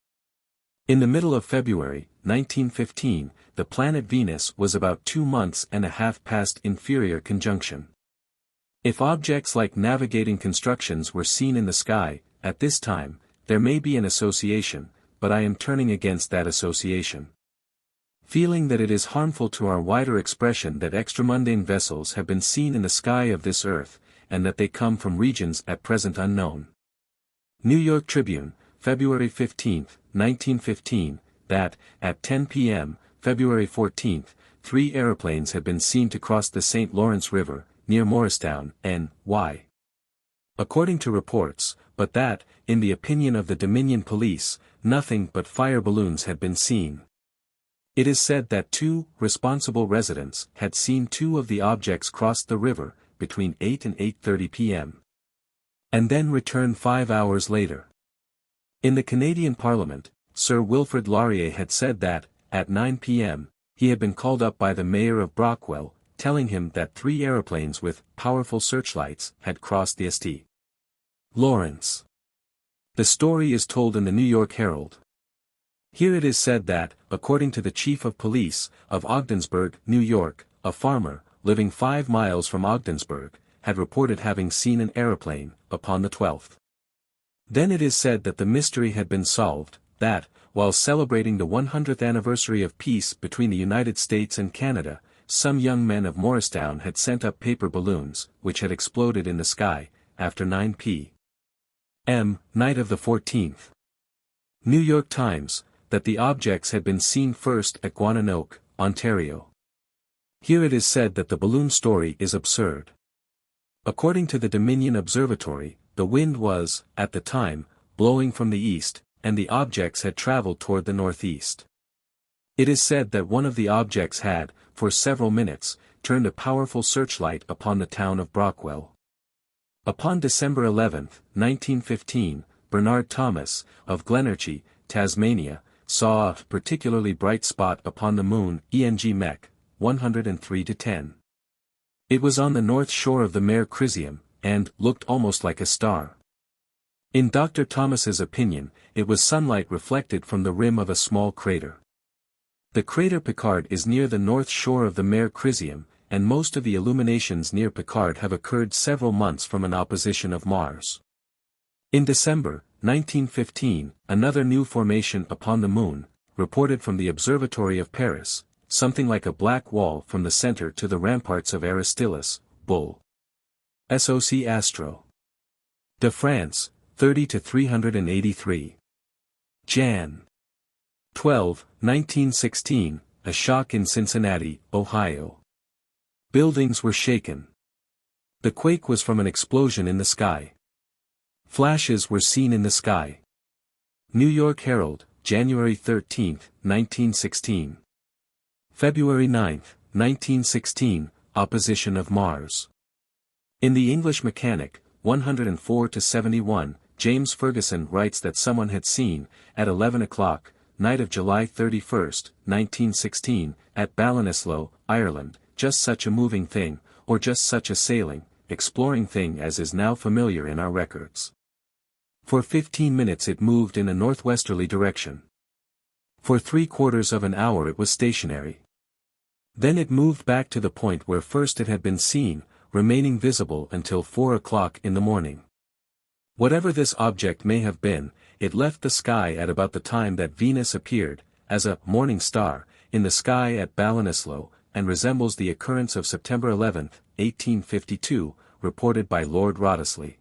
In the middle of February, 1915, the planet Venus was about 2 months and a half past inferior conjunction. If objects like navigating constructions were seen in the sky, at this time, there may be an association, but I am turning against that association. feeling that it is harmful to our wider expression that extramundane vessels have been seen in the sky of this earth, and that they come from regions at present unknown. New York Tribune, February 15, 1915, that, at 10 p.m., February 14, 3 aeroplanes had been seen to cross the St. Lawrence River, near Morristown, N.Y. According to reports, but that, in the opinion of the Dominion Police, nothing but fire balloons had been seen. It is said that 2 responsible residents had seen 2 of the objects cross the river, between 8 and 8:30 p.m. and then return 5 hours later. In the Canadian Parliament, Sir Wilfrid Laurier had said that, at 9 p.m., he had been called up by the mayor of Brockwell, telling him that 3 aeroplanes with powerful searchlights had crossed the St. Lawrence. The story is told in the New York Herald. Here it is said that, according to the chief of police, of Ogdensburg, New York, a farmer, living 5 miles from Ogdensburg, had reported having seen an aeroplane, upon the 12th. Then it is said that the mystery had been solved, that, while celebrating the 100th anniversary of peace between the United States and Canada, some young men of Morristown had sent up paper balloons, which had exploded in the sky, after 9 p.m., night of the 14th. New York Times, that the objects had been seen first at Guananoque, Ontario. Here it is said that the balloon story is absurd. According to the Dominion Observatory, the wind was, at the time, blowing from the east, and the objects had traveled toward the northeast. It is said that one of the objects had, for several minutes, turned a powerful searchlight upon the town of Brockwell. Upon December 11, 1915, Bernard Thomas, of Glenorchy, Tasmania, saw a particularly bright spot upon the moon, Mech 103-10. It was on the north shore of the Mare Crisium, and looked almost like a star. In Dr. Thomas's opinion, it was sunlight reflected from the rim of a small crater. The crater Picard is near the north shore of the Mare Crisium, and most of the illuminations near Picard have occurred several months from an opposition of Mars. In December 1915, another new formation upon the moon, reported from the Observatory of Paris, something like a black wall from the center to the ramparts of Aristillus, Bull. Soc Astro. de France, 30-383. Jan. 12, 1916, a shock in Cincinnati, Ohio. Buildings were shaken. The quake was from an explosion in the sky. Flashes were seen in the sky. New York Herald, January 13, 1916. February 9, 1916, opposition of Mars. In the English Mechanic, 104-71, James Ferguson writes that someone had seen, at 11 o'clock, night of July 31, 1916, at Ballinasloe, Ireland, just such a moving thing, or just such a sailing, exploring thing as is now familiar in our records. For 15 minutes it moved in a northwesterly direction. For 3/4 of an hour it was stationary. Then it moved back to the point where first it had been seen, remaining visible until 4 o'clock in the morning. Whatever this object may have been, it left the sky at about the time that Venus appeared, as a morning star, in the sky at Ballinasloe, and resembles the occurrence of September 11, 1852, reported by Lord Wriothesley.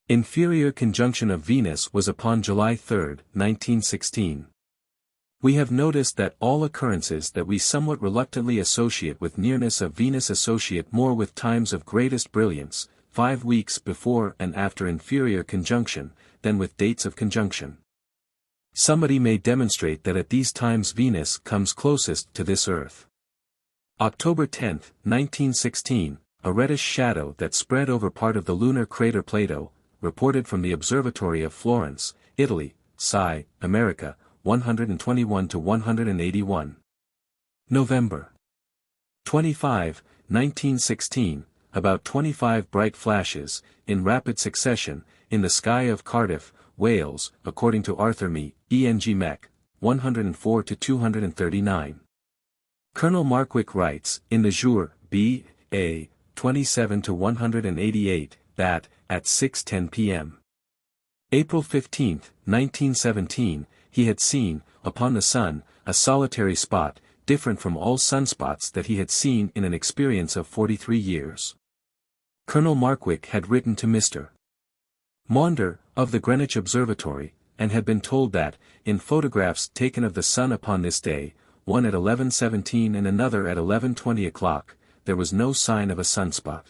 Inferior conjunction of Venus was upon July 3, 1916. We have noticed that all occurrences that we somewhat reluctantly associate with nearness of Venus associate more with times of greatest brilliance, 5 weeks before and after inferior conjunction, than with dates of conjunction. Somebody may demonstrate that at these times Venus comes closest to this Earth. October 10, 1916, a reddish shadow that spread over part of the lunar crater Plato, reported from the Observatory of Florence, Italy, Sci, America, 121-181. November 25, 1916, about 25 bright flashes, in rapid succession, in the sky of Cardiff, Wales, according to Arthur Mee, Mech 104-239. Colonel Markwick writes, in the Jour, B.A., 27-188, that, at 6:10 p.m. April 15, 1917, he had seen, upon the sun, a solitary spot, different from all sunspots that he had seen in an experience of 43 years. Colonel Markwick had written to Mr. Maunder, of the Greenwich Observatory, and had been told that, in photographs taken of the sun upon this day, one at 11:17 and another at 11:20 o'clock, there was no sign of a sunspot.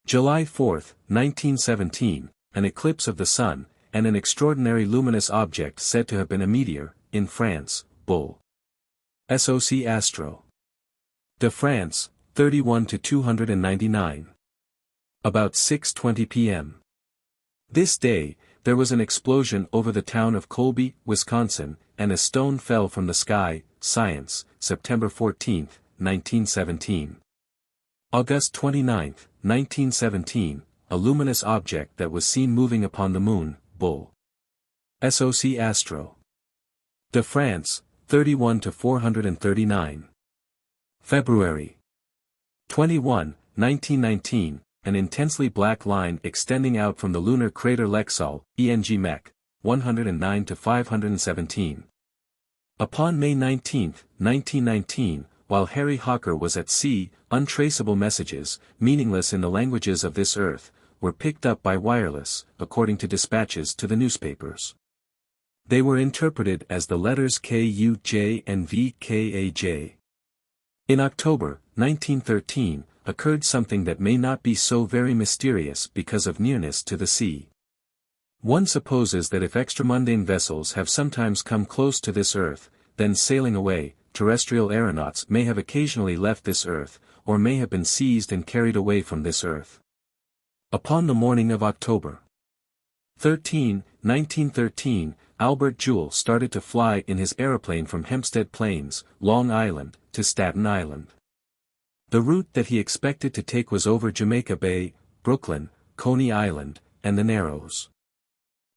July 4, 1917, an eclipse of the sun, and an extraordinary luminous object said to have been a meteor, in France, Bull. Soc Astro. de France, 31-299. About 6:20 p.m. This day, there was an explosion over the town of Colby, Wisconsin, and a stone fell from the sky. Science, September 14, 1917. August 29, 1917, a luminous object that was seen moving upon the moon, Bull. Soc Astro. de France, 31-439. February 21, 1919, an intensely black line extending out from the lunar crater Lexall, ENG Mech, 109-517. Upon May 19, 1919, while Harry Hawker was at sea, untraceable messages, meaningless in the languages of this earth, were picked up by wireless, according to dispatches to the newspapers. They were interpreted as the letters KUJ and VKAJ. In October, 1913, occurred something that may not be so very mysterious because of nearness to the sea. One supposes that if extramundane vessels have sometimes come close to this earth, then sailing away, terrestrial aeronauts may have occasionally left this earth, or may have been seized and carried away from this earth. Upon the morning of October 13, 1913, Albert Joule started to fly in his aeroplane from Hempstead Plains, Long Island, to Staten Island. The route that he expected to take was over Jamaica Bay, Brooklyn, Coney Island, and the Narrows.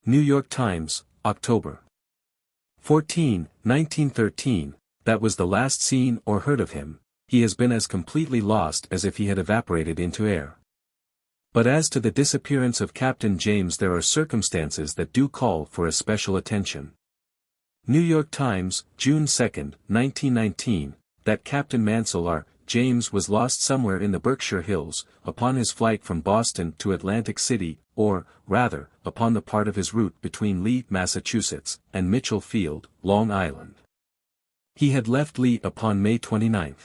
New York Times, October 14, 1913, that was the last seen or heard of him. He has been as completely lost as if he had evaporated into air. But as to the disappearance of Captain James, there are circumstances that do call for especial attention. New York Times, June 2, 1919, that Captain Mansell R. James was lost somewhere in the Berkshire Hills, upon his flight from Boston to Atlantic City, or, rather, upon the part of his route between Lee, Massachusetts, and Mitchell Field, Long Island. He had left Lee upon May 29.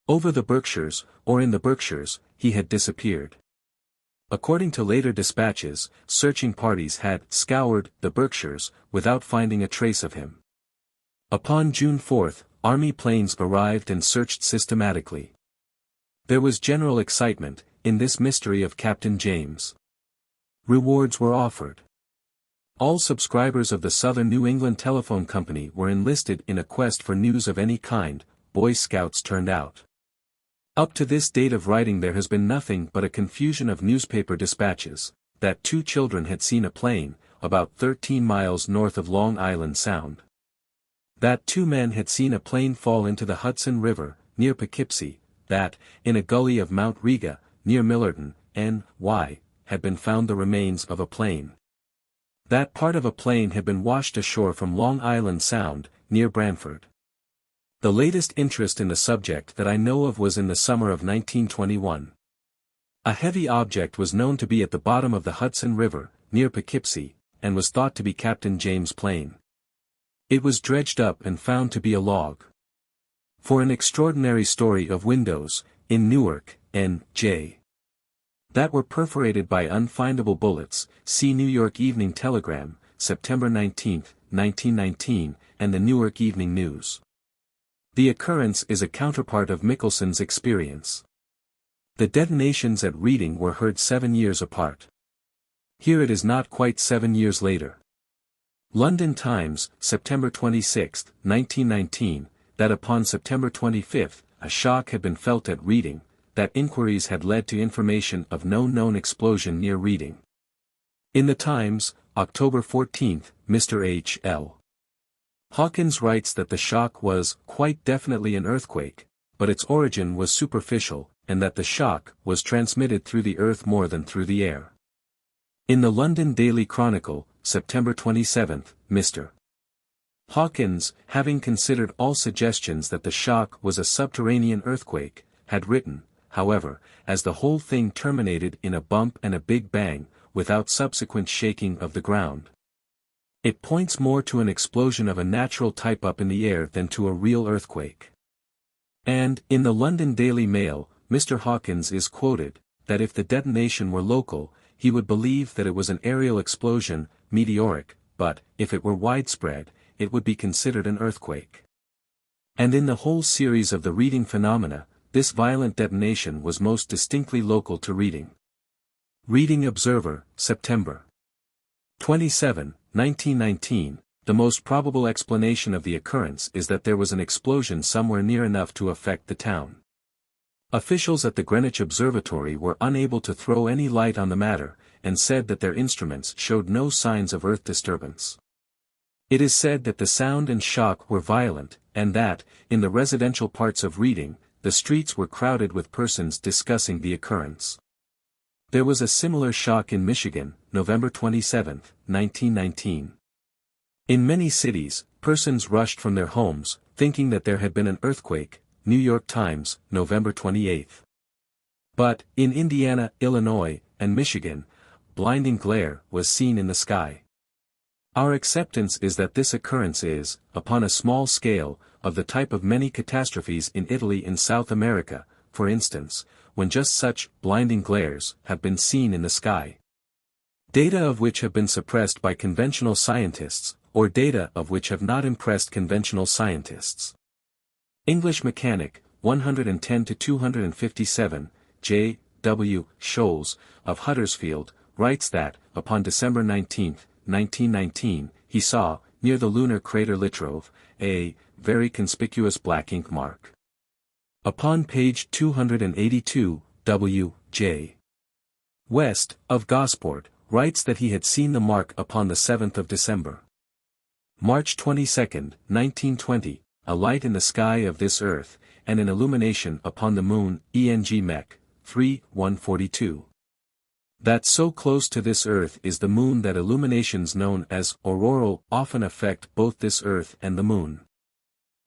Over the Berkshires, or in the Berkshires, he had disappeared. According to later dispatches, searching parties had scoured the Berkshires, without finding a trace of him. Upon June 4, Army planes arrived and searched systematically. There was general excitement in this mystery of Captain James. Rewards were offered. All subscribers of the Southern New England Telephone Company were enlisted in a quest for news of any kind. Boy Scouts turned out. Up to this date of writing there has been nothing but a confusion of newspaper dispatches, that 2 children had seen a plane, about 13 miles north of Long Island Sound. That 2 men had seen a plane fall into the Hudson River, near Poughkeepsie, that, in a gully of Mount Riga, near Millerton, N.Y., had been found the remains of a plane. That part of a plane had been washed ashore from Long Island Sound, near Branford. The latest interest in the subject that I know of was in the summer of 1921. A heavy object was known to be at the bottom of the Hudson River, near Poughkeepsie, and was thought to be Captain James' plane. It was dredged up and found to be a log. For an extraordinary story of windows, in Newark, N.J. that were perforated by unfindable bullets, see New York Evening Telegram, September 19, 1919, and the Newark Evening News. The occurrence is a counterpart of Mickelson's experience. The detonations at Reading were heard 7 years apart. Here it is not quite 7 years later. London Times, September 26, 1919, that upon September 25, a shock had been felt at Reading, that inquiries had led to information of no known explosion near Reading. In the Times, October 14, Mr. H. L. Hawkins writes that the shock was quite definitely an earthquake, but its origin was superficial, and that the shock was transmitted through the earth more than through the air. In the London Daily Chronicle, September 27, Mr. Hawkins, having considered all suggestions that the shock was a subterranean earthquake, had written, however, as the whole thing terminated in a bump and a big bang, without subsequent shaking of the ground. It points more to an explosion of a natural type up in the air than to a real earthquake. And, in the London Daily Mail, Mr. Hawkins is quoted, that if the detonation were local, he would believe that it was an aerial explosion, meteoric, but, if it were widespread, it would be considered an earthquake. And in the whole series of the reading phenomena, this violent detonation was most distinctly local to Reading. Reading Observer, September 27, 1919, the most probable explanation of the occurrence is that there was an explosion somewhere near enough to affect the town. Officials at the Greenwich Observatory were unable to throw any light on the matter, and said that their instruments showed no signs of earth disturbance. It is said that the sound and shock were violent, and that, in the residential parts of Reading, the streets were crowded with persons discussing the occurrence. There was a similar shock in Michigan, November 27, 1919. In many cities, persons rushed from their homes, thinking that there had been an earthquake, New York Times, November 28. But, in Indiana, Illinois, and Michigan, blinding glare was seen in the sky. Our acceptance is that this occurrence is, upon a small scale, of the type of many catastrophes in Italy and South America, for instance, when just such blinding glares have been seen in the sky. Data of which have been suppressed by conventional scientists, or data of which have not impressed conventional scientists. English Mechanic, 110-257, J. W. Scholes, of Huddersfield, writes that, upon December 19, 1919, he saw, near the lunar crater Littrove, a very conspicuous black ink mark. Upon page 282, W. J. West, of Gosport, writes that he had seen the mark upon the 7th of December. March 22, 1920, a light in the sky of this earth, and an illumination upon the moon, ENG Mech, 3-142. That so close to this earth is the moon that illuminations known as auroral often affect both this earth and the moon.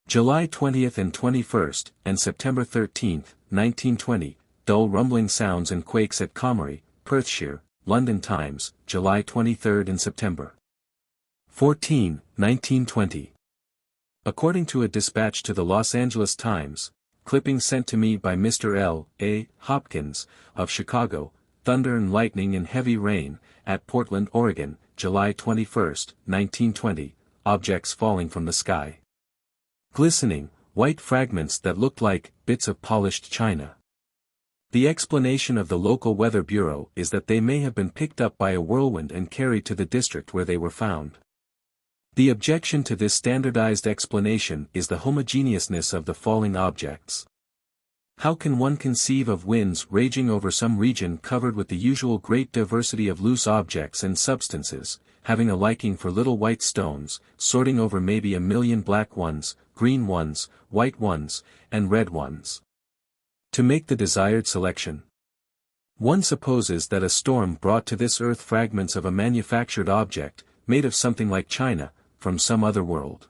July 20th and 21st, and September 13th, 1920, dull rumbling sounds and quakes at Comrie, Perthshire, London Times, July 23 and September 14, 1920. According to a dispatch to the Los Angeles Times, clipping sent to me by Mr. L. A. Hopkins, of Chicago, thunder and lightning and heavy rain, at Portland, Oregon, July 21, 1920, objects falling from the sky. Glistening, white fragments that looked like bits of polished china. The explanation of the local weather bureau is that they may have been picked up by a whirlwind and carried to the district where they were found. The objection to this standardized explanation is the homogeneousness of the falling objects. How can one conceive of winds raging over some region covered with the usual great diversity of loose objects and substances, having a liking for little white stones, sorting over maybe a million black ones, green ones, white ones, and red ones? To make the desired selection, one supposes that a storm brought to this earth fragments of a manufactured object, made of something like china, from some other world.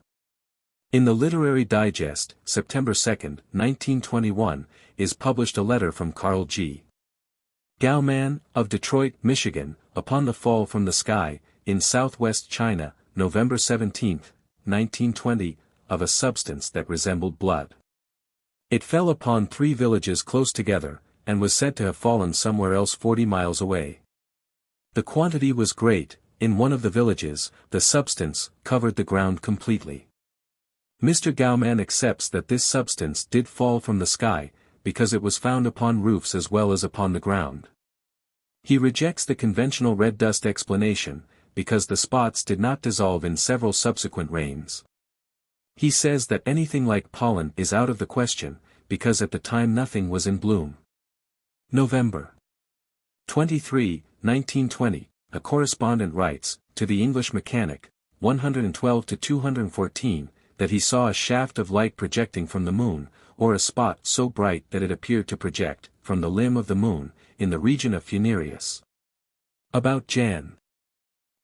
In the Literary Digest, September 2, 1921, is published a letter from Carl G. Gauman, of Detroit, Michigan, upon the fall from the sky, in southwest China, November 17, 1920, of a substance that resembled blood. It fell upon 3 villages close together, and was said to have fallen somewhere else 40 miles away. The quantity was great. In one of the villages, the substance covered the ground completely. Mr. Gauman accepts that this substance did fall from the sky, because it was found upon roofs as well as upon the ground. He rejects the conventional red dust explanation, because the spots did not dissolve in several subsequent rains. He says that anything like pollen is out of the question, because at the time nothing was in bloom. November 23, 1920. A correspondent writes, to the English Mechanic, 112-214, that he saw a shaft of light projecting from the moon, or a spot so bright that it appeared to project, from the limb of the moon, in the region of Furnarius. About Jan.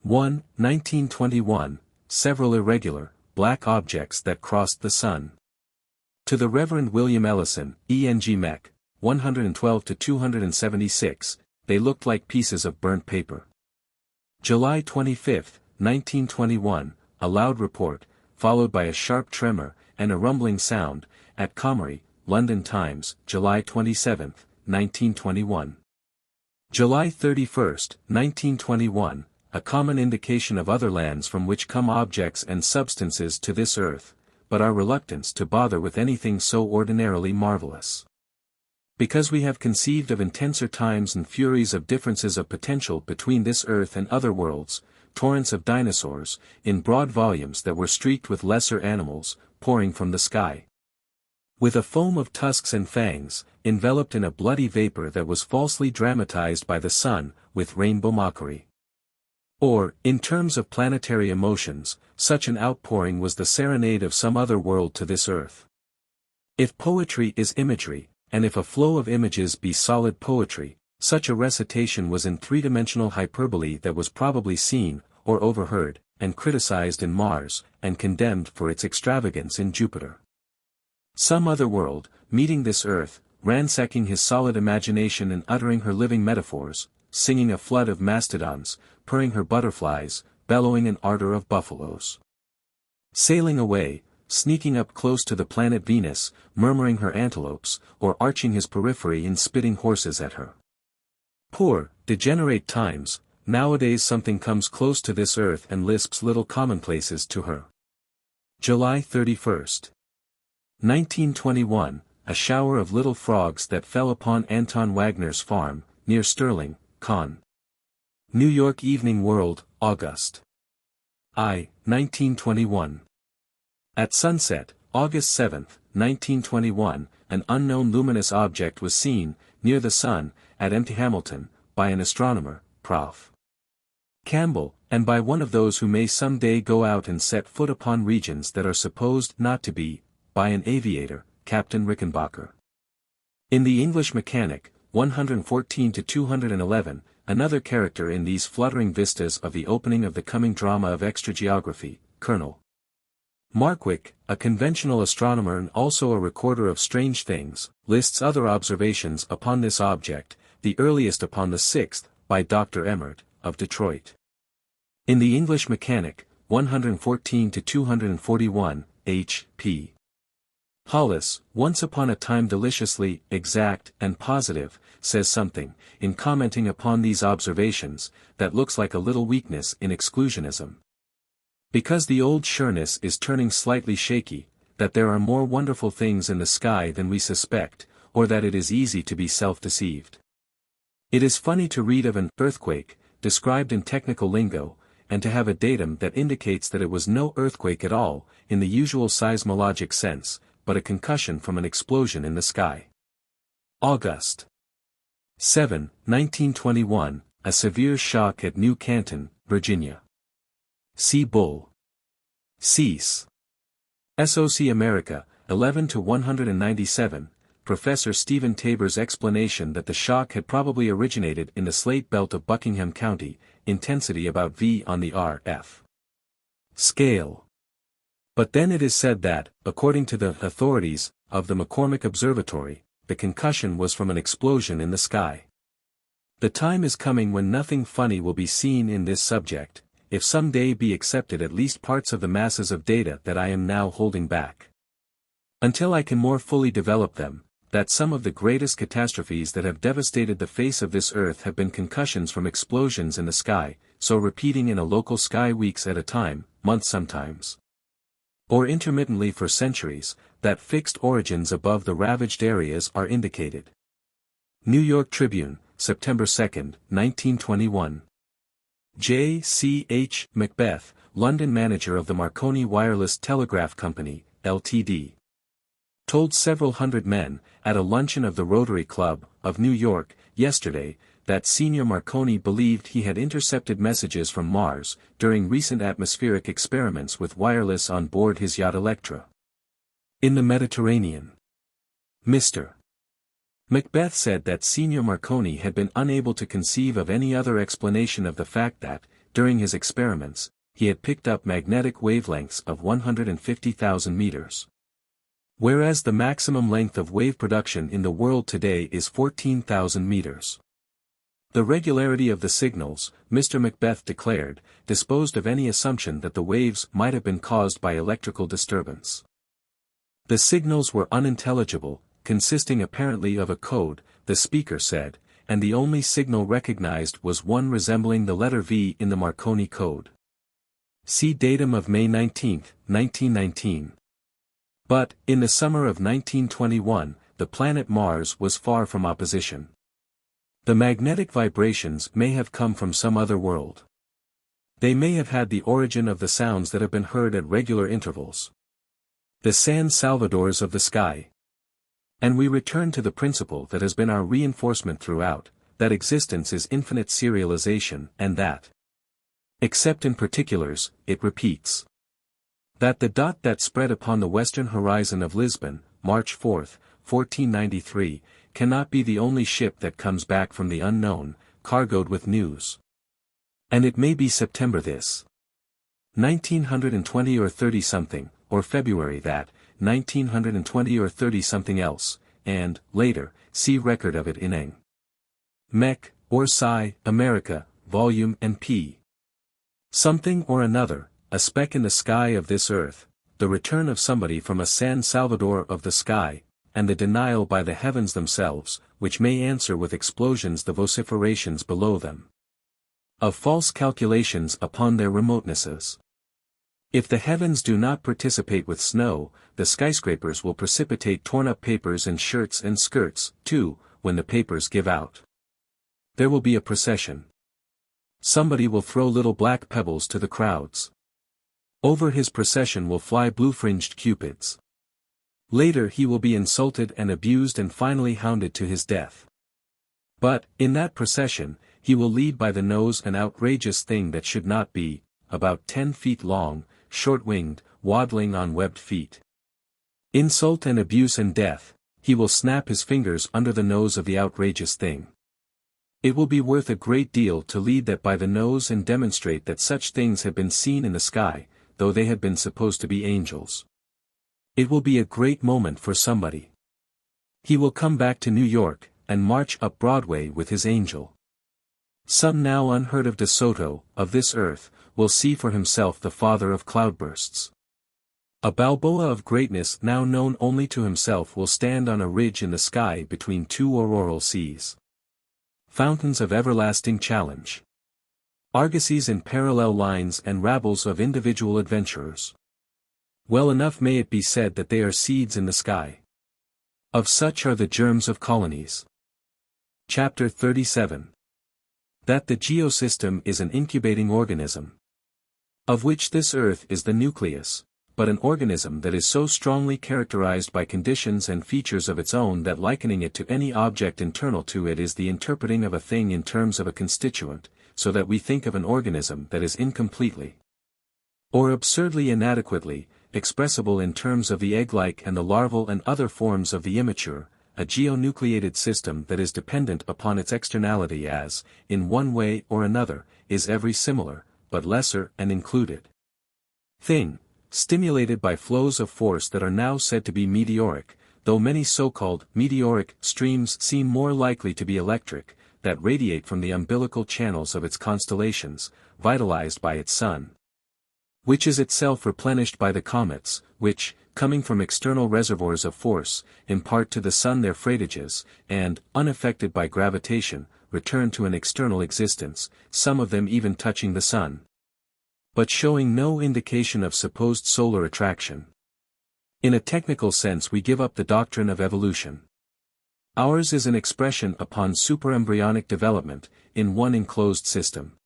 1, 1921, several irregular, black objects that crossed the sun. To the Reverend William Ellison, E.N.G. Mech, 112-276, they looked like pieces of burnt paper. July 25, 1921, a loud report, followed by a sharp tremor, and a rumbling sound, at Comrie, London Times, July 27, 1921. July 31, 1921, a common indication of other lands from which come objects and substances to this earth, but our reluctance to bother with anything so ordinarily marvelous. Because we have conceived of intenser times and furies of differences of potential between this earth and other worlds, torrents of dinosaurs, in broad volumes that were streaked with lesser animals, pouring from the sky. With a foam of tusks and fangs, enveloped in a bloody vapor that was falsely dramatized by the sun, with rainbow mockery. Or, in terms of planetary emotions, such an outpouring was the serenade of some other world to this earth. If poetry is imagery, and if a flow of images be solid poetry, such a recitation was in three-dimensional hyperbole that was probably seen, or overheard, and criticized in Mars, and condemned for its extravagance in Jupiter. Some other world, meeting this earth, ransacking his solid imagination and uttering her living metaphors, singing a flood of mastodons, purring her butterflies, bellowing an ardor of buffaloes. Sailing away, sneaking up close to the planet Venus, murmuring her antelopes, or arching his periphery and spitting horses at her. Poor, degenerate times, nowadays something comes close to this earth and lisps little commonplaces to her. July 31. 1921, a shower of little frogs that fell upon Anton Wagner's farm, near Sterling, Con. New York Evening World, August. 1921. At sunset, August 7, 1921, an unknown luminous object was seen, near the sun, at Mt. Hamilton, by an astronomer, Prof. Campbell, and by one of those who may some day go out and set foot upon regions that are supposed not to be, by an aviator, Captain Rickenbacker. In the English Mechanic, 114-211, another character in these fluttering vistas of the opening of the coming drama of extrageography, Colonel Markwick, a conventional astronomer and also a recorder of strange things, lists other observations upon this object, the earliest upon the 6th, by Dr. Emmert, of Detroit. In the English Mechanic, 114-241, H.P. Hollis, once upon a time deliciously exact and positive, says something, in commenting upon these observations, that looks like a little weakness in exclusionism. Because the old sureness is turning slightly shaky, that there are more wonderful things in the sky than we suspect, or that it is easy to be self-deceived. It is funny to read of an earthquake, described in technical lingo, and to have a datum that indicates that it was no earthquake at all, in the usual seismologic sense, but a concussion from an explosion in the sky. August 7, 1921, a severe shock at New Canton, Virginia. C. Bull. Cease. SOC America, 11-197, Professor Stephen Tabor's explanation that the shock had probably originated in the slate belt of Buckingham County, intensity about V on the RF scale. But then it is said that, according to the authorities of the McCormick Observatory, the concussion was from an explosion in the sky. The time is coming when nothing funny will be seen in this subject, if some day be accepted at least parts of the masses of data that I am now holding back. Until I can more fully develop them, that some of the greatest catastrophes that have devastated the face of this earth have been concussions from explosions in the sky, so repeating in a local sky weeks at a time, months sometimes, or intermittently for centuries, that fixed origins above the ravaged areas are indicated. New York Tribune, September 2, 1921. J. C. H. Macbeth, London manager of the Marconi Wireless Telegraph Company, Ltd. told several hundred men, at a luncheon of the Rotary Club, of New York, yesterday, that Senior Marconi believed he had intercepted messages from Mars, during recent atmospheric experiments with wireless on board his yacht Electra. In the Mediterranean. Mr. Macbeth said that Senior Marconi had been unable to conceive of any other explanation of the fact that, during his experiments, he had picked up magnetic wavelengths of 150,000 meters. Whereas the maximum length of wave production in the world today is 14,000 meters. The regularity of the signals, Mr. Macbeth declared, disposed of any assumption that the waves might have been caused by electrical disturbance. The signals were unintelligible, consisting apparently of a code, the speaker said, and the only signal recognized was one resembling the letter V in the Marconi code. See datum of May 19, 1919. But, in the summer of 1921, the planet Mars was far from opposition. The magnetic vibrations may have come from some other world. They may have had the origin of the sounds that have been heard at regular intervals. The San Salvadors of the sky. And we return to the principle that has been our reinforcement throughout, that existence is infinite serialization and that, except in particulars, it repeats. That the dot that spread upon the western horizon of Lisbon, March 4, 1493, cannot be the only ship that comes back from the unknown, cargoed with news. And it may be September this, 1920 or 30-something, or February that, 1920 or 30-something else, and, later, see record of it in Eng. Mech, or Sci, America, Volume and p. Something or another, a speck in the sky of this earth, the return of somebody from a San Salvador of the sky, and the denial by the heavens themselves, which may answer with explosions the vociferations below them. Of false calculations upon their remotenesses. If the heavens do not participate with snow, the skyscrapers will precipitate torn-up papers and shirts and skirts, too, when the papers give out. There will be a procession. Somebody will throw little black pebbles to the crowds. Over his procession will fly blue-fringed cupids. Later he will be insulted and abused and finally hounded to his death. But, in that procession, he will lead by the nose an outrageous thing that should not be, about 10 feet long, short-winged, waddling on webbed feet. Insult and abuse and death, he will snap his fingers under the nose of the outrageous thing. It will be worth a great deal to lead that by the nose and demonstrate that such things have been seen in the sky, though they had been supposed to be angels. It will be a great moment for somebody. He will come back to New York, and march up Broadway with his angel. Some now unheard of De Soto, of this earth, will see for himself the father of cloudbursts. A Balboa of greatness now known only to himself will stand on a ridge in the sky between two auroral seas. Fountains of everlasting challenge. Argosies in parallel lines and rabbles of individual adventurers. Well enough may it be said that they are seeds in the sky. Of such are the germs of colonies. Chapter 37. That the geosystem is an incubating organism, of which this earth is the nucleus, but an organism that is so strongly characterized by conditions and features of its own that likening it to any object internal to it is the interpreting of a thing in terms of a constituent, so that we think of an organism that is incompletely, or absurdly inadequately, expressible in terms of the egg-like and the larval and other forms of the immature, a geonucleated system that is dependent upon its externality as, in one way or another, is every similar, but lesser and included thing, stimulated by flows of force that are now said to be meteoric, though many so-called meteoric streams seem more likely to be electric, that radiate from the umbilical channels of its constellations, vitalized by its sun, which is itself replenished by the comets, which, coming from external reservoirs of force, impart to the sun their freightages, and, unaffected by gravitation, return to an external existence, some of them even touching the sun, but showing no indication of supposed solar attraction. In a technical sense we give up the doctrine of evolution. Ours is an expression upon superembryonic development, in one enclosed system.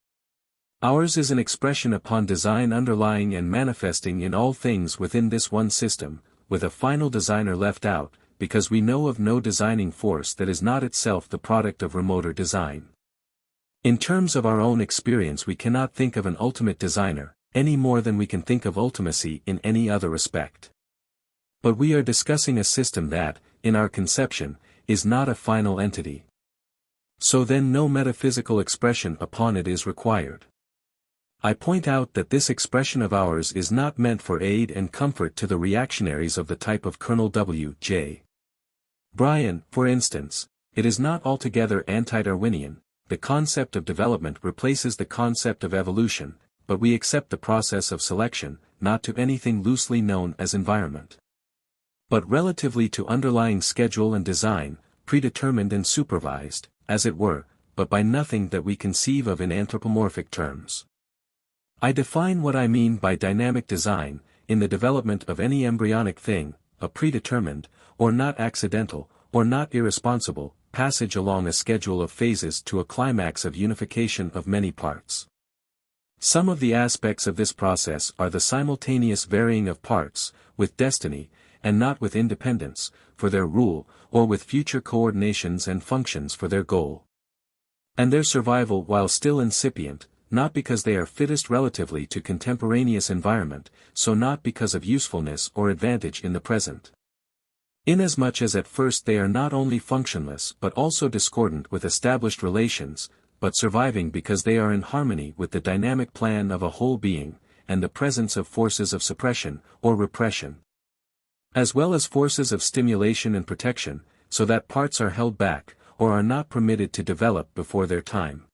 Ours is an expression upon design underlying and manifesting in all things within this one system, with a final designer left out, because we know of no designing force that is not itself the product of remoter design. In terms of our own experience we cannot think of an ultimate designer, any more than we can think of ultimacy in any other respect. But we are discussing a system that, in our conception, is not a final entity. So then no metaphysical expression upon it is required. I point out that this expression of ours is not meant for aid and comfort to the reactionaries of the type of Colonel W. J. Bryan, for instance. It is not altogether anti-Darwinian. The concept of development replaces the concept of evolution, but we accept the process of selection, not to anything loosely known as environment, but relatively to underlying schedule and design, predetermined and supervised, as it were, but by nothing that we conceive of in anthropomorphic terms. I define what I mean by dynamic design, in the development of any embryonic thing, a predetermined, or not accidental, or not irresponsible, passage along a schedule of phases to a climax of unification of many parts. Some of the aspects of this process are the simultaneous varying of parts, with destiny, and not with independence, for their rule, or with future coordinations and functions for their goal. And their survival while still incipient, not because they are fittest relatively to contemporaneous environment, so not because of usefulness or advantage in the present. Inasmuch as at first they are not only functionless but also discordant with established relations, but surviving because they are in harmony with the dynamic plan of a whole being, and the presence of forces of suppression, or repression, as well as forces of stimulation and protection, so that parts are held back, or are not permitted to develop before their time.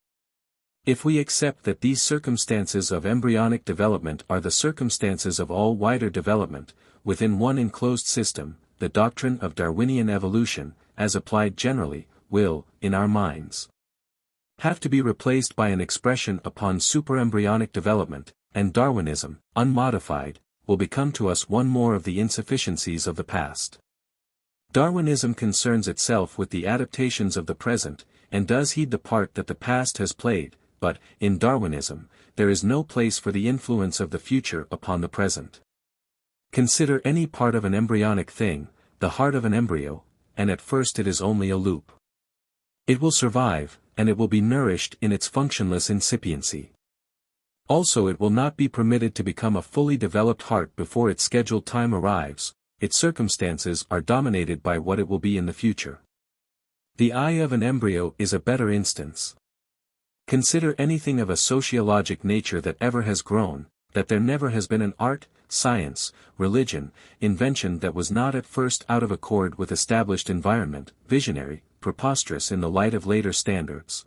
If we accept that these circumstances of embryonic development are the circumstances of all wider development, within one enclosed system, the doctrine of Darwinian evolution, as applied generally, will, in our minds, have to be replaced by an expression upon superembryonic development, and Darwinism, unmodified, will become to us one more of the insufficiencies of the past. Darwinism concerns itself with the adaptations of the present, and does heed the part that the past has played, but, in Darwinism, there is no place for the influence of the future upon the present. Consider any part of an embryonic thing, the heart of an embryo, and at first it is only a loop. It will survive, and it will be nourished in its functionless incipiency. Also it will not be permitted to become a fully developed heart before its scheduled time arrives. Its circumstances are dominated by what it will be in the future. The eye of an embryo is a better instance. Consider anything of a sociologic nature that ever has grown, that there never has been an art, science, religion, invention that was not at first out of accord with established environment, visionary, preposterous in the light of later standards,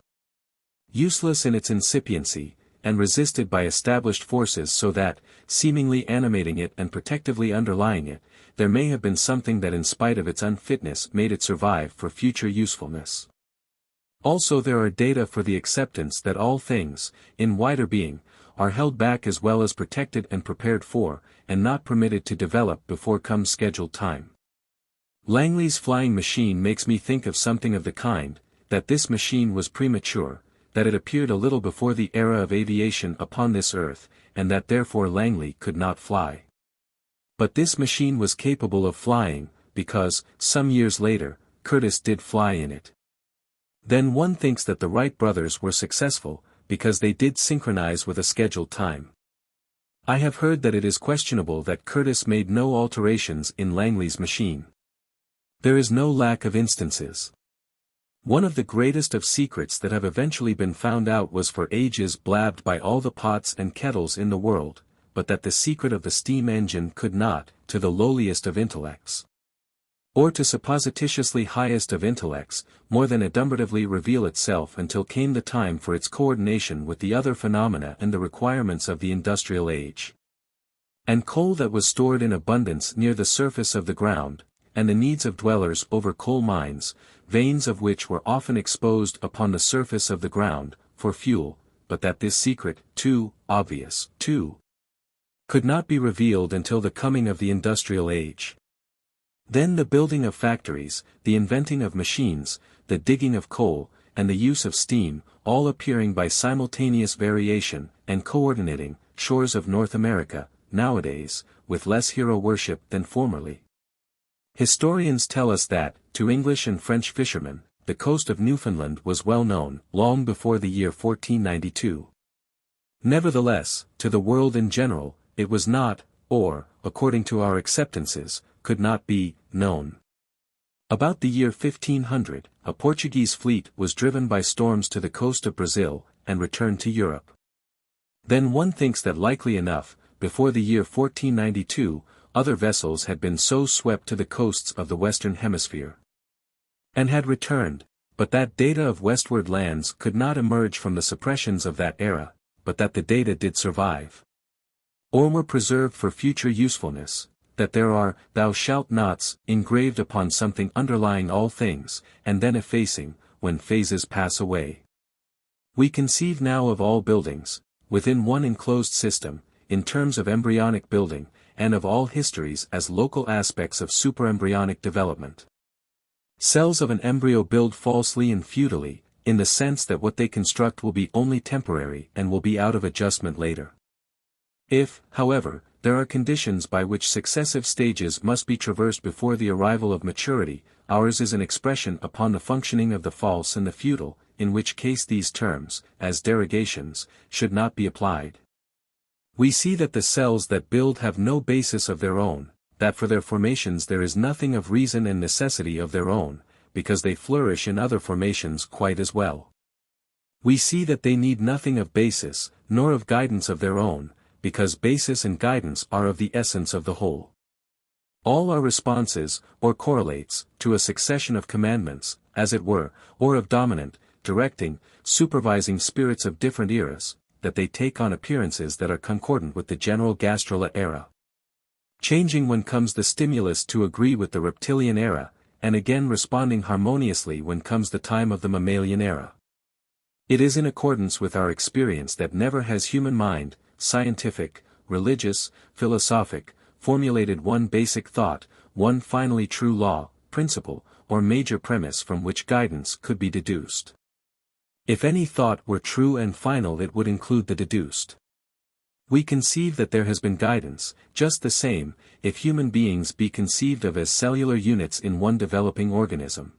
useless in its incipiency, and resisted by established forces so that, seemingly animating it and protectively underlying it, there may have been something that in spite of its unfitness made it survive for future usefulness. Also there are data for the acceptance that all things, in wider being, are held back as well as protected and prepared for, and not permitted to develop before comes scheduled time. Langley's flying machine makes me think of something of the kind, that this machine was premature, that it appeared a little before the era of aviation upon this earth, and that therefore Langley could not fly. But this machine was capable of flying, because, some years later, Curtiss did fly in it. Then one thinks that the Wright brothers were successful, because they did synchronize with a scheduled time. I have heard that it is questionable that Curtiss made no alterations in Langley's machine. There is no lack of instances. One of the greatest of secrets that have eventually been found out was for ages blabbed by all the pots and kettles in the world, but that the secret of the steam engine could not, to the lowliest of intellects, or to supposititiously highest of intellects, more than adumbratively reveal itself until came the time for its coordination with the other phenomena and the requirements of the industrial age. And coal that was stored in abundance near the surface of the ground, and the needs of dwellers over coal mines, veins of which were often exposed upon the surface of the ground, for fuel, but that this secret, too, obvious, too, could not be revealed until the coming of the industrial age. Then the building of factories, the inventing of machines, the digging of coal, and the use of steam, all appearing by simultaneous variation, and coordinating, shores of North America, nowadays, with less hero worship than formerly. Historians tell us that, to English and French fishermen, the coast of Newfoundland was well known, long before the year 1492. Nevertheless, to the world in general, it was not, or, according to our acceptances, could not be, known. About the year 1500, a Portuguese fleet was driven by storms to the coast of Brazil, and returned to Europe. Then one thinks that likely enough, before the year 1492, other vessels had been so swept to the coasts of the Western Hemisphere and had returned, but that data of westward lands could not emerge from the suppressions of that era, but that the data did survive, or were preserved for future usefulness, that there are "thou shalt nots" engraved upon something underlying all things, and then effacing, when phases pass away. We conceive now of all buildings, within one enclosed system, in terms of embryonic building, and of all histories as local aspects of superembryonic development. Cells of an embryo build falsely and futilely, in the sense that what they construct will be only temporary and will be out of adjustment later. If, however, there are conditions by which successive stages must be traversed before the arrival of maturity, ours is an expression upon the functioning of the false and the futile, in which case these terms, as derogations, should not be applied. We see that the cells that build have no basis of their own, that for their formations there is nothing of reason and necessity of their own, because they flourish in other formations quite as well. We see that they need nothing of basis, nor of guidance of their own, because basis and guidance are of the essence of the whole. All are responses, or correlates, to a succession of commandments, as it were, or of dominant, directing, supervising spirits of different eras, that they take on appearances that are concordant with the general gastrula era, changing when comes the stimulus to agree with the reptilian era, and again responding harmoniously when comes the time of the mammalian era. It is in accordance with our experience that never has human mind, scientific, religious, philosophic, formulated one basic thought, one finally true law, principle, or major premise from which guidance could be deduced. If any thought were true and final, it would include the deduced. We conceive that there has been guidance, just the same, if human beings be conceived of as cellular units in one developing organism.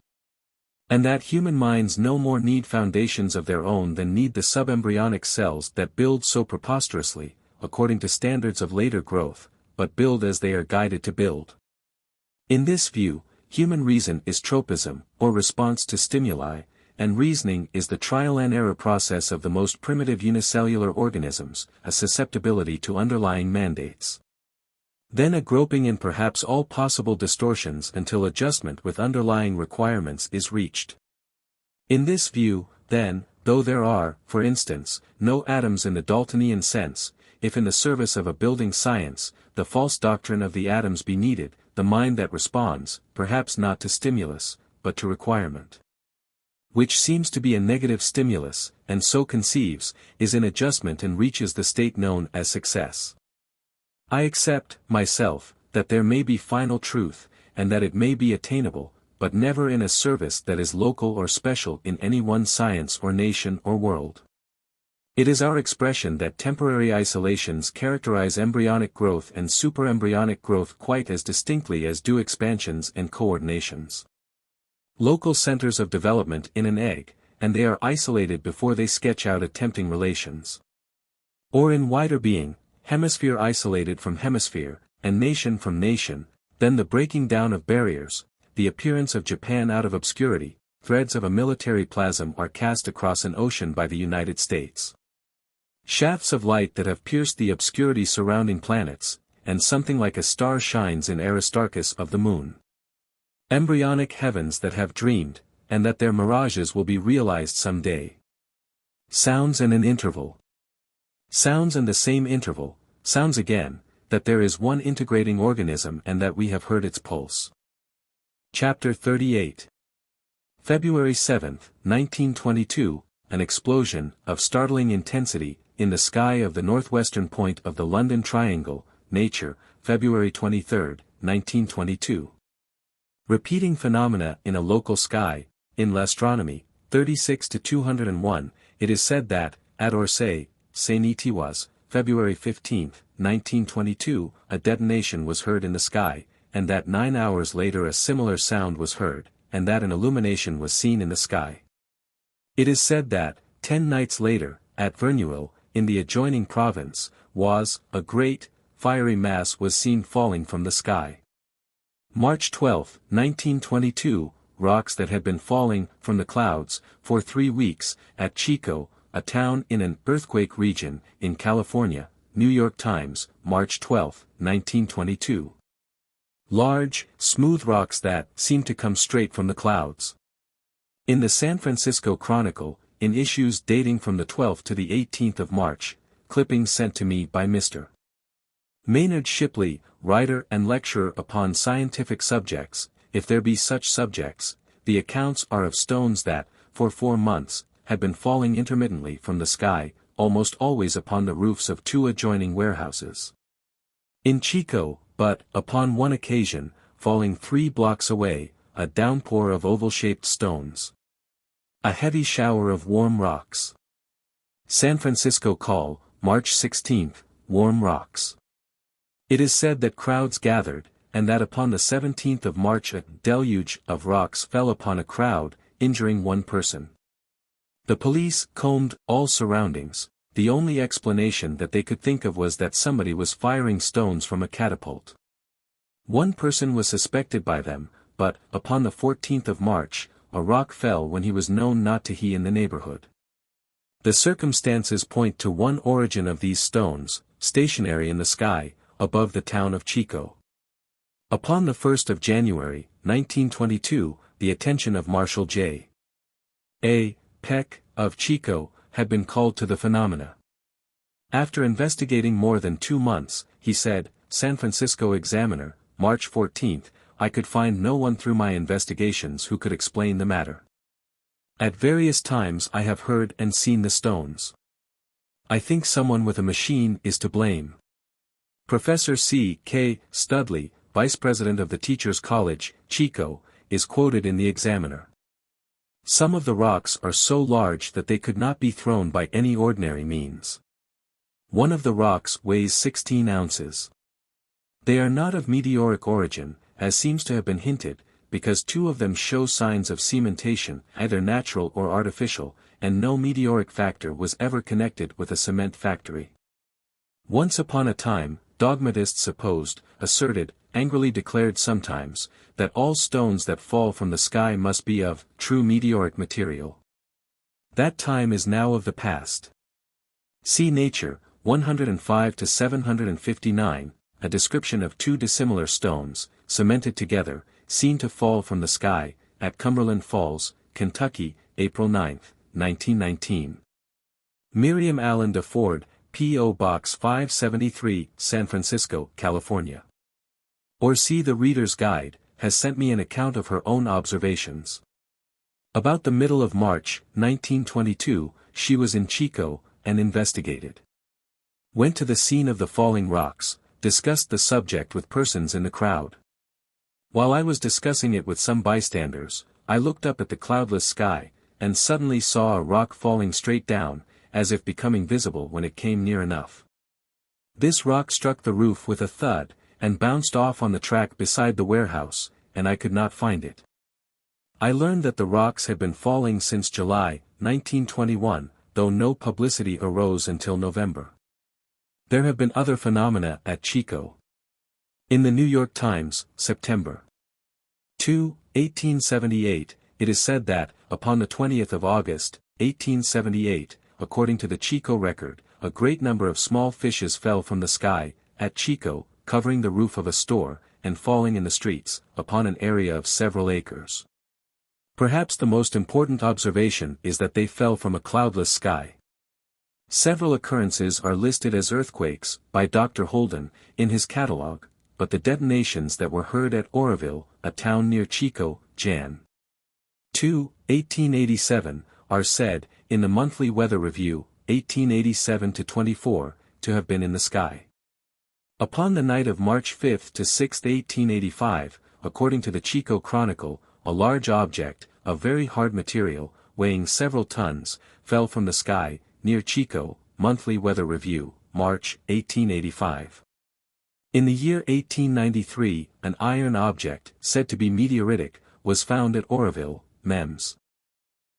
And that human minds no more need foundations of their own than need the subembryonic cells that build so preposterously, according to standards of later growth, but build as they are guided to build. In this view, human reason is tropism, or response to stimuli, and reasoning is the trial and error process of the most primitive unicellular organisms, a susceptibility to underlying mandates. Then a groping in perhaps all possible distortions until adjustment with underlying requirements is reached. In this view, then, though there are, for instance, no atoms in the Daltonian sense, if in the service of a building science, the false doctrine of the atoms be needed, the mind that responds, perhaps not to stimulus, but to requirement, which seems to be a negative stimulus, and so conceives, is in adjustment and reaches the state known as success. I accept, myself, that there may be final truth, and that it may be attainable, but never in a service that is local or special in any one science or nation or world. It is our expression that temporary isolations characterize embryonic growth and superembryonic growth quite as distinctly as do expansions and coordinations. Local centers of development in an egg, and they are isolated before they sketch out attempting relations. Or in wider being, hemisphere isolated from hemisphere, and nation from nation, then the breaking down of barriers, the appearance of Japan out of obscurity, threads of a military plasm are cast across an ocean by the United States. Shafts of light that have pierced the obscurity surrounding planets, and something like a star shines in Aristarchus of the moon. Embryonic heavens that have dreamed, and that their mirages will be realized some day. Sounds and an interval. Sounds and the same interval, sounds again, that there is one integrating organism and that we have heard its pulse. Chapter 38. February 7, 1922, an explosion, of startling intensity, in the sky of the northwestern point of the London Triangle, Nature, February 23, 1922. Repeating phenomena in a local sky, in l'astronomy, 36-201, it is said that, at Orsay, Saint-Nitiwas, February 15, 1922, a detonation was heard in the sky, and that 9 hours later a similar sound was heard, and that an illumination was seen in the sky. It is said that, 10 nights later, at Verneuil, in the adjoining province, a great, fiery mass was seen falling from the sky. March 12, 1922, rocks that had been falling from the clouds, for 3 weeks, at Chico, a town in an earthquake region, in California, New York Times, March 12, 1922. Large, smooth rocks that seem to come straight from the clouds. In the San Francisco Chronicle, in issues dating from the 12th to the 18th of March, clippings sent to me by Mr. Maynard Shipley, writer and lecturer upon scientific subjects, if there be such subjects. The accounts are of stones that, for 4 months, had been falling intermittently from the sky, almost always upon the roofs of 2 adjoining warehouses in Chico, but, upon one occasion, falling 3 blocks away, a downpour of oval-shaped stones. A heavy shower of warm rocks. San Francisco Call, March 16, warm rocks. It is said that crowds gathered, and that upon the 17th of March a deluge of rocks fell upon a crowd, injuring 1 person. The police combed all surroundings. The only explanation that they could think of was that somebody was firing stones from a catapult. 1 person was suspected by them, but, upon the 14th of March, a rock fell when he was known not to be in the neighborhood. The circumstances point to one origin of these stones, stationary in the sky, above the town of Chico. Upon the 1st of January, 1922, the attention of Marshal J. A. Peck, of Chico, had been called to the phenomena. After investigating more than 2 months, he said, San Francisco Examiner, March 14, I could find no one through my investigations who could explain the matter. At various times I have heard and seen the stones. I think someone with a machine is to blame. Professor C. K. Studley, Vice President of the Teachers College, Chico, is quoted in the Examiner. Some of the rocks are so large that they could not be thrown by any ordinary means. One of the rocks weighs 16 ounces. They are not of meteoric origin, as seems to have been hinted, because 2 of them show signs of cementation, either natural or artificial, and no meteoric factor was ever connected with a cement factory. Once upon a time, dogmatists asserted, angrily declared sometimes, that all stones that fall from the sky must be of true meteoric material. That time is now of the past. See Nature, 105 to 759, a description of 2 dissimilar stones, cemented together, seen to fall from the sky, at Cumberland Falls, Kentucky, April 9, 1919. Miriam Allen DeFord, P.O. Box 573, San Francisco, California. Or see the Reader's Guide, has sent me an account of her own observations. About the middle of March, 1922, she was in Chico, and investigated. Went to the scene of the falling rocks, discussed the subject with persons in the crowd. While I was discussing it with some bystanders, I looked up at the cloudless sky, and suddenly saw a rock falling straight down, as if becoming visible when it came near enough. This rock struck the roof with a thud, and bounced off on the track beside the warehouse, and I could not find it. I learned that the rocks had been falling since July, 1921, though no publicity arose until November. There have been other phenomena at Chico. In the New York Times, September 2, 1878, it is said that, upon the 20th of August, 1878, according to the Chico record, a great number of small fishes fell from the sky, at Chico, covering the roof of a store, and falling in the streets, upon an area of several acres. Perhaps the most important observation is that they fell from a cloudless sky. Several occurrences are listed as earthquakes, by Dr. Holden, in his catalogue, but the detonations that were heard at Oroville, a town near Chico, Jan. 2, 1887, are said, in the Monthly Weather Review, 1887-24, to have been in the sky. Upon the night of March 5 to 6, 1885, according to the Chico Chronicle, a large object, of very hard material, weighing several tons, fell from the sky, near Chico, Monthly Weather Review, March, 1885. In the year 1893, an iron object, said to be meteoritic, was found at Oroville, Mems.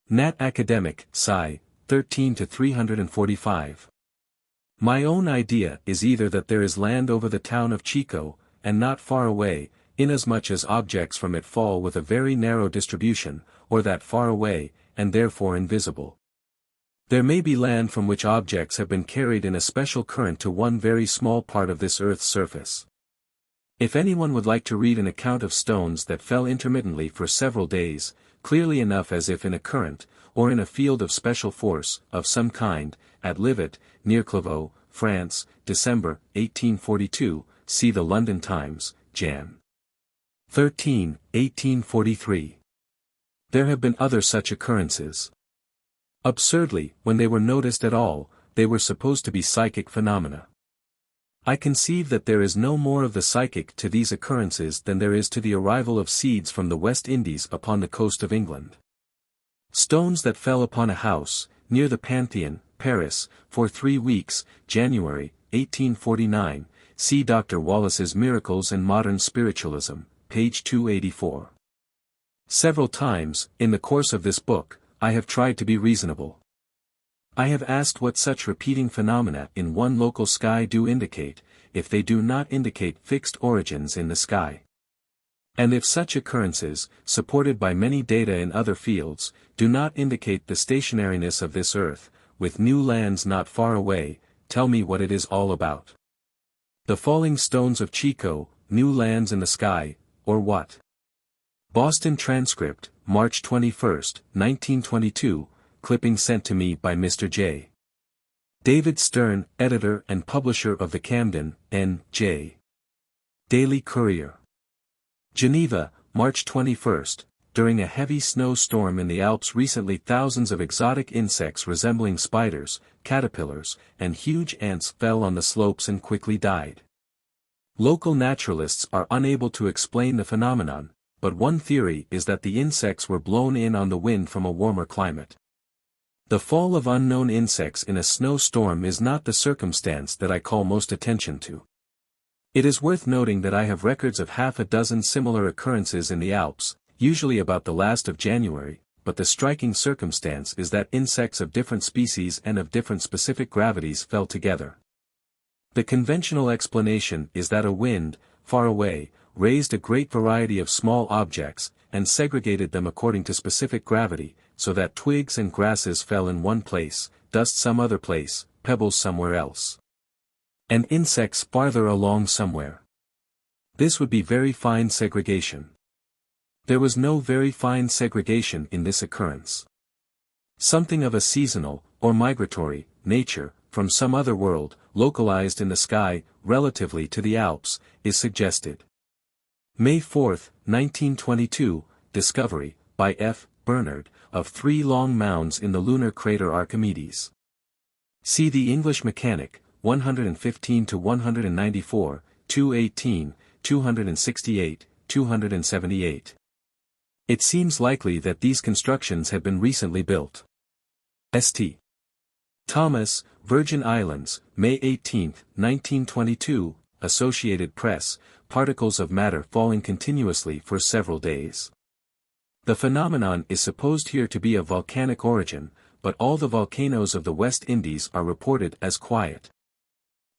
Nat Academic, Sci. 13-345. My own idea is either that there is land over the town of Chico, and not far away, inasmuch as objects from it fall with a very narrow distribution, or that far away, and therefore invisible. There may be land from which objects have been carried in a special current to one very small part of this Earth's surface. If anyone would like to read an account of stones that fell intermittently for several days, clearly enough as if in a current, or in a field of special force, of some kind, at Livet, near Clairvaux, France, December, 1842, see the London Times, Jan. 13, 1843. There have been other such occurrences. Absurdly, when they were noticed at all, they were supposed to be psychic phenomena. I conceive that there is no more of the psychic to these occurrences than there is to the arrival of seeds from the West Indies upon the coast of England. Stones that fell upon a house, near the Pantheon, Paris, for 3 weeks, January, 1849, see Dr. Wallace's Miracles and Modern Spiritualism, page 284. Several times, in the course of this book, I have tried to be reasonable. I have asked what such repeating phenomena in one local sky do indicate, if they do not indicate fixed origins in the sky. And if such occurrences, supported by many data in other fields, do not indicate the stationariness of this Earth, with new lands not far away, tell me what it is all about. The falling stones of Chico, new lands in the sky, or what? Boston Transcript, March 21, 1922, clipping sent to me by Mr. J. David Stern, editor and publisher of the Camden, N.J. Daily Courier. Geneva, March 21, during a heavy snowstorm in the Alps recently thousands of exotic insects resembling spiders, caterpillars, and huge ants fell on the slopes and quickly died. Local naturalists are unable to explain the phenomenon, but one theory is that the insects were blown in on the wind from a warmer climate. The fall of unknown insects in a snowstorm is not the circumstance that I call most attention to. It is worth noting that I have records of half a dozen similar occurrences in the Alps, usually about the last of January, but the striking circumstance is that insects of different species and of different specific gravities fell together. The conventional explanation is that a wind, far away, raised a great variety of small objects, and segregated them according to specific gravity, so that twigs and grasses fell in one place, dust some other place, pebbles somewhere else, and insects farther along somewhere. This would be very fine segregation. There was no very fine segregation in this occurrence. Something of a seasonal, or migratory, nature, from some other world, localized in the sky, relatively to the Alps, is suggested. May 4, 1922, discovery, by F. Bernard, of 3 long mounds in the lunar crater Archimedes. See the English Mechanic, 115-194, 218, 268, 278. It seems likely that these constructions had been recently built. St. Thomas, Virgin Islands, May 18, 1922, Associated Press, particles of matter falling continuously for several days. The phenomenon is supposed here to be of volcanic origin, but all the volcanoes of the West Indies are reported as quiet.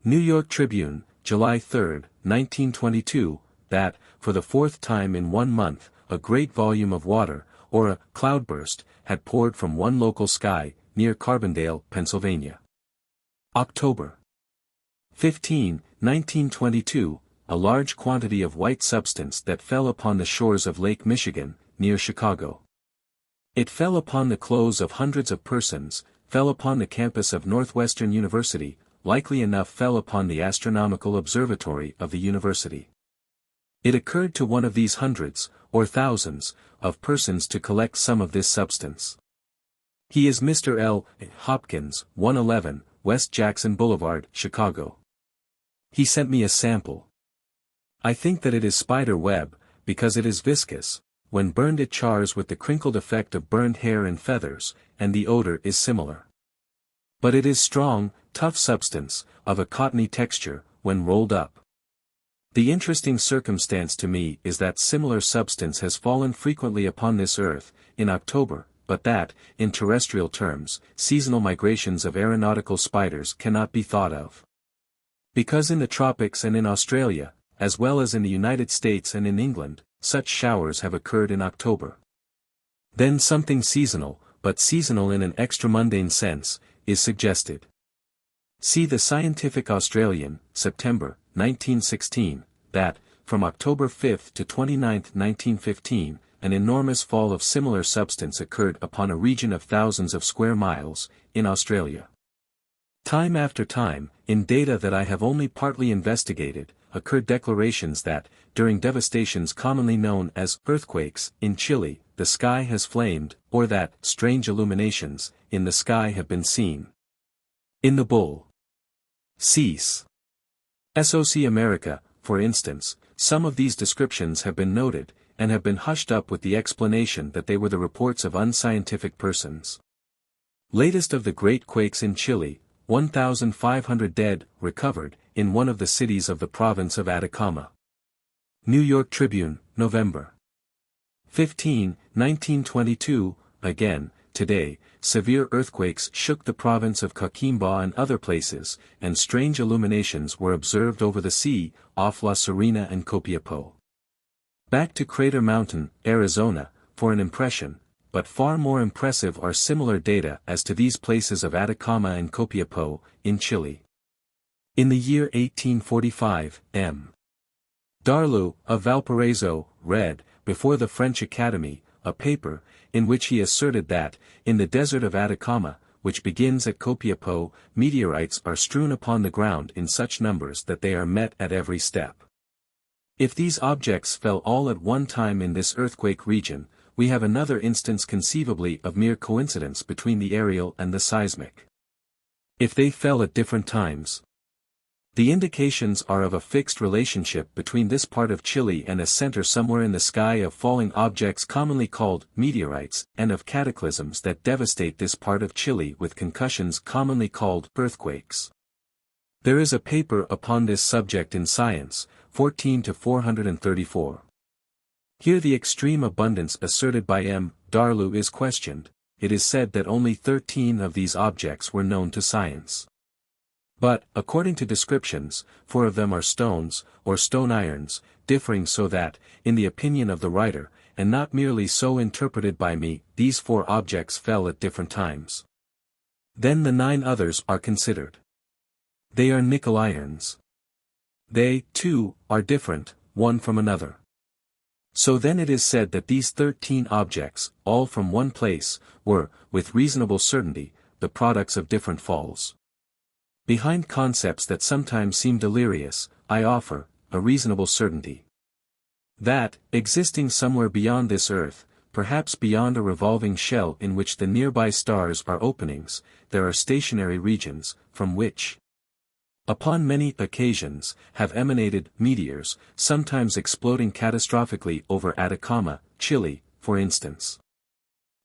New York Tribune, July 3, 1922, that, for the 4th time in 1 month, a great volume of water, or a cloudburst, had poured from one local sky, near Carbondale, Pennsylvania. October 15, 1922, a large quantity of white substance that fell upon the shores of Lake Michigan, near Chicago. It fell upon the clothes of hundreds of persons, fell upon the campus of Northwestern University, likely enough fell upon the astronomical observatory of the university. It occurred to one of these hundreds, or thousands, of persons to collect some of this substance. He is Mr. L. Hopkins, 111, West Jackson Boulevard, Chicago. He sent me a sample. I think that it is spider web, because it is viscous. When burned it chars with the crinkled effect of burned hair and feathers, and the odor is similar. But it is strong, tough substance, of a cottony texture, when rolled up. The interesting circumstance to me is that similar substance has fallen frequently upon this earth, in October, but that, in terrestrial terms, seasonal migrations of aeronautical spiders cannot be thought of. Because in the tropics and in Australia, as well as in the United States and in England, such showers have occurred in October. Then something seasonal, but seasonal in an extra-mundane sense, is suggested. See the Scientific Australian, September, 1916, that, from October 5 to 29, 1915, an enormous fall of similar substance occurred upon a region of thousands of square miles, in Australia. Time after time, in data that I have only partly investigated, occurred declarations that, during devastations commonly known as earthquakes, in Chile, the sky has flamed, or that strange illuminations in the sky have been seen. In the bull. Cites. SOC America, for instance, some of these descriptions have been noted, and have been hushed up with the explanation that they were the reports of unscientific persons. Latest of the great quakes in Chile, 1,500 dead, recovered, in one of the cities of the province of Atacama. New York Tribune, November 15, 1922, again, today, severe earthquakes shook the province of Coquimbo and other places, and strange illuminations were observed over the sea, off La Serena and Copiapó. Back to Crater Mountain, Arizona, for an impression, but far more impressive are similar data as to these places of Atacama and Copiapó, in Chile. In the year 1845, M. Darlot, of Valparaiso, read, before the French Academy, a paper, in which he asserted that, in the desert of Atacama, which begins at Copiapó, meteorites are strewn upon the ground in such numbers that they are met at every step. If these objects fell all at one time in this earthquake region, we have another instance conceivably of mere coincidence between the aerial and the seismic. If they fell at different times, the indications are of a fixed relationship between this part of Chile and a center somewhere in the sky of falling objects commonly called meteorites, and of cataclysms that devastate this part of Chile with concussions commonly called earthquakes. There is a paper upon this subject in Science, 14 to 434. Here the extreme abundance asserted by M. Darlot is questioned. It is said that only 13 of these objects were known to science. But, according to descriptions, 4 of them are stones, or stone irons, differing so that, in the opinion of the writer, and not merely so interpreted by me, these 4 objects fell at different times. Then the 9 others are considered. They are nickel irons. They, too, are different, one from another. So then it is said that these 13 objects, all from one place, were, with reasonable certainty, the products of different falls. Behind concepts that sometimes seem delirious, I offer, a reasonable certainty. That, existing somewhere beyond this earth, perhaps beyond a revolving shell in which the nearby stars are openings, there are stationary regions, from which, upon many occasions, have emanated meteors, sometimes exploding catastrophically over Atacama, Chile, for instance.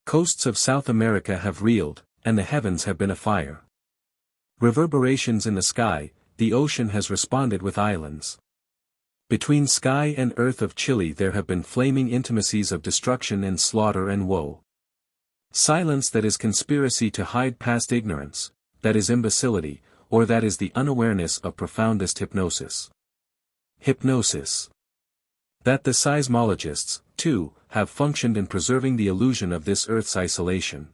Coasts of South America have reeled, and the heavens have been afire. Reverberations in the sky, the ocean has responded with islands. Between sky and earth of Chile there have been flaming intimacies of destruction and slaughter and woe. Silence that is conspiracy to hide past ignorance, that is imbecility, or that is the unawareness of profoundest hypnosis. Hypnosis. That the seismologists, too, have functioned in preserving the illusion of this earth's isolation.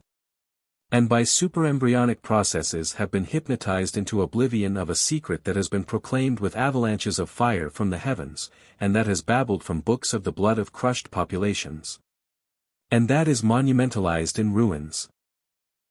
And by superembryonic processes have been hypnotized into oblivion of a secret that has been proclaimed with avalanches of fire from the heavens, and that has babbled from books of the blood of crushed populations. And that is monumentalized in ruins.